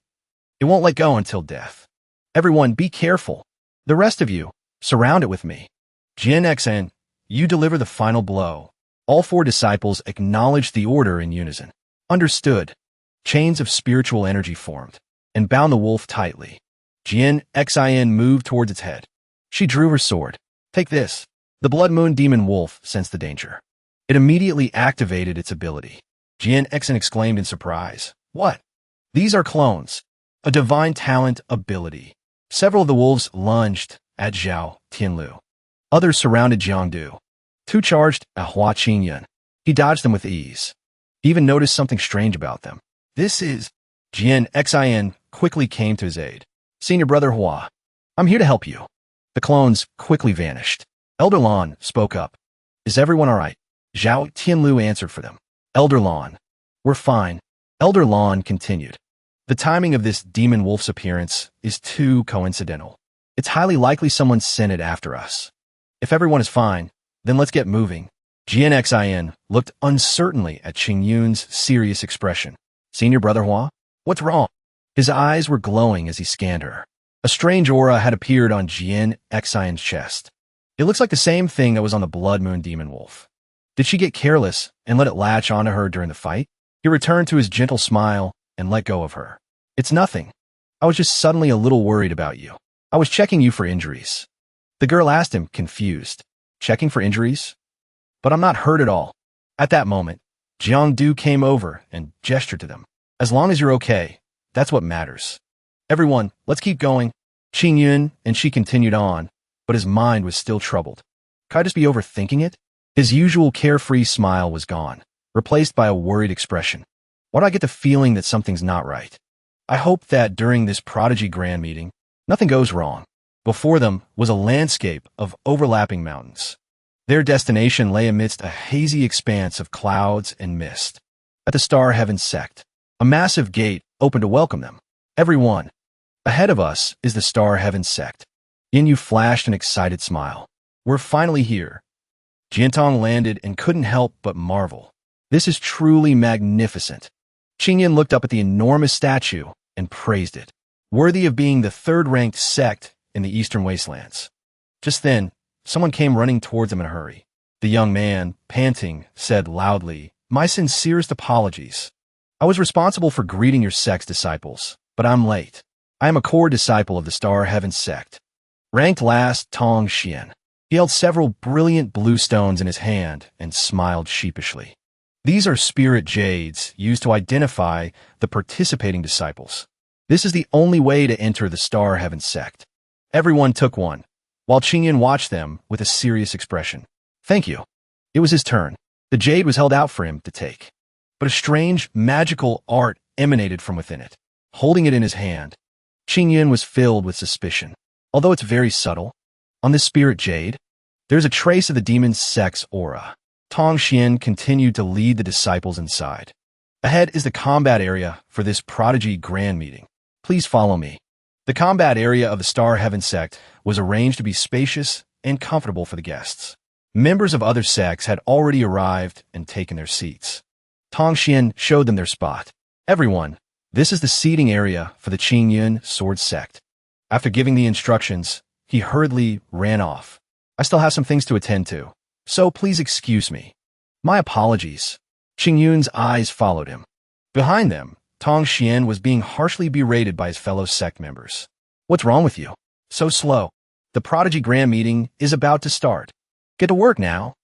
it won't let go until death. Everyone, be careful. The rest of you, surround it with me. Jian you deliver the final blow. All four disciples acknowledged the order in unison. Understood. Chains of spiritual energy formed and bound the wolf tightly. Jian moved towards its head. She drew her sword. Take this. The blood moon demon wolf sensed the danger. It immediately activated its ability. Jian exclaimed in surprise. What? These are clones. A divine talent ability. Several of the wolves lunged at Zhao Tianlu. Others surrounded Jiangdu. Two charged at Ching Yun. He dodged them with ease. He even noticed something strange about them. This is... Jian quickly came to his aid. Senior brother Hua, I'm here to help you. The clones quickly vanished. Elder Lan spoke up. Is everyone all right? Zhao Tianlu answered for them. Elder Lan, we're fine. Elder Lan continued. The timing of this demon wolf's appearance is too coincidental. It's highly likely someone sent it after us. If everyone is fine, then let's get moving. Jian looked uncertainly at Ching Yun's serious expression. Senior brother Hua, what's wrong? His eyes were glowing as he scanned her. A strange aura had appeared on Jian's chest. It looks like the same thing that was on the blood moon demon wolf. Did she get careless and let it latch onto her during the fight? He returned to his gentle smile and let go of her. It's nothing. I was just suddenly a little worried about you. I was checking you for injuries. The girl asked him, confused. Checking for injuries? But I'm not hurt at all. At that moment, Jiangdu came over and gestured to them. As long as you're okay, that's what matters. Everyone, let's keep going. Ching Yun and she continued on, but his mind was still troubled. Could I just be overthinking it? His usual carefree smile was gone, replaced by a worried expression. Why do I get the feeling that something's not right? I hope that during this Prodigy Grand meeting, nothing goes wrong. Before them was a landscape of overlapping mountains. Their destination lay amidst a hazy expanse of clouds and mist. At the Star Heaven Sect, a massive gate opened to welcome them. Everyone, ahead of us is the Star Heaven Sect. Yin flashed an excited smile. We're finally here. Jiantong landed and couldn't help but marvel. This is truly magnificent. Ching Yun looked up at the enormous statue and praised it. Worthy of being the third-ranked sect in the Eastern Wastelands. Just then, someone came running towards them in a hurry. The young man, panting, said loudly, My sincerest apologies. I was responsible for greeting your sect's disciples, but I'm late. I am a core disciple of the Star Heaven Sect. Ranked last, Tong Xian. He held several brilliant blue stones in his hand and smiled sheepishly. These are spirit jades used to identify the participating disciples. This is the only way to enter the Star Heaven Sect. Everyone took one, while Ching Yun watched them with a serious expression. Thank you. It was his turn. The jade was held out for him to take. But a strange, magical art emanated from within it. Holding it in his hand, Ching Yun was filled with suspicion. Although it's very subtle, on this spirit jade, there's a trace of the demon sect's aura. Tong Xian continued to lead the disciples inside. Ahead is the combat area for this Prodigy Grand meeting. Please follow me. The combat area of the Star Heaven Sect was arranged to be spacious and comfortable for the guests. Members of other sects had already arrived and taken their seats. Tong Xian showed them their spot. Everyone, this is the seating area for the Ching Yun sword sect. After giving the instructions, he hurriedly ran off. I still have some things to attend to, so please excuse me. My apologies. Ching Yun's eyes followed him. Behind them, Tong Xian was being harshly berated by his fellow Sect members. What's wrong with you? So slow. The Prodigy Grand Meeting is about to start. Get to work now.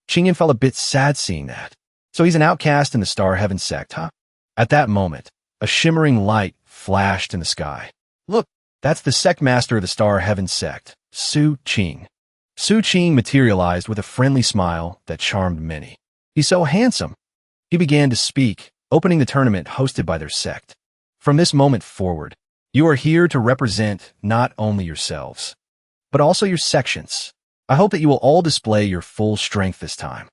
Ching Yun felt a bit sad seeing that. So he's an outcast in the Star Heaven Sect, huh? At that moment, a shimmering light flashed in the sky. Look, that's the Sect Master of the Star Heaven Sect, Su Qing. Su Qing materialized with a friendly smile that charmed many. He's so handsome. He began to speak, opening the tournament hosted by their sect. From this moment forward, you are here to represent not only yourselves, but also your sections. I hope that you will all display your full strength this time.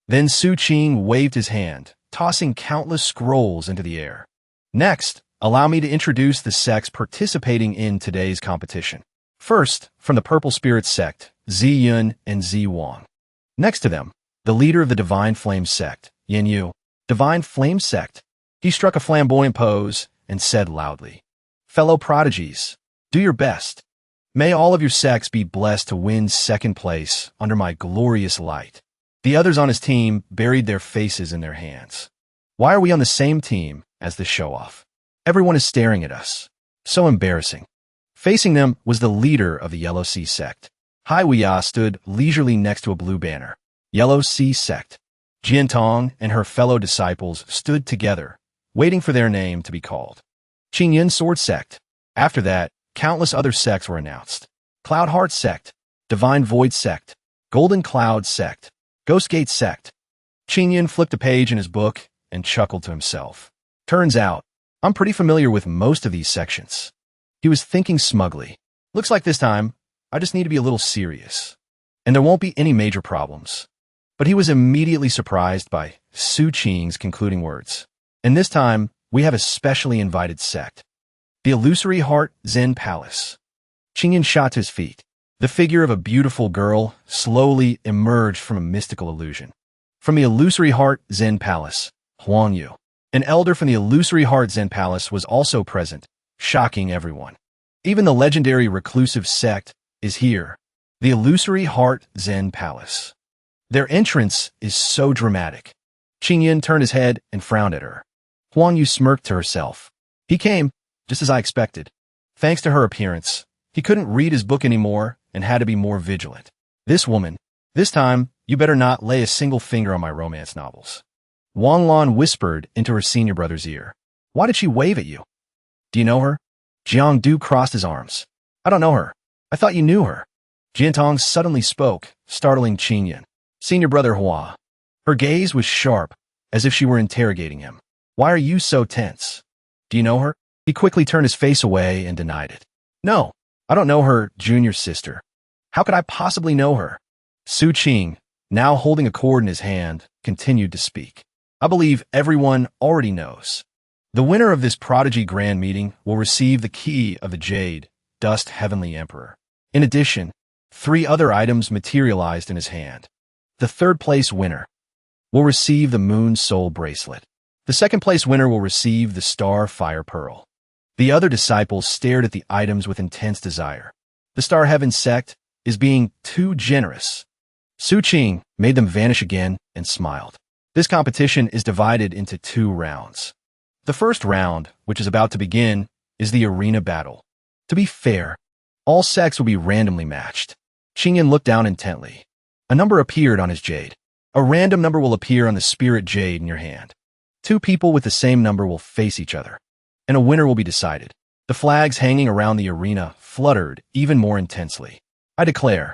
Then Su Qing waved his hand, tossing countless scrolls into the air. Next, allow me to introduce the sects participating in today's competition. First, from the Purple Spirit Sect, Zi Yun and Zi Wang. Next to them, the leader of the Divine Flame Sect, Yin Yu. Divine Flame Sect. He struck a flamboyant pose and said loudly, "Fellow prodigies, do your best. May all of your sects be blessed to win second place under my glorious light." The others on his team buried their faces in their hands. Why are we on the same team as the show-off? Everyone is staring at us. So embarrassing. Facing them was the leader of the Yellow Sea Sect. Hai Weiya stood leisurely next to a blue banner. Yellow Sea Sect. Jian Tong and her fellow disciples stood together, waiting for their name to be called. Ching Yun Sword Sect. After that, countless other sects were announced. Cloud Heart Sect, Divine Void Sect, Golden Cloud Sect, Ghostgate Sect. Ching Yun flipped a page in his book and chuckled to himself. Turns out, I'm pretty familiar with most of these sections. He was thinking smugly. Looks like this time, I just need to be a little serious. And there won't be any major problems. But he was immediately surprised by Su Qing's concluding words. And this time, we have a specially invited sect. The Illusory Heart Zen Palace. Ching Yun shot to his feet. The figure of a beautiful girl slowly emerged from a mystical illusion. From the Illusory Heart Zen Palace, Huang Yu. An elder from the Illusory Heart Zen Palace was also present, shocking everyone. Even the legendary reclusive sect is here, the Illusory Heart Zen Palace. Their entrance is so dramatic. Ching Yun turned his head and frowned at her. Huang Yu smirked to herself. He came, just as I expected. Thanks to her appearance, he couldn't read his book anymore and had to be more vigilant. This woman, this time, you better not lay a single finger on my romance novels. Wang Lan whispered into her senior brother's ear. Why did she wave at you? Do you know her? Jiang Du crossed his arms. I don't know her. I thought you knew her. Jian Tong suddenly spoke, startling Ching Yun. Senior brother Hua. Her gaze was sharp, as if she were interrogating him. Why are you so tense? Do you know her? He quickly turned his face away and denied it. No, I don't know her junior sister. How could I possibly know her? Su Qing, now holding a cord in his hand, continued to speak. I believe everyone already knows. The winner of this Prodigy Grand Meeting will receive the key of the Jade, Dust Heavenly Emperor. In addition, 3 other items materialized in his hand. The third place winner will receive the Moon Soul Bracelet. The second place winner will receive the Star Fire Pearl. The other disciples stared at the items with intense desire. The Star Heaven Sect is being too generous. Su Qing made them vanish again and smiled. This competition is divided into 2 rounds. The first round, which is about to begin, is the arena battle. To be fair, all sects will be randomly matched. Ching Yun looked down intently. A number appeared on his jade. A random number will appear on the spirit jade in your hand. 2 people with the same number will face each other, and a winner will be decided. The flags hanging around the arena fluttered even more intensely. I declare,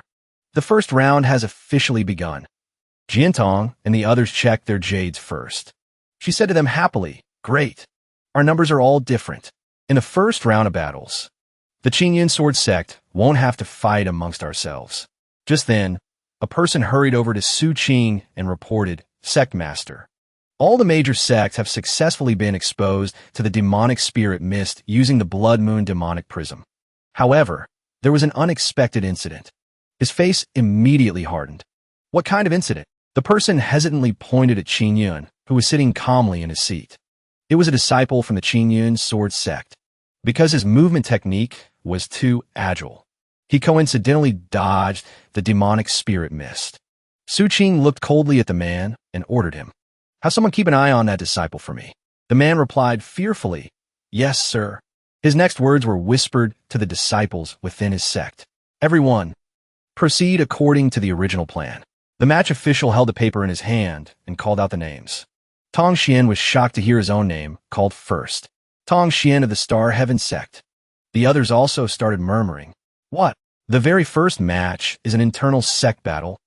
the first round has officially begun. Jian Tong and the others checked their jades first. She said to them happily, Great. Our numbers are all different. In the first round of battles, the Ching Yun Sword Sect won't have to fight amongst ourselves. Just then, a person hurried over to Su Qing and reported, Sect Master. All the major sects have successfully been exposed to the demonic spirit mist using the Blood Moon demonic prism. However, there was an unexpected incident. His face immediately hardened. What kind of incident? The person hesitantly pointed at Ching Yun, who was sitting calmly in his seat. It was a disciple from the Ching Yun Sword Sect. Because his movement technique was too agile, He coincidentally dodged the demonic spirit mist. Su Qing looked coldly at the man and ordered him, "Have someone keep an eye on that disciple for me." The man replied fearfully, "Yes, sir." His next words were whispered to the disciples within his sect. "Everyone, proceed according to the original plan." The match official held a paper in his hand and called out the names. Tong Xian was shocked to hear his own name called first. Tong Xian of the Star Heaven Sect. The others also started murmuring. What? The very first match is an internal sect battle?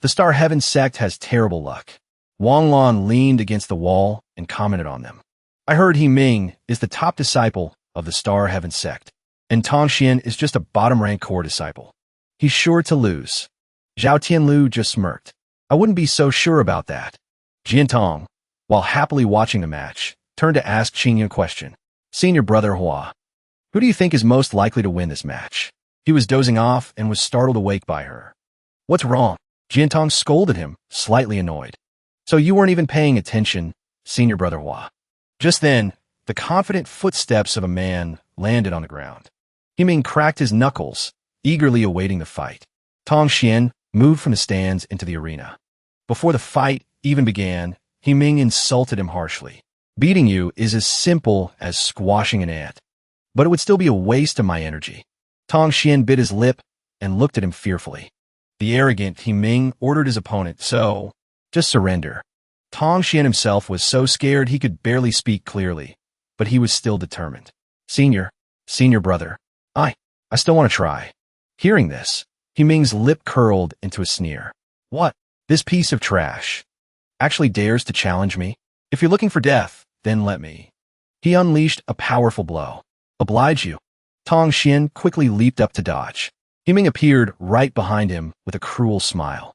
The Star Heaven Sect has terrible luck. Wang Lan leaned against the wall and commented on them. I heard He Ming is the top disciple of the Star Heaven Sect, and Tong Xian is just a bottom-rank core disciple. He's sure to lose. Zhao Tianlu just smirked. I wouldn't be so sure about that. Jiantong, while happily watching the match, turned to ask Ching Yun a question. Senior brother Hua, who do you think is most likely to win this match? He was dozing off and was startled awake by her. What's wrong? Jiantong scolded him, slightly annoyed. So you weren't even paying attention, Senior brother Hua. Just then, the confident footsteps of a man landed on the ground. He Ming cracked his knuckles, eagerly awaiting the fight. Tong Xian moved from the stands into the arena. Before the fight even began, He Ming insulted him harshly. Beating you is as simple as squashing an ant, but it would still be a waste of my energy. Tong Xian bit his lip and looked at him fearfully. The arrogant He Ming ordered his opponent, so, just surrender. Tong Xian himself was so scared he could barely speak clearly, but he was still determined. Senior brother, I still want to try. Hearing this, He Ming's lip curled into a sneer. What? This piece of trash actually dares to challenge me? If you're looking for death, then let me. He unleashed a powerful blow. Oblige you. Tong Xian quickly leaped up to dodge. He Ming appeared right behind him with a cruel smile.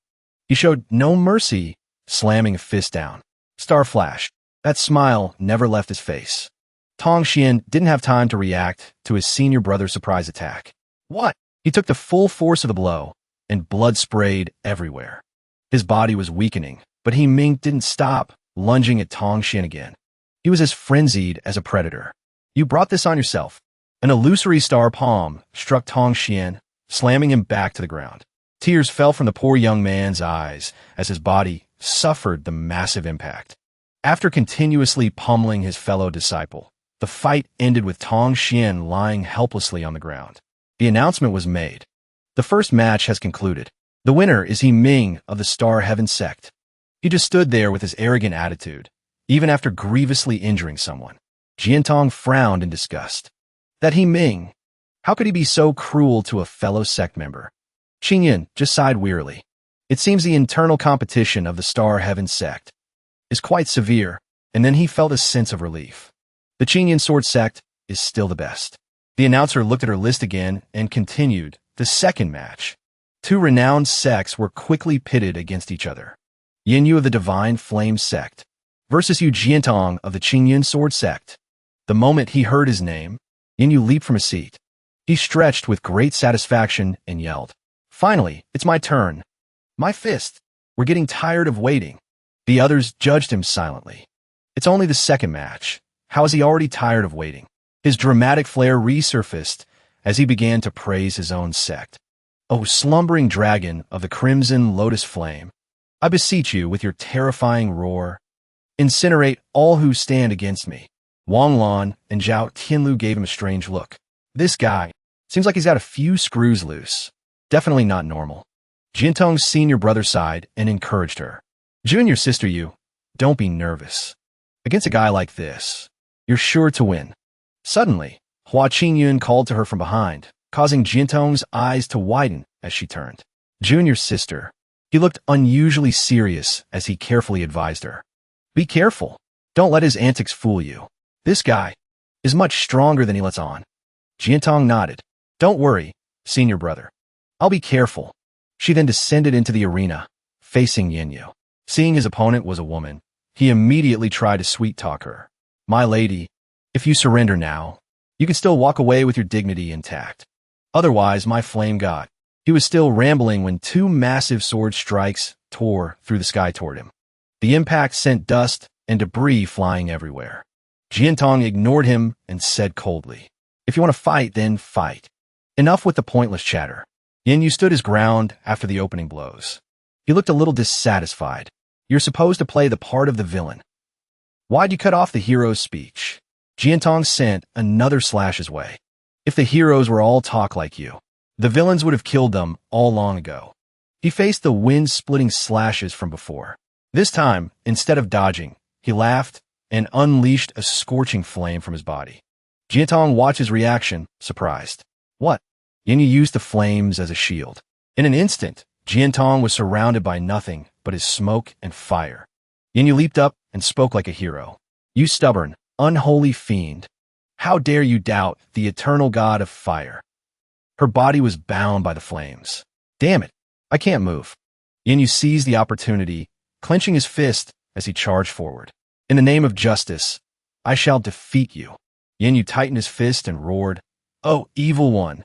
He showed no mercy, slamming a fist down. Star flash. That smile never left his face. Tong Xian didn't have time to react to his senior brother's surprise attack. What? He took the full force of the blow, and blood sprayed everywhere. His body was weakening, but He Ming didn't stop, lunging at Tong Xian again. He was as frenzied as a predator. You brought this on yourself. An illusory star palm struck Tong Xian, slamming him back to the ground. Tears fell from the poor young man's eyes as his body suffered the massive impact. After continuously pummeling his fellow disciple, the fight ended with Tong Xian lying helplessly on the ground. The announcement was made. The first match has concluded. The winner is He Ming of the Star Heaven Sect. He just stood there with his arrogant attitude, even after grievously injuring someone. Jiantong frowned in disgust. That He Ming, how could he be so cruel to a fellow sect member? Ching Yun just sighed wearily. It seems the internal competition of the Star Heaven Sect is quite severe, and then he felt a sense of relief. The Ching Yun Sword Sect is still the best. The announcer looked at her list again and continued the second match. Two renowned sects were quickly pitted against each other. Yin Yu of the Divine Flame Sect versus Yu Jiantong of the Ching Yun Sword Sect. The moment he heard his name, Yin Yu leaped from his seat. He stretched with great satisfaction and yelled, Finally, it's my turn. My fist. We're getting tired of waiting. The others judged him silently. It's only the second match. How is he already tired of waiting? His dramatic flair resurfaced as he began to praise his own sect. O slumbering dragon of the crimson lotus flame, I beseech you with your terrifying roar, incinerate all who stand against me. Wang Lan and Zhao Tianlu gave him a strange look. This guy seems like he's got a few screws loose. Definitely not normal. Jiantong's senior brother sighed and encouraged her. Junior sister, you, don't be nervous. Against a guy like this, you're sure to win. Suddenly, Hua Qingyun called to her from behind, causing Jiantong's eyes to widen as she turned. Junior sister. He looked unusually serious as he carefully advised her. Be careful. Don't let his antics fool you. This guy is much stronger than he lets on. Jiantong nodded. Don't worry, senior brother. I'll be careful. She then descended into the arena, facing Yin Yu. Seeing his opponent was a woman, he immediately tried to sweet-talk her. My lady, if you surrender now, you can still walk away with your dignity intact. Otherwise, my flame god. He was still rambling when two massive sword strikes tore through the sky toward him. The impact sent dust and debris flying everywhere. Jiantong ignored him and said coldly, If you want to fight, then fight. Enough with the pointless chatter. Yin Yu stood his ground after the opening blows. He looked a little dissatisfied. You're supposed to play the part of the villain. Why'd you cut off the hero's speech? Jiantong sent another slash his way. If the heroes were all talk like you, the villains would have killed them all long ago. He faced the wind-splitting slashes from before. This time, instead of dodging, he laughed and unleashed a scorching flame from his body. Jiantong watched his reaction, surprised. What? Yin Yu used the flames as a shield. In an instant, Jiantong was surrounded by nothing but his smoke and fire. Yin Yu leaped up and spoke like a hero. You stubborn, unholy fiend. How dare you doubt the eternal god of fire? Her body was bound by the flames. Damn it, I can't move. Yin Yu seized the opportunity, clenching his fist as he charged forward. In the name of justice, I shall defeat you. Yin Yu tightened his fist and roared, Oh, evil one,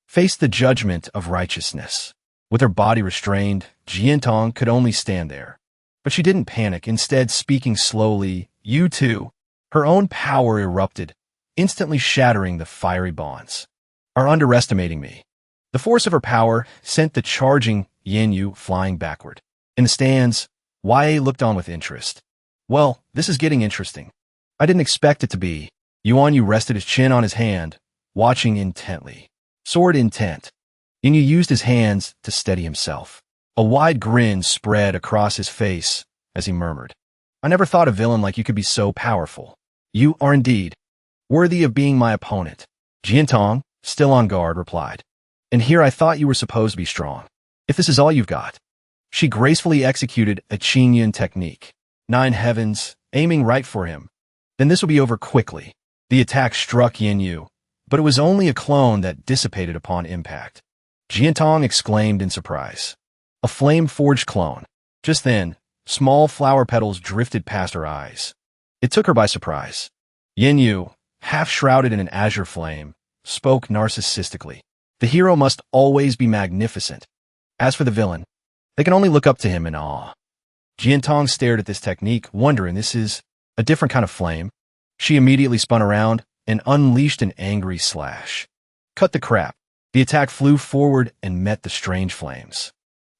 face the judgment of righteousness. With her body restrained, Jiantong could only stand there. But she didn't panic, instead speaking slowly, You too. Her own power erupted, instantly shattering the fiery bonds. Are underestimating me. The force of her power sent the charging Yin Yu flying backward. In the stands, YA looked on with interest. Well, this is getting interesting. I didn't expect it to be. Yuan Yu rested his chin on his hand, watching intently. Sword intent. Yin Yu used his hands to steady himself. A wide grin spread across his face as he murmured, I never thought a villain like you could be so powerful. You are indeed worthy of being my opponent. Jiantong, still on guard, replied. And here I thought you were supposed to be strong. If this is all you've got. She gracefully executed a Ching Yun technique. 9 heavens, aiming right for him. Then this will be over quickly. The attack struck Yin Yu, but it was only a clone that dissipated upon impact. Jiantong exclaimed in surprise. A flame-forged clone. Just then, small flower petals drifted past her eyes. It took her by surprise. Yin Yu, half shrouded in an azure flame, spoke narcissistically. The hero must always be magnificent. As for the villain, they can only look up to him in awe. Jiantong stared at this technique, wondering this is a different kind of flame. She immediately spun around and unleashed an angry slash. Cut the crap. The attack flew forward and met the strange flames.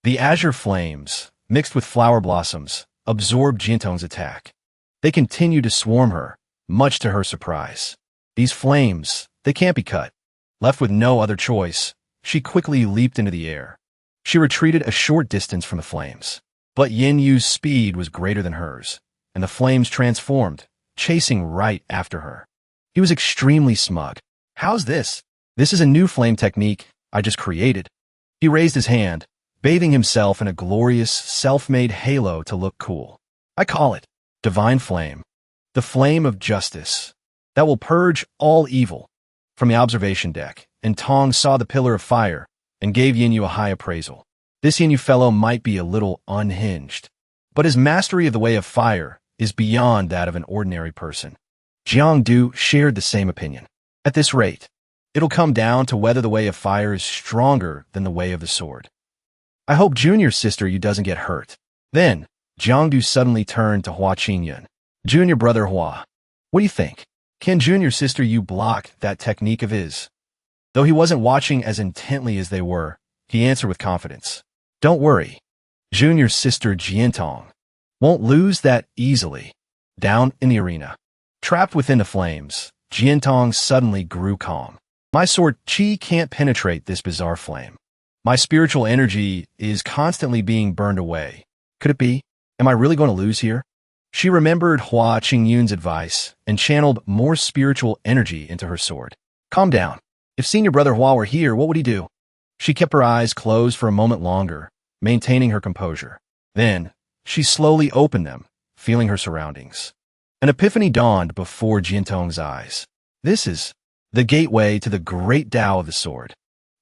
The azure flames, mixed with flower blossoms, absorbed Jiantong's attack. They continued to swarm her, much to her surprise. These flames, they can't be cut. Left with no other choice, she quickly leaped into the air. She retreated a short distance from the flames. But Yin Yu's speed was greater than hers, and the flames transformed, chasing right after her. He was extremely smug. How's this? This is a new flame technique I just created. He raised his hand, bathing himself in a glorious, self-made halo to look cool. I call it Divine Flame, the flame of justice, that will purge all evil. From the observation deck, and Tong saw the pillar of fire and gave Yin Yu a high appraisal. This Yin Yu fellow might be a little unhinged, but his mastery of the way of fire is beyond that of an ordinary person. Jiang Du shared the same opinion. At this rate, it'll come down to whether the way of fire is stronger than the way of the sword. I hope junior sister Yu doesn't get hurt. Then, Jiang Du suddenly turned to Hua Ching Yun. Junior brother Hua, what do you think? Can junior sister Yu block that technique of his? Though he wasn't watching as intently as they were, he answered with confidence. Don't worry. Junior sister Jiantong won't lose that easily. Down in the arena, trapped within the flames, Jiantong suddenly grew calm. My sword chi can't penetrate this bizarre flame. My spiritual energy is constantly being burned away. Could it be? Am I really going to lose here? She remembered Hua Ching Yun's advice and channeled more spiritual energy into her sword. Calm down. If senior brother Hua were here, what would he do? She kept her eyes closed for a moment longer, maintaining her composure. Then, she slowly opened them, feeling her surroundings. An epiphany dawned before Jiantong's eyes. This is the gateway to the great Tao of the sword.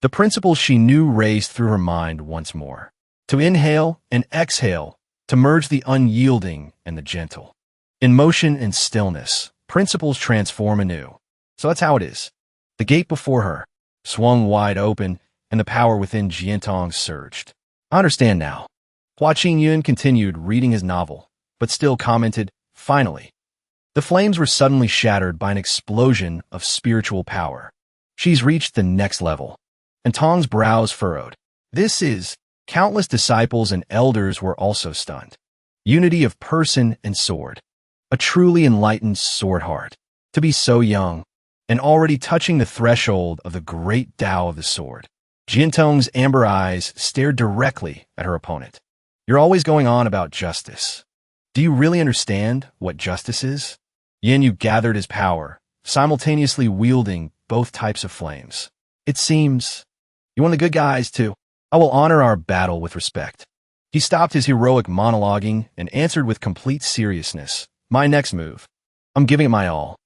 The principles she knew raced through her mind once more. To inhale and exhale, to merge the unyielding and the gentle. In motion and stillness, principles transform anew. So that's how it is. The gate before her swung wide open, and the power within Jiantong surged. I understand now. Hua Ching Yun continued reading his novel, but still commented, finally. The flames were suddenly shattered by an explosion of spiritual power. She's reached the next level. And Tong's brows furrowed. This is, countless disciples and elders were also stunned. Unity of person and sword. A truly enlightened sword heart. To be so young, and already touching the threshold of the great Tao of the sword. Jiantong's amber eyes stared directly at her opponent. You're always going on about justice. Do you really understand what justice is? Yin Yu gathered his power, simultaneously wielding both types of flames. It seems you want the good guys too. I will honor our battle with respect. He stopped his heroic monologuing and answered with complete seriousness. My next move. I'm giving it my all.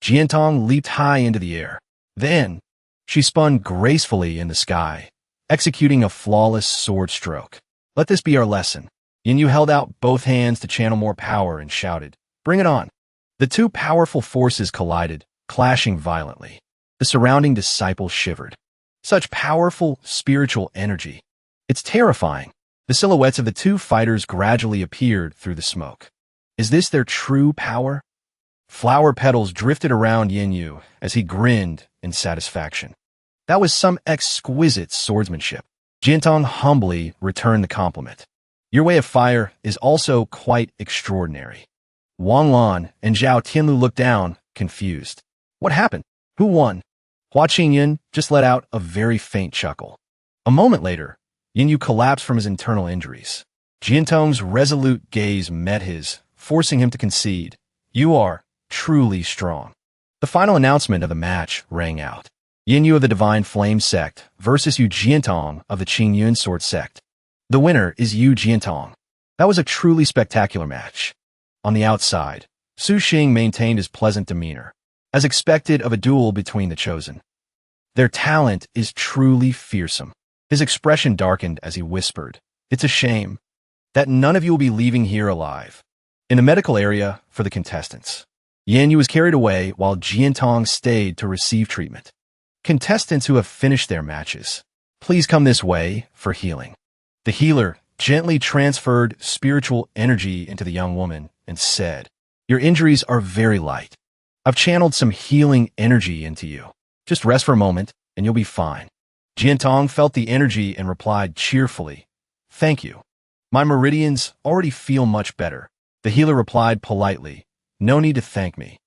Jiantong leaped high into the air. Then, she spun gracefully in the sky, executing a flawless sword stroke. Let this be our lesson. Yin Yu held out both hands to channel more power and shouted, Bring it on. The two powerful forces collided, clashing violently. The surrounding disciples shivered. Such powerful spiritual energy. It's terrifying. The silhouettes of the two fighters gradually appeared through the smoke. Is this their true power? Flower petals drifted around Yin Yu as he grinned in satisfaction. That was some exquisite swordsmanship. Jiantong humbly returned the compliment. Your way of fire is also quite extraordinary. Wang Lan and Zhao Tianlu looked down, confused. What happened? Who won? Ching Yun just let out a very faint chuckle. A moment later, Yin Yu collapsed from his internal injuries. Jiantong's resolute gaze met his, forcing him to concede. You are truly strong. The final announcement of the match rang out. Yin Yu of the Divine Flame Sect versus Yu Jiantong of the Ching Yun Sword Sect. The winner is Yu Jiantong. That was a truly spectacular match. On the outside, Su Xing maintained his pleasant demeanor, as expected of a duel between the chosen. Their talent is truly fearsome. His expression darkened as he whispered, It's a shame that none of you will be leaving here alive. In the medical area for the contestants, Yin Yu was carried away while Jiantong stayed to receive treatment. Contestants who have finished their matches, please come this way for healing. The healer gently transferred spiritual energy into the young woman and said, Your injuries are very light. I've channeled some healing energy into you. Just rest for a moment and you'll be fine. Jiantong felt the energy and replied cheerfully, Thank you. My meridians already feel much better. The healer replied politely, No need to thank me.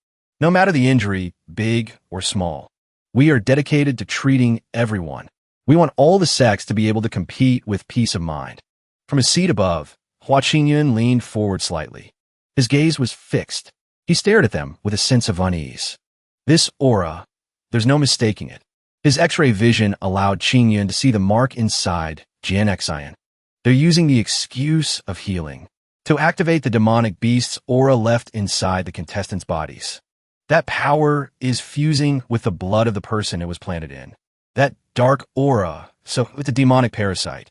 No matter the injury, big or small, we are dedicated to treating everyone. We want all the sects to be able to compete with peace of mind. From his seat above, Ching Yun leaned forward slightly. His gaze was fixed. He stared at them with a sense of unease. This aura, there's no mistaking it. His X-ray vision allowed Ching Yun to see the mark inside Jian Xian. They're using the excuse of healing to activate the demonic beast's aura left inside the contestants' bodies. That power is fusing with the blood of the person it was planted in. That dark aura, so it's a demonic parasite.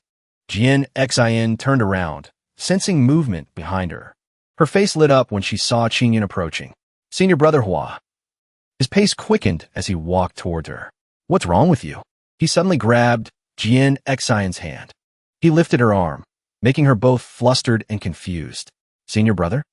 Jian Xian turned around, sensing movement behind her. Her face lit up when she saw Ching Yun approaching. Senior Brother Hua. His pace quickened as he walked toward her. What's wrong with you? He suddenly grabbed Jian Xian's hand. He lifted her arm, making her both flustered and confused. Senior Brother?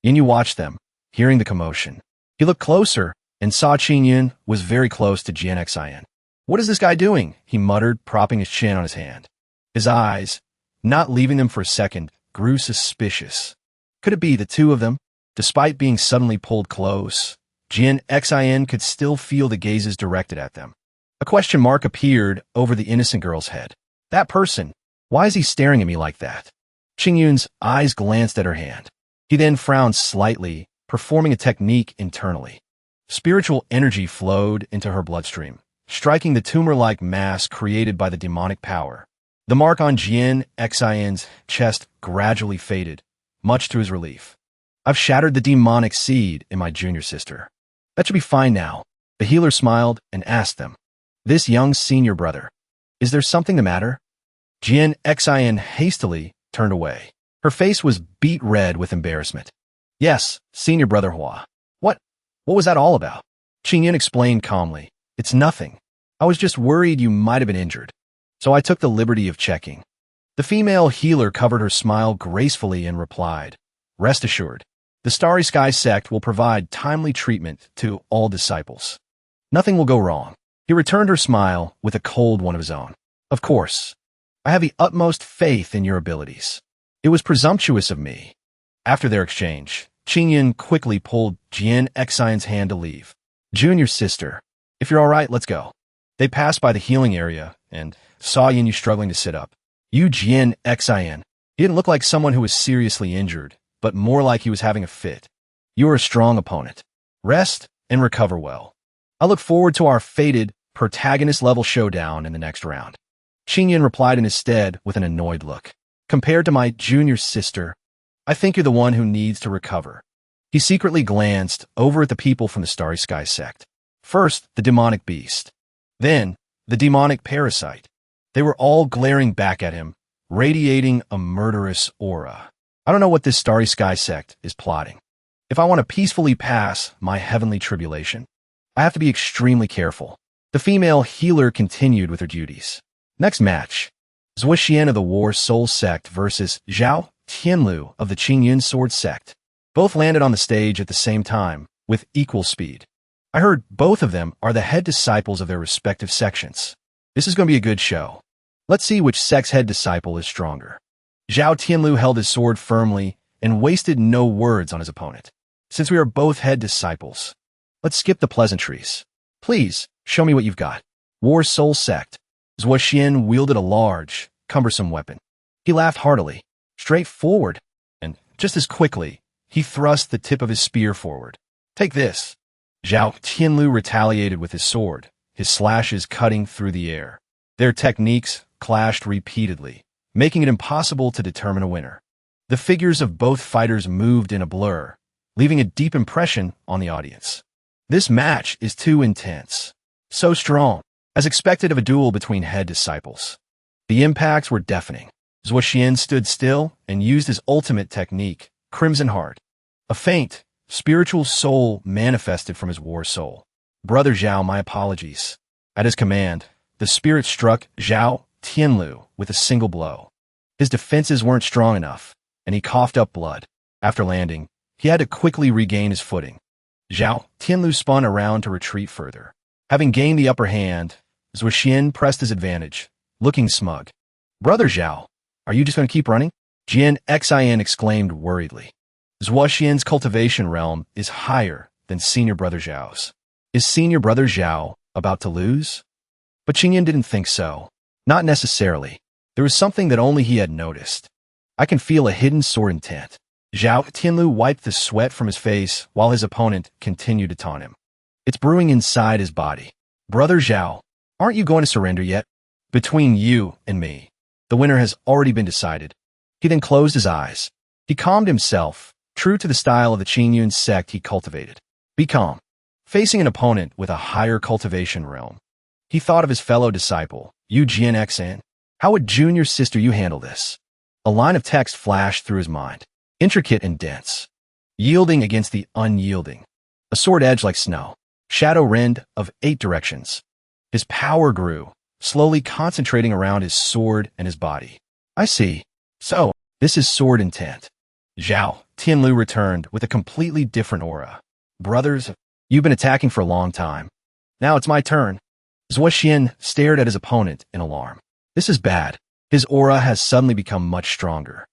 Yin Yu watched them, hearing the commotion. He looked closer and saw Ching Yun was very close to Jian Xian. What is this guy doing? He muttered, propping his chin on his hand. His eyes, not leaving them for a second, grew suspicious. Could it be the two of them? Despite being suddenly pulled close, Jian Xian could still feel the gazes directed at them. A question mark appeared over the innocent girl's head. That person, why is he staring at me like that? Ching Yun's eyes glanced at her hand. He then frowned slightly, performing a technique internally. Spiritual energy flowed into her bloodstream, striking the tumor-like mass created by the demonic power. The mark on Jian Xian's chest gradually faded, much to his relief. I've shattered the demonic seed in my junior sister. That should be fine now. The healer smiled and asked them, This young senior brother, is there something the matter? Jian Xian hastily turned away. Her face was beet red with embarrassment. Yes, Senior Brother Hua. What was that all about? Ching Yun explained calmly. It's nothing. I was just worried you might have been injured. So I took the liberty of checking. The female healer covered her smile gracefully and replied, Rest assured, the Starry Sky Sect will provide timely treatment to all disciples. Nothing will go wrong. He returned her smile with a cold one of his own. Of course. I have the utmost faith in your abilities. It was presumptuous of me. After their exchange, Ching Yun quickly pulled Jian Xian's hand to leave. Junior sister, if you're all right, let's go. They passed by the healing area and saw Yin Yu struggling to sit up. You Jian Xian. He didn't look like someone who was seriously injured, but more like he was having a fit. You are a strong opponent. Rest and recover well. I look forward to our fated protagonist-level showdown in the next round. Ching Yun replied in his stead with an annoyed look. Compared to my junior sister, I think you're the one who needs to recover. He secretly glanced over at the people from the Starry Sky sect. First, the demonic beast. Then, the demonic parasite. They were all glaring back at him, radiating a murderous aura. I don't know what this Starry Sky sect is plotting. If I want to peacefully pass my heavenly tribulation, I have to be extremely careful. The female healer continued with her duties. Next match, Zuoxian of the War Soul Sect versus Zhao Tianlu of the Ching Yun Sword Sect. Both landed on the stage at the same time, with equal speed. I heard both of them are the head disciples of their respective sections. This is going to be a good show. Let's see which sect's head disciple is stronger. Zhao Tianlu held his sword firmly and wasted no words on his opponent. Since we are both head disciples, let's skip the pleasantries. Please, show me what you've got. War Soul Sect. Zuoxian wielded a large, cumbersome weapon. He laughed heartily, straight forward, and just as quickly, he thrust the tip of his spear forward. Take this. Zhao Tianlu retaliated with his sword, his slashes cutting through the air. Their techniques clashed repeatedly, making it impossible to determine a winner. The figures of both fighters moved in a blur, leaving a deep impression on the audience. This match is too intense. So strong, as expected of a duel between head disciples. The impacts were deafening. Zuoxian stood still and used his ultimate technique, Crimson Heart. A faint, spiritual soul manifested from his war soul. Brother Zhao, my apologies. At his command, the spirit struck Zhao Tianlu with a single blow. His defenses weren't strong enough, and he coughed up blood. After landing, he had to quickly regain his footing. Zhao Tianlu spun around to retreat further. Having gained the upper hand, Zuoxian pressed his advantage, looking smug. Brother Zhao, are you just going to keep running? Jian Xian exclaimed worriedly. Zuoxian's cultivation realm is higher than Senior Brother Zhao's. Is Senior Brother Zhao about to lose? But Ching Yun didn't think so. Not necessarily. There was something that only he had noticed. I can feel a hidden sword intent. Zhao Tianlu wiped the sweat from his face while his opponent continued to taunt him. It's brewing inside his body. Brother Zhao, aren't you going to surrender yet? Between you and me, the winner has already been decided. He then closed his eyes. He calmed himself, true to the style of the Ching Yun sect he cultivated. Be calm. Facing an opponent with a higher cultivation realm, he thought of his fellow disciple, Yu Jian Xan. How would junior sister you handle this? A line of text flashed through his mind, intricate and dense, yielding against the unyielding. A sword edge like snow, shadow rend of 8 directions. His power grew, slowly concentrating around his sword and his body. I see. So, this is sword intent. Zhao Tianlu returned with a completely different aura. Brothers, you've been attacking for a long time. Now it's my turn. Zuoxian stared at his opponent in alarm. This is bad. His aura has suddenly become much stronger.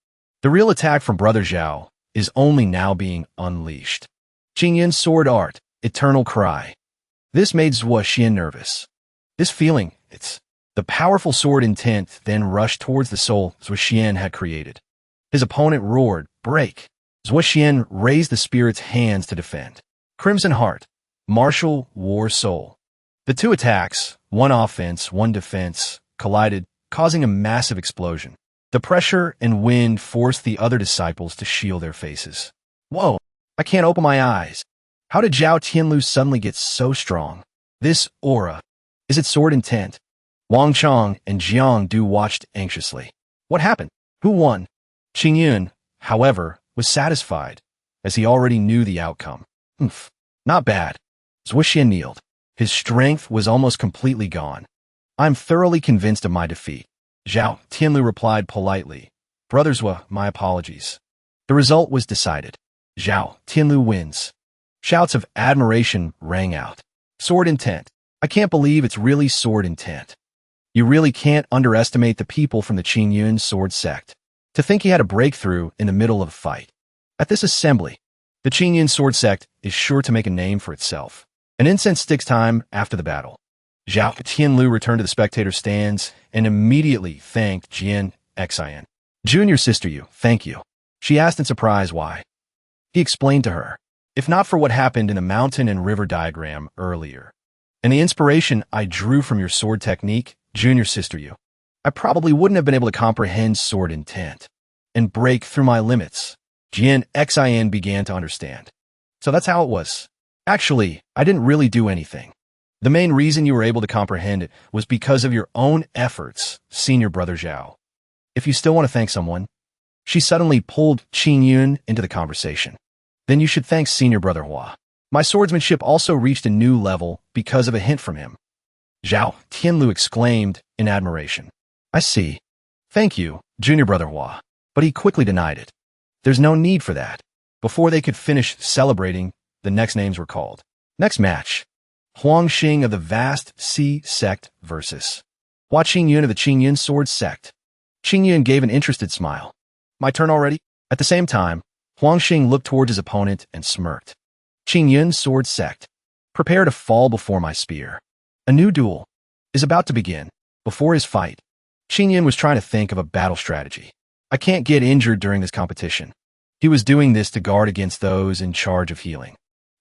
The real attack from Brother Zhao is only now being unleashed. Ching Yun's sword art, eternal cry. This made Zuoxian nervous. This feeling, it's the powerful sword intent then rushed towards the soul Zuoxian had created. His opponent roared, break. Zuoxian raised the spirit's hands to defend. Crimson Heart, martial war soul. The two attacks, one offense, one defense, collided, causing a massive explosion. The pressure and wind forced the other disciples to shield their faces. Whoa, I can't open my eyes. How did Zhao Tianlu suddenly get so strong? This aura, is it sword intent? Wang Chong and Jiang Du watched anxiously. What happened? Who won? Ching Yun, however, was satisfied, as he already knew the outcome. Not bad. Zuoxian kneeled. His strength was almost completely gone. I'm thoroughly convinced of my defeat. Zhao Tianlu replied politely. Brother Zhua, my apologies. The result was decided. Zhao Tianlu wins. Shouts of admiration rang out. Sword intent. I can't believe it's really sword intent. You really can't underestimate the people from the Ching Yun sword sect. To think he had a breakthrough in the middle of a fight. At this assembly, the Ching Yun sword sect is sure to make a name for itself. An incense sticks time after the battle. Zhao Tianlu returned to the spectator stands and immediately thanked Jian Xian. Junior sister you, thank you. She asked in surprise why. He explained to her, if not for what happened in the mountain and river diagram earlier, and the inspiration I drew from your sword technique, junior sister you, I probably wouldn't have been able to comprehend sword intent and break through my limits. Jian Xian began to understand. So that's how it was. Actually, I didn't really do anything. The main reason you were able to comprehend it was because of your own efforts, senior brother Zhao. If you still want to thank someone, she suddenly pulled Ching Yun into the conversation. Then you should thank senior brother Hua. My swordsmanship also reached a new level because of a hint from him. Zhao Tianlu exclaimed in admiration. I see. Thank you, junior brother Hua. But he quickly denied it. There's no need for that. Before they could finish celebrating, the next names were called. Next match. Huang Xing of the Vast Sea Sect versus Hua Ching Yun of the Ching Yun Sword Sect. Ching Yun gave an interested smile. My turn already? At the same time, Huang Xing looked towards his opponent and smirked. Ching Yun Sword Sect. Prepare to fall before my spear. A new duel is about to begin. Before his fight, Ching Yun was trying to think of a battle strategy. I can't get injured during this competition. He was doing this to guard against those in charge of healing.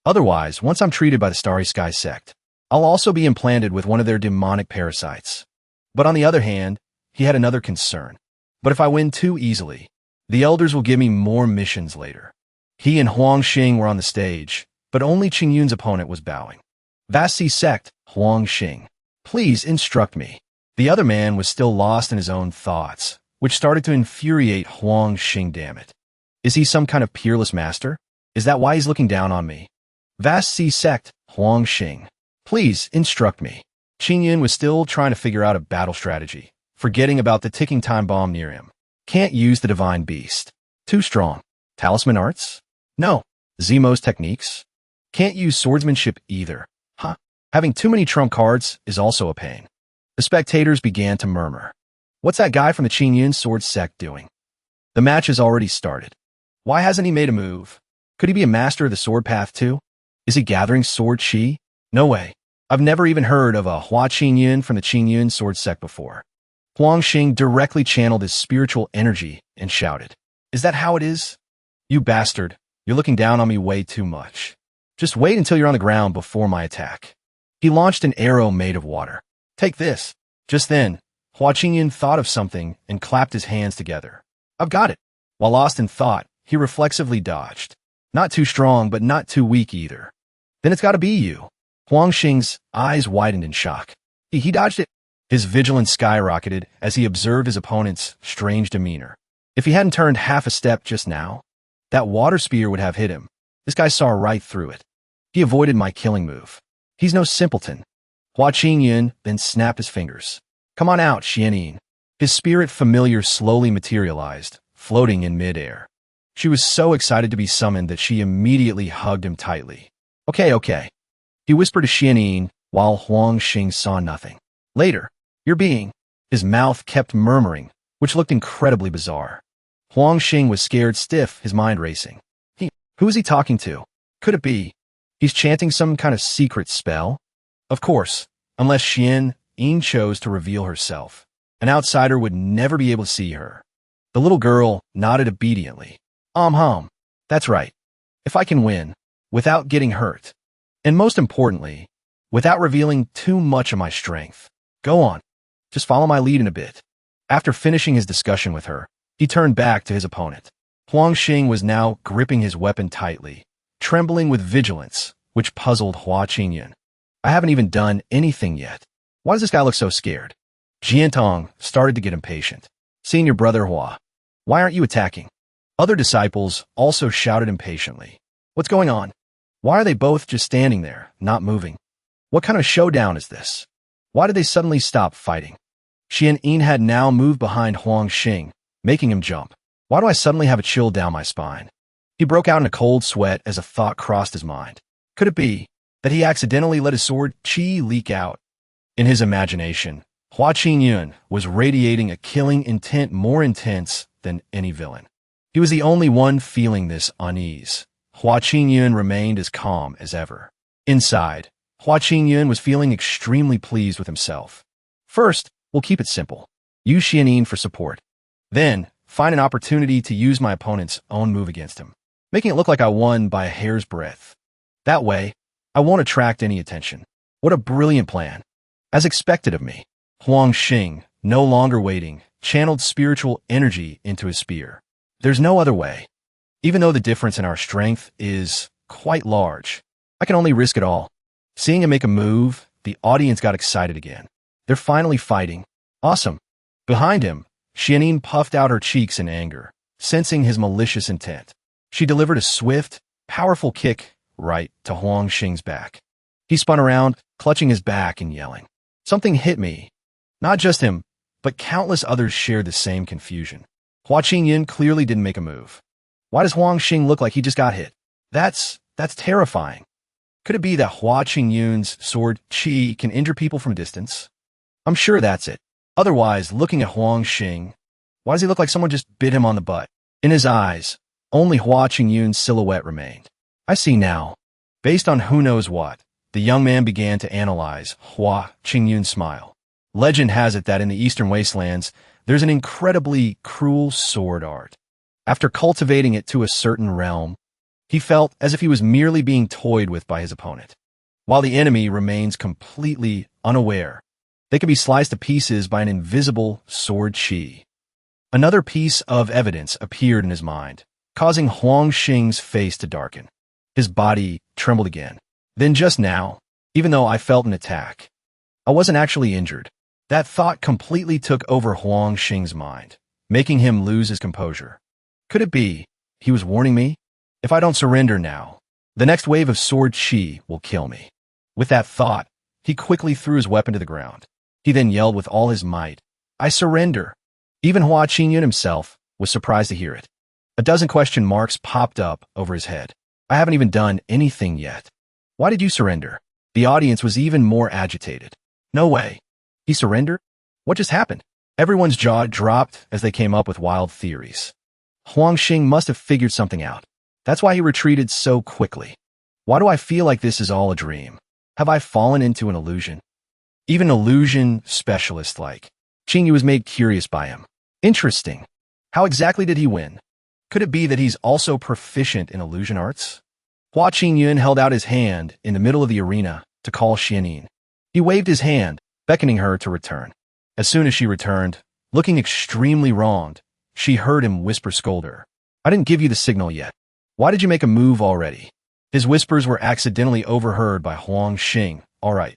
Otherwise, once I'm treated by the Starry Sky Sect, I'll also be implanted with one of their demonic parasites. But on the other hand, he had another concern. But if I win too easily, the elders will give me more missions later. He and Huang Xing were on the stage, but only Ching Yun's opponent was bowing. Vast Sea Sect, Huang Xing. Please instruct me. The other man was still lost in his own thoughts, which started to infuriate Huang Xing, damn it. Is he some kind of peerless master? Is that why he's looking down on me? Vast Sea Sect, Huang Xing. Please instruct me. Ching Yun was still trying to figure out a battle strategy, forgetting about the ticking time bomb near him. Can't use the divine beast. Too strong. Talisman arts? No. Zemo's techniques? Can't use swordsmanship either. Huh? Having too many trump cards is also a pain. The spectators began to murmur. What's that guy from the Ching Yun sword sect doing? The match has already started. Why hasn't he made a move? Could he be a master of the sword path too? Is he gathering sword chi? No way. I've never even heard of a Hua Ching Yun from the Ching Yun sword sect before. Huang Xing directly channeled his spiritual energy and shouted, Is that how it is? You bastard, you're looking down on me way too much. Just wait until you're on the ground before my attack. He launched an arrow made of water. Take this. Just then, Hua Ching Yun thought of something and clapped his hands together. I've got it. While lost in thought, he reflexively dodged. Not too strong, but not too weak either. Then it's got to be you. Huang Xing's eyes widened in shock. He dodged it. His vigilance skyrocketed as he observed his opponent's strange demeanor. If he hadn't turned half a step just now, that water spear would have hit him. This guy saw right through it. He avoided my killing move. He's no simpleton. Hua Ching Yun then snapped his fingers. Come on out, Xianyin. His spirit familiar slowly materialized, floating in midair. She was so excited to be summoned that she immediately hugged him tightly. Okay. He whispered to Xianyin while Huang Xing saw nothing. Later, your being. His mouth kept murmuring, which looked incredibly bizarre. Huang Xing was scared stiff, his mind racing. Who is he talking to? Could it be? He's chanting some kind of secret spell? Of course, unless Xianyin chose to reveal herself. An outsider would never be able to see her. The little girl nodded obediently. That's right. If I can win, without getting hurt, and most importantly, without revealing too much of my strength. Go on. Just follow my lead in a bit. After finishing his discussion with her, he turned back to his opponent. Huang Xing was now gripping his weapon tightly, trembling with vigilance, which puzzled Hua Ching Yun. I haven't even done anything yet. Why does this guy look so scared? Jiantong started to get impatient. Senior brother Hua, why aren't you attacking? Other disciples also shouted impatiently. What's going on? Why are they both just standing there, not moving? What kind of showdown is this? Why did they suddenly stop fighting? Xianyin had now moved behind Huang Xing, making him jump. Why do I suddenly have a chill down my spine? He broke out in a cold sweat as a thought crossed his mind. Could it be that he accidentally let his sword chi leak out? In his imagination, Hua Qingyun was radiating a killing intent more intense than any villain. He was the only one feeling this unease. Hua Qingyun remained as calm as ever. Inside, Hua Qingyun was feeling extremely pleased with himself. First, we'll keep it simple. Use Xianin for support. Then, find an opportunity to use my opponent's own move against him, making it look like I won by a hair's breadth. That way, I won't attract any attention. What a brilliant plan. As expected of me, Huang Xing, no longer waiting, channeled spiritual energy into his spear. There's no other way. Even though the difference in our strength is quite large, I can only risk it all. Seeing him make a move, the audience got excited again. They're finally fighting. Awesome. Behind him, Xianin puffed out her cheeks in anger, sensing his malicious intent. She delivered a swift, powerful kick right to Huang Xing's back. He spun around, clutching his back and yelling. Something hit me. Not just him, but countless others shared the same confusion. Hua Qingyun clearly didn't make a move. Why does Huang Xing look like he just got hit? That's terrifying. Could it be that Hua Qingyun's sword qi can injure people from a distance? I'm sure that's it. Otherwise, looking at Huang Xing, why does he look like someone just bit him on the butt? In his eyes, only Hua Qingyun's silhouette remained. I see now. Based on who knows what, the young man began to analyze Hua Qingyun's smile. Legend has it that in the Eastern Wastelands, there's an incredibly cruel sword art. After cultivating it to a certain realm, he felt as if he was merely being toyed with by his opponent. While the enemy remains completely unaware, they can be sliced to pieces by an invisible sword qi. Another piece of evidence appeared in his mind, causing Huang Xing's face to darken. His body trembled again. Then just now, even though I felt an attack, I wasn't actually injured. That thought completely took over Huang Xing's mind, making him lose his composure. Could it be he was warning me? If I don't surrender now, the next wave of sword qi will kill me. With that thought, he quickly threw his weapon to the ground. He then yelled with all his might, I surrender. Even Hua Qingyun himself was surprised to hear it. A dozen question marks popped up over his head. I haven't even done anything yet. Why did you surrender? The audience was even more agitated. No way. He surrendered? What just happened? Everyone's jaw dropped as they came up with wild theories. Huang Xing must have figured something out. That's why he retreated so quickly. Why do I feel like this is all a dream? Have I fallen into an illusion? Even an illusion specialist like Ching Yun was made curious by him. Interesting. How exactly did he win? Could it be that he's also proficient in illusion arts? Hua Qingyun held out his hand in the middle of the arena to call Xianin. He waved his hand, beckoning her to return. As soon as she returned, looking extremely wronged, she heard him whisper scold her. I didn't give you the signal yet. Why did you make a move already? His whispers were accidentally overheard by Huang Xing. All right.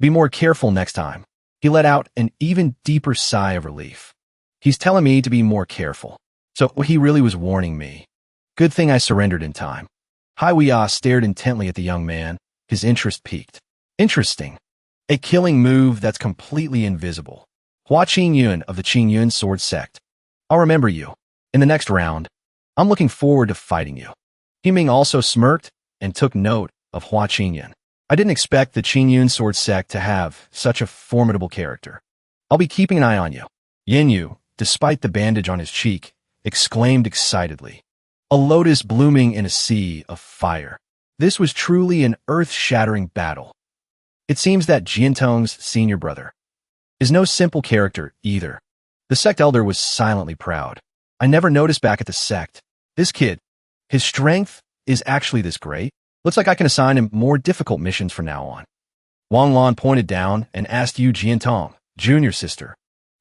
Be more careful next time. He let out an even deeper sigh of relief. He's telling me to be more careful. So he really was warning me. Good thing I surrendered in time. Hai Weia stared intently at the young man, his interest piqued. Interesting. A killing move that's completely invisible. Hua Qingyun of the Ching Yun sword sect. I'll remember you. In the next round, I'm looking forward to fighting you. Himing also smirked and took note of Hua Qingyun. I didn't expect the Ching Yun sword sect to have such a formidable character. I'll be keeping an eye on you. Yin Yu, despite the bandage on his cheek, exclaimed excitedly. A lotus blooming in a sea of fire. This was truly an earth-shattering battle. It seems that Jiantong's senior brother is no simple character either. The sect elder was silently proud. I never noticed back at the sect. This kid, his strength is actually this great. Looks like I can assign him more difficult missions from now on. Wang Lan pointed down and asked Yu Jiantong, junior sister.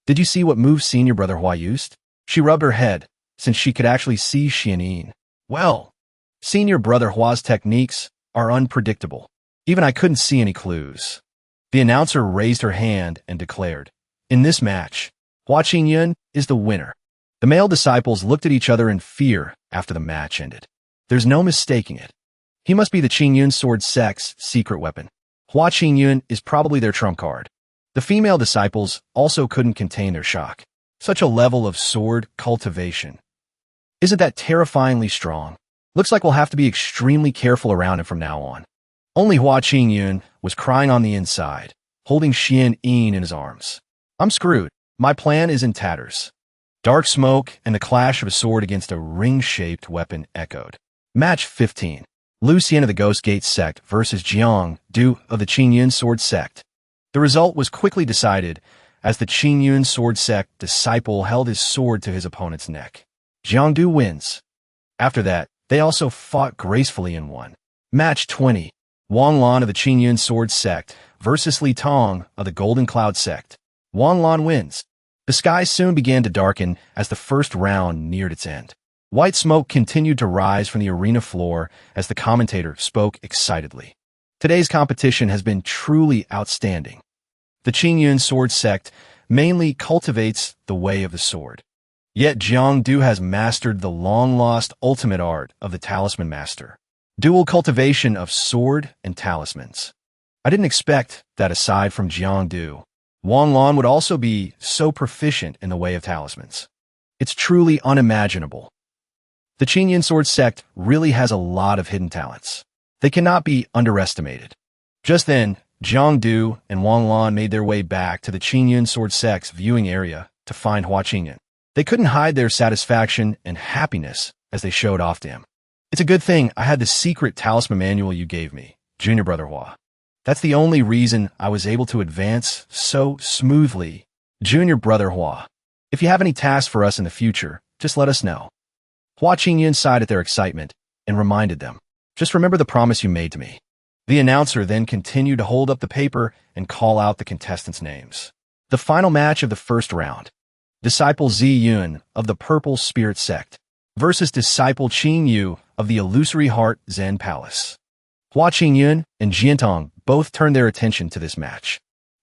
Did you see what move senior brother Hua used? She rubbed her head, since she could actually see Xianin. Well, senior brother Hua's techniques are unpredictable. Even I couldn't see any clues. The announcer raised her hand and declared, in this match, Hua Qingyun is the winner. The male disciples looked at each other in fear after the match ended. There's no mistaking it. He must be the Ching Yun sword sect's secret weapon. Hua Qingyun is probably their trump card. The female disciples also couldn't contain their shock. Such a level of sword cultivation. Isn't that terrifyingly strong? Looks like we'll have to be extremely careful around him from now on. Only Hua Qingyun was crying on the inside, holding Xian Yin in his arms. I'm screwed. My plan is in tatters. Dark smoke and the clash of a sword against a ring-shaped weapon echoed. Match 15. Lucien of the Ghost Gate Sect versus Jiang Du of the Ching Yun Sword Sect. The result was quickly decided as the Ching Yun Sword Sect disciple held his sword to his opponent's neck. Jiang Du wins. After that, they also fought gracefully and won. Match 20. Wang Lan of the Ching Yun Sword Sect versus Li Tong of the Golden Cloud Sect. Wang Lan wins. The sky soon began to darken as the first round neared its end. White smoke continued to rise from the arena floor as the commentator spoke excitedly. Today's competition has been truly outstanding. The Ching Yun Sword Sect mainly cultivates the way of the sword. Yet Jiang Du has mastered the long-lost ultimate art of the talisman master. Dual cultivation of sword and talismans. I didn't expect that aside from Jiang Du, Wang Lan would also be so proficient in the way of talismans. It's truly unimaginable. The Ching Yun Sword Sect really has a lot of hidden talents. They cannot be underestimated. Just then, Jiang Du and Wang Lan made their way back to the Ching Yun Sword Sect's viewing area to find Hua Qingyun. They couldn't hide their satisfaction and happiness as they showed off to him. It's a good thing I had the secret talisman manual you gave me, Junior Brother Hua. That's the only reason I was able to advance so smoothly. Junior Brother Hua. If you have any tasks for us in the future, just let us know. Hua Qingyun sighed at their excitement and reminded them, just remember the promise you made to me. The announcer then continued to hold up the paper and call out the contestants' names. The final match of the first round. Disciple Zi Yun of the Purple Spirit Sect versus Disciple Ching Yu of the Illusory Heart Zen Palace. Hua Qingyun and Jiantong both turned their attention to this match.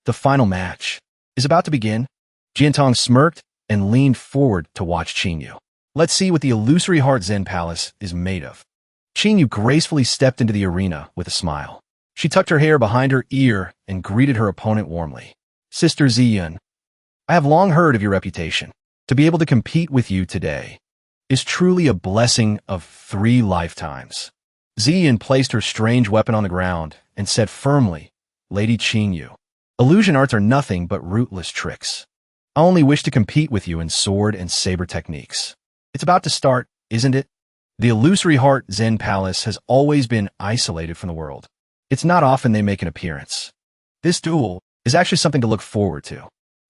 The final match is about to begin. Jiantong smirked and leaned forward to watch Ching Yu. Let's see what the Illusory Heart Zen Palace is made of. Ching Yu gracefully stepped into the arena with a smile. She tucked her hair behind her ear and greeted her opponent warmly. Sister Ziyun, I have long heard of your reputation. To be able to compete with you today is truly a blessing of 3 lifetimes. Ziyun placed her strange weapon on the ground and said firmly, Lady Ching Yu, illusion arts are nothing but rootless tricks. I only wish to compete with you in sword and saber techniques. It's about to start, isn't it? The Illusory Heart Zen Palace has always been isolated from the world. It's not often they make an appearance. This duel is actually something to look forward to.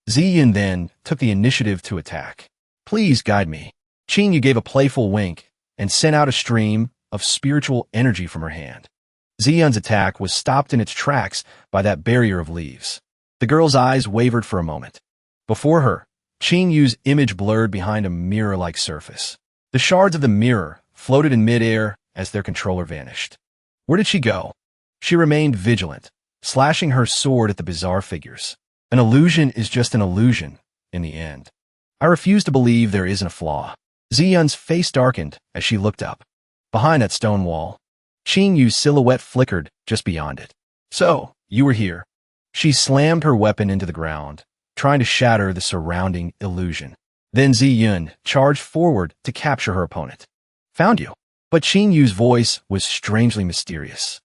Ziyun then took the initiative to attack. Please guide me. Ching Yu gave a playful wink and sent out a stream of spiritual energy from her hand. Ziyun's attack was stopped in its tracks by that barrier of leaves. The girl's eyes wavered for a moment. Before her, Ching Yu's image blurred behind a mirror-like surface. The shards of the mirror floated in midair as their controller vanished. Where did she go? She remained vigilant, slashing her sword at the bizarre figures. An illusion is just an illusion, in the end. I refuse to believe there isn't a flaw. Ziyun's face darkened as she looked up. Behind that stone wall, Ching Yu's silhouette flickered just beyond it. So, you were here. She slammed her weapon into the ground, trying to shatter the surrounding illusion. Then Ziyun charged forward to capture her opponent. Found you. But Ching Yu's voice was strangely mysterious.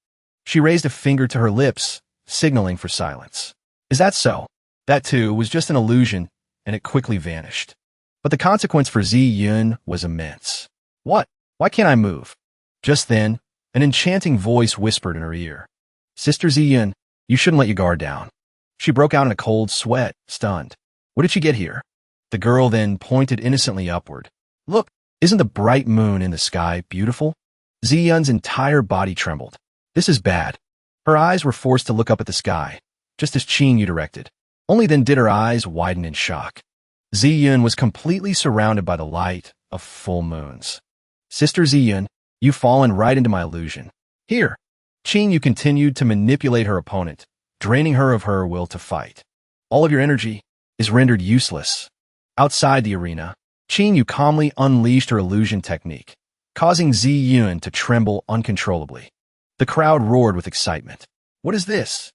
She raised a finger to her lips, signaling for silence. Is that so? That too was just an illusion, and it quickly vanished. But the consequence for Ziyun was immense. What? Why can't I move? Just then, an enchanting voice whispered in her ear. Sister Ziyun, you shouldn't let your guard down. She broke out in a cold sweat, stunned. What did she get here? The girl then pointed innocently upward. Look, isn't the bright moon in the sky beautiful? Ziyun's entire body trembled. This is bad. Her eyes were forced to look up at the sky, just as Ching Yu directed. Only then did her eyes widen in shock. Ziyun was completely surrounded by the light of full moons. Sister Ziyun, you've fallen right into my illusion. Here. Ching Yu continued to manipulate her opponent, draining her of her will to fight. All of your energy is rendered useless. Outside the arena, Ching Yu calmly unleashed her illusion technique, causing Ziyun to tremble uncontrollably. The crowd roared with excitement. What is this?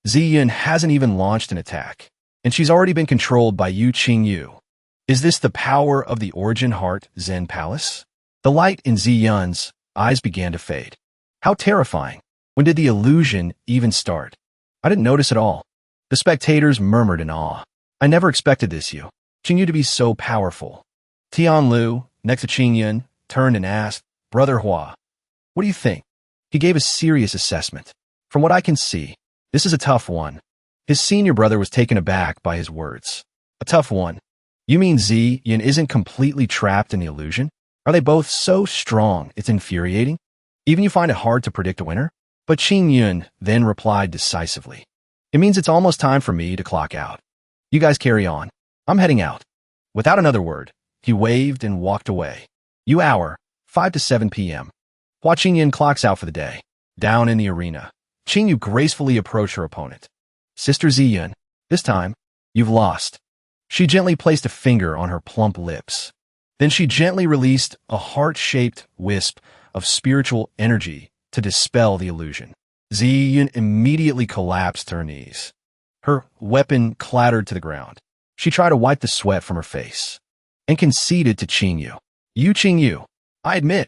Ziyun hasn't even launched an attack, and she's already been controlled by Ching Yu. Is this the power of the Origin Heart Zen Palace? The light in Ziyun's eyes began to fade. How terrifying. When did the illusion even start? I didn't notice at all. The spectators murmured in awe. I never expected this you. Ching Yun to be so powerful. Tian Lu, next to Ching Yun, turned and asked, Brother Hua, what do you think? He gave a serious assessment. From what I can see, this is a tough one. His senior brother was taken aback by his words. A tough one. You mean Zi Yin isn't completely trapped in the illusion? Are they both so strong it's infuriating? Even you find it hard to predict a winner? But Ching Yun then replied decisively. It means it's almost time for me to clock out. You guys carry on. I'm heading out. Without another word, he waved and walked away. Hour, 5 to 7 p.m. Hua Qingyan clocks out for the day. Down in the arena, Ching Yu gracefully approached her opponent. Sister Ziyun, this time, you've lost. She gently placed a finger on her plump lips. Then she gently released a heart-shaped wisp of spiritual energy to dispel the illusion. Ziyun immediately collapsed to her knees. Her weapon clattered to the ground. She tried to wipe the sweat from her face and conceded to Ching Yu. You, Ching Yu, I admit,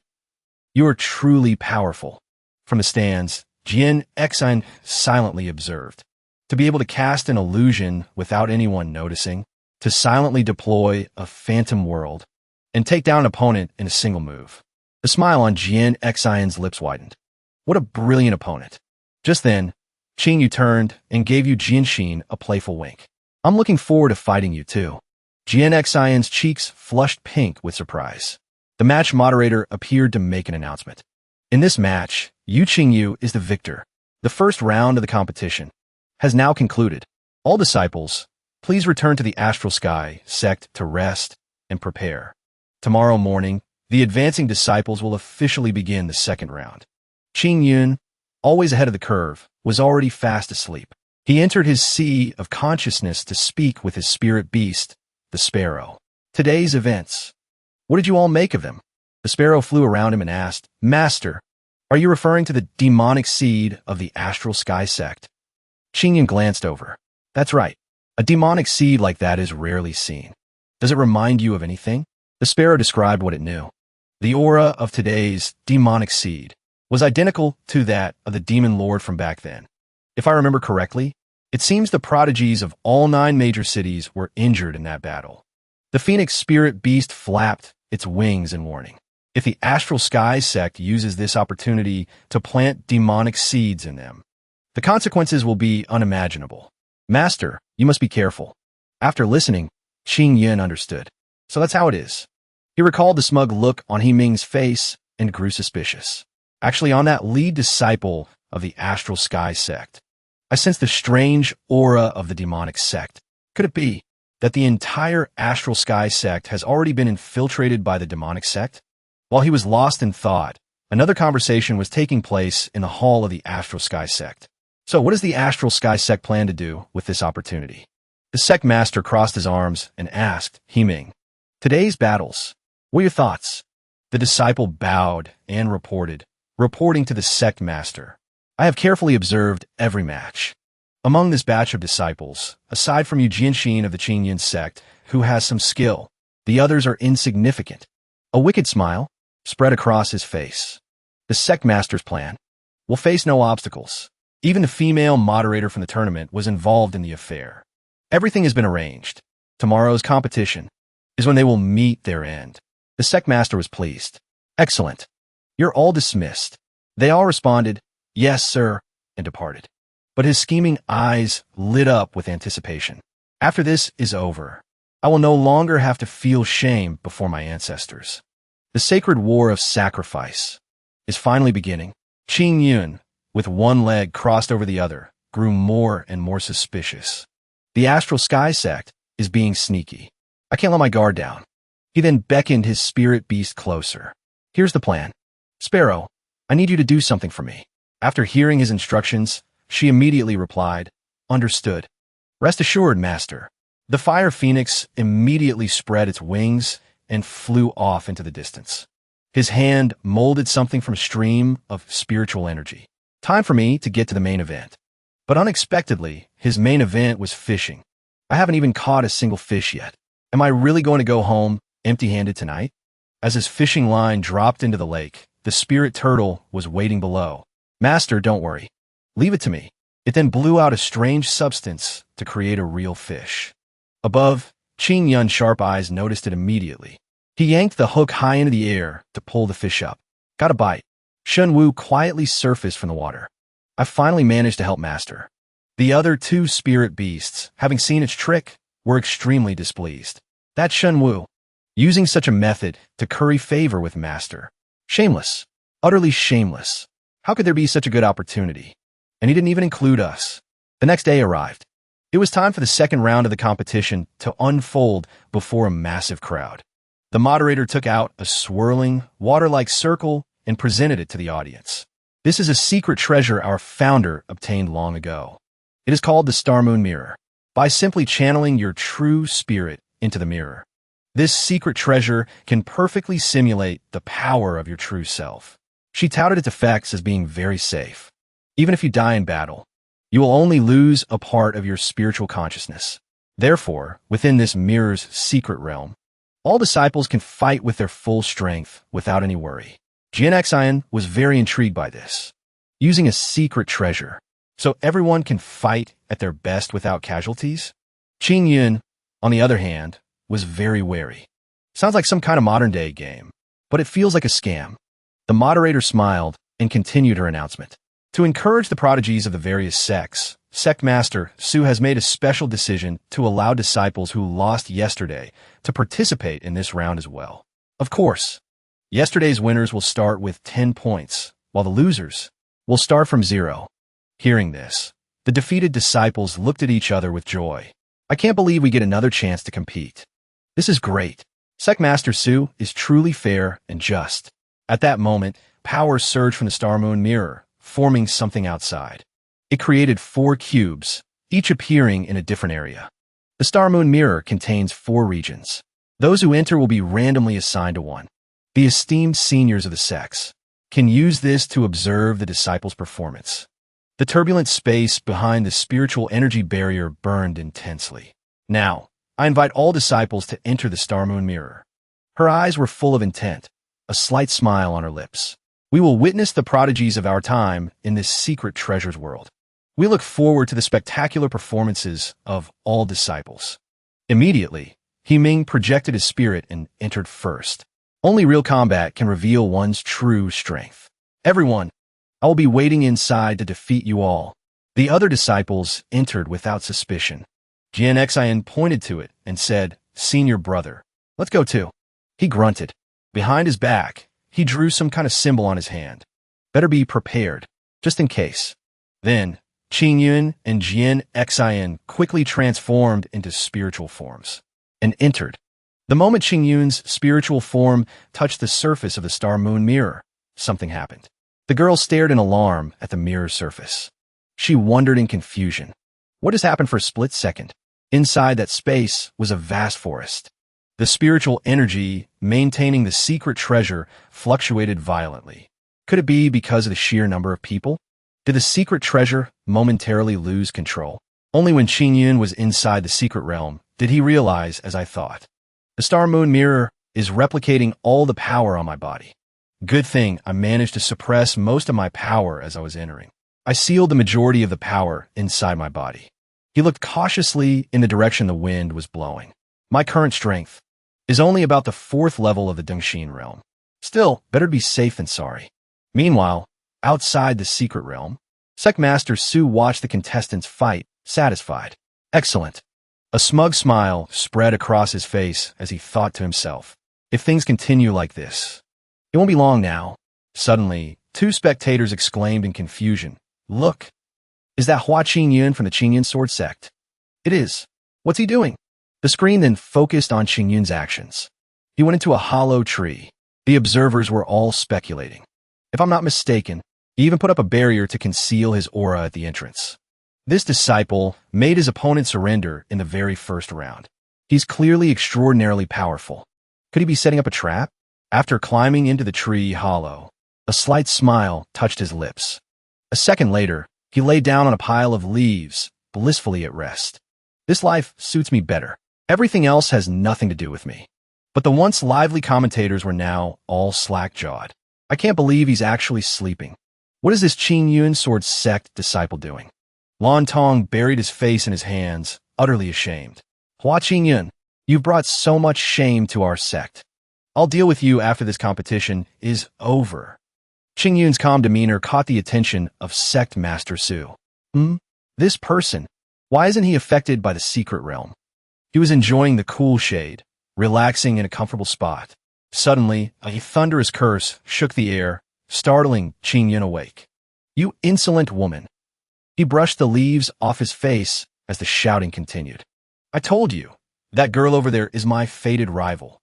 you are truly powerful. From the stands, Jian Exine silently observed. To be able to cast an illusion without anyone noticing, to silently deploy a phantom world, and take down an opponent in a single move. The smile on Jian Exine's lips widened. What a brilliant opponent. Just then, Ching Yu turned and gave Yu Jianxin a playful wink. I'm looking forward to fighting you too. Jian Exine's cheeks flushed pink with surprise. The match moderator appeared to make an announcement. In this match, Yu Qingyu is the victor. The first round of the competition has now concluded. All disciples, please return to the astral sky sect to rest and prepare. Tomorrow morning, the advancing disciples will officially begin the second round. Ching Yun, always ahead of the curve, was already fast asleep. He entered his sea of consciousness to speak with his spirit beast, the sparrow. Today's events. What did you all make of them? The sparrow flew around him and asked, Master, are you referring to the demonic seed of the astral sky sect? Ching Yun glanced over. That's right. A demonic seed like that is rarely seen. Does it remind you of anything? The sparrow described what it knew. The aura of today's demonic seed was identical to that of the demon lord from back then. If I remember correctly, it seems the prodigies of all 9 major cities were injured in that battle. The phoenix spirit beast flapped its wings in warning. If the astral sky sect uses this opportunity to plant demonic seeds in them, the consequences will be unimaginable. Master, you must be careful. After listening, Ching Yun understood. So that's how it is. He recalled the smug look on He Ming's face and grew suspicious. Actually, on that lead disciple of the astral sky sect, I sensed the strange aura of the demonic sect. Could it be that the entire astral sky sect has already been infiltrated by the demonic sect? While he was lost in thought, another conversation was taking place in the hall of the astral sky sect. So what does the astral sky sect plan to do with this opportunity? The sect master crossed his arms and asked He Ming, today's battles, what are your thoughts? The disciple bowed and reporting to the sect master. I have carefully observed every match. Among this batch of disciples, aside from Yu Jianxin of the Ching Yun sect, who has some skill, the others are insignificant. A wicked smile spread across his face. The sect master's plan will face no obstacles. Even the female moderator from the tournament was involved in the affair. Everything has been arranged. Tomorrow's competition is when they will meet their end. The sect master was pleased. Excellent. You're all dismissed. They all responded, yes, sir, and departed. But his scheming eyes lit up with anticipation. After this is over, I will no longer have to feel shame before my ancestors. The sacred war of sacrifice is finally beginning. Ching Yun, with one leg crossed over the other, grew more and more suspicious. The astral sky sect is being sneaky. I can't let my guard down. He then beckoned his spirit beast closer. Here's the plan. Sparrow, I need you to do something for me. After hearing his instructions, she immediately replied, understood. Rest assured, master. The fire phoenix immediately spread its wings and flew off into the distance. His hand molded something from a stream of spiritual energy. Time for me to get to the main event. But unexpectedly, his main event was fishing. I haven't even caught a single fish yet. Am I really going to go home empty-handed tonight? As his fishing line dropped into the lake, the spirit turtle was waiting below. Master, don't worry. Leave it to me. It then blew out a strange substance to create a real fish. Above, Ching Yun's sharp eyes noticed it immediately. He yanked the hook high into the air to pull the fish up. Got a bite. Shun Wu quietly surfaced from the water. I finally managed to help Master. The other two spirit beasts, having seen its trick, were extremely displeased. That's Shun Wu, using such a method to curry favor with Master. Shameless. Utterly shameless. How could there be such a good opportunity? And he didn't even include us. The next day arrived. It was time for the second round of the competition to unfold before a massive crowd. The moderator took out a swirling, water-like circle and presented it to the audience. This is a secret treasure our founder obtained long ago. It is called the Star Moon Mirror. By simply channeling your true spirit into the mirror, this secret treasure can perfectly simulate the power of your true self. She touted its effects as being very safe. Even if you die in battle, you will only lose a part of your spiritual consciousness. Therefore, within this mirror's secret realm, all disciples can fight with their full strength without any worry. Jian was very intrigued by this. Using a secret treasure, so everyone can fight at their best without casualties? Ching Yun, on the other hand, was very wary. Sounds like some kind of modern-day game, but it feels like a scam. The moderator smiled and continued her announcement. To encourage the prodigies of the various sects, Sect Master Su has made a special decision to allow disciples who lost yesterday to participate in this round as well. Of course, yesterday's winners will start with 10 points, while the losers will start from 0. Hearing this, the defeated disciples looked at each other with joy. I can't believe we get another chance to compete. This is great. Sect Master Su is truly fair and just. At that moment, power surged from the Star Moon Mirror, forming something outside. It created 4 cubes, each appearing in a different area. The Star Moon Mirror contains 4 regions. Those who enter will be randomly assigned to one. The esteemed seniors of the sects can use this to observe the disciples' performance. The turbulent space behind the spiritual energy barrier burned intensely. Now, I invite all disciples to enter the Star Moon Mirror. Her eyes were full of intent, a slight smile on her lips. We will witness the prodigies of our time in this secret treasures world. We look forward to the spectacular performances of all disciples. Immediately, He Ming projected his spirit and entered first. Only real combat can reveal one's true strength. Everyone, I will be waiting inside to defeat you all. The other disciples entered without suspicion. Jian pointed to it and said, "Senior brother, let's go too." He grunted. Behind his back, he drew some kind of symbol on his hand. Better be prepared, just in case. Then, Ching Yun and Jian quickly transformed into spiritual forms and entered. The moment Ching Yun's spiritual form touched the surface of the Star Moon Mirror, something happened. The girl stared in alarm at the mirror's surface. She wondered in confusion. What has happened for a split second? Inside that space was a vast forest. The spiritual energy maintaining the secret treasure fluctuated violently. Could it be because of the sheer number of people? Did the secret treasure momentarily lose control? Only when Ching Yun was inside the secret realm did he realize, as I thought. The Star Moon Mirror is replicating all the power on my body. Good thing I managed to suppress most of my power as I was entering. I sealed the majority of the power inside my body. He looked cautiously in the direction the wind was blowing. My current strength is only about the 4th level of the Dengxin realm. Still, better to be safe than sorry. Meanwhile, outside the secret realm, Sect Master Su watched the contestants fight, satisfied. Excellent. A smug smile spread across his face as he thought to himself, if things continue like this, it won't be long now. Suddenly, 2 spectators exclaimed in confusion, "Look! Is that Ching Yun from the Ching Yun sword sect?" "It is. What's he doing?" The screen then focused on Ching Yun's actions. He went into a hollow tree. The observers were all speculating. If I'm not mistaken, he even put up a barrier to conceal his aura at the entrance. This disciple made his opponent surrender in the very first round. He's clearly extraordinarily powerful. Could he be setting up a trap? After climbing into the tree hollow, a slight smile touched his lips. A second later, he lay down on a pile of leaves, blissfully at rest. This life suits me better. Everything else has nothing to do with me. But the once lively commentators were now all slack-jawed. I can't believe he's actually sleeping. What is this Ching Yun sword sect disciple doing? Lan Tong buried his face in his hands, utterly ashamed. Hua Yun, you've brought so much shame to our sect. I'll deal with you after this competition is over. Ching Yun's calm demeanor caught the attention of Sect Master Su. This person, why isn't he affected by the secret realm? He was enjoying the cool shade, relaxing in a comfortable spot. Suddenly, a thunderous curse shook the air, startling Ching Yun awake. You insolent woman. He brushed the leaves off his face as the shouting continued. I told you, that girl over there is my fated rival.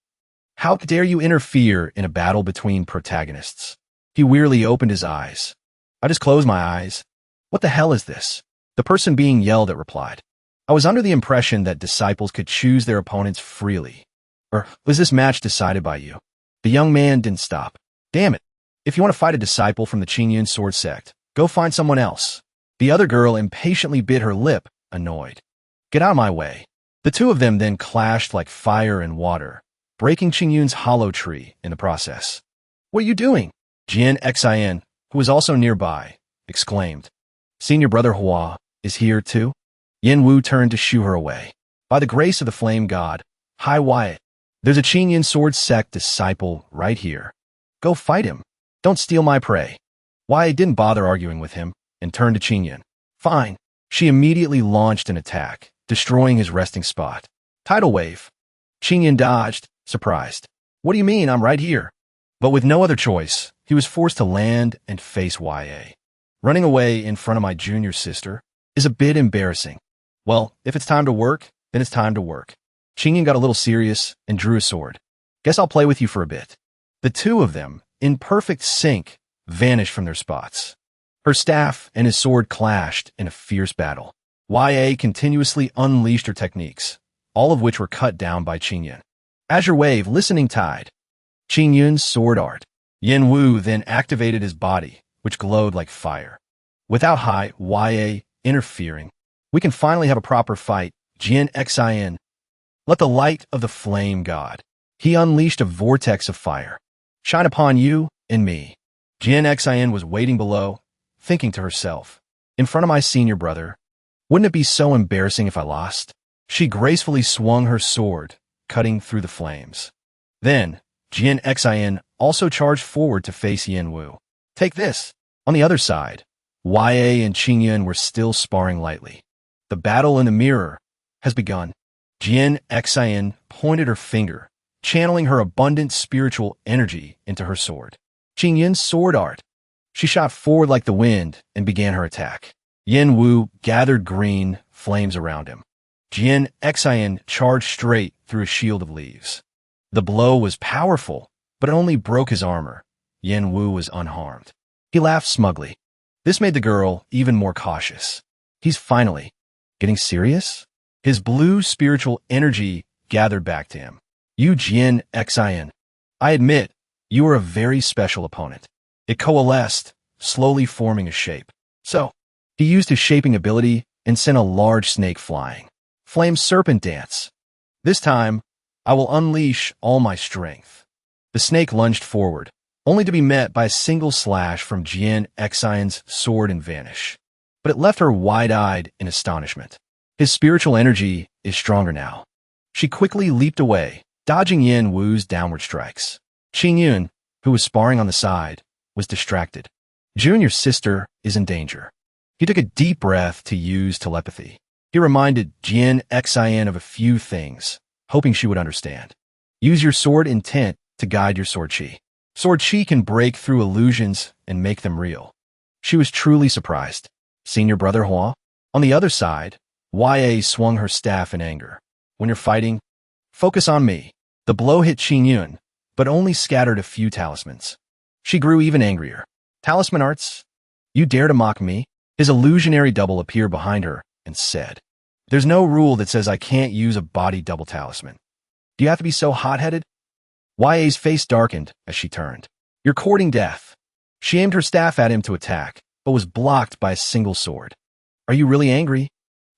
How dare you interfere in a battle between protagonists? He wearily opened his eyes. I just closed my eyes. What the hell is this? The person being yelled at replied. I was under the impression that disciples could choose their opponents freely. Or was this match decided by you? The young man didn't stop. Damn it. If you want to fight a disciple from the Ching Yun sword sect, go find someone else. The other girl impatiently bit her lip, annoyed. Get out of my way. The two of them then clashed like fire and water, breaking Ching Yun's hollow tree in the process. What are you doing? Jian Xin, who was also nearby, exclaimed. Senior brother Hua is here too? Yin Wu turned to shoo her away. By the grace of the flame god, Hi Wyatt, there's a Ching Yun sword sect disciple right here. Go fight him. Don't steal my prey. Wyatt didn't bother arguing with him and turned to Ching Yun. Fine. She immediately launched an attack, destroying his resting spot. Tidal wave. Ching Yun dodged, surprised. What do you mean? I'm right here. But with no other choice, he was forced to land and face YA. Running away in front of my junior sister is a bit embarrassing. Well, if it's time to work, then it's time to work. Ching Yun got a little serious and drew a sword. Guess I'll play with you for a bit. The two of them, in perfect sync, vanished from their spots. Her staff and his sword clashed in a fierce battle. YA continuously unleashed her techniques, all of which were cut down by Ching Yun. Azure Wave, Listening Tide. Ching Yun's sword art. Yin Wu then activated his body, which glowed like fire. Without Hai YA interfering, we can finally have a proper fight. Jian Xin. Let the light of the flame god. He unleashed a vortex of fire. Shine upon you and me. Jian Xin was waiting below, thinking to herself, in front of my senior brother, wouldn't it be so embarrassing if I lost? She gracefully swung her sword, cutting through the flames. Then, Jian Xin also charged forward to face Yin Wu. Take this. On the other side, YA and Ching Yun were still sparring lightly. The battle in the mirror has begun. Jian Xin pointed her finger, channeling her abundant spiritual energy into her sword. Ching Yun's sword art. She shot forward like the wind and began her attack. Yin Wu gathered green flames around him. Jian Xin charged straight through a shield of leaves. The blow was powerful, but it only broke his armor. Yin Wu was unharmed. He laughed smugly. This made the girl even more cautious. He's finally getting serious? His blue spiritual energy gathered back to him. You Jian Xin. I admit, you are a very special opponent. It coalesced, slowly forming a shape. So, he used his shaping ability and sent a large snake flying. Flame Serpent Dance. This time, I will unleash all my strength. The snake lunged forward, only to be met by a single slash from Jian Xion's sword and vanish. But it left her wide-eyed in astonishment. His spiritual energy is stronger now. She quickly leaped away, dodging Yin Wu's downward strikes. Ching Yun, who was sparring on the side, was distracted. Junior's sister is in danger. He took a deep breath to use telepathy. He reminded Jian Xin of a few things, hoping she would understand. Use your sword intent to guide your sword chi. Sword chi can break through illusions and make them real. She was truly surprised. Senior brother Hua? On the other side, YA swung her staff in anger. When you're fighting, focus on me. The blow hit Ching Yun, but only scattered a few talismans. She grew even angrier. Talisman arts? You dare to mock me? His illusionary double appeared behind her and said, There's no rule that says I can't use a body double talisman. Do you have to be so hot-headed? YA's face darkened as she turned. You're courting death. She aimed her staff at him to attack, but was blocked by a single sword. Are you really angry?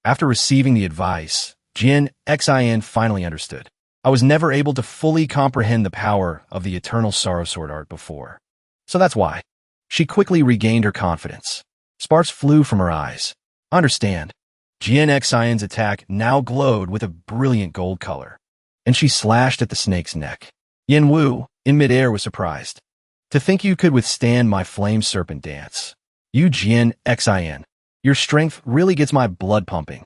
After receiving the advice, Jian Xin finally understood. I was never able to fully comprehend the power of the Eternal Sorrow Sword art before. So that's why. She quickly regained her confidence. Sparks flew from her eyes. Understand. Jian Xian's attack now glowed with a brilliant gold color, and she slashed at the snake's neck. Yen Wu, in midair, was surprised. To think you could withstand my flame serpent dance. You Jian Xian. Your strength really gets my blood pumping.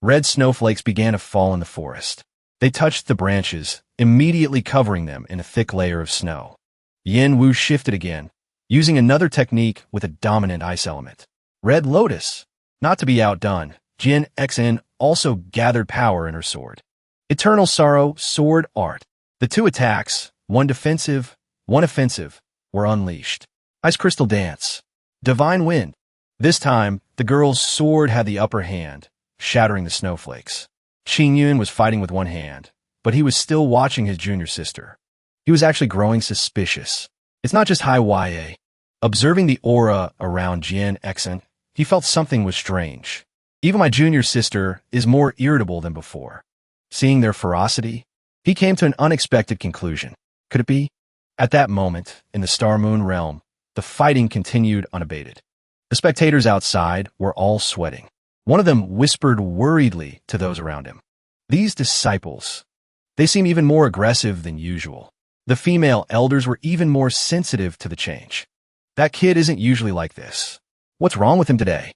Red snowflakes began to fall in the forest. They touched the branches, immediately covering them in a thick layer of snow. Yen Wu shifted again, using another technique with a dominant ice element. Red Lotus. Not to be outdone, Jian Xian also gathered power in her sword. Eternal Sorrow Sword Art. The two attacks, one defensive, one offensive, were unleashed. Ice Crystal Dance. Divine Wind. This time, the girl's sword had the upper hand, shattering the snowflakes. Ching Yun was fighting with one hand, but he was still watching his junior sister. He was actually growing suspicious. It's not just high YA. Observing the aura around Jian Xian, he felt something was strange. Even my junior sister is more irritable than before. Seeing their ferocity, he came to an unexpected conclusion. Could it be? At that moment, in the Star Moon realm, the fighting continued unabated. The spectators outside were all sweating. One of them whispered worriedly to those around him. These disciples, they seem even more aggressive than usual. The female elders were even more sensitive to the change. That kid isn't usually like this. What's wrong with him today?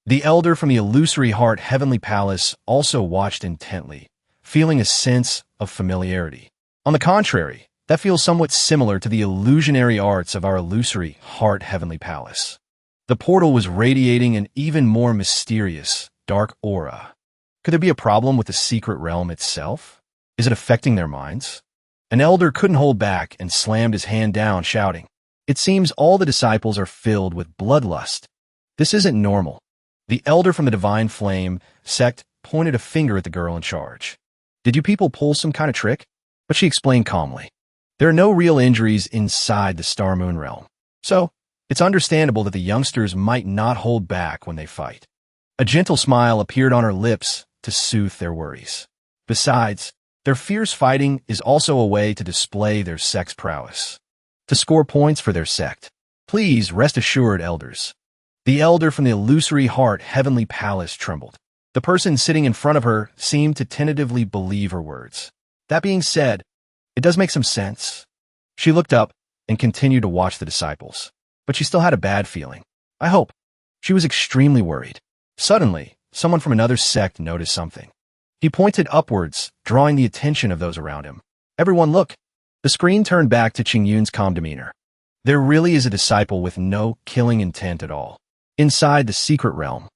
The elder from the illusory heart Heavenly Palace also watched intently, feeling a sense of familiarity. On the contrary, that feels somewhat similar to the illusionary arts of our illusory heart Heavenly Palace. The portal was radiating an even more mysterious, dark aura. Could there be a problem with the secret realm itself? Is it affecting their minds? An elder couldn't hold back and slammed his hand down, shouting, "It seems all the disciples are filled with bloodlust. This isn't normal." The elder from the Divine Flame, Sect, pointed a finger at the girl in charge. "Did you people pull some kind of trick?" But she explained calmly, "There are no real injuries inside the Star Moon realm. So, it's understandable that the youngsters might not hold back when they fight." A gentle smile appeared on her lips to soothe their worries. Besides, their fierce fighting is also a way to display their sect's prowess, to score points for their sect. Please rest assured, elders. The elder from the illusory heart Heavenly Palace trembled. The person sitting in front of her seemed to tentatively believe her words. That being said, it does make some sense. She looked up and continued to watch the disciples, but she still had a bad feeling. I hope. She was extremely worried. Suddenly, someone from another sect noticed something. He pointed upwards, drawing the attention of those around him. Everyone look. The screen turned back to Ching Yun's calm demeanor. There really is a disciple with no killing intent at all. Inside the secret realm,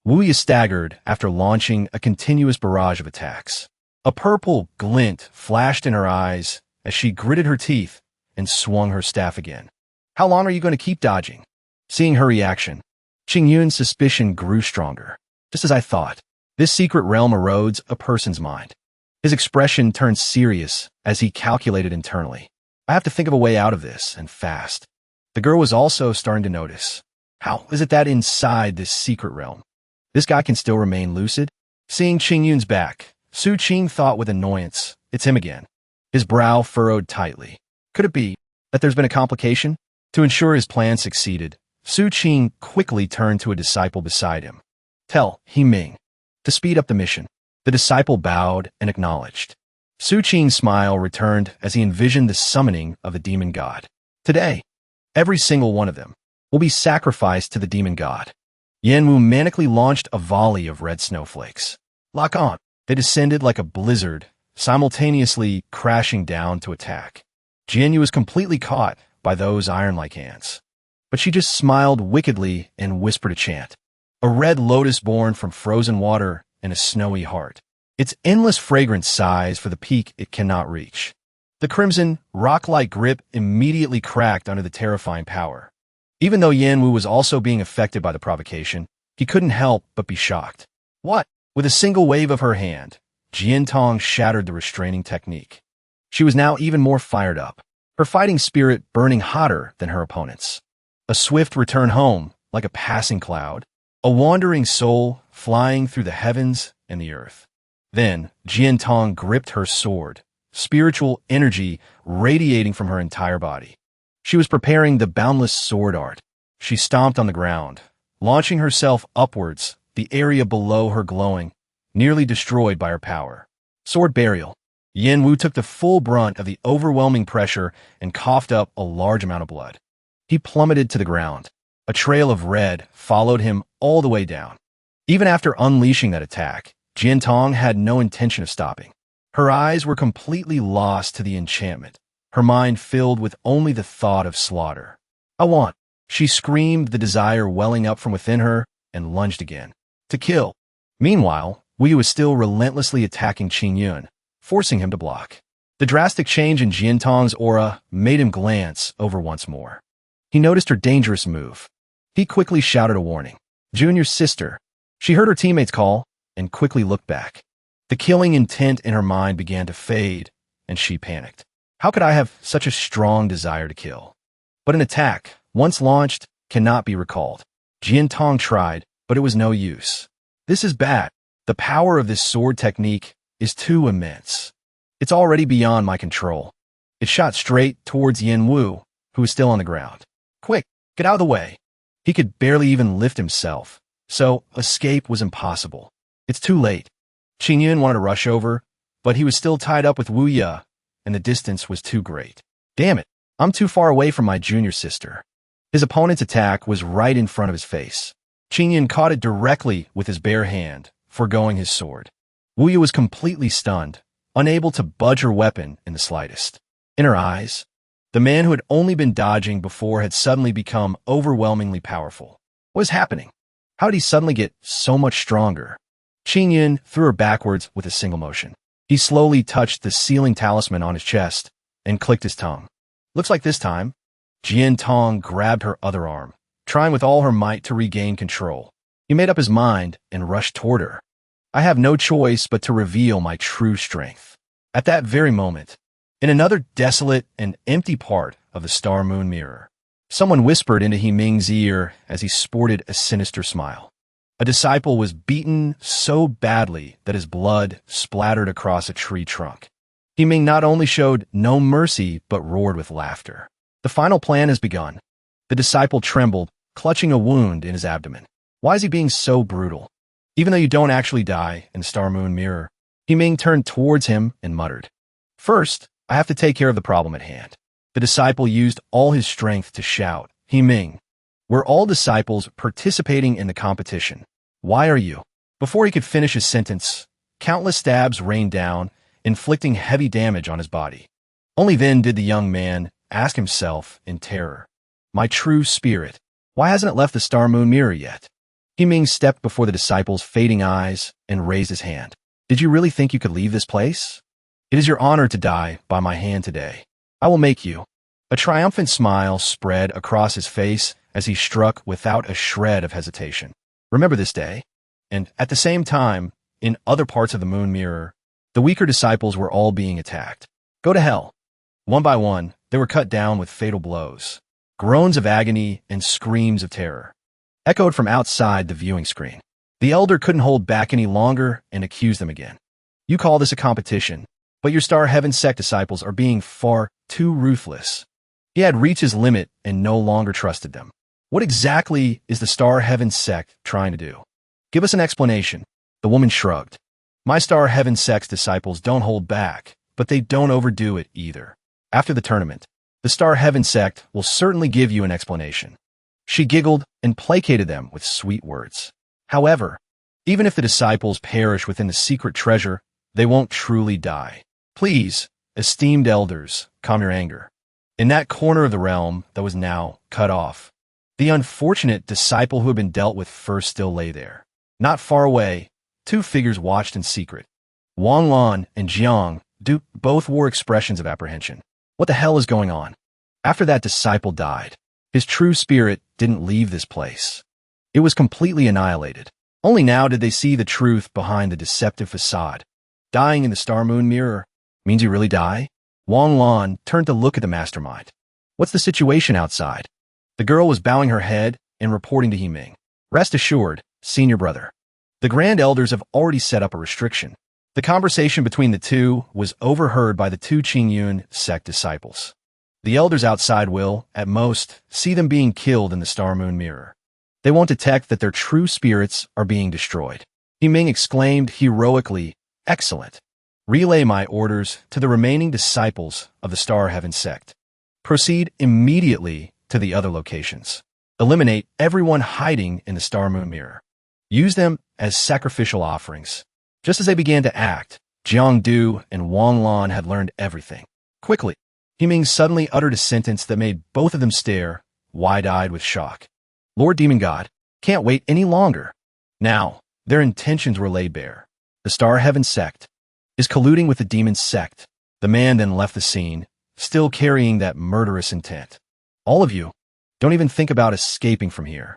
Wu Yi staggered after launching a continuous barrage of attacks. A purple glint flashed in her eyes as she gritted her teeth and swung her staff again. How long are you going to keep dodging? Seeing her reaction, Ching Yun's suspicion grew stronger. Just as I thought, this secret realm erodes a person's mind. His expression turned serious as he calculated internally. I have to think of a way out of this, and fast. The girl was also starting to notice. How is it that inside this secret realm, this guy can still remain lucid? Seeing Ching Yun's back, Su Qing thought with annoyance, it's him again. His brow furrowed tightly. Could it be that there's been a complication? To ensure his plan succeeded, Su Qing quickly turned to a disciple beside him. Tell He Ming to speed up the mission. The disciple bowed and acknowledged. Su Qing's smile returned as he envisioned the summoning of the demon god. Today, every single one of them will be sacrificed to the demon god. Yen Wu manically launched a volley of red snowflakes. Lock on. They descended like a blizzard, simultaneously crashing down to attack. Jian Yu was completely caught by those iron-like hands. But she just smiled wickedly and whispered a chant. A red lotus born from frozen water and a snowy heart. Its endless fragrance sighs for the peak it cannot reach. The crimson, rock-like grip immediately cracked under the terrifying power. Even though Yen Wu was also being affected by the provocation, he couldn't help but be shocked. What? With a single wave of her hand, Jian Tong shattered the restraining technique. She was now even more fired up, her fighting spirit burning hotter than her opponent's. A swift return home, like a passing cloud, a wandering soul flying through the heavens and the earth. Then, Jian Tong gripped her sword, spiritual energy radiating from her entire body. She was preparing the boundless sword art. She stomped on the ground, launching herself upwards, the area below her glowing, nearly destroyed by her power. Sword burial. Yin Wu took the full brunt of the overwhelming pressure and coughed up a large amount of blood. He plummeted to the ground. A trail of red followed him all the way down. Even after unleashing that attack, Jian Tong had no intention of stopping. Her eyes were completely lost to the enchantment, her mind filled with only the thought of slaughter. I want, she screamed, the desire welling up from within her, and lunged again. To kill. Meanwhile, Wu was still relentlessly attacking Ching Yun, forcing him to block. The drastic change in Jian Tong's aura made him glance over once more. He noticed her dangerous move. He quickly shouted a warning. Junior's sister. She heard her teammates call and quickly looked back. The killing intent in her mind began to fade, and she panicked. How could I have such a strong desire to kill? But an attack, once launched, cannot be recalled. Jian Tong tried, but it was no use. This is bad. The power of this sword technique is too immense. It's already beyond my control. It shot straight towards Yin Wu, who was still on the ground. Quick, get out of the way. He could barely even lift himself, so escape was impossible. It's too late. Ching Yun wanted to rush over, but he was still tied up with Wu Ye, and the distance was too great. Damn it, I'm too far away from my junior sister. His opponent's attack was right in front of his face. Ching Yun caught it directly with his bare hand, foregoing his sword. Wu Ye was completely stunned, unable to budge her weapon in the slightest. In her eyes, the man who had only been dodging before had suddenly become overwhelmingly powerful. What was happening? How did he suddenly get so much stronger? Ching Yun threw her backwards with a single motion. He slowly touched the sealing talisman on his chest and clicked his tongue. Looks like this time, Jian Tong grabbed her other arm, trying with all her might to regain control. He made up his mind and rushed toward her. I have no choice but to reveal my true strength. At that very moment, in another desolate and empty part of the Star Moon Mirror, someone whispered into He Ming's ear as he sported a sinister smile. A disciple was beaten so badly that his blood splattered across a tree trunk. He Ming not only showed no mercy, but roared with laughter. The final plan has begun. The disciple trembled, clutching a wound in his abdomen. Why is he being so brutal? Even though you don't actually die in the Star Moon Mirror, He Ming turned towards him and muttered, "First, I have to take care of the problem at hand." The disciple used all his strength to shout, "He Ming, we're all disciples participating in the competition. Why are you?" Before he could finish his sentence, countless stabs rained down, inflicting heavy damage on his body. Only then did the young man ask himself in terror, "My true spirit, why hasn't it left the Star Moon Mirror yet?" He Ming stepped before the disciple's fading eyes and raised his hand. "Did you really think you could leave this place? It is your honor to die by my hand today. I will make you." A triumphant smile spread across his face as he struck without a shred of hesitation. Remember this day? And at the same time, in other parts of the Moon Mirror, the weaker disciples were all being attacked. Go to hell. One by one, they were cut down with fatal blows. Groans of agony and screams of terror echoed from outside the viewing screen. The elder couldn't hold back any longer and accused them again. "You call this a competition, but your Star Heaven Sect disciples are being far too ruthless." He had reached his limit and no longer trusted them. What exactly is the Star Heaven Sect trying to do? Give us an explanation. The woman shrugged. My Star Heaven Sect's disciples don't hold back, but they don't overdo it either. After the tournament, the Star Heaven Sect will certainly give you an explanation. She giggled and placated them with sweet words. However, even if the disciples perish within the secret treasure, they won't truly die. Please, esteemed elders, calm your anger. In that corner of the realm that was now cut off, the unfortunate disciple who had been dealt with first still lay there. Not far away, two figures watched in secret. Wang Lan and Jiang Du both wore expressions of apprehension. What the hell is going on? After that disciple died, his true spirit didn't leave this place. It was completely annihilated. Only now did they see the truth behind the deceptive facade. Dying in the Star Moon Mirror means you really die? Wang Lan turned to look at the mastermind. What's the situation outside? The girl was bowing her head and reporting to He Ming. Rest assured, senior brother. The Grand Elders have already set up a restriction. The conversation between the two was overheard by the two Ching Yun sect disciples. The elders outside will, at most, see them being killed in the Star Moon Mirror. They won't detect that their true spirits are being destroyed. Ming exclaimed heroically, "Excellent. Relay my orders to the remaining disciples of the Star Heaven Sect. Proceed immediately to the other locations. Eliminate everyone hiding in the Star Moon Mirror. Use them as sacrificial offerings." Just as they began to act, Jiangdu and Wang Lan had learned everything. Quickly, Ming suddenly uttered a sentence that made both of them stare, wide-eyed with shock. "Lord Demon God, can't wait any longer." Now, their intentions were laid bare. The Star Heaven Sect is colluding with the Demon Sect. The man then left the scene, still carrying that murderous intent. "All of you, don't even think about escaping from here."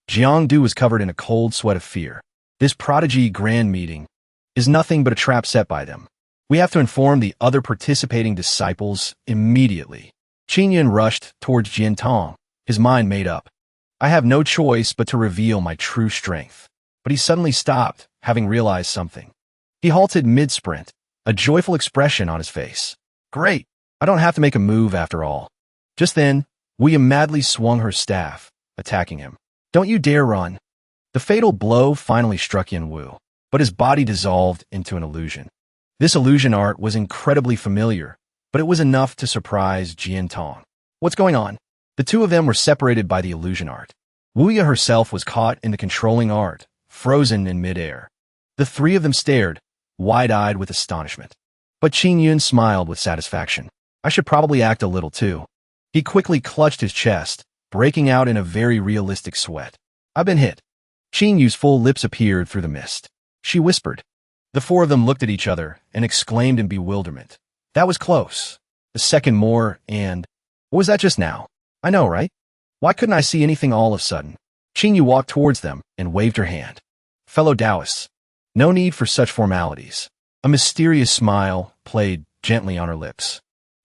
Jiangdu was covered in a cold sweat of fear. This Prodigy grand meeting is nothing but a trap set by them. We have to inform the other participating disciples immediately. Ching Yun rushed towards Jian Tong, his mind made up. "I have no choice but to reveal my true strength." But he suddenly stopped, having realized something. He halted mid-sprint, a joyful expression on his face. "Great! I don't have to make a move after all." Just then, William madly swung her staff, attacking him. "Don't you dare run." The fatal blow finally struck Yin Wu, but his body dissolved into an illusion. This illusion art was incredibly familiar, but it was enough to surprise Jian Tong. "What's going on?" The two of them were separated by the illusion art. Wuya herself was caught in the controlling art, frozen in midair. The three of them stared, wide-eyed with astonishment. But Ching Yun smiled with satisfaction. "I should probably act a little too." He quickly clutched his chest, breaking out in a very realistic sweat. "I've been hit." Ching Yu's full lips appeared through the mist. She whispered. The four of them looked at each other and exclaimed in bewilderment. "That was close. A second more and... What was that just now? I know, right? Why couldn't I see anything all of a sudden?" Ching Yu walked towards them and waved her hand. "Fellow Taoists, no need for such formalities." A mysterious smile played gently on her lips.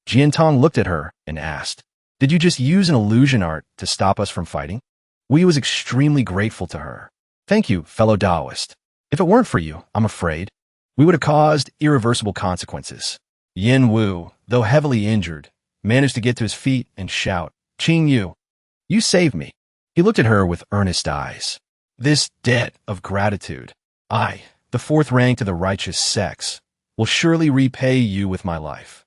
Jian Tong looked at her and asked, "Did you just use an illusion art to stop us from fighting?" Wei was extremely grateful to her. "Thank you, fellow Taoist. If it weren't for you, I'm afraid, we would have caused irreversible consequences." Yin Wu, though heavily injured, managed to get to his feet and shout, "Ching Yu, you saved me." He looked at her with earnest eyes. "This debt of gratitude, I, the fourth rank to the righteous sects, will surely repay you with my life."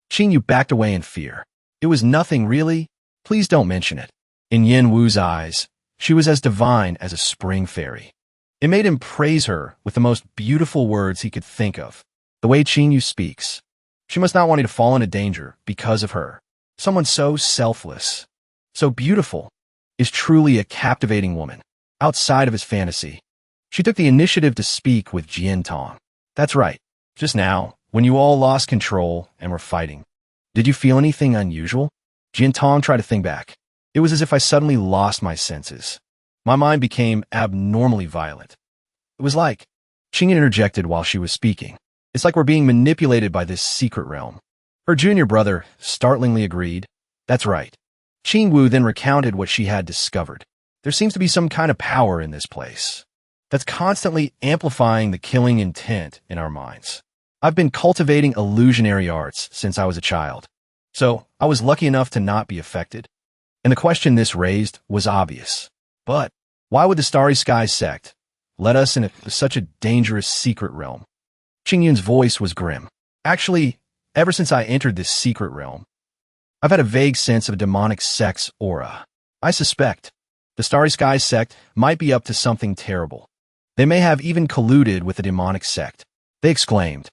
Ching Yu backed away in fear. "It was nothing, really. Please don't mention it." In Yin Wu's eyes, she was as divine as a spring fairy. It made him praise her with the most beautiful words he could think of. The way Ching Yu speaks. She must not want you to fall into danger because of her. Someone so selfless, so beautiful, is truly a captivating woman. Outside of his fantasy, she took the initiative to speak with Jian Tong. "That's right. Just now, when you all lost control and were fighting, did you feel anything unusual?" Jian Tong tried to think back. "It was as if I suddenly lost my senses. My mind became abnormally violent. It was like..." Ching interjected while she was speaking. "It's like we're being manipulated by this secret realm." Her junior brother startlingly agreed. "That's right." Ching Wu then recounted what she had discovered. "There seems to be some kind of power in this place that's constantly amplifying the killing intent in our minds. I've been cultivating illusionary arts since I was a child, so I was lucky enough to not be affected. And the question this raised was obvious. But why would the Starry Sky Sect let us into such a dangerous secret realm?" Ching Yun's voice was grim. "Actually, ever since I entered this secret realm, I've had a vague sense of a demonic sect's aura. I suspect the Starry Sky Sect might be up to something terrible. They may have even colluded with the demonic sect." They exclaimed.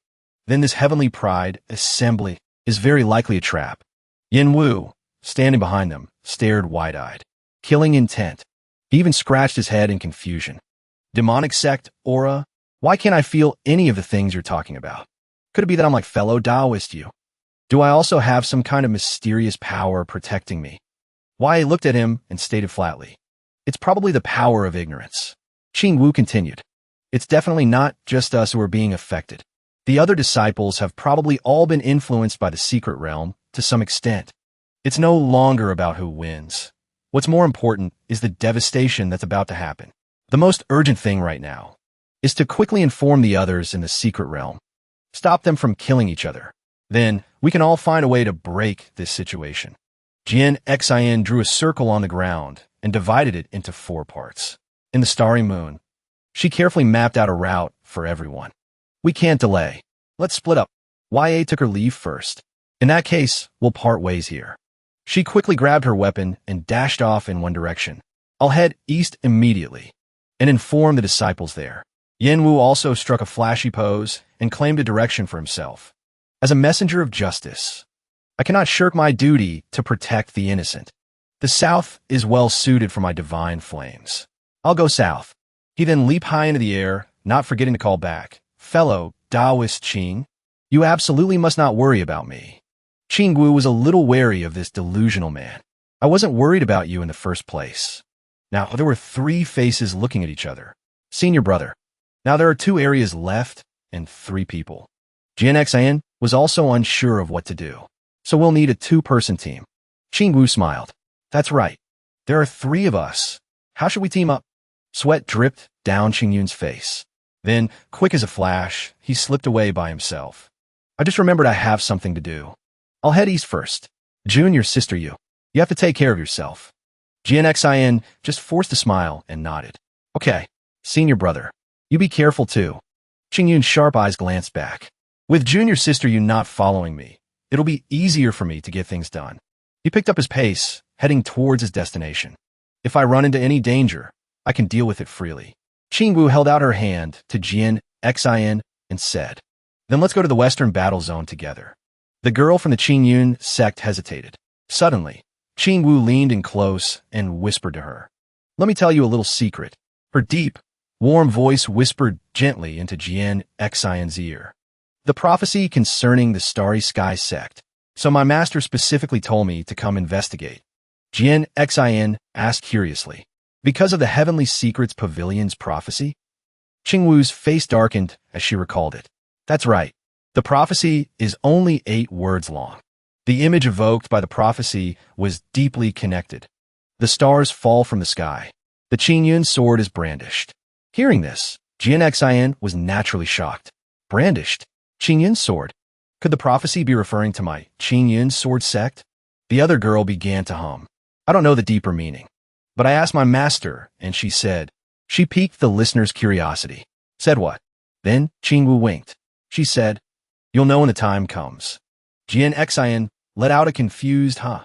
"Then this heavenly pride assembly is very likely a trap." Yin Wu, standing behind them, stared wide-eyed. Killing intent. He even scratched his head in confusion. "Demonic sect, aura? Why can't I feel any of the things you're talking about? Could it be that I'm like fellow Taoist you? Do I also have some kind of mysterious power protecting me?" Wei looked at him and stated flatly, "It's probably the power of ignorance." Ching Wu continued, "It's definitely not just us who are being affected. The other disciples have probably all been influenced by the secret realm to some extent. It's no longer about who wins. What's more important is the devastation that's about to happen. The most urgent thing right now is to quickly inform the others in the secret realm. Stop them from killing each other. Then we can all find a way to break this situation." Jian Xin drew a circle on the ground and divided it into 4 parts. In the starry moon, she carefully mapped out a route for everyone. We can't delay. Let's split up. YA took her leave first. In that case, we'll part ways here. She quickly grabbed her weapon and dashed off in one direction. I'll head east immediately and inform the disciples there. Yenwu also struck a flashy pose and claimed a direction for himself. As a messenger of justice, I cannot shirk my duty to protect the innocent. The south is well suited for my divine flames. I'll go south. He then leaped high into the air, not forgetting to call back. Fellow Taoist Ching, you absolutely must not worry about me. Qingwu was a little wary of this delusional man. I wasn't worried about you in the first place. Now, there were 3 faces looking at each other. Senior brother. Now there are 2 areas left and 3 people. Jian was also unsure of what to do. So we'll need a 2-person team. Qingwu smiled. That's right. There are 3 of us. How should we team up? Sweat dripped down Ching Yun's face. Then, quick as a flash, he slipped away by himself. I just remembered I have something to do. I'll head east first. Junior sister, you have to take care of yourself. Jian just forced a smile and nodded. Okay, senior brother. You be careful too. Ching Yun's sharp eyes glanced back. With junior sister you not following me, it'll be easier for me to get things done. He picked up his pace, heading towards his destination. If I run into any danger, I can deal with it freely. Qingwu held out her hand to Jian and said, Then let's go to the western battle zone together. The girl from the Ching Yun sect hesitated. Suddenly, Qingwu leaned in close and whispered to her. Let me tell you a little secret. Her deep, warm voice whispered gently into Jian ear. The prophecy concerning the Starry Sky sect. So my master specifically told me to come investigate. Jian asked curiously. Because of the Heavenly Secrets Pavilion's prophecy? Qingwu's face darkened as she recalled it. That's right. The prophecy is only 8 words long. The image evoked by the prophecy was deeply connected. The stars fall from the sky. The Ching Yun sword is brandished. Hearing this, Jian was naturally shocked. Brandished? Ching Yun's sword? Could the prophecy be referring to my Ching Yun sword sect? The other girl began to hum. I don't know the deeper meaning, but I asked my master, and she said. She piqued the listener's curiosity. Said what? Then Qingwu winked. She said, You'll know when the time comes. Jian let out a confused huh.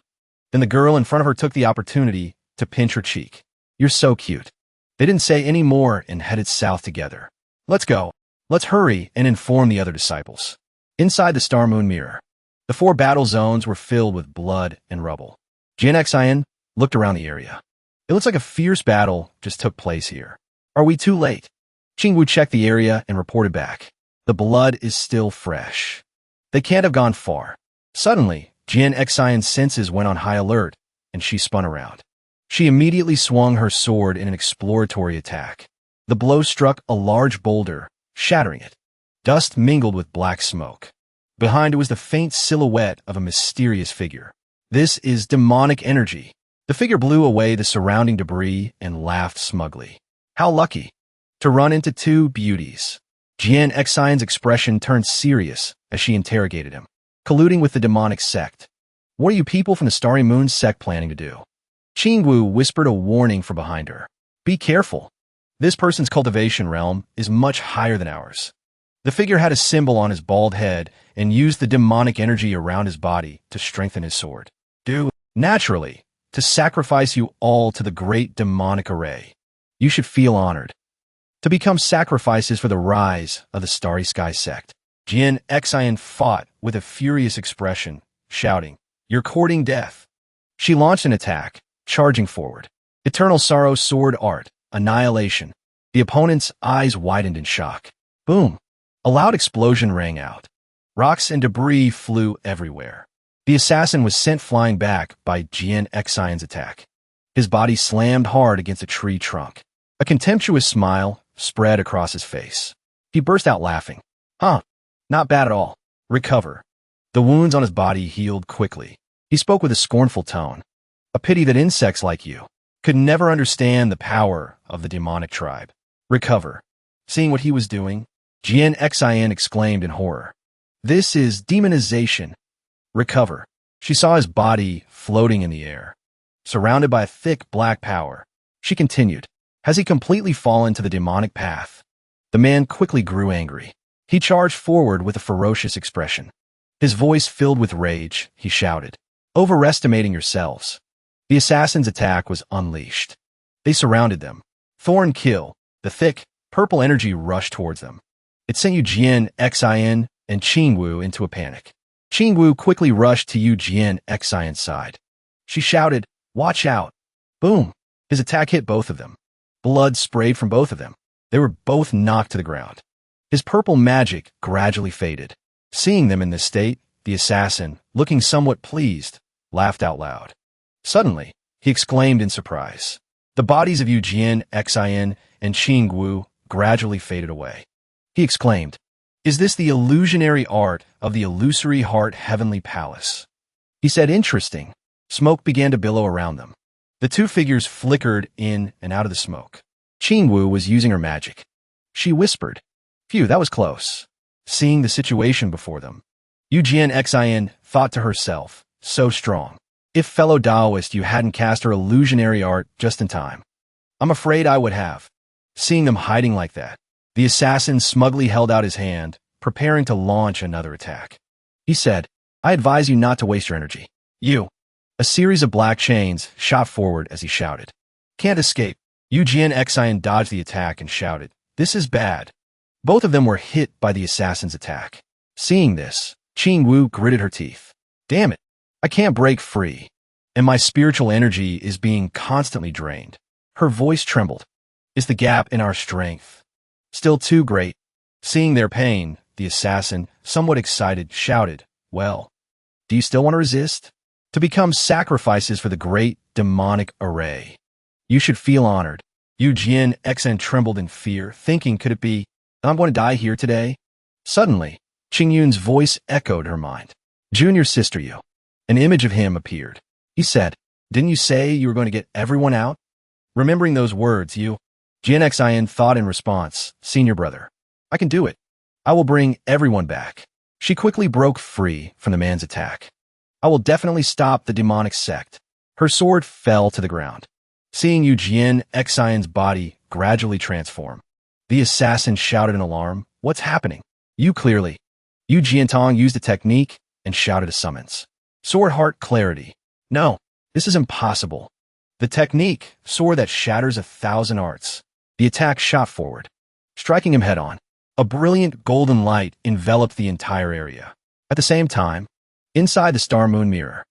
Then the girl in front of her took the opportunity to pinch her cheek. You're so cute. They didn't say any more and headed south together. Let's go. Let's hurry and inform the other disciples. Inside the Star Moon Mirror, the 4 battle zones were filled with blood and rubble. Jian looked around the area. It looks like a fierce battle just took place here. Are we too late? Qingwu checked the area and reported back. The blood is still fresh. They can't have gone far. Suddenly, Jian's senses went on high alert, and she spun around. She immediately swung her sword in an exploratory attack. The blow struck a large boulder, shattering it. Dust mingled with black smoke. Behind it was the faint silhouette of a mysterious figure. This is demonic energy. The figure blew away the surrounding debris and laughed smugly. How lucky to run into 2 beauties. Jian's expression turned serious as she interrogated him. Colluding with the demonic sect. What are you people from the Starry Moon sect planning to do? Qingwu whispered a warning from behind her. Be careful. This person's cultivation realm is much higher than ours. The figure had a symbol on his bald head and used the demonic energy around his body to strengthen his sword. Naturally, to sacrifice you all to the great demonic array. You should feel honored. To become sacrifices for the rise of the Starry Sky sect. Jian fought with a furious expression, shouting, You're courting death. She launched an attack, charging forward. Eternal Sorrow Sword Art, Annihilation. The opponent's eyes widened in shock. Boom! A loud explosion rang out. Rocks and debris flew everywhere. The assassin was sent flying back by Jian's attack. His body slammed hard against a tree trunk. A contemptuous smile spread across his face. He burst out laughing. Not bad at all. Recover. The wounds on his body healed quickly. He spoke with a scornful tone. A pity that insects like you could never understand the power of the demonic tribe. Recover. Seeing what he was doing, Jian exclaimed in horror. This is demonization. Recover. She saw his body floating in the air. surrounded by a thick black power. She continued, "Has he completely fallen to the demonic path?" The man quickly grew angry. He charged forward with a ferocious expression. His voice filled with rage, he shouted, "Overestimating yourselves." The assassin's attack was unleashed. They surrounded them. Thorn Kill, the thick, purple energy rushed towards them. It sent Yu Jian Xin and Ching Wu into a panic. Ching Wu quickly rushed to Yu Jian Xin's side. She shouted, "Watch out!" Boom! His attack hit both of them. Blood sprayed from both of them. They were both knocked to the ground. His purple magic gradually faded. Seeing them in this state, the assassin, looking somewhat pleased, laughed out loud. Suddenly, he exclaimed in surprise. The bodies of Yu Jian Xin and Ching Wu gradually faded away. He exclaimed, "Is this the illusionary art of the illusory heart heavenly palace?" He said, "Interesting." Smoke began to billow around them. The two figures flickered in and out of the smoke. Ching Wu was using her magic. She whispered, "Phew, that was close." Seeing the situation before them, Yu Jian Xin thought to herself, "So strong. If fellow Taoist you hadn't cast her illusionary art just in time. I'm afraid I would have." Seeing them hiding like that, the assassin smugly held out his hand, preparing to launch another attack. He said, "I advise you not to waste your energy. You." A series of black chains shot forward as he shouted, "Can't escape." Yu Jian Xin dodged the attack and shouted, "This is bad." Both of them were hit by the assassin's attack. Seeing this, Ching Wu gritted her teeth. "Damn it, I can't break free, and my spiritual energy is being constantly drained." Her voice trembled. "Is the gap in our strength still too great?" Seeing their pain, the assassin, somewhat excited, shouted, "Well, do you still want to resist? To become sacrifices for the great demonic array. You should feel honored." Yu Jian Xin trembled in fear, thinking, could it be, I'm going to die here today? Suddenly, Ching Yun's voice echoed her mind. "Junior sister Yu." An image of him appeared. He said, "Didn't you say you were going to get everyone out?" Remembering those words, Yu Jian Xin thought in response, "Senior brother, I can do it. I will bring everyone back." She quickly broke free from the man's attack. "I will definitely stop the demonic sect." Her sword fell to the ground. Seeing Yu Jian Xin's body gradually transform, the assassin shouted in alarm, "What's happening?" "You clearly." Yu Jiantong used a technique and shouted a summons. "Sword Heart Clarity." "No, this is impossible." The technique, sword that shatters 1,000 arts. The attack shot forward, striking him head-on. A brilliant golden light enveloped the entire area. At the same time, inside the Star Moon Mirror,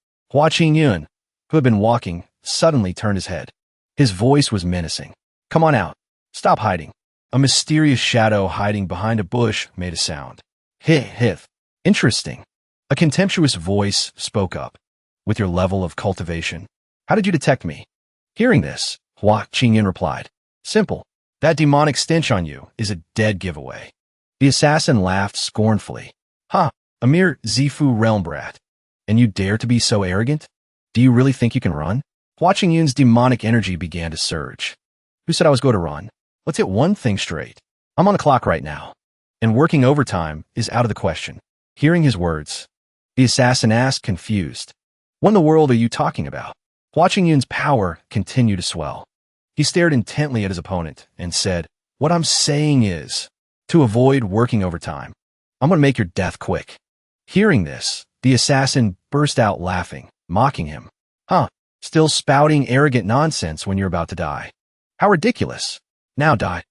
Ching Yun, who had been walking, suddenly turned his head. His voice was menacing. "Come on out. Stop hiding." A mysterious shadow hiding behind a bush made a sound. Hith. Interesting." A contemptuous voice spoke up. "With your level of cultivation, how did you detect me?" Hearing this, Ching Yun replied, "Simple. That demonic stench on you is a dead giveaway." The assassin laughed scornfully. "Ha, a mere Zifu realm brat. And you dare to be so arrogant? Do you really think you can run?" Ching Yun's demonic energy began to surge. "Who said I was going to run? Let's hit one thing straight. I'm on the clock right now, and working overtime is out of the question." Hearing his words, the assassin asked, confused, "What in the world are you talking about?" Ching Yun's power continued to swell. He stared intently at his opponent and said, "What I'm saying is, to avoid working overtime, I'm going to make your death quick." Hearing this, the assassin burst out laughing, mocking him. "Huh, still spouting arrogant nonsense when you're about to die. How ridiculous. Now die."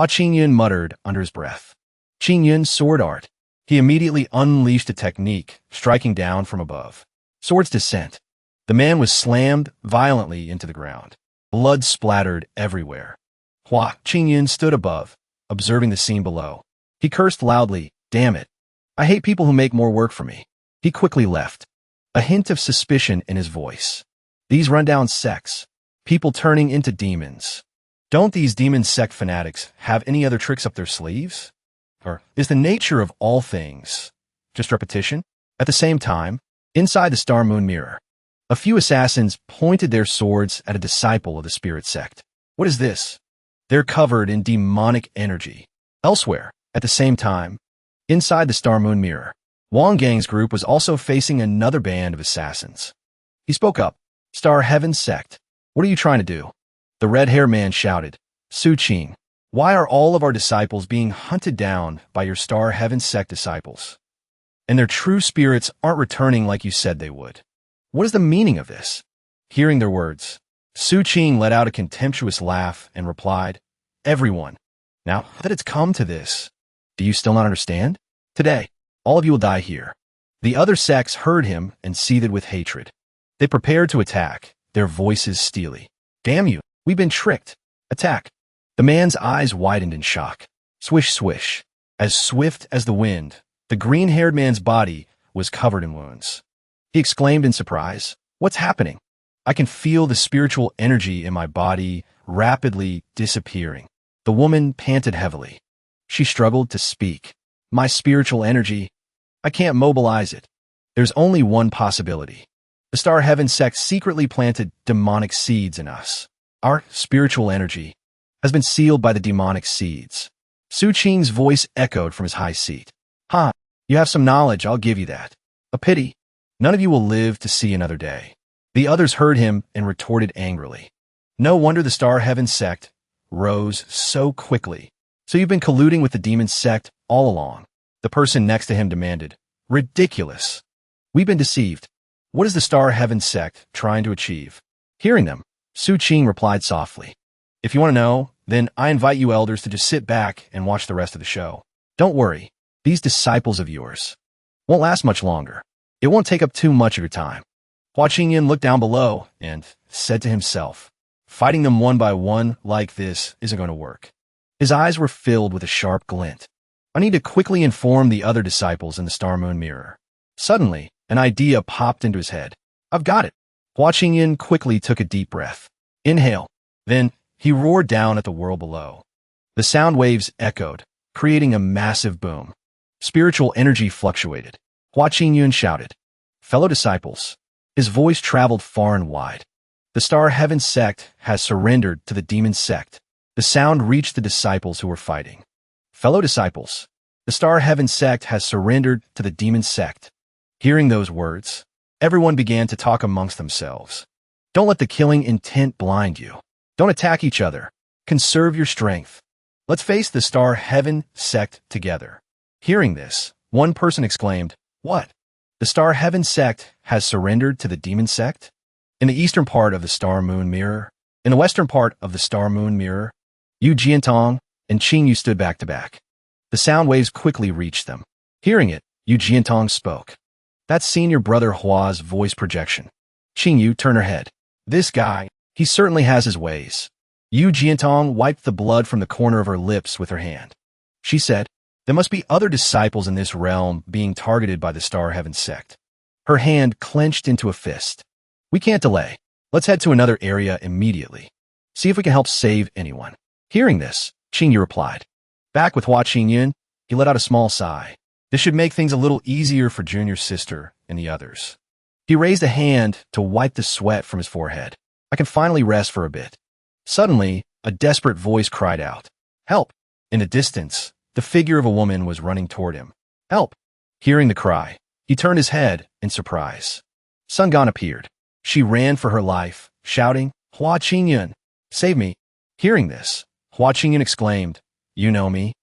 Ching Yun muttered under his breath. Ching Yun's sword art. He immediately unleashed a technique, striking down from above. Sword's descent. The man was slammed violently into the ground. Blood splattered everywhere. Ching Yun stood above, observing the scene below. He cursed loudly, "Damn it. I hate people who make more work for me." He quickly left, a hint of suspicion in his voice. These rundown sects, people turning into demons. Don't these demon sect fanatics have any other tricks up their sleeves? Or is the nature of all things just repetition? At the same time, inside the Star Moon Mirror, a few assassins pointed their swords at a disciple of the spirit sect. What is this? They're covered in demonic energy. Elsewhere, at the same time, inside the Star Moon Mirror, Wang Gang's group was also facing another band of assassins. He spoke up, Star Heaven Sect. What are you trying to do? The red-haired man shouted. Su Qing, why are all of our disciples being hunted down by your Star Heaven Sect disciples? And their true spirits aren't returning like you said they would. What is the meaning of this? Hearing their words, Su Qing let out a contemptuous laugh and replied, Everyone, now that it's come to this, do you still not understand? Today, all of you will die here. The other sects heard him and seethed with hatred. They prepared to attack, their voices steely. Damn you, we've been tricked. Attack. The man's eyes widened in shock. Swish, swish. As swift as the wind, the green-haired man's body was covered in wounds. He exclaimed in surprise, What's happening? I can feel the spiritual energy in my body rapidly disappearing. The woman panted heavily. She struggled to speak. My spiritual energy, I can't mobilize it. There's only one possibility. The Star Heaven Sect secretly planted demonic seeds in us. Our spiritual energy has been sealed by the demonic seeds. Su Qing's voice echoed from his high seat. Ha, you have some knowledge, I'll give you that. A pity. None of you will live to see another day. The others heard him and retorted angrily. No wonder the Star Heaven Sect rose so quickly. So you've been colluding with the demon sect all along. The person next to him demanded. Ridiculous. We've been deceived. What is the Star Heaven Sect trying to achieve? Hearing them, Su Qing replied softly. If you want to know, then I invite you elders to just sit back and watch the rest of the show. Don't worry, these disciples of yours won't last much longer. It won't take up too much of your time. Ching Yun looked down below and said to himself, fighting them one by one like this isn't going to work. His eyes were filled with a sharp glint. I need to quickly inform the other disciples in the Star Moon Mirror. Suddenly, an idea popped into his head. I've got it. Ching Yun quickly took a deep breath. Inhale. Then, he roared down at the world below. The sound waves echoed, creating a massive boom. Spiritual energy fluctuated. Ching Yun shouted, Fellow disciples. His voice traveled far and wide. The Star Heaven Sect has surrendered to the demon sect. The sound reached the disciples who were fighting. Fellow disciples, the Star Heaven Sect has surrendered to the demon sect. Hearing those words, everyone began to talk amongst themselves. Don't let the killing intent blind you. Don't attack each other. Conserve your strength. Let's face the Star Heaven Sect together. Hearing this, one person exclaimed, What? The Star Heaven Sect has surrendered to the demon sect? In the eastern part of the Star Moon Mirror, in the western part of the Star Moon Mirror, Yu Jiantong and Qing Yu stood back to back. The sound waves quickly reached them. Hearing it, Yu Jiantong spoke. That's Senior Brother Hua's voice projection. Qing Yu turned her head. This guy, he certainly has his ways. Yu Jiantong wiped the blood from the corner of her lips with her hand. She said, There must be other disciples in this realm being targeted by the Star Heaven Sect. Her hand clenched into a fist. We can't delay. Let's head to another area immediately. See if we can help save anyone. Hearing this, Qing Yu replied. Back with Qing Yun, he let out a small sigh. This should make things a little easier for Junior's sister and the others. He raised a hand to wipe the sweat from his forehead. I can finally rest for a bit. Suddenly, a desperate voice cried out. Help! In the distance, the figure of a woman was running toward him. Help! Hearing the cry, he turned his head in surprise. Sun Gong appeared. She ran for her life, shouting, Qing Yun, save me. Hearing this, Qing Yun exclaimed, You know me?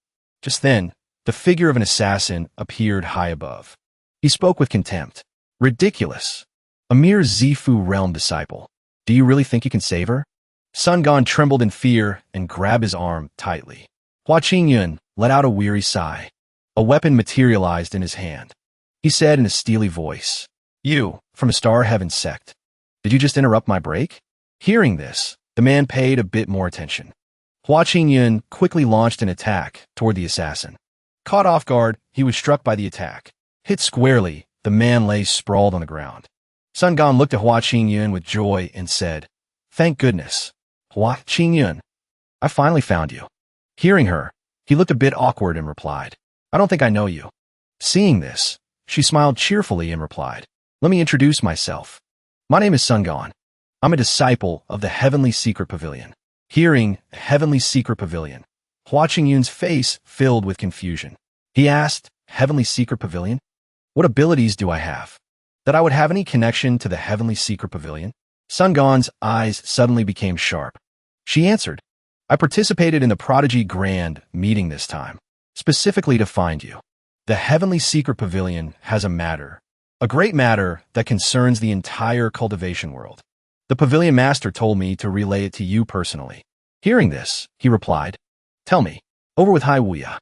Just then, the figure of an assassin appeared high above. He spoke with contempt. Ridiculous. A mere Zifu realm disciple. Do you really think you can save her? Sun Gong trembled in fear and grabbed his arm tightly. Qing Yun let out a weary sigh. A weapon materialized in his hand. He said in a steely voice, You, from a Star Heaven Sect. Did you just interrupt my break? Hearing this, the man paid a bit more attention. Qing Yun quickly launched an attack toward the assassin. Caught off guard, he was struck by the attack. Hit squarely, the man lay sprawled on the ground. Sun Gong looked at Qing Yun with joy and said, Thank goodness. Qing Yun, I finally found you. Hearing her, he looked a bit awkward and replied, I don't think I know you. Seeing this, she smiled cheerfully and replied, Let me introduce myself. My name is Sun Gong. I'm a disciple of the Heavenly Secret Pavilion. Hearing Heavenly Secret Pavilion, Qing Yun's face filled with confusion. He asked, Heavenly Secret Pavilion? What abilities do I have? That I would have any connection to the Heavenly Secret Pavilion? Sun Gon's eyes suddenly became sharp. She answered, I participated in the Prodigy Grand meeting this time, specifically to find you. The Heavenly Secret Pavilion has a matter, a great matter that concerns the entire cultivation world. The Pavilion Master told me to relay it to you personally. Hearing this, he replied, Tell me, over with Hai Wuya.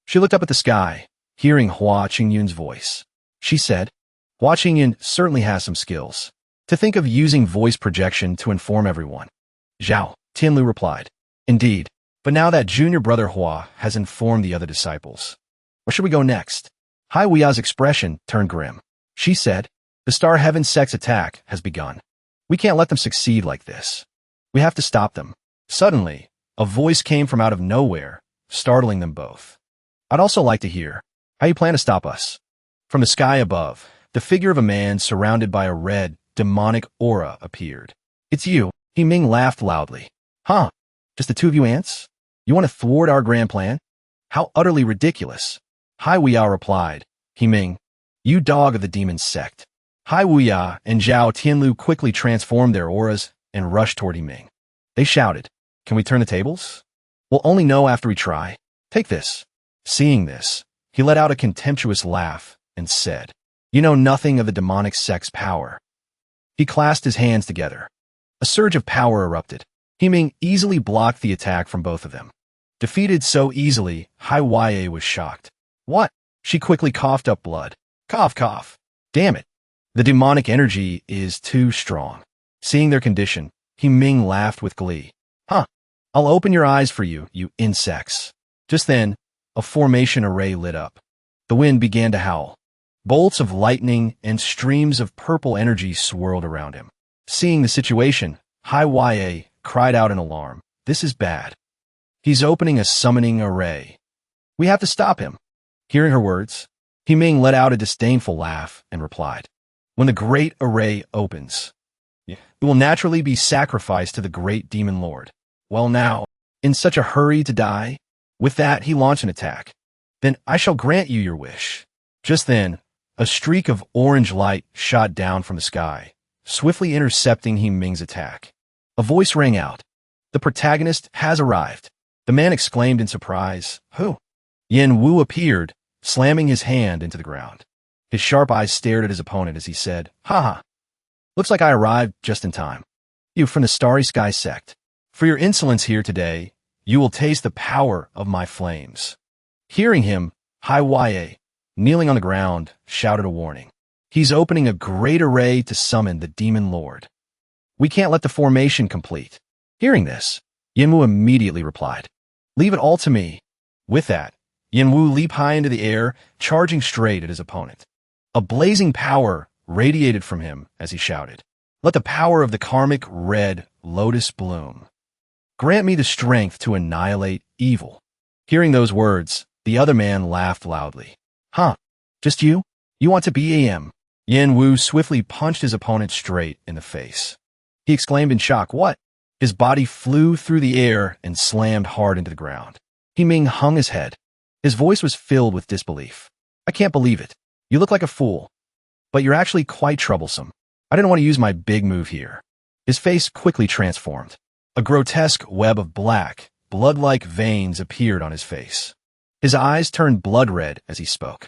She looked up at the sky, hearing Ching Yun's voice. She said, Ching Yun certainly has some skills. To think of using voice projection to inform everyone. Zhao, Tianlu replied. Indeed, but now that junior brother Hua has informed the other disciples. Where should we go next? Hai Wuya's expression turned grim. She said, The Star Heaven Sect's attack has begun. We can't let them succeed like this. We have to stop them. Suddenly, a voice came from out of nowhere, startling them both. I'd also like to hear how you plan to stop us. From the sky above, the figure of a man surrounded by a red, demonic aura appeared. It's you, He Ming laughed loudly. Huh? Just the two of you ants? You want to thwart our grand plan? How utterly ridiculous. Hai Wuya replied, He Ming, you dog of the demon sect. Hai Wuya and Zhao Tianlu quickly transformed their auras and rushed toward He Ming. They shouted, Can we turn the tables? We'll only know after we try. Take this. Seeing this, he let out a contemptuous laugh and said, You know nothing of the demonic sect's power. He clasped his hands together. A surge of power erupted. He Ming easily blocked the attack from both of them. Defeated so easily, Hai Wuya was shocked. What? She quickly coughed up blood. Cough, cough. Damn it. The demonic energy is too strong. Seeing their condition, He Ming laughed with glee. Huh. I'll open your eyes for you, you insects. Just then, a formation array lit up. The wind began to howl. Bolts of lightning and streams of purple energy swirled around him. Seeing the situation, Hai Wuya cried out in alarm. This is bad. He's opening a summoning array. We have to stop him. Hearing her words, He Ming let out a disdainful laugh and replied, When the great array opens, it will naturally be sacrificed to the great demon lord. Well now, in such a hurry to die? With that, he launched an attack. Then I shall grant you your wish. Just then, a streak of orange light shot down from the sky, swiftly intercepting He Ming's attack. A voice rang out. The protagonist has arrived. The man exclaimed in surprise. Who? Yen Wu appeared, slamming his hand into the ground. His sharp eyes stared at his opponent as he said, Ha! Looks like I arrived just in time. You from the Starry Sky Sect. For your insolence here today, you will taste the power of my flames. Hearing him, Hai Wuya, kneeling on the ground, shouted a warning. He's opening a great array to summon the demon lord. We can't let the formation complete. Hearing this, Yen Wu immediately replied, Leave it all to me. With that, Yen Wu leaped high into the air, charging straight at his opponent. A blazing power radiated from him as he shouted, Let the power of the karmic red lotus bloom. Grant me the strength to annihilate evil. Hearing those words, the other man laughed loudly. Huh? Just you? You want to be AM? Yen Wu swiftly punched his opponent straight in the face. He exclaimed in shock, What? His body flew through the air and slammed hard into the ground. He Ming hung his head. His voice was filled with disbelief. I can't believe it. You look like a fool. But you're actually quite troublesome. I didn't want to use my big move here. His face quickly transformed. A grotesque web of black, blood-like veins appeared on his face. His eyes turned blood red as he spoke.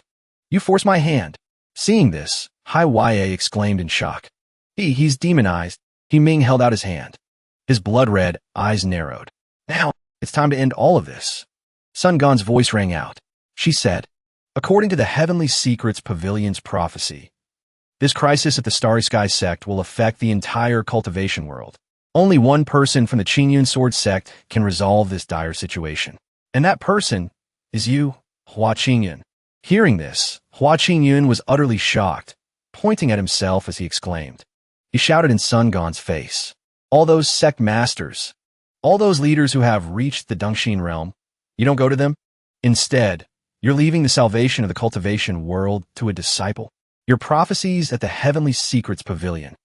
You forced my hand. Seeing this, Hai Wuya exclaimed in shock. He's demonized. He Ming held out his hand. His blood-red eyes narrowed. Now, it's time to end all of this. Sun Gon's voice rang out. She said, According to the Heavenly Secrets Pavilion's prophecy, this crisis at the Starry Sky Sect will affect the entire cultivation world. Only one person from the Ching Yun Sword Sect can resolve this dire situation. And that person is you, Ching Yun. Hearing this, Ching Yun was utterly shocked, pointing at himself as he exclaimed. He shouted in Sun Gon's face. All those sect masters, all those leaders who have reached the Dongxin realm, you don't go to them? Instead, you're leaving the salvation of the cultivation world to a disciple. Your prophecies at the Heavenly Secrets Pavilion.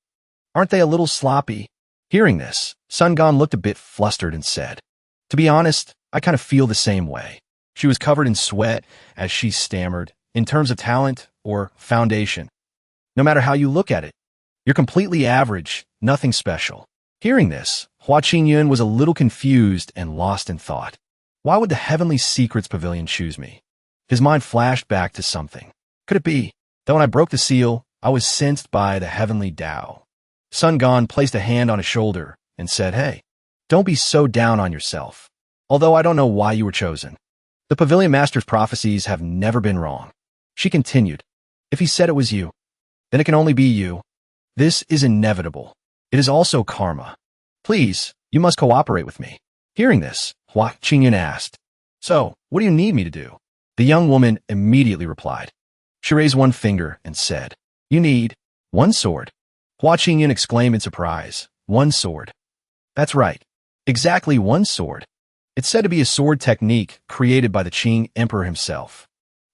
Aren't they a little sloppy? Hearing this, Sun Gon looked a bit flustered and said, To be honest, I kind of feel the same way. She was covered in sweat as she stammered, in terms of talent or foundation. No matter how you look at it, You're completely average, nothing special. Hearing this, Ching Yun was a little confused and lost in thought. Why would the Heavenly Secrets Pavilion choose me? His mind flashed back to something. Could it be that when I broke the seal, I was sensed by the Heavenly Tao? Sun Gone placed a hand on his shoulder and said, "Hey, don't be so down on yourself. Although I don't know why you were chosen. The Pavilion Master's prophecies have never been wrong." She continued, "If he said it was you, then it can only be you. This is inevitable. It is also karma. Please, you must cooperate with me." Hearing this, Ching Yun asked, "So, what do you need me to do?" The young woman immediately replied. She raised one finger and said, "You need one sword." Ching Yun exclaimed in surprise, "One sword?" "That's right. Exactly one sword." It's said to be a sword technique created by the Qing Emperor himself.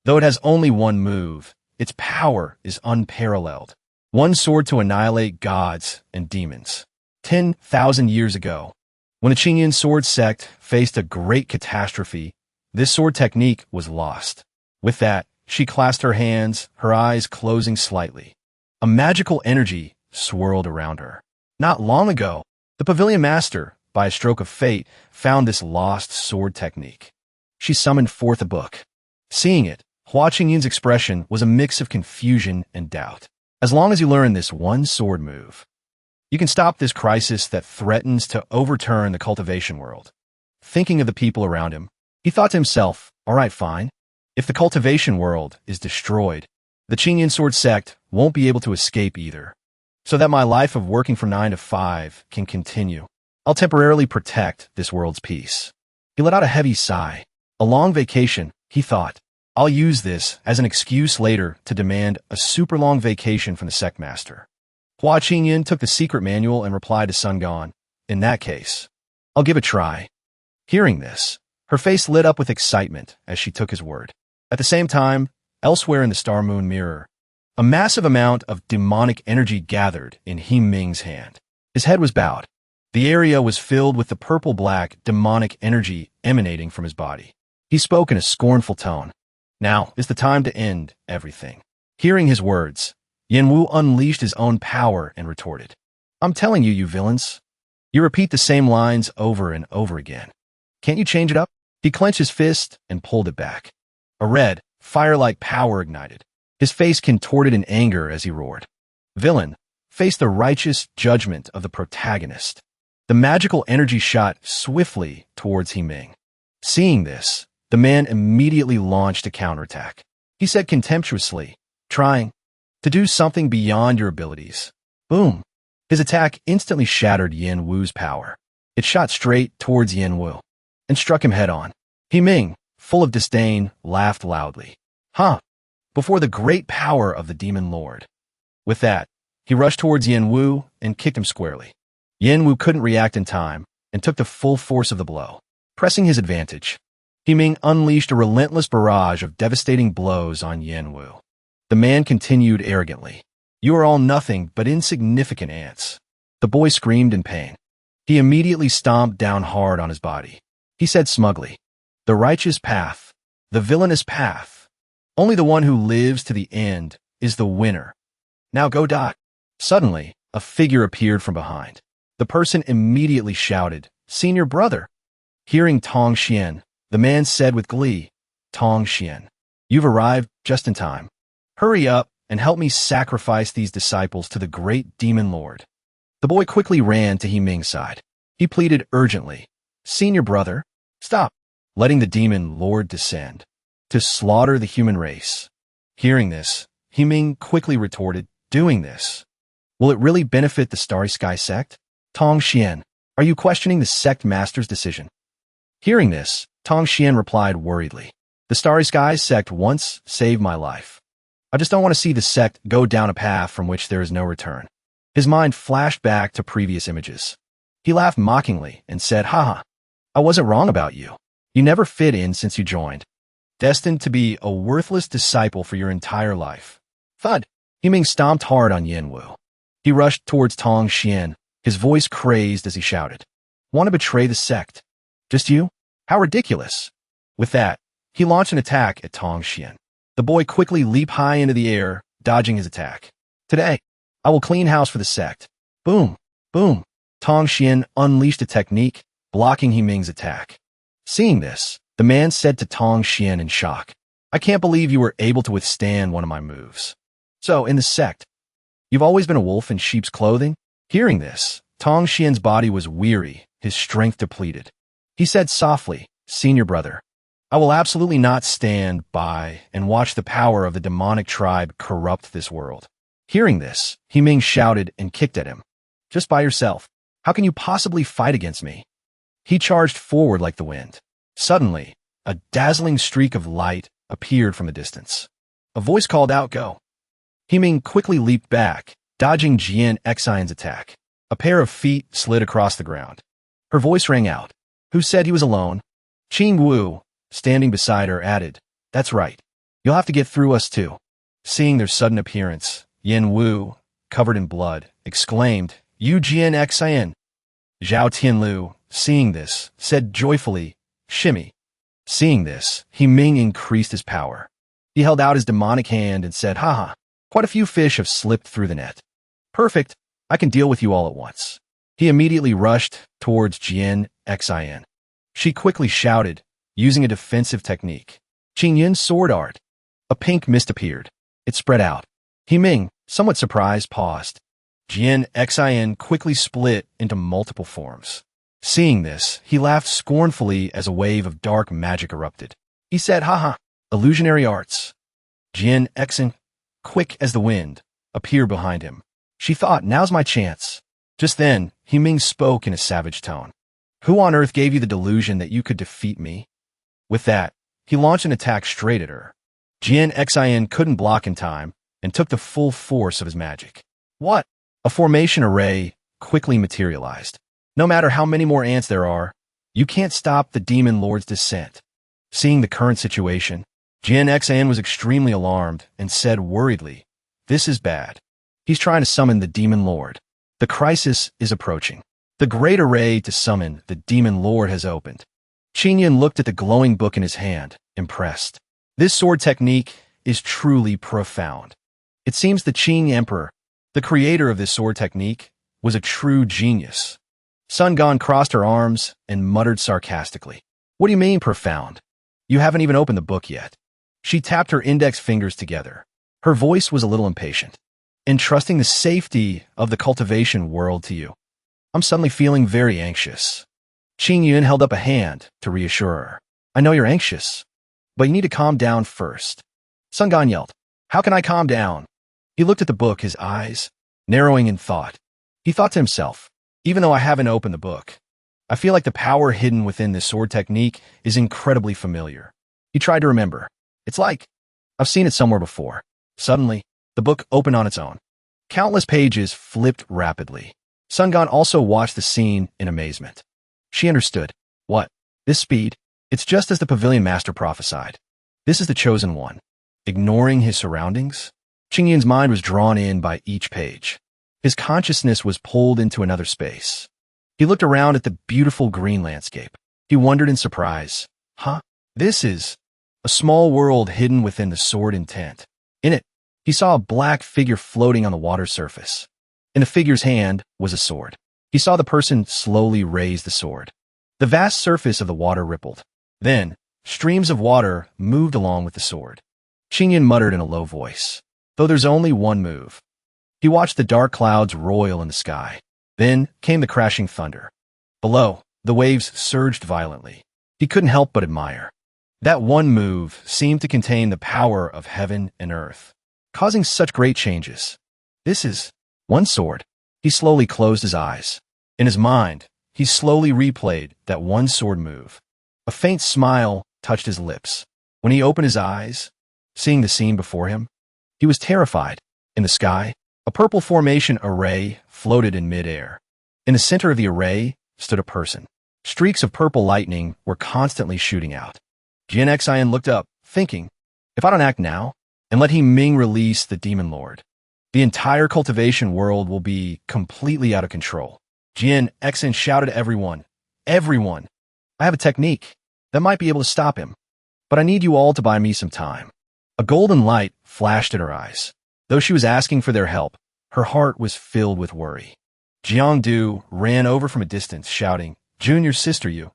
Though it has only one move, its power is unparalleled. One sword to annihilate gods and demons. 10,000 years ago, when the Qing Yun sword sect faced a great catastrophe, this sword technique was lost. With that, she clasped her hands, her eyes closing slightly. A magical energy swirled around her. Not long ago, the Pavilion Master, by a stroke of fate, found this lost sword technique. She summoned forth a book. Seeing it, Qing Yun's expression was a mix of confusion and doubt. As long as you learn this one sword move, you can stop this crisis that threatens to overturn the cultivation world. Thinking of the people around him, he thought to himself, all right, fine. If the cultivation world is destroyed, the Qing Yun sword sect won't be able to escape either. So that my life of working from 9 to 5 can continue, I'll temporarily protect this world's peace. He let out a heavy sigh. A long vacation, he thought. I'll use this as an excuse later to demand a super long vacation from the sect master. Qing Yun took the secret manual and replied to Sun Gone, "In that case, I'll give it a try." Hearing this, her face lit up with excitement as she took his word. At the same time, elsewhere in the Star Moon Mirror, a massive amount of demonic energy gathered in He Ming's hand. His head was bowed. The area was filled with the purple-black demonic energy emanating from his body. He spoke in a scornful tone. "Now is the time to end everything." Hearing his words, Yanwu unleashed his own power and retorted, "I'm telling you, you villains. You repeat the same lines over and over again. Can't you change it up?" He clenched his fist and pulled it back. A red, fire-like power ignited. His face contorted in anger as he roared. "Villain, face the righteous judgment of the protagonist." The magical energy shot swiftly towards He Ming. Seeing this, the man immediately launched a counterattack. He said contemptuously, "Trying to do something beyond your abilities." Boom! His attack instantly shattered Yan Wu's power. It shot straight towards Yan Wu and struck him head-on. He Ming, full of disdain, laughed loudly. "Huh! Before the great power of the Demon Lord." With that, he rushed towards Yan Wu and kicked him squarely. Yan Wu couldn't react in time and took the full force of the blow. Pressing his advantage, He Ming unleashed a relentless barrage of devastating blows on Yan Wu. The man continued arrogantly, "You are all nothing but insignificant ants." The boy screamed in pain. He immediately stomped down hard on his body. He said smugly, "The righteous path, the villainous path. Only the one who lives to the end is the winner. Now go die." Suddenly, a figure appeared from behind. The person immediately shouted, "Senior brother." Hearing Tong Xian, the man said with glee, "Tong Xian, you've arrived just in time. Hurry up and help me sacrifice these disciples to the great demon lord." The boy quickly ran to He Ming's side. He pleaded urgently, "Senior brother, stop letting the demon lord descend to slaughter the human race." Hearing this, He Ming quickly retorted, "Doing this, will it really benefit the Starry Sky sect? Tong Xian, are you questioning the sect master's decision?" Hearing this, Tong Xian replied worriedly, "The Starry Sky sect once saved my life. I just don't want to see the sect go down a path from which there is no return." His mind flashed back to previous images. He laughed mockingly and said, "Haha, I wasn't wrong about you. You never fit in since you joined. Destined to be a worthless disciple for your entire life." Thud! He Ming stomped hard on Yan Wu. He rushed towards Tong Xian, his voice crazed as he shouted, "Want to betray the sect? Just you? How ridiculous." With that, he launched an attack at Tong Xian. The boy quickly leaped high into the air, dodging his attack. "Today, I will clean house for the sect. Boom, boom. Tong Xian unleashed a technique, blocking He Ming's attack. Seeing this, the man said to Tong Xian in shock, I can't believe you were able to withstand one of my moves. So, in the sect, you've always been a wolf in sheep's clothing? Hearing this, Tong Xian's body was weary, his strength depleted. He said softly, Senior brother, I will absolutely not stand by and watch the power of the demonic tribe corrupt this world. Hearing this, He Ming shouted and kicked at him. Just by yourself. How can you possibly fight against me? He charged forward like the wind. Suddenly, a dazzling streak of light appeared from a distance. A voice called out, Go. He Ming quickly leaped back, dodging Jian Xian's attack. A pair of feet slid across the ground. Her voice rang out. Who said he was alone? Qing Wu, standing beside her, added, That's right. You'll have to get through us too. Seeing their sudden appearance, Yen Wu, covered in blood, exclaimed, You Jian Xian. Zhao Tianlu, seeing this, said joyfully, Shimmy. Seeing this, He Ming increased his power. He held out his demonic hand and said, Haha, quite a few fish have slipped through the net. Perfect, I can deal with you all at once. He immediately rushed towards Jian Xian. She quickly shouted, using a defensive technique. Ching Yun's sword art. A pink mist appeared. It spread out. He Ming, somewhat surprised, paused. Jian Xian quickly split into multiple forms. Seeing this, he laughed scornfully as a wave of dark magic erupted. He said, Haha, illusionary arts. Jian Xian, quick as the wind, appeared behind him. She thought, Now's my chance. Just then, He Ming spoke in a savage tone. Who on earth gave you the delusion that you could defeat me? With that, he launched an attack straight at her. Jian Xian couldn't block in time and took the full force of his magic. What? A formation array quickly materialized. No matter how many more ants there are, you can't stop the demon lord's descent. Seeing the current situation, Jian Xian was extremely alarmed and said worriedly, This is bad. He's trying to summon the demon lord. The crisis is approaching. The great array to summon the demon lord has opened. Ching Yun looked at the glowing book in his hand, impressed. This sword technique is truly profound. It seems the Qing Emperor, the creator of this sword technique, was a true genius. Sun Gong crossed her arms and muttered sarcastically, What do you mean profound? You haven't even opened the book yet. She tapped her index fingers together. Her voice was a little impatient. Entrusting the safety of the cultivation world to you. I'm suddenly feeling very anxious. Ching Yun held up a hand to reassure her. I know you're anxious, but you need to calm down first. Sun Gong yelled, How can I calm down? He looked at the book, his eyes narrowing in thought. He thought to himself, Even though I haven't opened the book, I feel like the power hidden within this sword technique is incredibly familiar. He tried to remember. It's like, I've seen it somewhere before. Suddenly, the book opened on its own. Countless pages flipped rapidly. Sun Gong also watched the scene in amazement. She understood. What? This speed? It's just as the pavilion master prophesied. This is the chosen one. Ignoring his surroundings? Ching Yun's mind was drawn in by each page. His consciousness was pulled into another space. He looked around at the beautiful green landscape. He wondered in surprise. Huh? This is a small world hidden within the sword intent. In it, he saw a black figure floating on the water surface. In the figure's hand was a sword. He saw the person slowly raise the sword. The vast surface of the water rippled. Then, streams of water moved along with the sword. Ching Yun muttered in a low voice, Though there's only one move. He watched the dark clouds roil in the sky. Then came the crashing thunder. Below, the waves surged violently. He couldn't help but admire. That one move seemed to contain the power of heaven and earth, causing such great changes. This is one sword. He slowly closed his eyes. In his mind, he slowly replayed that one sword move. A faint smile touched his lips. When he opened his eyes, seeing the scene before him, he was terrified. In the sky, a purple formation array floated in midair. In the center of the array stood a person. Streaks of purple lightning were constantly shooting out. Jian Xian looked up, thinking, If I don't act now, and let He Ming release the demon lord, the entire cultivation world will be completely out of control. Jian Xian shouted to everyone, Everyone! I have a technique that might be able to stop him, but I need you all to buy me some time. A golden light flashed in her eyes. Though she was asking for their help, Her heart was filled with worry. Jiangdu ran over from a distance, shouting, "Junior sister, you.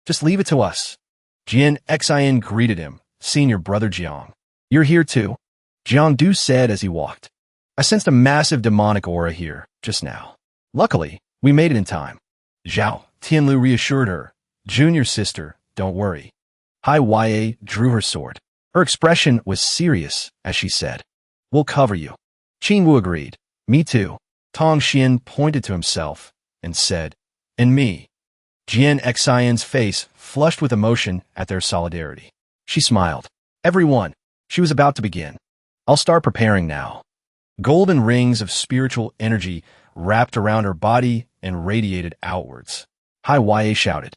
Just leave it to us." Jian Xin greeted him, "Senior brother Jiang. You're here too?" Jiangdu said as he walked. "I sensed a massive demonic aura here, just now. Luckily, we made it in time." Zhao Tianlu reassured her, "Junior sister, don't worry." Hai Ya drew her sword. Her expression was serious as she said, "We'll cover you." Qing Wu agreed. "Me too." Tong Xian pointed to himself and said, "And me." Jian Xin's face flushed with emotion at their solidarity. She smiled. "Everyone." She was about to begin. "I'll start preparing now." Golden rings of spiritual energy wrapped around her body and radiated outwards. Hai Ya shouted,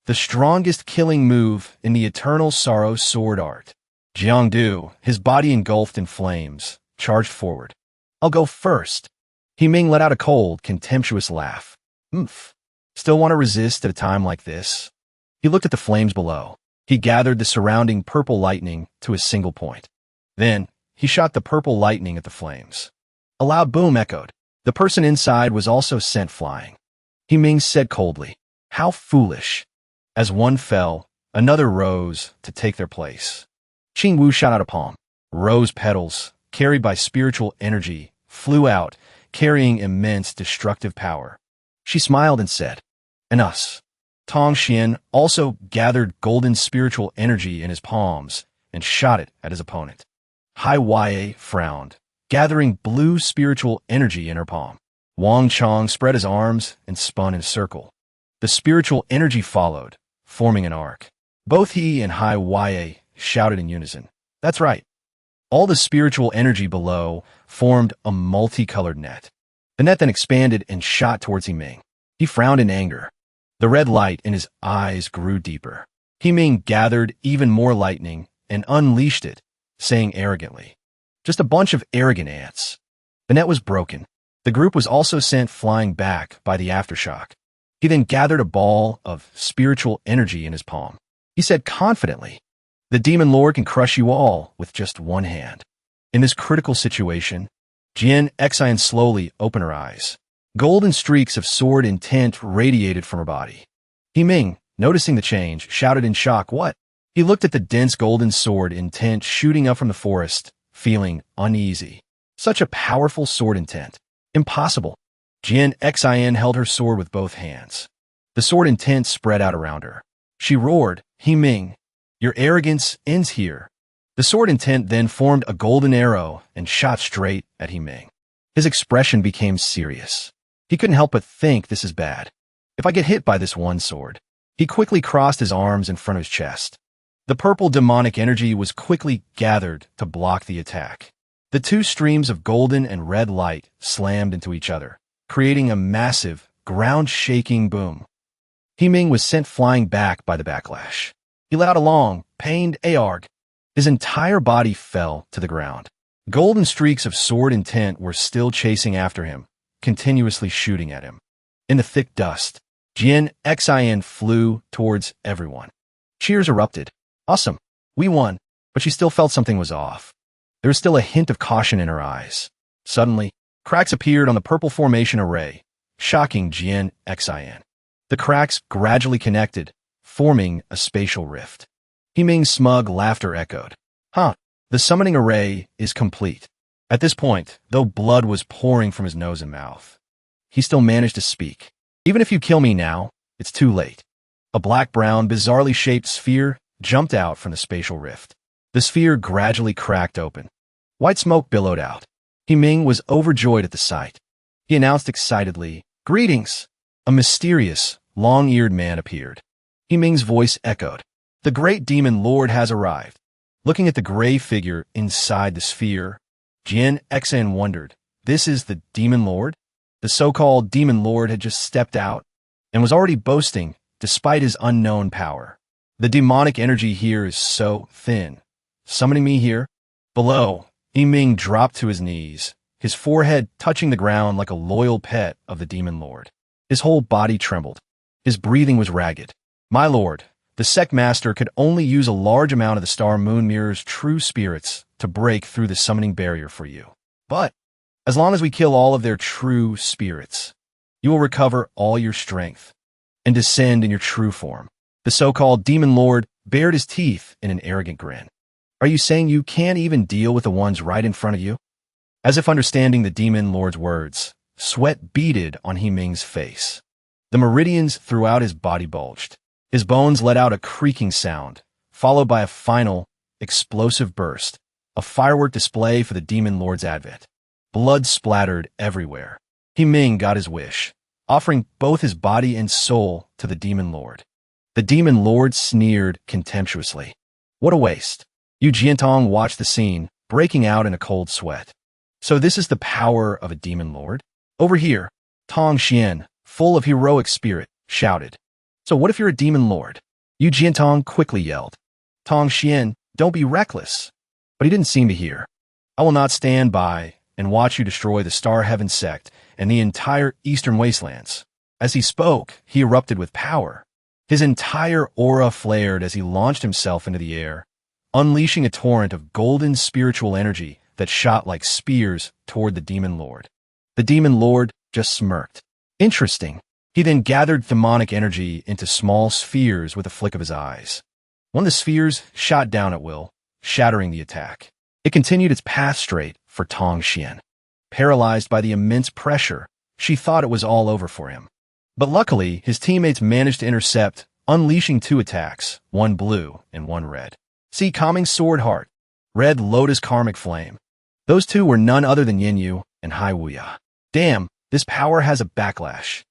"The strongest killing move in the eternal sorrow sword art." Jiangdu, his body engulfed in flames, charged forward. "I'll go first." Ming let out a cold, contemptuous laugh. "Oomph. Still want to resist at a time like this?" He looked at the flames below. He gathered the surrounding purple lightning to a single point. Then, he shot the purple lightning at the flames. A loud boom echoed. The person inside was also sent flying. Ming said coldly, "How foolish." As one fell, another rose to take their place. Qing Wu shot out a palm. Rose petals, carried by spiritual energy, flew out, carrying immense destructive power. She smiled and said, "And us." Tong Xian also gathered golden spiritual energy in his palms and shot it at his opponent. Hai Ya frowned, gathering blue spiritual energy in her palm. Wang Chong spread his arms and spun in a circle. The spiritual energy followed, forming an arc. Both he and Hai Ya shouted in unison, "That's right." All the spiritual energy below formed a multicolored net. The net then expanded and shot towards Ming. He frowned in anger. The red light in his eyes grew deeper. Ming gathered even more lightning and unleashed it, saying arrogantly, "Just a bunch of arrogant ants." The net was broken. The group was also sent flying back by the aftershock. He then gathered a ball of spiritual energy in his palm. He said confidently, "The Demon Lord can crush you all with just one hand." In this critical situation, Jian Xin slowly opened her eyes. Golden streaks of sword intent radiated from her body. Ming, noticing the change, shouted in shock, "What?" He looked at the dense golden sword intent shooting up from the forest, feeling uneasy. Such a powerful sword intent. Impossible. Jian Xin held her sword with both hands. The sword intent spread out around her. She roared, "Ming, your arrogance ends here." The sword intent then formed a golden arrow and shot straight at Ming. His expression became serious. He couldn't help but think, "This is bad. If I get hit by this one sword." He quickly crossed his arms in front of his chest. The purple demonic energy was quickly gathered to block the attack. The two streams of golden and red light slammed into each other, creating a massive, ground-shaking boom. Ming was sent flying back by the backlash. He let out a long, pained "Aarg." His entire body fell to the ground. Golden streaks of sword intent were still chasing after him, continuously shooting at him. In the thick dust, Jian Xin flew towards everyone. Cheers erupted. "Awesome. We won." But she still felt something was off. There was still a hint of caution in her eyes. Suddenly, cracks appeared on the purple formation array, shocking Jian Xin. The cracks gradually connected, forming a spatial rift. Ming's smug laughter echoed. "Huh, the summoning array is complete." At this point, though blood was pouring from his nose and mouth, he still managed to speak. "Even if you kill me now, it's too late." A black-brown, bizarrely shaped sphere jumped out from the spatial rift. The sphere gradually cracked open. White smoke billowed out. Ming was overjoyed at the sight. He announced excitedly, "Greetings!" A mysterious, long-eared man appeared. Ming's voice echoed. "The great demon lord has arrived." Looking at the gray figure inside the sphere, Jian Xin wondered, "This is the demon lord?" The so-called demon lord had just stepped out and was already boasting despite his unknown power. "The demonic energy here is so thin. Summoning me here?" Below, Ming dropped to his knees, his forehead touching the ground like a loyal pet of the demon lord. His whole body trembled. His breathing was ragged. "My lord, the Sect master could only use a large amount of the Star Moon Mirror's true spirits to break through the summoning barrier for you. But As long as we kill all of their true spirits, you will recover all your strength and descend in your true form. The so-called demon lord bared his teeth in an arrogant grin. Are you saying you can't even deal with the ones right in front of you? As if understanding the demon lord's words, sweat beaded on He Ming's face. The meridians throughout his body bulged. His bones let out a creaking sound, followed by a final, explosive burst, a firework display for the demon lord's advent. Blood splattered everywhere. He Ming got his wish, offering both his body and soul to the demon lord. The demon lord sneered contemptuously. What a waste. Yu Jiantong watched the scene, breaking out in a cold sweat. So this is the power of a demon lord? Over here, Tong Xian, full of heroic spirit, shouted. So what if you're a demon lord? Yu Jiantong quickly yelled. Tong Xian, don't be reckless. But he didn't seem to hear. I will not stand by and watch you destroy the Star Heaven Sect and the entire Eastern Wastelands. As he spoke, he erupted with power. His entire aura flared as he launched himself into the air, unleashing a torrent of golden spiritual energy that shot like spears toward the demon lord. The demon lord just smirked. Interesting. He then gathered demonic energy into small spheres with a flick of his eyes. One of the spheres shot down at will, shattering the attack. It continued its path straight for Tong Xian. Paralyzed by the immense pressure, she thought it was all over for him. But luckily, his teammates managed to intercept, unleashing 2 attacks, one blue and one red. See Calming Sword Heart, Red Lotus Karmic Flame. Those 2 were none other than Yinyu and Hai Wuya. Damn, this power has a backlash.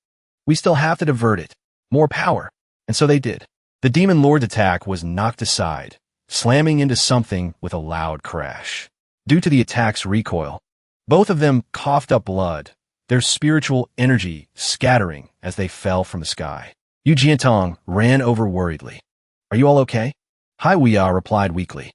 We still have to divert it. More power. And so they did. The demon lord's attack was knocked aside, slamming into something with a loud crash. Due to the attack's recoil, both of them coughed up blood, their spiritual energy scattering as they fell from the sky. Yu Jiantong ran over worriedly. Are you all okay? Hai Wuya replied weakly.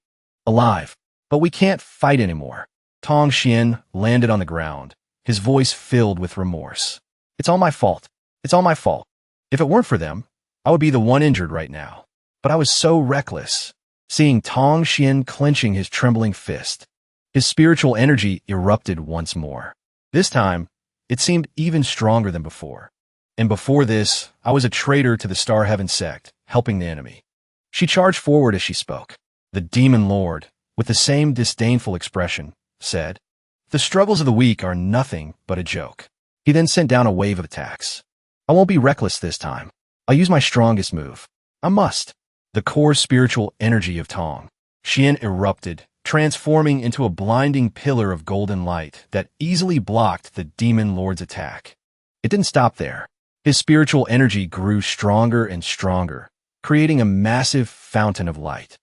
Alive, but we can't fight anymore. Tong Xian landed on the ground, his voice filled with remorse. It's all my fault. It's all my fault. If it weren't for them, I would be the one injured right now. But I was so reckless. Seeing Tong Xian clenching his trembling fist, his spiritual energy erupted once more. This time, it seemed even stronger than before. And before this, I was a traitor to the Star Heaven Sect, helping the enemy. She charged forward as she spoke. The demon lord, with the same disdainful expression, said, The struggles of the weak are nothing but a joke. He then sent down a wave of attacks. I won't be reckless this time. I'll use my strongest move. I must. The core spiritual energy of Tong Xian erupted, transforming into a blinding pillar of golden light that easily blocked the demon lord's attack. It didn't stop there. His spiritual energy grew stronger and stronger, creating a massive fountain of light.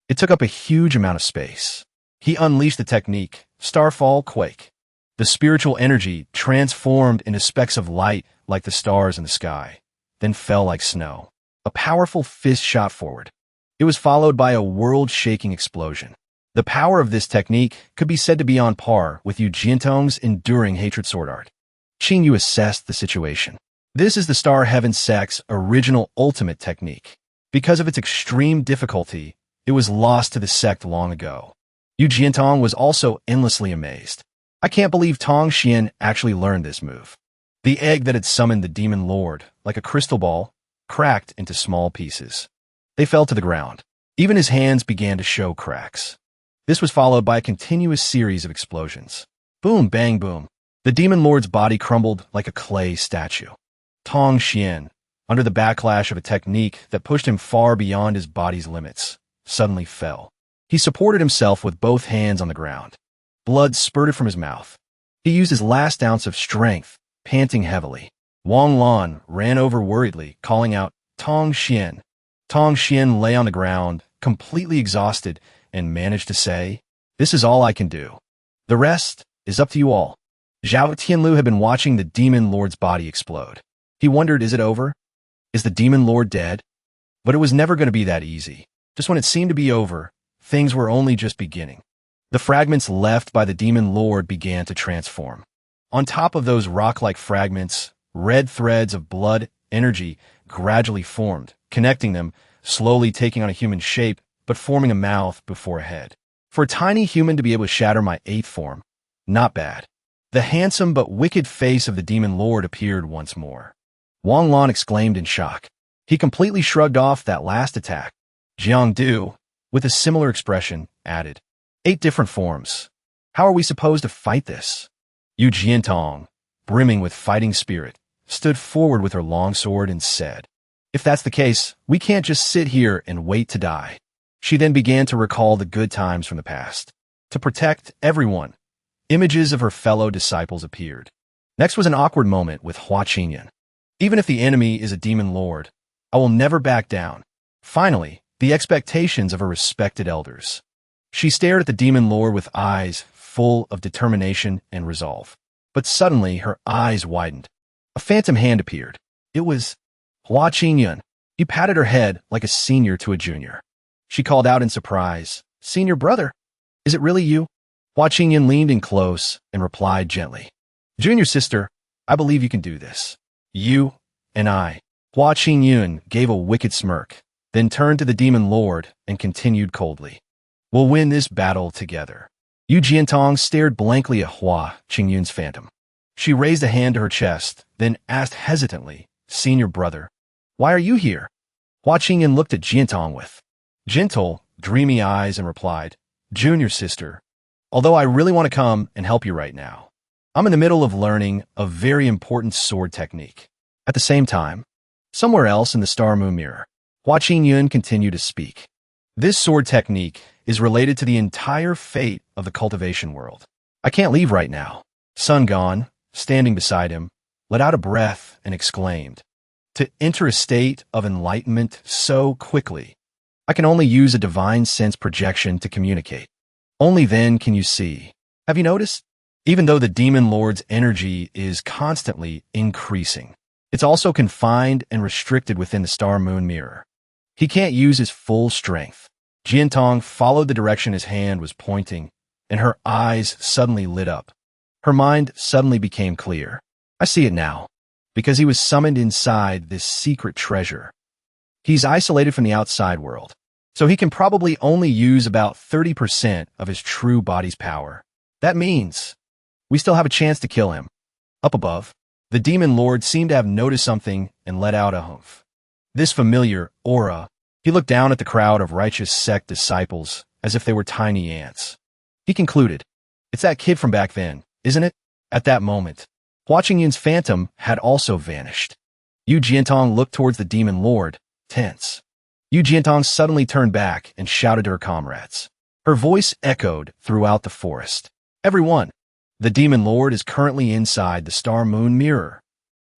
It took up a huge amount of space. He unleashed the technique, Starfall Quake. The spiritual energy transformed into specks of light like the stars in the sky, then fell like snow. A powerful fist shot forward. It was followed by a world-shaking explosion. The power of this technique could be said to be on par with Yu Jiantong's enduring hatred sword art. Ching Yun assessed the situation. This is the Star Heaven Sect's original ultimate technique. Because of its extreme difficulty, it was lost to the sect long ago. Yu Jiantong was also endlessly amazed. I can't believe Tong Xian actually learned this move. The egg that had summoned the demon lord, like a crystal ball, cracked into small pieces. They fell to the ground. Even his hands began to show cracks. This was followed by a continuous series of explosions. Boom, bang, boom. The demon lord's body crumbled like a clay statue. Tong Xian, under the backlash of a technique that pushed him far beyond his body's limits, suddenly fell. He supported himself with both hands on the ground. Blood spurted from his mouth. He used his last ounce of strength, panting heavily. Wang Lan ran over worriedly, calling out, Tong Xian. Tong Xian lay on the ground, completely exhausted, and managed to say, This is all I can do. The rest is up to you all. Zhao Tianlu had been watching the demon lord's body explode. He wondered, is it over? Is the demon lord dead? But it was never going to be that easy. Just when it seemed to be over, things were only just beginning. The fragments left by the demon lord began to transform. On top of those rock-like fragments, red threads of blood energy gradually formed, connecting them, slowly taking on a human shape, but forming a mouth before a head. For a tiny human to be able to shatter my 8th form, not bad. The handsome but wicked face of the demon lord appeared once more. Wang Lan exclaimed in shock. He completely shrugged off that last attack. Jiang Du, with a similar expression, added, 8 different forms. How are we supposed to fight this? Yu Jiantong, brimming with fighting spirit, stood forward with her long sword and said, if that's the case, we can't just sit here and wait to die. She then began to recall the good times from the past. To protect everyone, images of her fellow disciples appeared. Next was an awkward moment with Ching Yun. Even if the enemy is a demon lord, I will never back down. Finally, the expectations of her respected elders. She stared at the demon lord with eyes full of determination and resolve. But suddenly her eyes widened. A phantom hand appeared. It was Ching Yun. He patted her head like a senior to a junior. She called out in surprise, Senior brother, is it really you? Ching Yun leaned in close and replied gently, Junior sister, I believe you can do this. You and I. Ching Yun gave a wicked smirk, then turned to the demon lord and continued coldly. We'll win this battle together. Yu Jiantong stared blankly at Ching Yun's phantom. She raised a hand to her chest, then asked hesitantly, Senior brother, why are you here? Ching Yun looked at Jiantong with gentle, dreamy eyes and replied, Junior sister, although I really want to come and help you right now. I'm in the middle of learning a very important sword technique. At the same time, somewhere else in the Star Moon Mirror, Ching Yun continued to speak. This sword technique is related to the entire fate of the cultivation world. I can't leave right now. Sun Gone, standing beside him, let out a breath and exclaimed, to enter a state of enlightenment so quickly, I can only use a divine sense projection to communicate. Only then can you see. Have you noticed? Even though the demon lord's energy is constantly increasing, it's also confined and restricted within the Star Moon Mirror. He can't use his full strength. Jiantong followed the direction his hand was pointing, and her eyes suddenly lit up. Her mind suddenly became clear. I see it now. Because he was summoned inside this secret treasure. He's isolated from the outside world, so he can probably only use about 30% of his true body's power. That means we still have a chance to kill him. Up above, the demon lord seemed to have noticed something and let out a humph. This familiar aura, he looked down at the crowd of righteous Sect disciples as if they were tiny ants. He concluded, it's that kid from back then, isn't it? At that moment, Ching Yun's phantom had also vanished. Yu Jiantong looked towards the demon lord, tense. Yu Jiantong suddenly turned back and shouted to her comrades. Her voice echoed throughout the forest. Everyone, the demon lord is currently inside the Star Moon Mirror.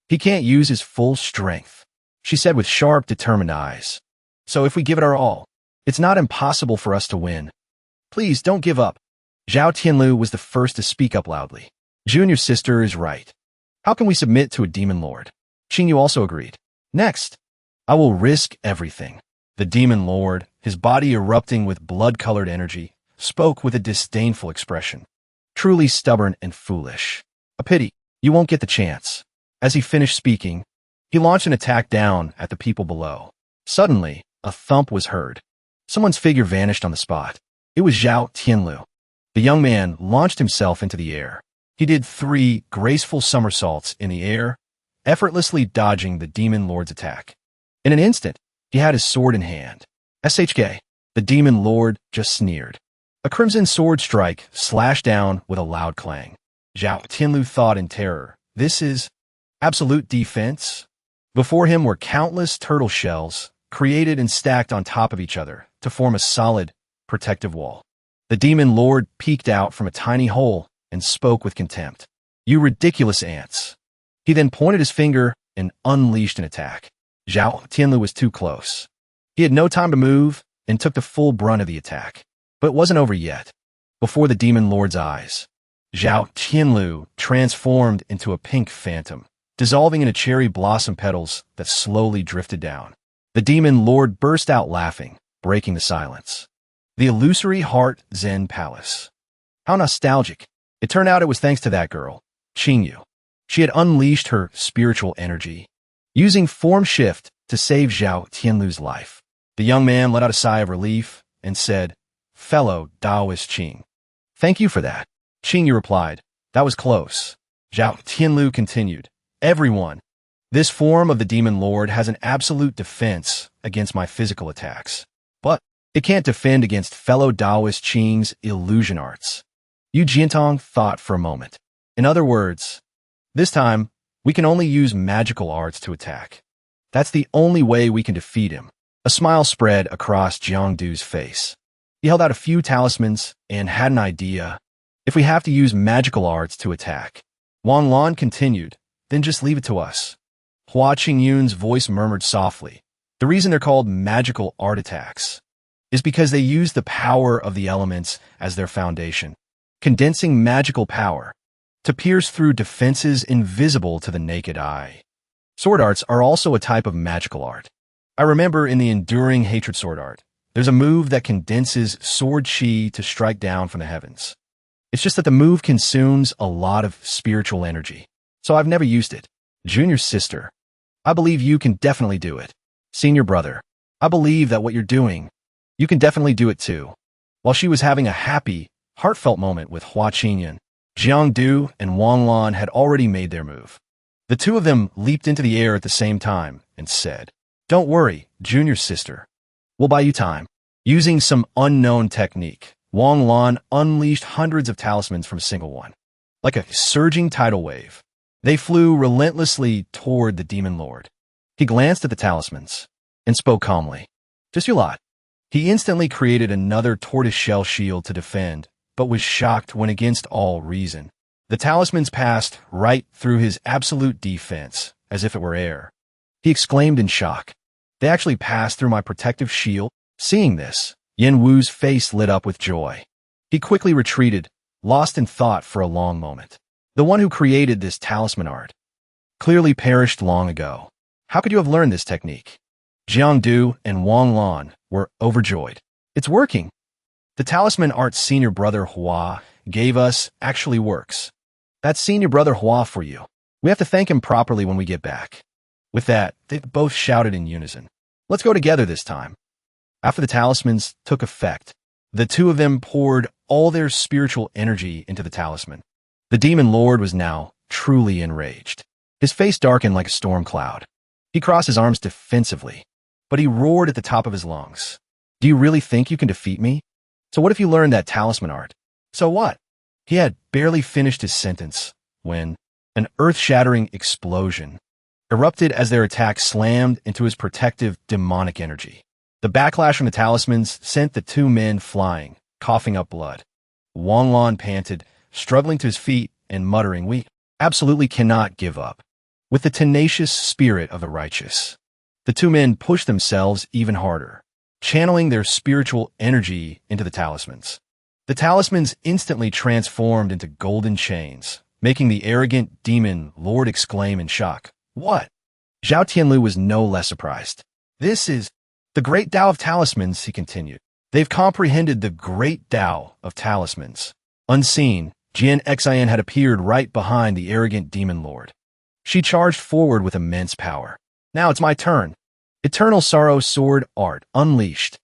He can't use his full strength, she said with sharp, determined eyes. So if we give it our all, it's not impossible for us to win. Please don't give up. Zhao Tianlu was the first to speak up loudly. Junior sister is right. How can we submit to a demon lord? Qing Yu also agreed. Next, I will risk everything. The demon lord, his body erupting with blood-colored energy, spoke with a disdainful expression. Truly stubborn and foolish. A pity, you won't get the chance. As he finished speaking, he launched an attack down at the people below. Suddenly, a thump was heard. Someone's figure vanished on the spot. It was Zhao Tianlu. The young man launched himself into the air. He did 3 graceful somersaults in the air, effortlessly dodging the demon lord's attack. In an instant, he had his sword in hand. SHK, the demon lord just sneered. A crimson sword strike slashed down with a loud clang. Zhao Tianlu thought in terror, this is absolute defense? Before him were countless turtle shells, created and stacked on top of each other to form a solid, protective wall. The demon lord peeked out from a tiny hole and spoke with contempt. You ridiculous ants. He then pointed his finger and unleashed an attack. Zhao Tianlu was too close. He had no time to move and took the full brunt of the attack. But it wasn't over yet. Before the demon lord's eyes, Zhao Tianlu transformed into a pink phantom, dissolving into cherry blossom petals that slowly drifted down. The demon lord burst out laughing, breaking the silence. The illusory heart Zen palace. How nostalgic. It turned out it was thanks to that girl, Qing Yu. She had unleashed her spiritual energy, using form shift to save Zhao Tianlu's life. The young man let out a sigh of relief and said, Fellow Taoist Qing, thank you for that. Qing Yu replied, That was close. Zhao Tianlu continued. Everyone. This form of the demon lord has an absolute defense against my physical attacks. But it can't defend against fellow Taoist Qing's illusion arts. Yu Jiantong thought for a moment. In other words, this time, we can only use magical arts to attack. That's the only way we can defeat him. A smile spread across Jiangdu's face. He held out a few talismans and had an idea. If we have to use magical arts to attack. Wang Lan continued, then just leave it to us. Hua Qingyun's voice murmured softly. The reason they're called magical art attacks is because they use the power of the elements as their foundation, condensing magical power to pierce through defenses invisible to the naked eye. Sword arts are also a type of magical art. I remember in the Enduring Hatred sword art, there's a move that condenses sword chi to strike down from the heavens. It's just that the move consumes a lot of spiritual energy, so I've never used it. Junior sister, I believe you can definitely do it. Senior brother, I believe that what you're doing, you can definitely do it too. While she was having a happy, heartfelt moment with Hua Qingyun, Jiangdu and Wang Lan had already made their move. The two of them leaped into the air at the same time and said, "Don't worry, junior sister. We'll buy you time." Using some unknown technique, Wang Lan unleashed hundreds of talismans from a single one. Like a surging tidal wave, they flew relentlessly toward the demon lord. He glanced at the talismans and spoke calmly. "Just your lot." He instantly created another tortoiseshell shield to defend, but was shocked when against all reason. The talismans passed right through his absolute defense, as if it were air. He exclaimed in shock. "They actually passed through my protective shield?" Seeing this, Yen Wu's face lit up with joy. He quickly retreated, lost in thought for a long moment. The one who created this talisman art clearly perished long ago. How could you have learned this technique? Jiangdu and Wang Lan were overjoyed. "It's working. The talisman art senior brother Hua gave us actually works. That's senior brother Hua for you. We have to thank him properly when we get back." With that, they both shouted in unison. "Let's go together this time." After the talismans took effect, the two of them poured all their spiritual energy into the talisman. The demon lord was now truly enraged. His face darkened like a storm cloud. He crossed his arms defensively, but he roared at the top of his lungs. "Do you really think you can defeat me? So what if you learned that talisman art?" "So what?" He had barely finished his sentence when an earth-shattering explosion erupted as their attack slammed into his protective demonic energy. The backlash from the talismans sent the two men flying, coughing up blood. Wang Lan panted, struggling to his feet and muttering, "We absolutely cannot give up." With the tenacious spirit of the righteous, the two men pushed themselves even harder, channeling their spiritual energy into the talismans. The talismans instantly transformed into golden chains, making the arrogant demon lord exclaim in shock, "What?" Zhao Tianlu was no less surprised. "This is the great Tao of talismans," he continued. "They've comprehended the great Tao of talismans." Unseen, Jian Xin had appeared right behind the arrogant demon lord. She charged forward with immense power. "Now it's my turn. Eternal Sorrow Sword Art Unleashed."